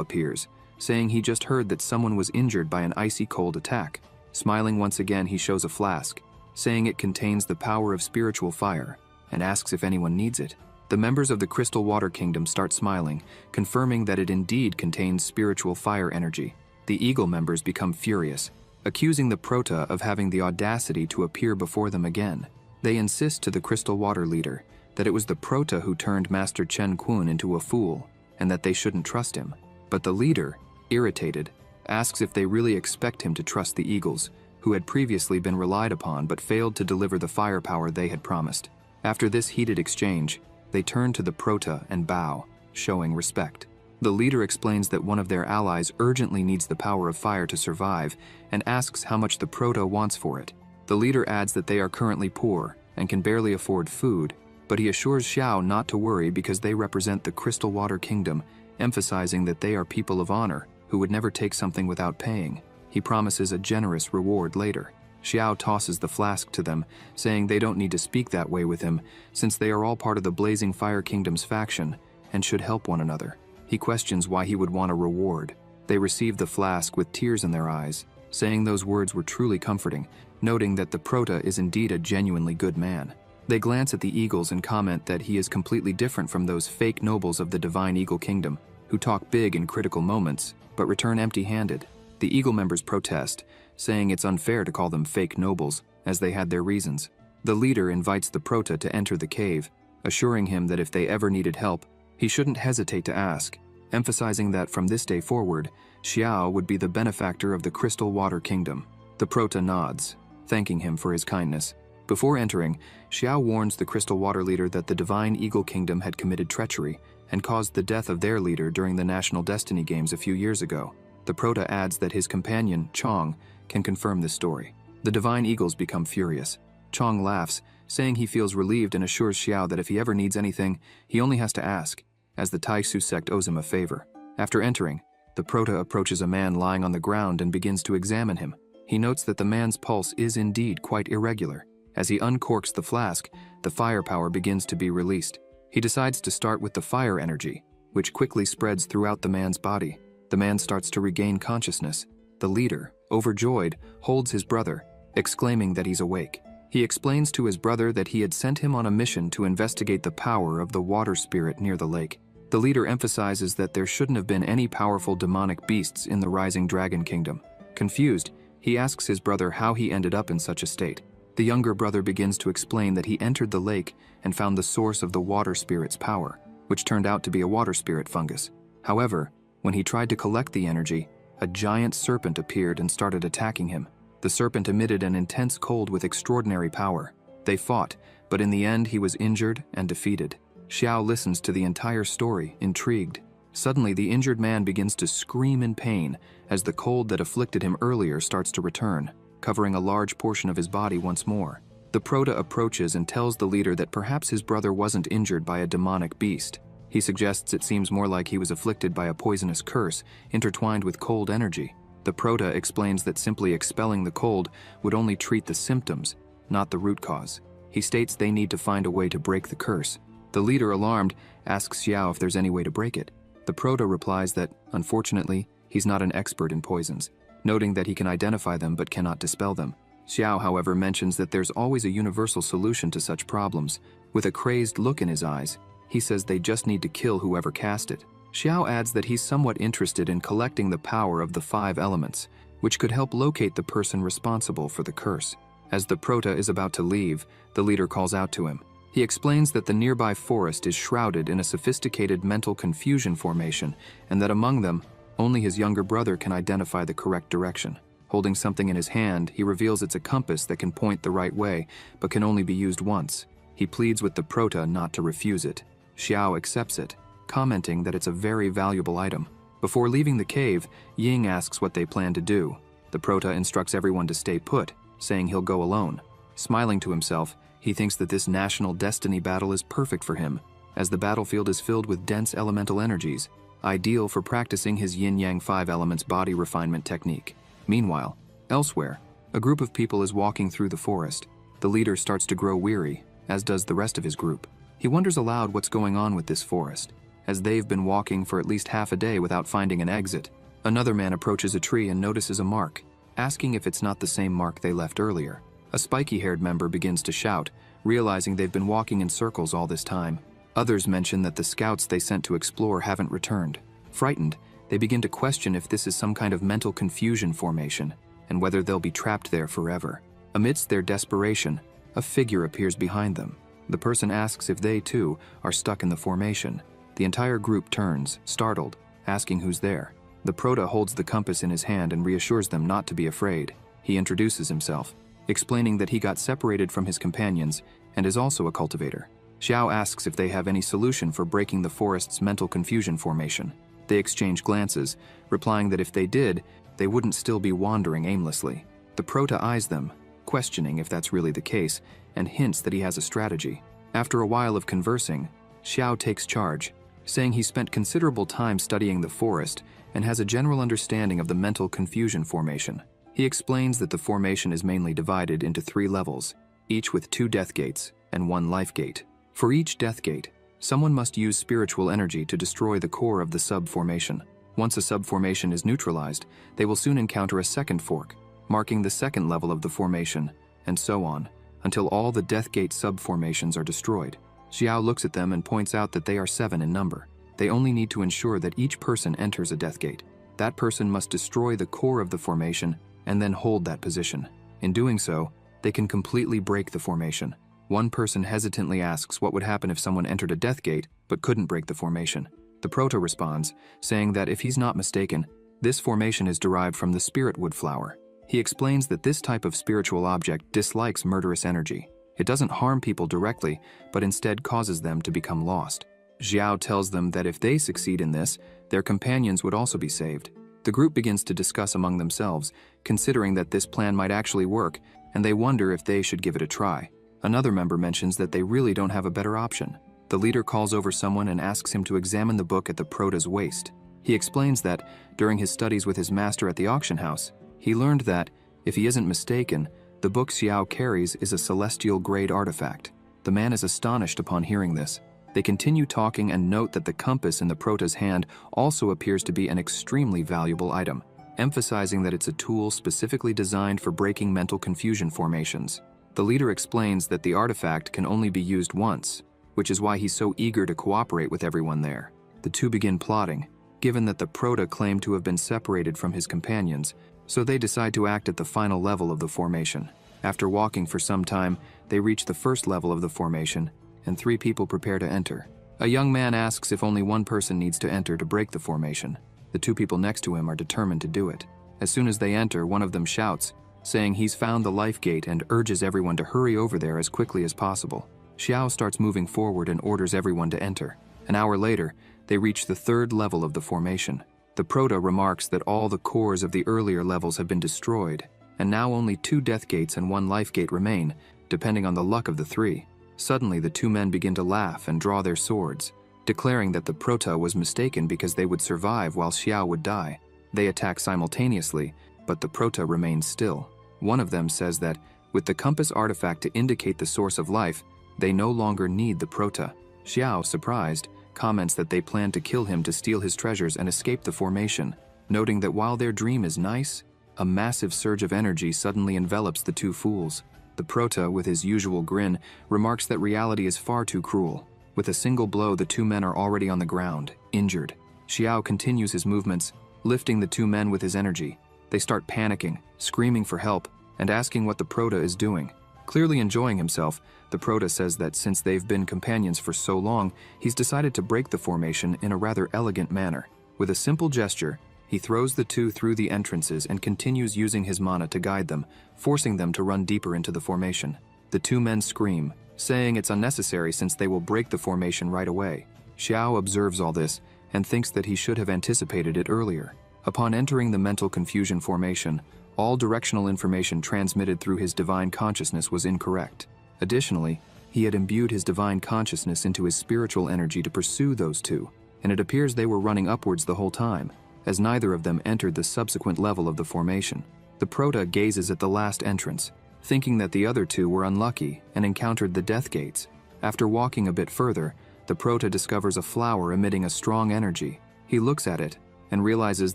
appears, saying he just heard that someone was injured by an icy cold attack. Smiling once again, he shows a flask, saying it contains the power of spiritual fire, and asks if anyone needs it. The members of the Crystal Water Kingdom start smiling, confirming that it indeed contains spiritual fire energy. The Eagle members become furious, accusing the Prota of having the audacity to appear before them again. They insist to the Crystal Water leader that it was the Prota who turned Master Chen Kun into a fool, and that they shouldn't trust him. But the leader, irritated, asks if they really expect him to trust the Eagles, who had previously been relied upon but failed to deliver the firepower they had promised. After this heated exchange, they turn to the Prota and bow, showing respect. The leader explains that one of their allies urgently needs the power of fire to survive and asks how much the Prota wants for it. The leader adds that they are currently poor and can barely afford food, but he assures Xiao not to worry because they represent the Crystal Water Kingdom, emphasizing that they are people of honor who would never take something without paying. He promises a generous reward later. Xiao tosses the flask to them, saying they don't need to speak that way with him, since they are all part of the Blazing Fire Kingdom's faction and should help one another. He questions why he would want a reward. They receive the flask with tears in their eyes, saying those words were truly comforting, noting that the Prota is indeed a genuinely good man. They glance at the Eagles and comment that he is completely different from those fake nobles of the Divine Eagle Kingdom, who talk big in critical moments, but return empty-handed. The Eagle members protest, saying it's unfair to call them fake nobles, as they had their reasons. The leader invites the Prota to enter the cave, assuring him that if they ever needed help, he shouldn't hesitate to ask, emphasizing that from this day forward, Xiao would be the benefactor of the Crystal Water Kingdom. The Prota nods, thanking him for his kindness. Before entering, Xiao warns the Crystal Water leader that the Divine Eagle Kingdom had committed treachery and caused the death of their leader during the National Destiny Games a few years ago. The Prota adds that his companion, Chong, can confirm this story. The Divine Eagles become furious. Chong laughs, saying he feels relieved and assures Xiao that if he ever needs anything, he only has to ask, as the Taisu sect owes him a favor. After entering, the Prota approaches a man lying on the ground and begins to examine him. He notes that the man's pulse is indeed quite irregular. As he uncorks the flask, the firepower begins to be released. He decides to start with the fire energy, which quickly spreads throughout the man's body. The man starts to regain consciousness. The leader, overjoyed, holds his brother, exclaiming that he's awake. He explains to his brother that he had sent him on a mission to investigate the power of the water spirit near the lake. The leader emphasizes that there shouldn't have been any powerful demonic beasts in the Rising Dragon Kingdom. Confused, he asks his brother how he ended up in such a state. The younger brother begins to explain that he entered the lake and found the source of the water spirit's power, which turned out to be a water spirit fungus. However, when he tried to collect the energy, a giant serpent appeared and started attacking him. The serpent emitted an intense cold with extraordinary power. They fought, but in the end he was injured and defeated. Xiao listens to the entire story, intrigued. Suddenly, the injured man begins to scream in pain as the cold that afflicted him earlier starts to return, covering a large portion of his body once more. The Prota approaches and tells the leader that perhaps his brother wasn't injured by a demonic beast. He suggests it seems more like he was afflicted by a poisonous curse intertwined with cold energy. The Prota explains that simply expelling the cold would only treat the symptoms, not the root cause. He states they need to find a way to break the curse. The leader, alarmed, asks Xiao if there's any way to break it. The Prota replies that, unfortunately, he's not an expert in poisons, noting that he can identify them but cannot dispel them. Xiao, however, mentions that there's always a universal solution to such problems. With a crazed look in his eyes, he says they just need to kill whoever cast it. Xiao adds that he's somewhat interested in collecting the power of the 5 elements, which could help locate the person responsible for the curse. As the Prota is about to leave, the leader calls out to him. He explains that the nearby forest is shrouded in a sophisticated mental confusion formation, and that among them, only his younger brother can identify the correct direction. Holding something in his hand, he reveals it's a compass that can point the right way, but can only be used once. He pleads with the Prota not to refuse it. Xiao accepts it, commenting that it's a very valuable item. Before leaving the cave, Ying asks what they plan to do. The Prota instructs everyone to stay put, saying he'll go alone. Smiling to himself, he thinks that this national destiny battle is perfect for him, as the battlefield is filled with dense elemental energies, ideal for practicing his yin-yang 5 elements body refinement technique. Meanwhile, elsewhere, a group of people is walking through the forest. The leader starts to grow weary, as does the rest of his group. He wonders aloud what's going on with this forest, as they've been walking for at least half a day without finding an exit. Another man approaches a tree and notices a mark, asking if it's not the same mark they left earlier. A spiky-haired member begins to shout, realizing they've been walking in circles all this time. Others mention that the scouts they sent to explore haven't returned. Frightened, they begin to question if this is some kind of mental confusion formation, and whether they'll be trapped there forever. Amidst their desperation, a figure appears behind them. The person asks if they, too, are stuck in the formation. The entire group turns, startled, asking who's there. The Prota holds the compass in his hand and reassures them not to be afraid. He introduces himself, explaining that he got separated from his companions and is also a cultivator. Xiao asks if they have any solution for breaking the forest's mental confusion formation. They exchange glances, replying that if they did, they wouldn't still be wandering aimlessly. The Prota eyes them, questioning if that's really the case, and hints that he has a strategy. After a while of conversing, Xiao takes charge, saying he spent considerable time studying the forest and has a general understanding of the mental confusion formation. He explains that the formation is mainly divided into 3 levels, each with 2 death gates and 1 life gate. For each death gate, someone must use spiritual energy to destroy the core of the sub-formation. Once a sub-formation is neutralized, they will soon encounter a second fork, marking the 2nd level of the formation, and so on, until all the death gate sub-formations are destroyed. Xiao looks at them and points out that they are 7 in number. They only need to ensure that each person enters a death gate. That person must destroy the core of the formation and then hold that position. In doing so, they can completely break the formation. One person hesitantly asks what would happen if someone entered a death gate but couldn't break the formation. The Prota responds, saying that if he's not mistaken, this formation is derived from the spirit wood flower. He explains that this type of spiritual object dislikes murderous energy. It doesn't harm people directly, but instead causes them to become lost. Xiao tells them that if they succeed in this, their companions would also be saved. The group begins to discuss among themselves, considering that this plan might actually work, and they wonder if they should give it a try. Another member mentions that they really don't have a better option. The leader calls over someone and asks him to examine the book at the Prota's waist. He explains that, during his studies with his master at the auction house, he learned that, if he isn't mistaken, the book Xiao carries is a celestial-grade artifact. The man is astonished upon hearing this. They continue talking and note that the compass in the Prota's hand also appears to be an extremely valuable item, emphasizing that it's a tool specifically designed for breaking mental confusion formations. The leader explains that the artifact can only be used once, which is why he's so eager to cooperate with everyone there. The two begin plotting, given that the Prota claimed to have been separated from his companions, so they decide to act at the final level of the formation. After walking for some time, they reach the first level of the formation, and 3 people prepare to enter. A young man asks if only one person needs to enter to break the formation. The 2 people next to him are determined to do it. As soon as they enter, one of them shouts, saying he's found the life gate and urges everyone to hurry over there as quickly as possible. Xiao starts moving forward and orders everyone to enter. An hour later, they reach the 3rd level of the formation. The Prota remarks that all the cores of the earlier levels have been destroyed, and now only 2 death gates and 1 life gate remain, depending on the luck of the 3. Suddenly, the 2 men begin to laugh and draw their swords. declaring that the Prota was mistaken because they would survive while Xiao would die. They attack simultaneously, but the Prota remains still. One of them says that, with the compass artifact to indicate the source of life, they no longer need the Prota. Xiao, surprised, comments that they plan to kill him to steal his treasures and escape the formation, noting that while their dream is nice, a massive surge of energy suddenly envelops the two fools. The Prota, with his usual grin, remarks that reality is far too cruel. With a single blow, the two men are already on the ground, injured. Xiao continues his movements, lifting the two men with his energy. They start panicking, screaming for help, and asking what the Prota is doing. Clearly enjoying himself, the Prota says that since they've been companions for so long, he's decided to break the formation in a rather elegant manner. With a simple gesture, he throws the two through the entrances and continues using his mana to guide them, forcing them to run deeper into the formation. The two men scream, saying it's unnecessary since they will break the formation right away. Xiao observes all this and thinks that he should have anticipated it earlier. Upon entering the mental confusion formation, all directional information transmitted through his divine consciousness was incorrect. Additionally, he had imbued his divine consciousness into his spiritual energy to pursue those two, and it appears they were running upwards the whole time, as neither of them entered the subsequent level of the formation. The Prota gazes at the last entrance, thinking that the other two were unlucky and encountered the death gates. After walking a bit further, the Prota discovers a flower emitting a strong energy. He looks at it and realizes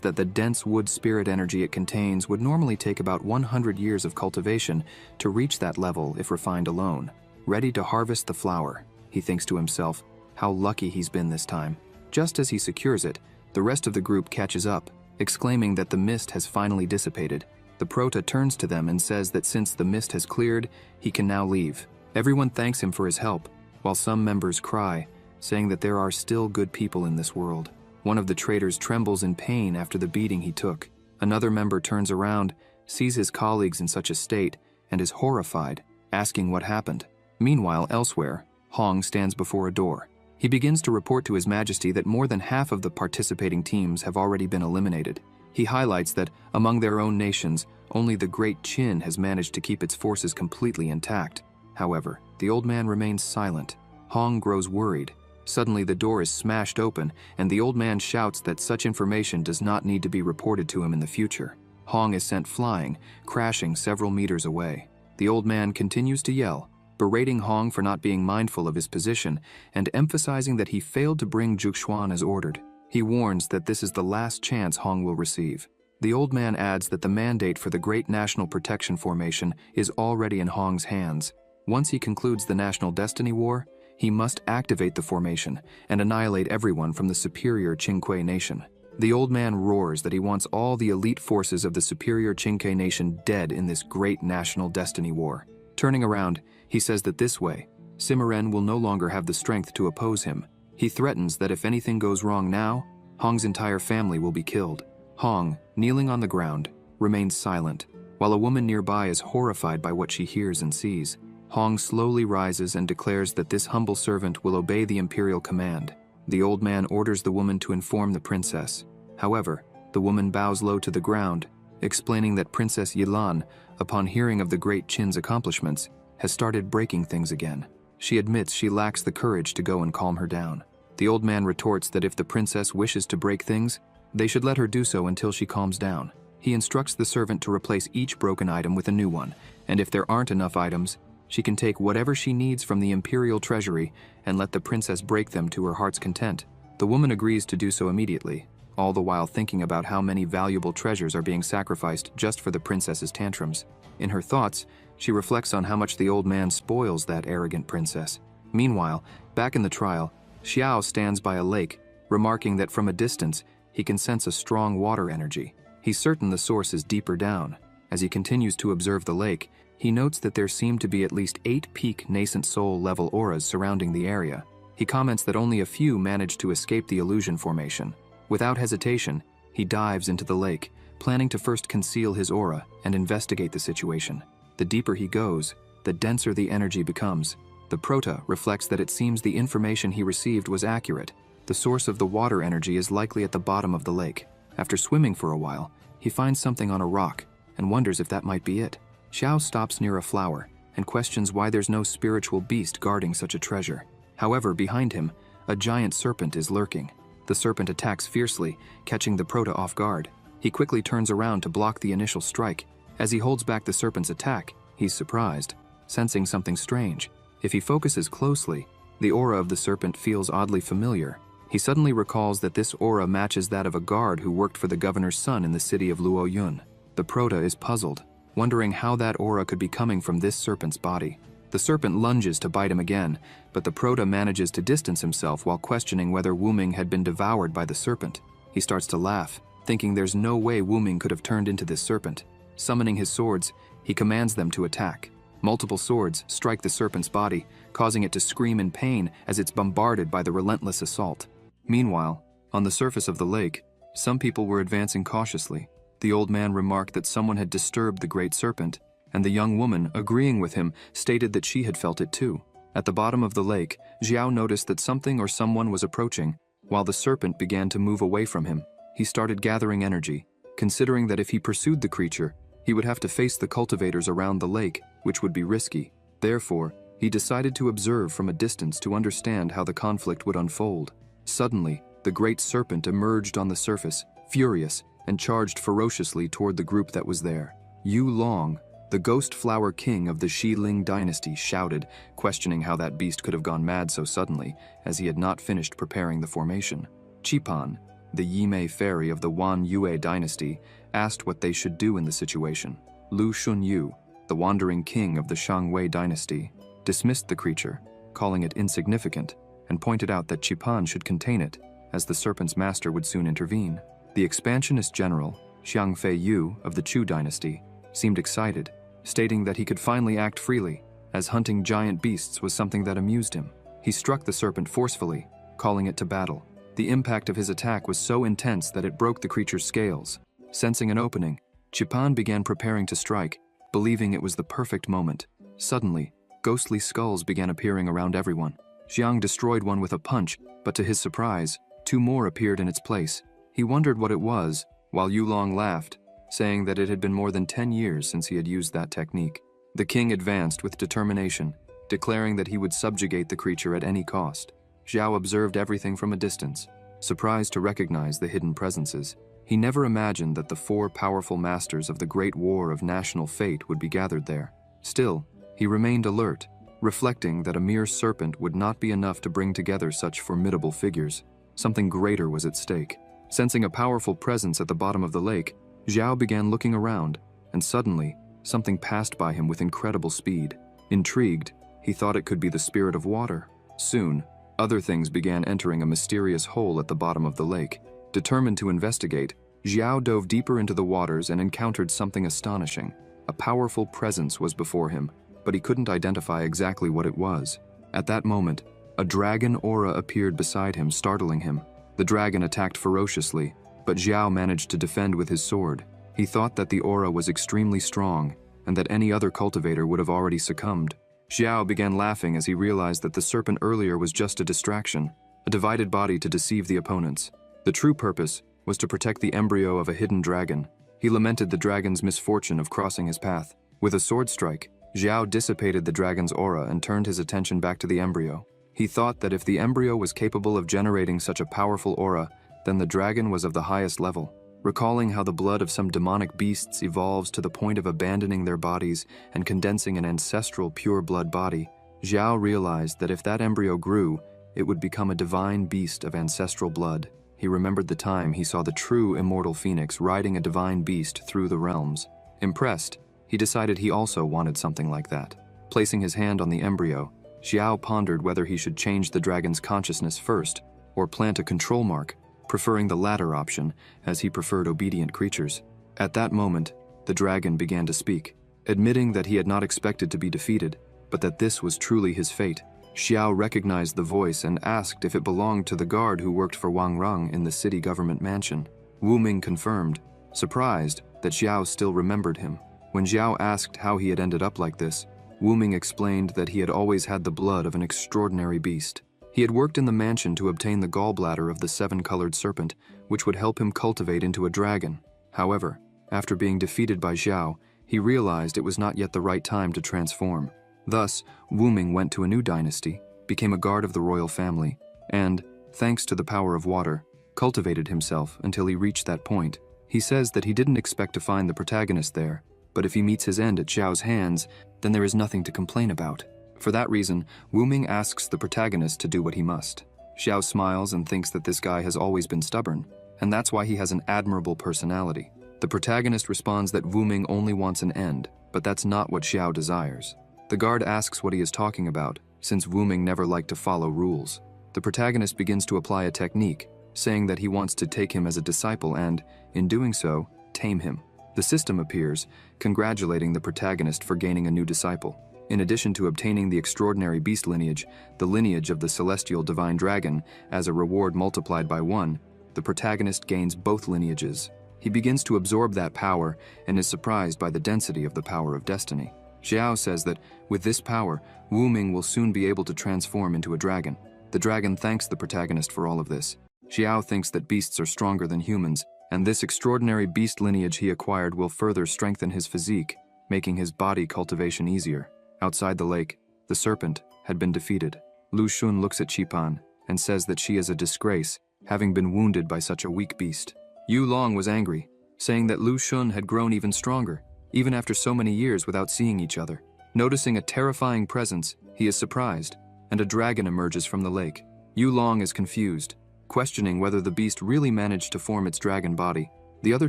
that the dense wood spirit energy it contains would normally take about 100 years of cultivation to reach that level if refined alone. Ready to harvest the flower, he thinks to himself, how lucky he's been this time. Just as he secures it, the rest of the group catches up, exclaiming that the mist has finally dissipated. The Prota turns to them and says that since the mist has cleared, he can now leave. Everyone thanks him for his help, while some members cry, saying that there are still good people in this world. One of the traders trembles in pain after the beating he took. Another member turns around, sees his colleagues in such a state, and is horrified, asking what happened. Meanwhile, elsewhere, Hong stands before a door. He begins to report to His Majesty that more than half of the participating teams have already been eliminated. He highlights that, among their own nations, only the Great Qin has managed to keep its forces completely intact. However, the old man remains silent. Hong grows worried. Suddenly the door is smashed open, and the old man shouts that such information does not need to be reported to him in the future. Hong is sent flying, crashing several meters away. The old man continues to yell, berating Hong for not being mindful of his position and emphasizing that he failed to bring Juxuan as ordered. He warns that this is the last chance Hong will receive. The old man adds that the mandate for the Great National Protection Formation is already in Hong's hands. Once he concludes the National Destiny War, he must activate the formation and annihilate everyone from the superior Qingque nation. The old man roars that he wants all the elite forces of the superior Qingque nation dead in this great national destiny war. Turning around, he says that this way, Simmeren will no longer have the strength to oppose him. He threatens that if anything goes wrong now, Hong's entire family will be killed. Hong, kneeling on the ground, remains silent, while a woman nearby is horrified by what she hears and sees. Hong slowly rises and declares that this humble servant will obey the imperial command. The old man orders the woman to inform the princess. However, the woman bows low to the ground, explaining that Princess Yilan, upon hearing of the Great Qin's accomplishments, has started breaking things again. She admits she lacks the courage to go and calm her down. The old man retorts that if the princess wishes to break things, they should let her do so until she calms down. He instructs the servant to replace each broken item with a new one, and if there aren't enough items, she can take whatever she needs from the imperial treasury and let the princess break them to her heart's content. The woman agrees to do so immediately, all the while thinking about how many valuable treasures are being sacrificed just for the princess's tantrums. In her thoughts, she reflects on how much the old man spoils that arrogant princess. Meanwhile, back in the trial, Xiao stands by a lake, remarking that from a distance, he can sense a strong water energy. He's certain the source is deeper down. As he continues to observe the lake, he notes that there seem to be at least 8 peak nascent soul level auras surrounding the area. He comments that only a few managed to escape the illusion formation. Without hesitation, he dives into the lake, planning to first conceal his aura and investigate the situation. The deeper he goes, the denser the energy becomes. The Prota reflects that it seems the information he received was accurate. The source of the water energy is likely at the bottom of the lake. After swimming for a while, he finds something on a rock and wonders if that might be it. Xiao stops near a flower and questions why there's no spiritual beast guarding such a treasure. However, behind him, A giant serpent is lurking. The serpent attacks fiercely, catching the Prota off guard. He quickly turns around to block the initial strike. As he holds back the serpent's attack, he's surprised, sensing something strange. If he focuses closely, the aura of the serpent feels oddly familiar. He suddenly recalls that this aura matches that of a guard who worked for the governor's son in the city of Luoyun. The Prota is puzzled, wondering how that aura could be coming from this serpent's body. The serpent lunges to bite him again, but the Prota manages to distance himself while questioning whether Wu Ming had been devoured by the serpent. He starts to laugh, thinking there's no way Wu Ming could have turned into this serpent. Summoning his swords, he commands them to attack. Multiple swords strike the serpent's body, causing it to scream in pain as it's bombarded by the relentless assault. Meanwhile, on the surface of the lake, some people were advancing cautiously. The old man remarked that someone had disturbed the great serpent, and the young woman, agreeing with him, stated that she had felt it too. At the bottom of the lake, Xiao noticed that something or someone was approaching, while the serpent began to move away from him. He started gathering energy, considering that if he pursued the creature, he would have to face the cultivators around the lake, which would be risky. Therefore, he decided to observe from a distance to understand how the conflict would unfold. Suddenly, the great serpent emerged on the surface, furious, and charged ferociously toward the group that was there. Yu Long, the ghost flower king of the Xiling dynasty, shouted, questioning how that beast could have gone mad so suddenly, as he had not finished preparing the formation. Qipan, the Yimei fairy of the Wan Yue dynasty, asked what they should do in the situation. Lu Shunyu, the wandering king of the Shangwei dynasty, dismissed the creature, calling it insignificant, and pointed out that Qipan should contain it, as the serpent's master would soon intervene. The expansionist general, Xiang Fei Yu of the Chu dynasty, seemed excited, stating that he could finally act freely, as hunting giant beasts was something that amused him. He struck the serpent forcefully, calling it to battle. The impact of his attack was so intense that it broke the creature's scales. Sensing an opening, Qipan began preparing to strike, believing it was the perfect moment. Suddenly, ghostly skulls began appearing around everyone. Xiang destroyed one with a punch, but to his surprise, two more appeared in its place. He wondered what it was, while Yulong laughed, saying that it had been more than 10 years since he had used that technique. The king advanced with determination, declaring that he would subjugate the creature at any cost. Xiao observed everything from a distance, surprised to recognize the hidden presences. He never imagined that the 4 powerful masters of the Great War of national fate would be gathered there. Still, he remained alert, reflecting that a mere serpent would not be enough to bring together such formidable figures. Something greater was at stake. Sensing a powerful presence at the bottom of the lake, Xiao began looking around, and suddenly, something passed by him with incredible speed. Intrigued, he thought it could be the spirit of water. Soon, other things began entering a mysterious hole at the bottom of the lake. Determined to investigate, Xiao dove deeper into the waters and encountered something astonishing. A powerful presence was before him, but he couldn't identify exactly what it was. At that moment, a dragon aura appeared beside him, startling him. The dragon attacked ferociously, but Xiao managed to defend with his sword. He thought that the aura was extremely strong, and that any other cultivator would have already succumbed. Xiao began laughing as he realized that the serpent earlier was just a distraction, a divided body to deceive the opponents. The true purpose was to protect the embryo of a hidden dragon. He lamented the dragon's misfortune of crossing his path. With a sword strike, Xiao dissipated the dragon's aura and turned his attention back to the embryo. He thought that if the embryo was capable of generating such a powerful aura, then the dragon was of the highest level. Recalling how the blood of some demonic beasts evolves to the point of abandoning their bodies and condensing an ancestral pure blood body, Xiao realized that if that embryo grew, it would become a divine beast of ancestral blood. He remembered the time he saw the true immortal phoenix riding a divine beast through the realms. Impressed, he decided he also wanted something like that. Placing his hand on the embryo, Xiao pondered whether he should change the dragon's consciousness first, or plant a control mark, preferring the latter option, as he preferred obedient creatures. At that moment, the dragon began to speak, admitting that he had not expected to be defeated, but that this was truly his fate. Xiao recognized the voice and asked if it belonged to the guard who worked for Wang Reng in the city government mansion. Wu Ming confirmed, surprised that Xiao still remembered him. When Xiao asked how he had ended up like this, Wu Ming explained that he had always had the blood of an extraordinary beast. He had worked in the mansion to obtain the gallbladder of the 7-colored serpent, which would help him cultivate into a dragon. However, after being defeated by Xiao, he realized it was not yet the right time to transform. Thus, Wu Ming went to a new dynasty, became a guard of the royal family, and, thanks to the power of water, cultivated himself until he reached that point. He says that he didn't expect to find the protagonist there, but if he meets his end at Xiao's hands, then there is nothing to complain about. For that reason, Wu Ming asks the protagonist to do what he must. Xiao smiles and thinks that this guy has always been stubborn, and that's why he has an admirable personality. The protagonist responds that Wu Ming only wants an end, but that's not what Xiao desires. The guard asks what he is talking about, since Wu Ming never liked to follow rules. The protagonist begins to apply a technique, saying that he wants to take him as a disciple and, in doing so, tame him. The system appears, congratulating the protagonist for gaining a new disciple. In addition to obtaining the extraordinary beast lineage, the lineage of the celestial divine dragon, as a reward multiplied by 1, the protagonist gains both lineages. He begins to absorb that power and is surprised by the density of the power of destiny. Xiao says that, with this power, Wu Ming will soon be able to transform into a dragon. The dragon thanks the protagonist for all of this. Xiao thinks that beasts are stronger than humans, and this extraordinary beast lineage he acquired will further strengthen his physique, making his body cultivation easier. Outside the lake, the serpent had been defeated. Lu Xun looks at Qipan and says that she is a disgrace, having been wounded by such a weak beast. Yu Long was angry, saying that Lu Xun had grown even stronger, even after so many years without seeing each other. Noticing a terrifying presence, he is surprised, and a dragon emerges from the lake. Yu Long is confused, questioning whether the beast really managed to form its dragon body. The other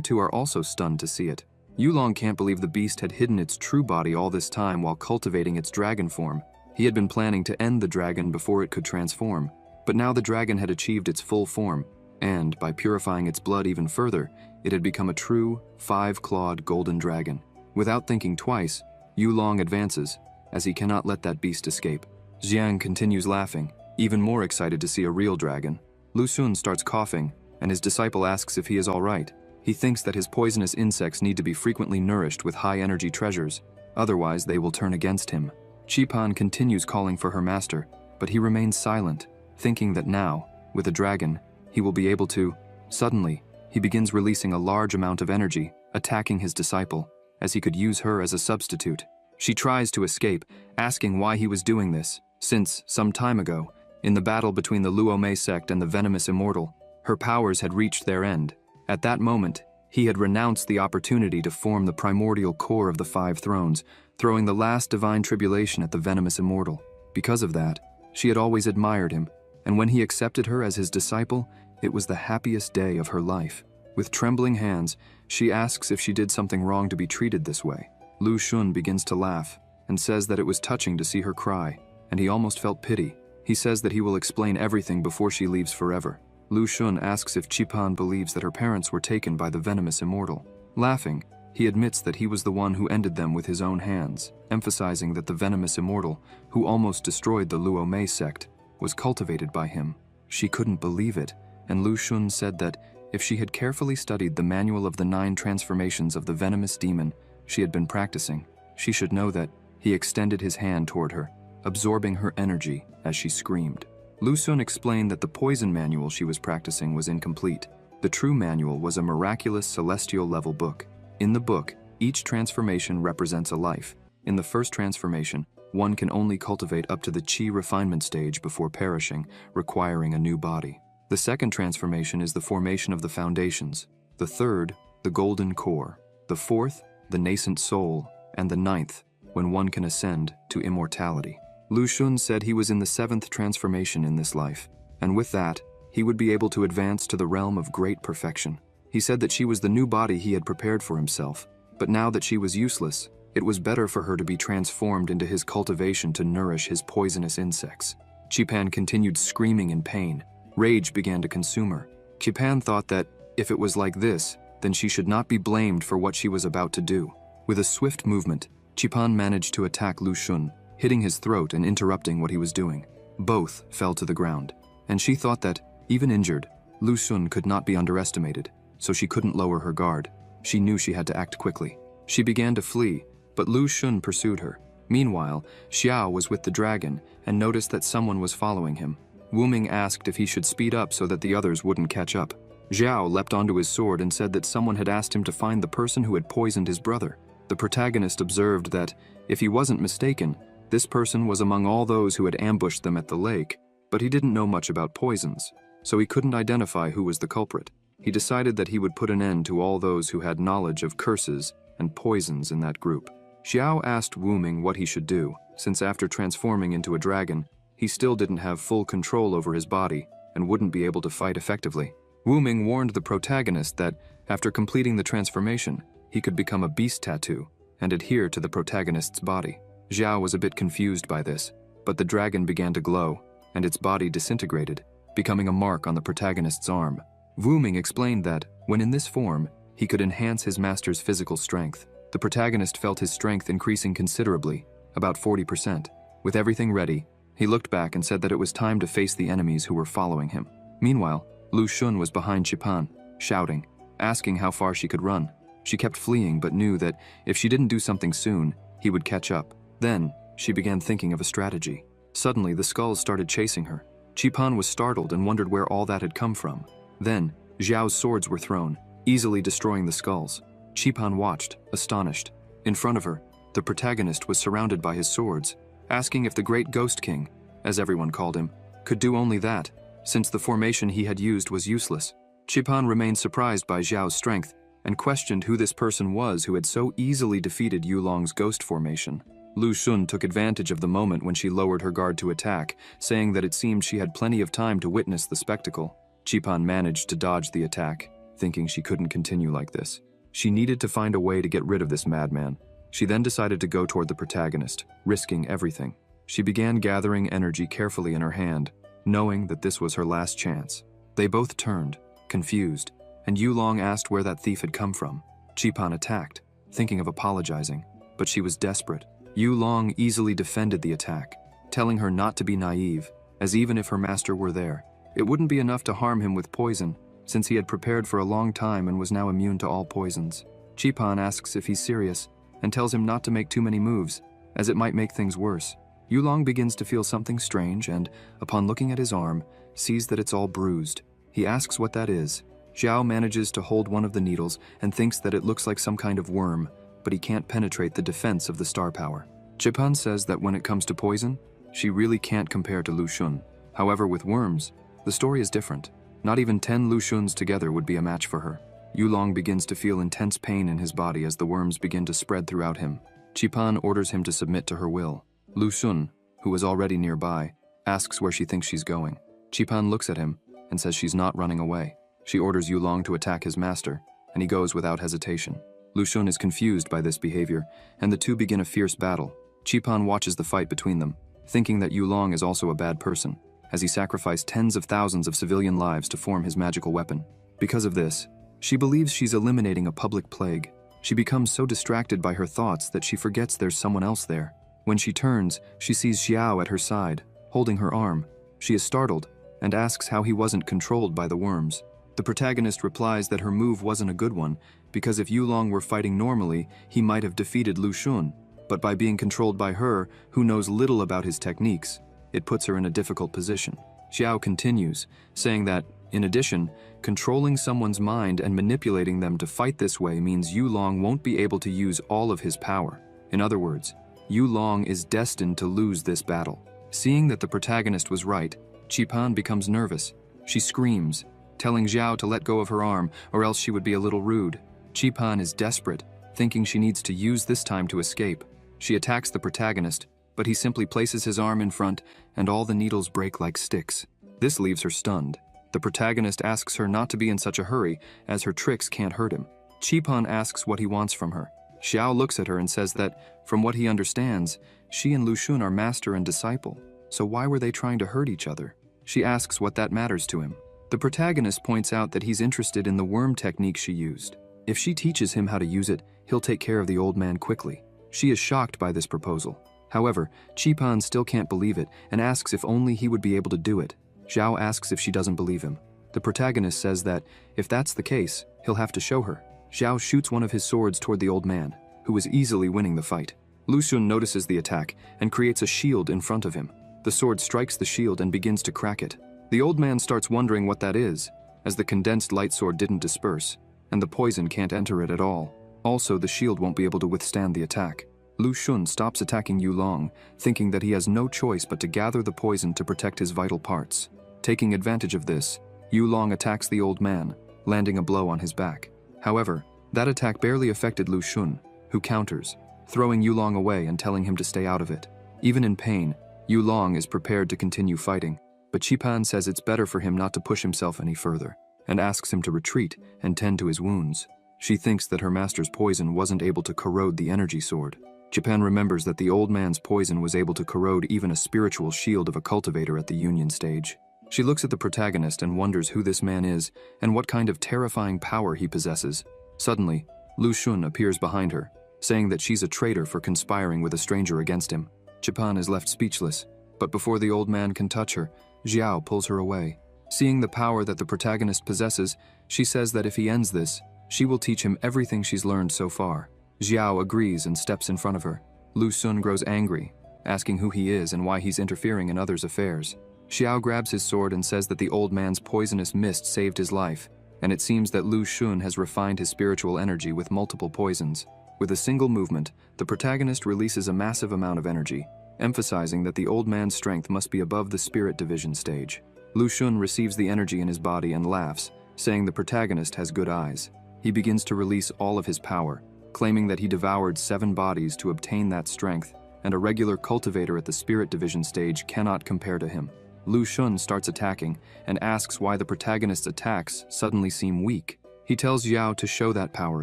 two are also stunned to see it. Yu Long can't believe the beast had hidden its true body all this time while cultivating its dragon form. He had been planning to end the dragon before it could transform, but now the dragon had achieved its full form, and, by purifying its blood even further, it had become a true, 5-clawed golden dragon. Without thinking twice, Yu Long advances, as he cannot let that beast escape. Xiang continues laughing, even more excited to see a real dragon. Lu Xun starts coughing, and his disciple asks if he is all right. He thinks that his poisonous insects need to be frequently nourished with high-energy treasures, otherwise they will turn against him. Qipan continues calling for her master, but he remains silent, thinking that now, with a dragon, he will be able to... Suddenly, he begins releasing a large amount of energy, attacking his disciple, as he could use her as a substitute. She tries to escape, asking why he was doing this, since, some time ago, in the battle between the Luomei sect and the Venomous Immortal, her powers had reached their end. At that moment, he had renounced the opportunity to form the primordial core of the 5 thrones, throwing the last divine tribulation at the Venomous Immortal. Because of that, she had always admired him, and when he accepted her as his disciple, it was the happiest day of her life. With trembling hands, she asks if she did something wrong to be treated this way. Lu Xun begins to laugh, and says that it was touching to see her cry, and he almost felt pity. He says that he will explain everything before she leaves forever. Lu Xun asks if Qipan believes that her parents were taken by the Venomous Immortal. Laughing, he admits that he was the one who ended them with his own hands, emphasizing that the Venomous Immortal, who almost destroyed the Luomei sect, was cultivated by him. She couldn't believe it, and Lu Xun said that if she had carefully studied the manual of the 9 transformations of the venomous demon she had been practicing, she should know that. He extended his hand toward her, absorbing her energy as she screamed. Lu Xun explained that the poison manual she was practicing was incomplete. The true manual was a miraculous celestial-level book. In the book, each transformation represents a life. In the first transformation, one can only cultivate up to the Qi refinement stage before perishing, requiring a new body. The second transformation is the formation of the foundations. The third, the golden core. The fourth, the nascent soul. And the 9th, when one can ascend to immortality. Lu Xun said he was in the 7th transformation in this life, and with that, he would be able to advance to the realm of great perfection. He said that she was the new body he had prepared for himself, but now that she was useless, it was better for her to be transformed into his cultivation to nourish his poisonous insects. Qipan continued screaming in pain. Rage began to consume her. Qipan thought that, if it was like this, then she should not be blamed for what she was about to do. With a swift movement, Qipan managed to attack Lu Xun, hitting his throat and interrupting what he was doing. Both fell to the ground, and she thought that, even injured, Lu Xun could not be underestimated, so she couldn't lower her guard. She knew she had to act quickly. She began to flee, but Lu Xun pursued her. Meanwhile, Xiao was with the dragon and noticed that someone was following him. Wu Ming asked if he should speed up so that the others wouldn't catch up. Xiao leapt onto his sword and said that someone had asked him to find the person who had poisoned his brother. The protagonist observed that, if he wasn't mistaken, this person was among all those who had ambushed them at the lake. but he didn't know much about poisons, so he couldn't identify who was the culprit. He decided that he would put an end to all those who had knowledge of curses and poisons in that group. Xiao asked Wu Ming what he should do, since after transforming into a dragon, he still didn't have full control over his body and wouldn't be able to fight effectively. Wu Ming warned the protagonist that, after completing the transformation, he could become a beast tattoo and adhere to the protagonist's body. Xiao was a bit confused by this, but the dragon began to glow, and its body disintegrated, becoming a mark on the protagonist's arm. Wu Ming explained that, when in this form, he could enhance his master's physical strength. The protagonist felt his strength increasing considerably, about 40%. With everything ready, he looked back and said that it was time to face the enemies who were following him. Meanwhile, Lu Xun was behind Qipan, shouting, asking how far she could run. She kept fleeing but knew that if she didn't do something soon, he would catch up. Then, she began thinking of a strategy. Suddenly, the skulls started chasing her. Qipan was startled and wondered where all that had come from. Then, Xiao's swords were thrown, easily destroying the skulls. Qipan watched, astonished. In front of her, the protagonist was surrounded by his swords, asking if the Great Ghost King, as everyone called him, could do only that, since the formation he had used was useless. Qipan remained surprised by Xiao's strength and questioned who this person was who had so easily defeated Yulong's ghost formation. Lu Xun took advantage of the moment when she lowered her guard to attack, saying that it seemed she had plenty of time to witness the spectacle. Qipan managed to dodge the attack, thinking she couldn't continue like this. She needed to find a way to get rid of this madman. She then decided to go toward the protagonist, risking everything. She began gathering energy carefully in her hand, knowing that this was her last chance. They both turned, confused, and Yulong asked where that thief had come from. Qipan attacked, thinking of apologizing, but she was desperate. Yulong easily defended the attack, telling her not to be naive, as even if her master were there, it wouldn't be enough to harm him with poison, since he had prepared for a long time and was now immune to all poisons. Qipan asks if he's serious, and tells him not to make too many moves, as it might make things worse. Yulong begins to feel something strange and, upon looking at his arm, sees that it's all bruised. He asks what that is. Xiao manages to hold one of the needles and thinks that it looks like some kind of worm, but he can't penetrate the defense of the star power. Qipan says that when it comes to poison, she really can't compare to Lu Xun. However, with worms, the story is different. Not even 10 Lu Xuns together would be a match for her. Yulong begins to feel intense pain in his body as the worms begin to spread throughout him. Qipan orders him to submit to her will. Lu Xun, who was already nearby, asks where she thinks she's going. Qipan looks at him and says she's not running away. She orders Yulong to attack his master, and he goes without hesitation. Lu Xun is confused by this behavior, and the two begin a fierce battle. Qipan watches the fight between them, thinking that Yulong is also a bad person, as he sacrificed tens of thousands of civilian lives to form his magical weapon. Because of this, she believes she's eliminating a public plague. She becomes so distracted by her thoughts that she forgets there's someone else there. When she turns, she sees Xiao at her side, holding her arm. She is startled, and asks how he wasn't controlled by the worms. The protagonist replies that her move wasn't a good one, because if Yulong were fighting normally, he might have defeated Lu Xun. But by being controlled by her, who knows little about his techniques, it puts her in a difficult position. Xiao continues, saying that, in addition, controlling someone's mind and manipulating them to fight this way means Yulong won't be able to use all of his power. In other words, Yulong is destined to lose this battle. Seeing that the protagonist was right, Qipan becomes nervous. She screams, telling Xiao to let go of her arm or else she would be a little rude. Qipan is desperate, thinking she needs to use this time to escape. She attacks the protagonist, but he simply places his arm in front and all the needles break like sticks. This leaves her stunned. The protagonist asks her not to be in such a hurry, as her tricks can't hurt him. Qipan asks what he wants from her. Xiao looks at her and says that, from what he understands, she and Lu Xun are master and disciple, so why were they trying to hurt each other? She asks what that matters to him. The protagonist points out that he's interested in the worm technique she used. If she teaches him how to use it, he'll take care of the old man quickly. She is shocked by this proposal. However, Qipan still can't believe it and asks if only he would be able to do it. Xiao asks if she doesn't believe him. The protagonist says that, if that's the case, he'll have to show her. Xiao shoots one of his swords toward the old man, who was easily winning the fight. Lu Xun notices the attack and creates a shield in front of him. The sword strikes the shield and begins to crack it. The old man starts wondering what that is, as the condensed light sword didn't disperse, and the poison can't enter it at all. Also, the shield won't be able to withstand the attack. Lu Xun stops attacking Yu Long, thinking that he has no choice but to gather the poison to protect his vital parts. Taking advantage of this, Yu Long attacks the old man, landing a blow on his back. However, that attack barely affected Lu Xun, who counters, throwing Yu Long away and telling him to stay out of it. Even in pain, Yu Long is prepared to continue fighting, but Qipan says it's better for him not to push himself any further, and asks him to retreat and tend to his wounds. She thinks that her master's poison wasn't able to corrode the energy sword. Qipan remembers that the old man's poison was able to corrode even a spiritual shield of a cultivator at the union stage. She looks at the protagonist and wonders who this man is and what kind of terrifying power he possesses. Suddenly, Lu Xun appears behind her, saying that she's a traitor for conspiring with a stranger against him. Qipan is left speechless, but before the old man can touch her, Xiao pulls her away. Seeing the power that the protagonist possesses, she says that if he ends this, she will teach him everything she's learned so far. Xiao agrees and steps in front of her. Lu Xun grows angry, asking who he is and why he's interfering in others' affairs. Xiao grabs his sword and says that the old man's poisonous mist saved his life, and it seems that Lu Xun has refined his spiritual energy with multiple poisons. With a single movement, the protagonist releases a massive amount of energy, emphasizing that the old man's strength must be above the spirit division stage. Lu Xun receives the energy in his body and laughs, saying the protagonist has good eyes. He begins to release all of his power, claiming that he devoured 7 bodies to obtain that strength, and a regular cultivator at the spirit division stage cannot compare to him. Lu Xun starts attacking and asks why the protagonist's attacks suddenly seem weak. He tells Xiao to show that power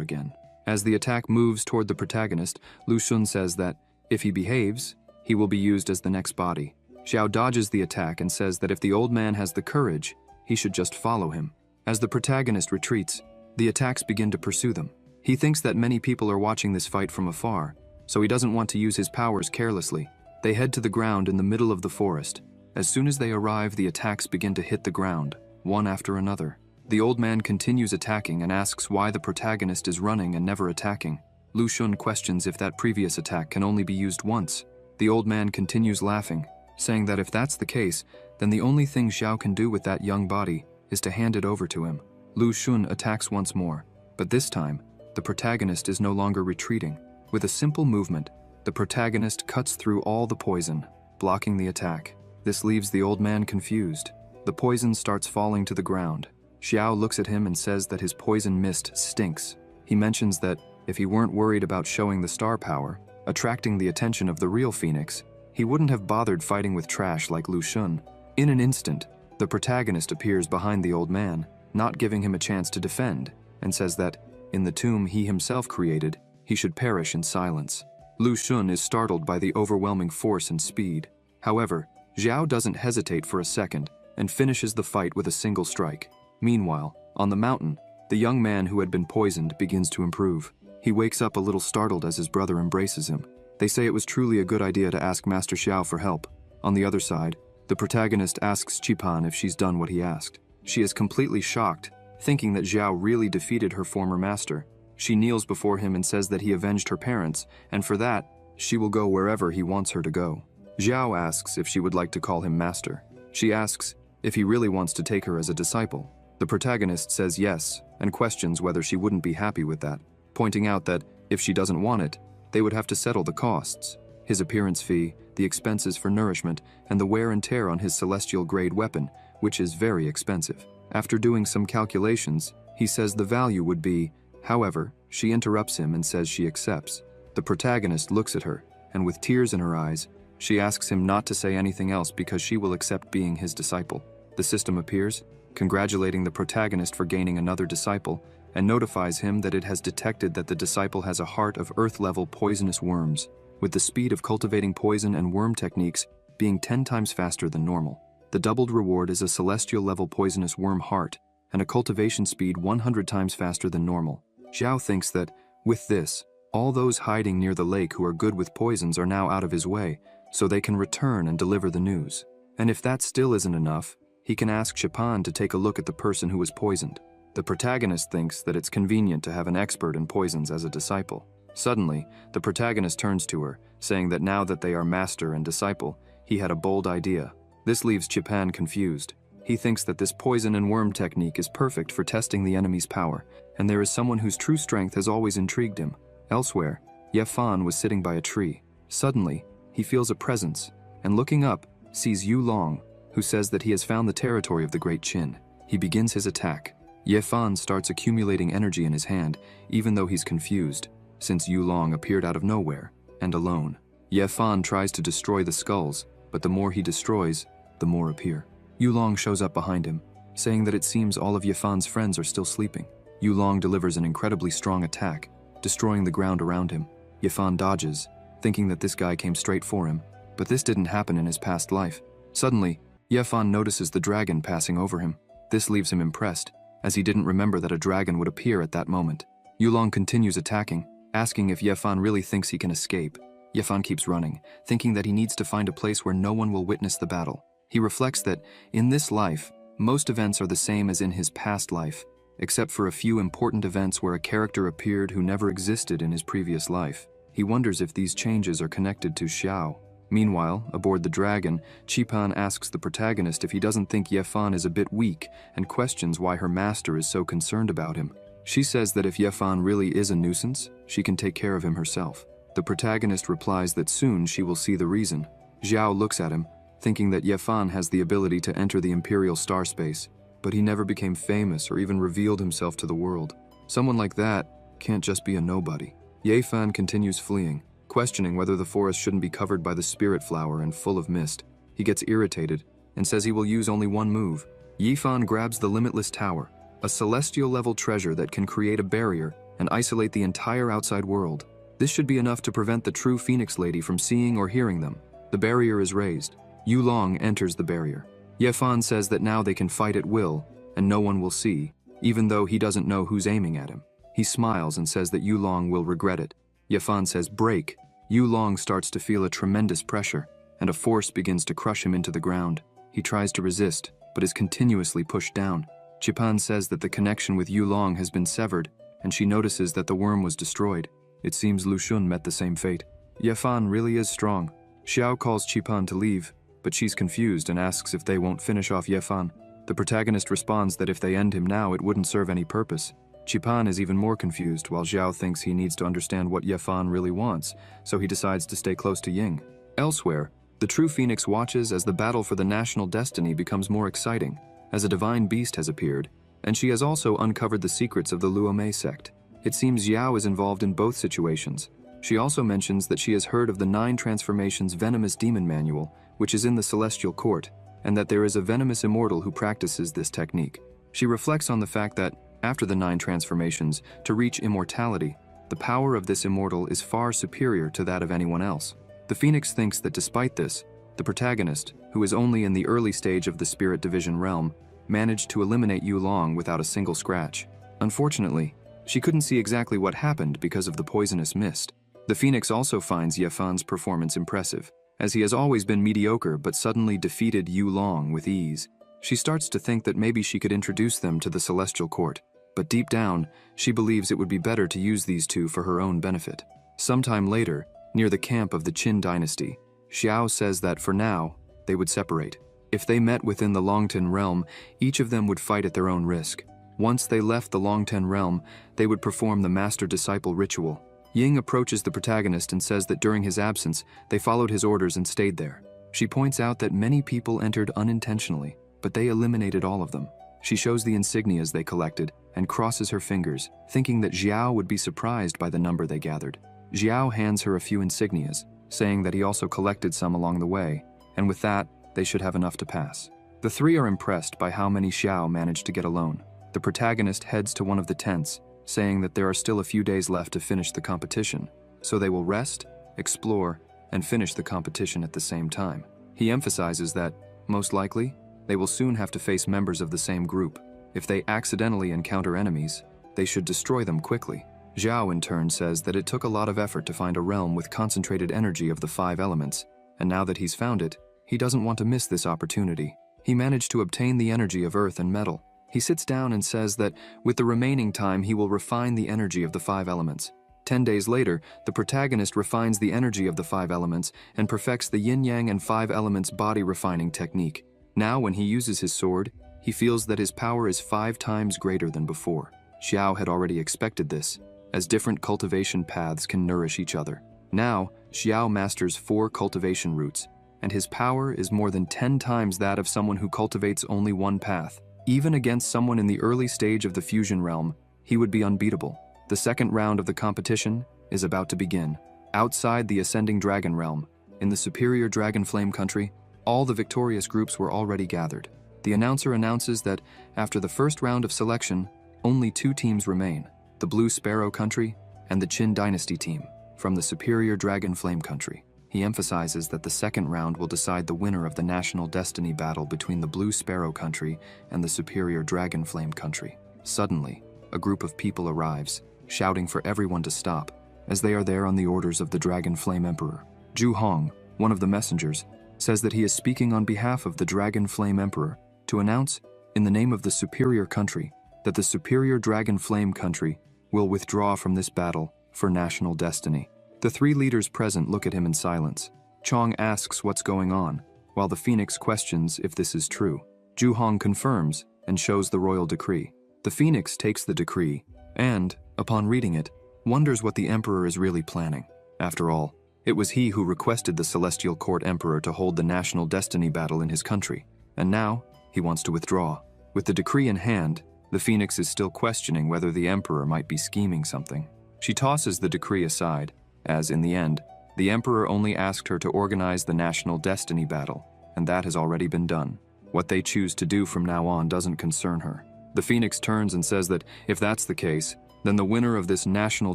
again. As the attack moves toward the protagonist, Lu Xun says that, if he behaves, he will be used as the next body. Xiao dodges the attack and says that if the old man has the courage, he should just follow him. As the protagonist retreats, the attacks begin to pursue them. He thinks that many people are watching this fight from afar, so he doesn't want to use his powers carelessly. They head to the ground in the middle of the forest. As soon as they arrive, the attacks begin to hit the ground, one after another. The old man continues attacking and asks why the protagonist is running and never attacking. Lu Xun questions if that previous attack can only be used once. The old man continues laughing, saying that if that's the case, then the only thing Xiao can do with that young body is to hand it over to him. Lu Xun attacks once more, but this time, the protagonist is no longer retreating. With a simple movement, the protagonist cuts through all the poison, blocking the attack. This leaves the old man confused. The poison starts falling to the ground. Xiao looks at him and says that his poison mist stinks. He mentions that if he weren't worried about showing the star power, attracting the attention of the real Phoenix, he wouldn't have bothered fighting with trash like Lu Xun. In an instant, the protagonist appears behind the old man, not giving him a chance to defend, and says that, in the tomb he himself created, he should perish in silence. Lu Xun is startled by the overwhelming force and speed. However, Xiao doesn't hesitate for a second and finishes the fight with a single strike. Meanwhile, on the mountain, the young man who had been poisoned begins to improve. He wakes up a little startled as his brother embraces him. They say it was truly a good idea to ask Master Xiao for help. On the other side, the protagonist asks Qipan if she's done what he asked. She is completely shocked, thinking that Xiao really defeated her former master. She kneels before him and says that he avenged her parents, and for that, she will go wherever he wants her to go. Xiao asks if she would like to call him master. She asks if he really wants to take her as a disciple. The protagonist says yes, and questions whether she wouldn't be happy with that, pointing out that if she doesn't want it, they would have to settle the costs. His appearance fee, the expenses for nourishment, and the wear and tear on his celestial-grade weapon, which is very expensive. After doing some calculations, he says the value would be. However, she interrupts him and says she accepts. The protagonist looks at her, and with tears in her eyes, she asks him not to say anything else because she will accept being his disciple. The system appears, congratulating the protagonist for gaining another disciple, and notifies him that it has detected that the disciple has a heart of Earth-level poisonous worms, with the speed of cultivating poison and worm techniques being 10 times faster than normal. The doubled reward is a celestial-level poisonous worm heart, and a cultivation speed 100 times faster than normal. Xiao thinks that, with this, all those hiding near the lake who are good with poisons are now out of his way, so they can return and deliver the news. And if that still isn't enough, he can ask Qipan to take a look at the person who was poisoned. The protagonist thinks that it's convenient to have an expert in poisons as a disciple. Suddenly, the protagonist turns to her, saying that now that they are master and disciple, he had a bold idea. This leaves Qipan confused. He thinks that this poison and worm technique is perfect for testing the enemy's power, and there is someone whose true strength has always intrigued him. Elsewhere, Ye Fan was sitting by a tree. Suddenly, he feels a presence, and looking up, sees Yu Long, who says that he has found the territory of the Great Qin. He begins his attack. Ye Fan starts accumulating energy in his hand, even though he's confused, since Yu Long appeared out of nowhere, and alone. Ye Fan tries to destroy the skulls, but the more he destroys, the more appear. Yu Long shows up behind him, saying that it seems all of Ye Fan's friends are still sleeping. Yu Long delivers an incredibly strong attack, destroying the ground around him. Ye Fan dodges, thinking that this guy came straight for him, but this didn't happen in his past life. Suddenly, Ye Fan notices the dragon passing over him. This leaves him impressed, as he didn't remember that a dragon would appear at that moment. Yu Long continues attacking, asking if Ye Fan really thinks he can escape. Ye Fan keeps running, thinking that he needs to find a place where no one will witness the battle. He reflects that, in this life, most events are the same as in his past life, except for a few important events where a character appeared who never existed in his previous life. He wonders if these changes are connected to Xiao. Meanwhile, aboard the dragon, Qipan asks the protagonist if he doesn't think Ye Fan is a bit weak and questions why her master is so concerned about him. She says that if Ye Fan really is a nuisance, she can take care of him herself. The protagonist replies that soon she will see the reason. Xiao looks at him, thinking that Ye Fan has the ability to enter the Imperial star space, but he never became famous or even revealed himself to the world. Someone like that can't just be a nobody. Ye Fan continues fleeing, questioning whether the forest shouldn't be covered by the spirit flower and full of mist. He gets irritated and says he will use only one move. Ye Fan grabs the Limitless Tower, a celestial-level treasure that can create a barrier and isolate the entire outside world. This should be enough to prevent the true Phoenix Lady from seeing or hearing them. The barrier is raised. Yu Long enters the barrier. Ye Fan says that now they can fight at will, and no one will see, even though he doesn't know who's aiming at him. He smiles and says that Yu Long will regret it. Ye Fan says break. Yu Long starts to feel a tremendous pressure, and a force begins to crush him into the ground. He tries to resist, but is continuously pushed down. Qipan says that the connection with Yu Long has been severed, and she notices that the worm was destroyed. It seems Lu Xun met the same fate. Ye Fan really is strong. Xiao calls Qipan to leave, but she's confused and asks if they won't finish off Ye Fan. The protagonist responds that if they end him now, it wouldn't serve any purpose. Qipan is even more confused, while Xiao thinks he needs to understand what Ye Fan really wants, so he decides to stay close to Ying. Elsewhere, the true Phoenix watches as the battle for the national destiny becomes more exciting, as a divine beast has appeared, and she has also uncovered the secrets of the Luomei sect. It seems Xiao is involved in both situations. She also mentions that she has heard of the 9 Transformations Venomous Demon Manual, which is in the Celestial Court, and that there is a venomous immortal who practices this technique. She reflects on the fact that, after the 9 transformations, to reach immortality, the power of this immortal is far superior to that of anyone else. The Phoenix thinks that despite this, the protagonist, who is only in the early stage of the Spirit Division realm, managed to eliminate Yu Long without a single scratch. Unfortunately, she couldn't see exactly what happened because of the poisonous mist. The Phoenix also finds Ye Fan's performance impressive, as he has always been mediocre but suddenly defeated Yu Long with ease. She starts to think that maybe she could introduce them to the Celestial Court, but deep down, she believes it would be better to use these two for her own benefit. Sometime later, near the camp of the Qin dynasty, Xiao says that for now, they would separate. If they met within the Longten realm, each of them would fight at their own risk. Once they left the Longten realm, they would perform the master-disciple ritual. Ying approaches the protagonist and says that during his absence, they followed his orders and stayed there. She points out that many people entered unintentionally, but they eliminated all of them. She shows the insignias they collected and crosses her fingers, thinking that Xiao would be surprised by the number they gathered. Xiao hands her a few insignias, saying that he also collected some along the way, and with that, they should have enough to pass. The three are impressed by how many Xiao managed to get alone. The protagonist heads to one of the tents, saying that there are still a few days left to finish the competition, so they will rest, explore, and finish the competition at the same time. He emphasizes that, most likely, they will soon have to face members of the same group. If they accidentally encounter enemies, they should destroy them quickly. Xiao in turn says that it took a lot of effort to find a realm with concentrated energy of the 5 elements, and now that he's found it, he doesn't want to miss this opportunity. He managed to obtain the energy of earth and metal. He sits down and says that with the remaining time he will refine the energy of the 5 elements. 10 days later, the protagonist refines the energy of the 5 elements and perfects the yin-yang and 5 elements body refining technique. Now when he uses his sword, he feels that his power is 5 times greater than before. Xiao had already expected this, as different cultivation paths can nourish each other. Now, Xiao masters 4 cultivation routes, and his power is more than 10 times that of someone who cultivates only one path. Even against someone in the early stage of the fusion realm, he would be unbeatable. The second round of the competition is about to begin. Outside the ascending dragon realm, in the superior dragon flame country, all the victorious groups were already gathered. The announcer announces that after the first round of selection, only 2 teams remain, the Blue Sparrow country and the Qin dynasty team from the superior dragon flame country. He emphasizes that the second round will decide the winner of the national destiny battle between the Blue Sparrow country and the superior dragon flame country. Suddenly, a group of people arrives, shouting for everyone to stop, as they are there on the orders of the Dragon Flame Emperor. Zhu Hong, one of the messengers, says that he is speaking on behalf of the Dragon Flame Emperor to announce, in the name of the superior country, that the superior Dragon Flame country will withdraw from this battle for national destiny. The 3 leaders present look at him in silence. Chong asks what's going on, while the Phoenix questions if this is true. Zhu Hong confirms and shows the royal decree. The Phoenix takes the decree and, upon reading it, wonders what the Emperor is really planning. After all, it was he who requested the Celestial Court Emperor to hold the national destiny battle in his country, and now he wants to withdraw. With the decree in hand, the Phoenix is still questioning whether the Emperor might be scheming something. She tosses the decree aside, as in the end, the Emperor only asked her to organize the national destiny battle, and that has already been done. What they choose to do from now on doesn't concern her. The Phoenix turns and says that if that's the case, then the winner of this national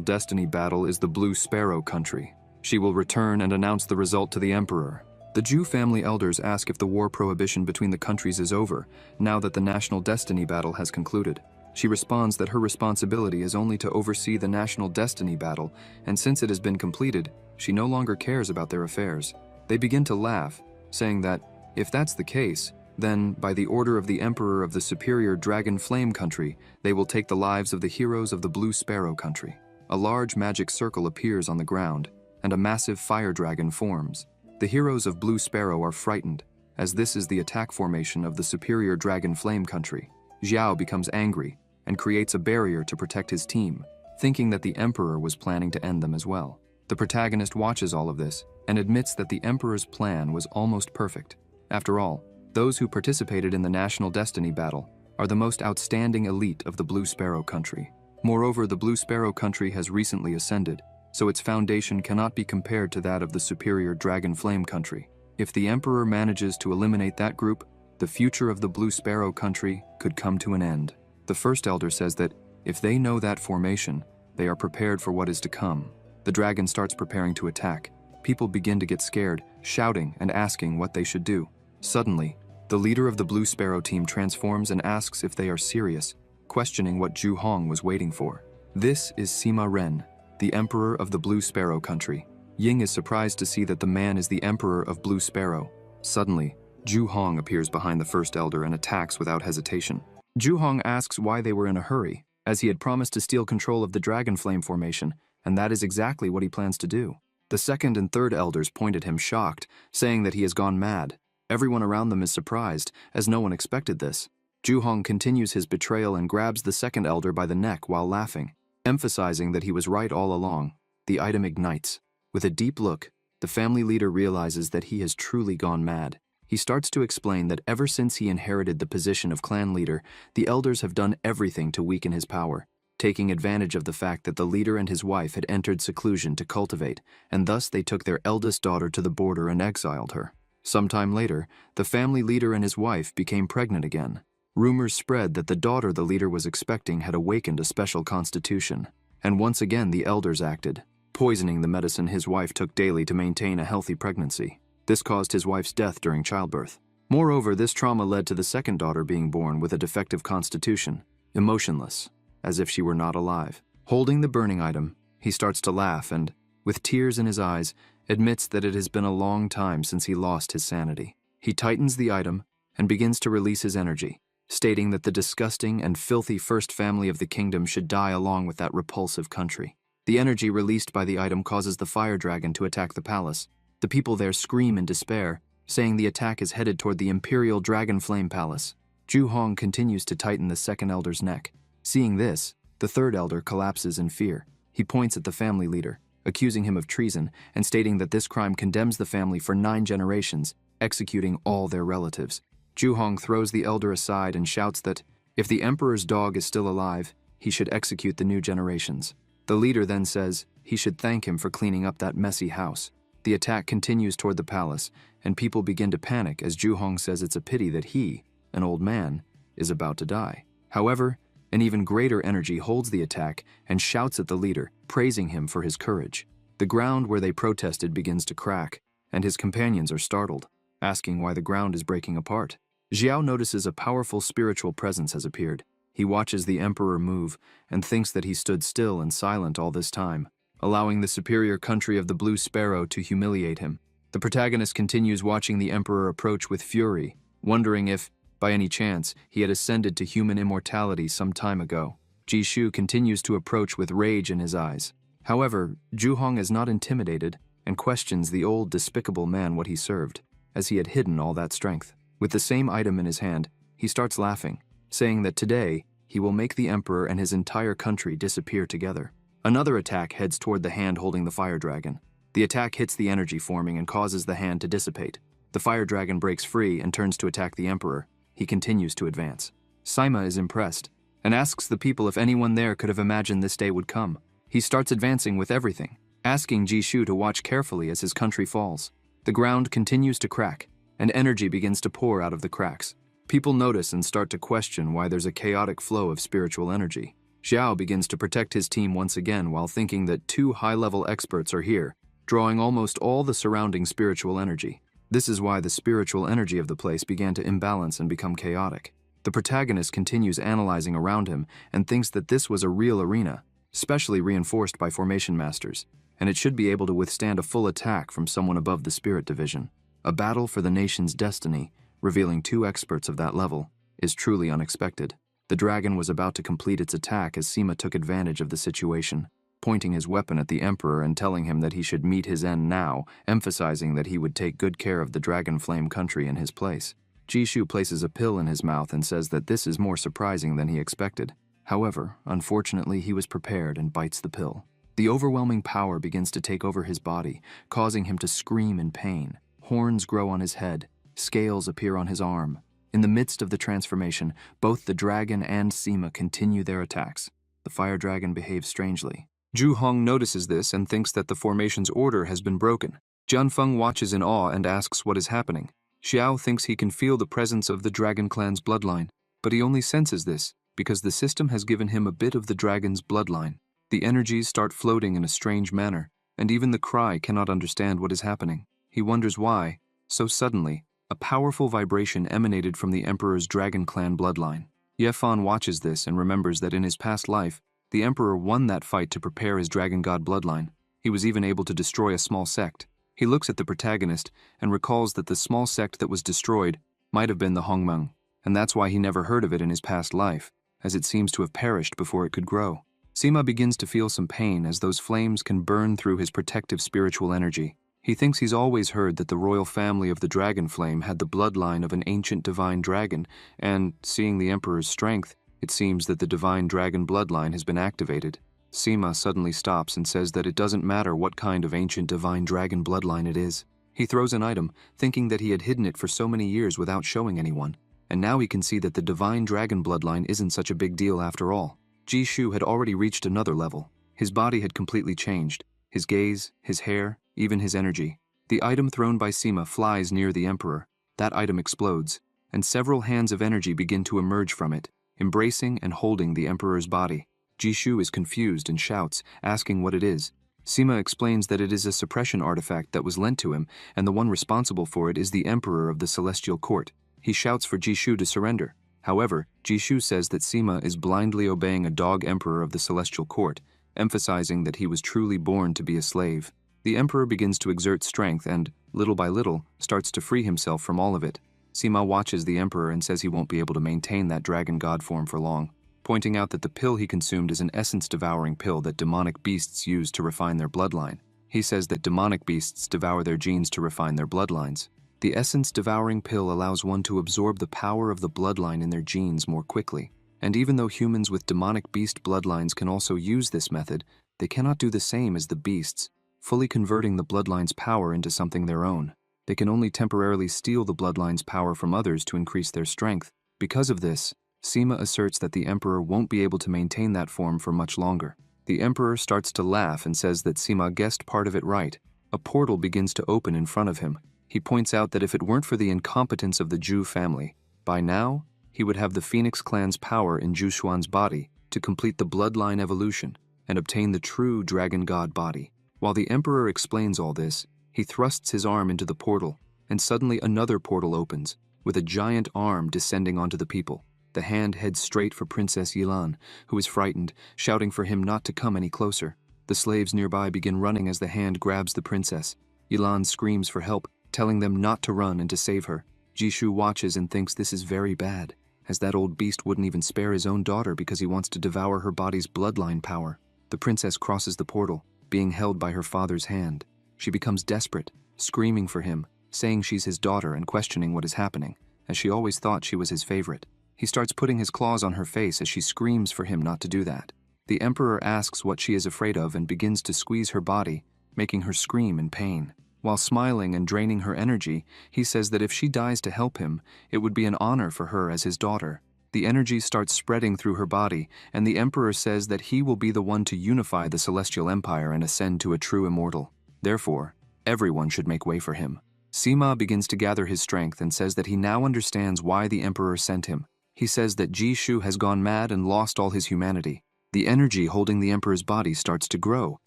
destiny battle is the Blue Sparrow country. She will return and announce the result to the Emperor. The Zhu family elders ask if the war prohibition between the countries is over, now that the national destiny battle has concluded. She responds that her responsibility is only to oversee the national destiny battle, and since it has been completed, she no longer cares about their affairs. They begin to laugh, saying that, if that's the case, then, by the order of the Emperor of the superior Dragon Flame country, they will take the lives of the heroes of the Blue Sparrow country. A large magic circle appears on the ground, and a massive fire dragon forms. The heroes of Blue Sparrow are frightened, as this is the attack formation of the superior Dragon Flame country. Xiao becomes angry and creates a barrier to protect his team, thinking that the Emperor was planning to end them as well. The protagonist watches all of this and admits that the Emperor's plan was almost perfect. After all, those who participated in the national destiny battle are the most outstanding elite of the Blue Sparrow country. Moreover, the Blue Sparrow country has recently ascended, so its foundation cannot be compared to that of the superior Dragon Flame country. If the Emperor manages to eliminate that group, the future of the Blue Sparrow country could come to an end. The first elder says that if they know that formation, they are prepared for what is to come. The dragon starts preparing to attack. People begin to get scared, shouting and asking what they should do. Suddenly, the leader of the Blue Sparrow team transforms and asks if they are serious, questioning what Zhu Hong was waiting for. This is Sima Ren, the Emperor of the Blue Sparrow country. Ying is surprised to see that the man is the Emperor of Blue Sparrow. Suddenly, Zhu Hong appears behind the first elder and attacks without hesitation. Zhu Hong asks why they were in a hurry, as he had promised to steal control of the Dragon Flame formation, and that is exactly what he plans to do. The second and third elders point at him shocked, saying that he has gone mad. Everyone around them is surprised, as no one expected this. Zhu Hong continues his betrayal and grabs the second elder by the neck while laughing, emphasizing that he was right all along. The item ignites. With a deep look, the family leader realizes that he has truly gone mad. He starts to explain that ever since he inherited the position of clan leader, the elders have done everything to weaken his power, taking advantage of the fact that the leader and his wife had entered seclusion to cultivate, and thus they took their eldest daughter to the border and exiled her. Sometime later, the family leader and his wife became pregnant again. Rumors spread that the daughter the leader was expecting had awakened a special constitution, and once again the elders acted, poisoning the medicine his wife took daily to maintain a healthy pregnancy. This caused his wife's death during childbirth. Moreover, this trauma led to the second daughter being born with a defective constitution, emotionless, as if she were not alive. Holding the burning item, he starts to laugh and, with tears in his eyes, admits that it has been a long time since he lost his sanity. He tightens the item and begins to release his energy, stating that the disgusting and filthy first family of the kingdom should die along with that repulsive country. The energy released by the item causes the fire dragon to attack the palace. The people there scream in despair, saying the attack is headed toward the Imperial Dragon Flame Palace. Zhu Hong continues to tighten the second elder's neck. Seeing this, the third elder collapses in fear. He points at the family leader, accusing him of treason and stating that this crime condemns the family for 9 generations, executing all their relatives. Juhong throws the elder aside and shouts that if the emperor's dog is still alive, he should execute the new generations. The leader then says he should thank him for cleaning up that messy house. The attack continues toward the palace, and people begin to panic as Juhong says it's a pity that he, an old man, is about to die. However, an even greater energy holds the attack and shouts at the leader, praising him for his courage. The ground where they protested begins to crack, and his companions are startled, asking why the ground is breaking apart. Xiao notices a powerful spiritual presence has appeared. He watches the emperor move and thinks that he stood still and silent all this time, allowing the superior country of the Blue Sparrow to humiliate him. The protagonist continues watching the emperor approach with fury, wondering if, by any chance, he had ascended to human immortality some time ago. Jishu continues to approach with rage in his eyes. However, Juhong is not intimidated and questions the old, despicable man what he served, as he had hidden all that strength. With the same item in his hand, he starts laughing, saying that today he will make the emperor and his entire country disappear together. Another attack heads toward the hand holding the fire dragon. The attack hits the energy forming and causes the hand to dissipate. The fire dragon breaks free and turns to attack the emperor. He continues to advance. Sima is impressed and asks the people if anyone there could have imagined this day would come. He starts advancing with everything, asking Jishu to watch carefully as his country falls. The ground continues to crack, and energy begins to pour out of the cracks. People notice and start to question why there's a chaotic flow of spiritual energy. Xiao begins to protect his team once again while thinking that 2 high-level experts are here, drawing almost all the surrounding spiritual energy. This is why the spiritual energy of the place began to imbalance and become chaotic. The protagonist continues analyzing around him and thinks that this was a real arena, specially reinforced by formation masters, and it should be able to withstand a full attack from someone above the spirit division. A battle for the nation's destiny, revealing 2 experts of that level, is truly unexpected. The dragon was about to complete its attack as Sima took advantage of the situation, pointing his weapon at the emperor and telling him that he should meet his end now, emphasizing that he would take good care of the dragon flame country in his place. Jishu places a pill in his mouth and says that this is more surprising than he expected. However, unfortunately, he was prepared and bites the pill. The overwhelming power begins to take over his body, causing him to scream in pain. Horns grow on his head, scales appear on his arm. In the midst of the transformation, both the dragon and Sima continue their attacks. The fire dragon behaves strangely. Juhong notices this and thinks that the formation's order has been broken. Jianfeng watches in awe and asks what is happening. Xiao thinks he can feel the presence of the dragon clan's bloodline, but he only senses this because the system has given him a bit of the dragon's bloodline. The energies start floating in a strange manner, and even the cry cannot understand what is happening. He wonders why, so suddenly, a powerful vibration emanated from the emperor's dragon clan bloodline. Yefan watches this and remembers that in his past life, the emperor won that fight to prepare his dragon god bloodline. He was even able to destroy a small sect. He looks at the protagonist and recalls that the small sect that was destroyed might have been the Hongmeng, and that's why he never heard of it in his past life, as it seems to have perished before it could grow. Sima begins to feel some pain as those flames can burn through his protective spiritual energy. He thinks he's always heard that the royal family of the dragon flame had the bloodline of an ancient divine dragon, and, seeing the emperor's strength, it seems that the divine dragon bloodline has been activated. Sima suddenly stops and says that it doesn't matter what kind of ancient divine dragon bloodline it is. He throws an item, thinking that he had hidden it for so many years without showing anyone, and now he can see that the divine dragon bloodline isn't such a big deal after all. Jishu had already reached another level. His body had completely changed. His gaze, his hair, even his energy. The item thrown by Sima flies near the emperor. That item explodes, and several hands of energy begin to emerge from it, embracing and holding the emperor's body. Jishu is confused and shouts, asking what it is. Sima explains that it is a suppression artifact that was lent to him, and the one responsible for it is the emperor of the celestial court. He shouts for Jishu to surrender. However, Jishu says that Sima is blindly obeying a dog emperor of the celestial court, emphasizing that he was truly born to be a slave. The emperor begins to exert strength and, little by little, starts to free himself from all of it. Sima watches the emperor and says he won't be able to maintain that dragon god form for long, pointing out that the pill he consumed is an essence-devouring pill that demonic beasts use to refine their bloodline. He says that demonic beasts devour their genes to refine their bloodlines. The essence-devouring pill allows one to absorb the power of the bloodline in their genes more quickly. And even though humans with demonic beast bloodlines can also use this method, They cannot do the same as the beasts, fully converting the bloodline's power into something their own. They can only temporarily steal the bloodline's power from others to increase their strength. Because of this, Sima asserts that the Emperor won't be able to maintain that form for much longer. The Emperor starts to laugh and says that Sima guessed part of it right. A portal begins to open in front of him. He points out that if it weren't for the incompetence of the Zhu family, by now, he would have the Phoenix clan's power in Zhu Xuan's body to complete the bloodline evolution and obtain the true dragon god body. While the Emperor explains all this, he thrusts his arm into the portal, and suddenly another portal opens, with a giant arm descending onto the people. The hand heads straight for Princess Yilan, who is frightened, shouting for him not to come any closer. The slaves nearby begin running as the hand grabs the princess. Yilan screams for help, telling them not to run and to save her. Jishu watches and thinks this is very bad, as that old beast wouldn't even spare his own daughter because he wants to devour her body's bloodline power. The princess crosses the portal, being held by her father's hand. She becomes desperate, screaming for him, saying she's his daughter and questioning what is happening, as she always thought she was his favorite. He starts putting his claws on her face as she screams for him not to do that. The Emperor asks what she is afraid of and begins to squeeze her body, making her scream in pain. While smiling and draining her energy, he says that if she dies to help him, it would be an honor for her as his daughter. The energy starts spreading through her body, and the Emperor says that he will be the one to unify the Celestial Empire and ascend to a true immortal. Therefore, everyone should make way for him. Sima begins to gather his strength and says that he now understands why the Emperor sent him. He says that Jishu has gone mad and lost all his humanity. The energy holding the Emperor's body starts to grow,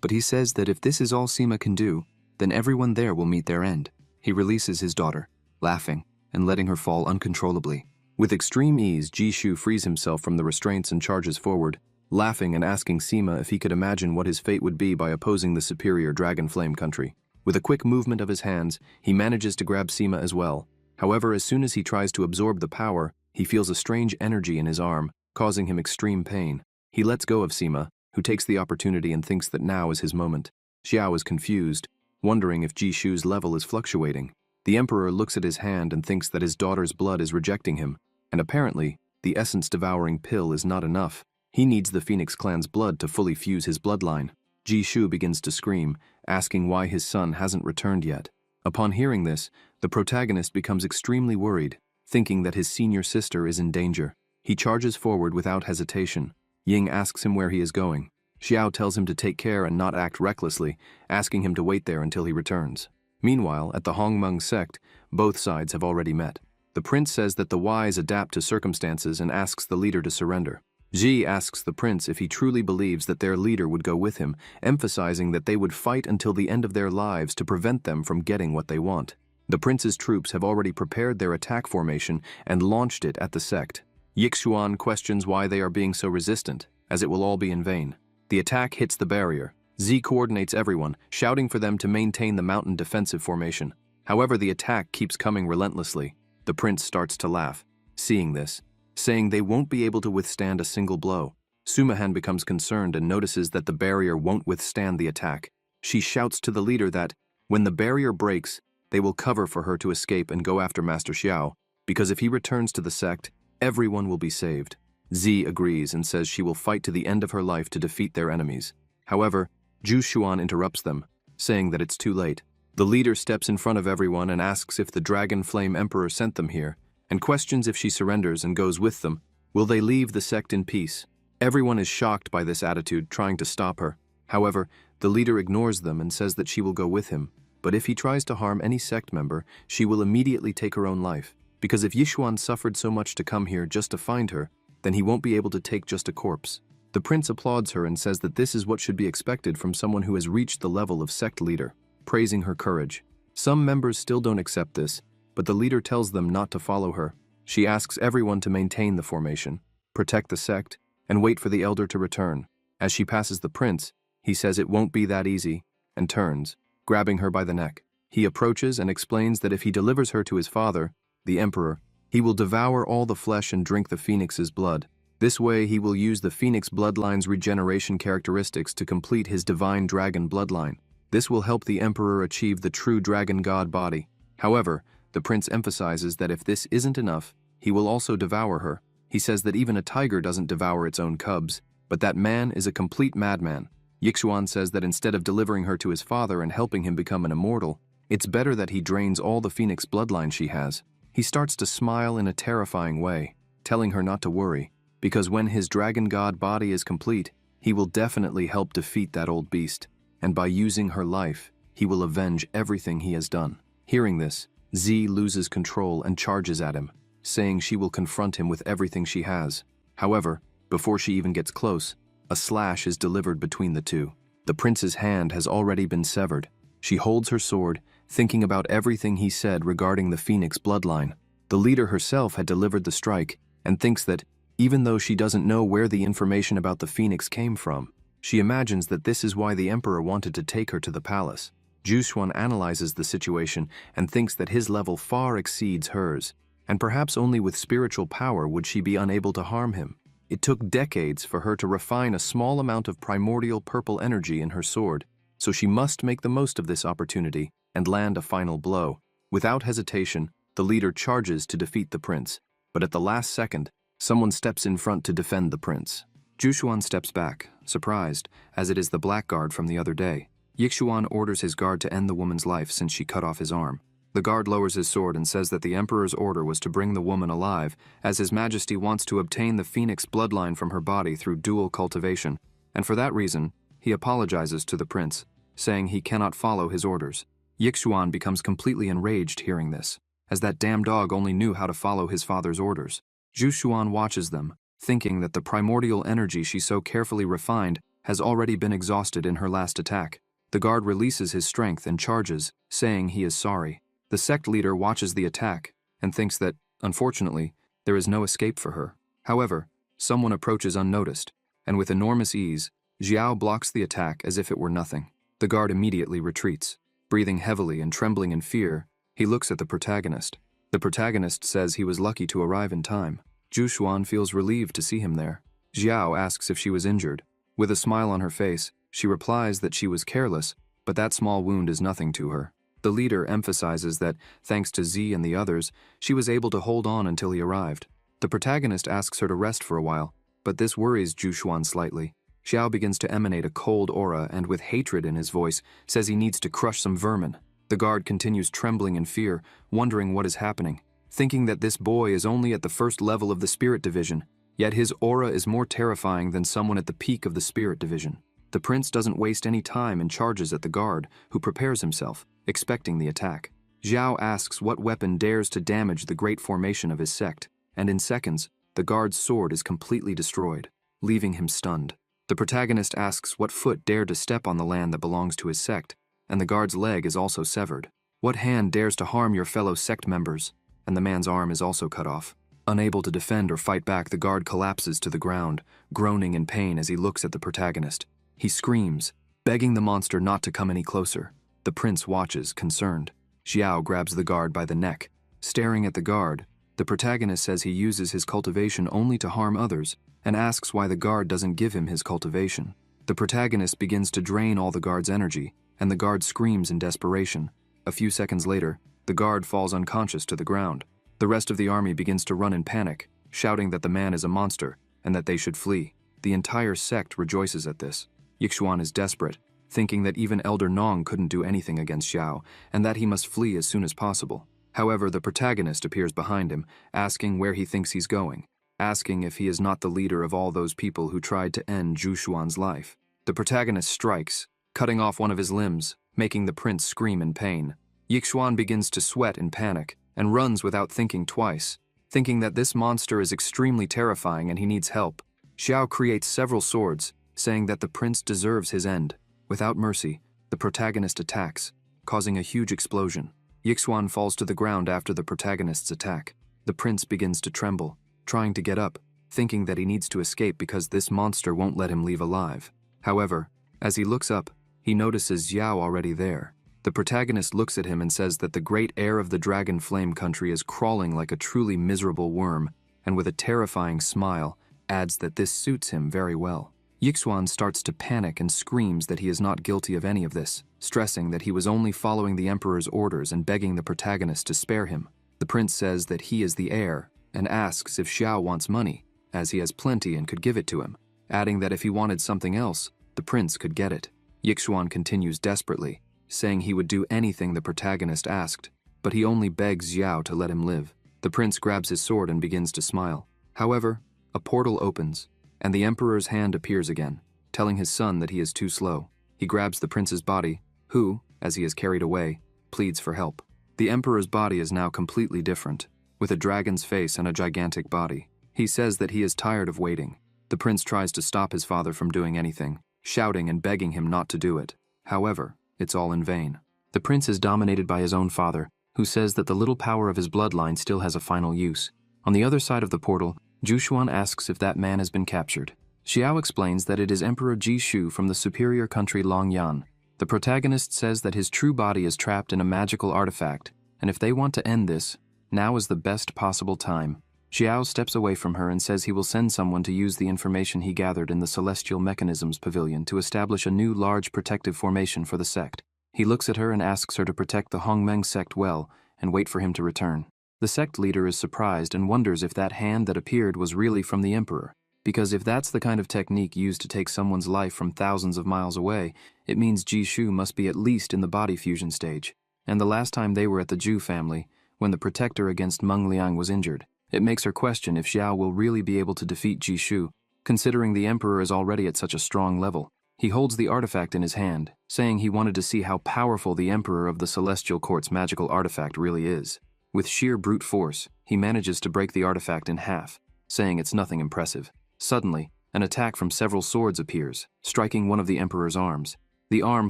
but he says that if this is all Sima can do, then everyone there will meet their end. He releases his daughter, laughing and letting her fall uncontrollably. With extreme ease, Jishu frees himself from the restraints and charges forward, laughing and asking Sima if he could imagine what his fate would be by opposing the superior Dragon Flame country. With a quick movement of his hands, he manages to grab Sima as well. However, as soon as he tries to absorb the power, he feels a strange energy in his arm, causing him extreme pain. He lets go of Sima, who takes the opportunity and thinks that now is his moment. Xiao is confused, wondering if Jishu's level is fluctuating. The Emperor looks at his hand and thinks that his daughter's blood is rejecting him, and apparently, the essence-devouring pill is not enough. He needs the Phoenix clan's blood to fully fuse his bloodline. Jishu begins to scream, asking why his son hasn't returned yet. Upon hearing this, the protagonist becomes extremely worried, thinking that his senior sister is in danger. He charges forward without hesitation. Ying asks him where he is going. Xiao tells him to take care and not act recklessly, asking him to wait there until he returns. Meanwhile, at the Hongmeng sect, both sides have already met. The prince says that the wise adapt to circumstances and asks the leader to surrender. Ji asks the prince if he truly believes that their leader would go with him, emphasizing that they would fight until the end of their lives to prevent them from getting what they want. The prince's troops have already prepared their attack formation and launched it at the sect. Yixuan questions why they are being so resistant, as it will all be in vain. The attack hits the barrier. Z coordinates everyone, shouting for them to maintain the mountain defensive formation. However, the attack keeps coming relentlessly. The prince starts to laugh, seeing this, saying they won't be able to withstand a single blow. Sumahan becomes concerned and notices that the barrier won't withstand the attack. She shouts to the leader that, when the barrier breaks, they will cover for her to escape and go after Master Xiao, because if he returns to the sect, everyone will be saved. Z agrees and says she will fight to the end of her life to defeat their enemies. However, Zhu Xuan interrupts them, saying that it's too late. The leader steps in front of everyone and asks if the Dragon Flame Emperor sent them here, and questions if she surrenders and goes with them, will they leave the sect in peace? Everyone is shocked by this attitude, trying to stop her. However, the leader ignores them and says that she will go with him, but if he tries to harm any sect member, she will immediately take her own life, because if Yixuan suffered so much to come here just to find her, then he won't be able to take just a corpse. The prince applauds her and says that this is what should be expected from someone who has reached the level of sect leader, praising her courage. Some members still don't accept this, but the leader tells them not to follow her. She asks everyone to maintain the formation, protect the sect, and wait for the elder to return. As she passes the prince, he says it won't be that easy, and turns, grabbing her by the neck. He approaches and explains that if he delivers her to his father, the emperor, he will devour all the flesh and drink the phoenix's blood. This way, he will use the phoenix bloodline's regeneration characteristics to complete his divine dragon bloodline. This will help the emperor achieve the true dragon god body. However, the prince emphasizes that if this isn't enough, he will also devour her. He says that even a tiger doesn't devour its own cubs, but that man is a complete madman. Yixuan says that instead of delivering her to his father and helping him become an immortal, it's better that he drains all the phoenix bloodline she has. He starts to smile in a terrifying way, telling her not to worry, because when his dragon god body is complete, he will definitely help defeat that old beast, and by using her life, he will avenge everything he has done. Hearing this, Z loses control and charges at him, saying she will confront him with everything she has. However, before she even gets close, a slash is delivered between the two. The prince's hand has already been severed. She holds her sword, thinking about everything he said regarding the phoenix bloodline. The leader herself had delivered the strike, and thinks that, even though she doesn't know where the information about the phoenix came from, she imagines that this is why the emperor wanted to take her to the palace. Jushuan analyzes the situation and thinks that his level far exceeds hers, and perhaps only with spiritual power would she be unable to harm him. It took decades for her to refine a small amount of primordial purple energy in her sword, so she must make the most of this opportunity and land a final blow. Without hesitation, the leader charges to defeat the prince, but at the last second, someone steps in front to defend the prince. Jushuan steps back, surprised, as it is the black guard from the other day. Yixuan orders his guard to end the woman's life since she cut off his arm. The guard lowers his sword and says that the emperor's order was to bring the woman alive, as his majesty wants to obtain the phoenix bloodline from her body through dual cultivation, and for that reason, he apologizes to the prince, saying he cannot follow his orders. Yixuan becomes completely enraged hearing this, as that damn dog only knew how to follow his father's orders. Jushuan watches them, thinking that the primordial energy she so carefully refined has already been exhausted in her last attack. The guard releases his strength and charges, saying he is sorry. The sect leader watches the attack and thinks that, unfortunately, there is no escape for her. However, someone approaches unnoticed, and with enormous ease, Xiao blocks the attack as if it were nothing. The guard immediately retreats. Breathing heavily and trembling in fear, he looks at the protagonist. The protagonist says he was lucky to arrive in time. Jushuan feels relieved to see him there. Xiao asks if she was injured. With a smile on her face, she replies that she was careless, but that small wound is nothing to her. The leader emphasizes that, thanks to Z and the others, she was able to hold on until he arrived. The protagonist asks her to rest for a while, but this worries Jushuan slightly. Xiao begins to emanate a cold aura and with hatred in his voice, says he needs to crush some vermin. The guard continues trembling in fear, wondering what is happening, thinking that this boy is only at the first level of the spirit division, yet his aura is more terrifying than someone at the peak of the spirit division. The prince doesn't waste any time and charges at the guard, who prepares himself, expecting the attack. Xiao asks what weapon dares to damage the great formation of his sect, and in seconds, the guard's sword is completely destroyed, leaving him stunned. The protagonist asks what foot dared to step on the land that belongs to his sect, and the guard's leg is also severed. What hand dares to harm your fellow sect members? And the man's arm is also cut off. Unable to defend or fight back, the guard collapses to the ground, groaning in pain as he looks at the protagonist. He screams, begging the monster not to come any closer. The prince watches, concerned. Xiao grabs the guard by the neck. Staring at the guard, the protagonist says he uses his cultivation only to harm others, and asks why the guard doesn't give him his cultivation. The protagonist begins to drain all the guard's energy, and the guard screams in desperation. A few seconds later, the guard falls unconscious to the ground. The rest of the army begins to run in panic, shouting that the man is a monster, and that they should flee. The entire sect rejoices at this. Yixuan is desperate, thinking that even Elder Nong couldn't do anything against Xiao, and that he must flee as soon as possible. However, the protagonist appears behind him, asking where he thinks he's going, asking if he is not the leader of all those people who tried to end Jushuan's life. The protagonist strikes, cutting off one of his limbs, making the prince scream in pain. Yixuan begins to sweat in panic, and runs without thinking twice, thinking that this monster is extremely terrifying and he needs help. Xiao creates several swords, saying that the prince deserves his end. Without mercy, the protagonist attacks, causing a huge explosion. Yixuan falls to the ground after the protagonist's attack. The prince begins to tremble, trying to get up, thinking that he needs to escape because this monster won't let him leave alive. However, as he looks up, he notices Xiao already there. The protagonist looks at him and says that the great heir of the Dragon Flame country is crawling like a truly miserable worm, and with a terrifying smile, adds that this suits him very well. Yixuan starts to panic and screams that he is not guilty of any of this, stressing that he was only following the emperor's orders and begging the protagonist to spare him. The prince says that he is the heir, and asks if Xiao wants money, as he has plenty and could give it to him, adding that if he wanted something else, the prince could get it. Yixuan continues desperately, saying he would do anything the protagonist asked, but he only begs Xiao to let him live. The prince grabs his sword and begins to smile. However, a portal opens, and the emperor's hand appears again, telling his son that he is too slow. He grabs the prince's body, who, as he is carried away, pleads for help. The emperor's body is now completely different, with a dragon's face and a gigantic body. He says that he is tired of waiting. The prince tries to stop his father from doing anything, shouting and begging him not to do it. However, it's all in vain. The prince is dominated by his own father, who says that the little power of his bloodline still has a final use. On the other side of the portal, Jushuan asks if that man has been captured. Xiao explains that it is Emperor Jishu from the superior country Longyan. The protagonist says that his true body is trapped in a magical artifact, and if they want to end this, now is the best possible time. Xiao steps away from her and says he will send someone to use the information he gathered in the Celestial Mechanisms Pavilion to establish a new large protective formation for the sect. He looks at her and asks her to protect the Hongmeng sect well and wait for him to return. The sect leader is surprised and wonders if that hand that appeared was really from the emperor, because if that's the kind of technique used to take someone's life from thousands of miles away, it means Jishu must be at least in the body fusion stage. And the last time they were at the Zhu family, when the protector against Meng Liang was injured, it makes her question if Xiao will really be able to defeat Jishu, considering the emperor is already at such a strong level. He holds the artifact in his hand, saying he wanted to see how powerful the emperor of the Celestial Court's magical artifact really is. With sheer brute force, he manages to break the artifact in half, saying it's nothing impressive. Suddenly, an attack from several swords appears, striking one of the emperor's arms. The arm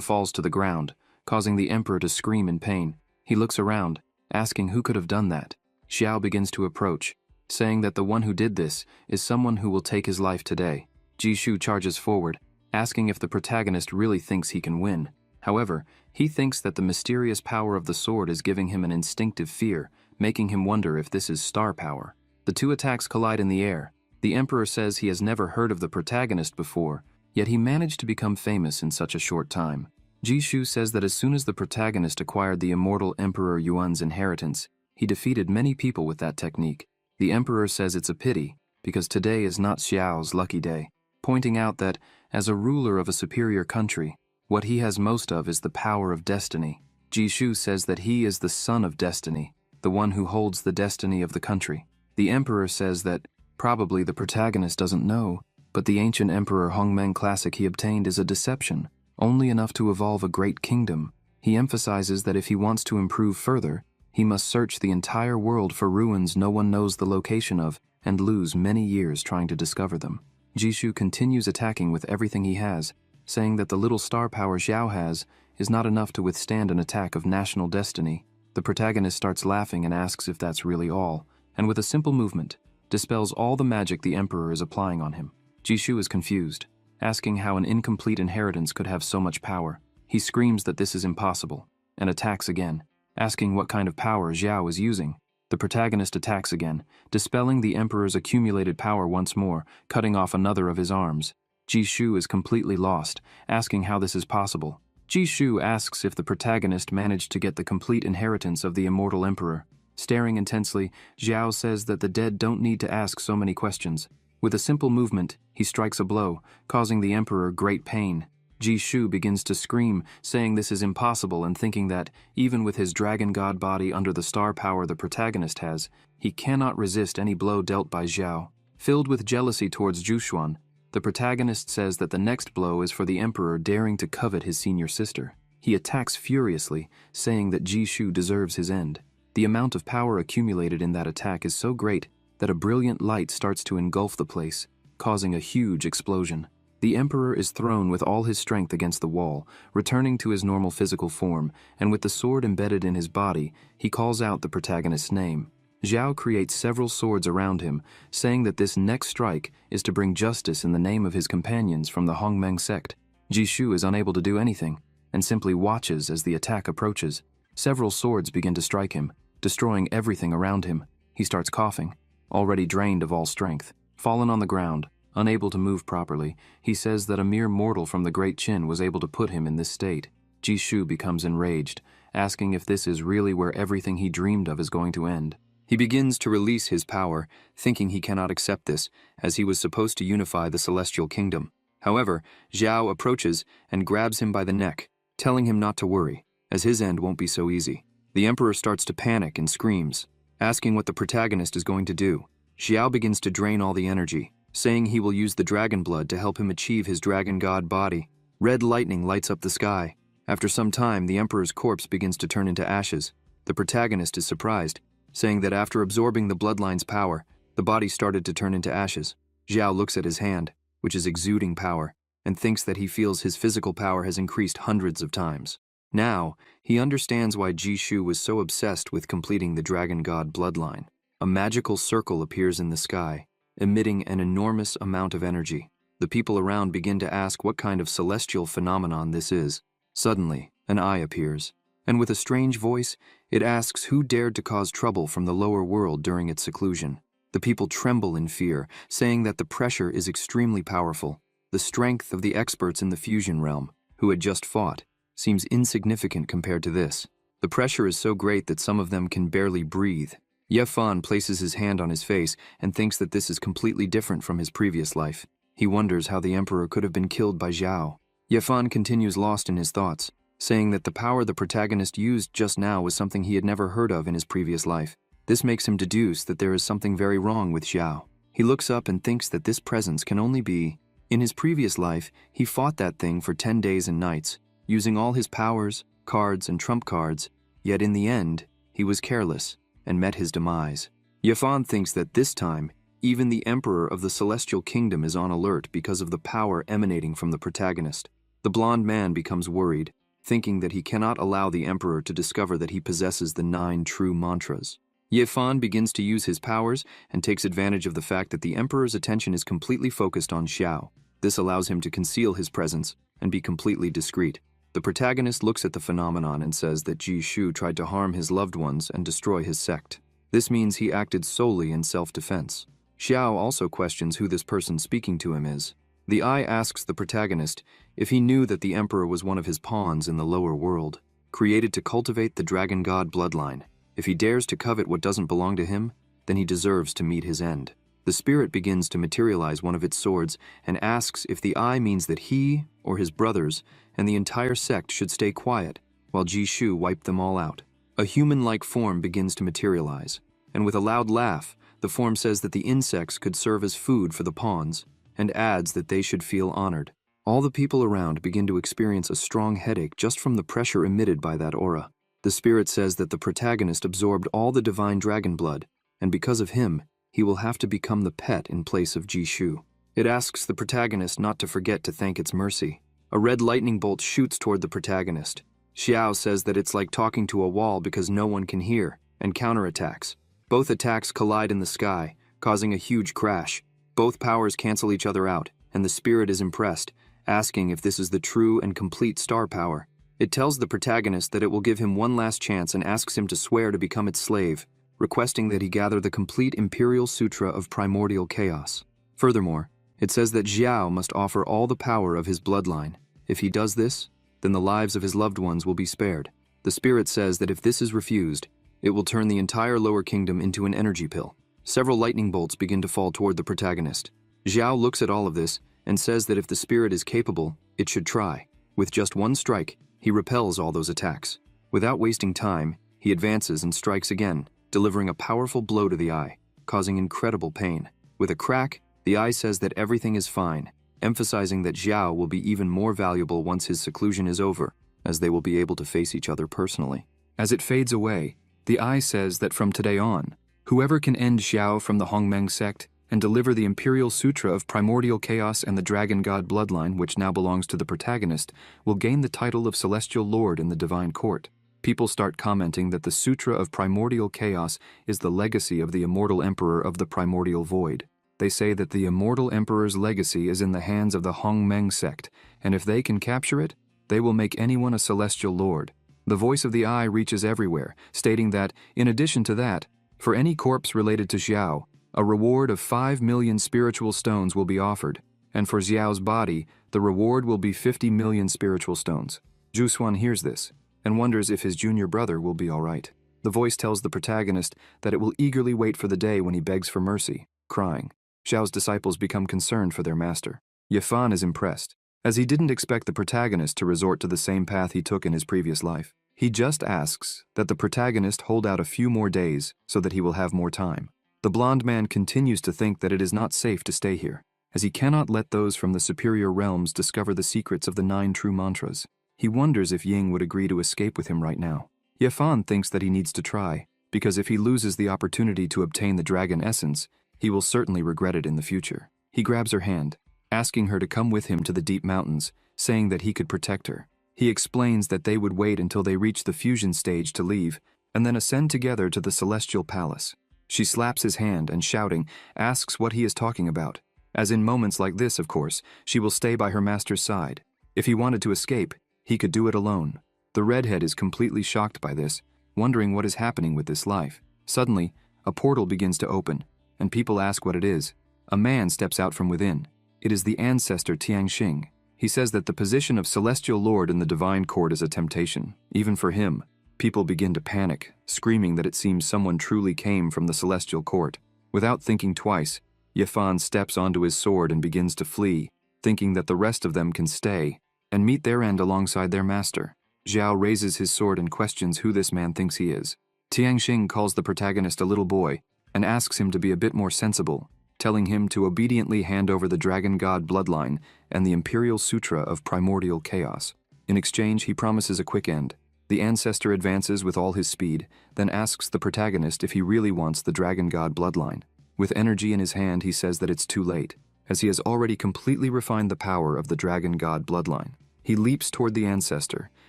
falls to the ground, causing the emperor to scream in pain. He looks around, asking who could have done that. Xiao begins to approach, saying that the one who did this is someone who will take his life today. Jishu charges forward, asking if the protagonist really thinks he can win. However, he thinks that the mysterious power of the sword is giving him an instinctive fear, making him wonder if this is star power. The two attacks collide in the air. The emperor says he has never heard of the protagonist before, yet he managed to become famous in such a short time. Jishu says that as soon as the protagonist acquired the immortal Emperor Yuan's inheritance, he defeated many people with that technique. The emperor says it's a pity, because today is not Xiao's lucky day, pointing out that, as a ruler of a superior country, what he has most of is the power of destiny. Jishu says that he is the son of destiny, the one who holds the destiny of the country. The emperor says that probably the protagonist doesn't know, but the ancient Emperor Hongmeng classic he obtained is a deception, only enough to evolve a great kingdom. He emphasizes that if he wants to improve further, he must search the entire world for ruins no one knows the location of and lose many years trying to discover them. Jishu continues attacking with everything he has, saying that the little star power Xiao has is not enough to withstand an attack of national destiny. The protagonist starts laughing and asks if that's really all, and with a simple movement, dispels all the magic the emperor is applying on him. Jishu is confused, asking how an incomplete inheritance could have so much power. He screams that this is impossible, and attacks again, asking what kind of power Xiao is using. The protagonist attacks again, dispelling the emperor's accumulated power once more, cutting off another of his arms. Jishu is completely lost, asking how this is possible. Jishu asks if the protagonist managed to get the complete inheritance of the immortal emperor. Staring intensely, Xiao says that the dead don't need to ask so many questions. With a simple movement, he strikes a blow, causing the emperor great pain. Jishu begins to scream, saying this is impossible and thinking that, even with his dragon god body under the star power the protagonist has, he cannot resist any blow dealt by Xiao. Filled with jealousy towards Jushuan, the protagonist says that the next blow is for the emperor daring to covet his senior sister. He attacks furiously, saying that Jishu deserves his end. The amount of power accumulated in that attack is so great that a brilliant light starts to engulf the place, causing a huge explosion. The emperor is thrown with all his strength against the wall, returning to his normal physical form, and with the sword embedded in his body, he calls out the protagonist's name. Xiao creates several swords around him, saying that this next strike is to bring justice in the name of his companions from the Hongmeng sect. Jishu is unable to do anything, and simply watches as the attack approaches. Several swords begin to strike him, destroying everything around him. He starts coughing, already drained of all strength. Fallen on the ground, unable to move properly, he says that a mere mortal from the Great Qin was able to put him in this state. Jishu becomes enraged, asking if this is really where everything he dreamed of is going to end. He begins to release his power, thinking he cannot accept this, as he was supposed to unify the celestial kingdom. However, Xiao approaches and grabs him by the neck, telling him not to worry, as his end won't be so easy. The Emperor starts to panic and screams, asking what the protagonist is going to do. Xiao begins to drain all the energy, saying he will use the dragon blood to help him achieve his dragon god body. Red lightning lights up the sky. After some time, the Emperor's corpse begins to turn into ashes. The protagonist is surprised, saying that after absorbing the bloodline's power, the body started to turn into ashes. Xiao looks at his hand, which is exuding power, and thinks that he feels his physical power has increased hundreds of times. Now, he understands why Jishu was so obsessed with completing the dragon god bloodline. A magical circle appears in the sky, emitting an enormous amount of energy. The people around begin to ask what kind of celestial phenomenon this is. Suddenly, an eye appears, and with a strange voice, it asks who dared to cause trouble from the lower world during its seclusion. The people tremble in fear, saying that the pressure is extremely powerful. The strength of the experts in the fusion realm, who had just fought, seems insignificant compared to this. The pressure is so great that some of them can barely breathe. Ye Fan places his hand on his face and thinks that this is completely different from his previous life. He wonders how the Emperor could have been killed by Xiao. Ye Fan continues lost in his thoughts, saying that the power the protagonist used just now was something he had never heard of in his previous life. This makes him deduce that there is something very wrong with Xiao. He looks up and thinks that this presence can only be... In his previous life, he fought that thing for 10 days and nights, using all his powers, cards, and trump cards, yet in the end, he was careless and met his demise. Ye Fan thinks that this time, even the Emperor of the Celestial Kingdom is on alert because of the power emanating from the protagonist. The blonde man becomes worried, thinking that he cannot allow the Emperor to discover that he possesses the 9 true mantras. Ye Fan begins to use his powers and takes advantage of the fact that the Emperor's attention is completely focused on Xiao. This allows him to conceal his presence and be completely discreet. The protagonist looks at the phenomenon and says that Jishu tried to harm his loved ones and destroy his sect. This means he acted solely in self-defense. Xiao also questions who this person speaking to him is. The eye asks the protagonist if he knew that the Emperor was one of his pawns in the lower world, created to cultivate the dragon god bloodline. If he dares to covet what doesn't belong to him, then he deserves to meet his end. The spirit begins to materialize one of its swords and asks if the eye means that he, or his brothers, and the entire sect should stay quiet, while Jishu wiped them all out. A human-like form begins to materialize, and with a loud laugh, the form says that the insects could serve as food for the pawns, and adds that they should feel honored. All the people around begin to experience a strong headache just from the pressure emitted by that aura. The spirit says that the protagonist absorbed all the divine dragon blood, and because of him, he will have to become the pet in place of Jishu. It asks the protagonist not to forget to thank its mercy. A red lightning bolt shoots toward the protagonist. Xiao says that it's like talking to a wall because no one can hear, and counterattacks. Both attacks collide in the sky, causing a huge crash. Both powers cancel each other out, and the spirit is impressed, asking if this is the true and complete star power. It tells the protagonist that it will give him one last chance and asks him to swear to become its slave, requesting that he gather the complete Imperial Sutra of Primordial Chaos. Furthermore, it says that Xiao must offer all the power of his bloodline. If he does this, then the lives of his loved ones will be spared. The spirit says that if this is refused, it will turn the entire lower kingdom into an energy pill. Several lightning bolts begin to fall toward the protagonist. Xiao looks at all of this and says that if the spirit is capable, it should try. With just one strike, he repels all those attacks. Without wasting time, he advances and strikes again, delivering a powerful blow to the eye, causing incredible pain. With a crack, the eye says that everything is fine, emphasizing that Xiao will be even more valuable once his seclusion is over, as they will be able to face each other personally. As it fades away, the eye says that from today on, whoever can end Xiao from the Hongmeng sect and deliver the Imperial Sutra of Primordial Chaos and the Dragon God bloodline, which now belongs to the protagonist, will gain the title of Celestial Lord in the Divine Court. People start commenting that the Sutra of Primordial Chaos is the legacy of the immortal Emperor of the Primordial Void. They say that the immortal Emperor's legacy is in the hands of the Hongmeng sect, and if they can capture it, they will make anyone a Celestial Lord. The voice of the eye reaches everywhere, stating that, in addition to that, for any corpse related to Xiao, a reward of 5 million spiritual stones will be offered, and for Xiao's body, the reward will be 50 million spiritual stones. Zhu Xuan hears this, and wonders if his junior brother will be all right. The voice tells the protagonist that it will eagerly wait for the day when he begs for mercy, crying. Xiao's disciples become concerned for their master. Yifan is impressed, as he didn't expect the protagonist to resort to the same path he took in his previous life. He just asks that the protagonist hold out a few more days so that he will have more time. The blonde man continues to think that it is not safe to stay here, as he cannot let those from the superior realms discover the secrets of the 9 true mantras. He wonders if Ying would agree to escape with him right now. Yifan thinks that he needs to try, because if he loses the opportunity to obtain the dragon essence, he will certainly regret it in the future. He grabs her hand, asking her to come with him to the deep mountains, saying that he could protect her. He explains that they would wait until they reach the fusion stage to leave, and then ascend together to the celestial palace. She slaps his hand and, shouting, asks what he is talking about. As in moments like this, of course, she will stay by her master's side. If he wanted to escape, he could do it alone. The redhead is completely shocked by this, wondering what is happening with this life. Suddenly, a portal begins to open, and people ask what it is. A man steps out from within. It is the ancestor Tianxing. He says that the position of celestial lord in the divine court is a temptation, even for him. People begin to panic, screaming that it seems someone truly came from the celestial court. Without thinking twice, Yifan steps onto his sword and begins to flee, thinking that the rest of them can stay and meet their end alongside their master. Xiao raises his sword and questions who this man thinks he is. Tianxing calls the protagonist a little boy and asks him to be a bit more sensible, telling him to obediently hand over the dragon god bloodline and the imperial sutra of primordial chaos. In exchange, he promises a quick end. The ancestor advances with all his speed, then asks the protagonist if he really wants the dragon god bloodline. With energy in his hand, he says that it's too late, as he has already completely refined the power of the dragon god bloodline. He leaps toward the ancestor,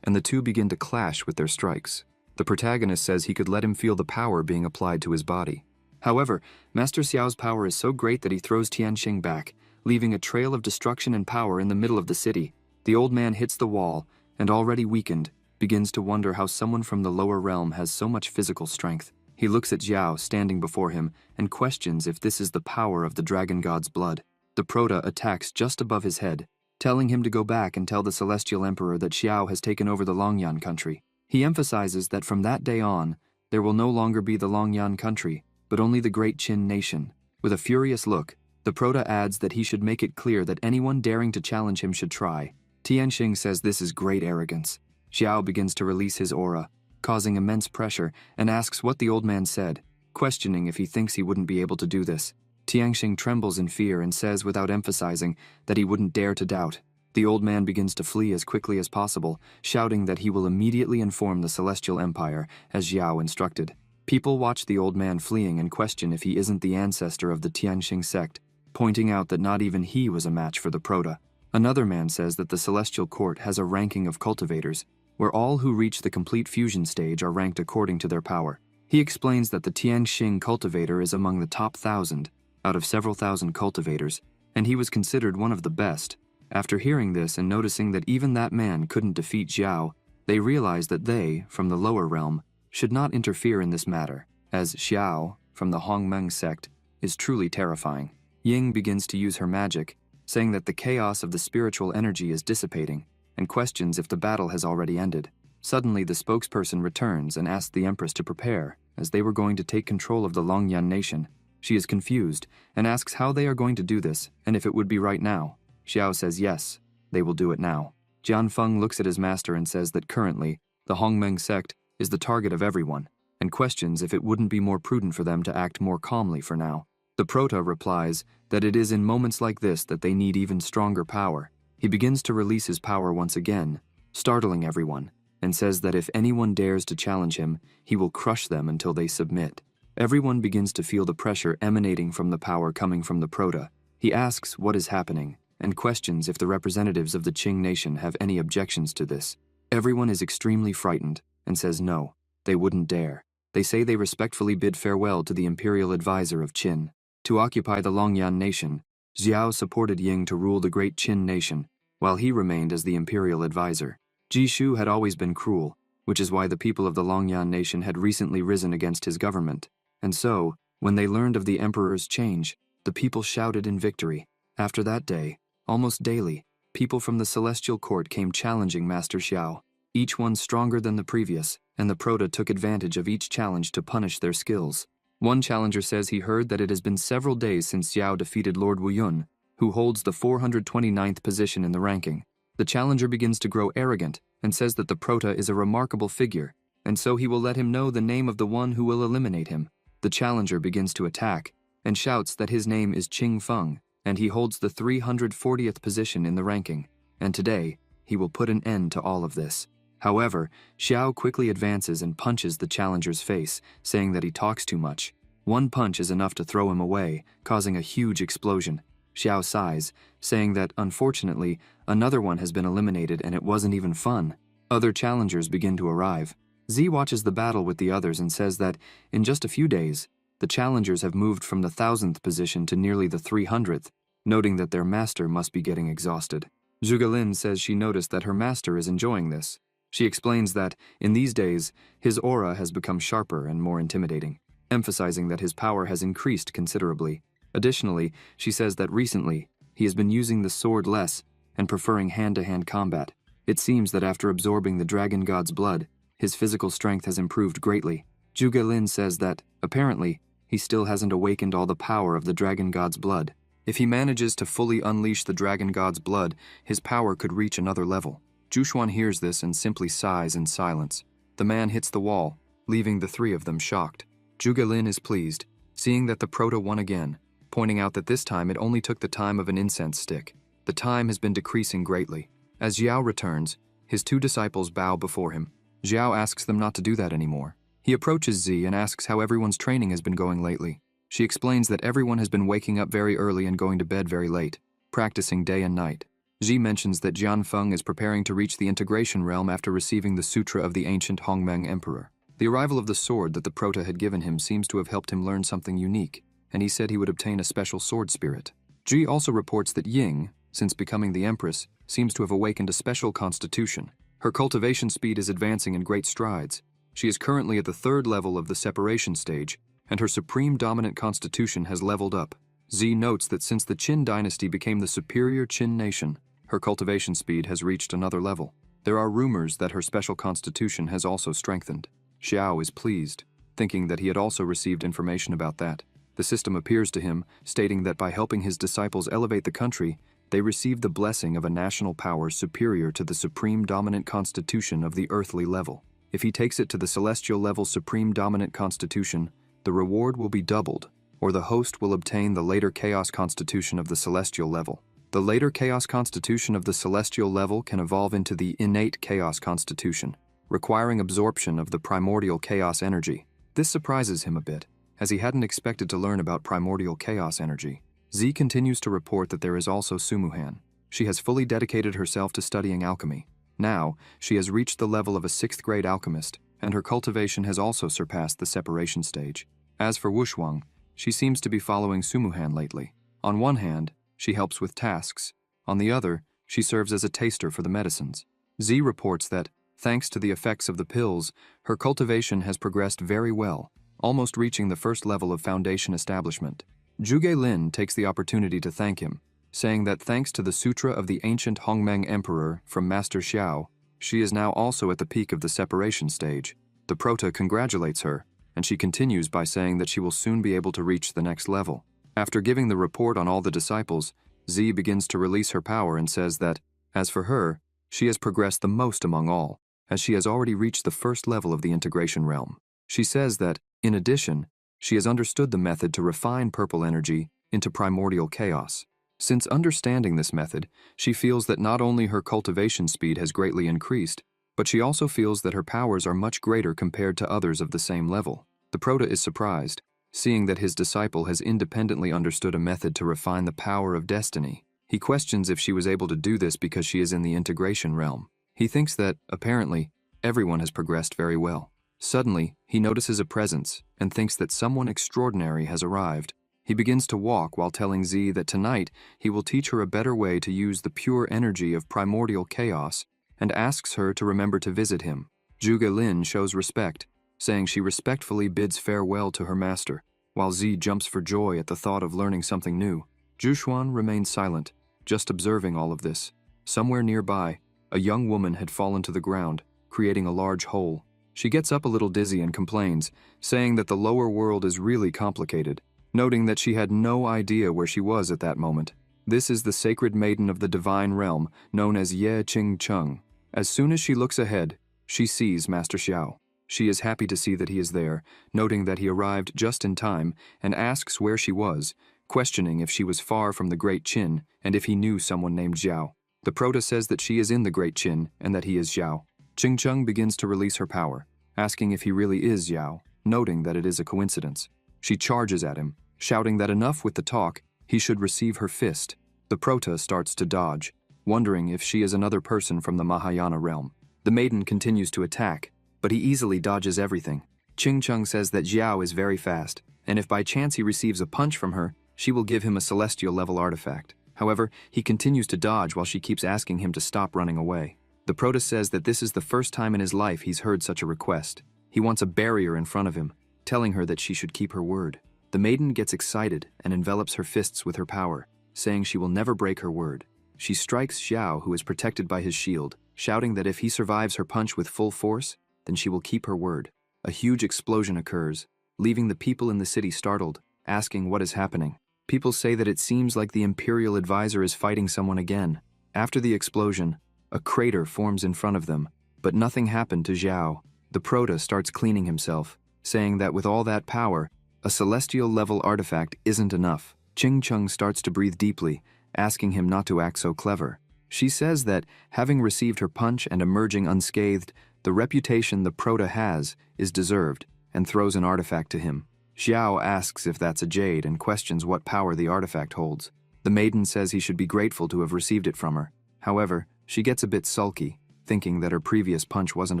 and the two begin to clash with their strikes. The protagonist says he could let him feel the power being applied to his body. However, Master Xiao's power is so great that he throws Tianxing back, leaving a trail of destruction and power in the middle of the city. The old man hits the wall, and already weakened, begins to wonder how someone from the lower realm has so much physical strength. He looks at Xiao standing before him and questions if this is the power of the dragon god's blood. The Prota attacks just above his head, telling him to go back and tell the celestial emperor that Xiao has taken over the Longyan country. He emphasizes that from that day on, there will no longer be the Longyan country, but only the great Qin nation. With a furious look, the Prota adds that he should make it clear that anyone daring to challenge him should try. Tianxing says this is great arrogance. Xiao begins to release his aura, causing immense pressure, and asks what the old man said, questioning if he thinks he wouldn't be able to do this. Tianxing trembles in fear and says without emphasizing that he wouldn't dare to doubt. The old man begins to flee as quickly as possible, shouting that he will immediately inform the Celestial Empire, as Xiao instructed. People watch the old man fleeing and question if he isn't the ancestor of the Tianxing sect, pointing out that not even he was a match for the Prota. Another man says that the Celestial Court has a ranking of cultivators, where all who reach the complete fusion stage are ranked according to their power. He explains that the Tianxing cultivator is among the top 1,000 out of several thousand cultivators, and he was considered one of the best. After hearing this and noticing that even that man couldn't defeat Xiao, they realize that they, from the lower realm, should not interfere in this matter, as Xiao, from the Hongmeng sect, is truly terrifying. Ying begins to use her magic, saying that the chaos of the spiritual energy is dissipating, and questions if the battle has already ended. Suddenly, the spokesperson returns and asks the Empress to prepare, as they were going to take control of the Longyan nation. She is confused and asks how they are going to do this and if it would be right now. Xiao says yes, they will do it now. Jianfeng looks at his master and says that currently, the Hongmeng sect is the target of everyone, and questions if it wouldn't be more prudent for them to act more calmly for now. The Prota replies that it is in moments like this that they need even stronger power. He begins to release his power once again, startling everyone, and says that if anyone dares to challenge him, he will crush them until they submit. Everyone begins to feel the pressure emanating from the power coming from the Prota. He asks what is happening, and questions if the representatives of the Qing nation have any objections to this. Everyone is extremely frightened, and says no, they wouldn't dare. They say they respectfully bid farewell to the imperial advisor of Qin. To occupy the Longyan nation, Xiao supported Ying to rule the great Qin nation, while he remained as the imperial advisor. Jishu had always been cruel, which is why the people of the Longyan nation had recently risen against his government. And so, when they learned of the emperor's change, the people shouted in victory. After that day, almost daily, people from the Celestial Court came challenging Master Xiao, each one stronger than the previous, and the Prota took advantage of each challenge to punish their skills. One challenger says he heard that it has been several days since Xiao defeated Lord Wuyun, who holds the 429th position in the ranking. The challenger begins to grow arrogant and says that the prota is a remarkable figure, and so he will let him know the name of the one who will eliminate him. The challenger begins to attack and shouts that his name is Ching Feng, and he holds the 340th position in the ranking, and today he will put an end to all of this. However, Xiao quickly advances and punches the challenger's face, saying that he talks too much. One punch is enough to throw him away, causing a huge explosion. Xiao sighs, saying that, unfortunately, another one has been eliminated and it wasn't even fun. Other challengers begin to arrive. Z watches the battle with the others and says that, in just a few days, the challengers have moved from the 1000th position to nearly the 300th, noting that their master must be getting exhausted. Zhuge says she noticed that her master is enjoying this. She explains that, in these days, his aura has become sharper and more intimidating, emphasizing that his power has increased considerably. Additionally, she says that recently, he has been using the sword less and preferring hand-to-hand combat. It seems that after absorbing the dragon god's blood, his physical strength has improved greatly. Zhuge says that, apparently, he still hasn't awakened all the power of the dragon god's blood. If he manages to fully unleash the dragon god's blood, his power could reach another level. Zhuxuan hears this and simply sighs in silence. The man hits the wall, leaving the three of them shocked. Zhuge is pleased, seeing that the prota won again, pointing out that this time it only took the time of an incense stick. The time has been decreasing greatly. As Xiao returns, his two disciples bow before him. Xiao asks them not to do that anymore. He approaches Z and asks how everyone's training has been going lately. She explains that everyone has been waking up very early and going to bed very late, practicing day and night. Xi mentions that Jianfeng is preparing to reach the integration realm after receiving the Sutra of the ancient Hongmeng Emperor. The arrival of the sword that the prota had given him seems to have helped him learn something unique, and he said he would obtain a special sword spirit. Ji also reports that Ying, since becoming the Empress, seems to have awakened a special constitution. Her cultivation speed is advancing in great strides. She is currently at the 3rd level of the separation stage, and her supreme dominant constitution has leveled up. Z notes that since the Qin dynasty became the superior Qin nation, her cultivation speed has reached another level. There are rumors that her special constitution has also strengthened. Xiao is pleased, thinking that he had also received information about that. The system appears to him, stating that by helping his disciples elevate the country, they receive the blessing of a national power superior to the supreme dominant constitution of the earthly level. If he takes it to the celestial level supreme dominant constitution, the reward will be doubled, or the host will obtain the later chaos constitution of the celestial level. The later chaos constitution of the celestial level can evolve into the innate chaos constitution, requiring absorption of the primordial chaos energy. This surprises him a bit, as he hadn't expected to learn about primordial chaos energy. Z continues to report that there is also Sumuhan. She has fully dedicated herself to studying alchemy. Now, she has reached the level of a 6th grade alchemist, and her cultivation has also surpassed the separation stage. As for Wushuang, she seems to be following Sumuhan lately. On one hand, she helps with tasks. On the other, she serves as a taster for the medicines. Z reports that, thanks to the effects of the pills, her cultivation has progressed very well, almost reaching the 1st level of foundation establishment. Zhuge takes the opportunity to thank him, saying that thanks to the Sutra of the ancient Hongmeng Emperor from Master Xiao, she is now also at the peak of the separation stage. The prota congratulates her, and she continues by saying that she will soon be able to reach the next level. After giving the report on all the disciples, Z begins to release her power and says that, as for her, she has progressed the most among all, as she has already reached the 1st level of the integration realm. She says that, in addition, she has understood the method to refine purple energy into primordial chaos. Since understanding this method, she feels that not only her cultivation speed has greatly increased, but she also feels that her powers are much greater compared to others of the same level. The prota is surprised, seeing that his disciple has independently understood a method to refine the power of destiny. He questions if she was able to do this because she is in the integration realm. He thinks that, apparently, everyone has progressed very well. Suddenly, he notices a presence and thinks that someone extraordinary has arrived. He begins to walk while telling Z that tonight he will teach her a better way to use the pure energy of primordial chaos and asks her to remember to visit him. Zhuge shows respect, saying she respectfully bids farewell to her master, while Z jumps for joy at the thought of learning something new. Zhuxuan remains silent, just observing all of this. Somewhere nearby, a young woman had fallen to the ground, creating a large hole. She gets up a little dizzy and complains, saying that the lower world is really complicated, noting that she had no idea where she was at that moment. This is the sacred maiden of the divine realm, known as Ye Ching Chung. As soon as she looks ahead, she sees Master Xiao. She is happy to see that he is there, noting that he arrived just in time, and asks where she was, questioning if she was far from the Great Qin and if he knew someone named Xiao. The Prota says that she is in the Great Qin and that he is Xiao. Ching Chung begins to release her power, asking if he really is Xiao, noting that it is a coincidence. She charges at him, shouting that enough with the talk, he should receive her fist. The Prota starts to dodge, wondering if she is another person from the Mahayana realm. The maiden continues to attack, but he easily dodges everything. Ching Chung says that Xiao is very fast, and if by chance he receives a punch from her, she will give him a celestial level artifact. However, he continues to dodge while she keeps asking him to stop running away. The Prota says that this is the first time in his life he's heard such a request. He wants a barrier in front of him, telling her that she should keep her word. The maiden gets excited and envelops her fists with her power, saying she will never break her word. She strikes Xiao, who is protected by his shield, shouting that if he survives her punch with full force, then she will keep her word. A huge explosion occurs, leaving the people in the city startled, asking what is happening. People say that it seems like the Imperial Advisor is fighting someone again. After the explosion, a crater forms in front of them, but nothing happened to Xiao. The Prota starts cleaning himself, saying that with all that power, a celestial level artifact isn't enough. Ching Chung starts to breathe deeply, asking him not to act so clever. She says that, having received her punch and emerging unscathed, the reputation the Prota has is deserved, and throws an artifact to him. Xiao asks if that's a jade and questions what power the artifact holds. The maiden says he should be grateful to have received it from her. However, she gets a bit sulky, thinking that her previous punch wasn't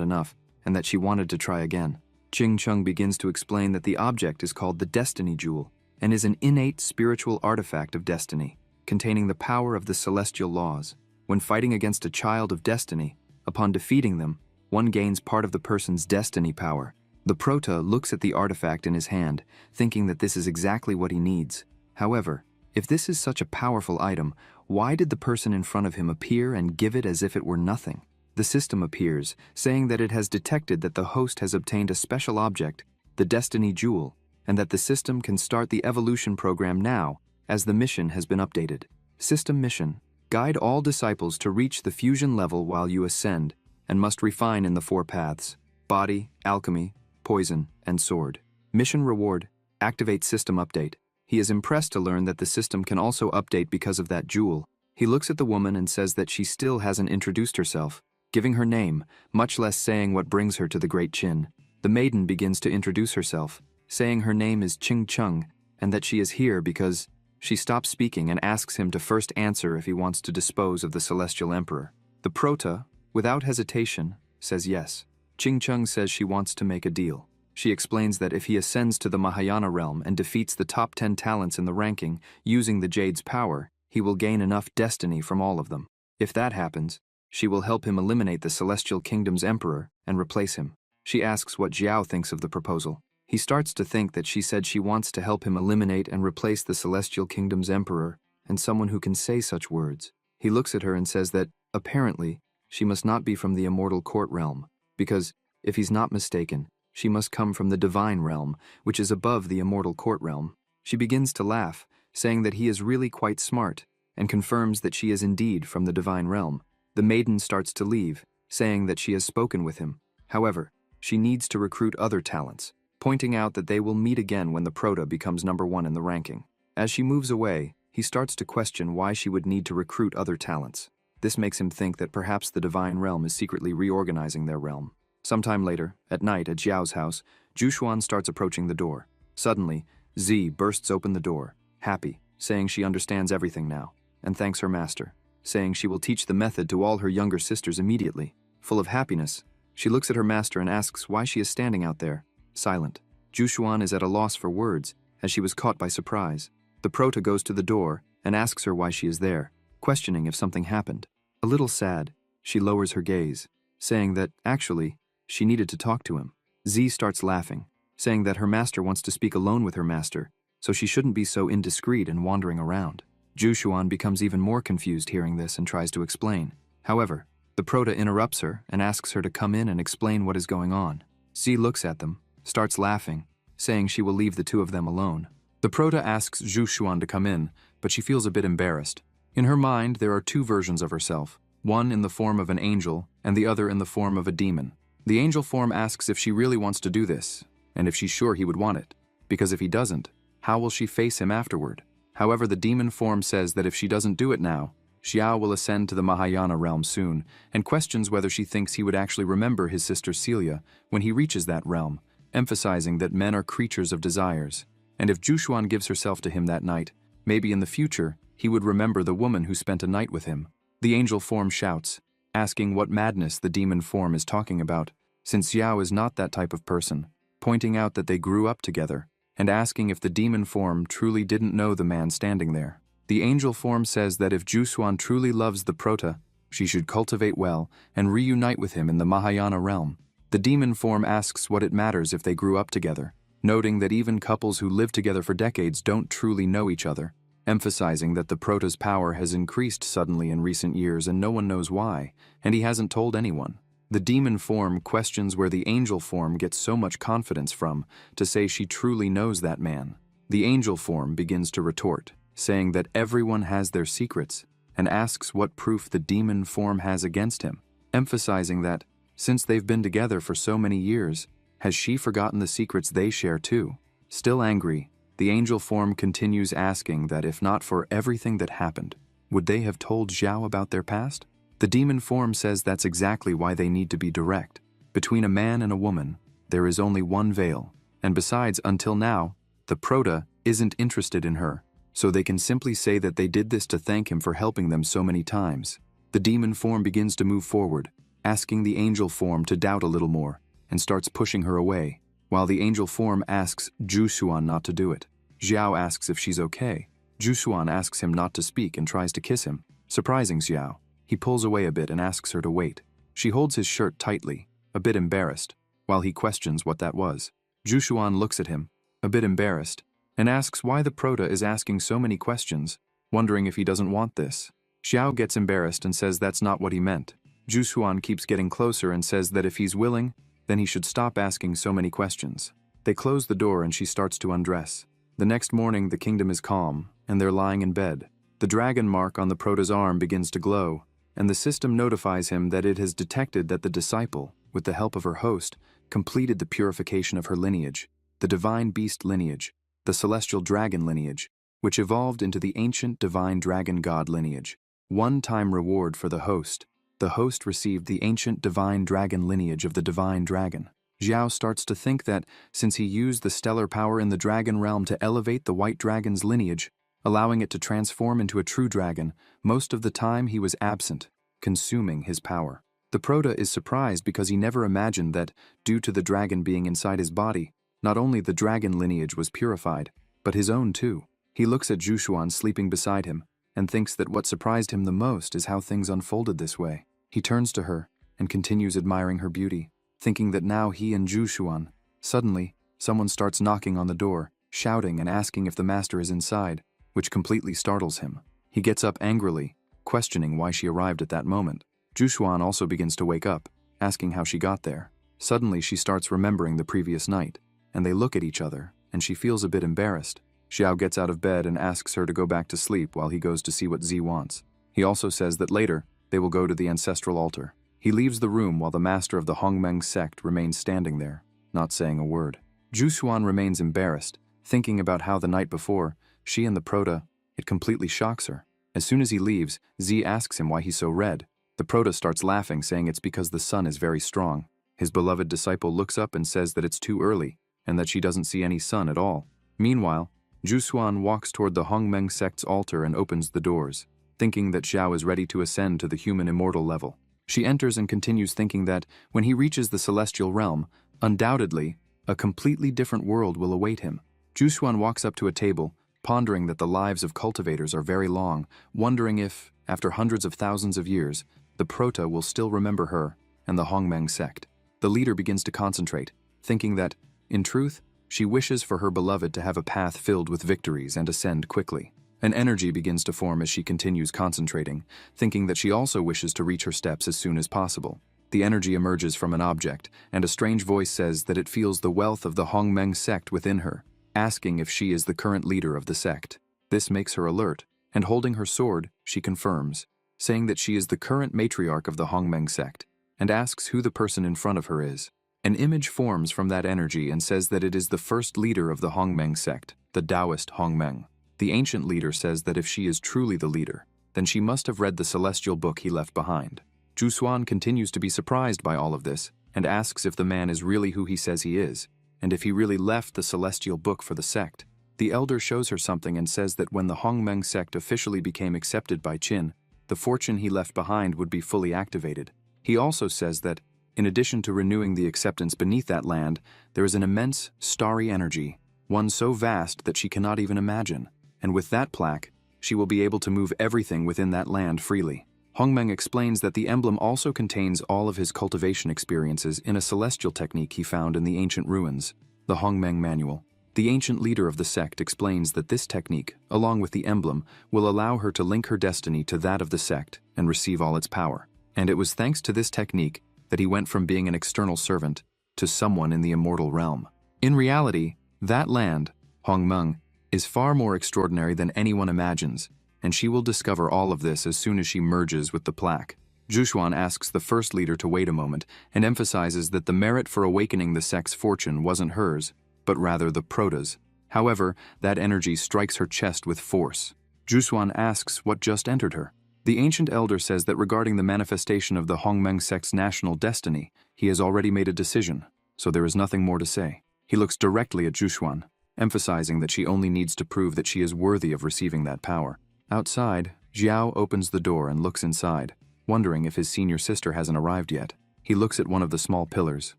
enough, and that she wanted to try again. Ching Chung begins to explain that the object is called the Destiny Jewel, and is an innate spiritual artifact of destiny, containing the power of the celestial laws. When fighting against a child of destiny, upon defeating them, one gains part of the person's destiny power. The Prota looks at the artifact in his hand, thinking that this is exactly what he needs. However, if this is such a powerful item, why did the person in front of him appear and give it as if it were nothing? The system appears, saying that it has detected that the host has obtained a special object, the Destiny Jewel, and that the system can start the evolution program now, as the mission has been updated. System mission: guide all disciples to reach the fusion level while you ascend, and must refine in the 4 paths: body, alchemy, poison, and sword. Mission reward: activate system update. He is impressed to learn that the system can also update because of that jewel. He looks at the woman and says that she still hasn't introduced herself, giving her name, much less saying what brings her to the Great Qin. The maiden begins to introduce herself, saying her name is Ching Chung, and that she is here because... She stops speaking and asks him to first answer if he wants to dispose of the Celestial Emperor. The Prota, without hesitation, says yes. Ching Chung says she wants to make a deal. She explains that if he ascends to the Mahayana realm and defeats the top 10 talents in the ranking using the Jade's power, he will gain enough destiny from all of them. If that happens, she will help him eliminate the Celestial Kingdom's emperor and replace him. She asks what Xiao thinks of the proposal. He starts to think that she said she wants to help him eliminate and replace the Celestial Kingdom's emperor and someone who can say such words. He looks at her and says that, apparently, she must not be from the immortal court realm, because, if he's not mistaken, she must come from the divine realm, which is above the immortal court realm. She begins to laugh, saying that he is really quite smart, and confirms that she is indeed from the divine realm. The maiden starts to leave, saying that she has spoken with him. However, she needs to recruit other talents, pointing out that they will meet again when the Prota becomes number 1 in the ranking. As she moves away, he starts to question why she would need to recruit other talents. This makes him think that perhaps the divine realm is secretly reorganizing their realm. Sometime later, at night at Xiao's house, Jushuan starts approaching the door. Suddenly, Z bursts open the door, happy, saying she understands everything now, and thanks her master, saying she will teach the method to all her younger sisters immediately. Full of happiness, she looks at her master and asks why she is standing out there, silent. Jushuan is at a loss for words, as she was caught by surprise. The Prota goes to the door and asks her why she is there, questioning if something happened. A little sad, she lowers her gaze, saying that, actually, she needed to talk to him. Z starts laughing, saying that her master wants to speak alone with her master, so she shouldn't be so indiscreet and wandering around. Jushuan becomes even more confused hearing this and tries to explain. However, the Prota interrupts her and asks her to come in and explain what is going on. Z looks at them, starts laughing, saying she will leave the two of them alone. The Prota asks Jushuan to come in, but she feels a bit embarrassed. In her mind, there are two versions of herself, one in the form of an angel and the other in the form of a demon. The angel form asks if she really wants to do this, and if she's sure he would want it, because if he doesn't, how will she face him afterward? However, the demon form says that if she doesn't do it now, Xiao will ascend to the Mahayana realm soon, and questions whether she thinks he would actually remember his sister Celia when he reaches that realm, emphasizing that men are creatures of desires, and if Jushuan gives herself to him that night, maybe in the future, he would remember the woman who spent a night with him. The angel form shouts, asking what madness the demon form is talking about, since Xiao is not that type of person, pointing out that they grew up together, and asking if the demon form truly didn't know the man standing there. The angel form says that if Jushuan truly loves the Prota, she should cultivate well and reunite with him in the Mahayana realm. The demon form asks what it matters if they grew up together, noting that even couples who live together for decades don't truly know each other, emphasizing that the Prota's power has increased suddenly in recent years and no one knows why, and he hasn't told anyone. The demon form questions where the angel form gets so much confidence from to say she truly knows that man. The angel form begins to retort, saying that everyone has their secrets, and asks what proof the demon form has against him, emphasizing that, since they've been together for so many years, has she forgotten the secrets they share too? Still angry, the angel form continues asking that if not for everything that happened, would they have told Xiao about their past? The demon form says that's exactly why they need to be direct. Between a man and a woman, there is only one veil, and besides, until now, the Prota isn't interested in her, so they can simply say that they did this to thank him for helping them so many times. The demon form begins to move forward, asking the angel form to doubt a little more, and starts pushing her away, while the angel form asks Jushuan not to do it. Xiao asks if she's okay. Jushuan asks him not to speak and tries to kiss him, surprising Xiao. He pulls away a bit and asks her to wait. She holds his shirt tightly, a bit embarrassed, while he questions what that was. Jushuan looks at him, a bit embarrassed, and asks why the Prota is asking so many questions, wondering if he doesn't want this. Xiao gets embarrassed and says that's not what he meant. Jushuan keeps getting closer and says that if he's willing, then he should stop asking so many questions. They close the door and she starts to undress. The next morning, the kingdom is calm, and they're lying in bed. The dragon mark on the Prota's arm begins to glow, and the system notifies him that it has detected that the disciple, with the help of her host, completed the purification of her lineage, the divine beast lineage, the celestial dragon lineage, which evolved into the ancient divine dragon god lineage. One-time reward for the host. The host received the ancient divine dragon lineage of the divine dragon. Xiao starts to think that, since he used the stellar power in the dragon realm to elevate the white dragon's lineage, allowing it to transform into a true dragon, most of the time he was absent, consuming his power. The Prota is surprised because he never imagined that, due to the dragon being inside his body, not only the dragon lineage was purified, but his own too. He looks at Jushuan sleeping beside him, and thinks that what surprised him the most is how things unfolded this way. He turns to her, and continues admiring her beauty, thinking that now he and Jushuan. Suddenly, someone starts knocking on the door, shouting and asking if the master is inside, which completely startles him. He gets up angrily, questioning why she arrived at that moment. Jushuan also begins to wake up, asking how she got there. Suddenly she starts remembering the previous night, and they look at each other, and she feels a bit embarrassed. Xiao gets out of bed and asks her to go back to sleep while he goes to see what Z wants. He also says that later, they will go to the ancestral altar. He leaves the room while the master of the Hongmeng sect remains standing there, not saying a word. Jushuan remains embarrassed, thinking about how the night before, she and the Prota, it completely shocks her. As soon as he leaves, Z asks him why he's so red. The Prota starts laughing, saying it's because the sun is very strong. His beloved disciple looks up and says that it's too early, and that she doesn't see any sun at all. Meanwhile, Jushuan walks toward the Hongmeng sect's altar and opens the doors, thinking that Xiao is ready to ascend to the human immortal level. She enters and continues thinking that, when he reaches the celestial realm, undoubtedly, a completely different world will await him. Jushuan walks up to a table, pondering that the lives of cultivators are very long, wondering if, after hundreds of thousands of years, the Prota will still remember her and the Hongmeng sect. The leader begins to concentrate, thinking that, in truth, she wishes for her beloved to have a path filled with victories and ascend quickly. An energy begins to form as she continues concentrating, thinking that she also wishes to reach her steps as soon as possible. The energy emerges from an object, and a strange voice says that it feels the wealth of the Hongmeng sect within her, asking if she is the current leader of the sect. This makes her alert, and holding her sword, she confirms, saying that she is the current matriarch of the Hongmeng sect, and asks who the person in front of her is. An image forms from that energy and says that it is the first leader of the Hongmeng sect, the Taoist Hongmeng. The ancient leader says that if she is truly the leader, then she must have read the celestial book he left behind. Zhu Xuan continues to be surprised by all of this and asks if the man is really who he says he is, and if he really left the celestial book for the sect. The elder shows her something and says that when the Hongmeng sect officially became accepted by Qin, the fortune he left behind would be fully activated. He also says that, in addition to renewing the acceptance beneath that land, there is an immense, starry energy, one so vast that she cannot even imagine, and with that plaque, she will be able to move everything within that land freely. Hongmeng explains that the emblem also contains all of his cultivation experiences in a celestial technique he found in the ancient ruins, the Hongmeng Manual. The ancient leader of the sect explains that this technique, along with the emblem, will allow her to link her destiny to that of the sect and receive all its power. And it was thanks to this technique that he went from being an external servant to someone in the immortal realm. In reality, that land, Hongmeng, is far more extraordinary than anyone imagines, and she will discover all of this as soon as she merges with the plaque. Zhu Xuan asks the first leader to wait a moment and emphasizes that the merit for awakening the sect's fortune wasn't hers, but rather the prota's. However, that energy strikes her chest with force. Zhu Xuan asks what just entered her. The ancient elder says that regarding the manifestation of the Hongmeng sect's national destiny, he has already made a decision, so there is nothing more to say. He looks directly at Zhu Xuan, emphasizing that she only needs to prove that she is worthy of receiving that power. Outside, Xiao opens the door and looks inside, wondering if his senior sister hasn't arrived yet. He looks at one of the small pillars,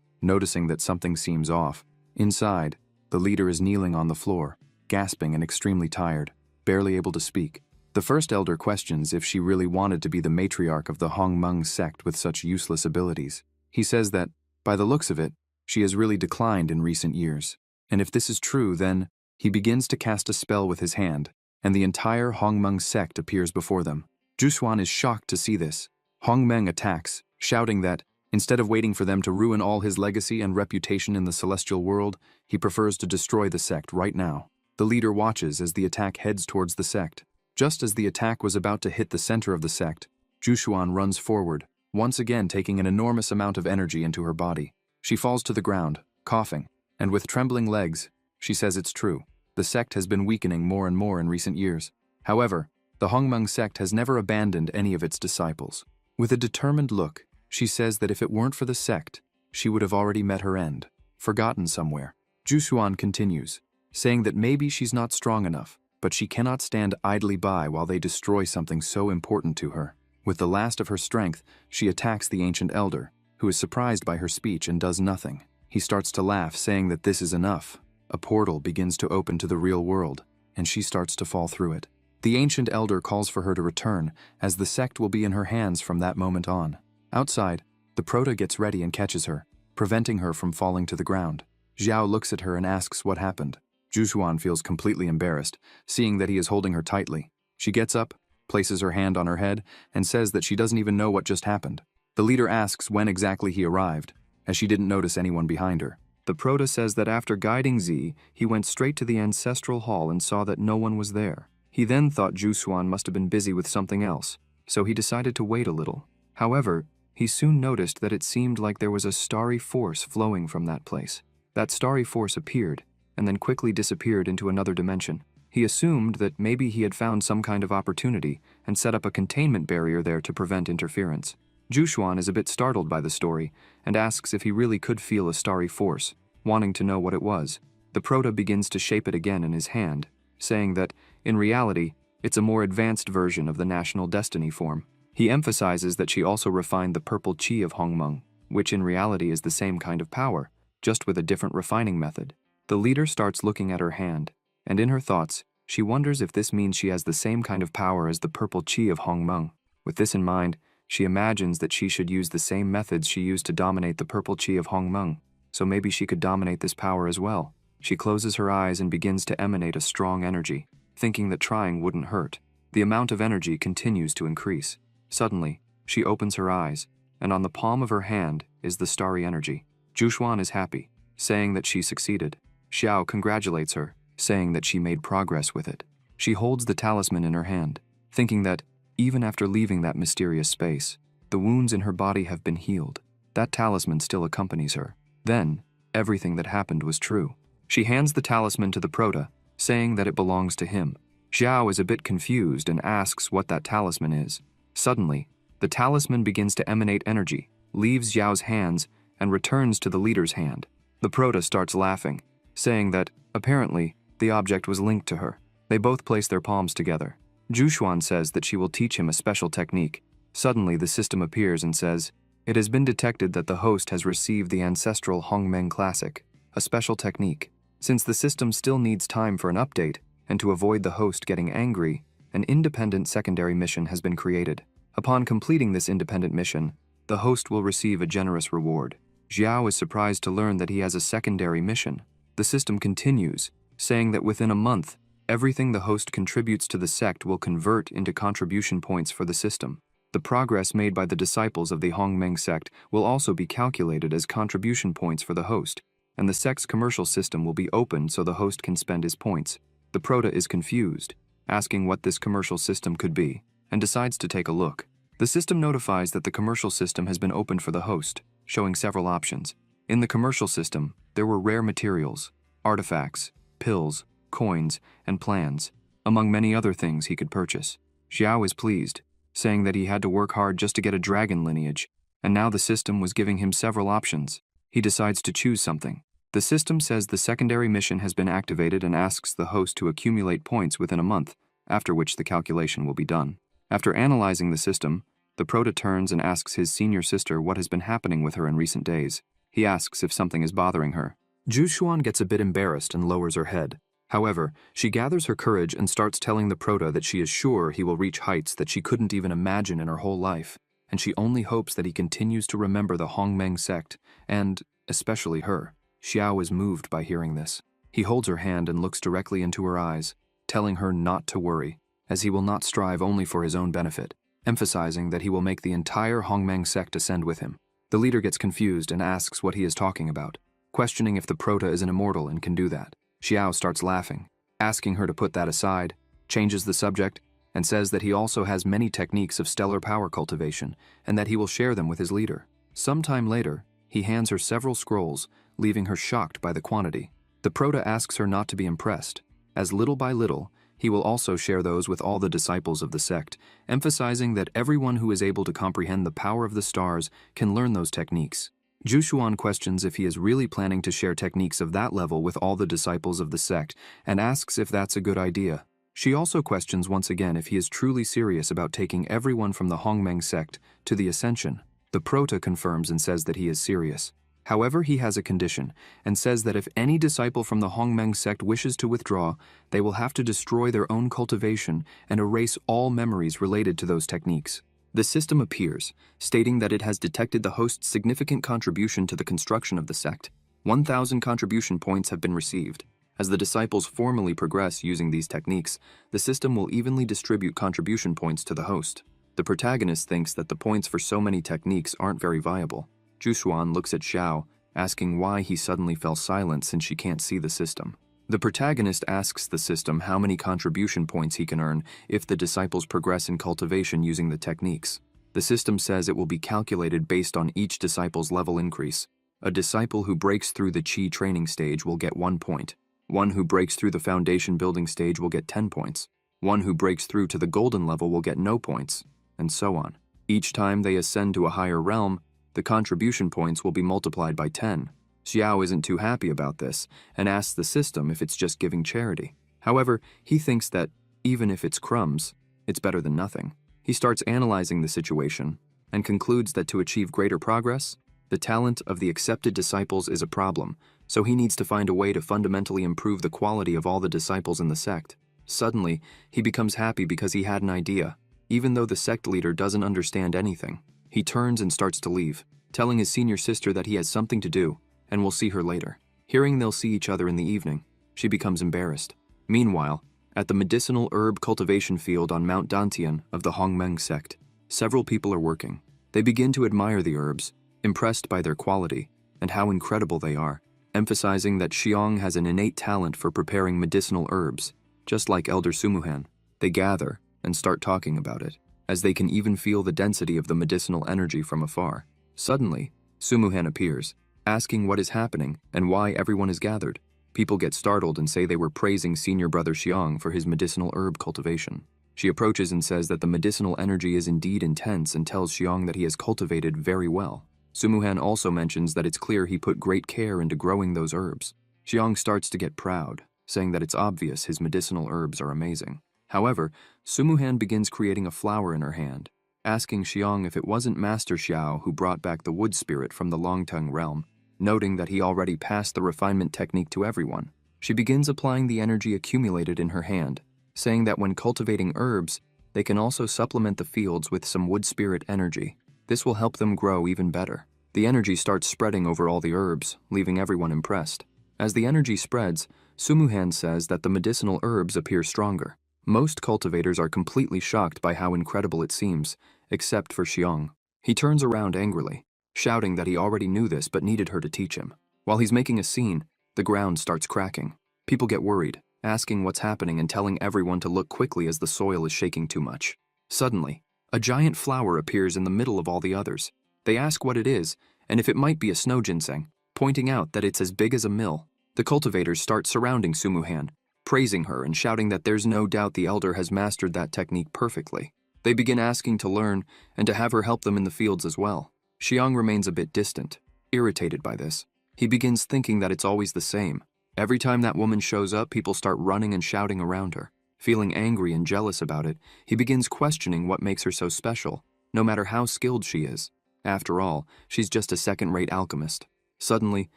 noticing that something seems off. Inside, the leader is kneeling on the floor, gasping and extremely tired, barely able to speak. The first elder questions if she really wanted to be the matriarch of the Hongmeng sect with such useless abilities. He says that, by the looks of it, she has really declined in recent years. And if this is true, then he begins to cast a spell with his hand, and the entire Hongmeng sect appears before them. Zhu Xuan is shocked to see this. Hongmeng attacks, shouting that, instead of waiting for them to ruin all his legacy and reputation in the celestial world, he prefers to destroy the sect right now. The leader watches as the attack heads towards the sect. Just as the attack was about to hit the center of the sect, Zhu Xuan runs forward, once again taking an enormous amount of energy into her body. She falls to the ground, coughing, and with trembling legs, she says it's true. The sect has been weakening more and more in recent years. However, the Hongmeng sect has never abandoned any of its disciples. With a determined look, she says that if it weren't for the sect, she would have already met her end, forgotten somewhere. Zhu Xuan continues, saying that maybe she's not strong enough, but she cannot stand idly by while they destroy something so important to her. With the last of her strength, she attacks the ancient elder, who is surprised by her speech and does nothing. He starts to laugh, saying that this is enough. A portal begins to open to the real world, and she starts to fall through it. The ancient elder calls for her to return, as the sect will be in her hands from that moment on. Outside, the prota gets ready and catches her, preventing her from falling to the ground. Xiao looks at her and asks what happened. Zhu Xuan feels completely embarrassed, seeing that he is holding her tightly. She gets up, places her hand on her head, and says that she doesn't even know what just happened. The leader asks when exactly he arrived, as she didn't notice anyone behind her. The prota says that after guiding Z, he went straight to the ancestral hall and saw that no one was there. He then thought Zhu Xuan must have been busy with something else, so he decided to wait a little. However, he soon noticed that it seemed like there was a starry force flowing from that place. That starry force appeared, and then quickly disappeared into another dimension. He assumed that maybe he had found some kind of opportunity and set up a containment barrier there to prevent interference. Zhu Xuan is a bit startled by the story and asks if he really could feel a starry force, wanting to know what it was. The prota begins to shape it again in his hand, saying that, in reality, it's a more advanced version of the national destiny form. He emphasizes that she also refined the purple qi of Hongmeng, which in reality is the same kind of power, just with a different refining method. The leader starts looking at her hand, and in her thoughts, she wonders if this means she has the same kind of power as the purple qi of Hongmeng. With this in mind, she imagines that she should use the same methods she used to dominate the purple qi of Hongmeng, so maybe she could dominate this power as well. She closes her eyes and begins to emanate a strong energy, thinking that trying wouldn't hurt. The amount of energy continues to increase. Suddenly, she opens her eyes, and on the palm of her hand is the starry energy. Zhu Xuan is happy, saying that she succeeded. Xiao congratulates her, saying that she made progress with it. She holds the talisman in her hand, thinking that, even after leaving that mysterious space, the wounds in her body have been healed. That talisman still accompanies her. Then, everything that happened was true. She hands the talisman to the Prota, saying that it belongs to him. Xiao is a bit confused and asks what that talisman is. Suddenly, the talisman begins to emanate energy, leaves Xiao's hands, and returns to the leader's hand. The Prota starts laughing, saying that, apparently, the object was linked to her. They both place their palms together. Zhuxuan says that she will teach him a special technique. Suddenly, the system appears and says, "It has been detected that the host has received the ancestral Hongmeng Classic, a special technique. Since the system still needs time for an update, and to avoid the host getting angry, an independent secondary mission has been created. Upon completing this independent mission, the host will receive a generous reward." Xiao is surprised to learn that he has a secondary mission. The system continues, saying that within a month, everything the host contributes to the sect will convert into contribution points for the system. The progress made by the disciples of the Hongmeng sect will also be calculated as contribution points for the host, and the sect's commercial system will be opened so the host can spend his points. The Prota is confused, asking what this commercial system could be, and decides to take a look. The system notifies that the commercial system has been opened for the host, showing several options. In the commercial system, there were rare materials, artifacts, pills, coins, and plans, among many other things he could purchase. Xiao is pleased, saying that he had to work hard just to get a dragon lineage, and now the system was giving him several options. He decides to choose something. The system says the secondary mission has been activated and asks the host to accumulate points within a month, after which the calculation will be done. After analyzing the system, the Prota turns and asks his senior sister what has been happening with her in recent days. He asks if something is bothering her. Zhuxuan gets a bit embarrassed and lowers her head. However, she gathers her courage and starts telling the Prota that she is sure he will reach heights that she couldn't even imagine in her whole life, and she only hopes that he continues to remember the Hongmeng sect, and, especially her. Xiao is moved by hearing this. He holds her hand and looks directly into her eyes, telling her not to worry, as he will not strive only for his own benefit, emphasizing that he will make the entire Hongmeng sect ascend with him. The leader gets confused and asks what he is talking about, questioning if the Prota is an immortal and can do that. Xiao starts laughing, asking her to put that aside, changes the subject, and says that he also has many techniques of stellar power cultivation, and that he will share them with his leader. Sometime later, he hands her several scrolls, leaving her shocked by the quantity. The Prota asks her not to be impressed, as little by little, he will also share those with all the disciples of the sect, emphasizing that everyone who is able to comprehend the power of the stars can learn those techniques. Zhuxuan questions if he is really planning to share techniques of that level with all the disciples of the sect, and asks if that's a good idea. She also questions once again if he is truly serious about taking everyone from the Hongmeng sect to the Ascension. The Prota confirms and says that he is serious. However, he has a condition, and says that if any disciple from the Hongmeng sect wishes to withdraw, they will have to destroy their own cultivation and erase all memories related to those techniques. The system appears, stating that it has detected the host's significant contribution to the construction of the sect. 1,000 contribution points have been received. As the disciples formally progress using these techniques, the system will evenly distribute contribution points to the host. The protagonist thinks that the points for so many techniques aren't very viable. Zhuxuan looks at Xiao, asking why he suddenly fell silent since she can't see the system. The protagonist asks the system how many contribution points he can earn if the disciples progress in cultivation using the techniques. The system says it will be calculated based on each disciple's level increase. A disciple who breaks through the Qi training stage will get 1 point. One who breaks through the foundation building stage will get 10 points. One who breaks through to the golden level will get no points, and so on. Each time they ascend to a higher realm, the contribution points will be multiplied by 10. Xiao isn't too happy about this, and asks the system if it's just giving charity. However, he thinks that, even if it's crumbs, it's better than nothing. He starts analyzing the situation, and concludes that to achieve greater progress, the talent of the accepted disciples is a problem, so he needs to find a way to fundamentally improve the quality of all the disciples in the sect. Suddenly, he becomes happy because he had an idea, even though the sect leader doesn't understand anything. He turns and starts to leave, telling his senior sister that he has something to do, and will see her later. Hearing they'll see each other in the evening, she becomes embarrassed. Meanwhile, at the medicinal herb cultivation field on Mount Dantian of the Hongmeng sect, several people are working. They begin to admire the herbs, impressed by their quality, and how incredible they are, emphasizing that Xiong has an innate talent for preparing medicinal herbs, just like Elder Sumuhan. They gather, and start talking about it, as they can even feel the density of the medicinal energy from afar. Suddenly, Sumuhan appears, asking what is happening and why everyone is gathered. People get startled and say they were praising senior brother Xiang for his medicinal herb cultivation. She approaches and says that the medicinal energy is indeed intense and tells Xiang that he has cultivated very well. Sumuhan also mentions that it's clear he put great care into growing those herbs. Xiang starts to get proud, saying that it's obvious his medicinal herbs are amazing. However, Sumuhan begins creating a flower in her hand, asking Xiang if it wasn't Master Xiao who brought back the wood spirit from the Longtongue realm. Noting that he already passed the refinement technique to everyone, she begins applying the energy accumulated in her hand, saying that when cultivating herbs, they can also supplement the fields with some wood spirit energy. This will help them grow even better. The energy starts spreading over all the herbs, leaving everyone impressed. As the energy spreads, Sumuhan says that the medicinal herbs appear stronger. Most cultivators are completely shocked by how incredible it seems, except for Xiang. He turns around angrily, shouting that he already knew this but needed her to teach him. While he's making a scene, the ground starts cracking. People get worried, asking what's happening and telling everyone to look quickly as the soil is shaking too much. Suddenly, a giant flower appears in the middle of all the others. They ask what it is, and if it might be a snow ginseng, pointing out that it's as big as a mill. The cultivators start surrounding Sumuhan, praising her and shouting that there's no doubt the elder has mastered that technique perfectly. They begin asking to learn and to have her help them in the fields as well. Xiang remains a bit distant, irritated by this. He begins thinking that it's always the same. Every time that woman shows up, people start running and shouting around her. Feeling angry and jealous about it, he begins questioning what makes her so special, no matter how skilled she is. After all, she's just a second-rate alchemist. Suddenly,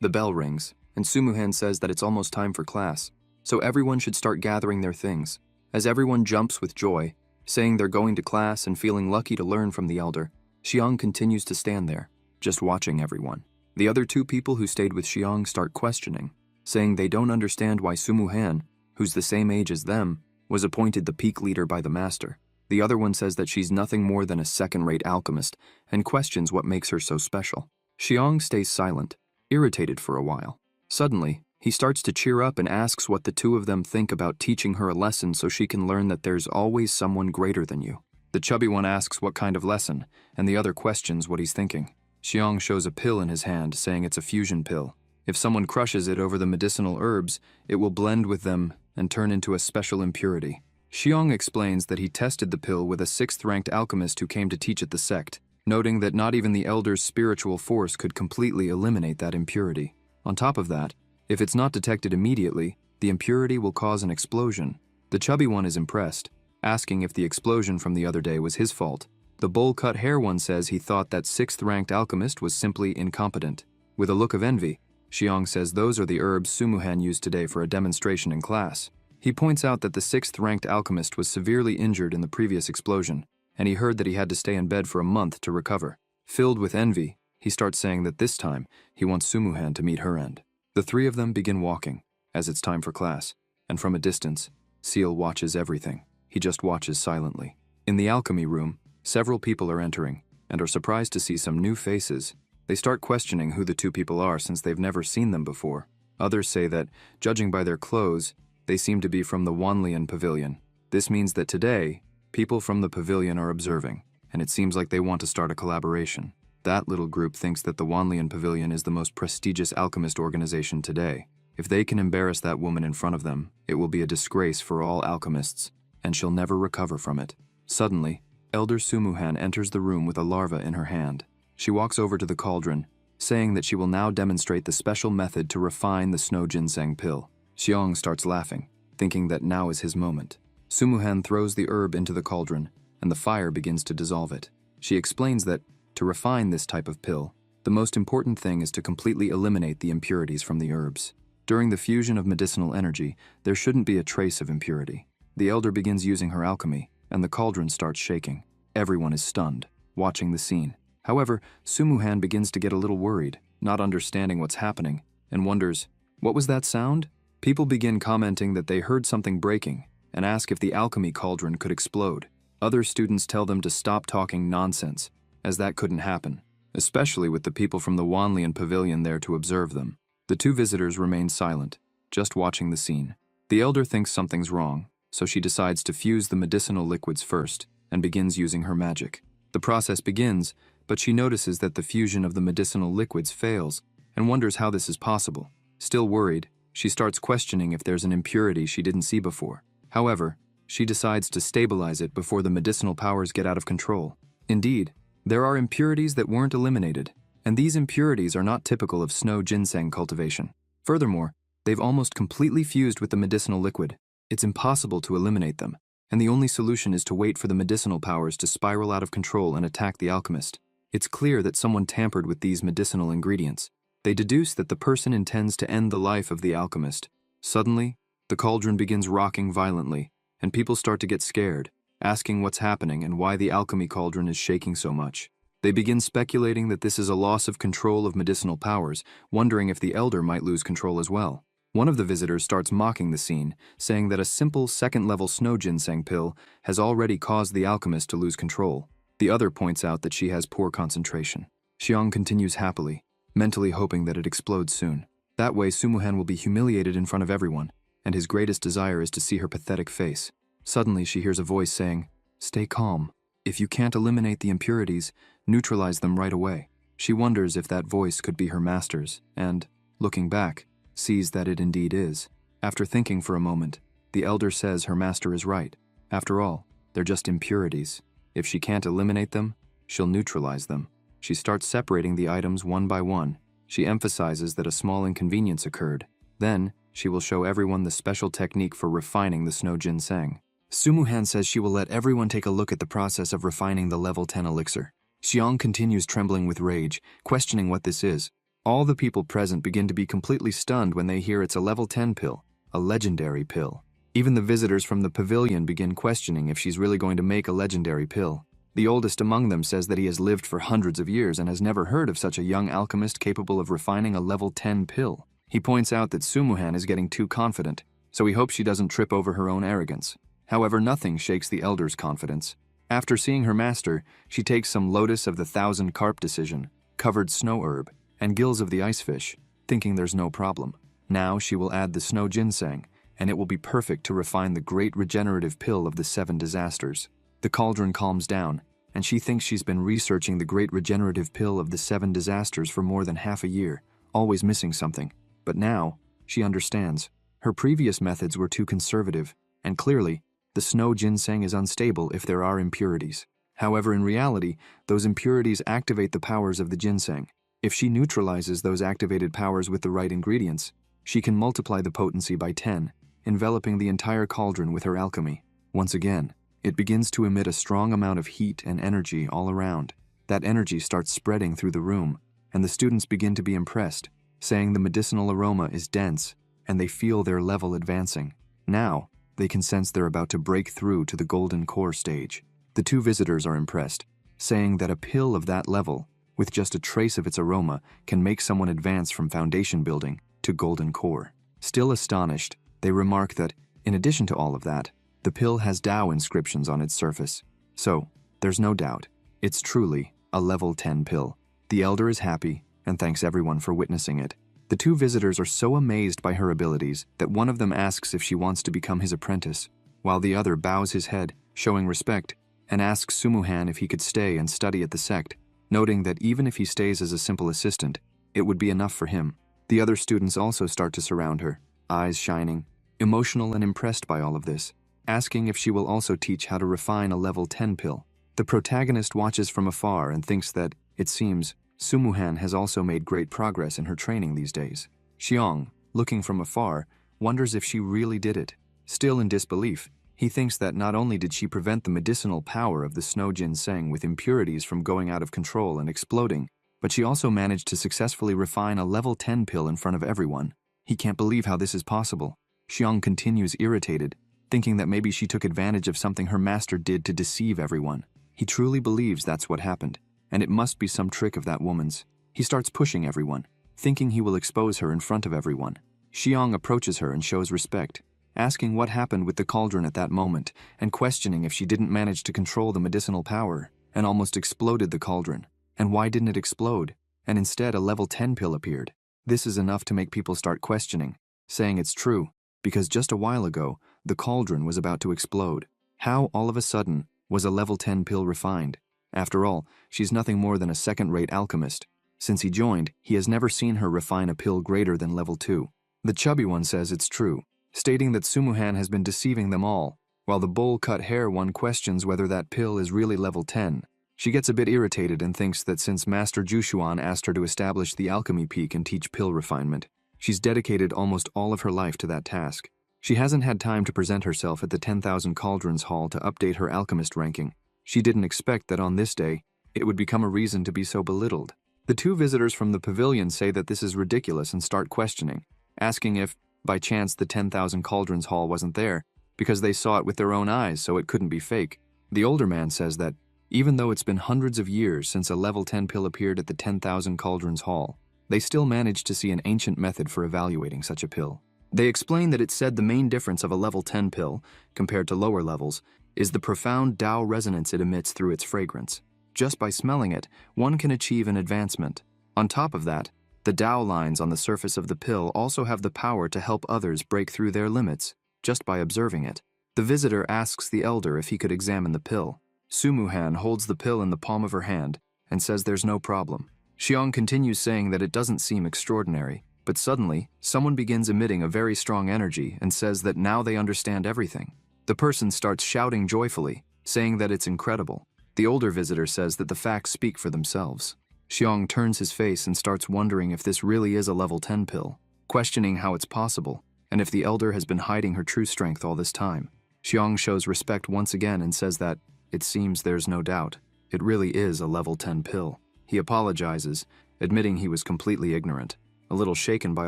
the bell rings, and Sumuhan says that it's almost time for class, so everyone should start gathering their things. As everyone jumps with joy, saying they're going to class and feeling lucky to learn from the elder, Xiang continues to stand there, just watching everyone. The other two people who stayed with Xiang start questioning, saying they don't understand why Sumuhan, who's the same age as them, was appointed the peak leader by the master. The other one says that she's nothing more than a second-rate alchemist and questions what makes her so special. Xiang stays silent, irritated for a while. Suddenly, he starts to cheer up and asks what the two of them think about teaching her a lesson so she can learn that there's always someone greater than you. The chubby one asks what kind of lesson, and the other questions what he's thinking. Xiang shows a pill in his hand, saying it's a fusion pill. If someone crushes it over the medicinal herbs, it will blend with them and turn into a special impurity. Xiang explains that he tested the pill with a 6th-ranked alchemist who came to teach at the sect, noting that not even the elder's spiritual force could completely eliminate that impurity. On top of that, if it's not detected immediately, the impurity will cause an explosion. The chubby one is impressed, asking if the explosion from the other day was his fault. The bowl-cut hair one says he thought that 6th-ranked alchemist was simply incompetent. With a look of envy, Xiang says those are the herbs Sumuhan used today for a demonstration in class. He points out that the 6th-ranked alchemist was severely injured in the previous explosion, and he heard that he had to stay in bed for a month to recover. Filled with envy, he starts saying that this time he wants Sumuhan to meet her end. The three of them begin walking, as it's time for class, and from a distance, Seal watches everything. He just watches silently. In the alchemy room, several people are entering, and are surprised to see some new faces. They start questioning who the two people are since they've never seen them before. Others say that, judging by their clothes, they seem to be from the Wanlian Pavilion. This means that today, people from the pavilion are observing, and it seems like they want to start a collaboration. That little group thinks that the Wanlian Pavilion is the most prestigious alchemist organization today. If they can embarrass that woman in front of them, it will be a disgrace for all alchemists, and she'll never recover from it. Suddenly, Elder Sumuhan enters the room with a larva in her hand. She walks over to the cauldron, saying that she will now demonstrate the special method to refine the snow ginseng pill. Xiang starts laughing, thinking that now is his moment. Sumuhan throws the herb into the cauldron, and the fire begins to dissolve it. She explains that, to refine this type of pill, the most important thing is to completely eliminate the impurities from the herbs. During the fusion of medicinal energy, there shouldn't be a trace of impurity. The elder begins using her alchemy, and the cauldron starts shaking. Everyone is stunned, watching the scene. However, Sumuhan begins to get a little worried, not understanding what's happening, and wonders, what was that sound? People begin commenting that they heard something breaking, and ask if the alchemy cauldron could explode. Other students tell them to stop talking nonsense, as that couldn't happen, especially with the people from the Wanlian Pavilion there to observe them. The two visitors remain silent, just watching the scene. The elder thinks something's wrong, so she decides to fuse the medicinal liquids first and begins using her magic. The process begins, but she notices that the fusion of the medicinal liquids fails and wonders how this is possible. Still worried, she starts questioning if there's an impurity she didn't see before. However, she decides to stabilize it before the medicinal powers get out of control. Indeed, there are impurities that weren't eliminated, and these impurities are not typical of snow ginseng cultivation. Furthermore, they've almost completely fused with the medicinal liquid. It's impossible to eliminate them, and the only solution is to wait for the medicinal powers to spiral out of control and attack the alchemist. It's clear that someone tampered with these medicinal ingredients. They deduce that the person intends to end the life of the alchemist. Suddenly, the cauldron begins rocking violently, and people start to get scared, asking what's happening and why the alchemy cauldron is shaking so much. They begin speculating that this is a loss of control of medicinal powers, wondering if the elder might lose control as well. One of the visitors starts mocking the scene, saying that a simple second-level snow ginseng pill has already caused the alchemist to lose control. The other points out that she has poor concentration. Xiao continues happily, mentally hoping that it explodes soon. That way, Sumuhan will be humiliated in front of everyone, and his greatest desire is to see her pathetic face. Suddenly, she hears a voice saying, "Stay calm. If you can't eliminate the impurities, neutralize them right away." She wonders if that voice could be her master's, and, looking back, sees that it indeed is. After thinking for a moment, the elder says her master is right. After all, they're just impurities. If she can't eliminate them, she'll neutralize them. She starts separating the items one by one. She emphasizes that a small inconvenience occurred. Then, she will show everyone the special technique for refining the snow ginseng. Sumuhan says she will let everyone take a look at the process of refining the level 10 elixir. Xiang continues trembling with rage, questioning what this is. All the people present begin to be completely stunned when they hear it's a level 10 pill, a legendary pill. Even the visitors from the pavilion begin questioning if she's really going to make a legendary pill. The oldest among them says that he has lived for hundreds of years and has never heard of such a young alchemist capable of refining a level 10 pill. He points out that Sumuhan is getting too confident, so he hopes she doesn't trip over her own arrogance. However, nothing shakes the elder's confidence. After seeing her master, she takes some lotus of the 1,000 carp decision, covered snow herb, and gills of the ice fish, thinking there's no problem. Now she will add the snow ginseng, and it will be perfect to refine the great regenerative pill of the 7 disasters. The cauldron calms down, and she thinks she's been researching the great regenerative pill of the 7 disasters for more than half a year, always missing something. But now, she understands. Her previous methods were too conservative, and clearly, the snow ginseng is unstable if there are impurities. However, in reality, those impurities activate the powers of the ginseng. If she neutralizes those activated powers with the right ingredients, she can multiply the potency by 10, enveloping the entire cauldron with her alchemy. Once again, it begins to emit a strong amount of heat and energy all around. That energy starts spreading through the room, and the students begin to be impressed, saying the medicinal aroma is dense, and they feel their level advancing. Now, they can sense they're about to break through to the golden core stage. The 2 visitors are impressed, saying that a pill of that level, with just a trace of its aroma, can make someone advance from foundation building to golden core. Still astonished, they remark that, in addition to all of that, the pill has Tao inscriptions on its surface. So, there's no doubt, it's truly a level 10 pill. The elder is happy and thanks everyone for witnessing it. The 2 visitors are so amazed by her abilities that one of them asks if she wants to become his apprentice, while the other bows his head, showing respect, and asks Sumuhan if he could stay and study at the sect, noting that even if he stays as a simple assistant, it would be enough for him. The other students also start to surround her, eyes shining, emotional and impressed by all of this, asking if she will also teach how to refine a level 10 pill. The protagonist watches from afar and thinks that, it seems, Sumuhan has also made great progress in her training these days. Xiang, looking from afar, wonders if she really did it. Still in disbelief, he thinks that not only did she prevent the medicinal power of the snow ginseng with impurities from going out of control and exploding, but she also managed to successfully refine a level 10 pill in front of everyone. He can't believe how this is possible. Xiang continues irritated, thinking that maybe she took advantage of something her master did to deceive everyone. He truly believes that's what happened, and it must be some trick of that woman's. He starts pushing everyone, thinking he will expose her in front of everyone. Xiang approaches her and shows respect, asking what happened with the cauldron at that moment and questioning if she didn't manage to control the medicinal power and almost exploded the cauldron. And why didn't it explode, and instead a level 10 pill appeared? This is enough to make people start questioning, saying it's true, because just a while ago, the cauldron was about to explode. How, all of a sudden, was a level 10 pill refined? After all, she's nothing more than a second-rate alchemist. Since he joined, he has never seen her refine a pill greater than level 2. The chubby one says it's true, stating that Sumuhan has been deceiving them all, while the bowl-cut hair one questions whether that pill is really level 10. She gets a bit irritated and thinks that since Master Jushuan asked her to establish the alchemy peak and teach pill refinement, she's dedicated almost all of her life to that task. She hasn't had time to present herself at the 10,000 Cauldrons Hall to update her alchemist ranking. She didn't expect that on this day, it would become a reason to be so belittled. The two visitors from the pavilion say that this is ridiculous and start questioning, asking if, by chance, the 10,000 Cauldrons Hall wasn't there, because they saw it with their own eyes, so it couldn't be fake. The older man says that, even though it's been hundreds of years since a level 10 pill appeared at the 10,000 Cauldrons Hall, they still managed to see an ancient method for evaluating such a pill. They explain that it said the main difference of a level 10 pill, compared to lower levels, is the profound Tao resonance it emits through its fragrance. Just by smelling it, one can achieve an advancement. On top of that, the Tao lines on the surface of the pill also have the power to help others break through their limits, just by observing it. The visitor asks the elder if he could examine the pill. Sumuhan holds the pill in the palm of her hand and says there's no problem. Xiang continues saying that it doesn't seem extraordinary, but suddenly, someone begins emitting a very strong energy and says that now they understand everything. The person starts shouting joyfully, saying that it's incredible. The older visitor says that the facts speak for themselves. Xiang turns his face and starts wondering if this really is a level 10 pill, questioning how it's possible, and if the elder has been hiding her true strength all this time. Xiang shows respect once again and says that, it seems there's no doubt, it really is a level 10 pill. He apologizes, admitting he was completely ignorant. A little shaken by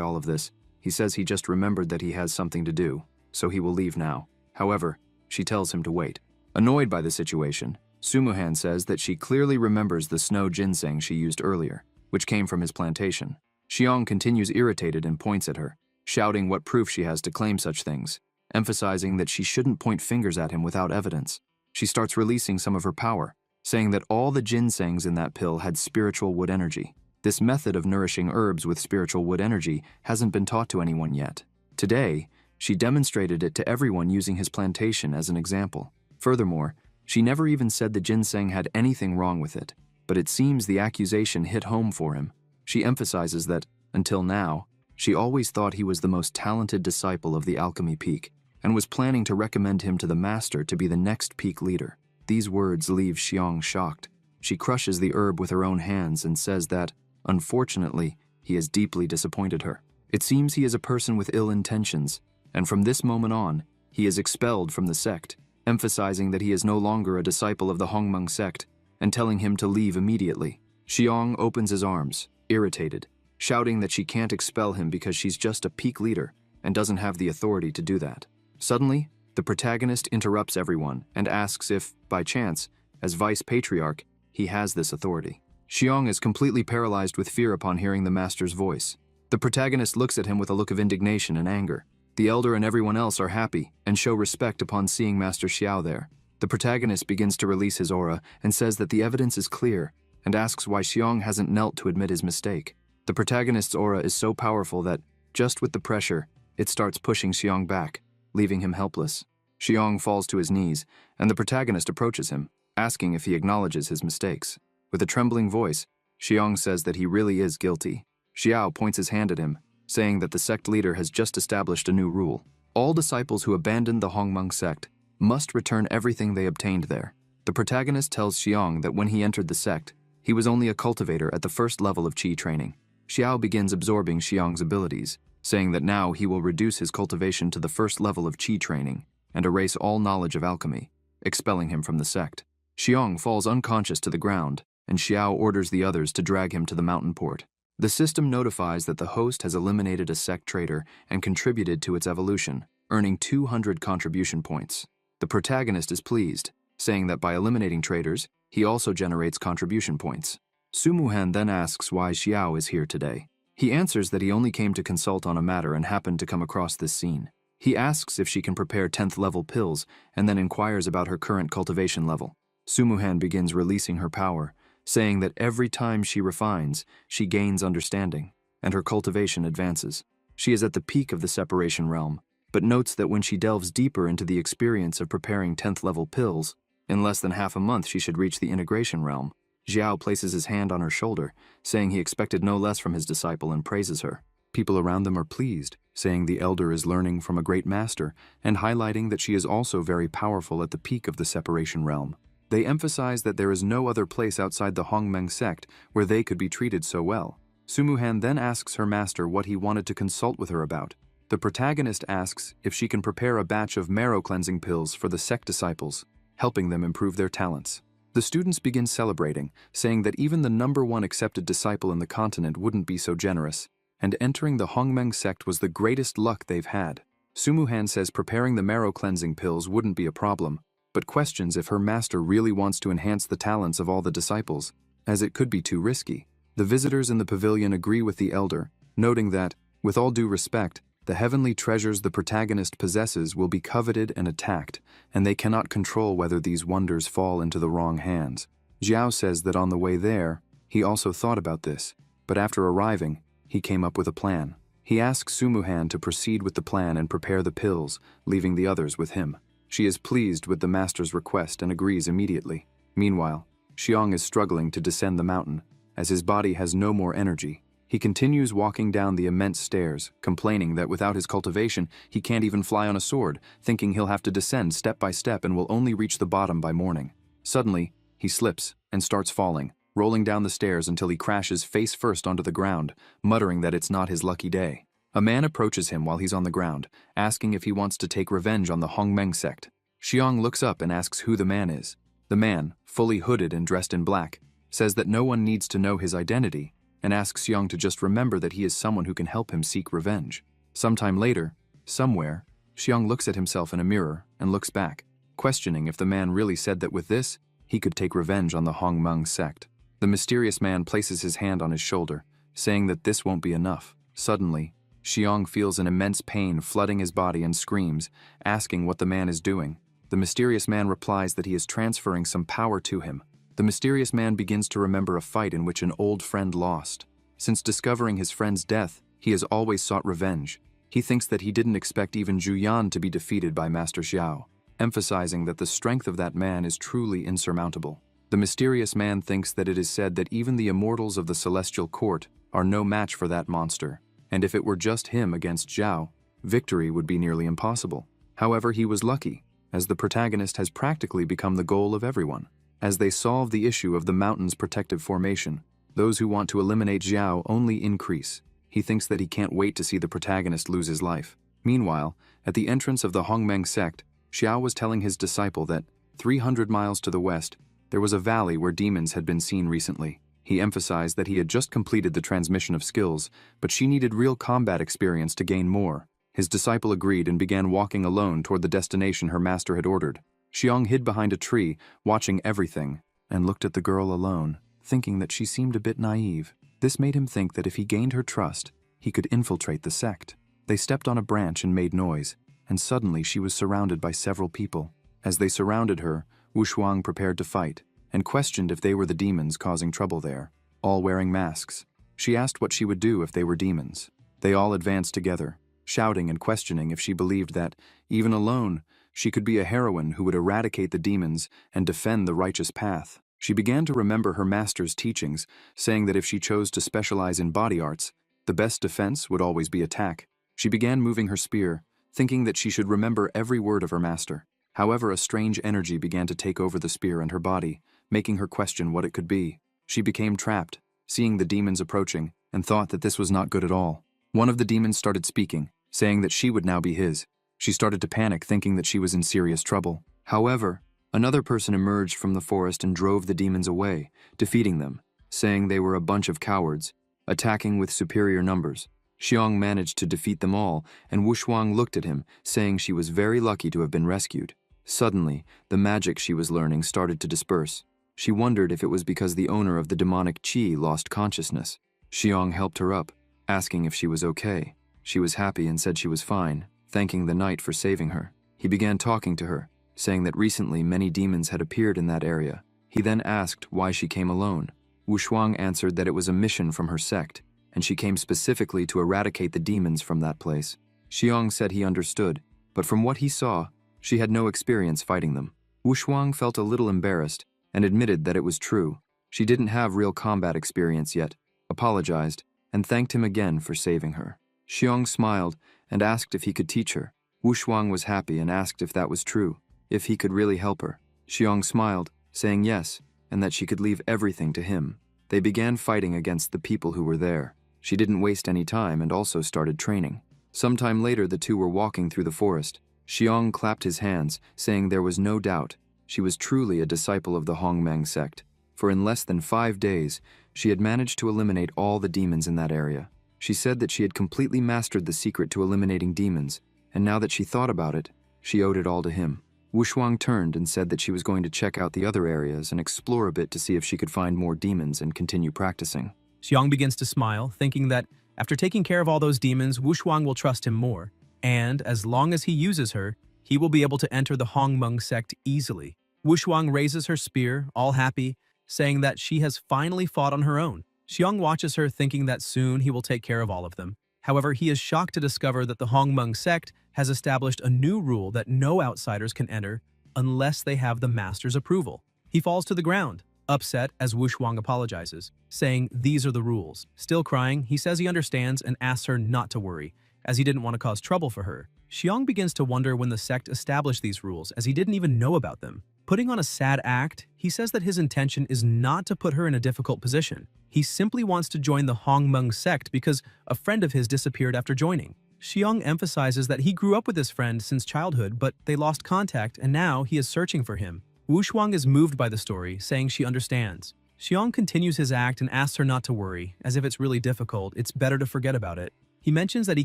all of this, he says he just remembered that he has something to do, so he will leave now. However, she tells him to wait. Annoyed by the situation, Sumuhan says that she clearly remembers the snow ginseng she used earlier, which came from his plantation. Xiang continues irritated and points at her, shouting what proof she has to claim such things, emphasizing that she shouldn't point fingers at him without evidence. She starts releasing some of her power, saying that all the ginsengs in that pill had spiritual wood energy. This method of nourishing herbs with spiritual wood energy hasn't been taught to anyone yet. Today, she demonstrated it to everyone using his plantation as an example. Furthermore, she never even said the ginseng had anything wrong with it, but it seems the accusation hit home for him. She emphasizes that, until now, she always thought he was the most talented disciple of the alchemy peak, and was planning to recommend him to the master to be the next peak leader. These words leave Xiang shocked. She crushes the herb with her own hands and says that, unfortunately, he has deeply disappointed her. It seems he is a person with ill intentions, and from this moment on, he is expelled from the sect, emphasizing that he is no longer a disciple of the Hongmeng sect, and telling him to leave immediately. Xiang opens his arms, irritated, shouting that she can't expel him because she's just a peak leader and doesn't have the authority to do that. Suddenly, the protagonist interrupts everyone and asks if, by chance, as vice patriarch, he has this authority. Xiang is completely paralyzed with fear upon hearing the master's voice. The protagonist looks at him with a look of indignation and anger. The elder and everyone else are happy and show respect upon seeing Master Xiao there. The protagonist begins to release his aura and says that the evidence is clear and asks why Xiang hasn't knelt to admit his mistake. The protagonist's aura is so powerful that, just with the pressure, it starts pushing Xiang back, leaving him helpless. Xiang falls to his knees, and the protagonist approaches him, asking if he acknowledges his mistakes. With a trembling voice, Xiang says that he really is guilty. Xiao points his hand at him, saying that the sect leader has just established a new rule. All disciples who abandon the Hongmeng sect must return everything they obtained there. The protagonist tells Xiang that when he entered the sect, he was only a cultivator at the first level of qi training. Xiao begins absorbing Xiang's abilities, saying that now he will reduce his cultivation to the first level of qi training and erase all knowledge of alchemy, expelling him from the sect. Xiang falls unconscious to the ground, and Xiao orders the others to drag him to the mountain port. The system notifies that the host has eliminated a sect traitor and contributed to its evolution, earning 200 contribution points. The protagonist is pleased, saying that by eliminating traitors, he also generates contribution points. Sumuhan then asks why Xiao is here today. He answers that he only came to consult on a matter and happened to come across this scene. He asks if she can prepare 10th level pills and then inquires about her current cultivation level. Sumuhan begins releasing her power, saying that every time she refines, she gains understanding, and her cultivation advances. She is at the peak of the separation realm, but notes that when she delves deeper into the experience of preparing 10th level pills, in less than half a month she should reach the integration realm. Xiao places his hand on her shoulder, saying he expected no less from his disciple and praises her. People around them are pleased, saying the elder is learning from a great master and highlighting that she is also very powerful at the peak of the separation realm. They emphasize that there is no other place outside the Hongmeng sect where they could be treated so well. Sumuhan then asks her master what he wanted to consult with her about. The protagonist asks if she can prepare a batch of marrow cleansing pills for the sect disciples, helping them improve their talents. The students begin celebrating, saying that even the #1 accepted disciple in the continent wouldn't be so generous, and entering the Hongmeng sect was the greatest luck they've had. Sumuhan says preparing the marrow cleansing pills wouldn't be a problem, but questions if her master really wants to enhance the talents of all the disciples, as it could be too risky. The visitors in the pavilion agree with the elder, noting that, with all due respect, the heavenly treasures the protagonist possesses will be coveted and attacked, and they cannot control whether these wonders fall into the wrong hands. Xiao says that on the way there, he also thought about this, but after arriving, he came up with a plan. He asks Sumuhan to proceed with the plan and prepare the pills, leaving the others with him. She is pleased with the master's request and agrees immediately. Meanwhile, Xiang is struggling to descend the mountain, as his body has no more energy. He continues walking down the immense stairs, complaining that without his cultivation, he can't even fly on a sword, thinking he'll have to descend step by step and will only reach the bottom by morning. Suddenly, he slips and starts falling, rolling down the stairs until he crashes face first onto the ground, muttering that it's not his lucky day. A man approaches him while he's on the ground, asking if he wants to take revenge on the Hongmeng sect. Xiang looks up and asks who the man is. The man, fully hooded and dressed in black, says that no one needs to know his identity, and asks Xiang to just remember that he is someone who can help him seek revenge. Sometime later, somewhere, Xiang looks at himself in a mirror and looks back, questioning if the man really said that with this, he could take revenge on the Hongmeng sect. The mysterious man places his hand on his shoulder, saying that this won't be enough. Suddenly, Xiang feels an immense pain flooding his body and screams, asking what the man is doing. The mysterious man replies that he is transferring some power to him. The mysterious man begins to remember a fight in which an old friend lost. Since discovering his friend's death, he has always sought revenge. He thinks that he didn't expect even Zhu Yan to be defeated by Master Xiao, emphasizing that the strength of that man is truly insurmountable. The mysterious man thinks that it is said that even the immortals of the celestial court are no match for that monster, and if it were just him against Xiao, victory would be nearly impossible. However, he was lucky, as the protagonist has practically become the goal of everyone. As they solve the issue of the mountain's protective formation, those who want to eliminate Xiao only increase. He thinks that he can't wait to see the protagonist lose his life. Meanwhile, at the entrance of the Hongmeng sect, Xiao was telling his disciple that, 300 miles to the west, there was a valley where demons had been seen recently. He emphasized that he had just completed the transmission of skills, but she needed real combat experience to gain more. His disciple agreed and began walking alone toward the destination her master had ordered. Xiang hid behind a tree, watching everything, and looked at the girl alone, thinking that she seemed a bit naive. This made him think that if he gained her trust, he could infiltrate the sect. They stepped on a branch and made noise, and suddenly she was surrounded by several people. As they surrounded her, Wu Shuang prepared to fight, and questioned if they were the demons causing trouble there, all wearing masks. She asked what she would do if they were demons. They all advanced together, shouting and questioning if she believed that, even alone, she could be a heroine who would eradicate the demons and defend the righteous path. She began to remember her master's teachings, saying that if she chose to specialize in body arts, the best defense would always be attack. She began moving her spear, thinking that she should remember every word of her master. However, a strange energy began to take over the spear and her body, making her question what it could be. She became trapped, seeing the demons approaching, and thought that this was not good at all. One of the demons started speaking, saying that she would now be his. She started to panic, thinking that she was in serious trouble. However, another person emerged from the forest and drove the demons away, defeating them, saying they were a bunch of cowards, attacking with superior numbers. Xiang managed to defeat them all, and Wu Shuang looked at him, saying she was very lucky to have been rescued. Suddenly, the magic she was learning started to disperse. She wondered if it was because the owner of the demonic qi lost consciousness. Xiang helped her up, asking if she was okay. She was happy and said she was fine, thanking the knight for saving her. He began talking to her, saying that recently many demons had appeared in that area. He then asked why she came alone. Wu Shuang answered that it was a mission from her sect, and she came specifically to eradicate the demons from that place. Xiong said he understood, but from what he saw, she had no experience fighting them. Wushuang felt a little embarrassed and admitted that it was true. She didn't have real combat experience yet, apologized, and thanked him again for saving her. Xiong smiled and asked if he could teach her. Wushuang was happy and asked if that was true, if he could really help her. Xiong smiled, saying yes, and that she could leave everything to him. They began fighting against the people who were there. She didn't waste any time and also started training. Sometime later, the two were walking through the forest. Xiong clapped his hands, saying there was no doubt she was truly a disciple of the Hongmeng sect, for in less than 5 days, she had managed to eliminate all the demons in that area. She said that she had completely mastered the secret to eliminating demons, and now that she thought about it, she owed it all to him. Wushuang turned and said that she was going to check out the other areas and explore a bit to see if she could find more demons and continue practicing. Xiang begins to smile, thinking that after taking care of all those demons, Wushuang will trust him more, and as long as he uses her, he will be able to enter the Hongmeng sect easily. Wushuang raises her spear, all happy, saying that she has finally fought on her own. Xiang watches her, thinking that soon he will take care of all of them. However, he is shocked to discover that the Hongmeng sect has established a new rule that no outsiders can enter unless they have the master's approval. He falls to the ground, upset as Wushuang apologizes, saying these are the rules. Still crying, he says he understands and asks her not to worry, as he didn't want to cause trouble for her. Xiang begins to wonder when the sect established these rules, as he didn't even know about them. Putting on a sad act, he says that his intention is not to put her in a difficult position. He simply wants to join the Hongmeng sect because a friend of his disappeared after joining. Xiang emphasizes that he grew up with his friend since childhood, but they lost contact and now he is searching for him. Wushuang is moved by the story, saying she understands. Xiang continues his act and asks her not to worry, as if it's really difficult, it's better to forget about it. He mentions that he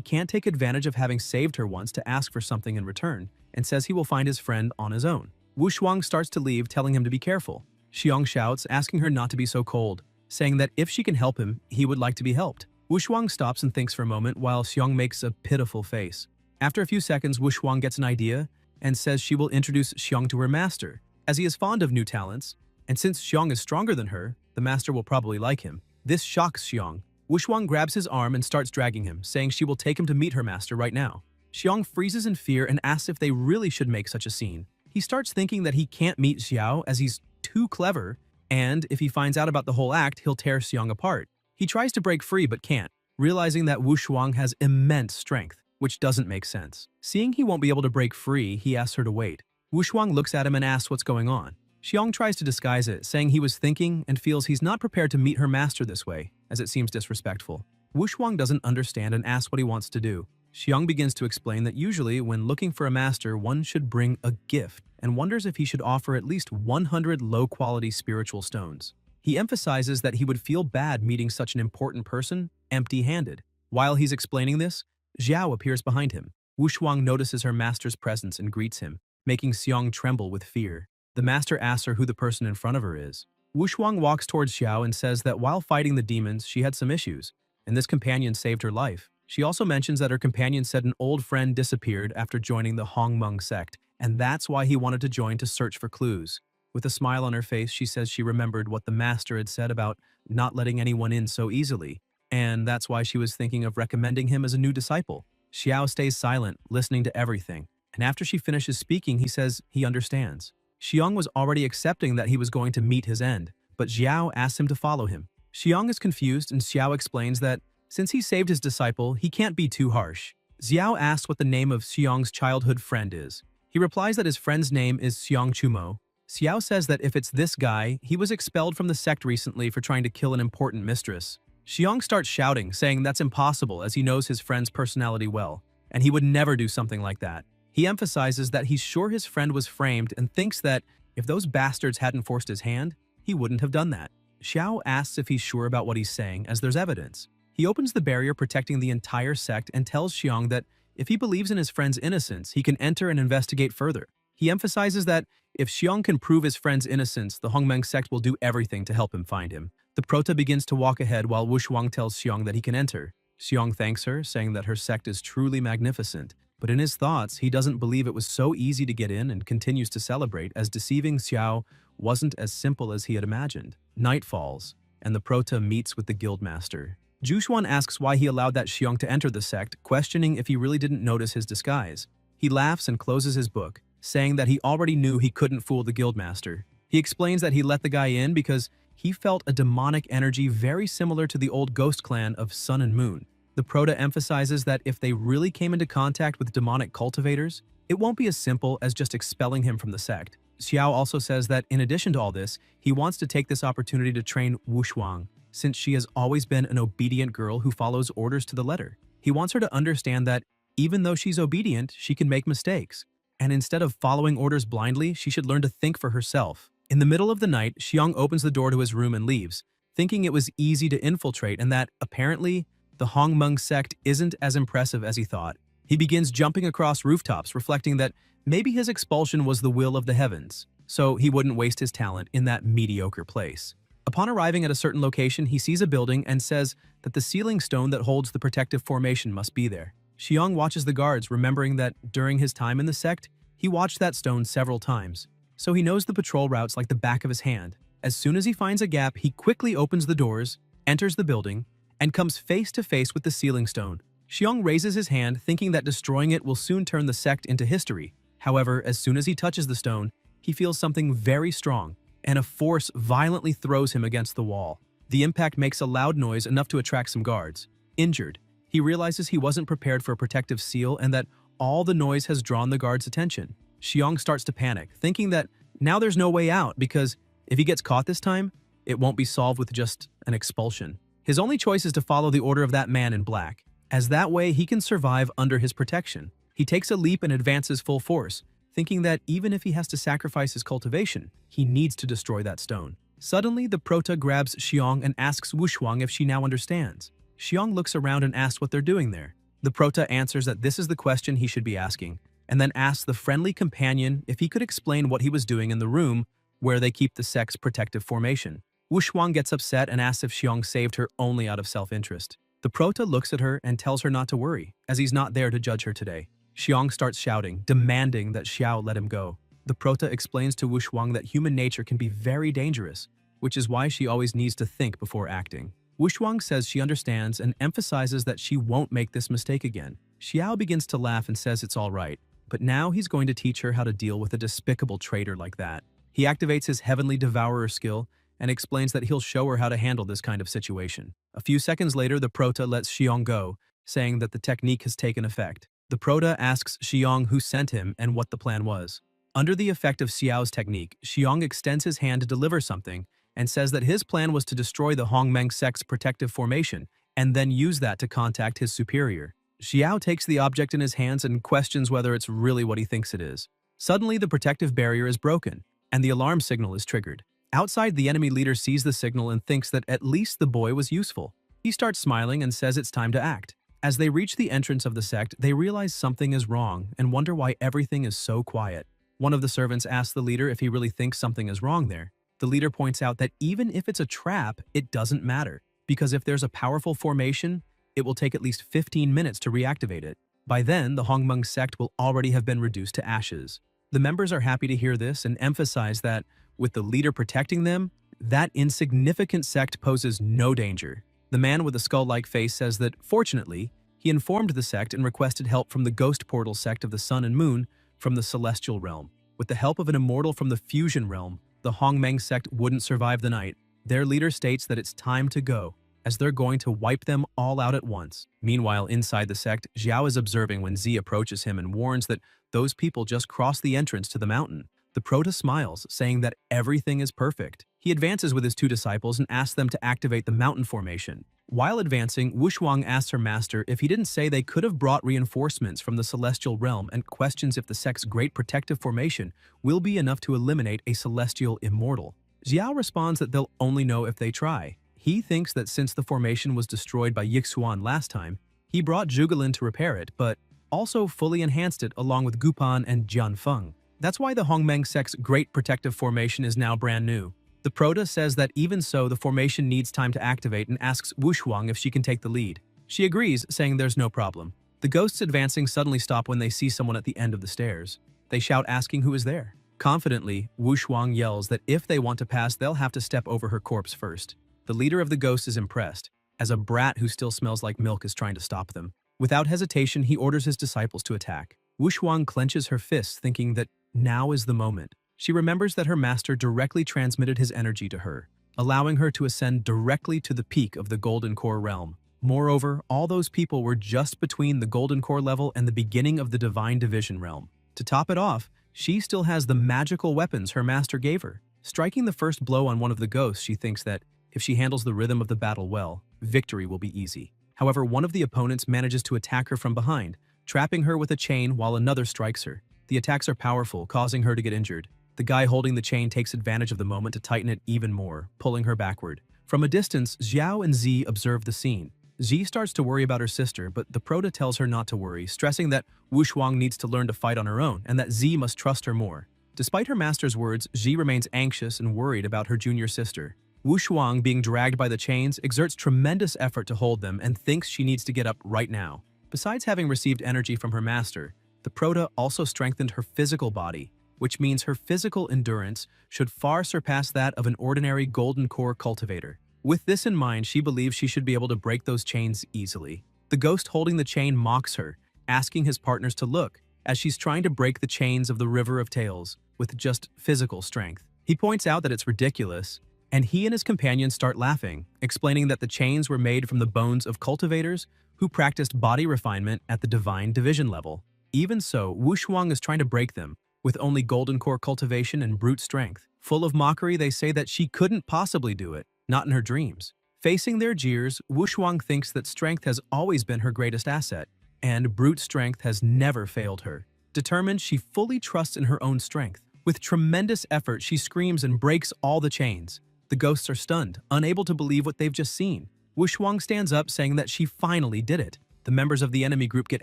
can't take advantage of having saved her once to ask for something in return, and says he will find his friend on his own. Wushuang starts to leave, telling him to be careful. Xiang shouts, asking her not to be so cold, saying that if she can help him, he would like to be helped. Wushuang stops and thinks for a moment while Xiang makes a pitiful face. After a few seconds, Wushuang gets an idea and says she will introduce Xiang to her master, as he is fond of new talents, and since Xiang is stronger than her, the master will probably like him. This shocks Xiang. Wushuang grabs his arm and starts dragging him, saying she will take him to meet her master right now. Xiang freezes in fear and asks if they really should make such a scene. He starts thinking that he can't meet Xiao as he's too clever, and if he finds out about the whole act, he'll tear Xiang apart. He tries to break free but can't, realizing that Wushuang has immense strength, which doesn't make sense. Seeing he won't be able to break free, he asks her to wait. Wushuang looks at him and asks what's going on. Xiang tries to disguise it, saying he was thinking and feels he's not prepared to meet her master this way, as it seems disrespectful. Wushuang doesn't understand and asks what he wants to do. Xiang begins to explain that usually when looking for a master, one should bring a gift, and wonders if he should offer at least 100 low-quality spiritual stones. He emphasizes that he would feel bad meeting such an important person empty-handed. While he's explaining this, Xiao appears behind him. Wushuang notices her master's presence and greets him, making Xiang tremble with fear. The master asks her who the person in front of her is. Wushuang walks towards Xiao and says that while fighting the demons, she had some issues, and this companion saved her life. She also mentions that her companion said an old friend disappeared after joining the Hongmeng sect, and that's why he wanted to join to search for clues. With a smile on her face, she says she remembered what the master had said about not letting anyone in so easily, and that's why she was thinking of recommending him as a new disciple. Xiao stays silent, listening to everything, and after she finishes speaking, he says he understands. Xiang was already accepting that he was going to meet his end, but Xiao asks him to follow him. Xiang is confused and Xiao explains that since he saved his disciple, he can't be too harsh. Xiao asks what the name of Xiang's childhood friend is. He replies that his friend's name is Xiang Chumo. Xiao says that if it's this guy, he was expelled from the sect recently for trying to kill an important mistress. Xiang starts shouting, saying that's impossible as he knows his friend's personality well, and he would never do something like that. He emphasizes that he's sure his friend was framed and thinks that if those bastards hadn't forced his hand, he wouldn't have done that. Xiao asks if he's sure about what he's saying, as there's evidence. He opens the barrier protecting the entire sect and tells Xiang that if he believes in his friend's innocence, he can enter and investigate further. He emphasizes that if Xiang can prove his friend's innocence, the Hongmeng sect will do everything to help him find him. The prota begins to walk ahead while Wushuang tells Xiang that he can enter. Xiang thanks her, saying that her sect is truly magnificent. But in his thoughts, he doesn't believe it was so easy to get in and continues to celebrate, as deceiving Xiao wasn't as simple as he had imagined. Night falls, and the prota meets with the guildmaster. Jushuan asks why he allowed that Xiong to enter the sect, questioning if he really didn't notice his disguise. He laughs and closes his book, saying that he already knew he couldn't fool the guildmaster. He explains that he let the guy in because he felt a demonic energy very similar to the old ghost clan of Sun and Moon. The Prota emphasizes that if they really came into contact with demonic cultivators, it won't be as simple as just expelling him from the sect. Xiao also says that in addition to all this, he wants to take this opportunity to train Wu Shuang, since she has always been an obedient girl who follows orders to the letter. He wants her to understand that even though she's obedient, she can make mistakes. And instead of following orders blindly, she should learn to think for herself. In the middle of the night, Xiong opens the door to his room and leaves, thinking it was easy to infiltrate and that, apparently, the Hongmeng sect isn't as impressive as he thought. He begins jumping across rooftops, reflecting that maybe his expulsion was the will of the heavens, so he wouldn't waste his talent in that mediocre place. Upon arriving at a certain location, he sees a building and says that the ceiling stone that holds the protective formation must be there. Xiong watches the guards, remembering that during his time in the sect, he watched that stone several times, so he knows the patrol routes like the back of his hand. As soon as he finds a gap, he quickly opens the doors, enters the building, and comes face to face with the ceiling stone. Xiong raises his hand, thinking that destroying it will soon turn the sect into history. However, as soon as he touches the stone, he feels something very strong, and a force violently throws him against the wall. The impact makes a loud noise enough to attract some guards. Injured, he realizes he wasn't prepared for a protective seal and that all the noise has drawn the guards' attention. Xiong starts to panic, thinking that now there's no way out because if he gets caught this time, it won't be solved with just an expulsion. His only choice is to follow the order of that man in black, as that way he can survive under his protection. He takes a leap and advances full force, thinking that even if he has to sacrifice his cultivation, he needs to destroy that stone. Suddenly, the Prota grabs Xiong and asks Wu Shuang if she now understands. Xiong looks around and asks what they're doing there. The Prota answers that this is the question he should be asking, and then asks the friendly companion if he could explain what he was doing in the room where they keep the sect's protective formation. Wu Shuang gets upset and asks if Xiong saved her only out of self-interest. The Prota looks at her and tells her not to worry, as he's not there to judge her today. Xiong starts shouting, demanding that Xiao let him go. The Prota explains to Wu Shuang that human nature can be very dangerous, which is why she always needs to think before acting. Wu Shuang says she understands and emphasizes that she won't make this mistake again. Xiao begins to laugh and says it's all right, but now he's going to teach her how to deal with a despicable traitor like that. He activates his Heavenly Devourer skill and explains that he'll show her how to handle this kind of situation. A few seconds later, the Prota lets Xiong go, saying that the technique has taken effect. The Prota asks Xiong who sent him and what the plan was. Under the effect of Xiao's technique, Xiong extends his hand to deliver something and says that his plan was to destroy the Hongmeng sect's protective formation and then use that to contact his superior. Xiao takes the object in his hands and questions whether it's really what he thinks it is. Suddenly, the protective barrier is broken, and the alarm signal is triggered. Outside, the enemy leader sees the signal and thinks that at least the boy was useful. He starts smiling and says it's time to act. As they reach the entrance of the sect, they realize something is wrong and wonder why everything is so quiet. One of the servants asks the leader if he really thinks something is wrong there. The leader points out that even if it's a trap, it doesn't matter, because if there's a powerful formation, it will take at least 15 minutes to reactivate it. By then, the Hongmeng sect will already have been reduced to ashes. The members are happy to hear this and emphasize that, with the leader protecting them, that insignificant sect poses no danger. The man with the skull-like face says that, fortunately, he informed the sect and requested help from the ghost portal sect of the Sun and Moon from the celestial realm. With the help of an immortal from the fusion realm, the Hongmeng sect wouldn't survive the night. Their leader states that it's time to go, as they're going to wipe them all out at once. Meanwhile, inside the sect, Xiao is observing when Z approaches him and warns that those people just crossed the entrance to the mountain. The Prota smiles, saying that everything is perfect. He advances with his two disciples and asks them to activate the mountain formation. While advancing, Wu Shuang asks her master if he didn't say they could have brought reinforcements from the celestial realm and questions if the sect's great protective formation will be enough to eliminate a celestial immortal. Xiao responds that they'll only know if they try. He thinks that since the formation was destroyed by Yixuan last time, he brought Zhugelin to repair it, but also fully enhanced it along with Gupan and Jianfeng. That's why the Hongmeng sect's great protective formation is now brand new. The Prota says that even so, the formation needs time to activate and asks Wu Shuang if she can take the lead. She agrees, saying there's no problem. The ghosts advancing suddenly stop when they see someone at the end of the stairs. They shout asking who is there. Confidently, Wu Shuang yells that if they want to pass, they'll have to step over her corpse first. The leader of the ghosts is impressed. as a brat who still smells like milk is trying to stop them. Without hesitation, he orders his disciples to attack. Wushuang clenches her fists, thinking that now is the moment. She remembers that her master directly transmitted his energy to her, allowing her to ascend directly to the peak of the Golden Core realm. Moreover, all those people were just between the Golden Core level and the beginning of the Divine Division realm. To top it off, she still has the magical weapons her master gave her. Striking the first blow on one of the ghosts, she thinks that if she handles the rhythm of the battle well, victory will be easy. However, one of the opponents manages to attack her from behind, trapping her with a chain while another strikes her. The attacks are powerful, causing her to get injured. The guy holding the chain takes advantage of the moment to tighten it even more, pulling her backward. From a distance, Xiao and Z observe the scene. Z starts to worry about her sister, but the Prota tells her not to worry, stressing that Wushuang needs to learn to fight on her own and that Z must trust her more. Despite her master's words, Z remains anxious and worried about her junior sister. Wushuang, being dragged by the chains, exerts tremendous effort to hold them and thinks she needs to get up right now. Besides having received energy from her master, the Prota also strengthened her physical body, which means her physical endurance should far surpass that of an ordinary Golden Core cultivator. With this in mind, she believes she should be able to break those chains easily. The ghost holding the chain mocks her, asking his partners to look, as she's trying to break the chains of the River of Tales with just physical strength. He points out that it's ridiculous, and he and his companions start laughing, explaining that the chains were made from the bones of cultivators who practiced body refinement at the Divine Division level. Even so, Wushuang is trying to break them, with only Golden Core cultivation and brute strength. Full of mockery, they say that she couldn't possibly do it, not in her dreams. Facing their jeers, Wushuang thinks that strength has always been her greatest asset, and brute strength has never failed her. Determined, she fully trusts in her own strength. With tremendous effort, she screams and breaks all the chains. The ghosts are stunned, unable to believe what they've just seen. Wushuang stands up, saying that she finally did it. The members of the enemy group get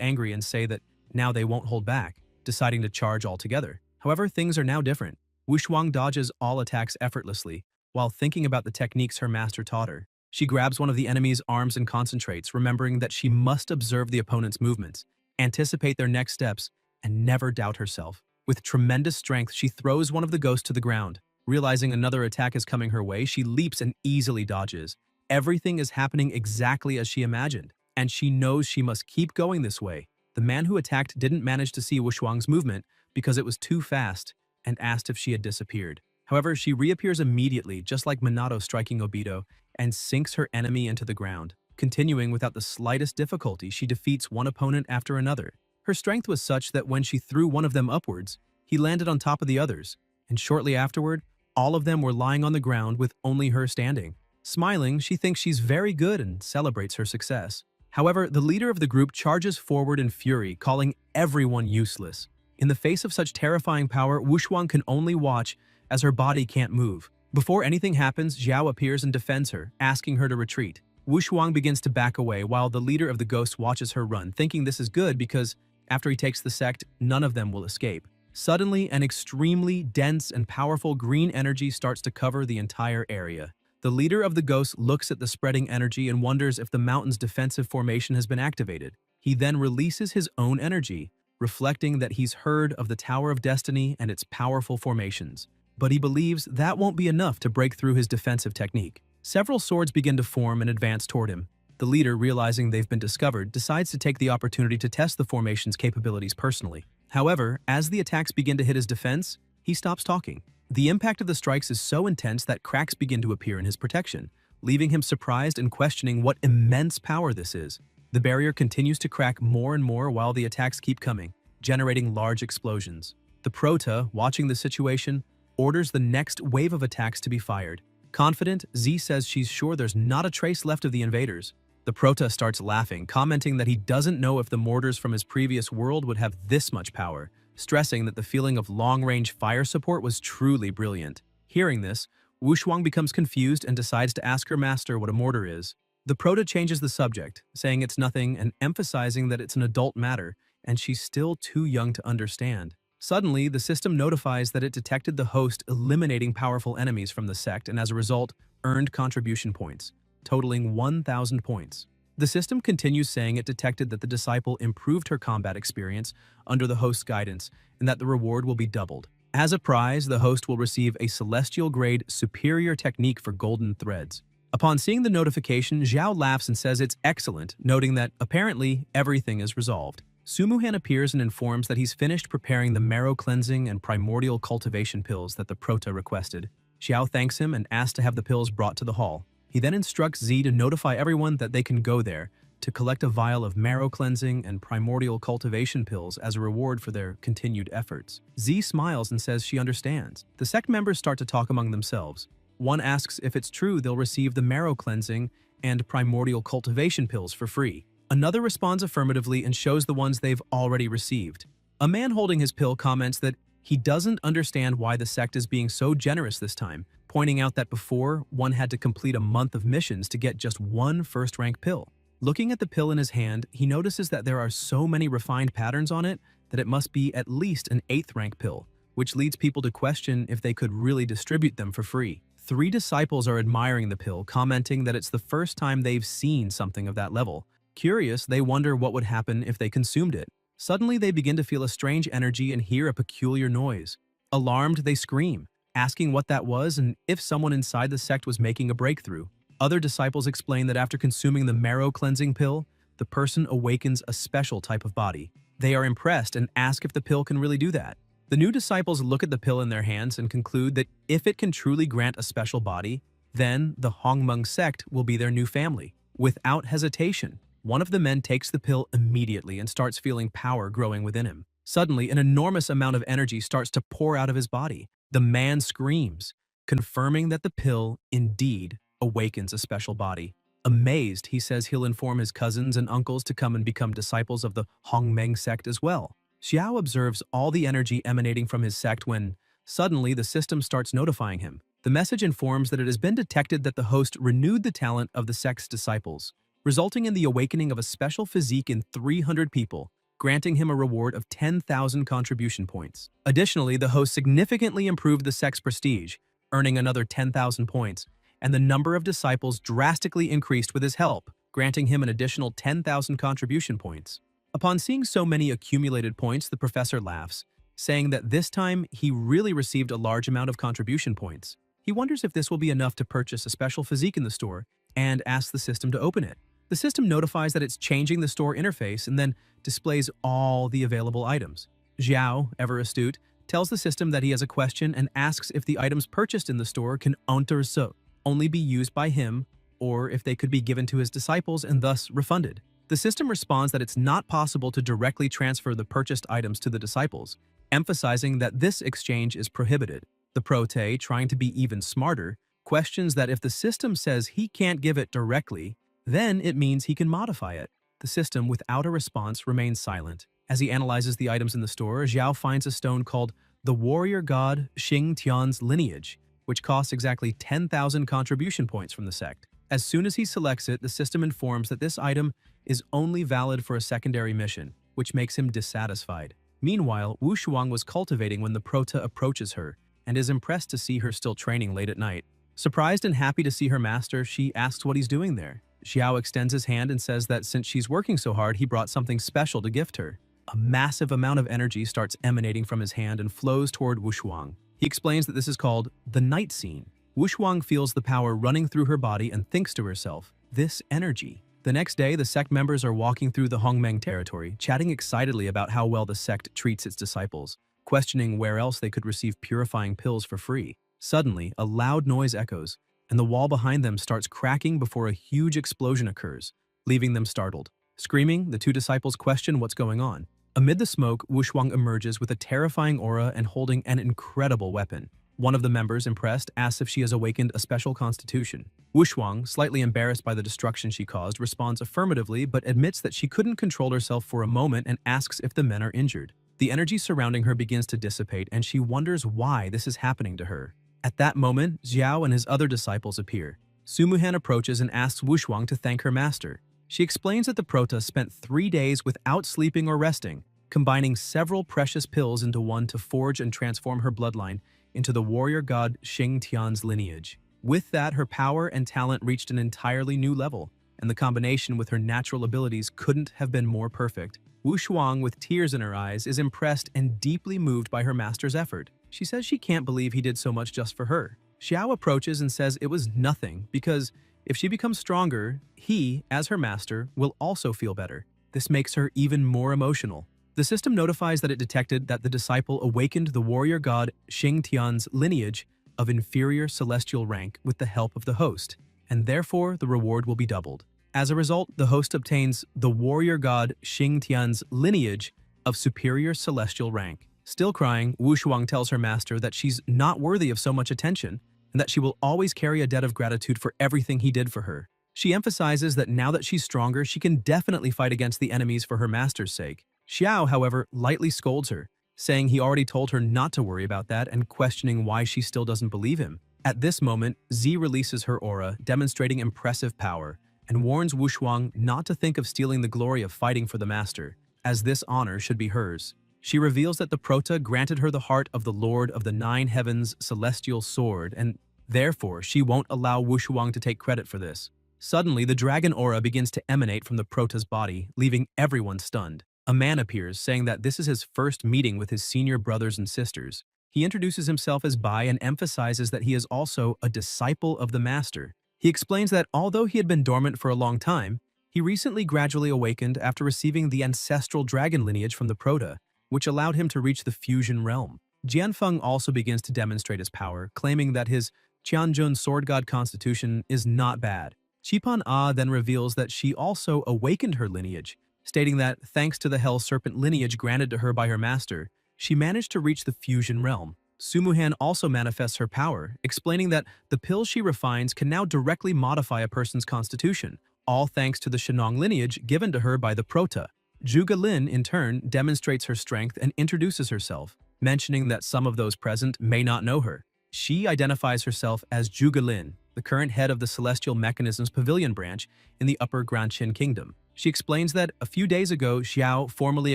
angry and say that now they won't hold back, deciding to charge altogether. However, things are now different. Wushuang dodges all attacks effortlessly, while thinking about the techniques her master taught her. She grabs one of the enemy's arms and concentrates, remembering that she must observe the opponent's movements, anticipate their next steps, and never doubt herself. With tremendous strength, she throws one of the ghosts to the ground. Realizing another attack is coming her way, she leaps and easily dodges. Everything is happening exactly as she imagined, and she knows she must keep going this way. The man who attacked didn't manage to see Wushuang's movement because it was too fast, and asked if she had disappeared. However, she reappears immediately, just like Minato striking Obito, and sinks her enemy into the ground. Continuing without the slightest difficulty, she defeats one opponent after another. Her strength was such that when she threw one of them upwards, he landed on top of the others, and shortly afterward, all of them were lying on the ground with only her standing. Smiling, she thinks she's very good and celebrates her success. However, the leader of the group charges forward in fury, calling everyone useless. In the face of such terrifying power, Wushuang can only watch as her body can't move. Before anything happens, Xiao appears and defends her, asking her to retreat. Wushuang begins to back away while the leader of the ghosts watches her run, thinking this is good because after he takes the sect, none of them will escape. Suddenly, an extremely dense and powerful green energy starts to cover the entire area. The leader of the ghosts looks at the spreading energy and wonders if the mountain's defensive formation has been activated. He then releases his own energy, reflecting that he's heard of the Tower of Destiny and its powerful formations. But he believes that won't be enough to break through his defensive technique. Several swords begin to form and advance toward him. The leader, realizing they've been discovered, decides to take the opportunity to test the formation's capabilities personally. However, as the attacks begin to hit his defense, he stops talking. The impact of the strikes is so intense that cracks begin to appear in his protection, leaving him surprised and questioning what immense power this is. The barrier continues to crack more and more while the attacks keep coming, generating large explosions. The Prota, watching the situation, orders the next wave of attacks to be fired. Confident, Z says she's sure there's not a trace left of the invaders. The Prota starts laughing, commenting that he doesn't know if the mortars from his previous world would have this much power, stressing that the feeling of long-range fire support was truly brilliant. Hearing this, Wushuang becomes confused and decides to ask her master what a mortar is. The Prota changes the subject, saying it's nothing and emphasizing that it's an adult matter, and she's still too young to understand. Suddenly, the system notifies that it detected the host eliminating powerful enemies from the sect and as a result, earned contribution points, totaling 1,000 points. The system continues saying it detected that the disciple improved her combat experience under the host's guidance and that the reward will be doubled. As a prize, the host will receive a celestial-grade superior technique for golden threads. Upon seeing the notification, Xiao laughs and says it's excellent, noting that, apparently, everything is resolved. Sumuhan appears and informs that he's finished preparing the marrow cleansing and primordial cultivation pills that the Prota requested. Xiao thanks him and asks to have the pills brought to the hall. He then instructs Z to notify everyone that they can go there to collect a vial of marrow cleansing and primordial cultivation pills as a reward for their continued efforts. Z smiles and says she understands. The sect members start to talk among themselves. One asks if it's true they'll receive the marrow cleansing and primordial cultivation pills for free. Another responds affirmatively and shows the ones they've already received. A man holding his pill comments that he doesn't understand why the sect is being so generous this time, pointing out that before, one had to complete a month of missions to get just one first-rank pill. Looking at the pill in his hand, he notices that there are so many refined patterns on it that it must be at least an 8th-rank pill, which leads people to question if they could really distribute them for free. 3 disciples are admiring the pill, commenting that it's the first time they've seen something of that level. Curious, they wonder what would happen if they consumed it. Suddenly, they begin to feel a strange energy and hear a peculiar noise. Alarmed, they scream, asking what that was and if someone inside the sect was making a breakthrough. Other disciples explain that after consuming the marrow cleansing pill, the person awakens a special type of body. They are impressed and ask if the pill can really do that. The new disciples look at the pill in their hands and conclude that if it can truly grant a special body, then the Hongmeng sect will be their new family. Without hesitation, one of the men takes the pill immediately and starts feeling power growing within him. Suddenly, an enormous amount of energy starts to pour out of his body. The man screams, confirming that the pill indeed awakens a special body. Amazed, he says he'll inform his cousins and uncles to come and become disciples of the Hongmeng sect as well. Xiao observes all the energy emanating from his sect when, suddenly, the system starts notifying him. The message informs that it has been detected that the host renewed the talent of the sect's disciples, resulting in the awakening of a special physique in 300 people, granting him a reward of 10,000 contribution points. Additionally, the host significantly improved the sect's prestige, earning another 10,000 points, and the number of disciples drastically increased with his help, granting him an additional 10,000 contribution points. Upon seeing so many accumulated points, the professor laughs, saying that this time he really received a large amount of contribution points. He wonders if this will be enough to purchase a special physique in the store and asks the system to open it. The system notifies that it's changing the store interface and then displays all the available items. Xiao, ever astute, tells the system that he has a question and asks if the items purchased in the store can only be used by him or if they could be given to his disciples and thus refunded. The system responds that it's not possible to directly transfer the purchased items to the disciples, emphasizing that this exchange is prohibited. The Prote, trying to be even smarter, questions that if the system says he can't give it directly, then it means he can modify it. The system, without a response, remains silent. As he analyzes the items in the store, Xiao finds a stone called the warrior god Xing Tian's lineage, which costs exactly 10,000 contribution points from the sect. As soon as he selects it, the system informs that this item is only valid for a secondary mission, which makes him dissatisfied. Meanwhile, Wu Shuang was cultivating when the Prota approaches her and is impressed to see her still training late at night. Surprised and happy to see her master, she asks what he's doing there. Xiao extends his hand and says that since she's working so hard, he brought something special to gift her. A massive amount of energy starts emanating from his hand and flows toward Wu Shuang. He explains that this is called the night scene. Wu Shuang feels the power running through her body and thinks to herself, this energy. The next day, the sect members are walking through the Hongmeng territory, chatting excitedly about how well the sect treats its disciples, questioning where else they could receive purifying pills for free. Suddenly, a loud noise echoes, and the wall behind them starts cracking before a huge explosion occurs, leaving them startled. Screaming, the 2 disciples question what's going on. Amid the smoke, Wu Shuang emerges with a terrifying aura and holding an incredible weapon. One of the members, impressed, asks if she has awakened a special constitution. Wu Shuang, slightly embarrassed by the destruction she caused, responds affirmatively but admits that she couldn't control herself for a moment and asks if the men are injured. The energy surrounding her begins to dissipate and she wonders why this is happening to her. At that moment, Xiao and his other disciples appear. Sumuhan approaches and asks Wu Shuang to thank her master. She explains that the Prota spent 3 days without sleeping or resting, combining several precious pills into one to forge and transform her bloodline into the warrior god Xing Tian's lineage. With that, her power and talent reached an entirely new level, and the combination with her natural abilities couldn't have been more perfect. Wu Shuang, with tears in her eyes, is impressed and deeply moved by her master's effort. She says she can't believe he did so much just for her. Xiao approaches and says it was nothing because If she becomes stronger, he, as her master, will also feel better. This makes her even more emotional. The system notifies that it detected that the disciple awakened the warrior god Xing Tian's lineage of inferior celestial rank with the help of the host, and therefore the reward will be doubled. As a result, the host obtains the warrior god Xing Tian's lineage of superior celestial rank. Still crying, Wu Shuang tells her master that she's not worthy of so much attention and that she will always carry a debt of gratitude for everything he did for her. She emphasizes that now that she's stronger, she can definitely fight against the enemies for her master's sake. Xiao, however, lightly scolds her, saying he already told her not to worry about that and questioning why she still doesn't believe him. At this moment, Z releases her aura, demonstrating impressive power, and warns Wu Shuang not to think of stealing the glory of fighting for the master, as this honor should be hers. She reveals that the Prota granted her the heart of the Lord of the Nine Heavens' celestial sword, and therefore she won't allow Wu Shuang to take credit for this. Suddenly, the dragon aura begins to emanate from the Prota's body, leaving everyone stunned. A man appears, saying that this is his first meeting with his senior brothers and sisters. He introduces himself as Bai and emphasizes that he is also a disciple of the master. He explains that although he had been dormant for a long time, he recently gradually awakened after receiving the ancestral dragon lineage from the Prota, which allowed him to reach the fusion realm. Jianfeng also begins to demonstrate his power, claiming that his Qianjun sword god constitution is not bad. Qipan A then reveals that she also awakened her lineage, stating that thanks to the Hell Serpent lineage granted to her by her master, she managed to reach the fusion realm. Sumuhan also manifests her power, explaining that the pills she refines can now directly modify a person's constitution, all thanks to the Shenong lineage given to her by the Prota. Zhuge Lin, in turn, demonstrates her strength and introduces herself, mentioning that some of those present may not know her. She identifies herself as Zhuge Lin, the current head of the Celestial Mechanisms Pavilion branch in the Upper Granqin Kingdom. She explains that a few days ago, Xiao formally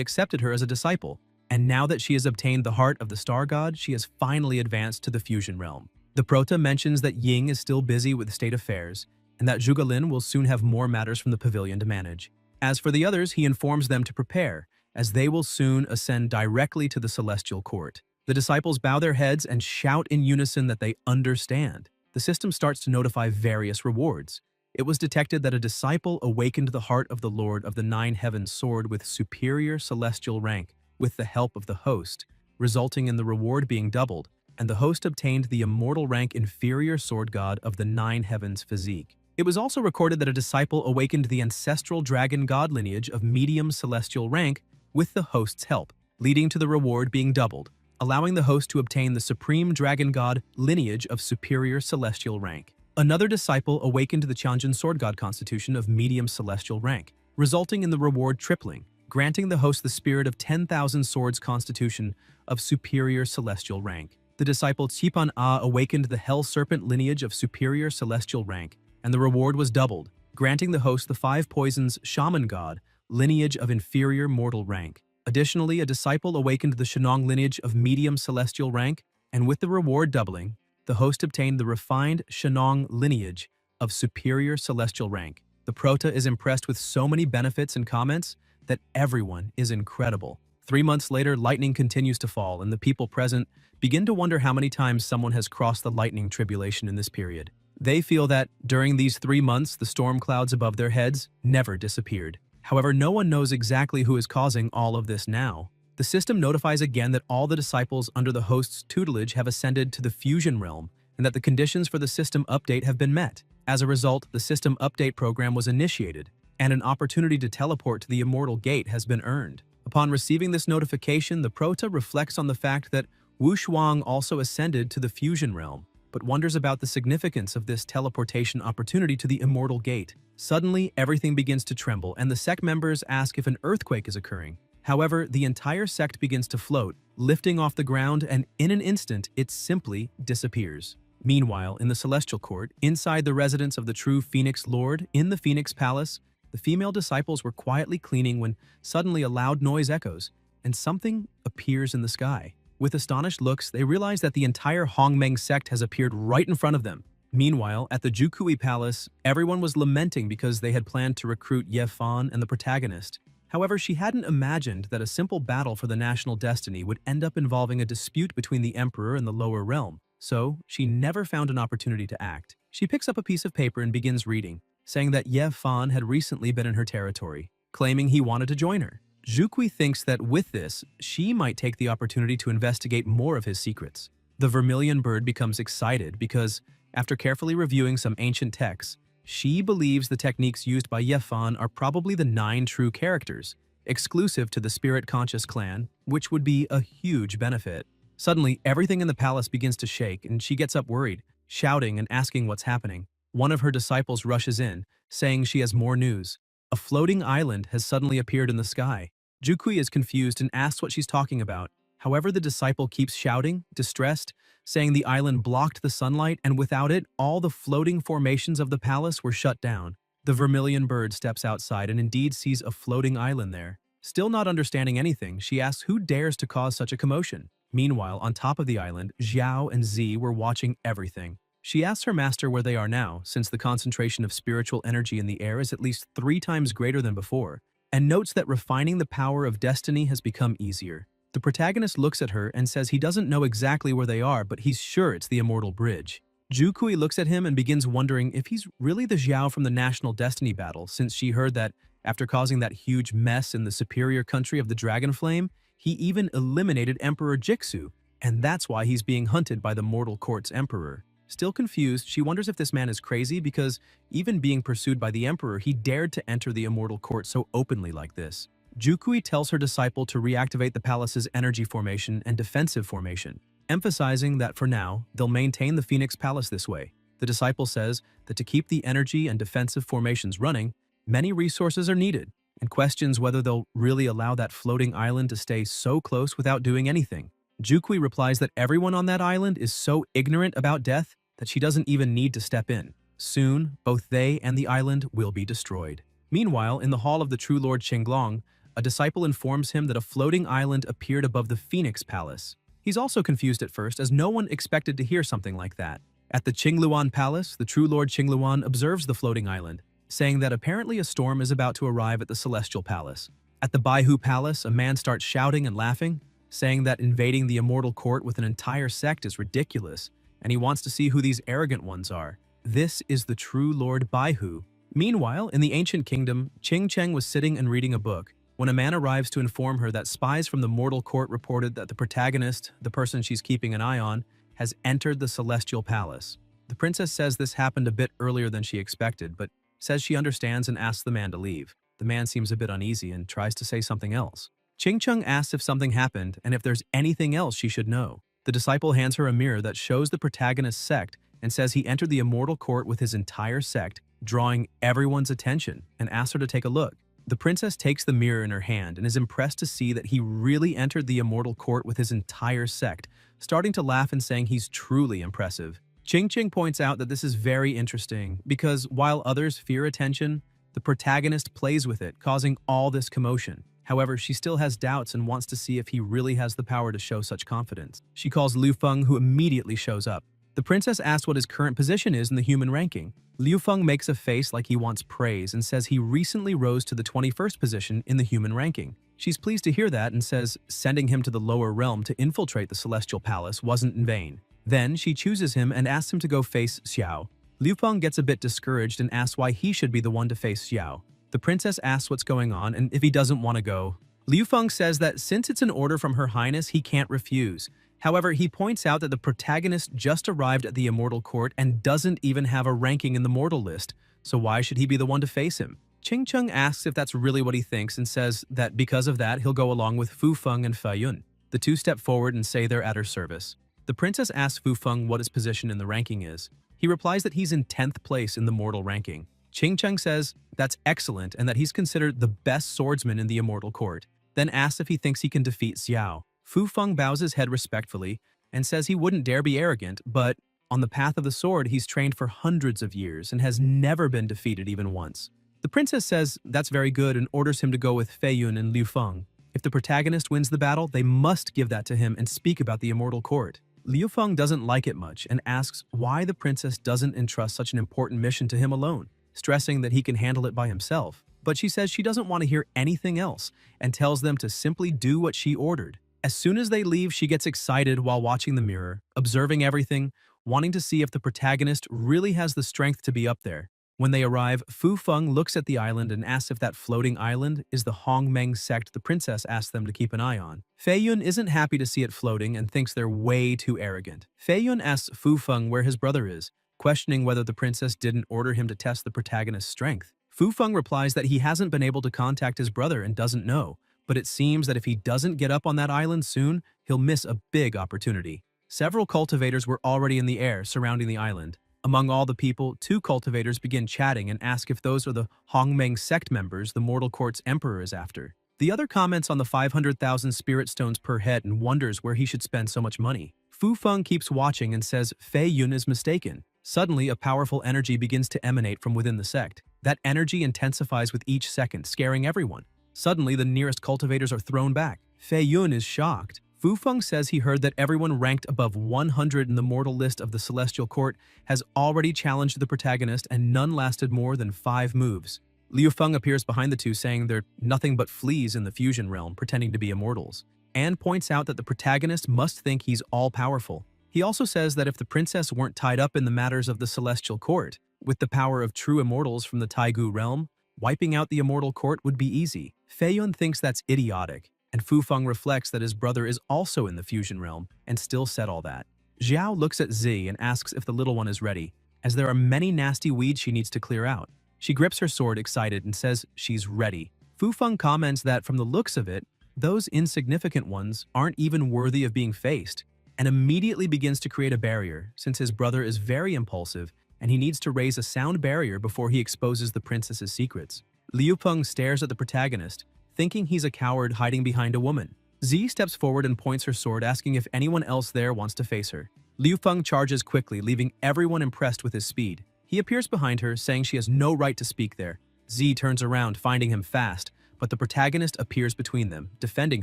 accepted her as a disciple, and now that she has obtained the heart of the star god, she has finally advanced to the fusion realm. The Prota mentions that Ying is still busy with state affairs, and that Zhuge Lin will soon have more matters from the pavilion to manage. As for the others, he informs them to prepare, as they will soon ascend directly to the celestial court. The disciples bow their heads and shout in unison that they understand. The system starts to notify various rewards. It was detected that a disciple awakened the heart of the Lord of the Nine Heavens sword with superior celestial rank with the help of the host, resulting in the reward being doubled, and the host obtained the immortal rank inferior sword god of the Nine Heavens physique. It was also recorded that a disciple awakened the ancestral dragon god lineage of medium celestial rank with the host's help, leading to the reward being doubled, allowing the host to obtain the supreme dragon god lineage of superior celestial rank. Another disciple awakened the Tianjin sword god constitution of medium celestial rank, resulting in the reward tripling, granting the host the spirit of 10,000 swords constitution of superior celestial rank. The disciple Qipan A awakened the Hell Serpent lineage of superior celestial rank, and the reward was doubled, granting the host the 5 poisons shaman god lineage of inferior mortal rank. Additionally, a disciple awakened the Shenong lineage of medium celestial rank, and with the reward doubling, the host obtained the refined Shenong lineage of superior celestial rank. The Prota is impressed with so many benefits and comments that everyone is incredible. 3 months later, lightning continues to fall, and the people present begin to wonder how many times someone has crossed the lightning tribulation in this period. They feel that during these 3 months, the storm clouds above their heads never disappeared. However, no one knows exactly who is causing all of this now. The system notifies again that all the disciples under the host's tutelage have ascended to the fusion realm and that the conditions for the system update have been met. As a result, the system update program was initiated, and an opportunity to teleport to the Immortal Gate has been earned. Upon receiving this notification, the Prota reflects on the fact that Wu Shuang also ascended to the fusion realm, but wonders about the significance of this teleportation opportunity to the Immortal Gate. Suddenly, everything begins to tremble, and the sect members ask if an earthquake is occurring. However, the entire sect begins to float, lifting off the ground, and in an instant, it simply disappears. Meanwhile, in the Celestial Court, inside the residence of the true Phoenix Lord, in the Phoenix Palace, the female disciples were quietly cleaning when suddenly a loud noise echoes, and something appears in the sky. With astonished looks, they realize that the entire Hongmeng sect has appeared right in front of them. Meanwhile, at the Jukui Palace, everyone was lamenting because they had planned to recruit Ye Fan and the protagonist. However, she hadn't imagined that a simple battle for the national destiny would end up involving a dispute between the Emperor and the lower realm. so she never found an opportunity to act. She picks up a piece of paper and begins reading, saying that Ye Fan had recently been in her territory, claiming he wanted to join her. Zhukui thinks that with this, she might take the opportunity to investigate more of his secrets. The vermilion bird becomes excited because, after carefully reviewing some ancient texts, she believes the techniques used by Ye Fan are probably the 9 true characters, exclusive to the spirit-conscious clan, which would be a huge benefit. Suddenly, everything in the palace begins to shake, and she gets up worried, shouting and asking what's happening. One of her disciples rushes in, saying she has more news. A floating island has suddenly appeared in the sky. Zhukui is confused and asks what she's talking about. However, the disciple keeps shouting, distressed, saying the island blocked the sunlight, and without it, all the floating formations of the palace were shut down. The vermilion bird steps outside and indeed sees a floating island there. Still not understanding anything, she asks who dares to cause such a commotion. Meanwhile, on top of the island, Xiao and Z were watching everything. She asks her master where they are now, since the concentration of spiritual energy in the air is at least 3 times greater than before, and notes that refining the power of destiny has become easier. The protagonist looks at her and says he doesn't know exactly where they are, but he's sure it's the Immortal Bridge. Zhukui looks at him and begins wondering if he's really the Xiao from the National Destiny Battle, since she heard that, after causing that huge mess in the superior country of the Dragon Flame, he even eliminated Emperor Jixu, and that's why he's being hunted by the Mortal Court's Emperor. Still confused, she wonders if this man is crazy because, even being pursued by the Emperor, he dared to enter the Immortal Court so openly like this. Zhukui tells her disciple to reactivate the palace's energy formation and defensive formation, emphasizing that for now, they'll maintain the Phoenix Palace this way. The disciple says that to keep the energy and defensive formations running, many resources are needed, and questions whether they'll really allow that floating island to stay so close without doing anything. Zhukui replies that everyone on that island is so ignorant about death that she doesn't even need to step in. Soon, both they and the island will be destroyed. Meanwhile, in the hall of the true Lord Qinglong, a disciple informs him that a floating island appeared above the Phoenix Palace. He's also confused at first, as no one expected to hear something like that. At the Qingluan Palace, the true Lord Qingluan observes the floating island, saying that apparently a storm is about to arrive at the Celestial Palace. At the Baihu Palace, a man starts shouting and laughing, saying that invading the Immortal Court with an entire sect is ridiculous, and he wants to see who these arrogant ones are. This is the true Lord Baihu. Meanwhile, in the ancient kingdom, Qing Cheng was sitting and reading a book when a man arrives to inform her that spies from the Mortal Court reported that the protagonist, the person she's keeping an eye on, has entered the Celestial Palace. The princess says this happened a bit earlier than she expected, but says she understands and asks the man to leave. The man seems a bit uneasy and tries to say something else. Qing Cheng asks if something happened and if there's anything else she should know. The disciple hands her a mirror that shows the protagonist's sect and says he entered the Immortal Court with his entire sect, drawing everyone's attention, and asks her to take a look. The princess takes the mirror in her hand and is impressed to see that he really entered the Immortal Court with his entire sect, starting to laugh and saying he's truly impressive. Qing Qing points out that this is very interesting because while others fear attention, the protagonist plays with it, causing all this commotion. However, she still has doubts and wants to see if he really has the power to show such confidence. She calls Liu Feng, who immediately shows up. The princess asks what his current position is in the human ranking. Liu Feng makes a face like he wants praise and says he recently rose to the 21st position in the human ranking. She's pleased to hear that and says sending him to the lower realm to infiltrate the Celestial Palace wasn't in vain. Then she chooses him and asks him to go face Xiao. Liu Feng gets a bit discouraged and asks why he should be the one to face Xiao. The princess asks what's going on and if he doesn't want to go. Liu Feng says that since it's an order from Her Highness, he can't refuse. However, he points out that the protagonist just arrived at the Immortal Court and doesn't even have a ranking in the mortal list, so why should he be the one to face him? Qing Cheng asks if that's really what he thinks and says that because of that, he'll go along with Fu Feng and Fa Yun. The two step forward and say they're at her service. The princess asks Fu Feng what his position in the ranking is. He replies that he's in 10th place in the mortal ranking. Qing Cheng says that's excellent and that he's considered the best swordsman in the Immortal Court, then asks if he thinks he can defeat Xiao. Fu Feng bows his head respectfully and says he wouldn't dare be arrogant, but on the path of the sword, he's trained for hundreds of years and has never been defeated even once. The princess says that's very good and orders him to go with Fei Yun and Liu Feng. If the protagonist wins the battle, they must give that to him and speak about the Immortal Court. Liu Feng doesn't like it much and asks why the princess doesn't entrust such an important mission to him alone, stressing that he can handle it by himself. But she says she doesn't want to hear anything else and tells them to simply do what she ordered. As soon as they leave, she gets excited while watching the mirror, observing everything, wanting to see if the protagonist really has the strength to be up there. When they arrive, Fu Feng looks at the island and asks if that floating island is the Hongmeng sect the princess asked them to keep an eye on. Fei Yun isn't happy to see it floating and thinks they're way too arrogant. Fei Yun asks Fu Feng where his brother is, questioning whether the princess didn't order him to test the protagonist's strength. Fu Feng replies that he hasn't been able to contact his brother and doesn't know, but it seems that if he doesn't get up on that island soon, he'll miss a big opportunity. Several cultivators were already in the air surrounding the island. Among all the people, 2 cultivators begin chatting and ask if those are the Hongmeng sect members the mortal court's emperor is after. The other comments on the 500,000 spirit stones per head and wonders where he should spend so much money. Fu Feng keeps watching and says Fei Yun is mistaken. Suddenly, a powerful energy begins to emanate from within the sect. That energy intensifies with each second, scaring everyone. Suddenly, the nearest cultivators are thrown back. Fei Yun is shocked. Fu Feng says he heard that everyone ranked above 100 in the mortal list of the Celestial Court has already challenged the protagonist and none lasted more than 5 moves. Liu Feng appears behind the two saying they're nothing but fleas in the fusion realm pretending to be immortals, and points out that the protagonist must think he's all-powerful. He also says that if the princess weren't tied up in the matters of the Celestial Court, with the power of true immortals from the Taigu realm, wiping out the immortal court would be easy. Fei Yun thinks that's idiotic, and Fu Feng reflects that his brother is also in the fusion realm and still said all that. Xiao looks at Zi and asks if the little one is ready, as there are many nasty weeds she needs to clear out. She grips her sword excited and says she's ready. Fu Feng comments that from the looks of it, those insignificant ones aren't even worthy of being faced, and immediately begins to create a barrier since his brother is very impulsive and he needs to raise a sound barrier before he exposes the princess's secrets. Liu Feng stares at the protagonist, thinking he's a coward hiding behind a woman. Zi steps forward and points her sword, asking if anyone else there wants to face her. Liu Feng charges quickly, leaving everyone impressed with his speed. He appears behind her, saying she has no right to speak there. Zi turns around, finding him fast, but the protagonist appears between them, defending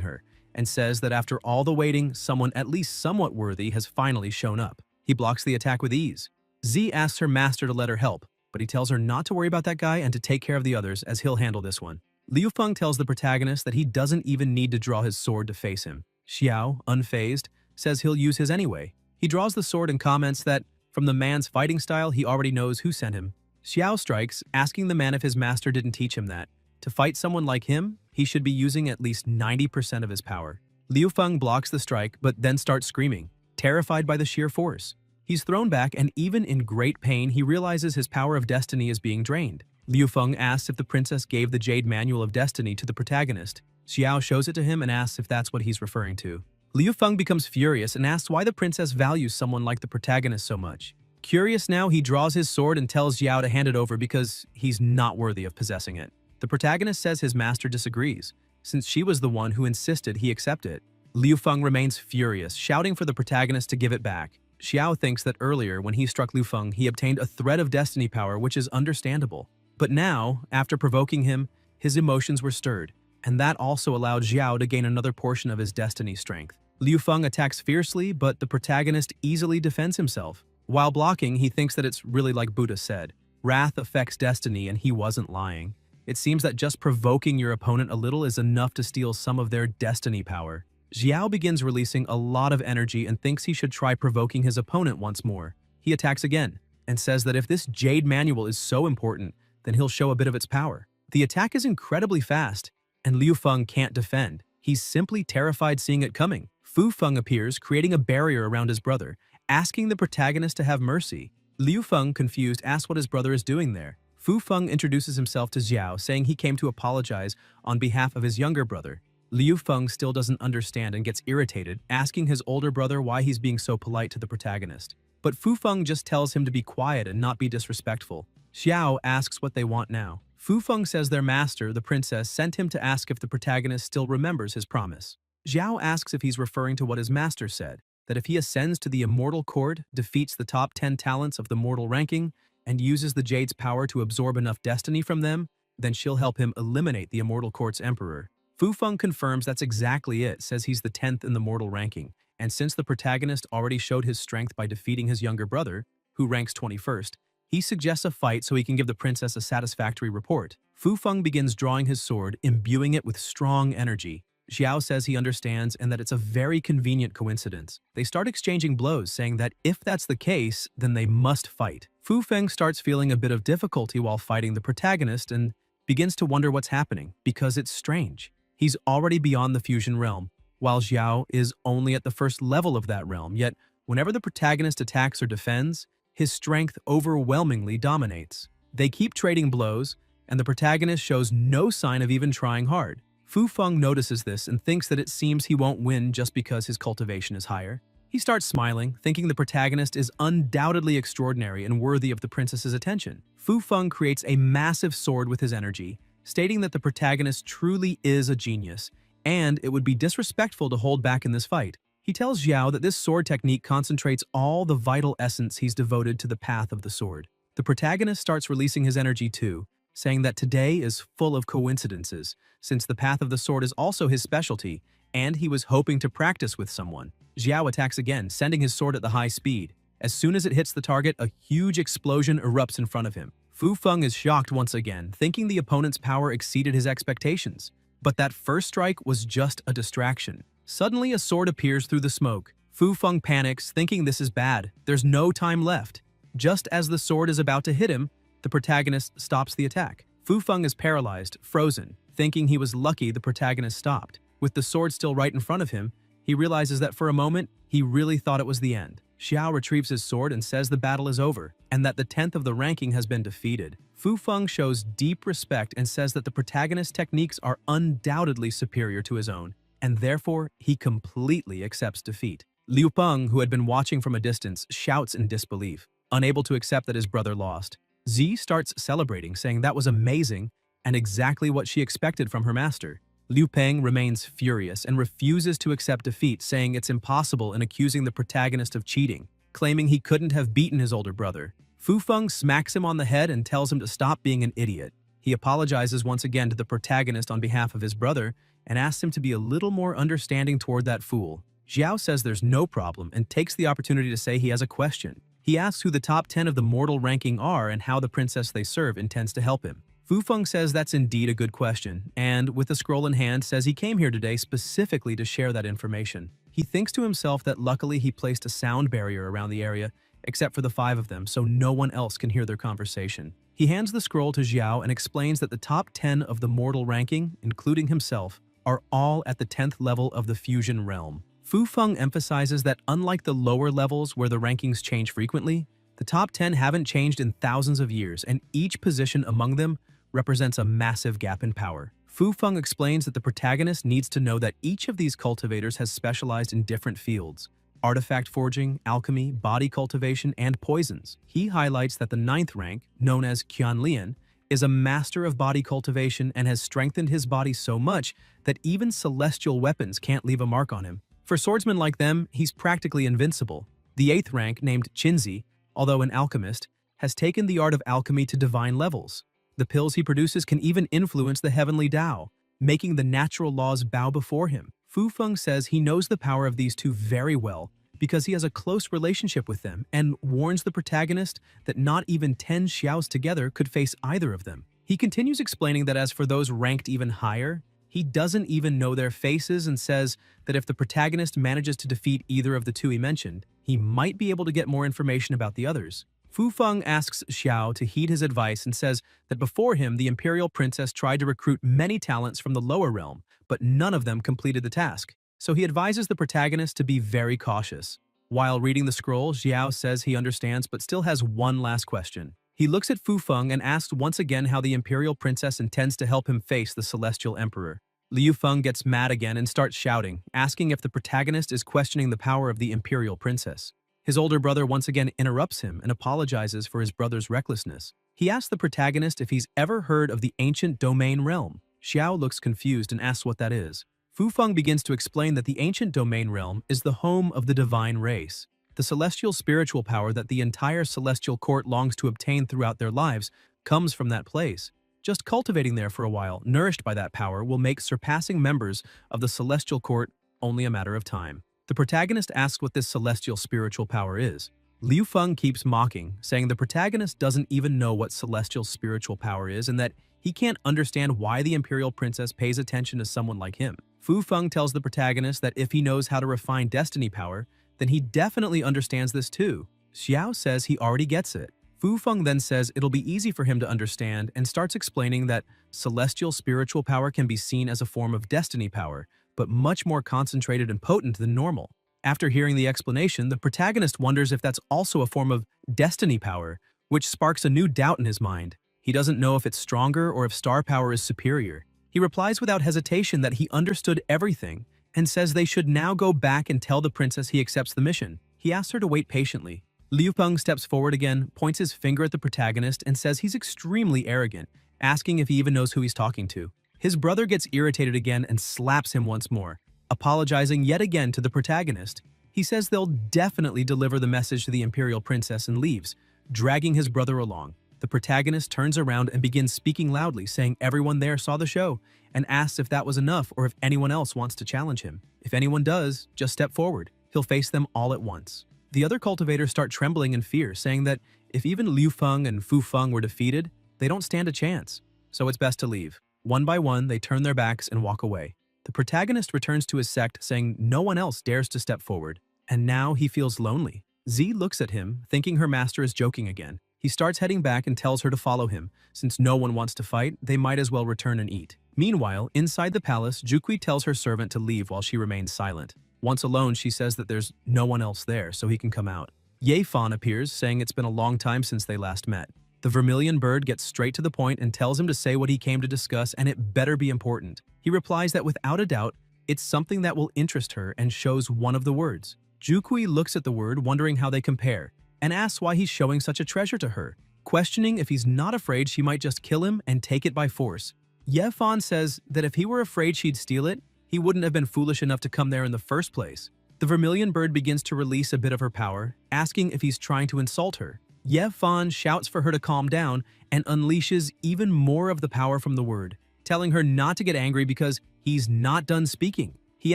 her, and says that after all the waiting, someone at least somewhat worthy has finally shown up. He blocks the attack with ease. Zi asks her master to let her help, but he tells her not to worry about that guy and to take care of the others as he'll handle this one. Liu Feng tells the protagonist that he doesn't even need to draw his sword to face him. Xiao, unfazed, says he'll use his anyway. He draws the sword and comments that, from the man's fighting style, he already knows who sent him. Xiao strikes, asking the man if his master didn't teach him that. To fight someone like him, he should be using at least 90% of his power. Liu Feng blocks the strike, but then starts screaming, terrified by the sheer force. He's thrown back, and even in great pain, he realizes his power of destiny is being drained. Liu Feng asks if the princess gave the Jade Manual of Destiny to the protagonist. Xiao shows it to him and asks if that's what he's referring to. Liu Feng becomes furious and asks why the princess values someone like the protagonist so much. Curious now, he draws his sword and tells Xiao to hand it over because he's not worthy of possessing it. The protagonist says his master disagrees, since she was the one who insisted he accept it. Liu Feng remains furious, shouting for the protagonist to give it back. Xiao thinks that earlier, when he struck Liu Feng, he obtained a thread of destiny power, which is understandable. But now, after provoking him, his emotions were stirred, and that also allowed Xiao to gain another portion of his destiny strength. Liu Feng attacks fiercely, but the protagonist easily defends himself. While blocking, he thinks that it's really like Buddha said, wrath affects destiny, and he wasn't lying. It seems that just provoking your opponent a little is enough to steal some of their destiny power. Xiao begins releasing a lot of energy and thinks he should try provoking his opponent once more. He attacks again, and says that if this Jade Manual is so important, then he'll show a bit of its power. The attack is incredibly fast, and Liu Feng can't defend. He's simply terrified seeing it coming. Fu Feng appears, creating a barrier around his brother, asking the protagonist to have mercy. Liu Feng, confused, asks what his brother is doing there. Fu Feng introduces himself to Xiao, saying he came to apologize on behalf of his younger brother. Liu Feng still doesn't understand and gets irritated, asking his older brother why he's being so polite to the protagonist. But Fu Feng just tells him to be quiet and not be disrespectful. Xiao asks what they want now. Fu Feng says their master, the princess, sent him to ask if the protagonist still remembers his promise. Xiao asks if he's referring to what his master said, that if he ascends to the immortal court, defeats the top 10 talents of the mortal ranking, and uses the Jade's power to absorb enough destiny from them, then she'll help him eliminate the immortal court's emperor. Fu Feng confirms that's exactly it, says he's the 10th in the mortal ranking, and since the protagonist already showed his strength by defeating his younger brother, who ranks 21st, he suggests a fight so he can give the princess a satisfactory report. Fu Feng begins drawing his sword, imbuing it with strong energy. Xiao says he understands and that it's a very convenient coincidence. They start exchanging blows, saying that if that's the case, then they must fight. Fu Feng starts feeling a bit of difficulty while fighting the protagonist and begins to wonder what's happening, because it's strange. He's already beyond the fusion realm, while Xiao is only at the first level of that realm, yet whenever the protagonist attacks or defends, his strength overwhelmingly dominates. They keep trading blows, and the protagonist shows no sign of even trying hard. Fu Feng notices this and thinks that it seems he won't win just because his cultivation is higher. He starts smiling, thinking the protagonist is undoubtedly extraordinary and worthy of the princess's attention. Fu Feng creates a massive sword with his energy, stating that the protagonist truly is a genius, and it would be disrespectful to hold back in this fight. He tells Xiao that this sword technique concentrates all the vital essence he's devoted to the path of the sword. The protagonist starts releasing his energy too, saying that today is full of coincidences, since the path of the sword is also his specialty, and he was hoping to practice with someone. Xiao attacks again, sending his sword at the high speed. As soon as it hits the target, a huge explosion erupts in front of him. Fu Feng is shocked once again, thinking the opponent's power exceeded his expectations. But that first strike was just a distraction. Suddenly, a sword appears through the smoke. Fu Feng panics, thinking this is bad. There's no time left. Just as the sword is about to hit him, the protagonist stops the attack. Fu Feng is paralyzed, frozen, thinking he was lucky the protagonist stopped. With the sword still right in front of him, he realizes that for a moment, he really thought it was the end. Xiao retrieves his sword and says the battle is over, and that the 10th of the ranking has been defeated. Fu Feng shows deep respect and says that the protagonist's techniques are undoubtedly superior to his own, and therefore he completely accepts defeat. Liu Peng, who had been watching from a distance, shouts in disbelief, unable to accept that his brother lost. Zi starts celebrating, saying that was amazing and exactly what she expected from her master. Liu Peng remains furious and refuses to accept defeat, saying it's impossible and accusing the protagonist of cheating, claiming he couldn't have beaten his older brother. Fu Feng smacks him on the head and tells him to stop being an idiot. He apologizes once again to the protagonist on behalf of his brother and asks him to be a little more understanding toward that fool. Xiao says there's no problem and takes the opportunity to say he has a question. He asks who the top 10 of the mortal ranking are and how the princess they serve intends to help him. Fu Feng says that's indeed a good question, and with a scroll in hand says he came here today specifically to share that information. He thinks to himself that luckily he placed a sound barrier around the area, except for the 5 of them, so no one else can hear their conversation. He hands the scroll to Xiao and explains that the top 10 of the mortal ranking, including himself, are all at the 10th level of the fusion realm. Fu Feng emphasizes that unlike the lower levels where the rankings change frequently, the top 10 haven't changed in thousands of years, and each position among them represents a massive gap in power. Fu Feng explains that the protagonist needs to know that each of these cultivators has specialized in different fields: artifact forging, alchemy, body cultivation, and poisons. He highlights that the 9th rank, known as Qianlian, is a master of body cultivation and has strengthened his body so much that even celestial weapons can't leave a mark on him. For swordsmen like them, he's practically invincible. The 8th rank, named Qinzi, although an alchemist, has taken the art of alchemy to divine levels. The pills he produces can even influence the heavenly Tao, making the natural laws bow before him. Fu Feng says he knows the power of these two very well because he has a close relationship with them and warns the protagonist that not even 10 Xiaos together could face either of them. He continues explaining that as for those ranked even higher, he doesn't even know their faces and says that if the protagonist manages to defeat either of the two he mentioned, he might be able to get more information about the others. Fu Feng asks Xiao to heed his advice and says that before him, the imperial princess tried to recruit many talents from the lower realm, but none of them completed the task. So he advises the protagonist to be very cautious. While reading the scroll, Xiao says he understands but still has one last question. He looks at Fu Feng and asks once again how the imperial princess intends to help him face the celestial emperor. Liu Feng gets mad again and starts shouting, asking if the protagonist is questioning the power of the imperial princess. His older brother once again interrupts him and apologizes for his brother's recklessness. He asks the protagonist if he's ever heard of the ancient domain realm. Xiao looks confused and asks what that is. Fu Feng begins to explain that the ancient domain realm is the home of the divine race, the celestial spiritual power that the entire celestial court longs to obtain throughout their lives comes from that place. Just cultivating there for a while, nourished by that power, will make surpassing members of the celestial court only a matter of time. The protagonist asks what this celestial spiritual power is. Liu Feng keeps mocking, saying the protagonist doesn't even know what celestial spiritual power is and that he can't understand why the imperial princess pays attention to someone like him. Fu Feng tells the protagonist that if he knows how to refine destiny power, then he definitely understands this too. Xiao says he already gets it. Fu Feng then says it'll be easy for him to understand and starts explaining that celestial spiritual power can be seen as a form of destiny power, but much more concentrated and potent than normal. After hearing the explanation, the protagonist wonders if that's also a form of destiny power, which sparks a new doubt in his mind. He doesn't know if it's stronger or if star power is superior. He replies without hesitation that he understood everything and says they should now go back and tell the princess he accepts the mission. He asks her to wait patiently. Liu Peng steps forward again, points his finger at the protagonist, and says he's extremely arrogant, asking if he even knows who he's talking to. His brother gets irritated again and slaps him once more, apologizing yet again to the protagonist. He says they'll definitely deliver the message to the imperial princess and leaves, dragging his brother along. The protagonist turns around and begins speaking loudly, saying everyone there saw the show, and asks if that was enough or if anyone else wants to challenge him. If anyone does, just step forward. He'll face them all at once. The other cultivators start trembling in fear, saying that if even Liu Feng and Fu Feng were defeated, they don't stand a chance. So it's best to leave. One by one, they turn their backs and walk away. The protagonist returns to his sect, saying no one else dares to step forward. And now he feels lonely. Z looks at him, thinking her master is joking again. He starts heading back and tells her to follow him. Since no one wants to fight, they might as well return and eat. Meanwhile, inside the palace, Jukui tells her servant to leave while she remains silent. Once alone, she says that there's no one else there, so he can come out. Ye Fan appears, saying it's been a long time since they last met. The vermilion bird gets straight to the point and tells him to say what he came to discuss, and it better be important. He replies that without a doubt, it's something that will interest her and shows one of the words. Jukui looks at the word, wondering how they compare, and asks why he's showing such a treasure to her, questioning if he's not afraid she might just kill him and take it by force. Ye Fan says that if he were afraid she'd steal it, he wouldn't have been foolish enough to come there in the first place. The vermilion bird begins to release a bit of her power, asking if he's trying to insult her. Ye Fan shouts for her to calm down and unleashes even more of the power from the word, telling her not to get angry because he's not done speaking. He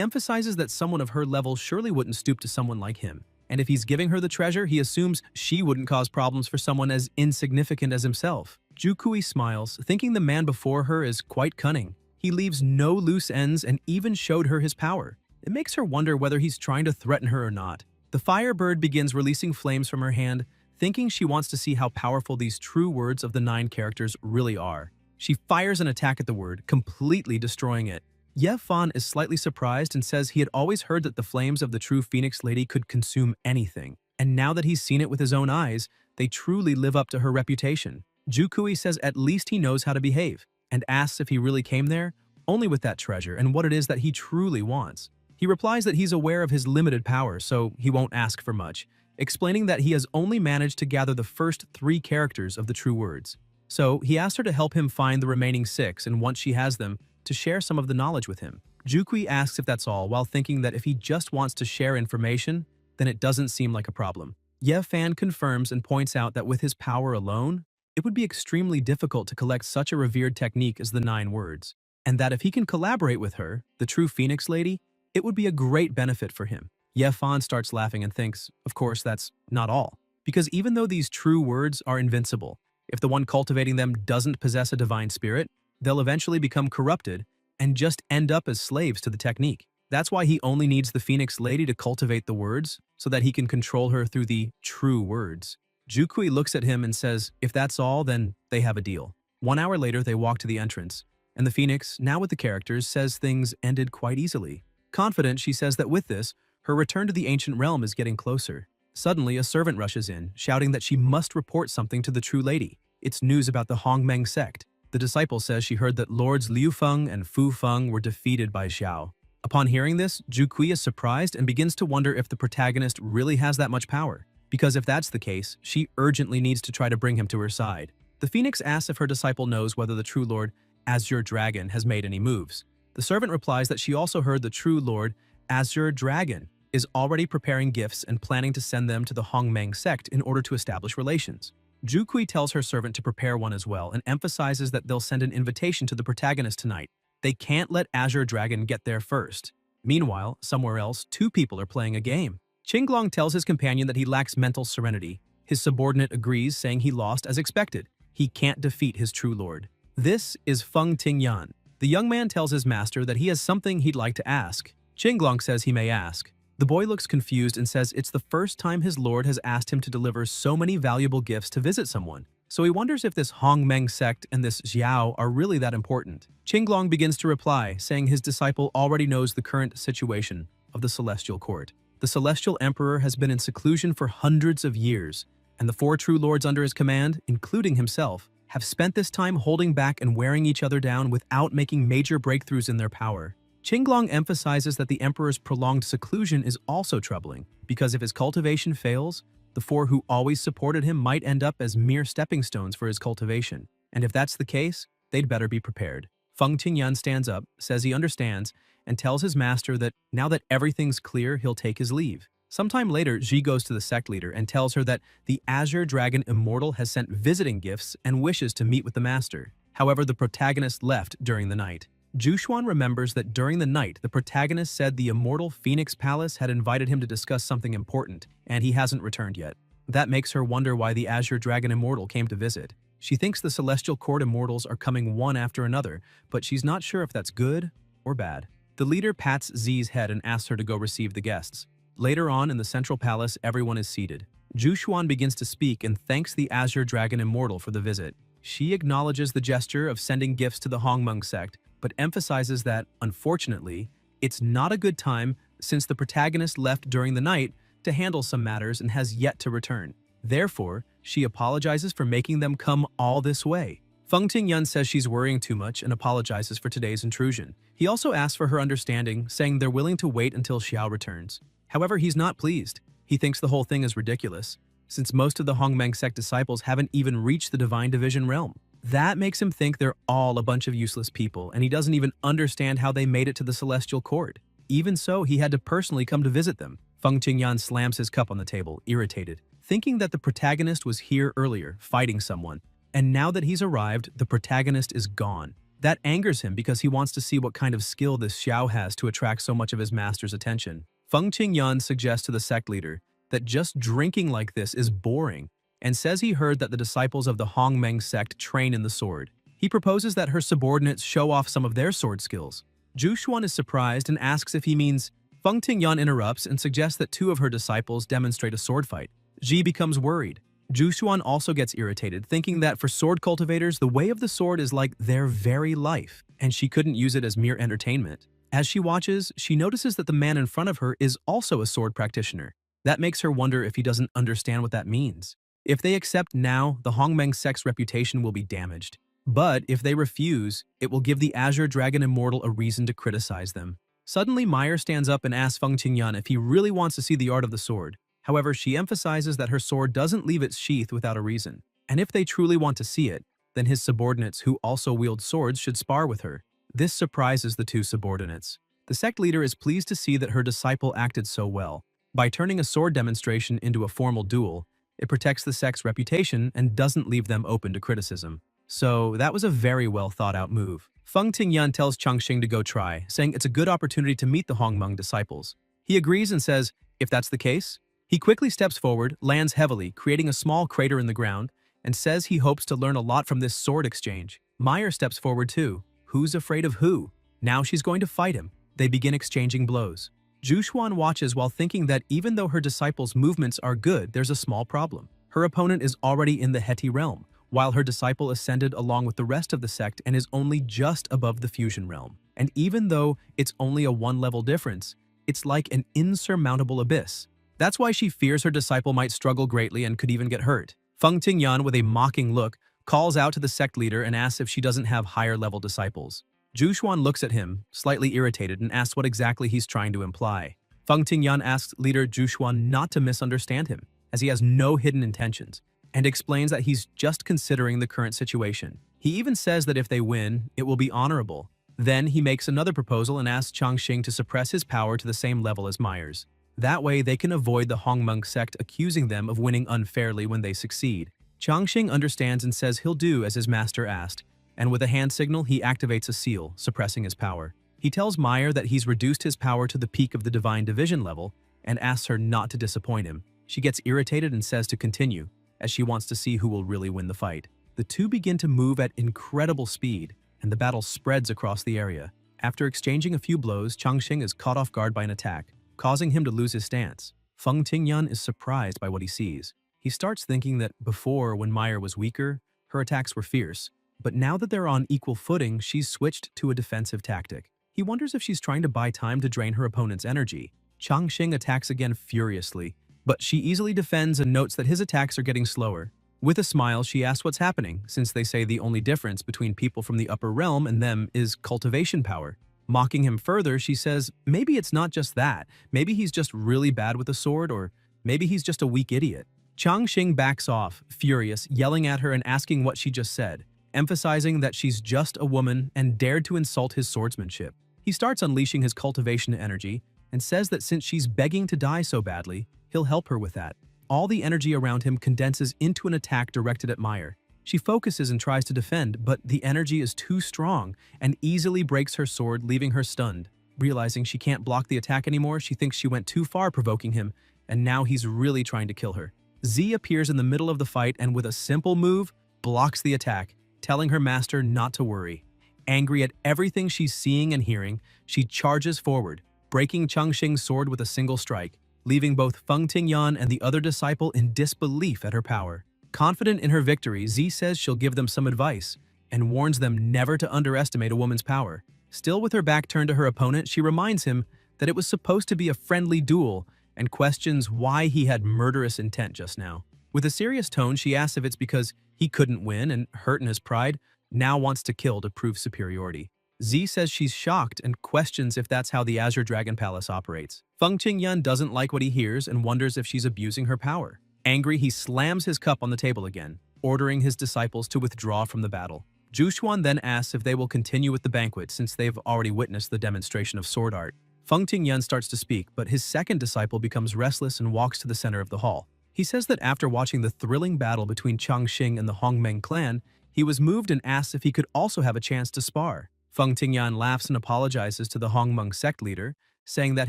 emphasizes that someone of her level surely wouldn't stoop to someone like him. And if he's giving her the treasure, he assumes she wouldn't cause problems for someone as insignificant as himself. Jukui smiles, thinking the man before her is quite cunning. He leaves no loose ends and even showed her his power. It makes her wonder whether he's trying to threaten her or not. The firebird begins releasing flames from her hand, thinking she wants to see how powerful these true words of the 9 characters really are. She fires an attack at the word, completely destroying it. Ye Fan is slightly surprised and says he had always heard that the flames of the true Phoenix Lady could consume anything. And now that he's seen it with his own eyes, they truly live up to her reputation. Jukui says at least he knows how to behave, and asks if he really came there, only with that treasure and what it is that he truly wants. He replies that he's aware of his limited power, so he won't ask for much, explaining that he has only managed to gather the first 3 characters of the true words. So he asks her to help him find the remaining 6, and once she has them, to share some of the knowledge with him. Jukui asks if that's all, while thinking that if he just wants to share information, then it doesn't seem like a problem. Ye Fan confirms and points out that with his power alone, it would be extremely difficult to collect such a revered technique as the 9 words, and that if he can collaborate with her, the true Phoenix Lady, it would be a great benefit for him. Ye Fan starts laughing and thinks, of course, that's not all. Because even though these true words are invincible, if the one cultivating them doesn't possess a divine spirit, they'll eventually become corrupted and just end up as slaves to the technique. That's why he only needs the Phoenix Lady to cultivate the words, so that he can control her through the true words. Jukui looks at him and says, if that's all, then they have a deal. 1 hour later, they walk to the entrance, and the Phoenix, now with the characters, says things ended quite easily. Confident, she says that with this, her return to the ancient realm is getting closer. Suddenly, a servant rushes in, shouting that she must report something to the true lady. It's news about the Hongmeng sect. The disciple says she heard that Lords Liu Feng and Fu Feng were defeated by Xiao. Upon hearing this, Jukui is surprised and begins to wonder if the protagonist really has that much power. Because if that's the case, she urgently needs to try to bring him to her side. The Phoenix asks if her disciple knows whether the true Lord, Azure Dragon, has made any moves. The servant replies that she also heard the true Lord, Azure Dragon, is already preparing gifts and planning to send them to the Hongmeng sect in order to establish relations. Jukui tells her servant to prepare one as well and emphasizes that they'll send an invitation to the protagonist tonight. They can't let Azure Dragon get there first. Meanwhile, somewhere else, 2 people are playing a game. Qinglong tells his companion that he lacks mental serenity. His subordinate agrees, saying he lost as expected. He can't defeat his true lord. This is Feng Tingyan, The young man tells his master that he has something he'd like to ask. Qinglong says he may ask. The boy looks confused and says it's the first time his lord has asked him to deliver so many valuable gifts to visit someone. So he wonders if this Hongmeng sect and this Xiao are really that important. Qinglong begins to reply, saying his disciple already knows the current situation of the celestial court. The celestial emperor has been in seclusion for hundreds of years, and the 4 true lords under his command, including himself, have spent this time holding back and wearing each other down without making major breakthroughs in their power. Qinglong emphasizes that the emperor's prolonged seclusion is also troubling, because if his cultivation fails, the 4 who always supported him might end up as mere stepping stones for his cultivation. And if that's the case, they'd better be prepared. Feng Qingyan stands up, says he understands, and tells his master that now that everything's clear, he'll take his leave. Sometime later, Ji goes to the sect leader and tells her that the Azure Dragon Immortal has sent visiting gifts and wishes to meet with the master. However, the protagonist left during the night. Jushuan remembers that during the night, the protagonist said the immortal Phoenix Palace had invited him to discuss something important, and he hasn't returned yet. That makes her wonder why the Azure Dragon Immortal came to visit. She thinks the Celestial Court Immortals are coming one after another, but she's not sure if that's good or bad. The leader pats Zi's head and asks her to go receive the guests. Later on in the Central Palace, everyone is seated. Jushuan begins to speak and thanks the Azure Dragon Immortal for the visit. She acknowledges the gesture of sending gifts to the Hongmeng sect, but emphasizes that, unfortunately, it's not a good time since the protagonist left during the night to handle some matters and has yet to return. Therefore, she apologizes for making them come all this way. Feng Qingyan says she's worrying too much and apologizes for today's intrusion. He also asks for her understanding, saying they're willing to wait until Xiao returns. However, he's not pleased. He thinks the whole thing is ridiculous, since most of the Hongmeng sect disciples haven't even reached the Divine Division realm. That makes him think they're all a bunch of useless people, and he doesn't even understand how they made it to the Celestial Court. Even so, he had to personally come to visit them. Feng Qingyan slams his cup on the table, irritated, thinking that the protagonist was here earlier, fighting someone, and now that he's arrived, the protagonist is gone. That angers him because he wants to see what kind of skill this Xiao has to attract so much of his master's attention. Feng Qingyan suggests to the sect leader that just drinking like this is boring, and says he heard that the disciples of the Hongmeng sect train in the sword. He proposes that her subordinates show off some of their sword skills. Jushuan is surprised and asks if he means. Feng Qingyan interrupts and suggests that 2 of her disciples demonstrate a sword fight. Ji becomes worried. Jushuan also gets irritated, thinking that for sword cultivators, the way of the sword is like their very life, and she couldn't use it as mere entertainment. As she watches, she notices that the man in front of her is also a sword practitioner. That makes her wonder if he doesn't understand what that means. If they accept now, the Hongmeng sect's reputation will be damaged. But if they refuse, it will give the Azure Dragon Immortal a reason to criticize them. Suddenly, Meyer stands up and asks Feng Qingyan if he really wants to see the art of the sword. However, she emphasizes that her sword doesn't leave its sheath without a reason. And if they truly want to see it, then his subordinates who also wield swords should spar with her. This surprises the 2 subordinates. The sect leader is pleased to see that her disciple acted so well. By turning a sword demonstration into a formal duel, it protects the sect's reputation and doesn't leave them open to criticism. So that was a very well thought out move. Feng Qingyan tells Changxing to go try, saying it's a good opportunity to meet the Hongmeng disciples. He agrees and says, if that's the case, he quickly steps forward, lands heavily, creating a small crater in the ground, and says he hopes to learn a lot from this sword exchange. Meyer steps forward too. Who's afraid of who? Now she's going to fight him. They begin exchanging blows. Jushuan watches while thinking that even though her disciple's movements are good, there's a small problem. Her opponent is already in the Heti realm, while her disciple ascended along with the rest of the sect and is only just above the fusion realm. And even though it's only a 1-level difference, it's like an insurmountable abyss. That's why she fears her disciple might struggle greatly and could even get hurt. Feng Qingyan, with a mocking look, calls out to the sect leader and asks if she doesn't have higher-level disciples. Jushuan looks at him, slightly irritated, and asks what exactly he's trying to imply. Feng Qingyan asks leader Jushuan not to misunderstand him, as he has no hidden intentions, and explains that he's just considering the current situation. He even says that if they win, it will be honorable. Then he makes another proposal and asks Changxing to suppress his power to the same level as Meyer's. That way, they can avoid the Hongmeng sect accusing them of winning unfairly when they succeed. Changxing understands and says he'll do as his master asked, and with a hand signal, he activates a seal, suppressing his power. He tells Meyer that he's reduced his power to the peak of the Divine Division level and asks her not to disappoint him. She gets irritated and says to continue, as she wants to see who will really win the fight. The 2 begin to move at incredible speed, and the battle spreads across the area. After exchanging a few blows, Changxing is caught off guard by an attack, causing him to lose his stance. Feng Tingyan is surprised by what he sees. He starts thinking that before, when Meyer was weaker, her attacks were fierce, but now that they're on equal footing, she's switched to a defensive tactic. He wonders if she's trying to buy time to drain her opponent's energy. Changxing attacks again furiously, but she easily defends and notes that his attacks are getting slower. With a smile, she asks what's happening, since they say the only difference between people from the upper realm and them is cultivation power. Mocking him further, she says maybe it's not just that. Maybe he's just really bad with a sword, or maybe he's just a weak idiot. Changxing backs off, furious, yelling at her and asking what she just said, emphasizing that she's just a woman and dared to insult his swordsmanship. He starts unleashing his cultivation energy and says that since she's begging to die so badly, he'll help her with that. All the energy around him condenses into an attack directed at Meyer. She focuses and tries to defend, but the energy is too strong and easily breaks her sword, leaving her stunned. Realizing she can't block the attack anymore, she thinks she went too far provoking him, and now he's really trying to kill her. Z appears in the middle of the fight and with a simple move, blocks the attack, telling her master not to worry. Angry at everything she's seeing and hearing, she charges forward, breaking Changxing's sword with a single strike, leaving both Feng Tingyan and the other disciple in disbelief at her power. Confident in her victory, Z says she'll give them some advice and warns them never to underestimate a woman's power. Still with her back turned to her opponent, she reminds him that it was supposed to be a friendly duel and questions why he had murderous intent just now. With a serious tone, she asks if it's because he couldn't win and, hurt in his pride, now wants to kill to prove superiority. Z says she's shocked and questions if that's how the Azure Dragon Palace operates. Feng Qingyan doesn't like what he hears and wonders if she's abusing her power. Angry, he slams his cup on the table again, ordering his disciples to withdraw from the battle. Zhu Xuan then asks if they will continue with the banquet since they've already witnessed the demonstration of sword art. Feng Tingyan starts to speak, but his second disciple becomes restless and walks to the center of the hall. He says that after watching the thrilling battle between Changxing and the Hongmeng clan, he was moved and asks if he could also have a chance to spar. Feng Tingyan laughs and apologizes to the Hongmeng sect leader, saying that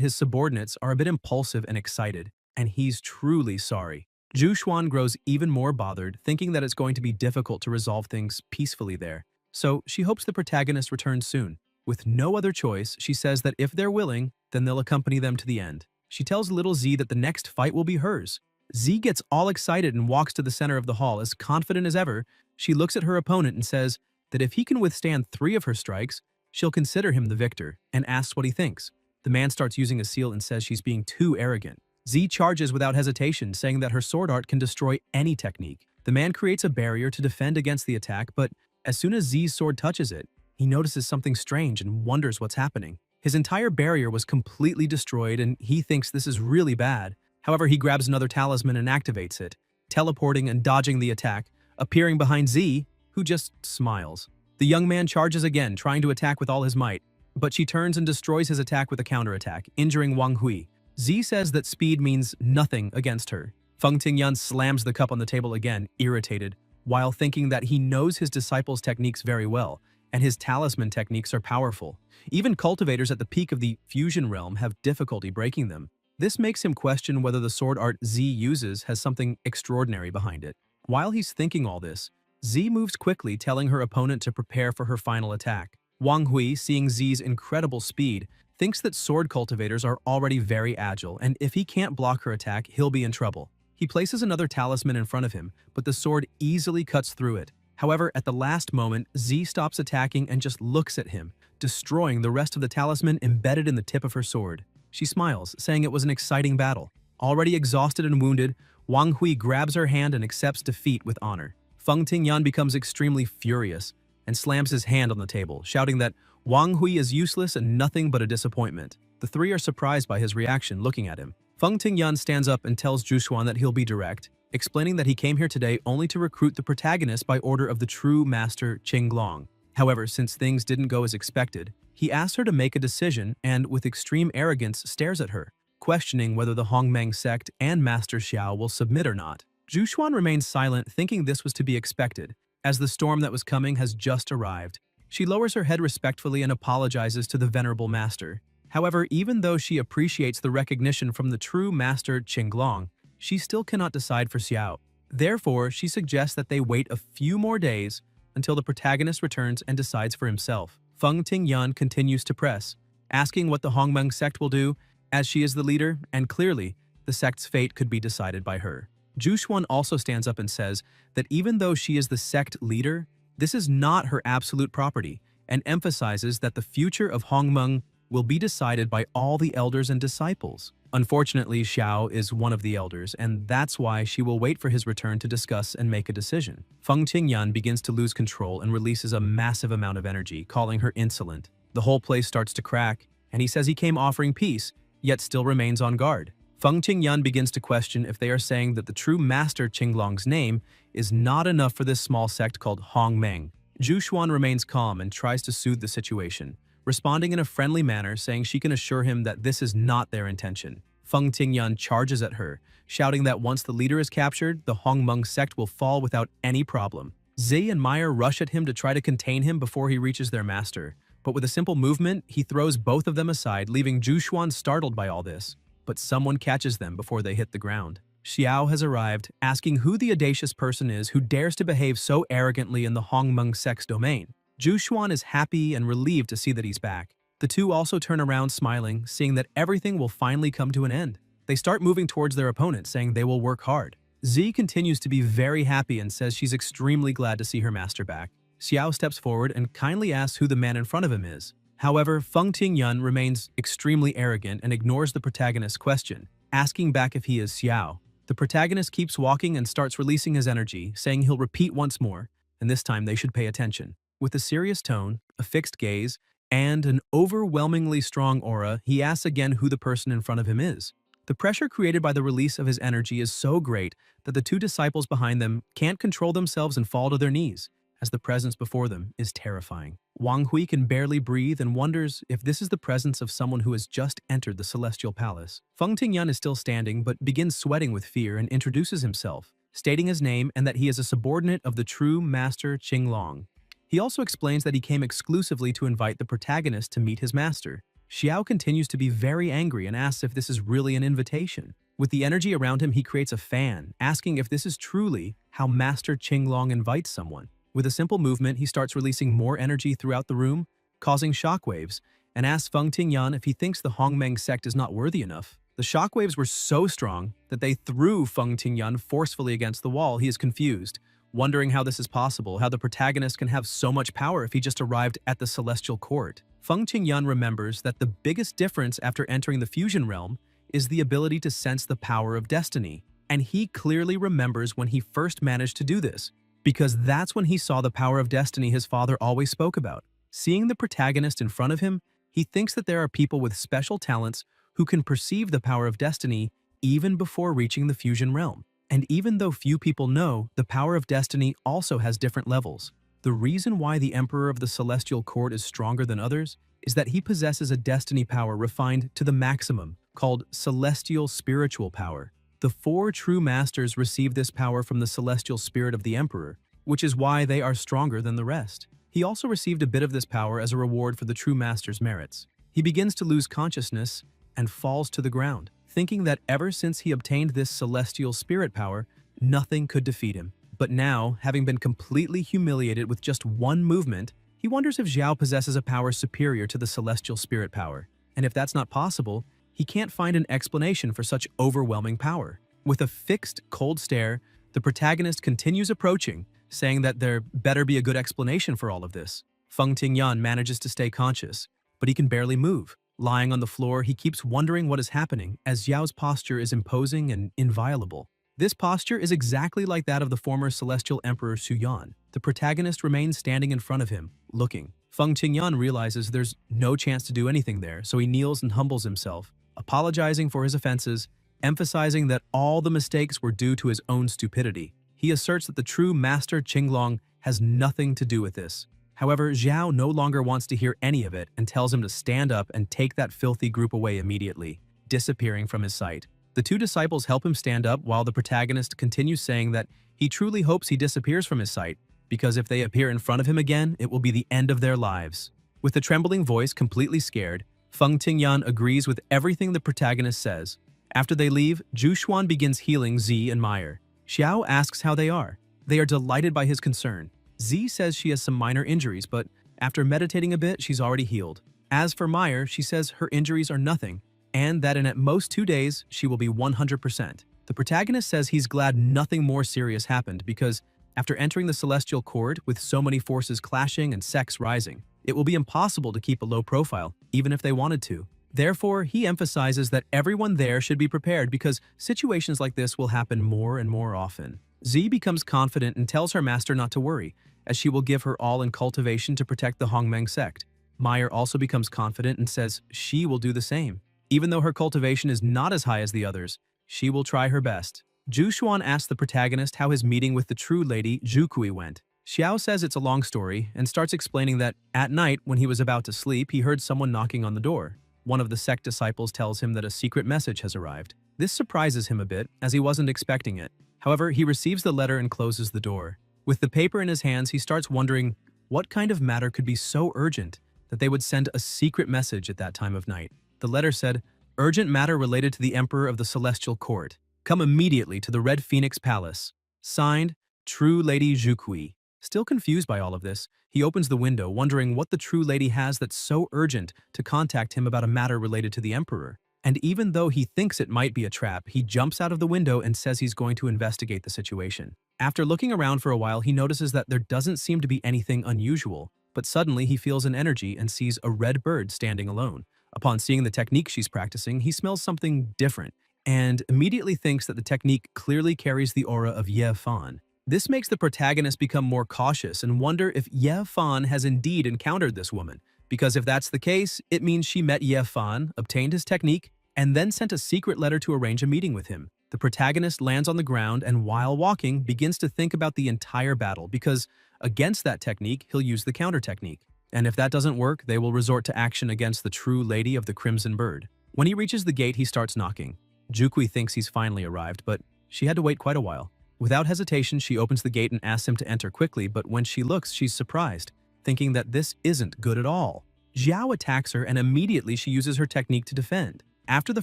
his subordinates are a bit impulsive and excited, and he's truly sorry. Zhu Xuan grows even more bothered, thinking that it's going to be difficult to resolve things peacefully there. So she hopes the protagonist returns soon. With no other choice, she says that if they're willing, then they'll accompany them to the end. She tells little Z that the next fight will be hers. Z gets all excited and walks to the center of the hall. As confident as ever, she looks at her opponent and says that if he can withstand 3 of her strikes, she'll consider him the victor, and asks what he thinks. The man starts using a seal and says she's being too arrogant. Z charges without hesitation, saying that her sword art can destroy any technique. The man creates a barrier to defend against the attack, but as soon as Z's sword touches it, he notices something strange and wonders what's happening. His entire barrier was completely destroyed and he thinks this is really bad. However, he grabs another talisman and activates it, teleporting and dodging the attack, appearing behind Z, who just smiles. The young man charges again, trying to attack with all his might, but she turns and destroys his attack with a counterattack, injuring Wang Hui. Z says that speed means nothing against her. Feng Tingyan slams the cup on the table again, irritated, while thinking that he knows his disciples' techniques very well, and his talisman techniques are powerful. Even cultivators at the peak of the fusion realm have difficulty breaking them. This makes him question whether the sword art Z uses has something extraordinary behind it. While he's thinking all this, Z moves quickly, telling her opponent to prepare for her final attack. Wang Hui, seeing Z's incredible speed, thinks that sword cultivators are already very agile, and if he can't block her attack, he'll be in trouble. He places another talisman in front of him, but the sword easily cuts through it. However, at the last moment, Z stops attacking and just looks at him, destroying the rest of the talisman embedded in the tip of her sword. She smiles, saying it was an exciting battle. Already exhausted and wounded, Wang Hui grabs her hand and accepts defeat with honor. Feng Tingyan becomes extremely furious and slams his hand on the table, shouting that Wang Hui is useless and nothing but a disappointment. The 3 are surprised by his reaction, looking at him. Feng Tingyan stands up and tells Zhu Xuan that he'll be direct, explaining that he came here today only to recruit the protagonist by order of the true master Qinglong. However, since things didn't go as expected, he asks her to make a decision and, with extreme arrogance, stares at her, questioning whether the Hongmeng sect and Master Xiao will submit or not. Zhu Xuan remains silent, thinking this was to be expected, as the storm that was coming has just arrived. She lowers her head respectfully and apologizes to the venerable master. However, even though she appreciates the recognition from the true master Qinglong, she still cannot decide for Xiao. Therefore, she suggests that they wait a few more days until the protagonist returns and decides for himself. Feng Tingyan continues to press, asking what the Hongmeng sect will do, as she is the leader, and clearly, the sect's fate could be decided by her. Zhu also stands up and says that even though she is the sect leader, this is not her absolute property, and emphasizes that the future of Hongmeng will be decided by all the elders and disciples. Unfortunately, Xiao is one of the elders, and that's why she will wait for his return to discuss and make a decision. Feng Qingyan begins to lose control and releases a massive amount of energy, calling her insolent. The whole place starts to crack, and he says he came offering peace, yet still remains on guard. Feng Qingyan begins to question if they are saying that the true master Qinglong's name is not enough for this small sect called Hongmeng. Zhu Xuan remains calm and tries to soothe the situation, responding in a friendly manner, saying she can assure him that this is not their intention. Feng Tingyan charges at her, shouting that once the leader is captured, the Hongmeng sect will fall without any problem. Zi and Meyer rush at him to try to contain him before he reaches their master, but with a simple movement, he throws both of them aside, leaving Zhu Xuan startled by all this. But someone catches them before they hit the ground. Xiao has arrived, asking who the audacious person is who dares to behave so arrogantly in the Hongmeng sect's domain. Zhu Xuan is happy and relieved to see that he's back. The two also turn around smiling, seeing that everything will finally come to an end. They start moving towards their opponent, saying they will work hard. Zi continues to be very happy and says she's extremely glad to see her master back. Xiao steps forward and kindly asks who the man in front of him is. However, Feng Tingyan remains extremely arrogant and ignores the protagonist's question, asking back if he is Xiao. The protagonist keeps walking and starts releasing his energy, saying he'll repeat once more, and this time they should pay attention. With a serious tone, a fixed gaze, and an overwhelmingly strong aura, he asks again who the person in front of him is. The pressure created by the release of his energy is so great that the two disciples behind them can't control themselves and fall to their knees, as the presence before them is terrifying. Wang Hui can barely breathe and wonders if this is the presence of someone who has just entered the celestial palace. Feng Tingyan is still standing but begins sweating with fear and introduces himself, stating his name and that he is a subordinate of the true master Qinglong. He also explains that he came exclusively to invite the protagonist to meet his master. Xiao continues to be very angry and asks if this is really an invitation. With the energy around him, he creates a fan, asking if this is truly how Master Qinglong invites someone. With a simple movement, he starts releasing more energy throughout the room, causing shockwaves, and asks Feng Tingyan if he thinks the Hongmeng sect is not worthy enough. The shockwaves were so strong that they threw Feng Tingyan forcefully against the wall. He is confused, wondering how this is possible, how the protagonist can have so much power if he just arrived at the celestial court. Feng Tingyan remembers that the biggest difference after entering the fusion realm is the ability to sense the power of destiny, and he clearly remembers when he first managed to do this, because that's when he saw the power of destiny his father always spoke about. Seeing the protagonist in front of him, he thinks that there are people with special talents who can perceive the power of destiny even before reaching the fusion realm. And even though few people know, the power of destiny also has different levels. The reason why the Emperor of the Celestial Court is stronger than others is that he possesses a destiny power refined to the maximum, called Celestial Spiritual Power. The four true masters receive this power from the celestial spirit of the Emperor, which is why they are stronger than the rest. He also received a bit of this power as a reward for the true master's merits. He begins to lose consciousness and falls to the ground, thinking that ever since he obtained this celestial spirit power, nothing could defeat him. But now, having been completely humiliated with just one movement, he wonders if Xiao possesses a power superior to the celestial spirit power. And if that's not possible, he can't find an explanation for such overwhelming power. With a fixed, cold stare, the protagonist continues approaching, saying that there better be a good explanation for all of this. Feng Tingyan manages to stay conscious, but he can barely move. Lying on the floor, he keeps wondering what is happening, as Xiao's posture is imposing and inviolable. This posture is exactly like that of the former Celestial Emperor Xu Yan. The protagonist remains standing in front of him, looking. Feng Tingyan realizes there's no chance to do anything there, so he kneels and humbles himself, apologizing for his offenses, emphasizing that all the mistakes were due to his own stupidity. He asserts that the true Master Qinglong has nothing to do with this. However, Xiao no longer wants to hear any of it and tells him to stand up and take that filthy group away immediately, disappearing from his sight. The two disciples help him stand up while the protagonist continues saying that he truly hopes he disappears from his sight, because if they appear in front of him again, it will be the end of their lives. With a trembling voice, completely scared, Feng Tingyan agrees with everything the protagonist says. After they leave, Zhu Xuan begins healing Zi and Meyer. Xiao asks how they are. They are delighted by his concern. Z says she has some minor injuries, but after meditating a bit, she's already healed. As for Meyer, she says her injuries are nothing, and that in at most 2 days, she will be 100%. The protagonist says he's glad nothing more serious happened because after entering the celestial court with so many forces clashing and sex rising, it will be impossible to keep a low profile, even if they wanted to. Therefore, he emphasizes that everyone there should be prepared because situations like this will happen more and more often. Z becomes confident and tells her master not to worry, as she will give her all in cultivation to protect the Hongmeng sect. Meyer also becomes confident and says she will do the same. Even though her cultivation is not as high as the others, she will try her best. Zhu Xuan asks the protagonist how his meeting with the true lady Zhu Kui went. Xiao says it's a long story and starts explaining that at night, when he was about to sleep, he heard someone knocking on the door. One of the sect disciples tells him that a secret message has arrived. This surprises him a bit, as he wasn't expecting it. However, he receives the letter and closes the door. With the paper in his hands, he starts wondering what kind of matter could be so urgent that they would send a secret message at that time of night. The letter said, "Urgent matter related to the Emperor of the Celestial Court. Come immediately to the Red Phoenix Palace. Signed, True Lady Zhu Kui." Still confused by all of this, he opens the window, wondering what the true lady has that's so urgent to contact him about a matter related to the Emperor. And even though he thinks it might be a trap, he jumps out of the window and says he's going to investigate the situation. After looking around for a while, he notices that there doesn't seem to be anything unusual, but suddenly he feels an energy and sees a red bird standing alone. Upon seeing the technique she's practicing, he smells something different and immediately thinks that the technique clearly carries the aura of Ye Fan. This makes the protagonist become more cautious and wonder if Ye Fan has indeed encountered this woman, because if that's the case, it means she met Ye Fan, obtained his technique, and then sent a secret letter to arrange a meeting with him. The protagonist lands on the ground and while walking begins to think about the entire battle because against that technique, he'll use the counter technique. And if that doesn't work, they will resort to action against the true lady of the Crimson Bird. When he reaches the gate, he starts knocking. Zhu Kui thinks he's finally arrived, but she had to wait quite a while. Without hesitation, she opens the gate and asks him to enter quickly, but when she looks, she's surprised, thinking that this isn't good at all. Xiao attacks her and immediately she uses her technique to defend. After the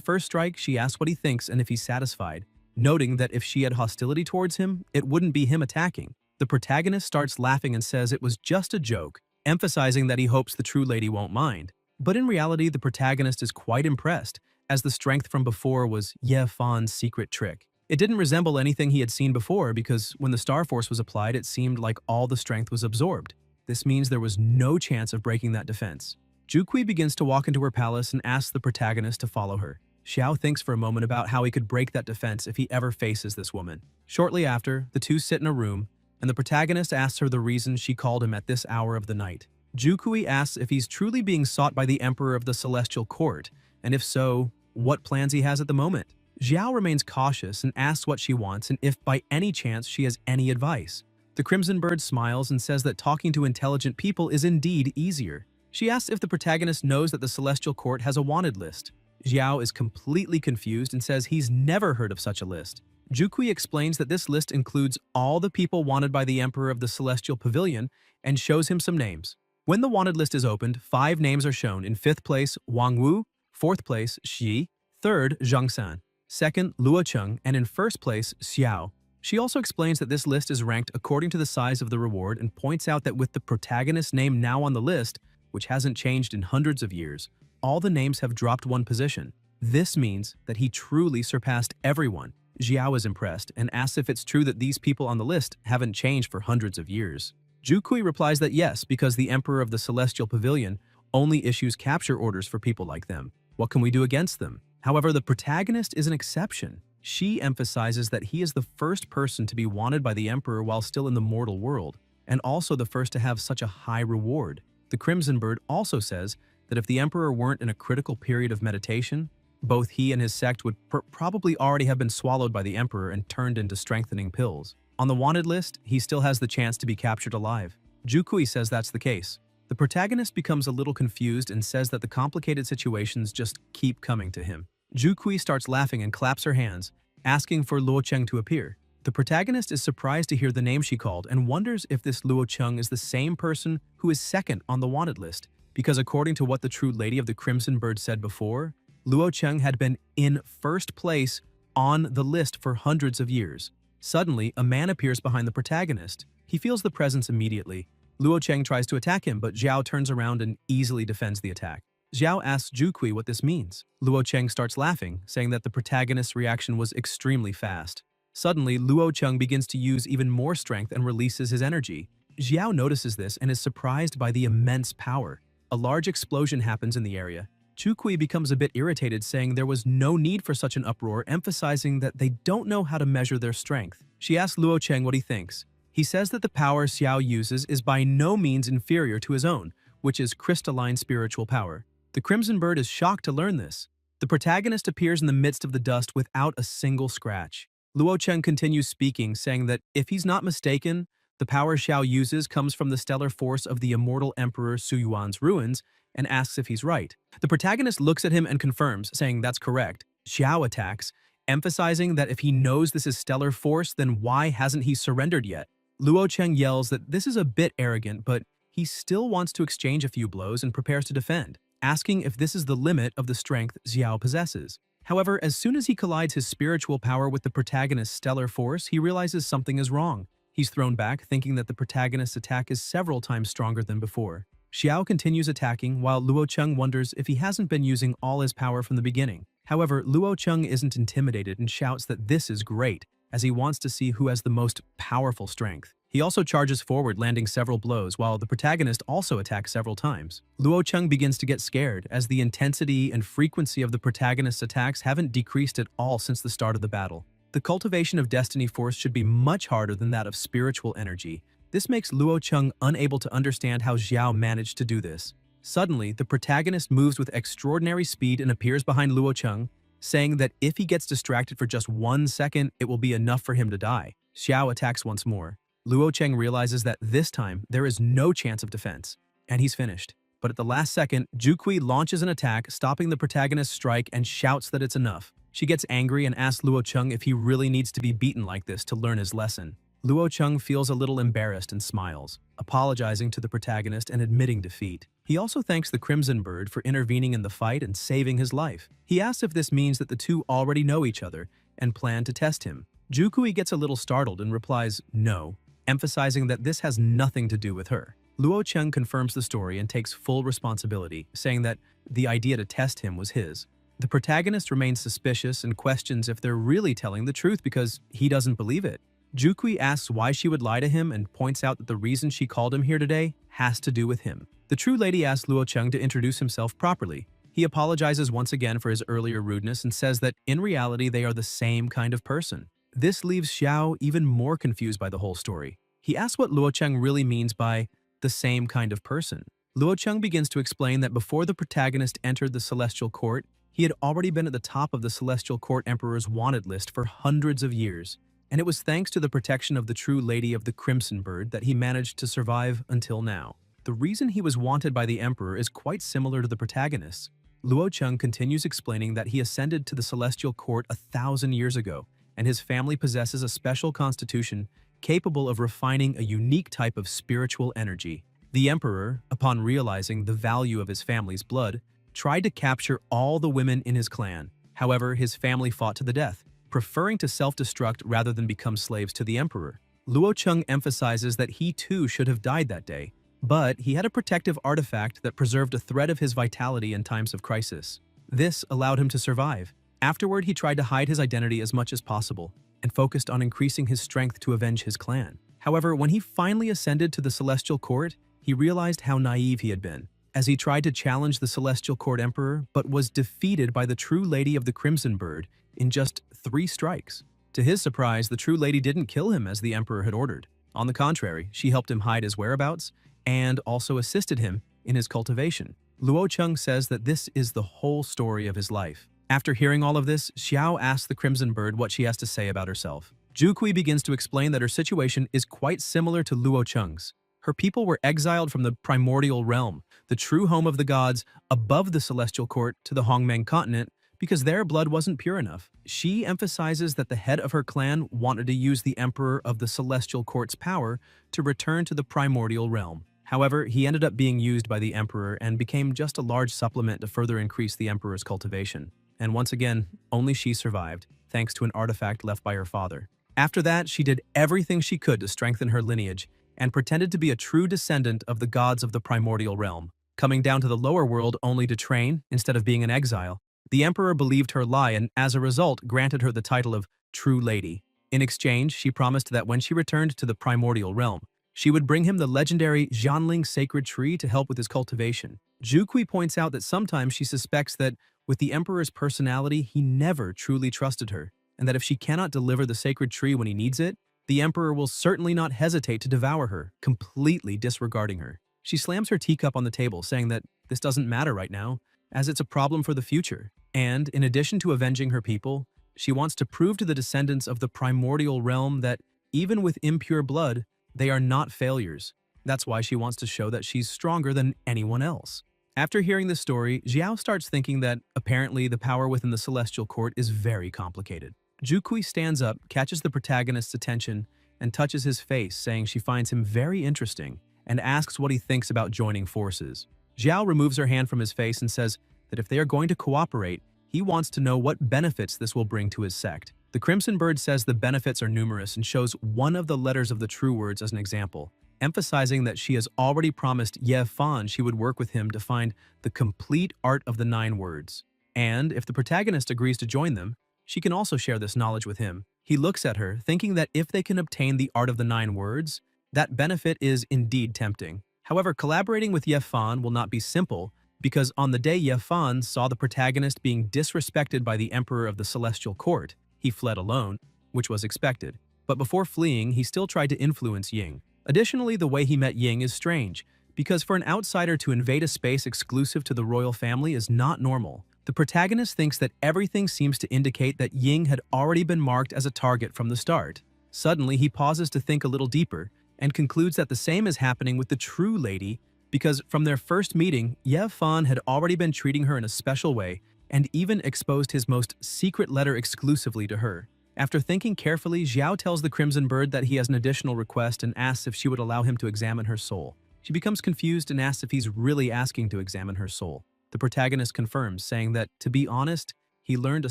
first strike, she asks what he thinks and if he's satisfied, noting that if she had hostility towards him, it wouldn't be him attacking. The protagonist starts laughing and says it was just a joke, emphasizing that he hopes the true lady won't mind. But in reality, the protagonist is quite impressed, as the strength from before was Ye Fan's secret trick. It didn't resemble anything he had seen before because when the Star Force was applied, it seemed like all the strength was absorbed. This means there was no chance of breaking that defense. Zhu Kui begins to walk into her palace and asks the protagonist to follow her. Xiao thinks for a moment about how he could break that defense if he ever faces this woman. Shortly after, the two sit in a room, and the protagonist asks her the reason she called him at this hour of the night. Zhu Kui asks if he's truly being sought by the Emperor of the Celestial Court, and if so, what plans he has at the moment. Xiao remains cautious and asks what she wants and if by any chance she has any advice. The Crimson Bird smiles and says that talking to intelligent people is indeed easier. She asks if the protagonist knows that the Celestial Court has a wanted list. Xiao is completely confused and says he's never heard of such a list. Zhu Kui explains that this list includes all the people wanted by the Emperor of the Celestial Pavilion and shows him some names. When the wanted list is opened, 5 names are shown. In 5th place, Wang Wu, 4th place, Xi, 3rd, Zhang San, 2nd, Luo Cheng, and in 1st place, Xiao. She also explains that this list is ranked according to the size of the reward and points out that with the protagonist's name now on the list, which hasn't changed in hundreds of years, all the names have dropped 1 position. This means that he truly surpassed everyone. Xiao is impressed and asks if it's true that these people on the list haven't changed for hundreds of years. Zhu Kui replies that yes, because the Emperor of the Celestial Pavilion only issues capture orders for people like them. What can we do against them? However, the protagonist is an exception. She emphasizes that he is the first person to be wanted by the Emperor while still in the mortal world, and also the first to have such a high reward. The Crimson Bird also says that if the Emperor weren't in a critical period of meditation, both he and his sect would probably already have been swallowed by the Emperor and turned into strengthening pills. On the wanted list, he still has the chance to be captured alive. Zhu Kui says that's the case. The protagonist becomes a little confused and says that the complicated situations just keep coming to him. Zhu Kui starts laughing and claps her hands, asking for Luo Cheng to appear. The protagonist is surprised to hear the name she called and wonders if this Luo Cheng is the same person who is second on the wanted list, because according to what the true lady of the Crimson Bird said before, Luo Cheng had been in 1st place on the list for hundreds of years. Suddenly, a man appears behind the protagonist. He feels the presence immediately. Luo Cheng tries to attack him, but Xiao turns around and easily defends the attack. Xiao asks Zhu what this means. Luo Cheng starts laughing, saying that the protagonist's reaction was extremely fast. Suddenly, Luo Cheng begins to use even more strength and releases his energy. Xiao notices this and is surprised by the immense power. A large explosion happens in the area. Zhu becomes a bit irritated, saying there was no need for such an uproar, emphasizing that they don't know how to measure their strength. She asks Luo Cheng what he thinks. He says that the power Xiao uses is by no means inferior to his own, which is crystalline spiritual power. The Crimson Bird is shocked to learn this. The protagonist appears in the midst of the dust without a single scratch. Luo Cheng continues speaking, saying that if he's not mistaken, the power Xiao uses comes from the stellar force of the immortal Emperor Su Yuan's ruins, and asks if he's right. The protagonist looks at him and confirms, saying that's correct. Xiao attacks, emphasizing that if he knows this is stellar force, then why hasn't he surrendered yet? Luo Cheng yells that this is a bit arrogant, but he still wants to exchange a few blows and prepares to defend, asking if this is the limit of the strength Xiao possesses. However, as soon as he collides his spiritual power with the protagonist's stellar force, he realizes something is wrong. He's thrown back, thinking that the protagonist's attack is several times stronger than before. Xiao continues attacking, while Luo Cheng wonders if he hasn't been using all his power from the beginning. However, Luo Cheng isn't intimidated and shouts that this is great, as he wants to see who has the most powerful strength. He also charges forward, landing several blows, while the protagonist also attacks several times. Luo Cheng begins to get scared, as the intensity and frequency of the protagonist's attacks haven't decreased at all since the start of the battle. The cultivation of destiny force should be much harder than that of spiritual energy. This makes Luo Cheng unable to understand how Xiao managed to do this. Suddenly, the protagonist moves with extraordinary speed and appears behind Luo Cheng, saying that if he gets distracted for just 1 second, it will be enough for him to die. Xiao attacks once more. Luo Cheng realizes that this time there is no chance of defense, and he's finished. But at the last second, Zhu launches an attack, stopping the protagonist's strike, and shouts that it's enough. She gets angry and asks Luo Cheng if he really needs to be beaten like this to learn his lesson. Luo Cheng feels a little embarrassed and smiles, apologizing to the protagonist and admitting defeat. He also thanks the Crimson Bird for intervening in the fight and saving his life. He asks if this means that the two already know each other and plan to test him. Zhu gets a little startled and replies no, emphasizing that this has nothing to do with her. Luo Cheng confirms the story and takes full responsibility, saying that the idea to test him was his. The protagonist remains suspicious and questions if they're really telling the truth because he doesn't believe it. Zhu asks why she would lie to him and points out that the reason she called him here today has to do with him. The true lady asks Luo Cheng to introduce himself properly. He apologizes once again for his earlier rudeness and says that in reality they are the same kind of person. This leaves Xiao even more confused by the whole story. He asks what Luo Cheng really means by the same kind of person. Luo Cheng begins to explain that before the protagonist entered the Celestial Court, he had already been at the top of the Celestial Court Emperor's wanted list for hundreds of years. And it was thanks to the protection of the true lady of the Crimson Bird that he managed to survive until now. The reason he was wanted by the Emperor is quite similar to the protagonist's. Luo Cheng continues explaining that he ascended to the Celestial Court 1,000 years ago, and his family possesses a special constitution capable of refining a unique type of spiritual energy. The Emperor, upon realizing the value of his family's blood, tried to capture all the women in his clan. However, his family fought to the death, preferring to self-destruct rather than become slaves to the Emperor. Luo Cheng emphasizes that he too should have died that day, but he had a protective artifact that preserved a thread of his vitality in times of crisis. This allowed him to survive. Afterward, he tried to hide his identity as much as possible and focused on increasing his strength to avenge his clan. However, when he finally ascended to the Celestial Court, he realized how naive he had been, as he tried to challenge the Celestial Court Emperor but was defeated by the true lady of the Crimson Bird in just 3 strikes. To his surprise, the true lady didn't kill him as the Emperor had ordered. On the contrary, she helped him hide his whereabouts and also assisted him in his cultivation. Luo Cheng says that this is the whole story of his life. After hearing all of this, Xiao asks the Crimson Bird what she has to say about herself. Zhu begins to explain that her situation is quite similar to Luo Cheng's. Her people were exiled from the primordial realm, the true home of the gods, above the Celestial Court to the Hongmeng continent, because their blood wasn't pure enough. She emphasizes that the head of her clan wanted to use the Emperor of the Celestial Court's power to return to the primordial realm. However, he ended up being used by the Emperor and became just a large supplement to further increase the Emperor's cultivation. And once again, only she survived, thanks to an artifact left by her father. After that, she did everything she could to strengthen her lineage and pretended to be a true descendant of the gods of the primordial realm, coming down to the lower world only to train instead of being in exile. The emperor believed her lie and, as a result, granted her the title of True Lady. In exchange, she promised that when she returned to the primordial realm, she would bring him the legendary Jianling sacred tree to help with his cultivation. Zhu points out that sometimes she suspects that, with the emperor's personality, he never truly trusted her, and that if she cannot deliver the sacred tree when he needs it, the emperor will certainly not hesitate to devour her, completely disregarding her. She slams her teacup on the table, saying that this doesn't matter right now, as it's a problem for the future. And, in addition to avenging her people, she wants to prove to the descendants of the primordial realm that, even with impure blood, they are not failures. That's why she wants to show that she's stronger than anyone else. After hearing this story, Xiao starts thinking that, apparently, the power within the celestial court is very complicated. Zhu stands up, catches the protagonist's attention, and touches his face, saying she finds him very interesting, and asks what he thinks about joining forces. Xiao removes her hand from his face and says that if they are going to cooperate, he wants to know what benefits this will bring to his sect. The Crimson Bird says the benefits are numerous and shows one of the letters of the true words as an example, emphasizing that she has already promised Ye Fan she would work with him to find the complete art of the 9 words. And if the protagonist agrees to join them, she can also share this knowledge with him. He looks at her, thinking that if they can obtain the art of the 9 words, that benefit is indeed tempting. However, collaborating with Ye Fan will not be simple, because on the day Ye Fan saw the protagonist being disrespected by the Emperor of the Celestial Court, he fled alone, which was expected. But before fleeing, he still tried to influence Ying. Additionally, the way he met Ying is strange, because for an outsider to invade a space exclusive to the royal family is not normal. The protagonist thinks that everything seems to indicate that Ying had already been marked as a target from the start. Suddenly, he pauses to think a little deeper, and concludes that the same is happening with the true lady, because from their first meeting, Ye Fan had already been treating her in a special way, and even exposed his most secret letter exclusively to her. After thinking carefully, Xiao tells the Crimson Bird that he has an additional request and asks if she would allow him to examine her soul. She becomes confused and asks if he's really asking to examine her soul. The protagonist confirms, saying that, to be honest, he learned a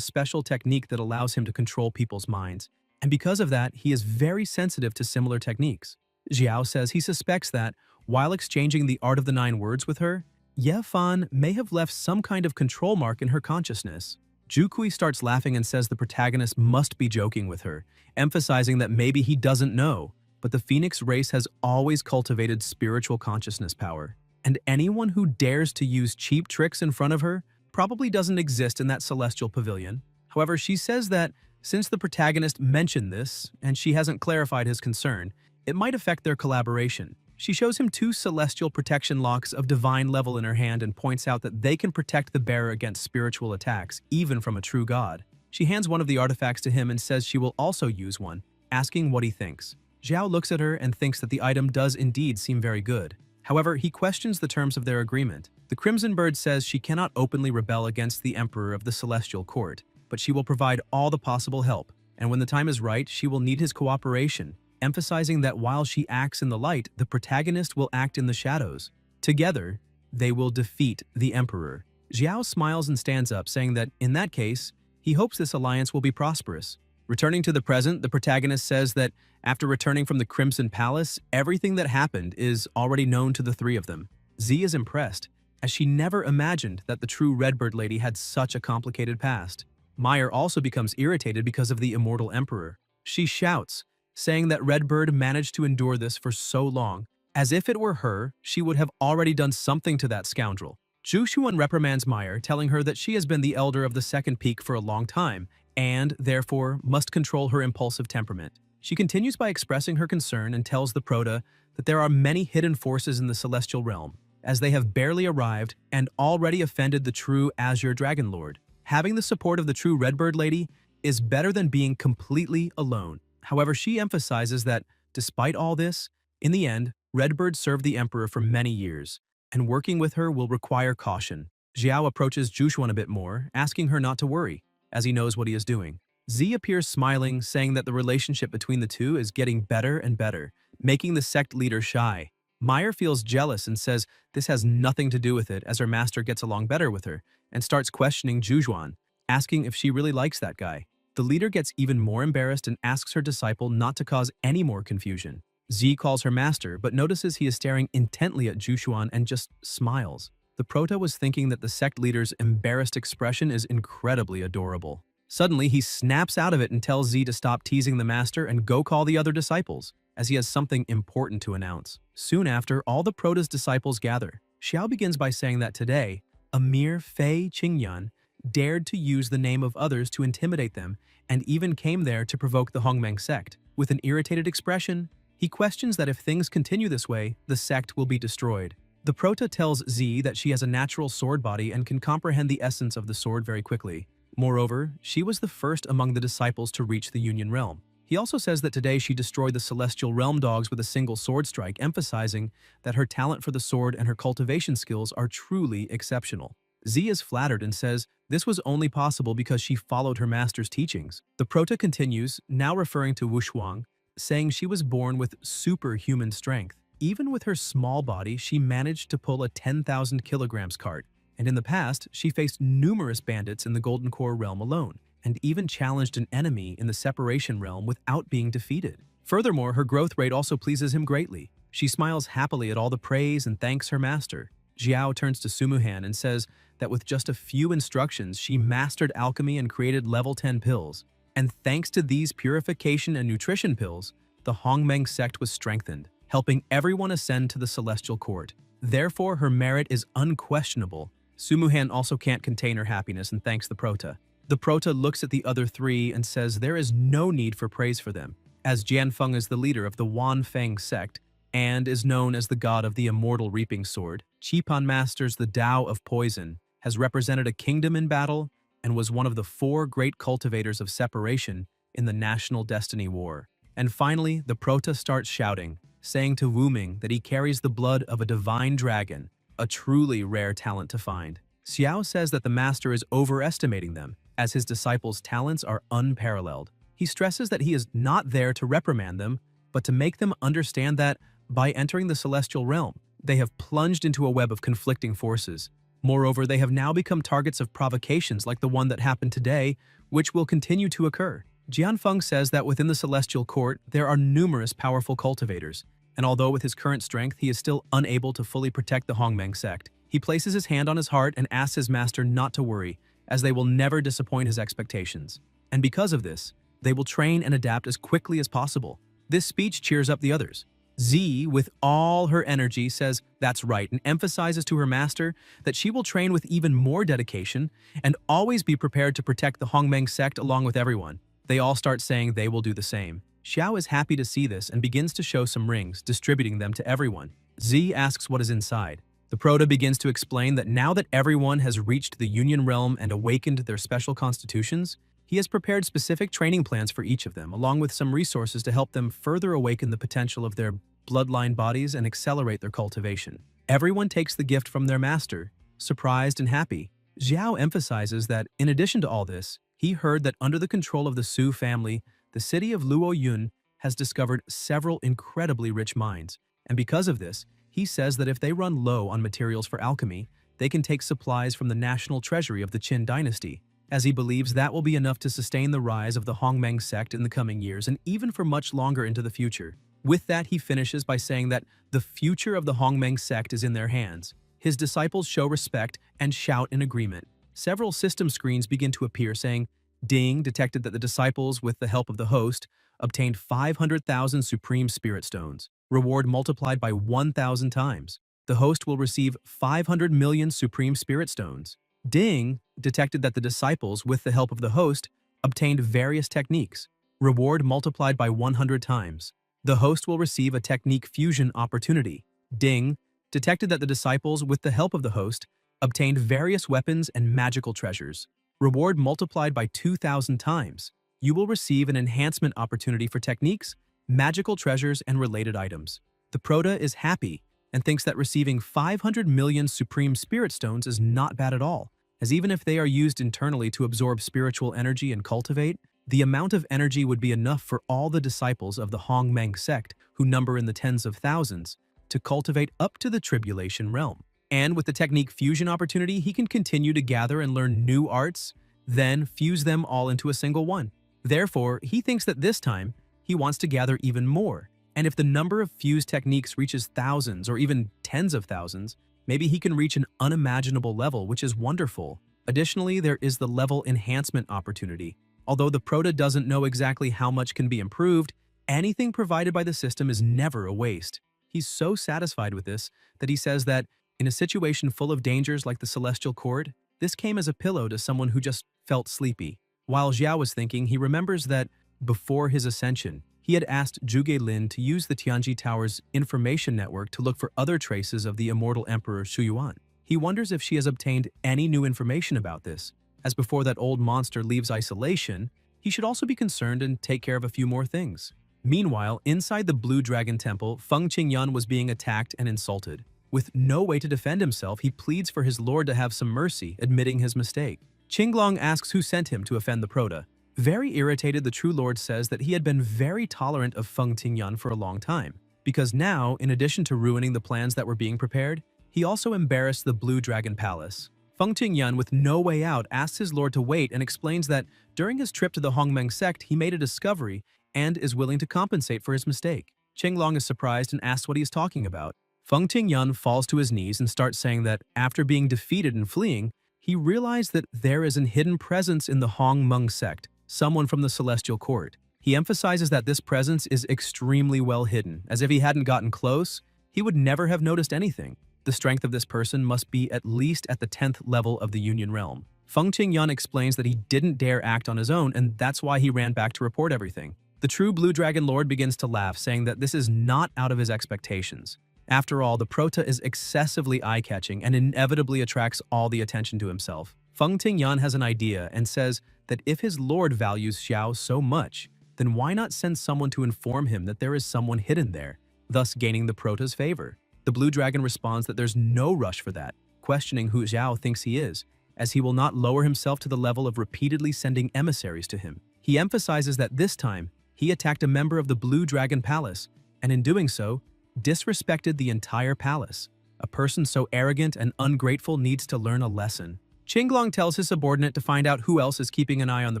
special technique that allows him to control people's minds, and because of that, he is very sensitive to similar techniques. Xiao says he suspects that, while exchanging the art of the 9 words with her, Ye Fan may have left some kind of control mark in her consciousness. Zhu starts laughing and says the protagonist must be joking with her, emphasizing that maybe he doesn't know, but the Phoenix race has always cultivated spiritual consciousness power, and anyone who dares to use cheap tricks in front of her probably doesn't exist in that celestial pavilion. However, she says that, since the protagonist mentioned this, and she hasn't clarified his concern, it might affect their collaboration. She shows him 2 celestial protection locks of divine level in her hand and points out that they can protect the bearer against spiritual attacks, even from a true god. She hands one of the artifacts to him and says she will also use one, asking what he thinks. Xiao looks at her and thinks that the item does indeed seem very good. However, he questions the terms of their agreement. The Crimson Bird says she cannot openly rebel against the Emperor of the Celestial Court, but she will provide all the possible help, and when the time is right, she will need his cooperation, emphasizing that while she acts in the light, the protagonist will act in the shadows. Together, they will defeat the Emperor. Xiao smiles and stands up, saying that, in that case, he hopes this alliance will be prosperous. Returning to the present, the protagonist says that, after returning from the Crimson Palace, everything that happened is already known to the 3 of them. Z is impressed, as she never imagined that the true Redbird lady had such a complicated past. Meyer also becomes irritated because of the immortal Emperor. She shouts, saying that Redbird managed to endure this for so long. As if it were her, she would have already done something to that scoundrel. Zhu reprimands Meyer, telling her that she has been the elder of the Second Peak for a long time, and, therefore, must control her impulsive temperament. She continues by expressing her concern and tells the Proto that there are many hidden forces in the Celestial Realm, as they have barely arrived and already offended the true Azure Dragon Lord. Having the support of the true Redbird Lady is better than being completely alone. However, she emphasizes that, despite all this, in the end, Redbird served the Emperor for many years, and working with her will require caution. Xiao approaches Zhu a bit more, asking her not to worry, as he knows what he is doing. Z appears smiling, saying that the relationship between the 2 is getting better and better, making the sect leader shy. Meyer feels jealous and says this has nothing to do with it, as her master gets along better with her, and starts questioning Zhu, asking if she really likes that guy. The leader gets even more embarrassed and asks her disciple not to cause any more confusion. Z calls her master, but notices he is staring intently at Jushuan and just smiles. The prota was thinking that the sect leader's embarrassed expression is incredibly adorable. Suddenly, he snaps out of it and tells Z to stop teasing the master and go call the other disciples, as he has something important to announce. Soon after, all the prota's disciples gather. Xiao begins by saying that today, a mere Fei Qingyan dared to use the name of others to intimidate them and even came there to provoke the Hongmeng sect. With an irritated expression, he questions that if things continue this way, the sect will be destroyed. The prota tells Z that she has a natural sword body and can comprehend the essence of the sword very quickly. Moreover, she was the first among the disciples to reach the Union Realm. He also says that today she destroyed the Celestial Realm dogs with a single sword strike, emphasizing that her talent for the sword and her cultivation skills are truly exceptional. Z is flattered and says this was only possible because she followed her master's teachings. The prota continues, now referring to Wushuang, saying she was born with superhuman strength. Even with her small body, she managed to pull a 10,000 kilograms cart, and in the past, she faced numerous bandits in the Golden Core realm alone, and even challenged an enemy in the Separation realm without being defeated. Furthermore, her growth rate also pleases him greatly. She smiles happily at all the praise and thanks her master. Xiao turns to Sumuhan and says that with just a few instructions, she mastered alchemy and created level 10 pills. And thanks to these purification and nutrition pills, the Hongmeng sect was strengthened, helping everyone ascend to the Celestial Court. Therefore, her merit is unquestionable. Sumuhan also can't contain her happiness and thanks the prota. The prota looks at the other three and says there is no need for praise for them, as Jianfeng is the leader of the Wanfeng sect and is known as the god of the immortal reaping sword. Qipan masters the Tao of poison, has represented a kingdom in battle, and was one of the 4 great cultivators of separation in the National Destiny War. And finally, the prota starts shouting, saying to Wu Ming that he carries the blood of a divine dragon, a truly rare talent to find. Xiao says that the master is overestimating them, as his disciples' talents are unparalleled. He stresses that he is not there to reprimand them, but to make them understand that, by entering the celestial realm, they have plunged into a web of conflicting forces. Moreover, they have now become targets of provocations like the one that happened today, which will continue to occur. Jianfeng says that within the Celestial Court, there are numerous powerful cultivators, and although with his current strength he is still unable to fully protect the Hongmeng sect, he places his hand on his heart and asks his master not to worry, as they will never disappoint his expectations. And because of this, they will train and adapt as quickly as possible. This speech cheers up the others. Z, with all her energy, says that's right and emphasizes to her master that she will train with even more dedication and always be prepared to protect the Hongmeng sect along with everyone. They all start saying they will do the same. Xiao is happy to see this and begins to show some rings, distributing them to everyone. Z asks what is inside. The prota begins to explain that now that everyone has reached the Union Realm and awakened their special constitutions, he has prepared specific training plans for each of them, along with some resources to help them further awaken the potential of their bloodline bodies and accelerate their cultivation. Everyone takes the gift from their master, surprised and happy. Xiao emphasizes that, in addition to all this, he heard that under the control of the Su family, the city of Luoyun has discovered several incredibly rich mines, and because of this, he says that if they run low on materials for alchemy, they can take supplies from the national treasury of the Qin dynasty, as he believes that will be enough to sustain the rise of the Hongmeng sect in the coming years and even for much longer into the future. With that, he finishes by saying that the future of the Hongmeng sect is in their hands. His disciples show respect and shout in agreement. Several system screens begin to appear saying, Ding detected that the disciples, with the help of the host, obtained 500,000 Supreme Spirit Stones, reward multiplied by 1,000 times. The host will receive 500 million Supreme Spirit Stones. Ding detected that the disciples, with the help of the host, obtained various techniques, reward multiplied by 100 times. The host will receive a technique fusion opportunity. Ding detected that the disciples, with the help of the host, obtained various weapons and magical treasures, reward multiplied by 2,000 times. You will receive an enhancement opportunity for techniques, magical treasures, and related items. The prota is happy and thinks that receiving 500 million Supreme Spirit Stones is not bad at all, as even if they are used internally to absorb spiritual energy and cultivate, the amount of energy would be enough for all the disciples of the Hongmeng sect, who number in the tens of thousands, to cultivate up to the Tribulation realm. And with the technique fusion opportunity, he can continue to gather and learn new arts, then fuse them all into a single one. Therefore, he thinks that this time, he wants to gather even more. And if the number of fuse techniques reaches thousands or even tens of thousands, maybe he can reach an unimaginable level, which is wonderful. Additionally, there is the level enhancement opportunity. Although the Prota doesn't know exactly how much can be improved, anything provided by the system is never a waste. He's so satisfied with this that he says that, in a situation full of dangers like the Celestial Cord, this came as a pillow to someone who just felt sleepy. While Xiao was thinking, he remembers that, before his ascension, he had asked Zhuge Lin to use the Tianji Tower's information network to look for other traces of the immortal Emperor Shuyuan. He wonders if she has obtained any new information about this, as before that old monster leaves isolation, he should also be concerned and take care of a few more things. Meanwhile, inside the Blue Dragon Temple, Feng Qingyun was being attacked and insulted. With no way to defend himself, he pleads for his lord to have some mercy, admitting his mistake. Qinglong asks who sent him to offend the Prota. Very irritated, the True Lord says that he had been very tolerant of Feng Qingyun for a long time, because now, in addition to ruining the plans that were being prepared, he also embarrassed the Blue Dragon Palace. Feng Qingyun, with no way out, asks his lord to wait and explains that during his trip to the Hongmeng sect, he made a discovery and is willing to compensate for his mistake. Qinglong is surprised and asks what he is talking about. Feng Qingyun falls to his knees and starts saying that after being defeated and fleeing, he realized that there is an hidden presence in the Hongmeng sect, someone from the Celestial Court. He emphasizes that this presence is extremely well hidden, as if he hadn't gotten close, he would never have noticed anything. The strength of this person must be at least at the 10th level of the Union Realm. Feng Qingyun explains that he didn't dare act on his own, and that's why he ran back to report everything. The true Blue Dragon Lord begins to laugh, saying that this is not out of his expectations. After all, the Prota is excessively eye-catching and inevitably attracts all the attention to himself. Feng Qingyun has an idea and says that if his lord values Xiao so much, then why not send someone to inform him that there is someone hidden there, thus gaining the Prota's favor? The Blue Dragon responds that there's no rush for that, questioning who Xiao thinks he is, as he will not lower himself to the level of repeatedly sending emissaries to him. He emphasizes that this time, he attacked a member of the Blue Dragon Palace, and in doing so, disrespected the entire palace. A person so arrogant and ungrateful needs to learn a lesson. Qinglong tells his subordinate to find out who else is keeping an eye on the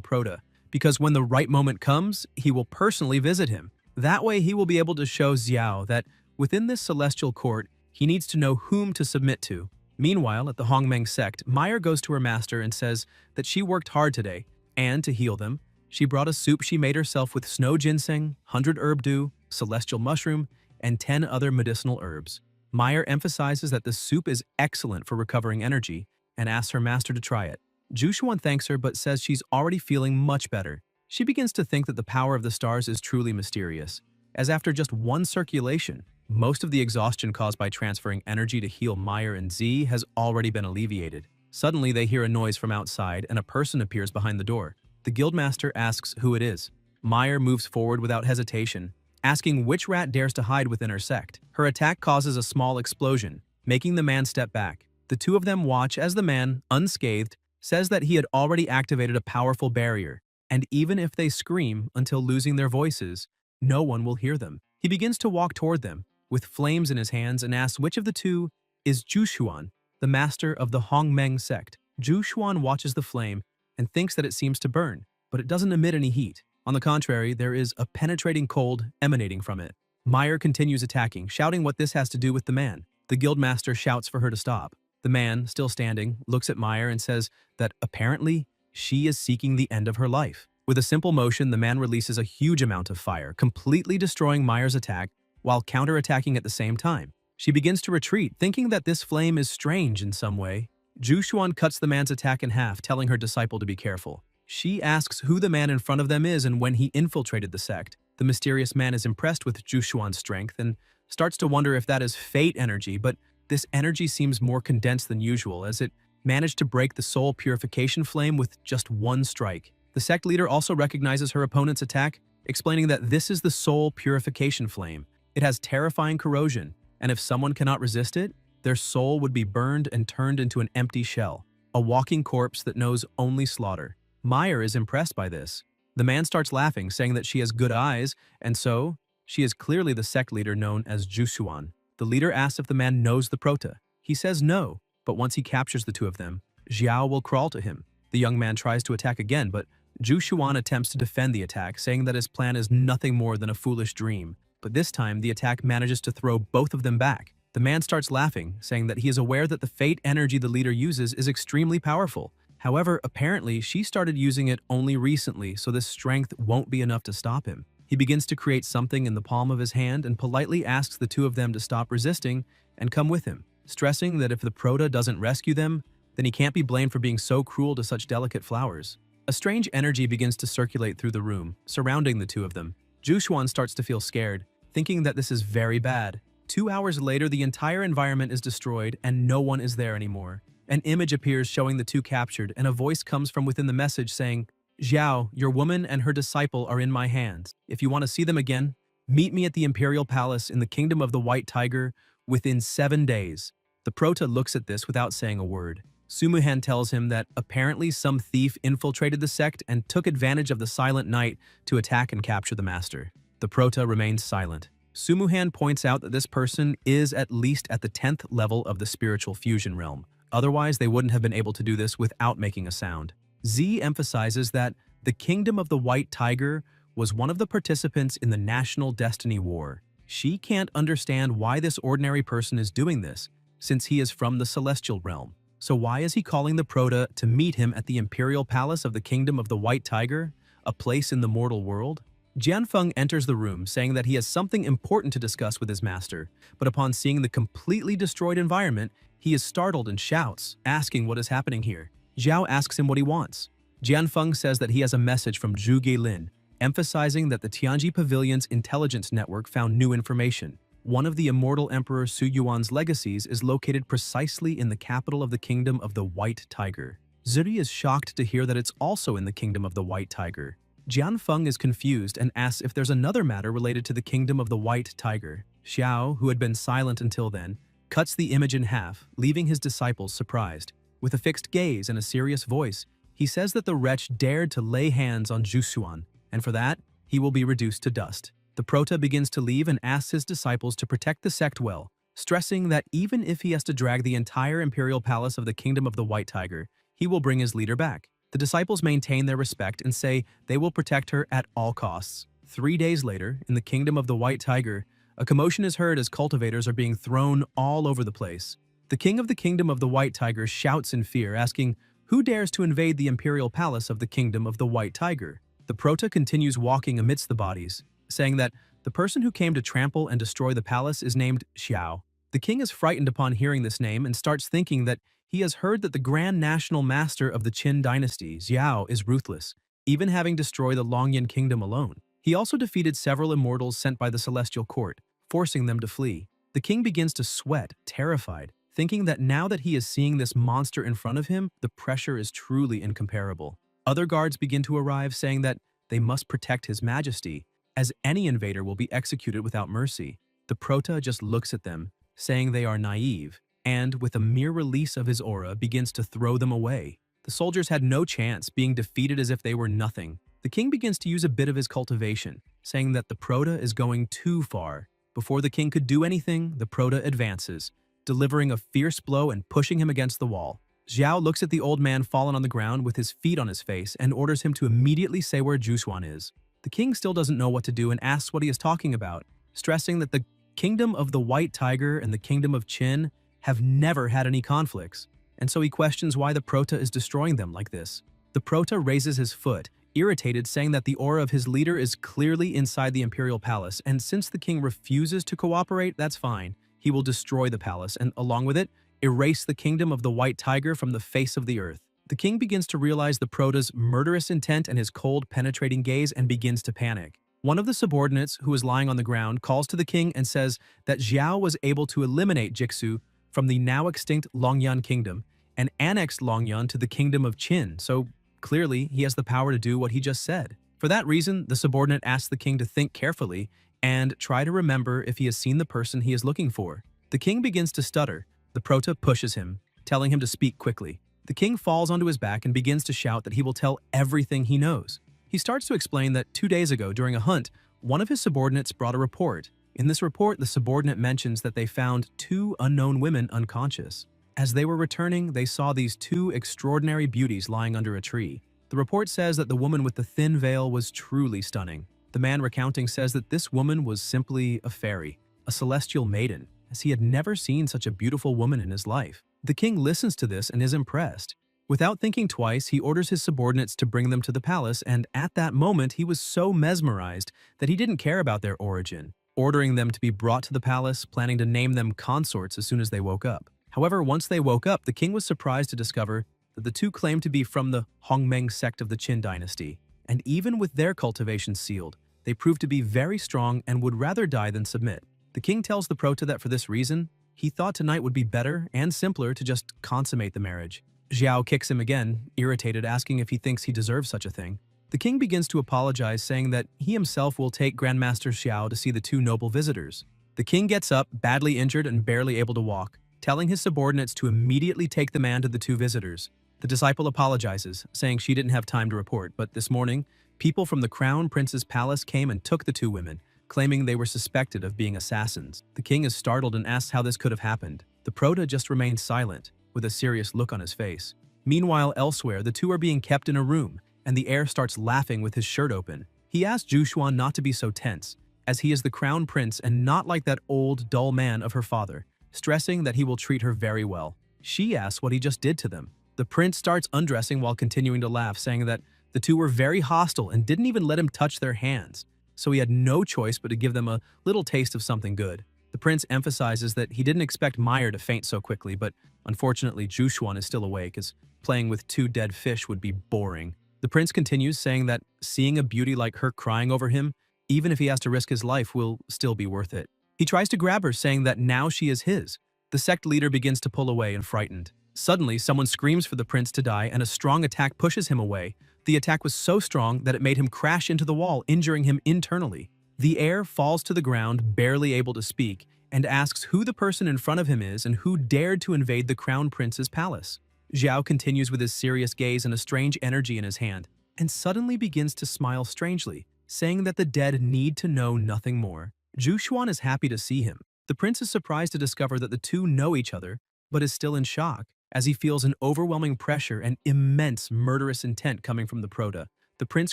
Prota, because when the right moment comes, he will personally visit him. That way he will be able to show Xiao that within this celestial court, he needs to know whom to submit to. Meanwhile, at the Hongmeng sect, Meyer goes to her master and says that she worked hard today, and to heal them, she brought a soup she made herself with snow ginseng, 100 herb dew, celestial mushroom, and 10 other medicinal herbs. Meyer emphasizes that the soup is excellent for recovering energy and asks her master to try it. Jushuan thanks her but says she's already feeling much better. She begins to think that the power of the stars is truly mysterious, as after just one circulation, most of the exhaustion caused by transferring energy to heal Meyer and Z has already been alleviated. Suddenly, they hear a noise from outside and a person appears behind the door. The guildmaster asks who it is. Meyer moves forward without hesitation, asking which rat dares to hide within her sect. Her attack causes a small explosion, making the man step back. The two of them watch as the man, unscathed, says that he had already activated a powerful barrier, and even if they scream until losing their voices, no one will hear them. He begins to walk toward them, with flames in his hands, and asks which of the two is Jushuan, the master of the Hongmeng sect. Jushuan watches the flame and thinks that it seems to burn, but it doesn't emit any heat. On the contrary, there is a penetrating cold emanating from it. Meyer continues attacking, shouting what this has to do with the man. The guildmaster shouts for her to stop. The man, still standing, looks at Meyer and says that apparently she is seeking the end of her life. With a simple motion, the man releases a huge amount of fire, completely destroying Meyer's attack while counterattacking at the same time. She begins to retreat, thinking that this flame is strange in some way. Jushuan cuts the man's attack in half, telling her disciple to be careful. She asks who the man in front of them is and when he infiltrated the sect. The mysterious man is impressed with Jushuan's strength and starts to wonder if that is fate energy, but this energy seems more condensed than usual, as it managed to break the soul purification flame with just one strike. The sect leader also recognizes her opponent's attack, explaining that this is the soul purification flame. It has terrifying corrosion, and if someone cannot resist it, their soul would be burned and turned into an empty shell, a walking corpse that knows only slaughter. Meyer is impressed by this. The man starts laughing, saying that she has good eyes, and so, she is clearly the sect leader known as Jushuan. The leader asks if the man knows the Prota. He says no, but once he captures the two of them, Xiao will crawl to him. The young man tries to attack again, but Zhu Xuan attempts to defend the attack, saying that his plan is nothing more than a foolish dream. But this time, the attack manages to throw both of them back. The man starts laughing, saying that he is aware that the fate energy the leader uses is extremely powerful. However, apparently, she started using it only recently, so this strength won't be enough to stop him. He begins to create something in the palm of his hand and politely asks the two of them to stop resisting and come with him, stressing that if the Prota doesn't rescue them, then he can't be blamed for being so cruel to such delicate flowers. A strange energy begins to circulate through the room, surrounding the two of them. Zhu Xuan starts to feel scared, thinking that this is very bad. 2 hours later, the entire environment is destroyed and no one is there anymore. An image appears showing the two captured, and a voice comes from within the message saying, "Xiao, your woman and her disciple are in my hands. If you want to see them again, meet me at the Imperial Palace in the Kingdom of the White Tiger within 7 days." The Prota looks at this without saying a word. Sumuhan tells him that apparently some thief infiltrated the sect and took advantage of the silent night to attack and capture the master. The Prota remains silent. Sumuhan points out that this person is at least at the 10th level of the spiritual fusion realm. Otherwise, they wouldn't have been able to do this without making a sound. Z emphasizes that the Kingdom of the White Tiger was one of the participants in the National Destiny War. She can't understand why this ordinary person is doing this, since he is from the Celestial Realm. So why is he calling the Prota to meet him at the Imperial Palace of the Kingdom of the White Tiger, a place in the mortal world? Jianfeng enters the room, saying that he has something important to discuss with his master, but upon seeing the completely destroyed environment, he is startled and shouts, asking what is happening here. Xiao asks him what he wants. Jianfeng says that he has a message from Zhu Geilin, emphasizing that the Tianji Pavilion's intelligence network found new information. One of the immortal Emperor Su Yuan's legacies is located precisely in the capital of the Kingdom of the White Tiger. Zuri is shocked to hear that it's also in the Kingdom of the White Tiger. Jianfeng is confused and asks if there's another matter related to the Kingdom of the White Tiger. Xiao, who had been silent until then, cuts the image in half, leaving his disciples surprised. With a fixed gaze and a serious voice, he says that the wretch dared to lay hands on Zhu Xuan, and for that, he will be reduced to dust. The Prota begins to leave and asks his disciples to protect the sect well, stressing that even if he has to drag the entire Imperial Palace of the Kingdom of the White Tiger, he will bring his leader back. The disciples maintain their respect and say they will protect her at all costs. 3 days later, in the Kingdom of the White Tiger, a commotion is heard as cultivators are being thrown all over the place. The king of the Kingdom of the White Tiger shouts in fear, asking, "Who dares to invade the Imperial Palace of the Kingdom of the White Tiger?" The Prota continues walking amidst the bodies, saying that the person who came to trample and destroy the palace is named Xiao. The king is frightened upon hearing this name and starts thinking that he has heard that the Grand National Master of the Qin dynasty, Xiao, is ruthless, even having destroyed the Longyan Kingdom alone. He also defeated several immortals sent by the Celestial Court, forcing them to flee. The king begins to sweat, terrified, thinking that now that he is seeing this monster in front of him, the pressure is truly incomparable. Other guards begin to arrive, saying that they must protect His Majesty, as any invader will be executed without mercy. The Prota just looks at them, saying they are naive, and, with a mere release of his aura, begins to throw them away. The soldiers had no chance, being defeated as if they were nothing. The king begins to use a bit of his cultivation, saying that the Prota is going too far. Before the king could do anything, the Prota advances, delivering a fierce blow and pushing him against the wall. Xiao looks at the old man fallen on the ground with his feet on his face and orders him to immediately say where Zhu Xuan is. The king still doesn't know what to do and asks what he is talking about, stressing that the Kingdom of the White Tiger and the Kingdom of Qin have never had any conflicts, and so he questions why the Prota is destroying them like this. The Prota raises his foot, irritated, saying that the aura of his leader is clearly inside the Imperial Palace, and since the king refuses to cooperate, that's fine. He will destroy the palace and, along with it, erase the Kingdom of the White Tiger from the face of the earth. The king begins to realize the Prota's murderous intent and his cold, penetrating gaze and begins to panic. One of the subordinates, who is lying on the ground, calls to the king and says that Xiao was able to eliminate Jixu from the now-extinct Longyan Kingdom and annexed Longyan to the Kingdom of Qin, so clearly he has the power to do what he just said. For that reason, the subordinate asks the king to think carefully and try to remember if he has seen the person he is looking for. The king begins to stutter. The Prota pushes him, telling him to speak quickly. The king falls onto his back and begins to shout that he will tell everything he knows. He starts to explain that 2 days ago, during a hunt, one of his subordinates brought a report. In this report, the subordinate mentions that they found 2 unknown women unconscious. As they were returning, they saw these 2 extraordinary beauties lying under a tree. The The report says that the woman with the thin veil was truly stunning. The man recounting says that this woman was simply a fairy, a celestial maiden, as he had never seen such a beautiful woman in his life. The king listens to this and is impressed. Without thinking twice, he orders his subordinates to bring them to the palace, and at that moment he was so mesmerized that he didn't care about their origin, ordering them to be brought to the palace, planning to name them consorts as soon as they woke up. However, once they woke up, the king was surprised to discover that the two claimed to be from the Hongmeng sect of the Qin dynasty, and even with their cultivation sealed, they proved to be very strong and would rather die than submit. The king tells the prota that for this reason, he thought tonight would be better and simpler to just consummate the marriage. Xiao kicks him again, irritated, asking if he thinks he deserves such a thing. The king begins to apologize, saying that he himself will take Grandmaster Xiao to see the two noble visitors. The king gets up, badly injured and barely able to walk, telling his subordinates to immediately take the man to the two visitors. The disciple apologizes, saying she didn't have time to report, but this morning, people from the crown prince's palace came and took the two women, claiming they were suspected of being assassins. The king is startled and asks how this could have happened. The prota just remains silent, with a serious look on his face. Meanwhile, elsewhere, the two are being kept in a room, and the heir starts laughing with his shirt open. He asks Zhu not to be so tense, as he is the crown prince and not like that old, dull man of her father, stressing that he will treat her very well. She asks what he just did to them. The prince starts undressing while continuing to laugh, saying that the two were very hostile and didn't even let him touch their hands, so he had no choice but to give them a little taste of something good. The prince emphasizes that he didn't expect Meyer to faint so quickly, but unfortunately Zhu is still awake, as playing with two dead fish would be boring. The prince continues, saying that seeing a beauty like her crying over him, even if he has to risk his life, will still be worth it. He tries to grab her, saying that now she is his. The sect leader begins to pull away and frightened. Suddenly, someone screams for the prince to die, and a strong attack pushes him away. The attack was so strong that it made him crash into the wall, injuring him internally. The heir falls to the ground, barely able to speak, and asks who the person in front of him is and who dared to invade the crown prince's palace. Xiao continues with his serious gaze and a strange energy in his hand, and suddenly begins to smile strangely, saying that the dead need to know nothing more. Zhu is happy to see him. The prince is surprised to discover that the two know each other, but is still in shock, as he feels an overwhelming pressure and immense murderous intent coming from the prota. The prince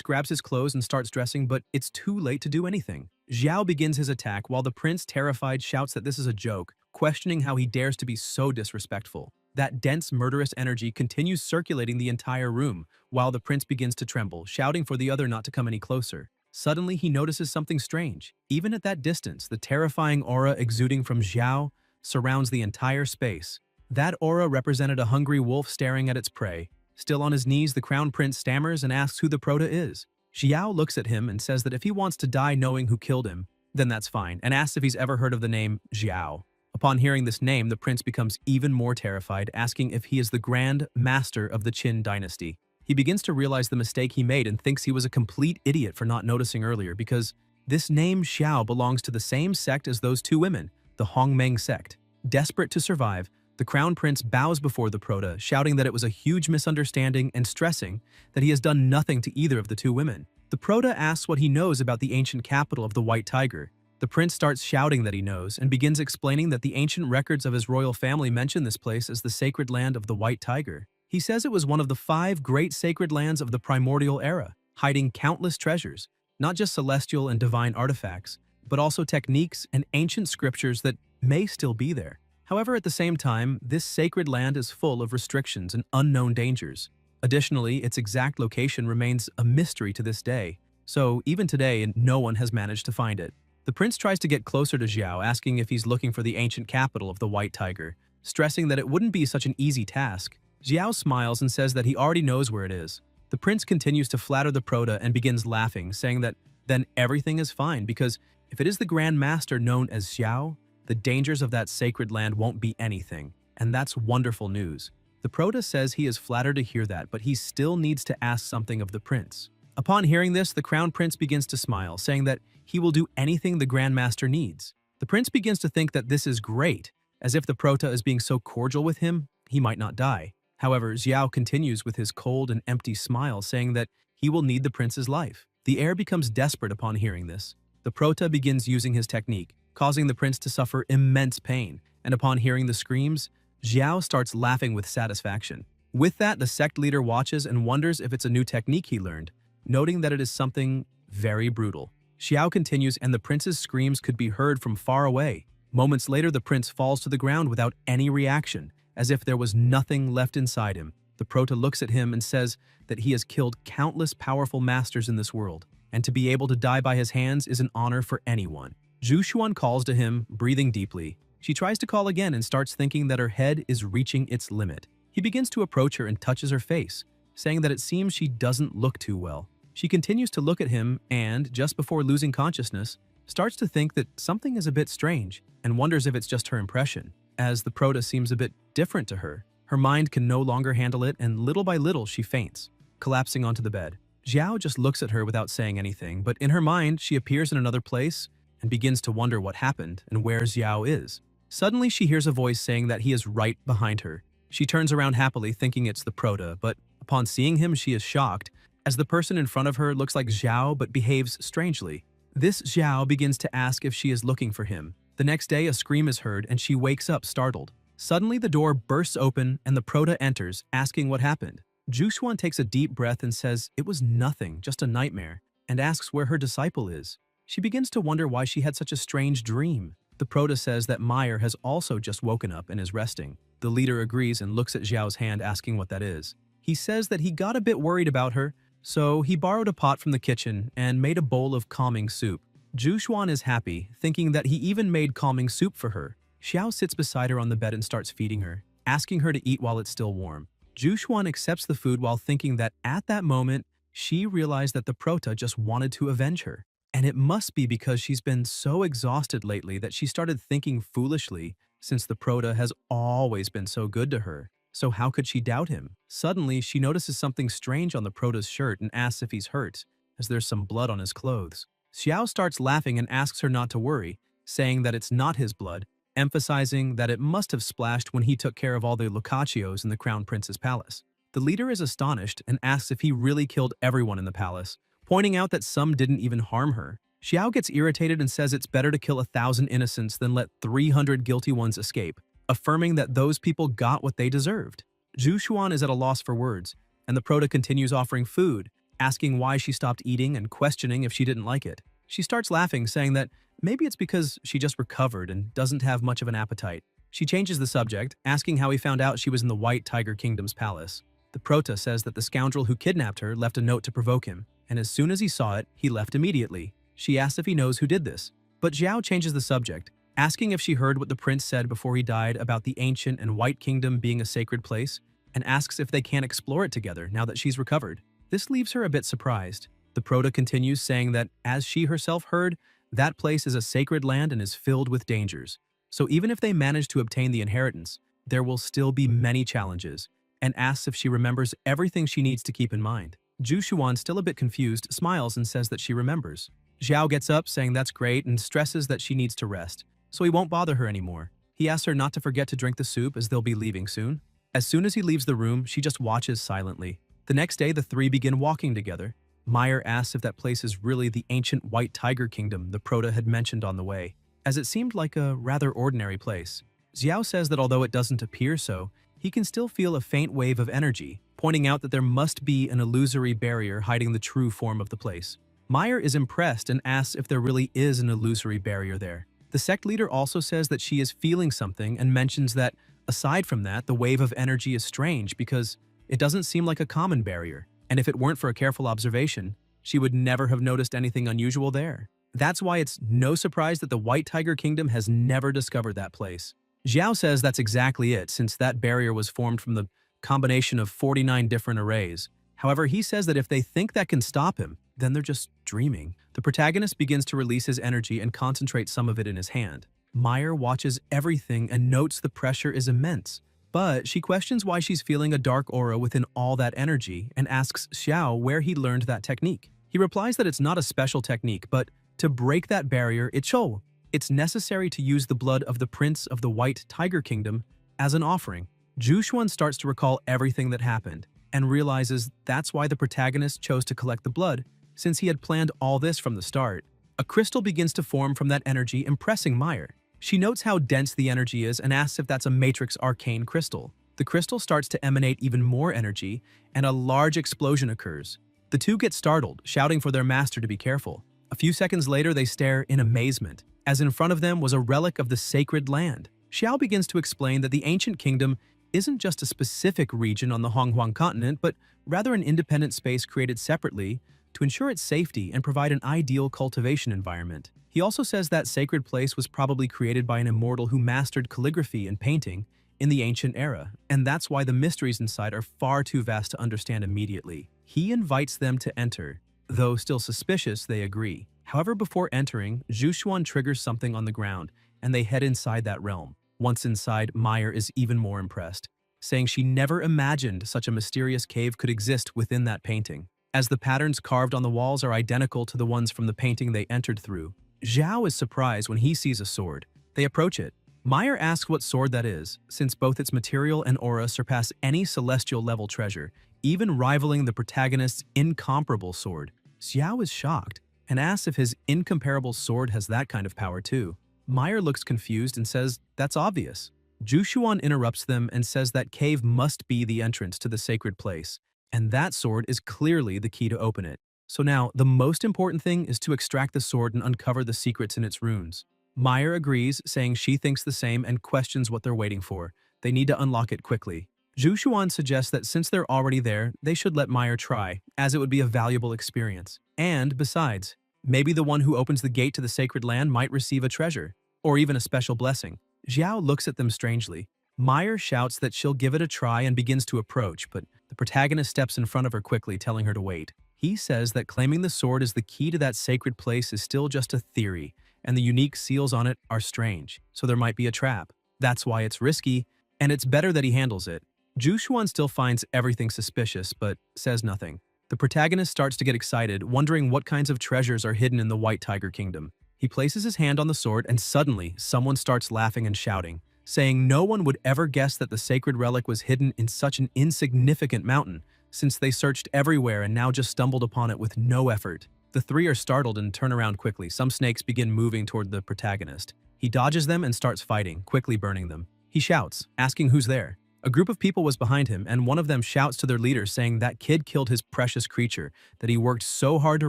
grabs his clothes and starts dressing, but it's too late to do anything. Xiao begins his attack while the prince, terrified, shouts that this is a joke, questioning how he dares to be so disrespectful. That dense, murderous energy continues circulating the entire room, while the prince begins to tremble, shouting for the other not to come any closer. Suddenly, he notices something strange. Even at that distance, the terrifying aura exuding from Xiao surrounds the entire space. That aura represented a hungry wolf staring at its prey. Still on his knees, the crown prince stammers and asks who the prota is. Xiao looks at him and says that if he wants to die knowing who killed him, then that's fine, and asks if he's ever heard of the name Xiao. Upon hearing this name, the prince becomes even more terrified, asking if he is the Grand Master of the Qin dynasty. He begins to realize the mistake he made and thinks he was a complete idiot for not noticing earlier, because this name Xiao belongs to the same sect as those two women, the Hongmeng sect. Desperate to survive, the crown prince bows before the prota, shouting that it was a huge misunderstanding and stressing that he has done nothing to either of the two women. The prota asks what he knows about the ancient capital of the White Tiger. The prince starts shouting that he knows and begins explaining that the ancient records of his royal family mention this place as the sacred land of the White Tiger. He says it was one of the 5 great sacred lands of the primordial era, hiding countless treasures, not just celestial and divine artifacts, but also techniques and ancient scriptures that may still be there. However, at the same time, this sacred land is full of restrictions and unknown dangers. Additionally, its exact location remains a mystery to this day, so even today, no one has managed to find it. The prince tries to get closer to Xiao, asking if he's looking for the ancient capital of the White Tiger, stressing that it wouldn't be such an easy task. Xiao smiles and says that he already knows where it is. The prince continues to flatter the prota and begins laughing, saying that then everything is fine because if it is the Grand Master known as Xiao, the dangers of that sacred land won't be anything, and that's wonderful news. The prota says he is flattered to hear that, but he still needs to ask something of the prince. Upon hearing this, the crown prince begins to smile, saying that he will do anything the Grand Master needs. The prince begins to think that this is great, as if the prota is being so cordial with him, he might not die. However, Xiao continues with his cold and empty smile, saying that he will need the prince's life. The heir becomes desperate upon hearing this. The prota begins using his technique, causing the prince to suffer immense pain, and upon hearing the screams, Xiao starts laughing with satisfaction. With that, the sect leader watches and wonders if it's a new technique he learned, noting that it is something very brutal. Xiao continues, and the prince's screams could be heard from far away. Moments later, the prince falls to the ground without any reaction, as if there was nothing left inside him. The prota looks at him and says that he has killed countless powerful masters in this world, and to be able to die by his hands is an honor for anyone. Zhu Xuan calls to him, breathing deeply. She tries to call again and starts thinking that her head is reaching its limit. He begins to approach her and touches her face, saying that it seems she doesn't look too well. She continues to look at him and, just before losing consciousness, starts to think that something is a bit strange and wonders if it's just her impression, as the prota seems a bit different to her. Her mind can no longer handle it, and little by little she faints, collapsing onto the bed. Xiao just looks at her without saying anything, but in her mind she appears in another place and begins to wonder what happened and where Xiao is. Suddenly she hears a voice saying that he is right behind her. She turns around happily, thinking it's the prota, but upon seeing him she is shocked, as the person in front of her looks like Xiao but behaves strangely. This Xiao begins to ask if she is looking for him. The next day a scream is heard and she wakes up startled. Suddenly the door bursts open and the prota enters, asking what happened. Zhu Xuan takes a deep breath and says it was nothing, just a nightmare, and asks where her disciple is. She begins to wonder why she had such a strange dream. The prota says that Meyer has also just woken up and is resting. The leader agrees and looks at Xiao's hand, asking what that is. He says that he got a bit worried about her, so he borrowed a pot from the kitchen and made a bowl of calming soup. Zhu Xuan is happy, thinking that he even made calming soup for her. Xiao sits beside her on the bed and starts feeding her, asking her to eat while it's still warm. Zhu Xuan accepts the food while thinking that at that moment, she realized that the prota just wanted to avenge her. And it must be because she's been so exhausted lately that she started thinking foolishly, since the prota has always been so good to her. So how could she doubt him? Suddenly, she notices something strange on the prota's shirt and asks if he's hurt, as there's some blood on his clothes. Xiao starts laughing and asks her not to worry, saying that it's not his blood, emphasizing that it must have splashed when he took care of all the Lucaccios in the Crown Prince's palace. The leader is astonished and asks if he really killed everyone in the palace, pointing out that some didn't even harm her. Xiao gets irritated and says it's better to kill 1,000 innocents than let 300 guilty ones escape, affirming that those people got what they deserved. Zhu Xuan is at a loss for words, and the prota continues offering food, asking why she stopped eating and questioning if she didn't like it. She starts laughing, saying that maybe it's because she just recovered and doesn't have much of an appetite. She changes the subject, asking how he found out she was in the White Tiger Kingdom's palace. The prota says that the scoundrel who kidnapped her left a note to provoke him, and as soon as he saw it, he left immediately. She asks if he knows who did this, but Xiao changes the subject, asking if she heard what the prince said before he died about the ancient and White Kingdom being a sacred place, and asks if they can explore it together now that she's recovered. This leaves her a bit surprised. The prota continues, saying that, as she herself heard, that place is a sacred land and is filled with dangers. So even if they manage to obtain the inheritance, there will still be many challenges, and asks if she remembers everything she needs to keep in mind. Zhu Xuan, still a bit confused, smiles and says that she remembers. Xiao gets up, saying that's great, and stresses that she needs to rest, so he won't bother her anymore. He asks her not to forget to drink the soup as they'll be leaving soon. As soon as he leaves the room, she just watches silently. The next day, the three begin walking together. Meyer asks if that place is really the ancient White Tiger Kingdom the prota had mentioned on the way, as it seemed like a rather ordinary place. Xiao says that although it doesn't appear so, he can still feel a faint wave of energy, pointing out that there must be an illusory barrier hiding the true form of the place. Meyer is impressed and asks if there really is an illusory barrier there. The sect leader also says that she is feeling something and mentions that, aside from that, the wave of energy is strange because it doesn't seem like a common barrier, and if it weren't for a careful observation, she would never have noticed anything unusual there. That's why it's no surprise that the White Tiger Kingdom has never discovered that place. Xiao says that's exactly it, since that barrier was formed from the combination of 49 different arrays. However, he says that if they think that can stop him, then they're just dreaming. The protagonist begins to release his energy and concentrate some of it in his hand. Meyer watches everything and notes the pressure is immense, but she questions why she's feeling a dark aura within all that energy and asks Xiao where he learned that technique. He replies that it's not a special technique, but to break that barrier, it's necessary to use the blood of the Prince of the White Tiger Kingdom as an offering. Zhu Xuan starts to recall everything that happened and realizes that's why the protagonist chose to collect the blood, since he had planned all this from the start. A crystal begins to form from that energy, impressing Meyer. She notes how dense the energy is and asks if that's a matrix arcane crystal. The The crystal starts to emanate even more energy, and a large explosion occurs. The two get startled, shouting for their master to be careful. A few seconds later, they stare in amazement, as in front of them was a relic of the sacred land. Xiao begins to explain that the ancient kingdom isn't just a specific region on the Honghuang continent, but rather an independent space created separately to ensure its safety and provide an ideal cultivation environment. He also says that sacred place was probably created by an immortal who mastered calligraphy and painting in the ancient era, and that's why the mysteries inside are far too vast to understand immediately. He invites them to enter. Though still suspicious, they agree. However, before entering, Zhu Xuan triggers something on the ground, and they head inside that realm. Once inside, Meyer is even more impressed, saying she never imagined such a mysterious cave could exist within that painting. As the patterns carved on the walls are identical to the ones from the painting they entered through, Xiao is surprised when he sees a sword. They approach it. Meyer asks what sword that is, since both its material and aura surpass any celestial-level treasure, even rivaling the protagonist's incomparable sword. Xiao is shocked and asks if his incomparable sword has that kind of power too. Meyer looks confused and says that's obvious. Zhu Xuan interrupts them and says that cave must be the entrance to the sacred place, and that sword is clearly the key to open it. So now, the most important thing is to extract the sword and uncover the secrets in its runes. Meyer agrees, saying she thinks the same and questions what they're waiting for. They need to unlock it quickly. Zhu Xuan suggests that since they're already there, they should let Meyer try, as it would be a valuable experience. And besides, maybe the one who opens the gate to the sacred land might receive a treasure, or even a special blessing. Xiao looks at them strangely. Meyer shouts that she'll give it a try and begins to approach, but the protagonist steps in front of her quickly, telling her to wait. He says that claiming the sword as the key to that sacred place is still just a theory, and the unique seals on it are strange, so there might be a trap. That's why it's risky, and it's better that he handles it. Zhu Xuan still finds everything suspicious, but says nothing. The protagonist starts to get excited, wondering what kinds of treasures are hidden in the White Tiger Kingdom. He places his hand on the sword, and suddenly, someone starts laughing and shouting, saying no one would ever guess that the sacred relic was hidden in such an insignificant mountain, since they searched everywhere and now just stumbled upon it with no effort. The three are startled and turn around quickly. Some snakes begin moving toward the protagonist. He dodges them and starts fighting, quickly burning them. He shouts, asking who's there. A group of people was behind him, and one of them shouts to their leader, saying that kid killed his precious creature that he worked so hard to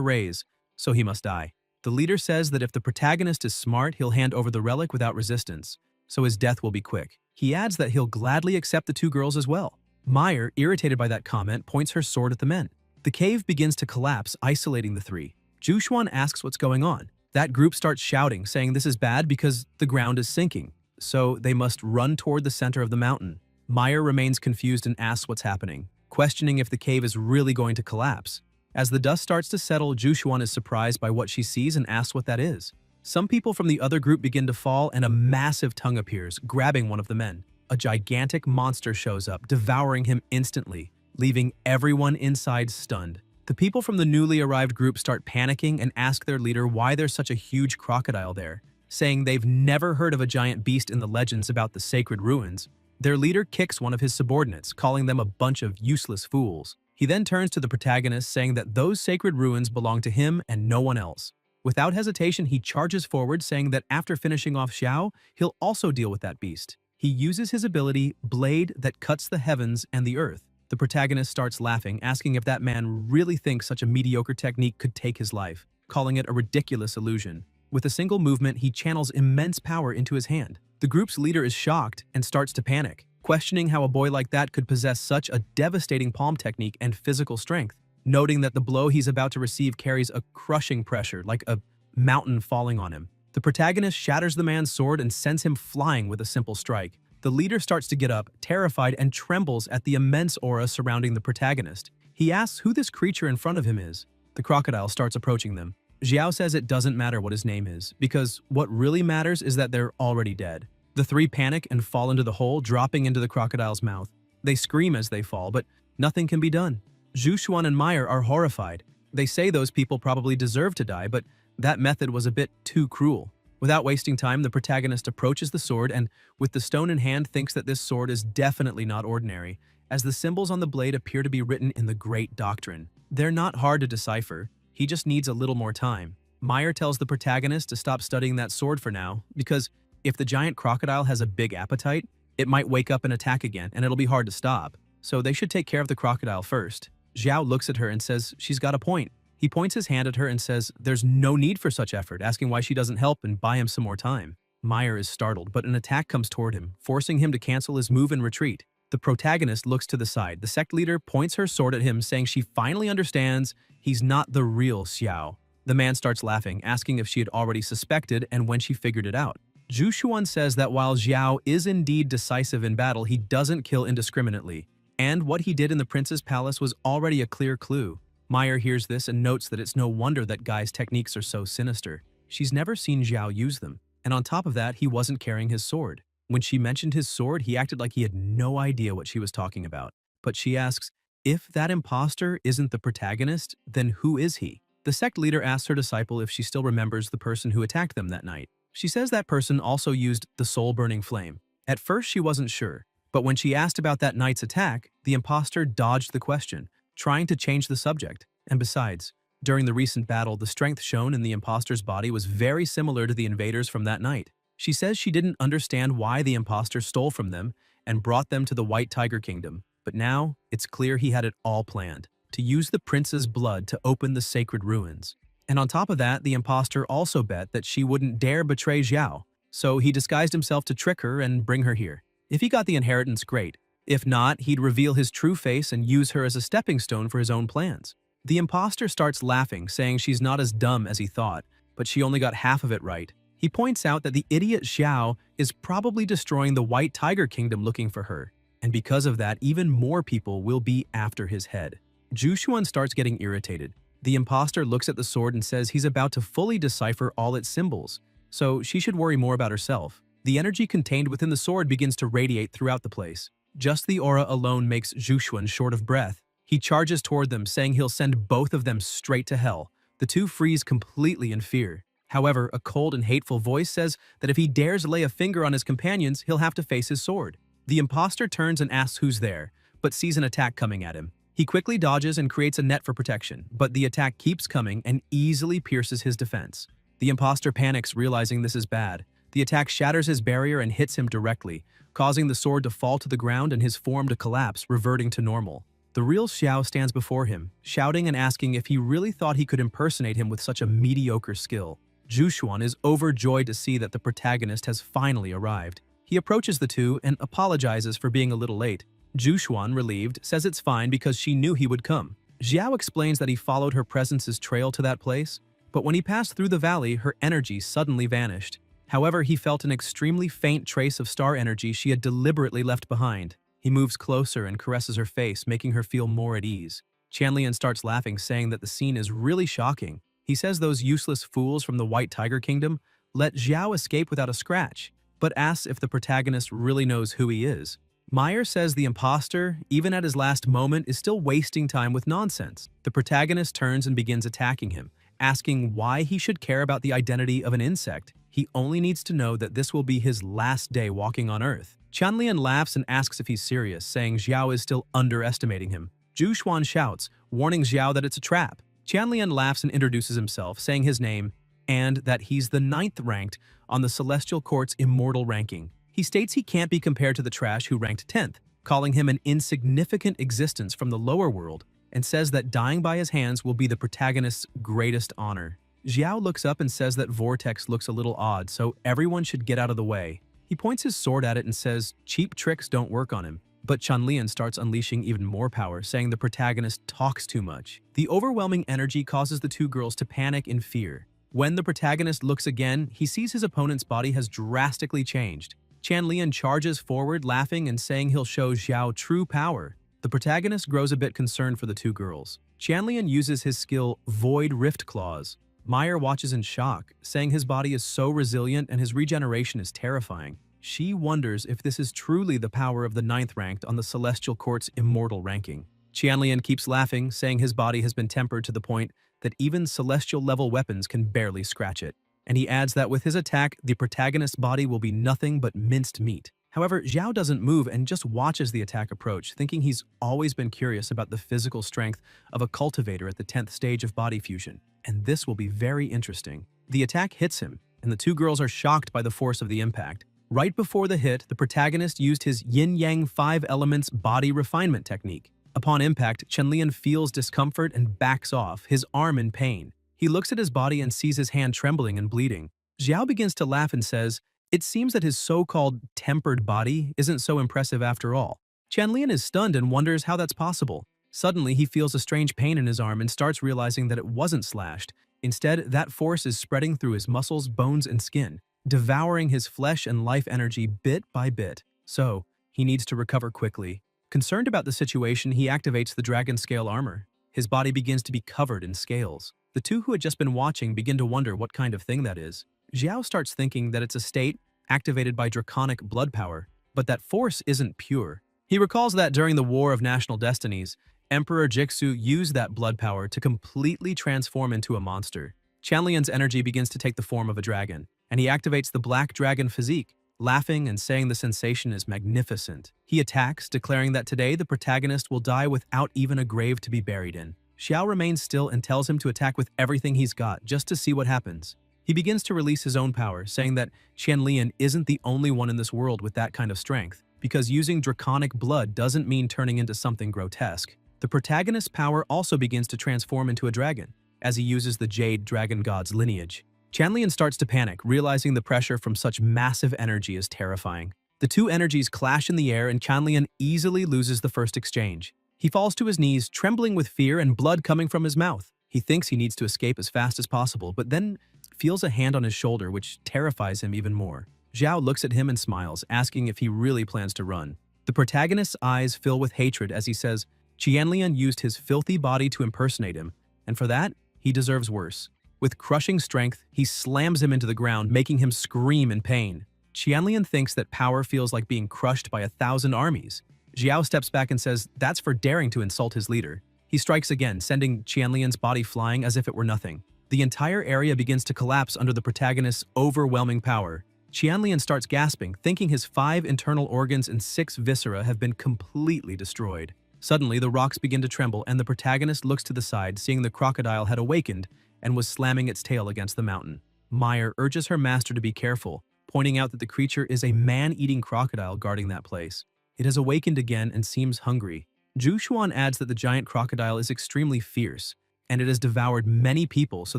raise, so he must die. The leader says that if the protagonist is smart, he'll hand over the relic without resistance, so his death will be quick. He adds that he'll gladly accept the two girls as well. Meyer, irritated by that comment, points her sword at the men. The cave begins to collapse, isolating the three. Zhu Xuan asks what's going on. That group starts shouting, saying this is bad because the ground is sinking, so they must run toward the center of the mountain. Meyer remains confused and asks what's happening, questioning if the cave is really going to collapse. As the dust starts to settle, Zhu Xuan is surprised by what she sees and asks what that is. Some people from the other group begin to fall, and a massive tongue appears, grabbing one of the men. A gigantic monster shows up, devouring him instantly, leaving everyone inside stunned. The people from the newly arrived group start panicking and ask their leader why there's such a huge crocodile there, saying they've never heard of a giant beast in the legends about the sacred ruins. Their leader kicks one of his subordinates, calling them a bunch of useless fools. He then turns to the protagonist, saying that those sacred ruins belong to him and no one else. Without hesitation, he charges forward, saying that after finishing off Xiao, he'll also deal with that beast. He uses his ability, Blade, that cuts the heavens and the earth. The protagonist starts laughing, asking if that man really thinks such a mediocre technique could take his life, calling it a ridiculous illusion. With a single movement, he channels immense power into his hand. The group's leader is shocked and starts to panic, questioning how a boy like that could possess such a devastating palm technique and physical strength, noting that the blow he's about to receive carries a crushing pressure, like a mountain falling on him. The protagonist shatters the man's sword and sends him flying with a simple strike. The leader starts to get up, terrified, and trembles at the immense aura surrounding the protagonist. He asks who this creature in front of him is. The crocodile starts approaching them. Xiao says it doesn't matter what his name is, because what really matters is that they're already dead. The three panic and fall into the hole, dropping into the crocodile's mouth. They scream as they fall, but nothing can be done. Zhu Xuan and Meyer are horrified. They say those people probably deserve to die, but that method was a bit too cruel. Without wasting time, the protagonist approaches the sword and, with the stone in hand, thinks that this sword is definitely not ordinary, as the symbols on the blade appear to be written in the Great Doctrine. They're not hard to decipher. He just needs a little more time. Meyer tells the protagonist to stop studying that sword for now, because if the giant crocodile has a big appetite, It might wake up and attack again, and it'll be hard to stop. So they should take care of the crocodile first. Xiao looks at her and says she's got a point. He points his hand at her and says there's no need for such effort, asking why she doesn't help and buy him some more time. Meyer is startled, but an attack comes toward him, forcing him to cancel his move and retreat. The protagonist looks to the side. The sect leader points her sword at him, saying she finally understands he's not the real Xiao. The man starts laughing, asking if she had already suspected and when she figured it out. Zhu Xuan says that while Xiao is indeed decisive in battle, he doesn't kill indiscriminately. And what he did in the prince's palace was already a clear clue. Meyer hears this and notes that it's no wonder that Guy's techniques are so sinister. She's never seen Xiao use them. And on top of that, he wasn't carrying his sword. When she mentioned his sword, he acted like he had no idea what she was talking about. But she asks, if that imposter isn't the protagonist, then who is he? The sect leader asks her disciple if she still remembers the person who attacked them that night. She says that person also used the soul-burning flame. At first, she wasn't sure. But when she asked about that night's attack, the imposter dodged the question, trying to change the subject. And besides, during the recent battle, the strength shown in the imposter's body was very similar to the invaders from that night. She says she didn't understand why the imposter stole from them and brought them to the White Tiger Kingdom, but now it's clear he had it all planned, to use the prince's blood to open the sacred ruins. And on top of that, the imposter also bet that she wouldn't dare betray Xiao, so he disguised himself to trick her and bring her here. If he got the inheritance, great. If not, he'd reveal his true face and use her as a stepping stone for his own plans. The imposter starts laughing, saying she's not as dumb as he thought, but she only got half of it right. He points out that the idiot Xiao is probably destroying the White Tiger Kingdom looking for her, and because of that, even more people will be after his head. Zhu Xuan starts getting irritated. The imposter looks at the sword and says he's about to fully decipher all its symbols, so she should worry more about herself. The energy contained within the sword begins to radiate throughout the place. Just the aura alone makes Zhu Xuan short of breath. He charges toward them, saying he'll send both of them straight to hell. The two freeze completely in fear. However, a cold and hateful voice says that if he dares lay a finger on his companions, he'll have to face his sword. The imposter turns and asks who's there, but sees an attack coming at him. He quickly dodges and creates a net for protection, but the attack keeps coming and easily pierces his defense. The imposter panics, realizing this is bad. The attack shatters his barrier and hits him directly, causing the sword to fall to the ground and his form to collapse, reverting to normal. The real Xiao stands before him, shouting and asking if he really thought he could impersonate him with such a mediocre skill. Zhu Xuan is overjoyed to see that the protagonist has finally arrived. He approaches the two and apologizes for being a little late. Zhu Xuan, relieved, says it's fine because she knew he would come. Xiao explains that he followed her presence's trail to that place, but when he passed through the valley, her energy suddenly vanished. However, he felt an extremely faint trace of star energy she had deliberately left behind. He moves closer and caresses her face, making her feel more at ease. Chanlian starts laughing, saying that the scene is really shocking. He says those useless fools from the White Tiger Kingdom let Xiao escape without a scratch, but asks if the protagonist really knows who he is. Meyer says the imposter, even at his last moment, is still wasting time with nonsense. The protagonist turns and begins attacking him, asking why he should care about the identity of an insect. He only needs to know that this will be his last day walking on Earth. Chanlian laughs and asks if he's serious, saying Xiao is still underestimating him. Zhu Xuan shouts, warning Xiao that it's a trap. Chanlian laughs and introduces himself, saying his name, and that he's the 9th ranked on the Celestial Court's immortal ranking. He states he can't be compared to the trash who ranked 10th, calling him an insignificant existence from the lower world, and says that dying by his hands will be the protagonist's greatest honor. Xiao looks up and says that Vortex looks a little odd, so everyone should get out of the way. He points his sword at it and says cheap tricks don't work on him. But Chanlian starts unleashing even more power, saying the protagonist talks too much. The overwhelming energy causes the two girls to panic in fear. When the protagonist looks again, he sees his opponent's body has drastically changed. Chanlian charges forward, laughing and saying he'll show Xiao true power. The protagonist grows a bit concerned for the two girls. Chanlian uses his skill Void Rift Claws. Meyer watches in shock, saying his body is so resilient and his regeneration is terrifying. She wonders if this is truly the power of the 9th ranked on the Celestial Court's immortal ranking. Chanlian keeps laughing, saying his body has been tempered to the point that even celestial-level weapons can barely scratch it. And he adds that with his attack, the protagonist's body will be nothing but minced meat. However, Xiao doesn't move and just watches the attack approach, thinking he's always been curious about the physical strength of a cultivator at the 10th stage of body fusion. And this will be very interesting. The attack hits him, and the two girls are shocked by the force of the impact. Right before the hit, the protagonist used his yin-yang 5 elements body refinement technique. Upon impact, Chenlian feels discomfort and backs off, his arm in pain. He looks at his body and sees his hand trembling and bleeding. Xiao begins to laugh and says, "It seems that his so-called tempered body isn't so impressive after all." Chenlian is stunned and wonders how that's possible. Suddenly, he feels a strange pain in his arm and starts realizing that it wasn't slashed. Instead, that force is spreading through his muscles, bones, and skin, devouring his flesh and life energy bit by bit. So, he needs to recover quickly. Concerned about the situation, he activates the dragon scale armor. His body begins to be covered in scales. The two who had just been watching begin to wonder what kind of thing that is. Xiao starts thinking that it's a state activated by draconic blood power, but that force isn't pure. He recalls that during the War of National Destinies, Emperor Jixu used that blood power to completely transform into a monster. Chanlian's energy begins to take the form of a dragon, and he activates the black dragon physique, laughing and saying the sensation is magnificent. He attacks, declaring that today the protagonist will die without even a grave to be buried in. Xiao remains still and tells him to attack with everything he's got, just to see what happens. He begins to release his own power, saying that Qianlian isn't the only one in this world with that kind of strength, because using draconic blood doesn't mean turning into something grotesque. The protagonist's power also begins to transform into a dragon, as he uses the Jade Dragon God's lineage. Qianlian starts to panic, realizing the pressure from such massive energy is terrifying. The two energies clash in the air and Qianlian easily loses the first exchange. He falls to his knees, trembling with fear and blood coming from his mouth. He thinks he needs to escape as fast as possible, but then feels a hand on his shoulder, which terrifies him even more. Xiao looks at him and smiles, asking if he really plans to run. The protagonist's eyes fill with hatred as he says, Qianlian used his filthy body to impersonate him, and for that, he deserves worse. With crushing strength, he slams him into the ground, making him scream in pain. Qianlian thinks that power feels like being crushed by 1,000 armies. Xiao steps back and says that's for daring to insult his leader. He strikes again, sending Qianlian's body flying as if it were nothing. The entire area begins to collapse under the protagonist's overwhelming power. Qianlian starts gasping, thinking his 5 internal organs and 6 viscera have been completely destroyed. Suddenly, the rocks begin to tremble and the protagonist looks to the side, seeing the crocodile had awakened and was slamming its tail against the mountain. Meyer urges her master to be careful, pointing out that the creature is a man-eating crocodile guarding that place. It has awakened again and seems hungry. Zhu Xuan adds that the giant crocodile is extremely fierce, and it has devoured many people, so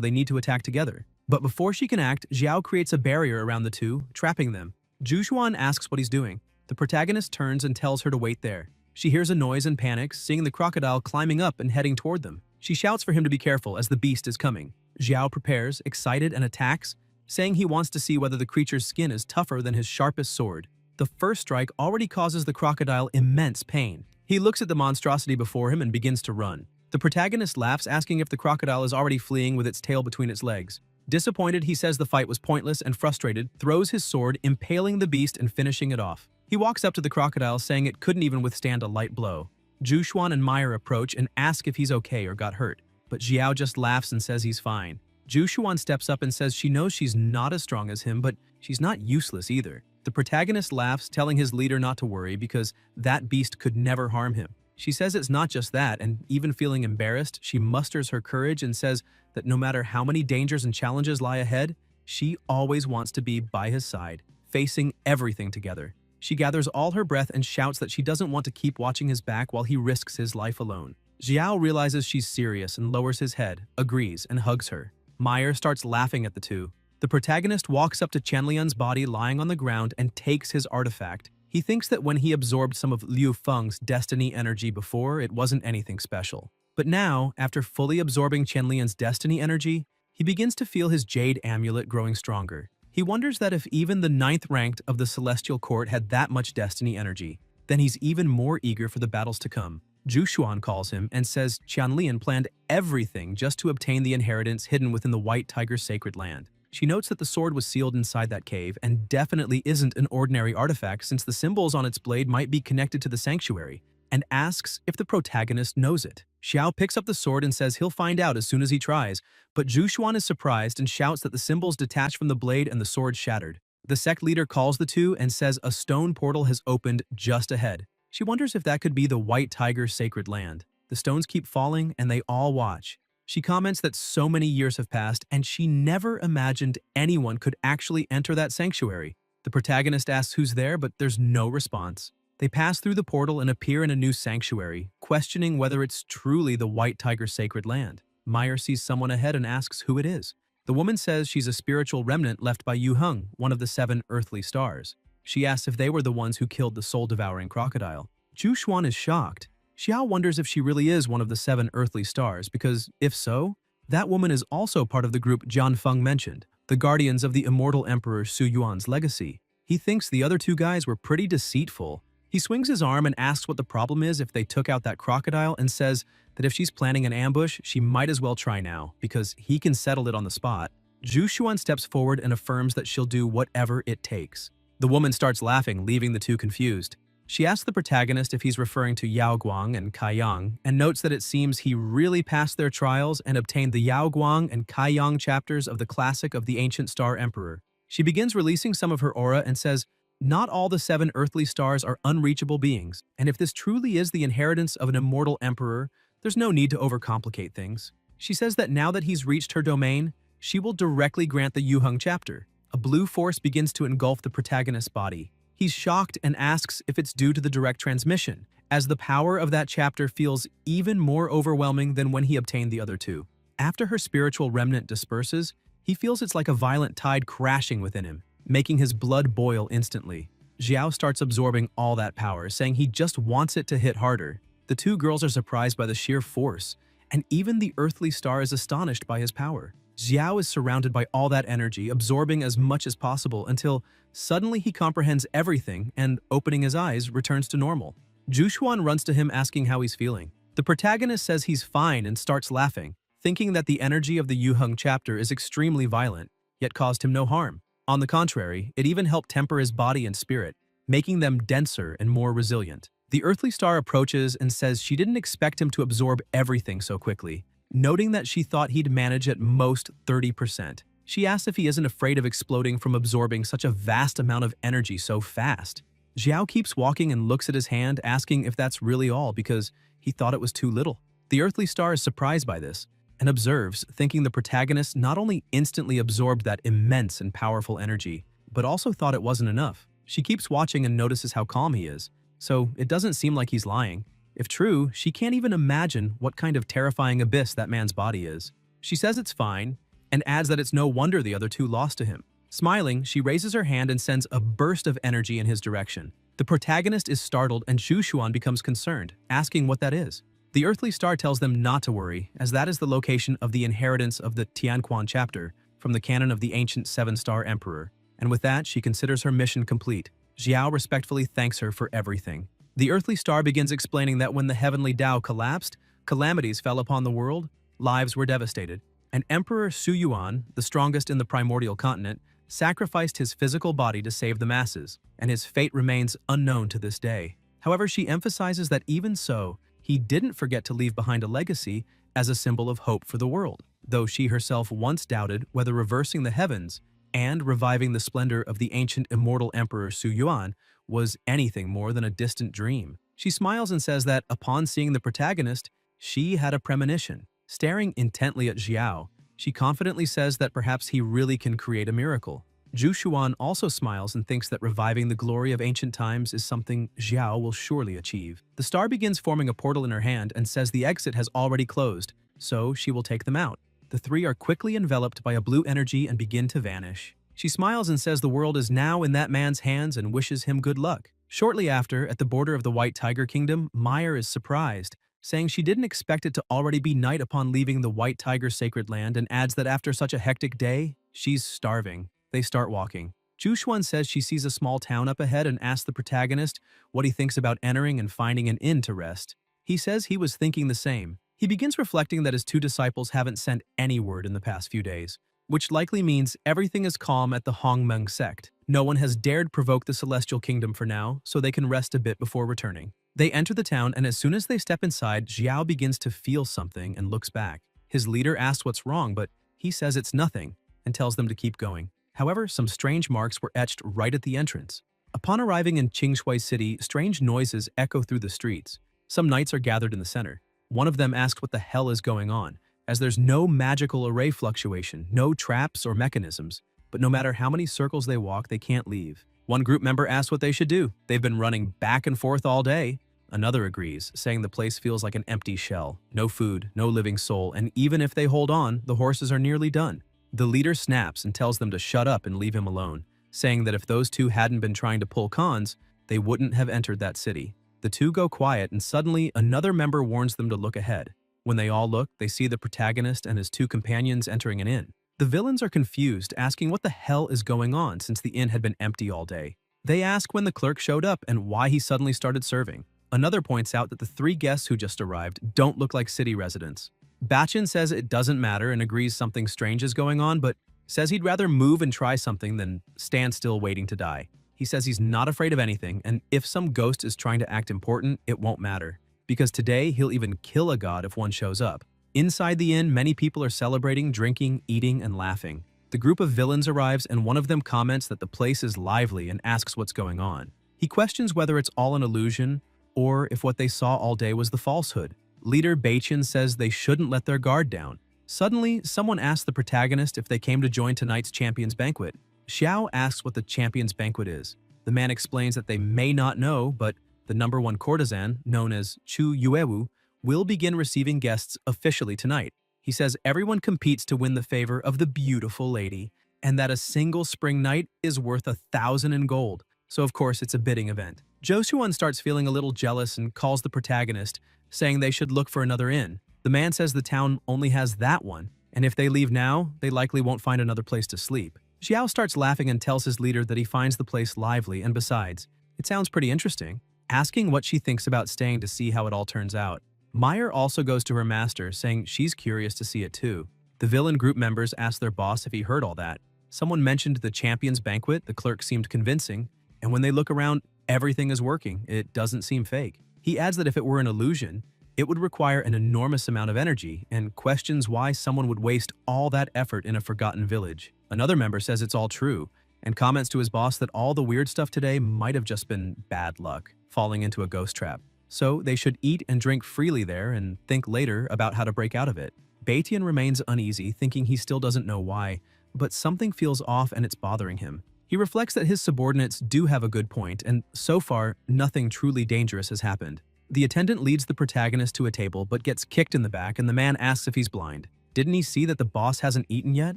they need to attack together. But before she can act, Xiao creates a barrier around the two, trapping them. Zhu Xuan asks what he's doing. The protagonist turns and tells her to wait there. She hears a noise and panics, seeing the crocodile climbing up and heading toward them. She shouts for him to be careful as the beast is coming. Xiao prepares, excited, and attacks, saying he wants to see whether the creature's skin is tougher than his sharpest sword. The first strike already causes the crocodile immense pain. He looks at the monstrosity before him and begins to run. The protagonist laughs, asking if the crocodile is already fleeing with its tail between its legs. Disappointed, he says the fight was pointless and frustrated, throws his sword, impaling the beast and finishing it off. He walks up to the crocodile, saying it couldn't even withstand a light blow. Zhu Xuan and Meyer approach and ask if he's okay or got hurt, but Xiao just laughs and says he's fine. Zhu Xuan steps up and says she knows she's not as strong as him, but she's not useless either. The protagonist laughs, telling his leader not to worry because that beast could never harm him. She says it's not just that, and even feeling embarrassed, she musters her courage and says that no matter how many dangers and challenges lie ahead, she always wants to be by his side, facing everything together. She gathers all her breath and shouts that she doesn't want to keep watching his back while he risks his life alone. Xiao realizes she's serious and lowers his head, agrees, and hugs her. Meyer starts laughing at the two. The protagonist walks up to Qianlian's body lying on the ground and takes his artifact. He thinks that when he absorbed some of Liu Feng's destiny energy before, it wasn't anything special. But now, after fully absorbing Qianlian's destiny energy, he begins to feel his jade amulet growing stronger. He wonders that if even the 9th ranked of the Celestial Court had that much destiny energy, then he's even more eager for the battles to come. Zhu Xuan calls him and says Qianlian planned everything just to obtain the inheritance hidden within the White Tiger's sacred land. She notes that the sword was sealed inside that cave and definitely isn't an ordinary artifact since the symbols on its blade might be connected to the sanctuary, and asks if the protagonist knows it. Xiao picks up the sword and says he'll find out as soon as he tries, but Zhu Xuan is surprised and shouts that the symbols detach from the blade and the sword shattered. The sect leader calls the two and says a stone portal has opened just ahead. She wonders if that could be the White Tiger's sacred land. The stones keep falling and they all watch. She comments that so many years have passed and she never imagined anyone could actually enter that sanctuary. The protagonist asks who's there, but there's no response. They pass through the portal and appear in a new sanctuary, questioning whether it's truly the White Tiger's sacred land. Meyer sees someone ahead and asks who it is. The woman says she's a spiritual remnant left by Yu Heng, one of the 7 earthly stars. She asks if they were the ones who killed the soul-devouring crocodile. Zhu Xuan is shocked. Xiao wonders if she really is one of the 7 earthly stars, because if so, that woman is also part of the group Jian Feng mentioned, the guardians of the immortal Emperor Su Yuan's legacy. He thinks the other 2 guys were pretty deceitful. He swings his arm and asks what the problem is if they took out that crocodile and says that if she's planning an ambush, she might as well try now, because he can settle it on the spot. Zhu Xuan steps forward and affirms that she'll do whatever it takes. The woman starts laughing, leaving the 2 confused. She asks the protagonist if he's referring to Yao Guang and Kai Yang, and notes that it seems he really passed their trials and obtained the Yao Guang and Kai Yang chapters of the classic of the Ancient Star Emperor. She begins releasing some of her aura and says, not all the 7 earthly stars are unreachable beings, and if this truly is the inheritance of an immortal emperor, there's no need to overcomplicate things. She says that now that he's reached her domain, she will directly grant the Yu Heng chapter. A blue force begins to engulf the protagonist's body. He's shocked and asks if it's due to the direct transmission, as the power of that chapter feels even more overwhelming than when he obtained the other 2. After her spiritual remnant disperses, he feels it's like a violent tide crashing within him, making his blood boil instantly. Xiao starts absorbing all that power, saying he just wants it to hit harder. The 2 girls are surprised by the sheer force, and even the earthly star is astonished by his power. Xiao is surrounded by all that energy, absorbing as much as possible until suddenly he comprehends everything and, opening his eyes, returns to normal. Zhu Xuan runs to him asking how he's feeling. The protagonist says he's fine and starts laughing, thinking that the energy of the Yu Heng chapter is extremely violent, yet caused him no harm. On the contrary, it even helped temper his body and spirit, making them denser and more resilient. The earthly star approaches and says she didn't expect him to absorb everything so quickly, noting that she thought he'd manage at most 30%. She asks if he isn't afraid of exploding from absorbing such a vast amount of energy so fast. Xiao keeps walking and looks at his hand, asking if that's really all because he thought it was too little. The earthly star is surprised by this and observes, thinking the protagonist not only instantly absorbed that immense and powerful energy, but also thought it wasn't enough. She keeps watching and notices how calm he is, so it doesn't seem like he's lying. If true, she can't even imagine what kind of terrifying abyss that man's body is. She says it's fine, and adds that it's no wonder the other 2 lost to him. Smiling, she raises her hand and sends a burst of energy in his direction. The protagonist is startled and Zhu Xuan becomes concerned, asking what that is. The earthly star tells them not to worry, as that is the location of the inheritance of the Tianquan chapter from the canon of the ancient 7-star emperor. And with that, she considers her mission complete. Xiao respectfully thanks her for everything. The earthly star begins explaining that when the heavenly Tao collapsed, calamities fell upon the world, lives were devastated, and Emperor Su Yuan, the strongest in the primordial continent, sacrificed his physical body to save the masses, and his fate remains unknown to this day. However, she emphasizes that even so, he didn't forget to leave behind a legacy as a symbol of hope for the world, though she herself once doubted whether reversing the heavens and reviving the splendor of the ancient immortal Emperor Su Yuan was anything more than a distant dream. She smiles and says that, upon seeing the protagonist, she had a premonition. Staring intently at Xiao, she confidently says that perhaps he really can create a miracle. Zhu Xuan also smiles and thinks that reviving the glory of ancient times is something Xiao will surely achieve. The star begins forming a portal in her hand and says the exit has already closed, so she will take them out. The 3 are quickly enveloped by a blue energy and begin to vanish. She smiles and says the world is now in that man's hands and wishes him good luck. Shortly after, at the border of the White Tiger Kingdom, Meyer is surprised, saying she didn't expect it to already be night upon leaving the White Tiger's sacred land, and adds that after such a hectic day, she's starving. They start walking. Zhu Xuan says she sees a small town up ahead and asks the protagonist what he thinks about entering and finding an inn to rest. He says he was thinking the same. He begins reflecting that his 2 disciples haven't sent any word in the past few days, which likely means everything is calm at the Hongmeng sect. No one has dared provoke the Celestial Kingdom for now, so they can rest a bit before returning. They enter the town, and as soon as they step inside, Xiao begins to feel something and looks back. His leader asks what's wrong, but he says it's nothing and tells them to keep going. However, some strange marks were etched right at the entrance. Upon arriving in Qingshui City, strange noises echo through the streets. Some knights are gathered in the center. One of them asks what the hell is going on, as there's no magical array fluctuation, no traps or mechanisms, but no matter how many circles they walk, they can't leave. One group member asks what they should do. They've been running back and forth all day. Another agrees, saying the place feels like an empty shell. No food, no living soul, and even if they hold on, the horses are nearly done. The leader snaps and tells them to shut up and leave him alone, saying that if those two hadn't been trying to pull cons, they wouldn't have entered that city. The two go quiet and suddenly another member warns them to look ahead. When they all look, they see the protagonist and his two companions entering an inn. The villains are confused, asking what the hell is going on since the inn had been empty all day. They ask when the clerk showed up and why he suddenly started serving. Another points out that the three guests who just arrived don't look like city residents. Bachin says it doesn't matter and agrees something strange is going on, but says he'd rather move and try something than stand still waiting to die. He says he's not afraid of anything, and if some ghost is trying to act important, it won't matter. Because today, he'll even kill a god if one shows up. Inside the inn, many people are celebrating, drinking, eating, and laughing. The group of villains arrives, and one of them comments that the place is lively and asks what's going on. He questions whether it's all an illusion, or if what they saw all day was the falsehood. Leader Bachin says they shouldn't let their guard down. Suddenly, someone asks the protagonist if they came to join tonight's Champions Banquet. Xiao asks what the Champions Banquet is. The man explains that they may not know, but the number one courtesan, known as Chu Yuewu, will begin receiving guests officially tonight. He says everyone competes to win the favor of the beautiful lady, and that a single spring night is worth 1,000 in gold. So of course it's a bidding event. Josuan starts feeling a little jealous and calls the protagonist, saying they should look for another inn. The man says the town only has that one, and if they leave now, they likely won't find another place to sleep. Xiao starts laughing and tells his leader that he finds the place lively, and besides, it sounds pretty interesting, asking what she thinks about staying to see how it all turns out. Meyer also goes to her master, saying she's curious to see it too. The villain group members ask their boss if he heard all that. Someone mentioned the Champions Banquet, the clerk seemed convincing, and when they look around, everything is working. It doesn't seem fake. He adds that if it were an illusion, it would require an enormous amount of energy, and questions why someone would waste all that effort in a forgotten village. Another member says it's all true, and comments to his boss that all the weird stuff today might have just been bad luck, falling into a ghost trap. So they should eat and drink freely there and think later about how to break out of it. Baitian remains uneasy, thinking he still doesn't know why, but something feels off and it's bothering him. He reflects that his subordinates do have a good point, and so far, nothing truly dangerous has happened. The attendant leads the protagonist to a table but gets kicked in the back, and the man asks if he's blind. Didn't he see that the boss hasn't eaten yet?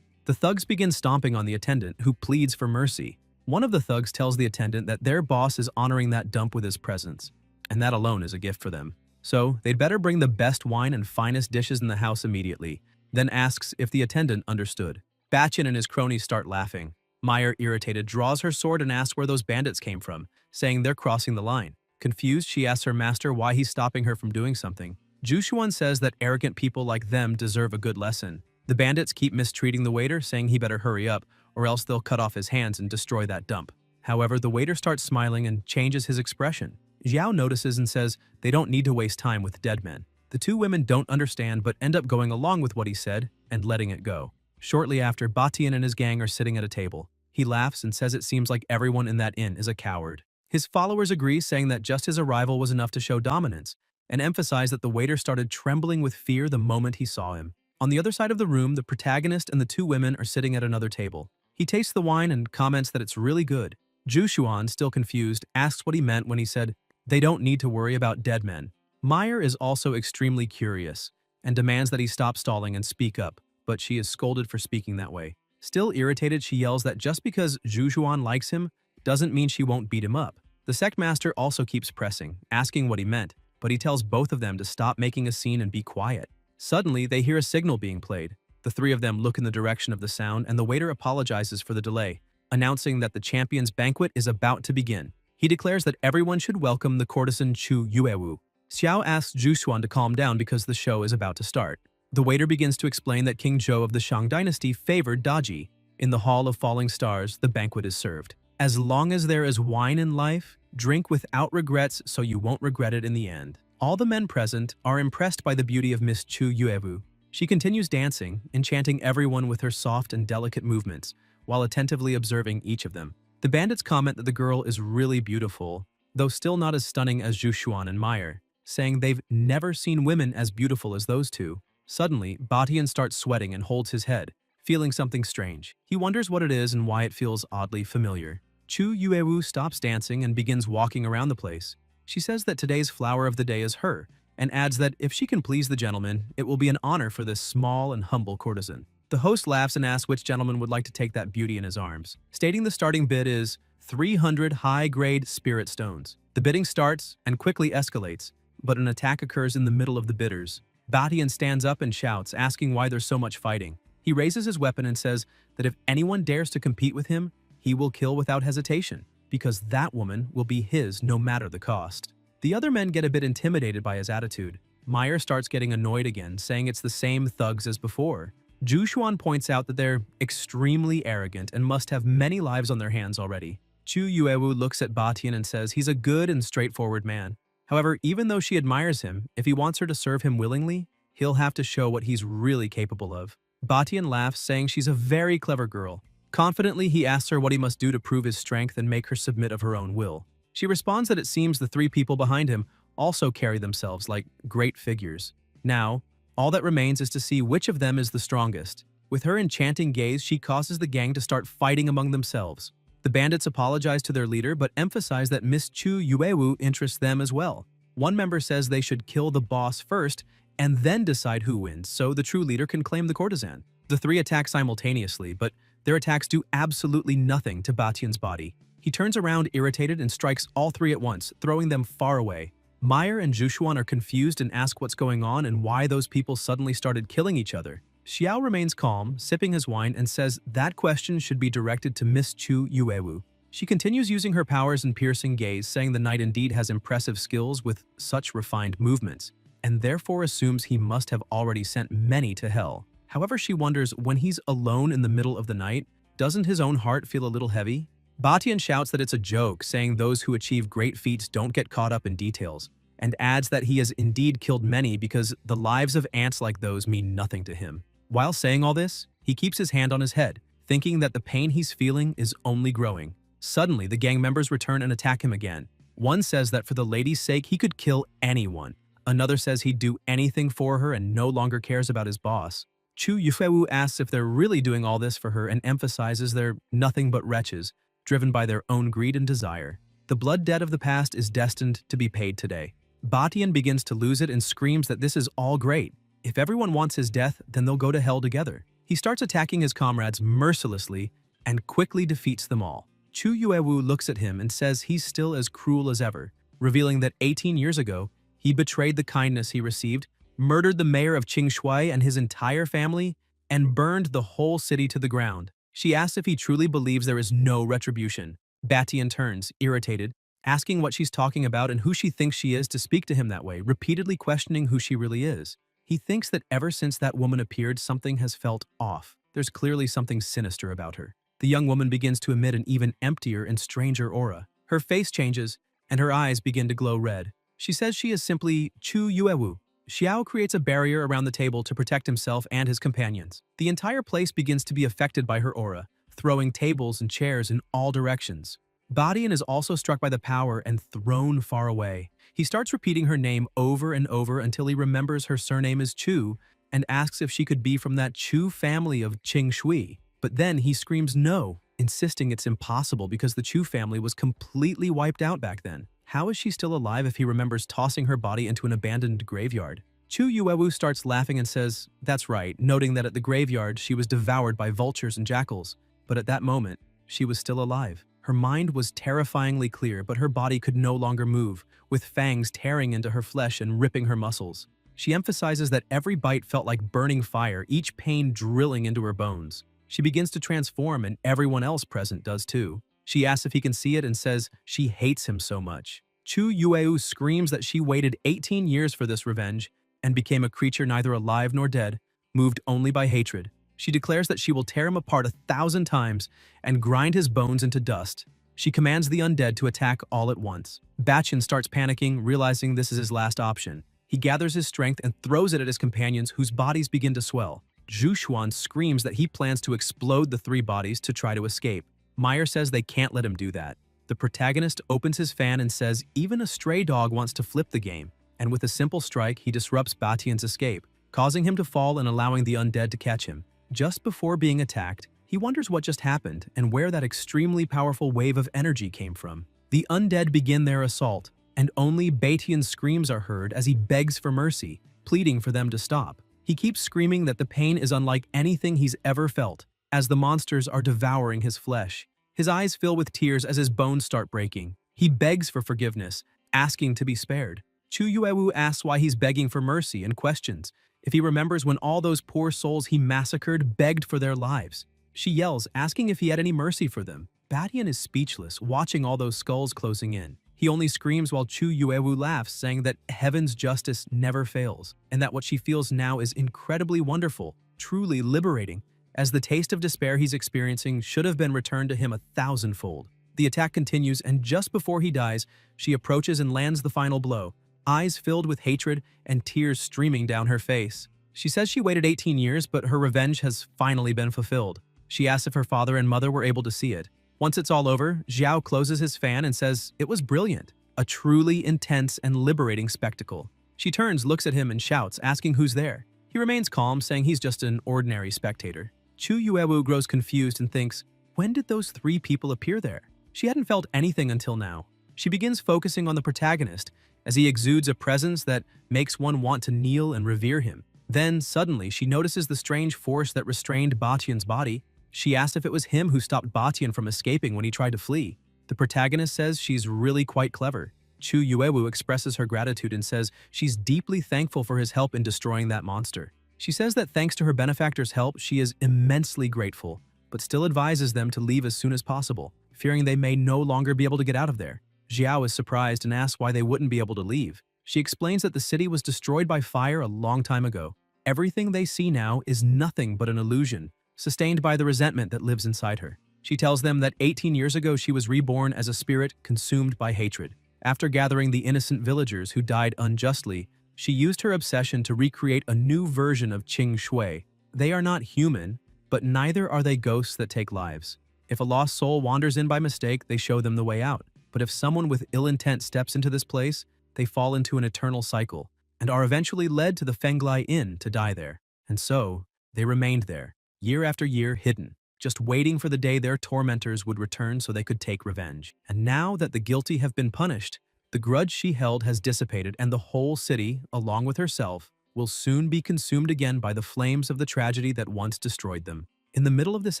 The thugs begin stomping on the attendant, who pleads for mercy. One of the thugs tells the attendant that their boss is honoring that dump with his presence, and that alone is a gift for them. So they'd better bring the best wine and finest dishes in the house immediately, then asks if the attendant understood. Bachin and his cronies start laughing. Meyer, irritated, draws her sword and asks where those bandits came from, saying they're crossing the line. Confused, she asks her master why he's stopping her from doing something. Jushuan says that arrogant people like them deserve a good lesson. The bandits keep mistreating the waiter, saying he better hurry up, or else they'll cut off his hands and destroy that dump. However, the waiter starts smiling and changes his expression. Xiao notices and says they don't need to waste time with dead men. The two women don't understand but end up going along with what he said and letting it go. Shortly after, Batian and his gang are sitting at a table. He laughs and says it seems like everyone in that inn is a coward. His followers agree, saying that just his arrival was enough to show dominance, and emphasize that the waiter started trembling with fear the moment he saw him. On the other side of the room, the protagonist and the two women are sitting at another table. He tastes the wine and comments that it's really good. Jushuan, still confused, asks what he meant when he said, they don't need to worry about dead men. Meyer is also extremely curious, and demands that he stop stalling and speak up, but she is scolded for speaking that way. Still irritated, she yells that just because Jushuan likes him, doesn't mean she won't beat him up. The sect master also keeps pressing, asking what he meant, but he tells both of them to stop making a scene and be quiet. Suddenly, they hear a signal being played. The three of them look in the direction of the sound, and the waiter apologizes for the delay, announcing that the Champions Banquet is about to begin. He declares that everyone should welcome the courtesan Chu Yuewu. Xiao asks Jushuan to calm down because the show is about to start. The waiter begins to explain that King Zhou of the Shang dynasty favored Daji. In the Hall of Falling Stars, the banquet is served. As long as there is wine in life, drink without regrets so you won't regret it in the end. All the men present are impressed by the beauty of Miss Chu Yuewu. She continues dancing, enchanting everyone with her soft and delicate movements, while attentively observing each of them. The bandits comment that the girl is really beautiful, though still not as stunning as Jushuan and Meyer, saying they've never seen women as beautiful as those two. Suddenly, Batian starts sweating and holds his head, feeling something strange. He wonders what it is and why it feels oddly familiar. Chu Yuewu stops dancing and begins walking around the place. She says that today's flower of the day is her, and adds that if she can please the gentleman, it will be an honor for this small and humble courtesan. The host laughs and asks which gentleman would like to take that beauty in his arms, stating the starting bid is 300 high-grade spirit stones. The bidding starts and quickly escalates, but an attack occurs in the middle of the bidders. Batian stands up and shouts, asking why there's so much fighting. He raises his weapon and says that if anyone dares to compete with him, he will kill without hesitation, because that woman will be his no matter the cost. The other men get a bit intimidated by his attitude. Meyer starts getting annoyed again, saying it's the same thugs as before. Zhu points out that they're extremely arrogant and must have many lives on their hands already. Chu Yuewu looks at Batian and says he's a good and straightforward man. However, even though she admires him, if he wants her to serve him willingly, he'll have to show what he's really capable of. Batian laughs, saying she's a very clever girl. Confidently, he asks her what he must do to prove his strength and make her submit of her own will. She responds that it seems the three people behind him also carry themselves like great figures. Now, all that remains is to see which of them is the strongest. With her enchanting gaze, she causes the gang to start fighting among themselves. The bandits apologize to their leader but emphasize that Miss Chu Yuewu interests them as well. One member says they should kill the boss first and then decide who wins, so the true leader can claim the courtesan. The three attack simultaneously, but their attacks do absolutely nothing to Batian's body. He turns around irritated and strikes all three at once, throwing them far away. Meyer and Zhu are confused and ask what's going on and why those people suddenly started killing each other. Xiao remains calm, sipping his wine, and says that question should be directed to Miss Chu Yuewu. She continues using her powers and piercing gaze, saying the knight indeed has impressive skills with such refined movements, and therefore assumes he must have already sent many to hell. However, she wonders, when he's alone in the middle of the night, doesn't his own heart feel a little heavy? Batian shouts that it's a joke, saying those who achieve great feats don't get caught up in details, and adds that he has indeed killed many because the lives of ants like those mean nothing to him. While saying all this, he keeps his hand on his head, thinking that the pain he's feeling is only growing. Suddenly, the gang members return and attack him again. One says that for the lady's sake, he could kill anyone. Another says he'd do anything for her and no longer cares about his boss. Chu Yuewu asks if they're really doing all this for her and emphasizes they're nothing but wretches, driven by their own greed and desire. The blood debt of the past is destined to be paid today. Batian begins to lose it and screams that this is all great. If everyone wants his death, then they'll go to hell together. He starts attacking his comrades mercilessly and quickly defeats them all. Chu Yuewu looks at him and says he's still as cruel as ever, revealing that 18 years ago, he betrayed the kindness he received, murdered the mayor of Qingshui and his entire family, and burned the whole city to the ground. She asks if he truly believes there is no retribution. Batian turns, irritated, asking what she's talking about and who she thinks she is to speak to him that way, repeatedly questioning who she really is. He thinks that ever since that woman appeared, something has felt off. There's clearly something sinister about her. The young woman begins to emit an even emptier and stranger aura. Her face changes, and her eyes begin to glow red. She says she is simply Chu Yuewu. Xiao creates a barrier around the table to protect himself and his companions. The entire place begins to be affected by her aura, throwing tables and chairs in all directions. Batian is also struck by the power and thrown far away. He starts repeating her name over and over until he remembers her surname is Chu and asks if she could be from that Chu family of Qingshui. But then he screams no, insisting it's impossible because the Chu family was completely wiped out back then. How is she still alive if he remembers tossing her body into an abandoned graveyard? Chu Yuewu starts laughing and says, that's right, noting that at the graveyard she was devoured by vultures and jackals. But at that moment, she was still alive. Her mind was terrifyingly clear, but her body could no longer move, with fangs tearing into her flesh and ripping her muscles. She emphasizes that every bite felt like burning fire, each pain drilling into her bones. She begins to transform, and everyone else present does too. She asks if he can see it and says she hates him so much. Chu Yuewu screams that she waited 18 years for this revenge and became a creature neither alive nor dead, moved only by hatred. She declares that she will tear him apart 1,000 times and grind his bones into dust. She commands the undead to attack all at once. Batian starts panicking, realizing this is his last option. He gathers his strength and throws it at his companions, whose bodies begin to swell. Zhu screams that he plans to explode the three bodies to try to escape. Meyer says they can't let him do that. The protagonist opens his fan and says even a stray dog wants to flip the game, and with a simple strike, he disrupts Batian's escape, causing him to fall and allowing the undead to catch him. Just before being attacked, he He wonders what just happened and where that extremely powerful wave of energy came from. The undead begin their assault, and only Batian's screams are heard as he begs for mercy, pleading for them to stop. He keeps screaming that the pain is unlike anything he's ever felt, as the monsters are devouring his flesh. His eyes fill with tears as his bones start breaking. He begs for forgiveness, asking to be spared. Chu Yuewu asks why he's begging for mercy and questions if he remembers when all those poor souls he massacred begged for their lives. She yells, asking if he had any mercy for them. Batian is speechless, watching all those skulls closing in. He only screams while Chu Yuewu laughs, saying that heaven's justice never fails, and that what she feels now is incredibly wonderful, truly liberating, as the taste of despair he's experiencing should have been returned to him 1,000-fold. The attack continues, and just before he dies, she approaches and lands the final blow, eyes filled with hatred and tears streaming down her face. She says she waited 18 years, but her revenge has finally been fulfilled. She asks if her father and mother were able to see it. Once it's all over, Xiao closes his fan and says it was brilliant, a truly intense and liberating spectacle. She turns, looks at him, and shouts, asking who's there. He remains calm, saying he's just an ordinary spectator. Chu Yuewu grows confused and thinks, when did those 3 people appear there? She hadn't felt anything until now. She begins focusing on the protagonist, as he exudes a presence that makes one want to kneel and revere him. Then, suddenly, she notices the strange force that restrained Batian's body. She asks if it was him who stopped Batian from escaping when he tried to flee. The protagonist says she's really quite clever. Chu Yuewu expresses her gratitude and says she's deeply thankful for his help in destroying that monster. She says that thanks to her benefactor's help, she is immensely grateful, but still advises them to leave as soon as possible, fearing they may no longer be able to get out of there. Xiao is surprised and asks why they wouldn't be able to leave. She explains that the city was destroyed by fire a long time ago. Everything they see now is nothing but an illusion, sustained by the resentment that lives inside her. She tells them that 18 years ago she was reborn as a spirit consumed by hatred. After gathering the innocent villagers who died unjustly, she used her obsession to recreate a new version of Qing Shui. They are not human, but neither are they ghosts that take lives. If a lost soul wanders in by mistake, they show them the way out. But if someone with ill intent steps into this place, they fall into an eternal cycle and are eventually led to the Fenglai Inn to die there. And so, they remained there, year after year hidden, just waiting for the day their tormentors would return so they could take revenge. And now that the guilty have been punished, the grudge she held has dissipated, and the whole city, along with herself, will soon be consumed again by the flames of the tragedy that once destroyed them. In the middle of this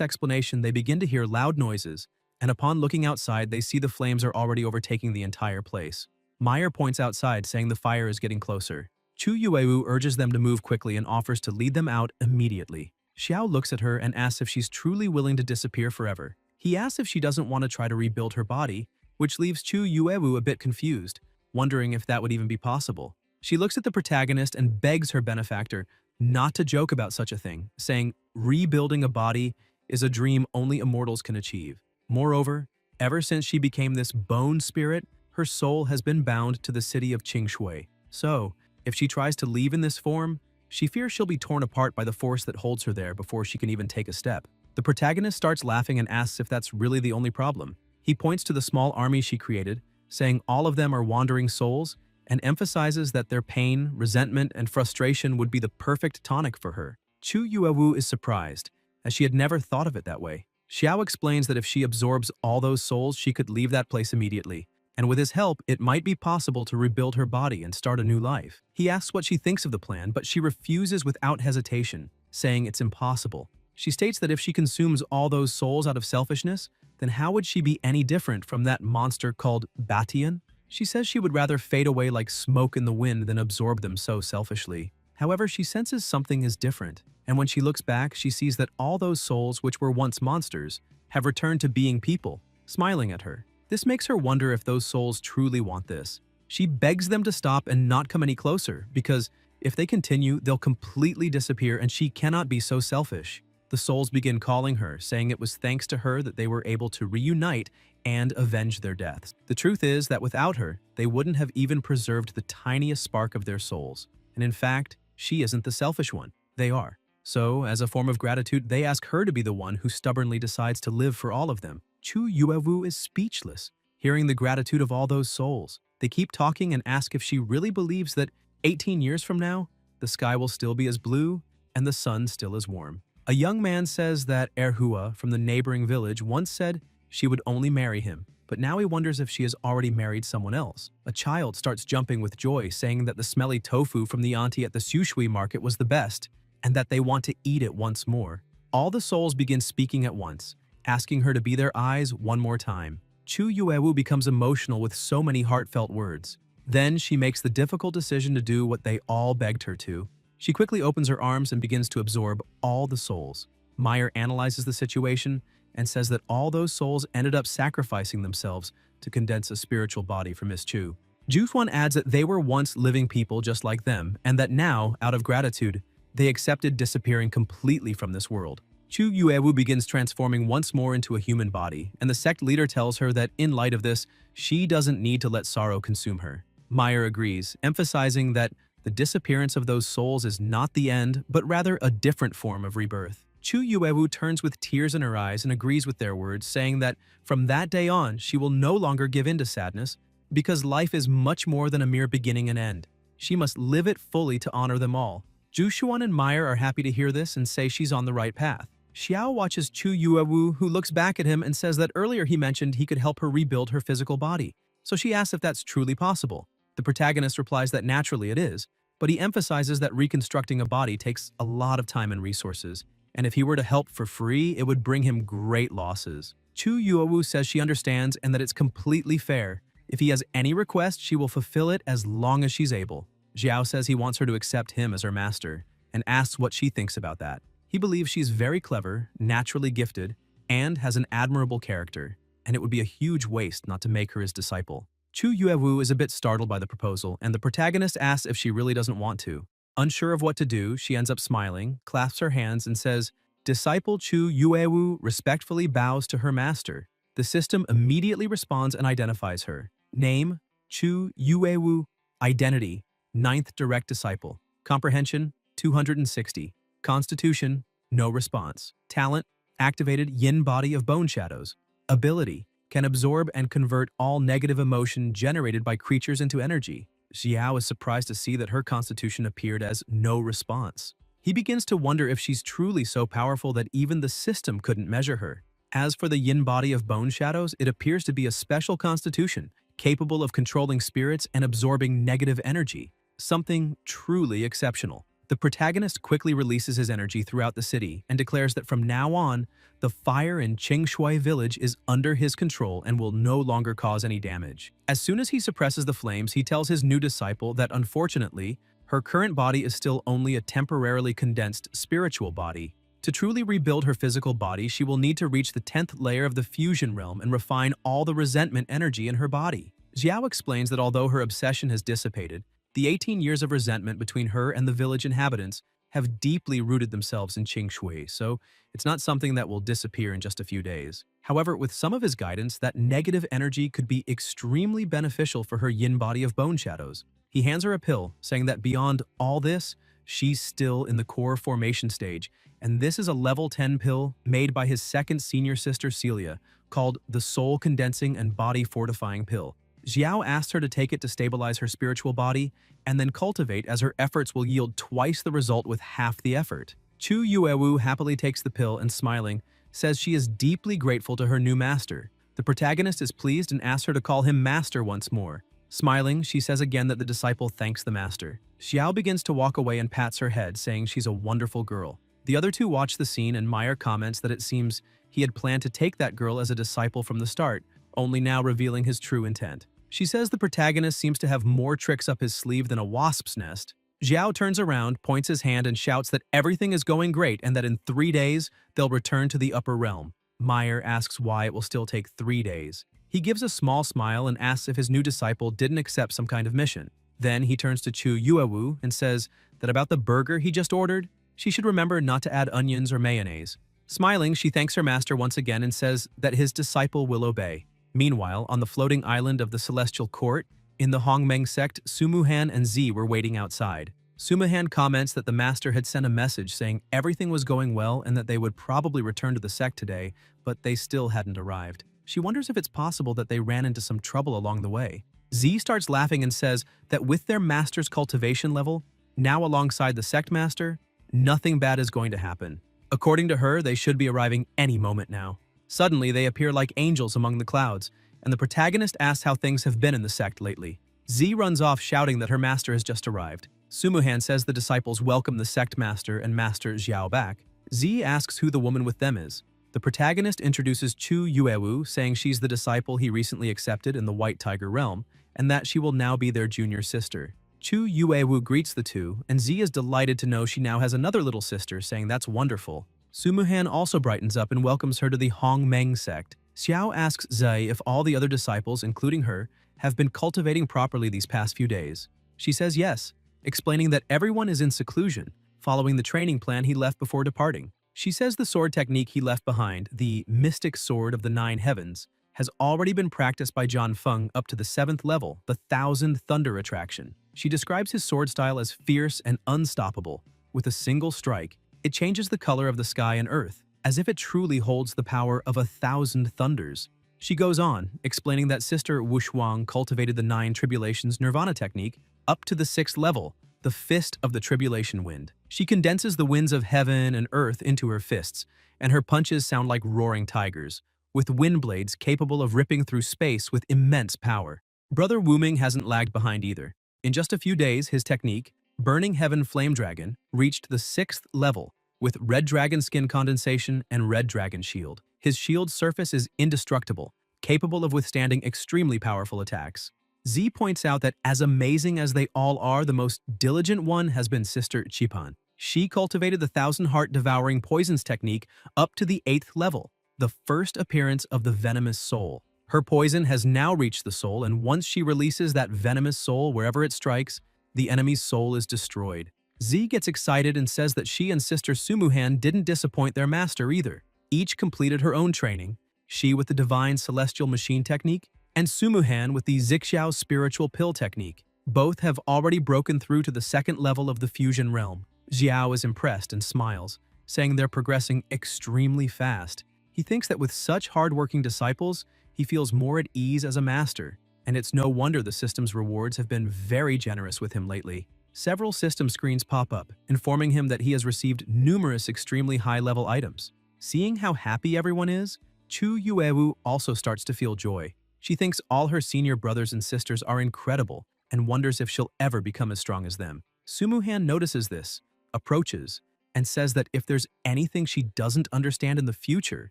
explanation, they begin to hear loud noises, and upon looking outside, they see the flames are already overtaking the entire place. Meyer points outside, saying the fire is getting closer. Chu Yuewu urges them to move quickly and offers to lead them out immediately. Xiao looks at her and asks if she's truly willing to disappear forever. He asks if she doesn't want to try to rebuild her body, which leaves Chu Yuewu a bit confused, wondering if that would even be possible. She looks at the protagonist and begs her benefactor not to joke about such a thing, saying rebuilding a body is a dream only immortals can achieve. Moreover, ever since she became this bone spirit, her soul has been bound to the city of Qingshui. So, if she tries to leave in this form, she fears she'll be torn apart by the force that holds her there before she can even take a step. The protagonist starts laughing and asks if that's really the only problem. He points to the small army she created, saying all of them are wandering souls, and emphasizes that their pain, resentment, and frustration would be the perfect tonic for her. Chu Yuewu is surprised, as she had never thought of it that way. Xiao explains that if she absorbs all those souls, she could leave that place immediately, and with his help, it might be possible to rebuild her body and start a new life. He asks what she thinks of the plan, but she refuses without hesitation, saying it's impossible. She states that if she consumes all those souls out of selfishness, then how would she be any different from that monster called Batian? She says she would rather fade away like smoke in the wind than absorb them so selfishly. However, she senses something is different, and when she looks back, she sees that all those souls which were once monsters have returned to being people, smiling at her. This makes her wonder if those souls truly want this. She begs them to stop and not come any closer, because if they continue, they'll completely disappear and she cannot be so selfish. The souls begin calling her, saying it was thanks to her that they were able to reunite and avenge their deaths. The truth is that without her, they wouldn't have even preserved the tiniest spark of their souls. And in fact, she isn't the selfish one. They are. So, as a form of gratitude, they ask her to be the one who stubbornly decides to live for all of them. Chu Yuewu is speechless, hearing the gratitude of all those souls. They keep talking and ask if she really believes that 18 years from now, the sky will still be as blue and the sun still as warm. A young man says that Erhua from the neighboring village once said she would only marry him, but now he wonders if she has already married someone else. A child starts jumping with joy, saying that the smelly tofu from the auntie at the Sushui market was the best, and that they want to eat it once more. All the souls begin speaking at once, asking her to be their eyes one more time. Chu Yuewu becomes emotional with so many heartfelt words. Then she makes the difficult decision to do what they all begged her to. She quickly opens her arms and begins to absorb all the souls. Meyer analyzes the situation and says that all those souls ended up sacrificing themselves to condense a spiritual body for Miss Chu. Juhuan adds that they were once living people just like them, and that now, out of gratitude, they accepted disappearing completely from this world. Chu Yuewu begins transforming once more into a human body, and the sect leader tells her that in light of this, she doesn't need to let sorrow consume her. Meyer agrees, emphasizing that the disappearance of those souls is not the end, but rather a different form of rebirth. Chu Yuewu turns with tears in her eyes and agrees with their words, saying that from that day on, she will no longer give in to sadness, because life is much more than a mere beginning and end. She must live it fully to honor them all. Jushuan and Meyer are happy to hear this and say she's on the right path. Xiao watches Chu Yuewu, who looks back at him and says that earlier he mentioned he could help her rebuild her physical body, so she asks if that's truly possible. The protagonist replies that naturally it is, but he emphasizes that reconstructing a body takes a lot of time and resources, and if he were to help for free, it would bring him great losses. Chu Yuewu says she understands and that it's completely fair. If he has any request, she will fulfill it as long as she's able. Xiao says he wants her to accept him as her master, and asks what she thinks about that. He believes she's very clever, naturally gifted, and has an admirable character, and it would be a huge waste not to make her his disciple. Chu Yuewu is a bit startled by the proposal, and the protagonist asks if she really doesn't want to. Unsure of what to do, she ends up smiling, clasps her hands, and says, "Disciple Chu Yuewu respectfully bows to her master." The system immediately responds and identifies her. Name, Chu Yuewu. Identity, 9th direct disciple. Comprehension, 260. Constitution, no response. Talent, activated yin body of bone shadows. Ability, can absorb and convert all negative emotion generated by creatures into energy. Xiao is surprised to see that her constitution appeared as no response. He begins to wonder if she's truly so powerful that even the system couldn't measure her. As for the yin body of bone shadows, it appears to be a special constitution, capable of controlling spirits and absorbing negative energy. Something truly exceptional. The protagonist quickly releases his energy throughout the city and declares that from now on, the fire in Qingshui village is under his control and will no longer cause any damage. As soon as he suppresses the flames, he tells his new disciple that unfortunately, her current body is still only a temporarily condensed spiritual body. To truly rebuild her physical body, she will need to reach the 10th layer of the fusion realm and refine all the resentment energy in her body. Xiao explains that although her obsession has dissipated, the 18 years of resentment between her and the village inhabitants have deeply rooted themselves in Qingshui, so it's not something that will disappear in just a few days. However, with some of his guidance, that negative energy could be extremely beneficial for her yin body of bone shadows. He hands her a pill, saying that beyond all this, she's still in the core formation stage, and this is a level 10 pill made by his second senior sister Celia, called the Soul Condensing and Body Fortifying Pill. Xiao asks her to take it to stabilize her spiritual body, and then cultivate, as her efforts will yield twice the result with half the effort. Chu Yuewu happily takes the pill and, smiling, says she is deeply grateful to her new master. The protagonist is pleased and asks her to call him master once more. Smiling, she says again that the disciple thanks the master. Xiao begins to walk away and pats her head, saying she's a wonderful girl. The other two watch the scene, and Meyer comments that it seems he had planned to take that girl as a disciple from the start, only now revealing his true intent. She says the protagonist seems to have more tricks up his sleeve than a wasp's nest. Xiao turns around, points his hand, and shouts that everything is going great and that in 3 days, they'll return to the upper realm. Meyer asks why it will still take 3 days. He gives a small smile and asks if his new disciple didn't accept some kind of mission. Then he turns to Chu Yuewu and says that about the burger he just ordered, she should remember not to add onions or mayonnaise. Smiling, she thanks her master once again and says that his disciple will obey. Meanwhile, on the floating island of the Celestial Court, in the Hongmeng sect, Sumuhan and Z were waiting outside. Sumuhan comments that the master had sent a message saying everything was going well and that they would probably return to the sect today, but they still hadn't arrived. She wonders if it's possible that they ran into some trouble along the way. Z starts laughing and says that with their master's cultivation level, now alongside the sect master, nothing bad is going to happen. According to her, they should be arriving any moment now. Suddenly, they appear like angels among the clouds, and the protagonist asks how things have been in the sect lately. Z runs off shouting that her master has just arrived. Sumuhan says the disciples welcome the sect master and Master Xiao back. Z asks who the woman with them is. The protagonist introduces Chu Yuewu, saying she's the disciple he recently accepted in the White Tiger realm, and that she will now be their junior sister. Chu Yuewu greets the two, and Z is delighted to know she now has another little sister, saying that's wonderful. Sumuhan also brightens up and welcomes her to the Hongmeng sect. Xiao asks Zai if all the other disciples, including her, have been cultivating properly these past few days. She says yes, explaining that everyone is in seclusion, following the training plan he left before departing. She says the sword technique he left behind, the mystic sword of the 9 heavens, has already been practiced by John Feng up to the 7th level, the 1000 Thunder Attraction. She describes his sword style as fierce and unstoppable. With a single strike, it changes the color of the sky and earth, as if it truly holds the power of 1,000 thunders. She goes on, explaining that Sister Wushuang cultivated the 9 Tribulations Nirvana technique up to the 6th level, the Fist of the Tribulation Wind. She condenses the winds of heaven and earth into her fists, and her punches sound like roaring tigers, with wind blades capable of ripping through space with immense power. Brother Wuming hasn't lagged behind either. In just a few days, his technique, Burning Heaven Flame Dragon, reached the 6th level, with Red Dragon Skin Condensation and Red Dragon Shield. His shield's surface is indestructible, capable of withstanding extremely powerful attacks. Z points out that as amazing as they all are, the most diligent one has been Sister Chipan. She cultivated the 1,000-heart devouring poisons technique up to the 8th level, the first appearance of the venomous soul. Her poison has now reached the soul, and once she releases that venomous soul wherever it strikes, the enemy's soul is destroyed. Z gets excited and says that she and Sister Sumuhan didn't disappoint their master either. Each completed her own training, she with the Divine Celestial Machine technique, and Sumuhan with the Zixiao Spiritual Pill technique. Both have already broken through to the 2nd level of the fusion realm. Xiao is impressed and smiles, saying they're progressing extremely fast. He thinks that with such hard-working disciples, he feels more at ease as a master, and it's no wonder the system's rewards have been very generous with him lately. Several system screens pop up, informing him that he has received numerous extremely high-level items. Seeing how happy everyone is, Chu Yuewu also starts to feel joy. She thinks all her senior brothers and sisters are incredible and wonders if she'll ever become as strong as them. Sumuhan notices this, approaches, and says that if there's anything she doesn't understand in the future,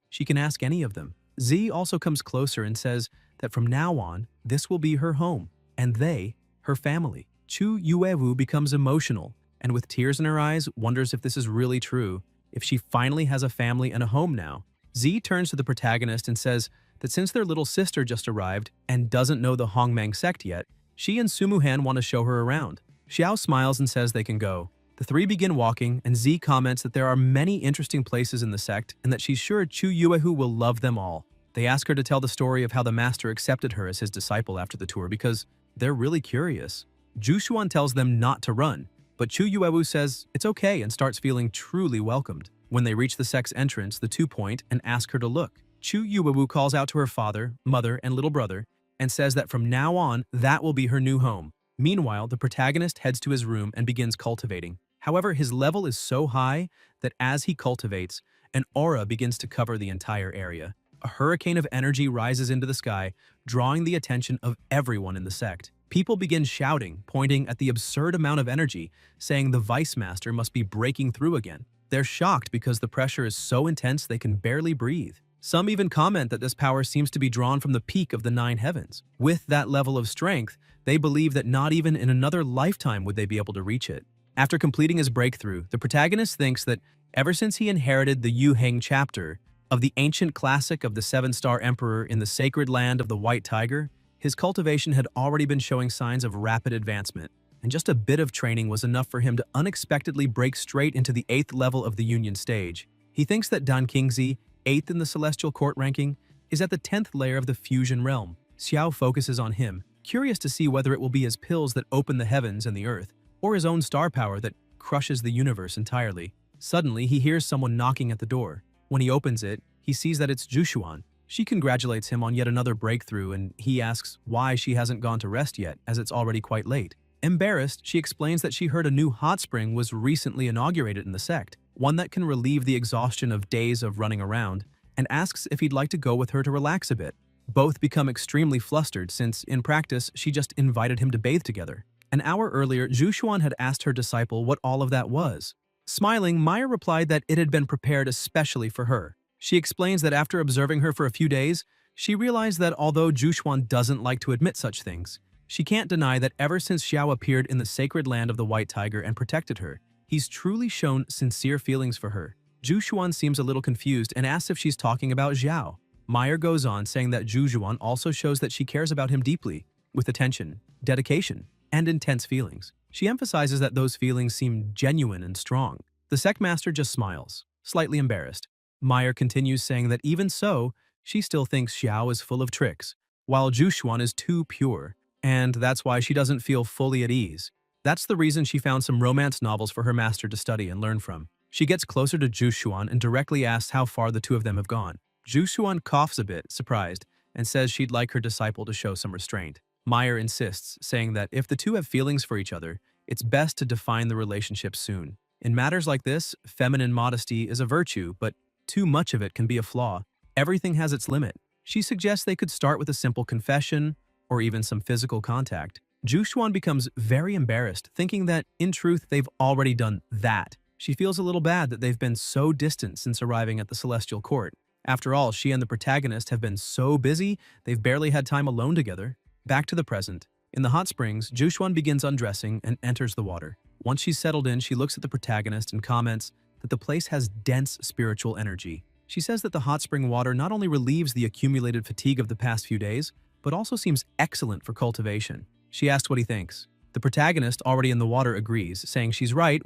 she can ask any of them. Z also comes closer and says that from now on, this will be her home, and they, her family. Chu Yuewu becomes emotional, and with tears in her eyes, wonders if this is really true, if she finally has a family and a home now. Z turns to the protagonist and says that since their little sister just arrived and doesn't know the Hongmeng sect yet, she and Sumuhan want to show her around. Xiao smiles and says they can go. The three begin walking, and Z comments that there are many interesting places in the sect and that she's sure Chu Yuehu will love them all. They ask her to tell the story of how the master accepted her as his disciple after the tour because they're really curious. Jushuan tells them not to run, but Chu Yuewu says it's okay and starts feeling truly welcomed. When they reach the sect's entrance, the two point and ask her to look. Chu Yuewu calls out to her father, mother, and little brother and says that from now on, that will be her new home. Meanwhile, the protagonist heads to his room and begins cultivating. However, his level is so high that as he cultivates, an aura begins to cover the entire area. A hurricane of energy rises into the sky, drawing the attention of everyone in the sect. People begin shouting, pointing at the absurd amount of energy, saying the Vice Master must be breaking through again. They're shocked because the pressure is so intense they can barely breathe. Some even comment that this power seems to be drawn from the peak of the 9 heavens. With that level of strength, they believe that not even in another lifetime would they be able to reach it. After completing his breakthrough, the protagonist thinks that ever since he inherited the Yu Heng chapter of the ancient classic of the 7-star emperor in the sacred land of the White Tiger, his cultivation had already been showing signs of rapid advancement, and just a bit of training was enough for him to unexpectedly break straight into the 8th level of the Union stage. He thinks that Dan Qingzi, 8th in the Celestial Court ranking, is at the 10th layer of the Fusion realm. Xiao focuses on him, curious to see whether it will be his pills that open the heavens and the earth, or his own star power that crushes the universe entirely. Suddenly, he hears someone knocking at the door. When he opens it, he sees that it's Jushuan. She congratulates him on yet another breakthrough, and he asks why she hasn't gone to rest yet, as it's already quite late. Embarrassed, she explains that she heard a new hot spring was recently inaugurated in the sect. one that can relieve the exhaustion of days of running around, and asks if he'd like to go with her to relax a bit. Both become extremely flustered since, in practice, she just invited him to bathe together. An hour earlier, Zhu Xuan had asked her disciple what all of that was. Smiling, Maya replied that it had been prepared especially for her. She explains that after observing her for a few days, she realized that although Zhu Xuan doesn't like to admit such things, she can't deny that ever since Xiao appeared in the sacred land of the White Tiger and protected her, he's truly shown sincere feelings for her. Zhu Xuan seems a little confused and asks if she's talking about Xiao. Meyer goes on saying that Zhu Xuan also shows that she cares about him deeply, with attention, dedication, and intense feelings. She emphasizes that those feelings seem genuine and strong. The sect master just smiles, slightly embarrassed. Meyer continues saying that even so, she still thinks Xiao is full of tricks, while Zhu Xuan is too pure, and that's why she doesn't feel fully at ease. That's the reason she found some romance novels for her master to study and learn from. She gets closer to Zhu Xuan and directly asks how far the two of them have gone. Zhu Xuan coughs a bit, surprised, and says she'd like her disciple to show some restraint. Meyer insists, saying that if the two have feelings for each other, it's best to define the relationship soon. In matters like this, feminine modesty is a virtue, but too much of it can be a flaw. Everything has its limit. She suggests they could start with a simple confession, or even some physical contact. Zhu Xuan becomes very embarrassed, thinking that, in truth, they've already done that. She feels a little bad that they've been so distant since arriving at the Celestial Court. After all, she and the protagonist have been so busy, they've barely had time alone together. Back to the present. In the hot springs, Zhu Xuan begins undressing and enters the water. Once she's settled in, she looks at the protagonist and comments that the place has dense spiritual energy. She says that the hot spring water not only relieves the accumulated fatigue of the past few days, but also seems excellent for cultivation. She asks what he thinks. The protagonist, already in the water, agrees, saying she's right,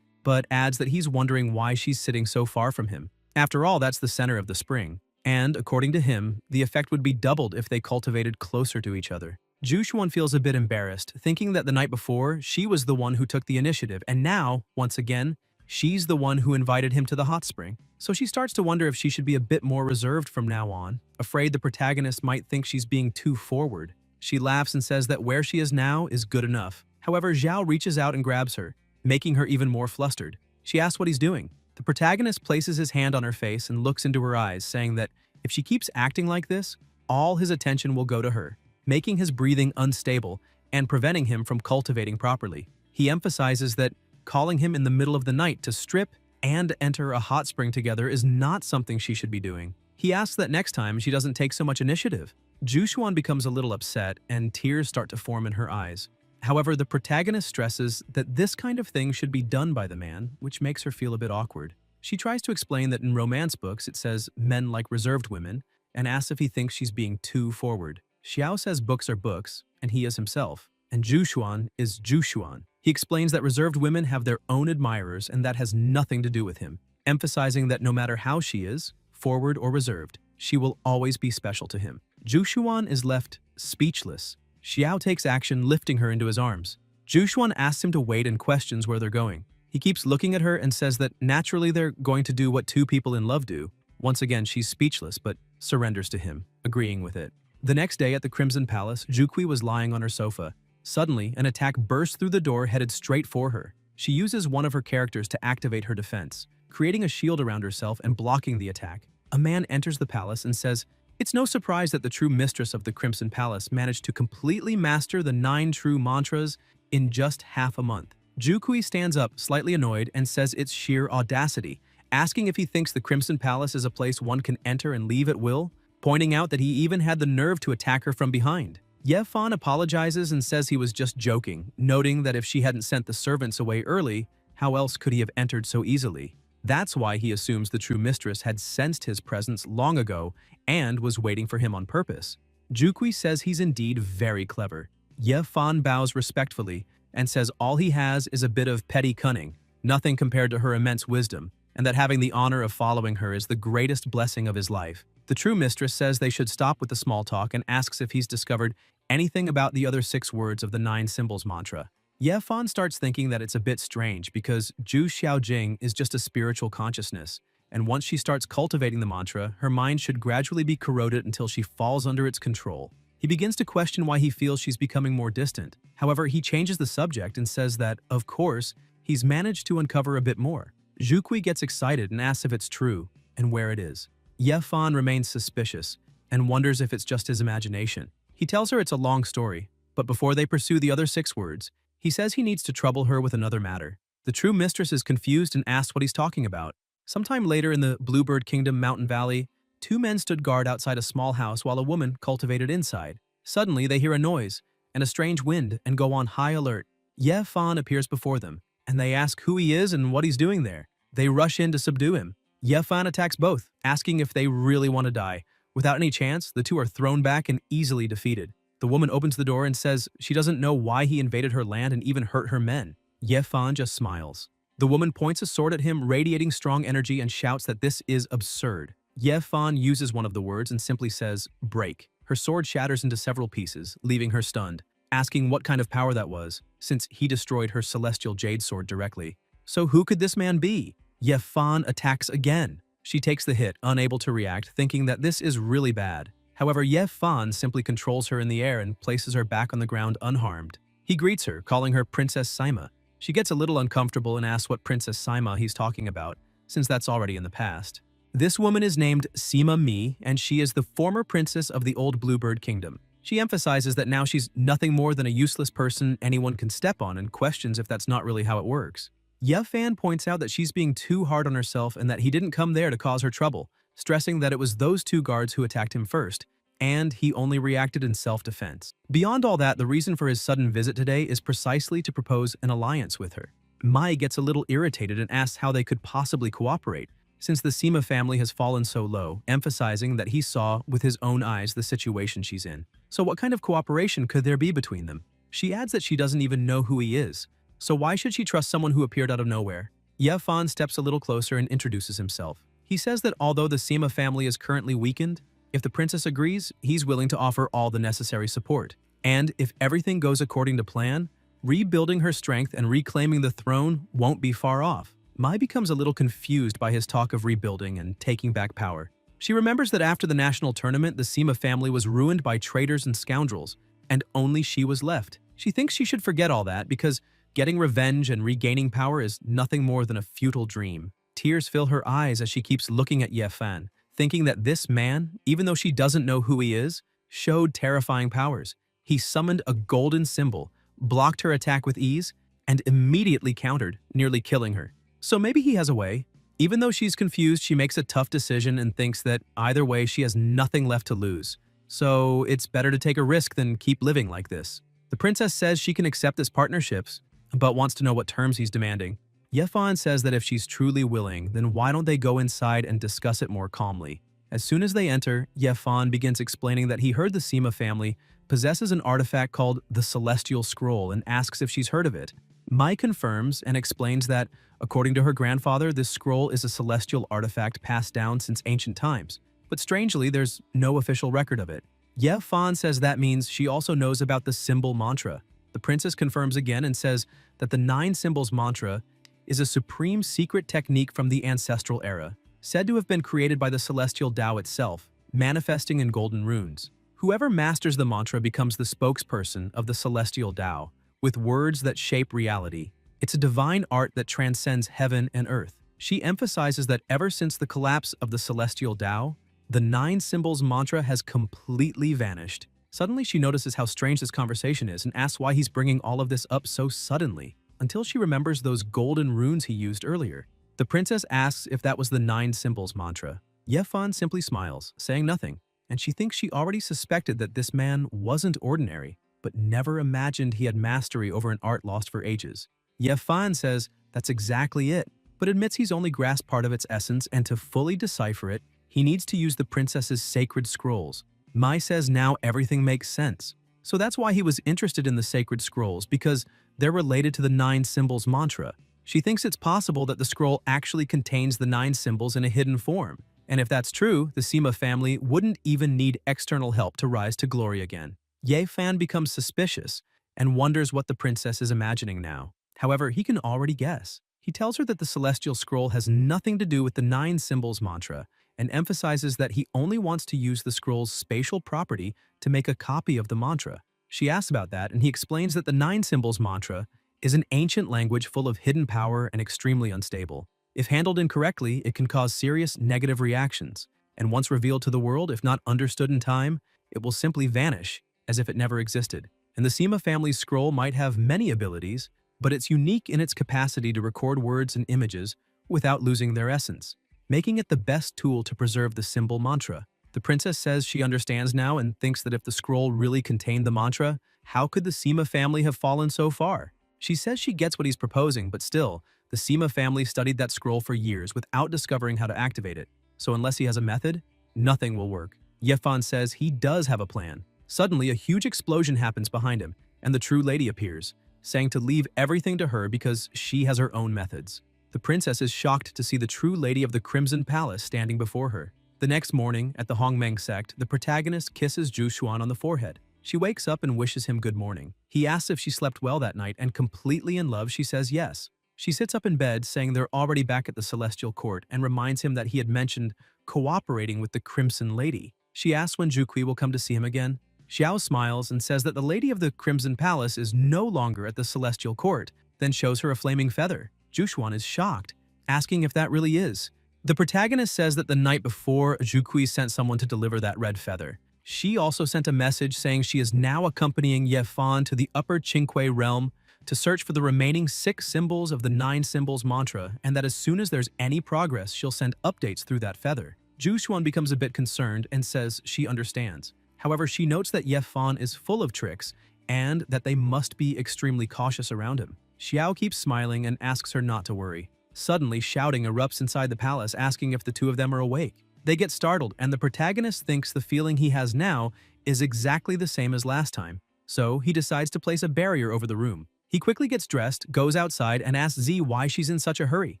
but adds that he's wondering why she's sitting so far from him. After all, that's the center of the spring, and, according to him, the effect would be doubled if they cultivated closer to each other. Zhu Xuan feels a bit embarrassed, thinking that the night before, she was the one who took the initiative, and now, once again, she's the one who invited him to the hot spring. So she starts to wonder if she should be a bit more reserved from now on, afraid the protagonist might think she's being too forward. She laughs and says that where she is now is good enough. However, Xiao reaches out and grabs her, making her even more flustered. She asks what he's doing. The protagonist places his hand on her face and looks into her eyes, saying that if she keeps acting like this, all his attention will go to her, making his breathing unstable and preventing him from cultivating properly. He emphasizes that calling him in the middle of the night to strip and enter a hot spring together is not something she should be doing. He asks that next time she doesn't take so much initiative. Zhu Xuan becomes a little upset and tears start to form in her eyes. However, the protagonist stresses that this kind of thing should be done by the man, which makes her feel a bit awkward. She tries to explain that in romance books it says men like reserved women, and asks if he thinks she's being too forward. Xiao says books are books, and he is himself, and Zhu Xuan is Zhu Xuan. He explains that reserved women have their own admirers and that has nothing to do with him, emphasizing that no matter how she is, forward or reserved, she will always be special to him. Zhu Xuan is left speechless. Xiao takes action, lifting her into his arms. Zhu Xuan asks him to wait and questions where they're going. He keeps looking at her and says that naturally they're going to do what two people in love do. Once again, she's speechless, but surrenders to him, agreeing with it. The next day at the Crimson Palace, Zhu was lying on her sofa. Suddenly, an attack bursts through the door headed straight for her. She uses one of her characters to activate her defense, creating a shield around herself and blocking the attack. A man enters the palace and says, "It's no surprise that the true mistress of the Crimson Palace managed to completely master the 9 true mantras in just half a month." Zhu stands up, slightly annoyed, and says it's sheer audacity, asking if he thinks the Crimson Palace is a place one can enter and leave at will, pointing out that he even had the nerve to attack her from behind. Ye Fan apologizes and says he was just joking, noting that if she hadn't sent the servants away early, how else could he have entered so easily? That's why he assumes the true mistress had sensed his presence long ago and was waiting for him on purpose. Zhu says he's indeed very clever. Ye Fan bows respectfully and says all he has is a bit of petty cunning, nothing compared to her immense wisdom, and that having the honor of following her is the greatest blessing of his life. The true mistress says they should stop with the small talk and asks if he's discovered anything about the other 6 words of the 9 symbols mantra. Ye Fan starts thinking that it's a bit strange because Zhu Xiaojing is just a spiritual consciousness, and once she starts cultivating the mantra, her mind should gradually be corroded until she falls under its control. He begins to question why he feels she's becoming more distant. However, he changes the subject and says that, of course, he's managed to uncover a bit more. Zhuqi gets excited and asks if it's true and where it is. Ye Fan remains suspicious and wonders if it's just his imagination. He tells her it's a long story, but before they pursue the other 6 words, he says he needs to trouble her with another matter. The true mistress is confused and asks what he's talking about. Sometime later in the Bluebird Kingdom mountain valley, 2 men stood guard outside a small house while a woman cultivated inside. Suddenly, they hear a noise and a strange wind and go on high alert. Ye Fan appears before them, and they ask who he is and what he's doing there. They rush in to subdue him. Ye Fan attacks both, asking if they really want to die. Without any chance, the 2 are thrown back and easily defeated. The woman opens the door and says she doesn't know why he invaded her land and even hurt her men. Ye Fan just smiles. The woman points a sword at him, radiating strong energy, and shouts that this is absurd. Ye Fan uses one of the words and simply says, break. Her sword shatters into several pieces, leaving her stunned, asking what kind of power that was, since he destroyed her celestial jade sword directly. So who could this man be? Ye Fan attacks again. She takes the hit, unable to react, thinking that this is really bad. However, Ye Fan simply controls her in the air and places her back on the ground unharmed. He greets her, calling her Princess Sima. She gets a little uncomfortable and asks what Princess Sima he's talking about, since that's already in the past. This woman is named Sima Mi, and she is the former princess of the old Bluebird Kingdom. She emphasizes that now she's nothing more than a useless person anyone can step on and questions if that's not really how it works. Ye Fan points out that she's being too hard on herself and that he didn't come there to cause her trouble, stressing that it was those 2 guards who attacked him first, and he only reacted in self-defense. Beyond all that, the reason for his sudden visit today is precisely to propose an alliance with her. Mai gets a little irritated and asks how they could possibly cooperate, since the Sima family has fallen so low, emphasizing that he saw with his own eyes the situation she's in. So what kind of cooperation could there be between them? She adds that she doesn't even know who he is, so why should she trust someone who appeared out of nowhere? Ye Fan steps a little closer and introduces himself. He says that although the Sima family is currently weakened, if the princess agrees, he's willing to offer all the necessary support. And if everything goes according to plan, rebuilding her strength and reclaiming the throne won't be far off. Mai becomes a little confused by his talk of rebuilding and taking back power. She remembers that after the national tournament, the Sima family was ruined by traitors and scoundrels, and only she was left. She thinks she should forget all that because getting revenge and regaining power is nothing more than a futile dream. Tears fill her eyes as she keeps looking at Ye Fan, thinking that this man, even though she doesn't know who he is, showed terrifying powers. He summoned a golden symbol, blocked her attack with ease, and immediately countered, nearly killing her. So maybe he has a way. Even though she's confused, she makes a tough decision and thinks that either way she has nothing left to lose. So it's better to take a risk than keep living like this. The princess says she can accept this partnership, but wants to know what terms he's demanding. Ye Fan says that if she's truly willing, then why don't they go inside and discuss it more calmly. As soon as they enter, Ye Fan begins explaining that he heard the Sima family possesses an artifact called the Celestial Scroll and asks if she's heard of it. Mai confirms and explains that, according to her grandfather, this scroll is a celestial artifact passed down since ancient times. But strangely, there's no official record of it. Ye Fan says that means she also knows about the symbol mantra. The princess confirms again and says that the 9 symbols mantra is a supreme secret technique from the ancestral era, said to have been created by the celestial Tao itself, manifesting in golden runes. Whoever masters the mantra becomes the spokesperson of the celestial Tao, with words that shape reality. It's a divine art that transcends heaven and earth. She emphasizes that ever since the collapse of the celestial Tao, the 9 symbols mantra has completely vanished. Suddenly she notices how strange this conversation is and asks why he's bringing all of this up so suddenly, until she remembers those golden runes he used earlier. The princess asks if that was the 9 symbols mantra. Ye Fan simply smiles, saying nothing, and she thinks she already suspected that this man wasn't ordinary, but never imagined he had mastery over an art lost for ages. Ye Fan says that's exactly it, but admits he's only grasped part of its essence, and to fully decipher it, he needs to use the princess's sacred scrolls. Mai says now everything makes sense. So that's why he was interested in the sacred scrolls, because they're related to the 9 symbols mantra. She thinks it's possible that the scroll actually contains the 9 symbols in a hidden form. And if that's true, the Sima family wouldn't even need external help to rise to glory again. Ye Fan becomes suspicious and wonders what the princess is imagining now. However, he can already guess. He tells her that the celestial scroll has nothing to do with the 9 symbols mantra and emphasizes that he only wants to use the scroll's spatial property to make a copy of the mantra. She asks about that, and he explains that the 9 symbols mantra is an ancient language full of hidden power and extremely unstable. If handled incorrectly, it can cause serious negative reactions, and once revealed to the world, if not understood in time, it will simply vanish as if it never existed. And the Sima family's scroll might have many abilities, but it's unique in its capacity to record words and images without losing their essence, making it the best tool to preserve the symbol mantra. The princess says she understands now and thinks that if the scroll really contained the mantra, how could the Sima family have fallen so far? She says she gets what he's proposing, but still, the Sima family studied that scroll for years without discovering how to activate it. So unless he has a method, nothing will work. Yefan says he does have a plan. Suddenly, a huge explosion happens behind him, and the true lady appears, saying to leave everything to her because she has her own methods. The princess is shocked to see the true lady of the Crimson Palace standing before her. The next morning, at the Hongmeng sect, the protagonist kisses Zhu Xuan on the forehead. She wakes up and wishes him good morning. He asks if she slept well that night, and completely in love, she says yes. She sits up in bed, saying they're already back at the Celestial Court, and reminds him that he had mentioned cooperating with the Crimson Lady. She asks when Zhu Kui will come to see him again. Xiao smiles and says that the lady of the Crimson Palace is no longer at the Celestial Court, then shows her a flaming feather. Zhu Xuan is shocked, asking if that really is. The protagonist says that the night before, Zhu Kui sent someone to deliver that red feather. She also sent a message saying she is now accompanying Ye Fan to the Upper Qingque realm to search for the remaining 6 symbols of the 9 symbols mantra, and that as soon as there's any progress, she'll send updates through that feather. Zhu Xuan becomes a bit concerned and says she understands. However, she notes that Ye Fan is full of tricks and that they must be extremely cautious around him. Xiao keeps smiling and asks her not to worry. Suddenly, shouting erupts inside the palace, asking if the two of them are awake. They get startled, and the protagonist thinks the feeling he has now is exactly the same as last time. So, he decides to place a barrier over the room. He quickly gets dressed, goes outside, and asks Z why she's in such a hurry.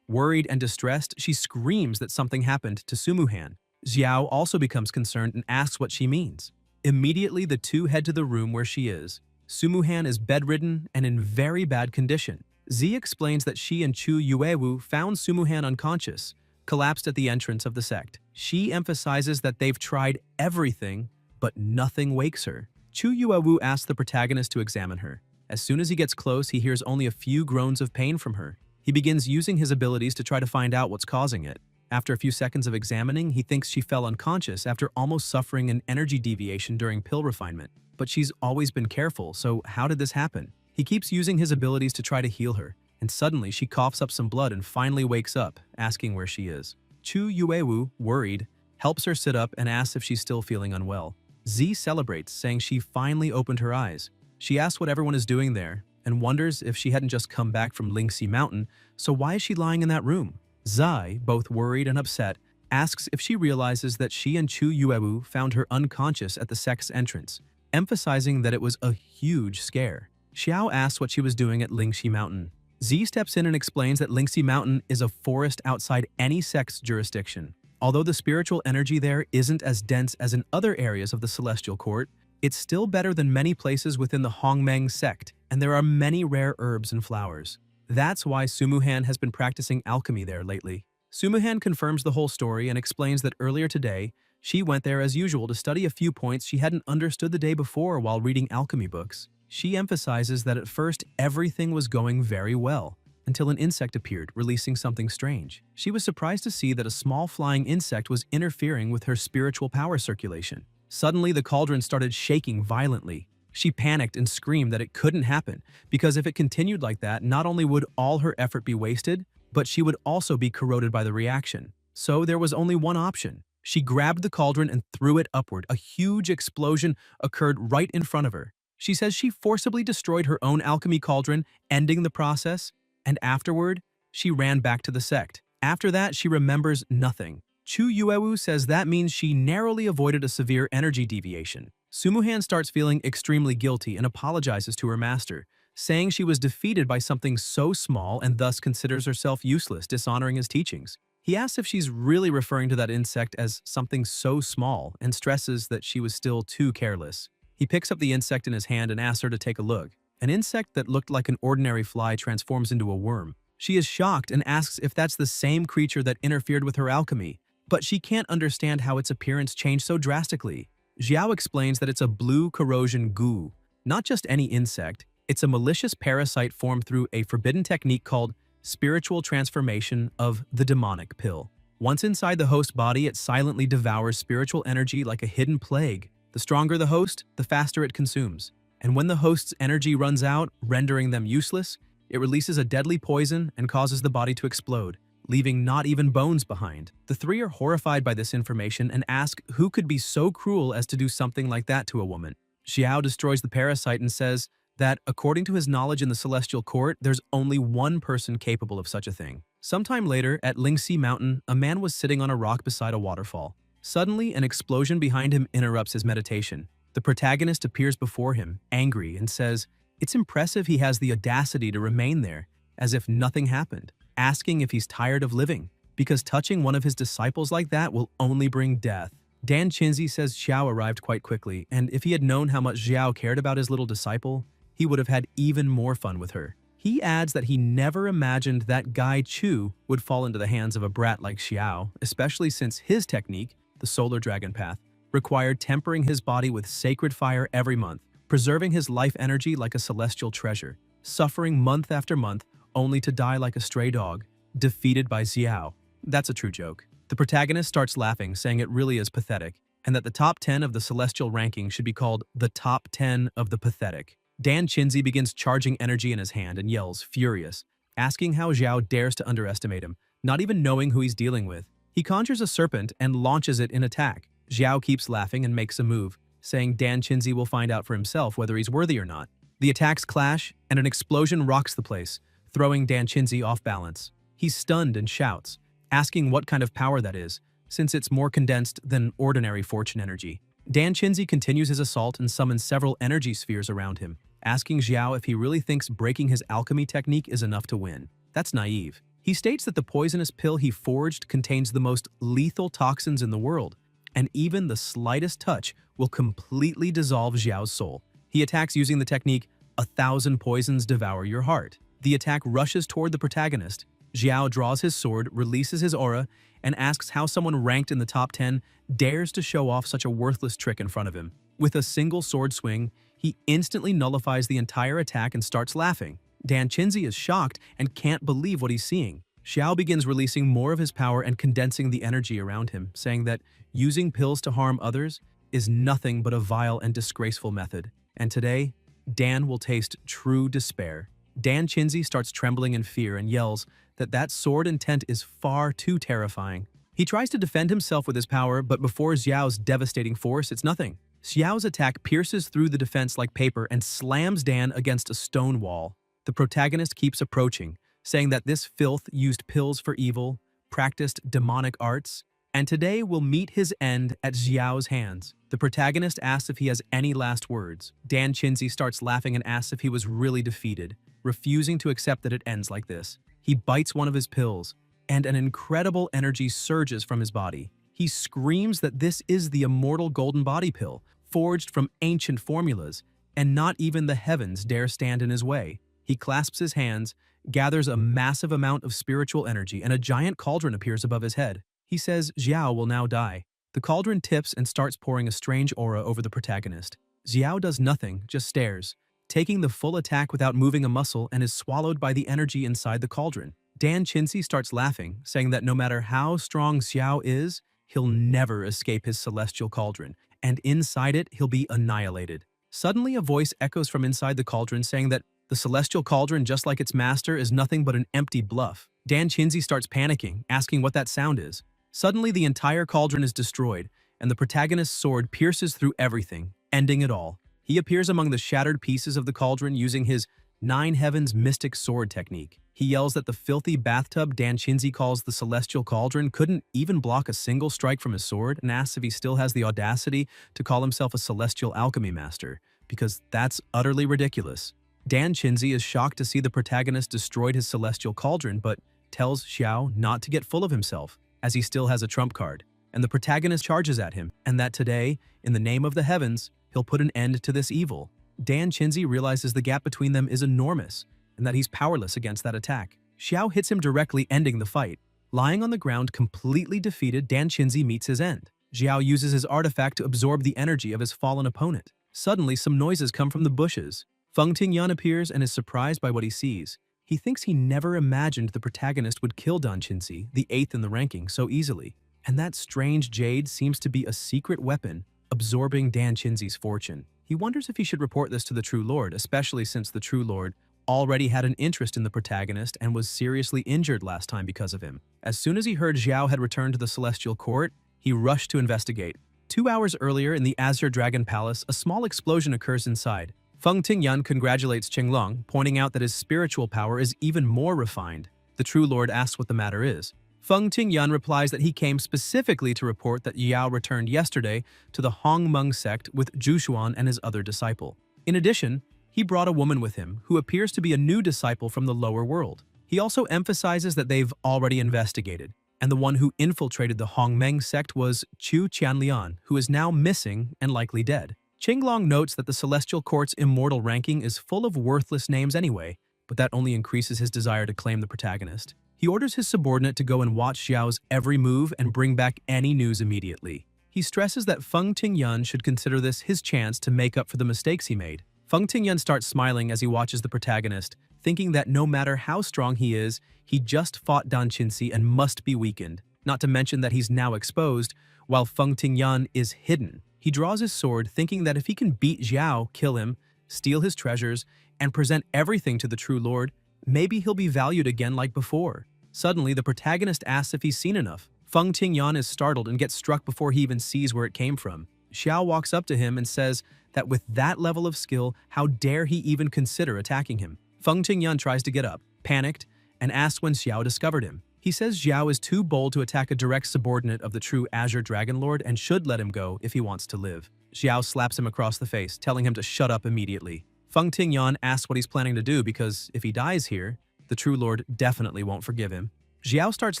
Worried and distressed, she screams that something happened to Sumuhan. Xiao also becomes concerned and asks what she means. Immediately, the two head to the room where she is. Sumuhan is bedridden and in very bad condition. Z explains that she and Chu Yuewu found Sumuhan unconscious, collapsed at the entrance of the sect. She emphasizes that they've tried everything, but nothing wakes her. Chu Yuewu asks the protagonist to examine her. As soon as he gets close, he hears only a few groans of pain from her. He begins using his abilities to try to find out what's causing it. After a few seconds of examining, he thinks she fell unconscious after almost suffering an energy deviation during pill refinement. But she's always been careful, so how did this happen? He keeps using his abilities to try to heal her, and suddenly she coughs up some blood and finally wakes up, asking where she is. Chu Yuewu, worried, helps her sit up and asks if she's still feeling unwell. Z celebrates, saying she finally opened her eyes. She asks what everyone is doing there, and wonders if she hadn't just come back from Lingxi Mountain, so why is she lying in that room? Zai, both worried and upset, asks if she realizes that she and Chu Yuewu found her unconscious at the sect's entrance, emphasizing that it was a huge scare. Xiao asks what she was doing at Lingxi Mountain. Z steps in and explains that Lingxi Mountain is a forest outside any sect's jurisdiction. Although the spiritual energy there isn't as dense as in other areas of the Celestial Court, it's still better than many places within the Hongmeng sect, and there are many rare herbs and flowers. That's why Sumuhan has been practicing alchemy there lately. Sumuhan confirms the whole story and explains that earlier today, she went there as usual to study a few points she hadn't understood the day before while reading alchemy books. She emphasizes that at first everything was going very well, until an insect appeared, releasing something strange. She was surprised to see that a small flying insect was interfering with her spiritual power circulation. Suddenly, the cauldron started shaking violently. She panicked and screamed that it couldn't happen, because if it continued like that, not only would all her effort be wasted, but she would also be corroded by the reaction. So there was only one option. She grabbed the cauldron and threw it upward. A huge explosion occurred right in front of her. She says she forcibly destroyed her own alchemy cauldron, ending the process, and afterward, she ran back to the sect. After that, she remembers nothing. Chu Yuewu says that means she narrowly avoided a severe energy deviation. Sumuhan starts feeling extremely guilty and apologizes to her master, saying she was defeated by something so small and thus considers herself useless, dishonoring his teachings. He asks if she's really referring to that insect as something so small and stresses that she was still too careless. He picks up the insect in his hand and asks her to take a look. An insect that looked like an ordinary fly transforms into a worm. She is shocked and asks if that's the same creature that interfered with her alchemy, but she can't understand how its appearance changed so drastically. Xiao explains that it's a blue corrosion goo. Not just any insect, it's a malicious parasite formed through a forbidden technique called spiritual transformation of the demonic pill. Once inside the host body, it silently devours spiritual energy like a hidden plague. The stronger the host, the faster it consumes. And when the host's energy runs out, rendering them useless, it releases a deadly poison and causes the body to explode, leaving not even bones behind. The three are horrified by this information and ask who could be so cruel as to do something like that to a woman. Xiao destroys the parasite and says that, according to his knowledge in the celestial court, there's only one person capable of such a thing. Sometime later, at Lingxi Mountain, a man was sitting on a rock beside a waterfall. Suddenly, an explosion behind him interrupts his meditation. The protagonist appears before him, angry, and says, "It's impressive he has the audacity to remain there, as if nothing happened," asking if he's tired of living, because touching one of his disciples like that will only bring death. Dan Qinzi says Xiao arrived quite quickly, and if he had known how much Xiao cared about his little disciple, he would have had even more fun with her. He adds that he never imagined that Gai Chu would fall into the hands of a brat like Xiao, especially since his technique, the Solar Dragon Path, required tempering his body with sacred fire every month, preserving his life energy like a celestial treasure, suffering month after month only to die like a stray dog, defeated by Xiao. That's a true joke. The protagonist starts laughing, saying it really is pathetic, and that the top 10 of the celestial ranking should be called the top 10 of the pathetic. Dan Qinzi begins charging energy in his hand and yells, furious, asking how Xiao dares to underestimate him, not even knowing who he's dealing with. He conjures a serpent and launches it in attack. Xiao keeps laughing and makes a move, saying Dan Qinzi will find out for himself whether he's worthy or not. The attacks clash, and an explosion rocks the place, throwing Dan Qinzi off balance. He's stunned and shouts, asking what kind of power that is, since it's more condensed than ordinary fortune energy. Dan Qinzi continues his assault and summons several energy spheres around him, asking Xiao if he really thinks breaking his alchemy technique is enough to win. That's naive. He states that the poisonous pill he forged contains the most lethal toxins in the world, and even the slightest touch will completely dissolve Xiao's soul. He attacks using the technique, 1,000 poisons devour your heart. The attack rushes toward the protagonist. Xiao draws his sword, releases his aura, and asks how someone ranked in the top 10 dares to show off such a worthless trick in front of him. With a single sword swing, he instantly nullifies the entire attack and starts laughing. Dan Qinzi is shocked and can't believe what he's seeing. Xiao begins releasing more of his power and condensing the energy around him, saying that using pills to harm others is nothing but a vile and disgraceful method. And today, Dan will taste true despair. Dan Qinzi starts trembling in fear and yells that sword intent is far too terrifying. He tries to defend himself with his power, but before Xiao's devastating force, it's nothing. Xiao's attack pierces through the defense like paper and slams Dan against a stone wall. The protagonist keeps approaching, saying that this filth used pills for evil, practiced demonic arts, and today will meet his end at Xiao's hands. The protagonist asks if he has any last words. Dan Qinzi starts laughing and asks if he was really defeated, refusing to accept that it ends like this. He bites one of his pills, and an incredible energy surges from his body. He screams that this is the immortal golden body pill, forged from ancient formulas, and not even the heavens dare stand in his way. He clasps his hands, gathers a massive amount of spiritual energy, and a giant cauldron appears above his head. He says Xiao will now die. The cauldron tips and starts pouring a strange aura over the protagonist. Xiao does nothing, just stares, taking the full attack without moving a muscle, and is swallowed by the energy inside the cauldron. Dan Qinzi starts laughing, saying that no matter how strong Xiao is, he'll never escape his celestial cauldron, and inside it he'll be annihilated. Suddenly a voice echoes from inside the cauldron saying that the celestial cauldron, just like its master, is nothing but an empty bluff. Dan Qinzi starts panicking, asking what that sound is. Suddenly the entire cauldron is destroyed, and the protagonist's sword pierces through everything, ending it all. He appears among the shattered pieces of the cauldron using his 9 Heavens mystic sword technique. He yells that the filthy bathtub Dan Qinzi calls the celestial cauldron couldn't even block a single strike from his sword, and asks if he still has the audacity to call himself a celestial alchemy master, because that's utterly ridiculous. Dan Qinzi is shocked to see the protagonist destroyed his celestial cauldron, but tells Xiao not to get full of himself, as he still has a trump card, and the protagonist charges at him, and that today, in the name of the heavens, he'll put an end to this evil. Dan Qinzi realizes the gap between them is enormous, and that he's powerless against that attack. Xiao hits him directly, ending the fight. Lying on the ground, completely defeated, Dan Qinzi meets his end. Xiao uses his artifact to absorb the energy of his fallen opponent. Suddenly, some noises come from the bushes. Feng Tingyan appears and is surprised by what he sees. He thinks he never imagined the protagonist would kill Dan Qinzi, the 8th in the ranking, so easily. And that strange jade seems to be a secret weapon, absorbing Dan Qinzi's fortune. He wonders if he should report this to the True Lord, especially since the True Lord already had an interest in the protagonist and was seriously injured last time because of him. As soon as he heard Xiao had returned to the Celestial Court, he rushed to investigate. 2 hours earlier in the Azure Dragon Palace, a small explosion occurs inside. Feng Tingyan congratulates Qinglong, pointing out that his spiritual power is even more refined. The True Lord asks what the matter is. Feng Tingyan replies that he came specifically to report that Yao returned yesterday to the Hongmeng sect with Zhu and his other disciple. In addition, he brought a woman with him who appears to be a new disciple from the lower world. He also emphasizes that they've already investigated, and the one who infiltrated the Hongmeng sect was Chu Qianlian, who is now missing and likely dead. Qinglong notes that the Celestial Court's immortal ranking is full of worthless names anyway, but that only increases his desire to claim the protagonist. He orders his subordinate to go and watch Xiao's every move and bring back any news immediately. He stresses that Feng Tingyan should consider this his chance to make up for the mistakes he made. Feng Tingyan starts smiling as he watches the protagonist, thinking that no matter how strong he is, he just fought Dan Qinzi and must be weakened, not to mention that he's now exposed, while Feng Tingyan is hidden. He draws his sword, thinking that if he can beat Xiao, kill him, steal his treasures, and present everything to the True Lord, maybe he'll be valued again like before. Suddenly, the protagonist asks if he's seen enough. Feng Tingyan is startled and gets struck before he even sees where it came from. Xiao walks up to him and says that with that level of skill, how dare he even consider attacking him. Feng Tingyan tries to get up, panicked, and asks when Xiao discovered him. He says Xiao is too bold to attack a direct subordinate of the true Azure Dragon Lord and should let him go if he wants to live. Xiao slaps him across the face, telling him to shut up immediately. Feng Tingyan asks what he's planning to do because if he dies here, the True Lord definitely won't forgive him. Xiao starts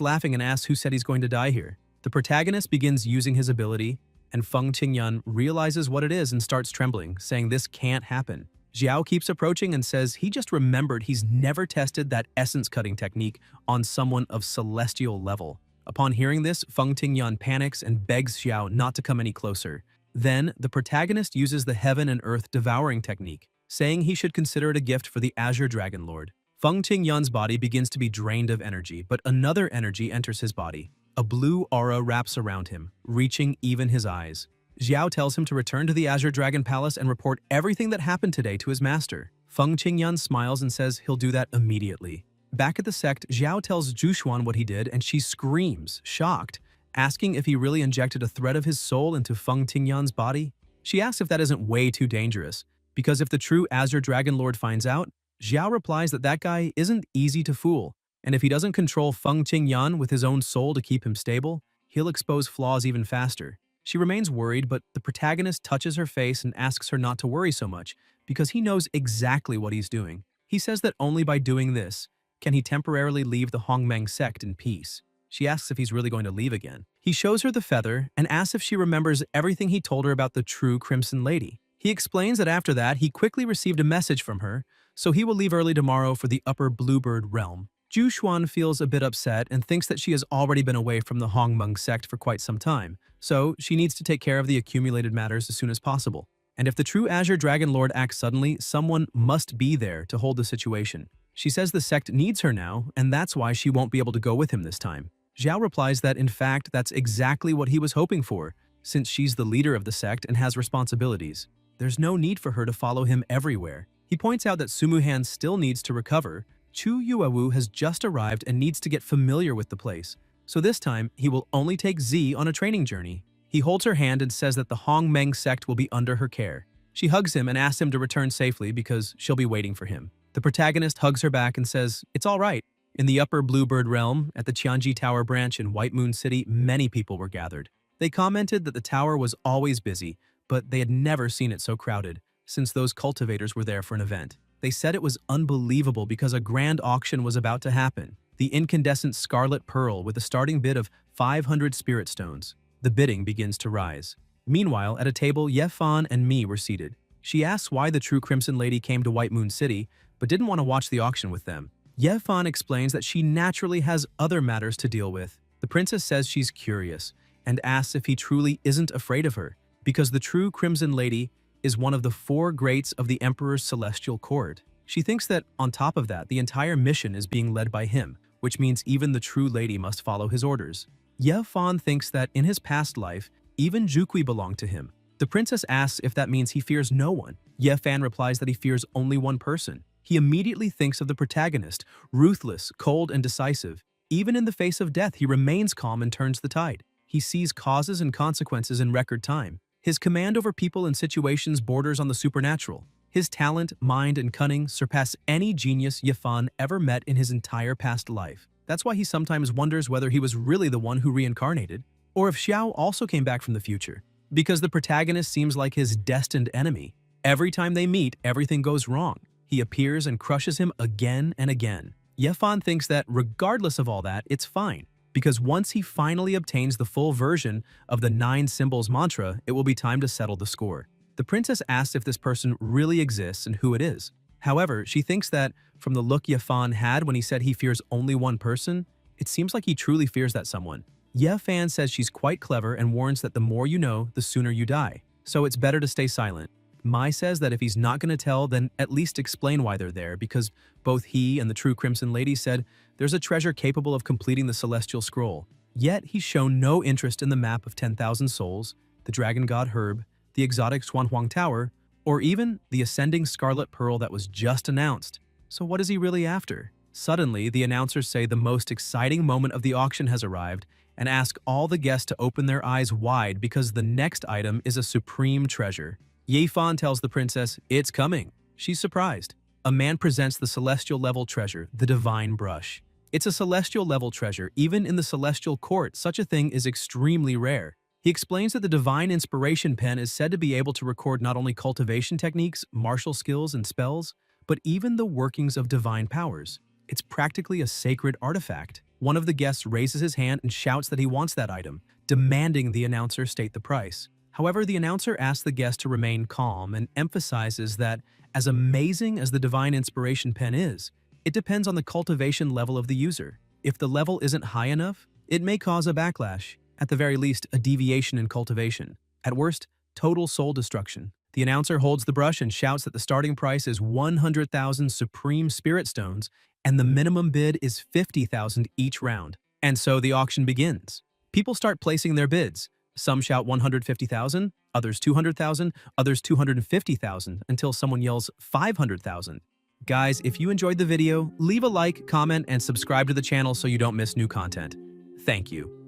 laughing and asks who said he's going to die here. The protagonist begins using his ability, and Feng Tingyan realizes what it is and starts trembling, saying this can't happen. Xiao keeps approaching and says he just remembered he's never tested that essence-cutting technique on someone of celestial level. Upon hearing this, Feng Tingyan panics and begs Xiao not to come any closer. Then, the protagonist uses the heaven and earth devouring technique, saying he should consider it a gift for the Azure Dragon Lord. Feng Tingyan's body begins to be drained of energy, but another energy enters his body. A blue aura wraps around him, reaching even his eyes. Xiao tells him to return to the Azure Dragon Palace and report everything that happened today to his master. Feng Tingyan smiles and says he'll do that immediately. Back at the sect, Xiao tells Zhu what he did and she screams, shocked, asking if he really injected a thread of his soul into Feng Tingyan's body. She asks if that isn't way too dangerous, because if the true Azure Dragon Lord finds out, Xiao replies that that guy isn't easy to fool, and if he doesn't control Feng Tingyan with his own soul to keep him stable, he'll expose flaws even faster. She remains worried, but the protagonist touches her face and asks her not to worry so much, because he knows exactly what he's doing. He says that only by doing this can he temporarily leave the Hongmeng sect in peace. She asks if he's really going to leave again. He shows her the feather and asks if she remembers everything he told her about the true Crimson Lady. He explains that after that, he quickly received a message from her, so he will leave early tomorrow for the Upper Bluebird realm. Zhu feels a bit upset and thinks that she has already been away from the Hongmeng sect for quite some time, so she needs to take care of the accumulated matters as soon as possible. And if the true Azure Dragon Lord acts suddenly, someone must be there to hold the situation. She says the sect needs her now, and that's why she won't be able to go with him this time. Xiao replies that in fact that's exactly what he was hoping for, since she's the leader of the sect and has responsibilities. There's no need for her to follow him everywhere. He points out that Sumuhan still needs to recover. Chu Yuawu has just arrived and needs to get familiar with the place, so this time he will only take Z on a training journey. He holds her hand and says that the Hongmeng sect will be under her care. She hugs him and asks him to return safely because she'll be waiting for him. The protagonist hugs her back and says, "It's all right." In the Upper Bluebird realm, at the Qianji Tower branch in White Moon City, many people were gathered. They commented that the tower was always busy, but they had never seen it so crowded, since those cultivators were there for an event. They said it was unbelievable because a grand auction was about to happen. The incandescent scarlet pearl with a starting bid of 500 spirit stones. The bidding begins to rise. Meanwhile, at a table, Yefan and Mi were seated. She asks why the true Crimson Lady came to White Moon City, but didn't want to watch the auction with them. Yefan explains that she naturally has other matters to deal with. The princess says she's curious, and asks if he truly isn't afraid of her, because the true Crimson Lady is one of the 4 greats of the Emperor's celestial court. She thinks that, on top of that, the entire mission is being led by him, which means even the true lady must follow his orders. Ye Fan thinks that in his past life, even Jukui belonged to him. The princess asks if that means he fears no one. Ye Fan replies that he fears only one person. He immediately thinks of the protagonist, ruthless, cold, and decisive. Even in the face of death, he remains calm and turns the tide. He sees causes and consequences in record time. His command over people and situations borders on the supernatural. His talent, mind, and cunning surpass any genius Ye Fan ever met in his entire past life. That's why he sometimes wonders whether he was really the one who reincarnated, or if Xiao also came back from the future. Because the protagonist seems like his destined enemy. Every time they meet, everything goes wrong. He appears and crushes him again and again. Ye Fan thinks that regardless of all that, it's fine, because once he finally obtains the full version of the 9 symbols mantra, it will be time to settle the score. The princess asks if this person really exists and who it is. However, she thinks that, from the look Ye Fan had when he said he fears only one person, it seems like he truly fears that someone. Ye Fan says she's quite clever and warns that the more you know, the sooner you die. So it's better to stay silent. Mai says that if he's not going to tell, then at least explain why they're there, because both he and the true Crimson Lady said there's a treasure capable of completing the Celestial Scroll. Yet he's shown no interest in the map of 10,000 souls, the Dragon God Herb, the exotic Xuanhuang Tower, or even the ascending Scarlet Pearl that was just announced. So what is he really after? Suddenly, the announcers say the most exciting moment of the auction has arrived and ask all the guests to open their eyes wide because the next item is a supreme treasure. Ye Fan tells the princess, it's coming. She's surprised. A man presents the celestial level treasure, the Divine Brush. It's a celestial level treasure. Even in the celestial court, such a thing is extremely rare. He explains that the Divine Inspiration Pen is said to be able to record not only cultivation techniques, martial skills, and spells, but even the workings of divine powers. It's practically a sacred artifact. One of the guests raises his hand and shouts that he wants that item, demanding the announcer state the price. However, the announcer asks the guest to remain calm and emphasizes that, as amazing as the Divine Inspiration Pen is, it depends on the cultivation level of the user. If the level isn't high enough, it may cause a backlash, at the very least a deviation in cultivation. At worst, total soul destruction. The announcer holds the brush and shouts that the starting price is 100,000 Supreme Spirit Stones and the minimum bid is 50,000 each round. And so the auction begins. People start placing their bids. Some shout 150,000, others 200,000, others 250,000, until someone yells 500,000. Guys, if you enjoyed the video, leave a like, comment, and subscribe to the channel so you don't miss new content. Thank you.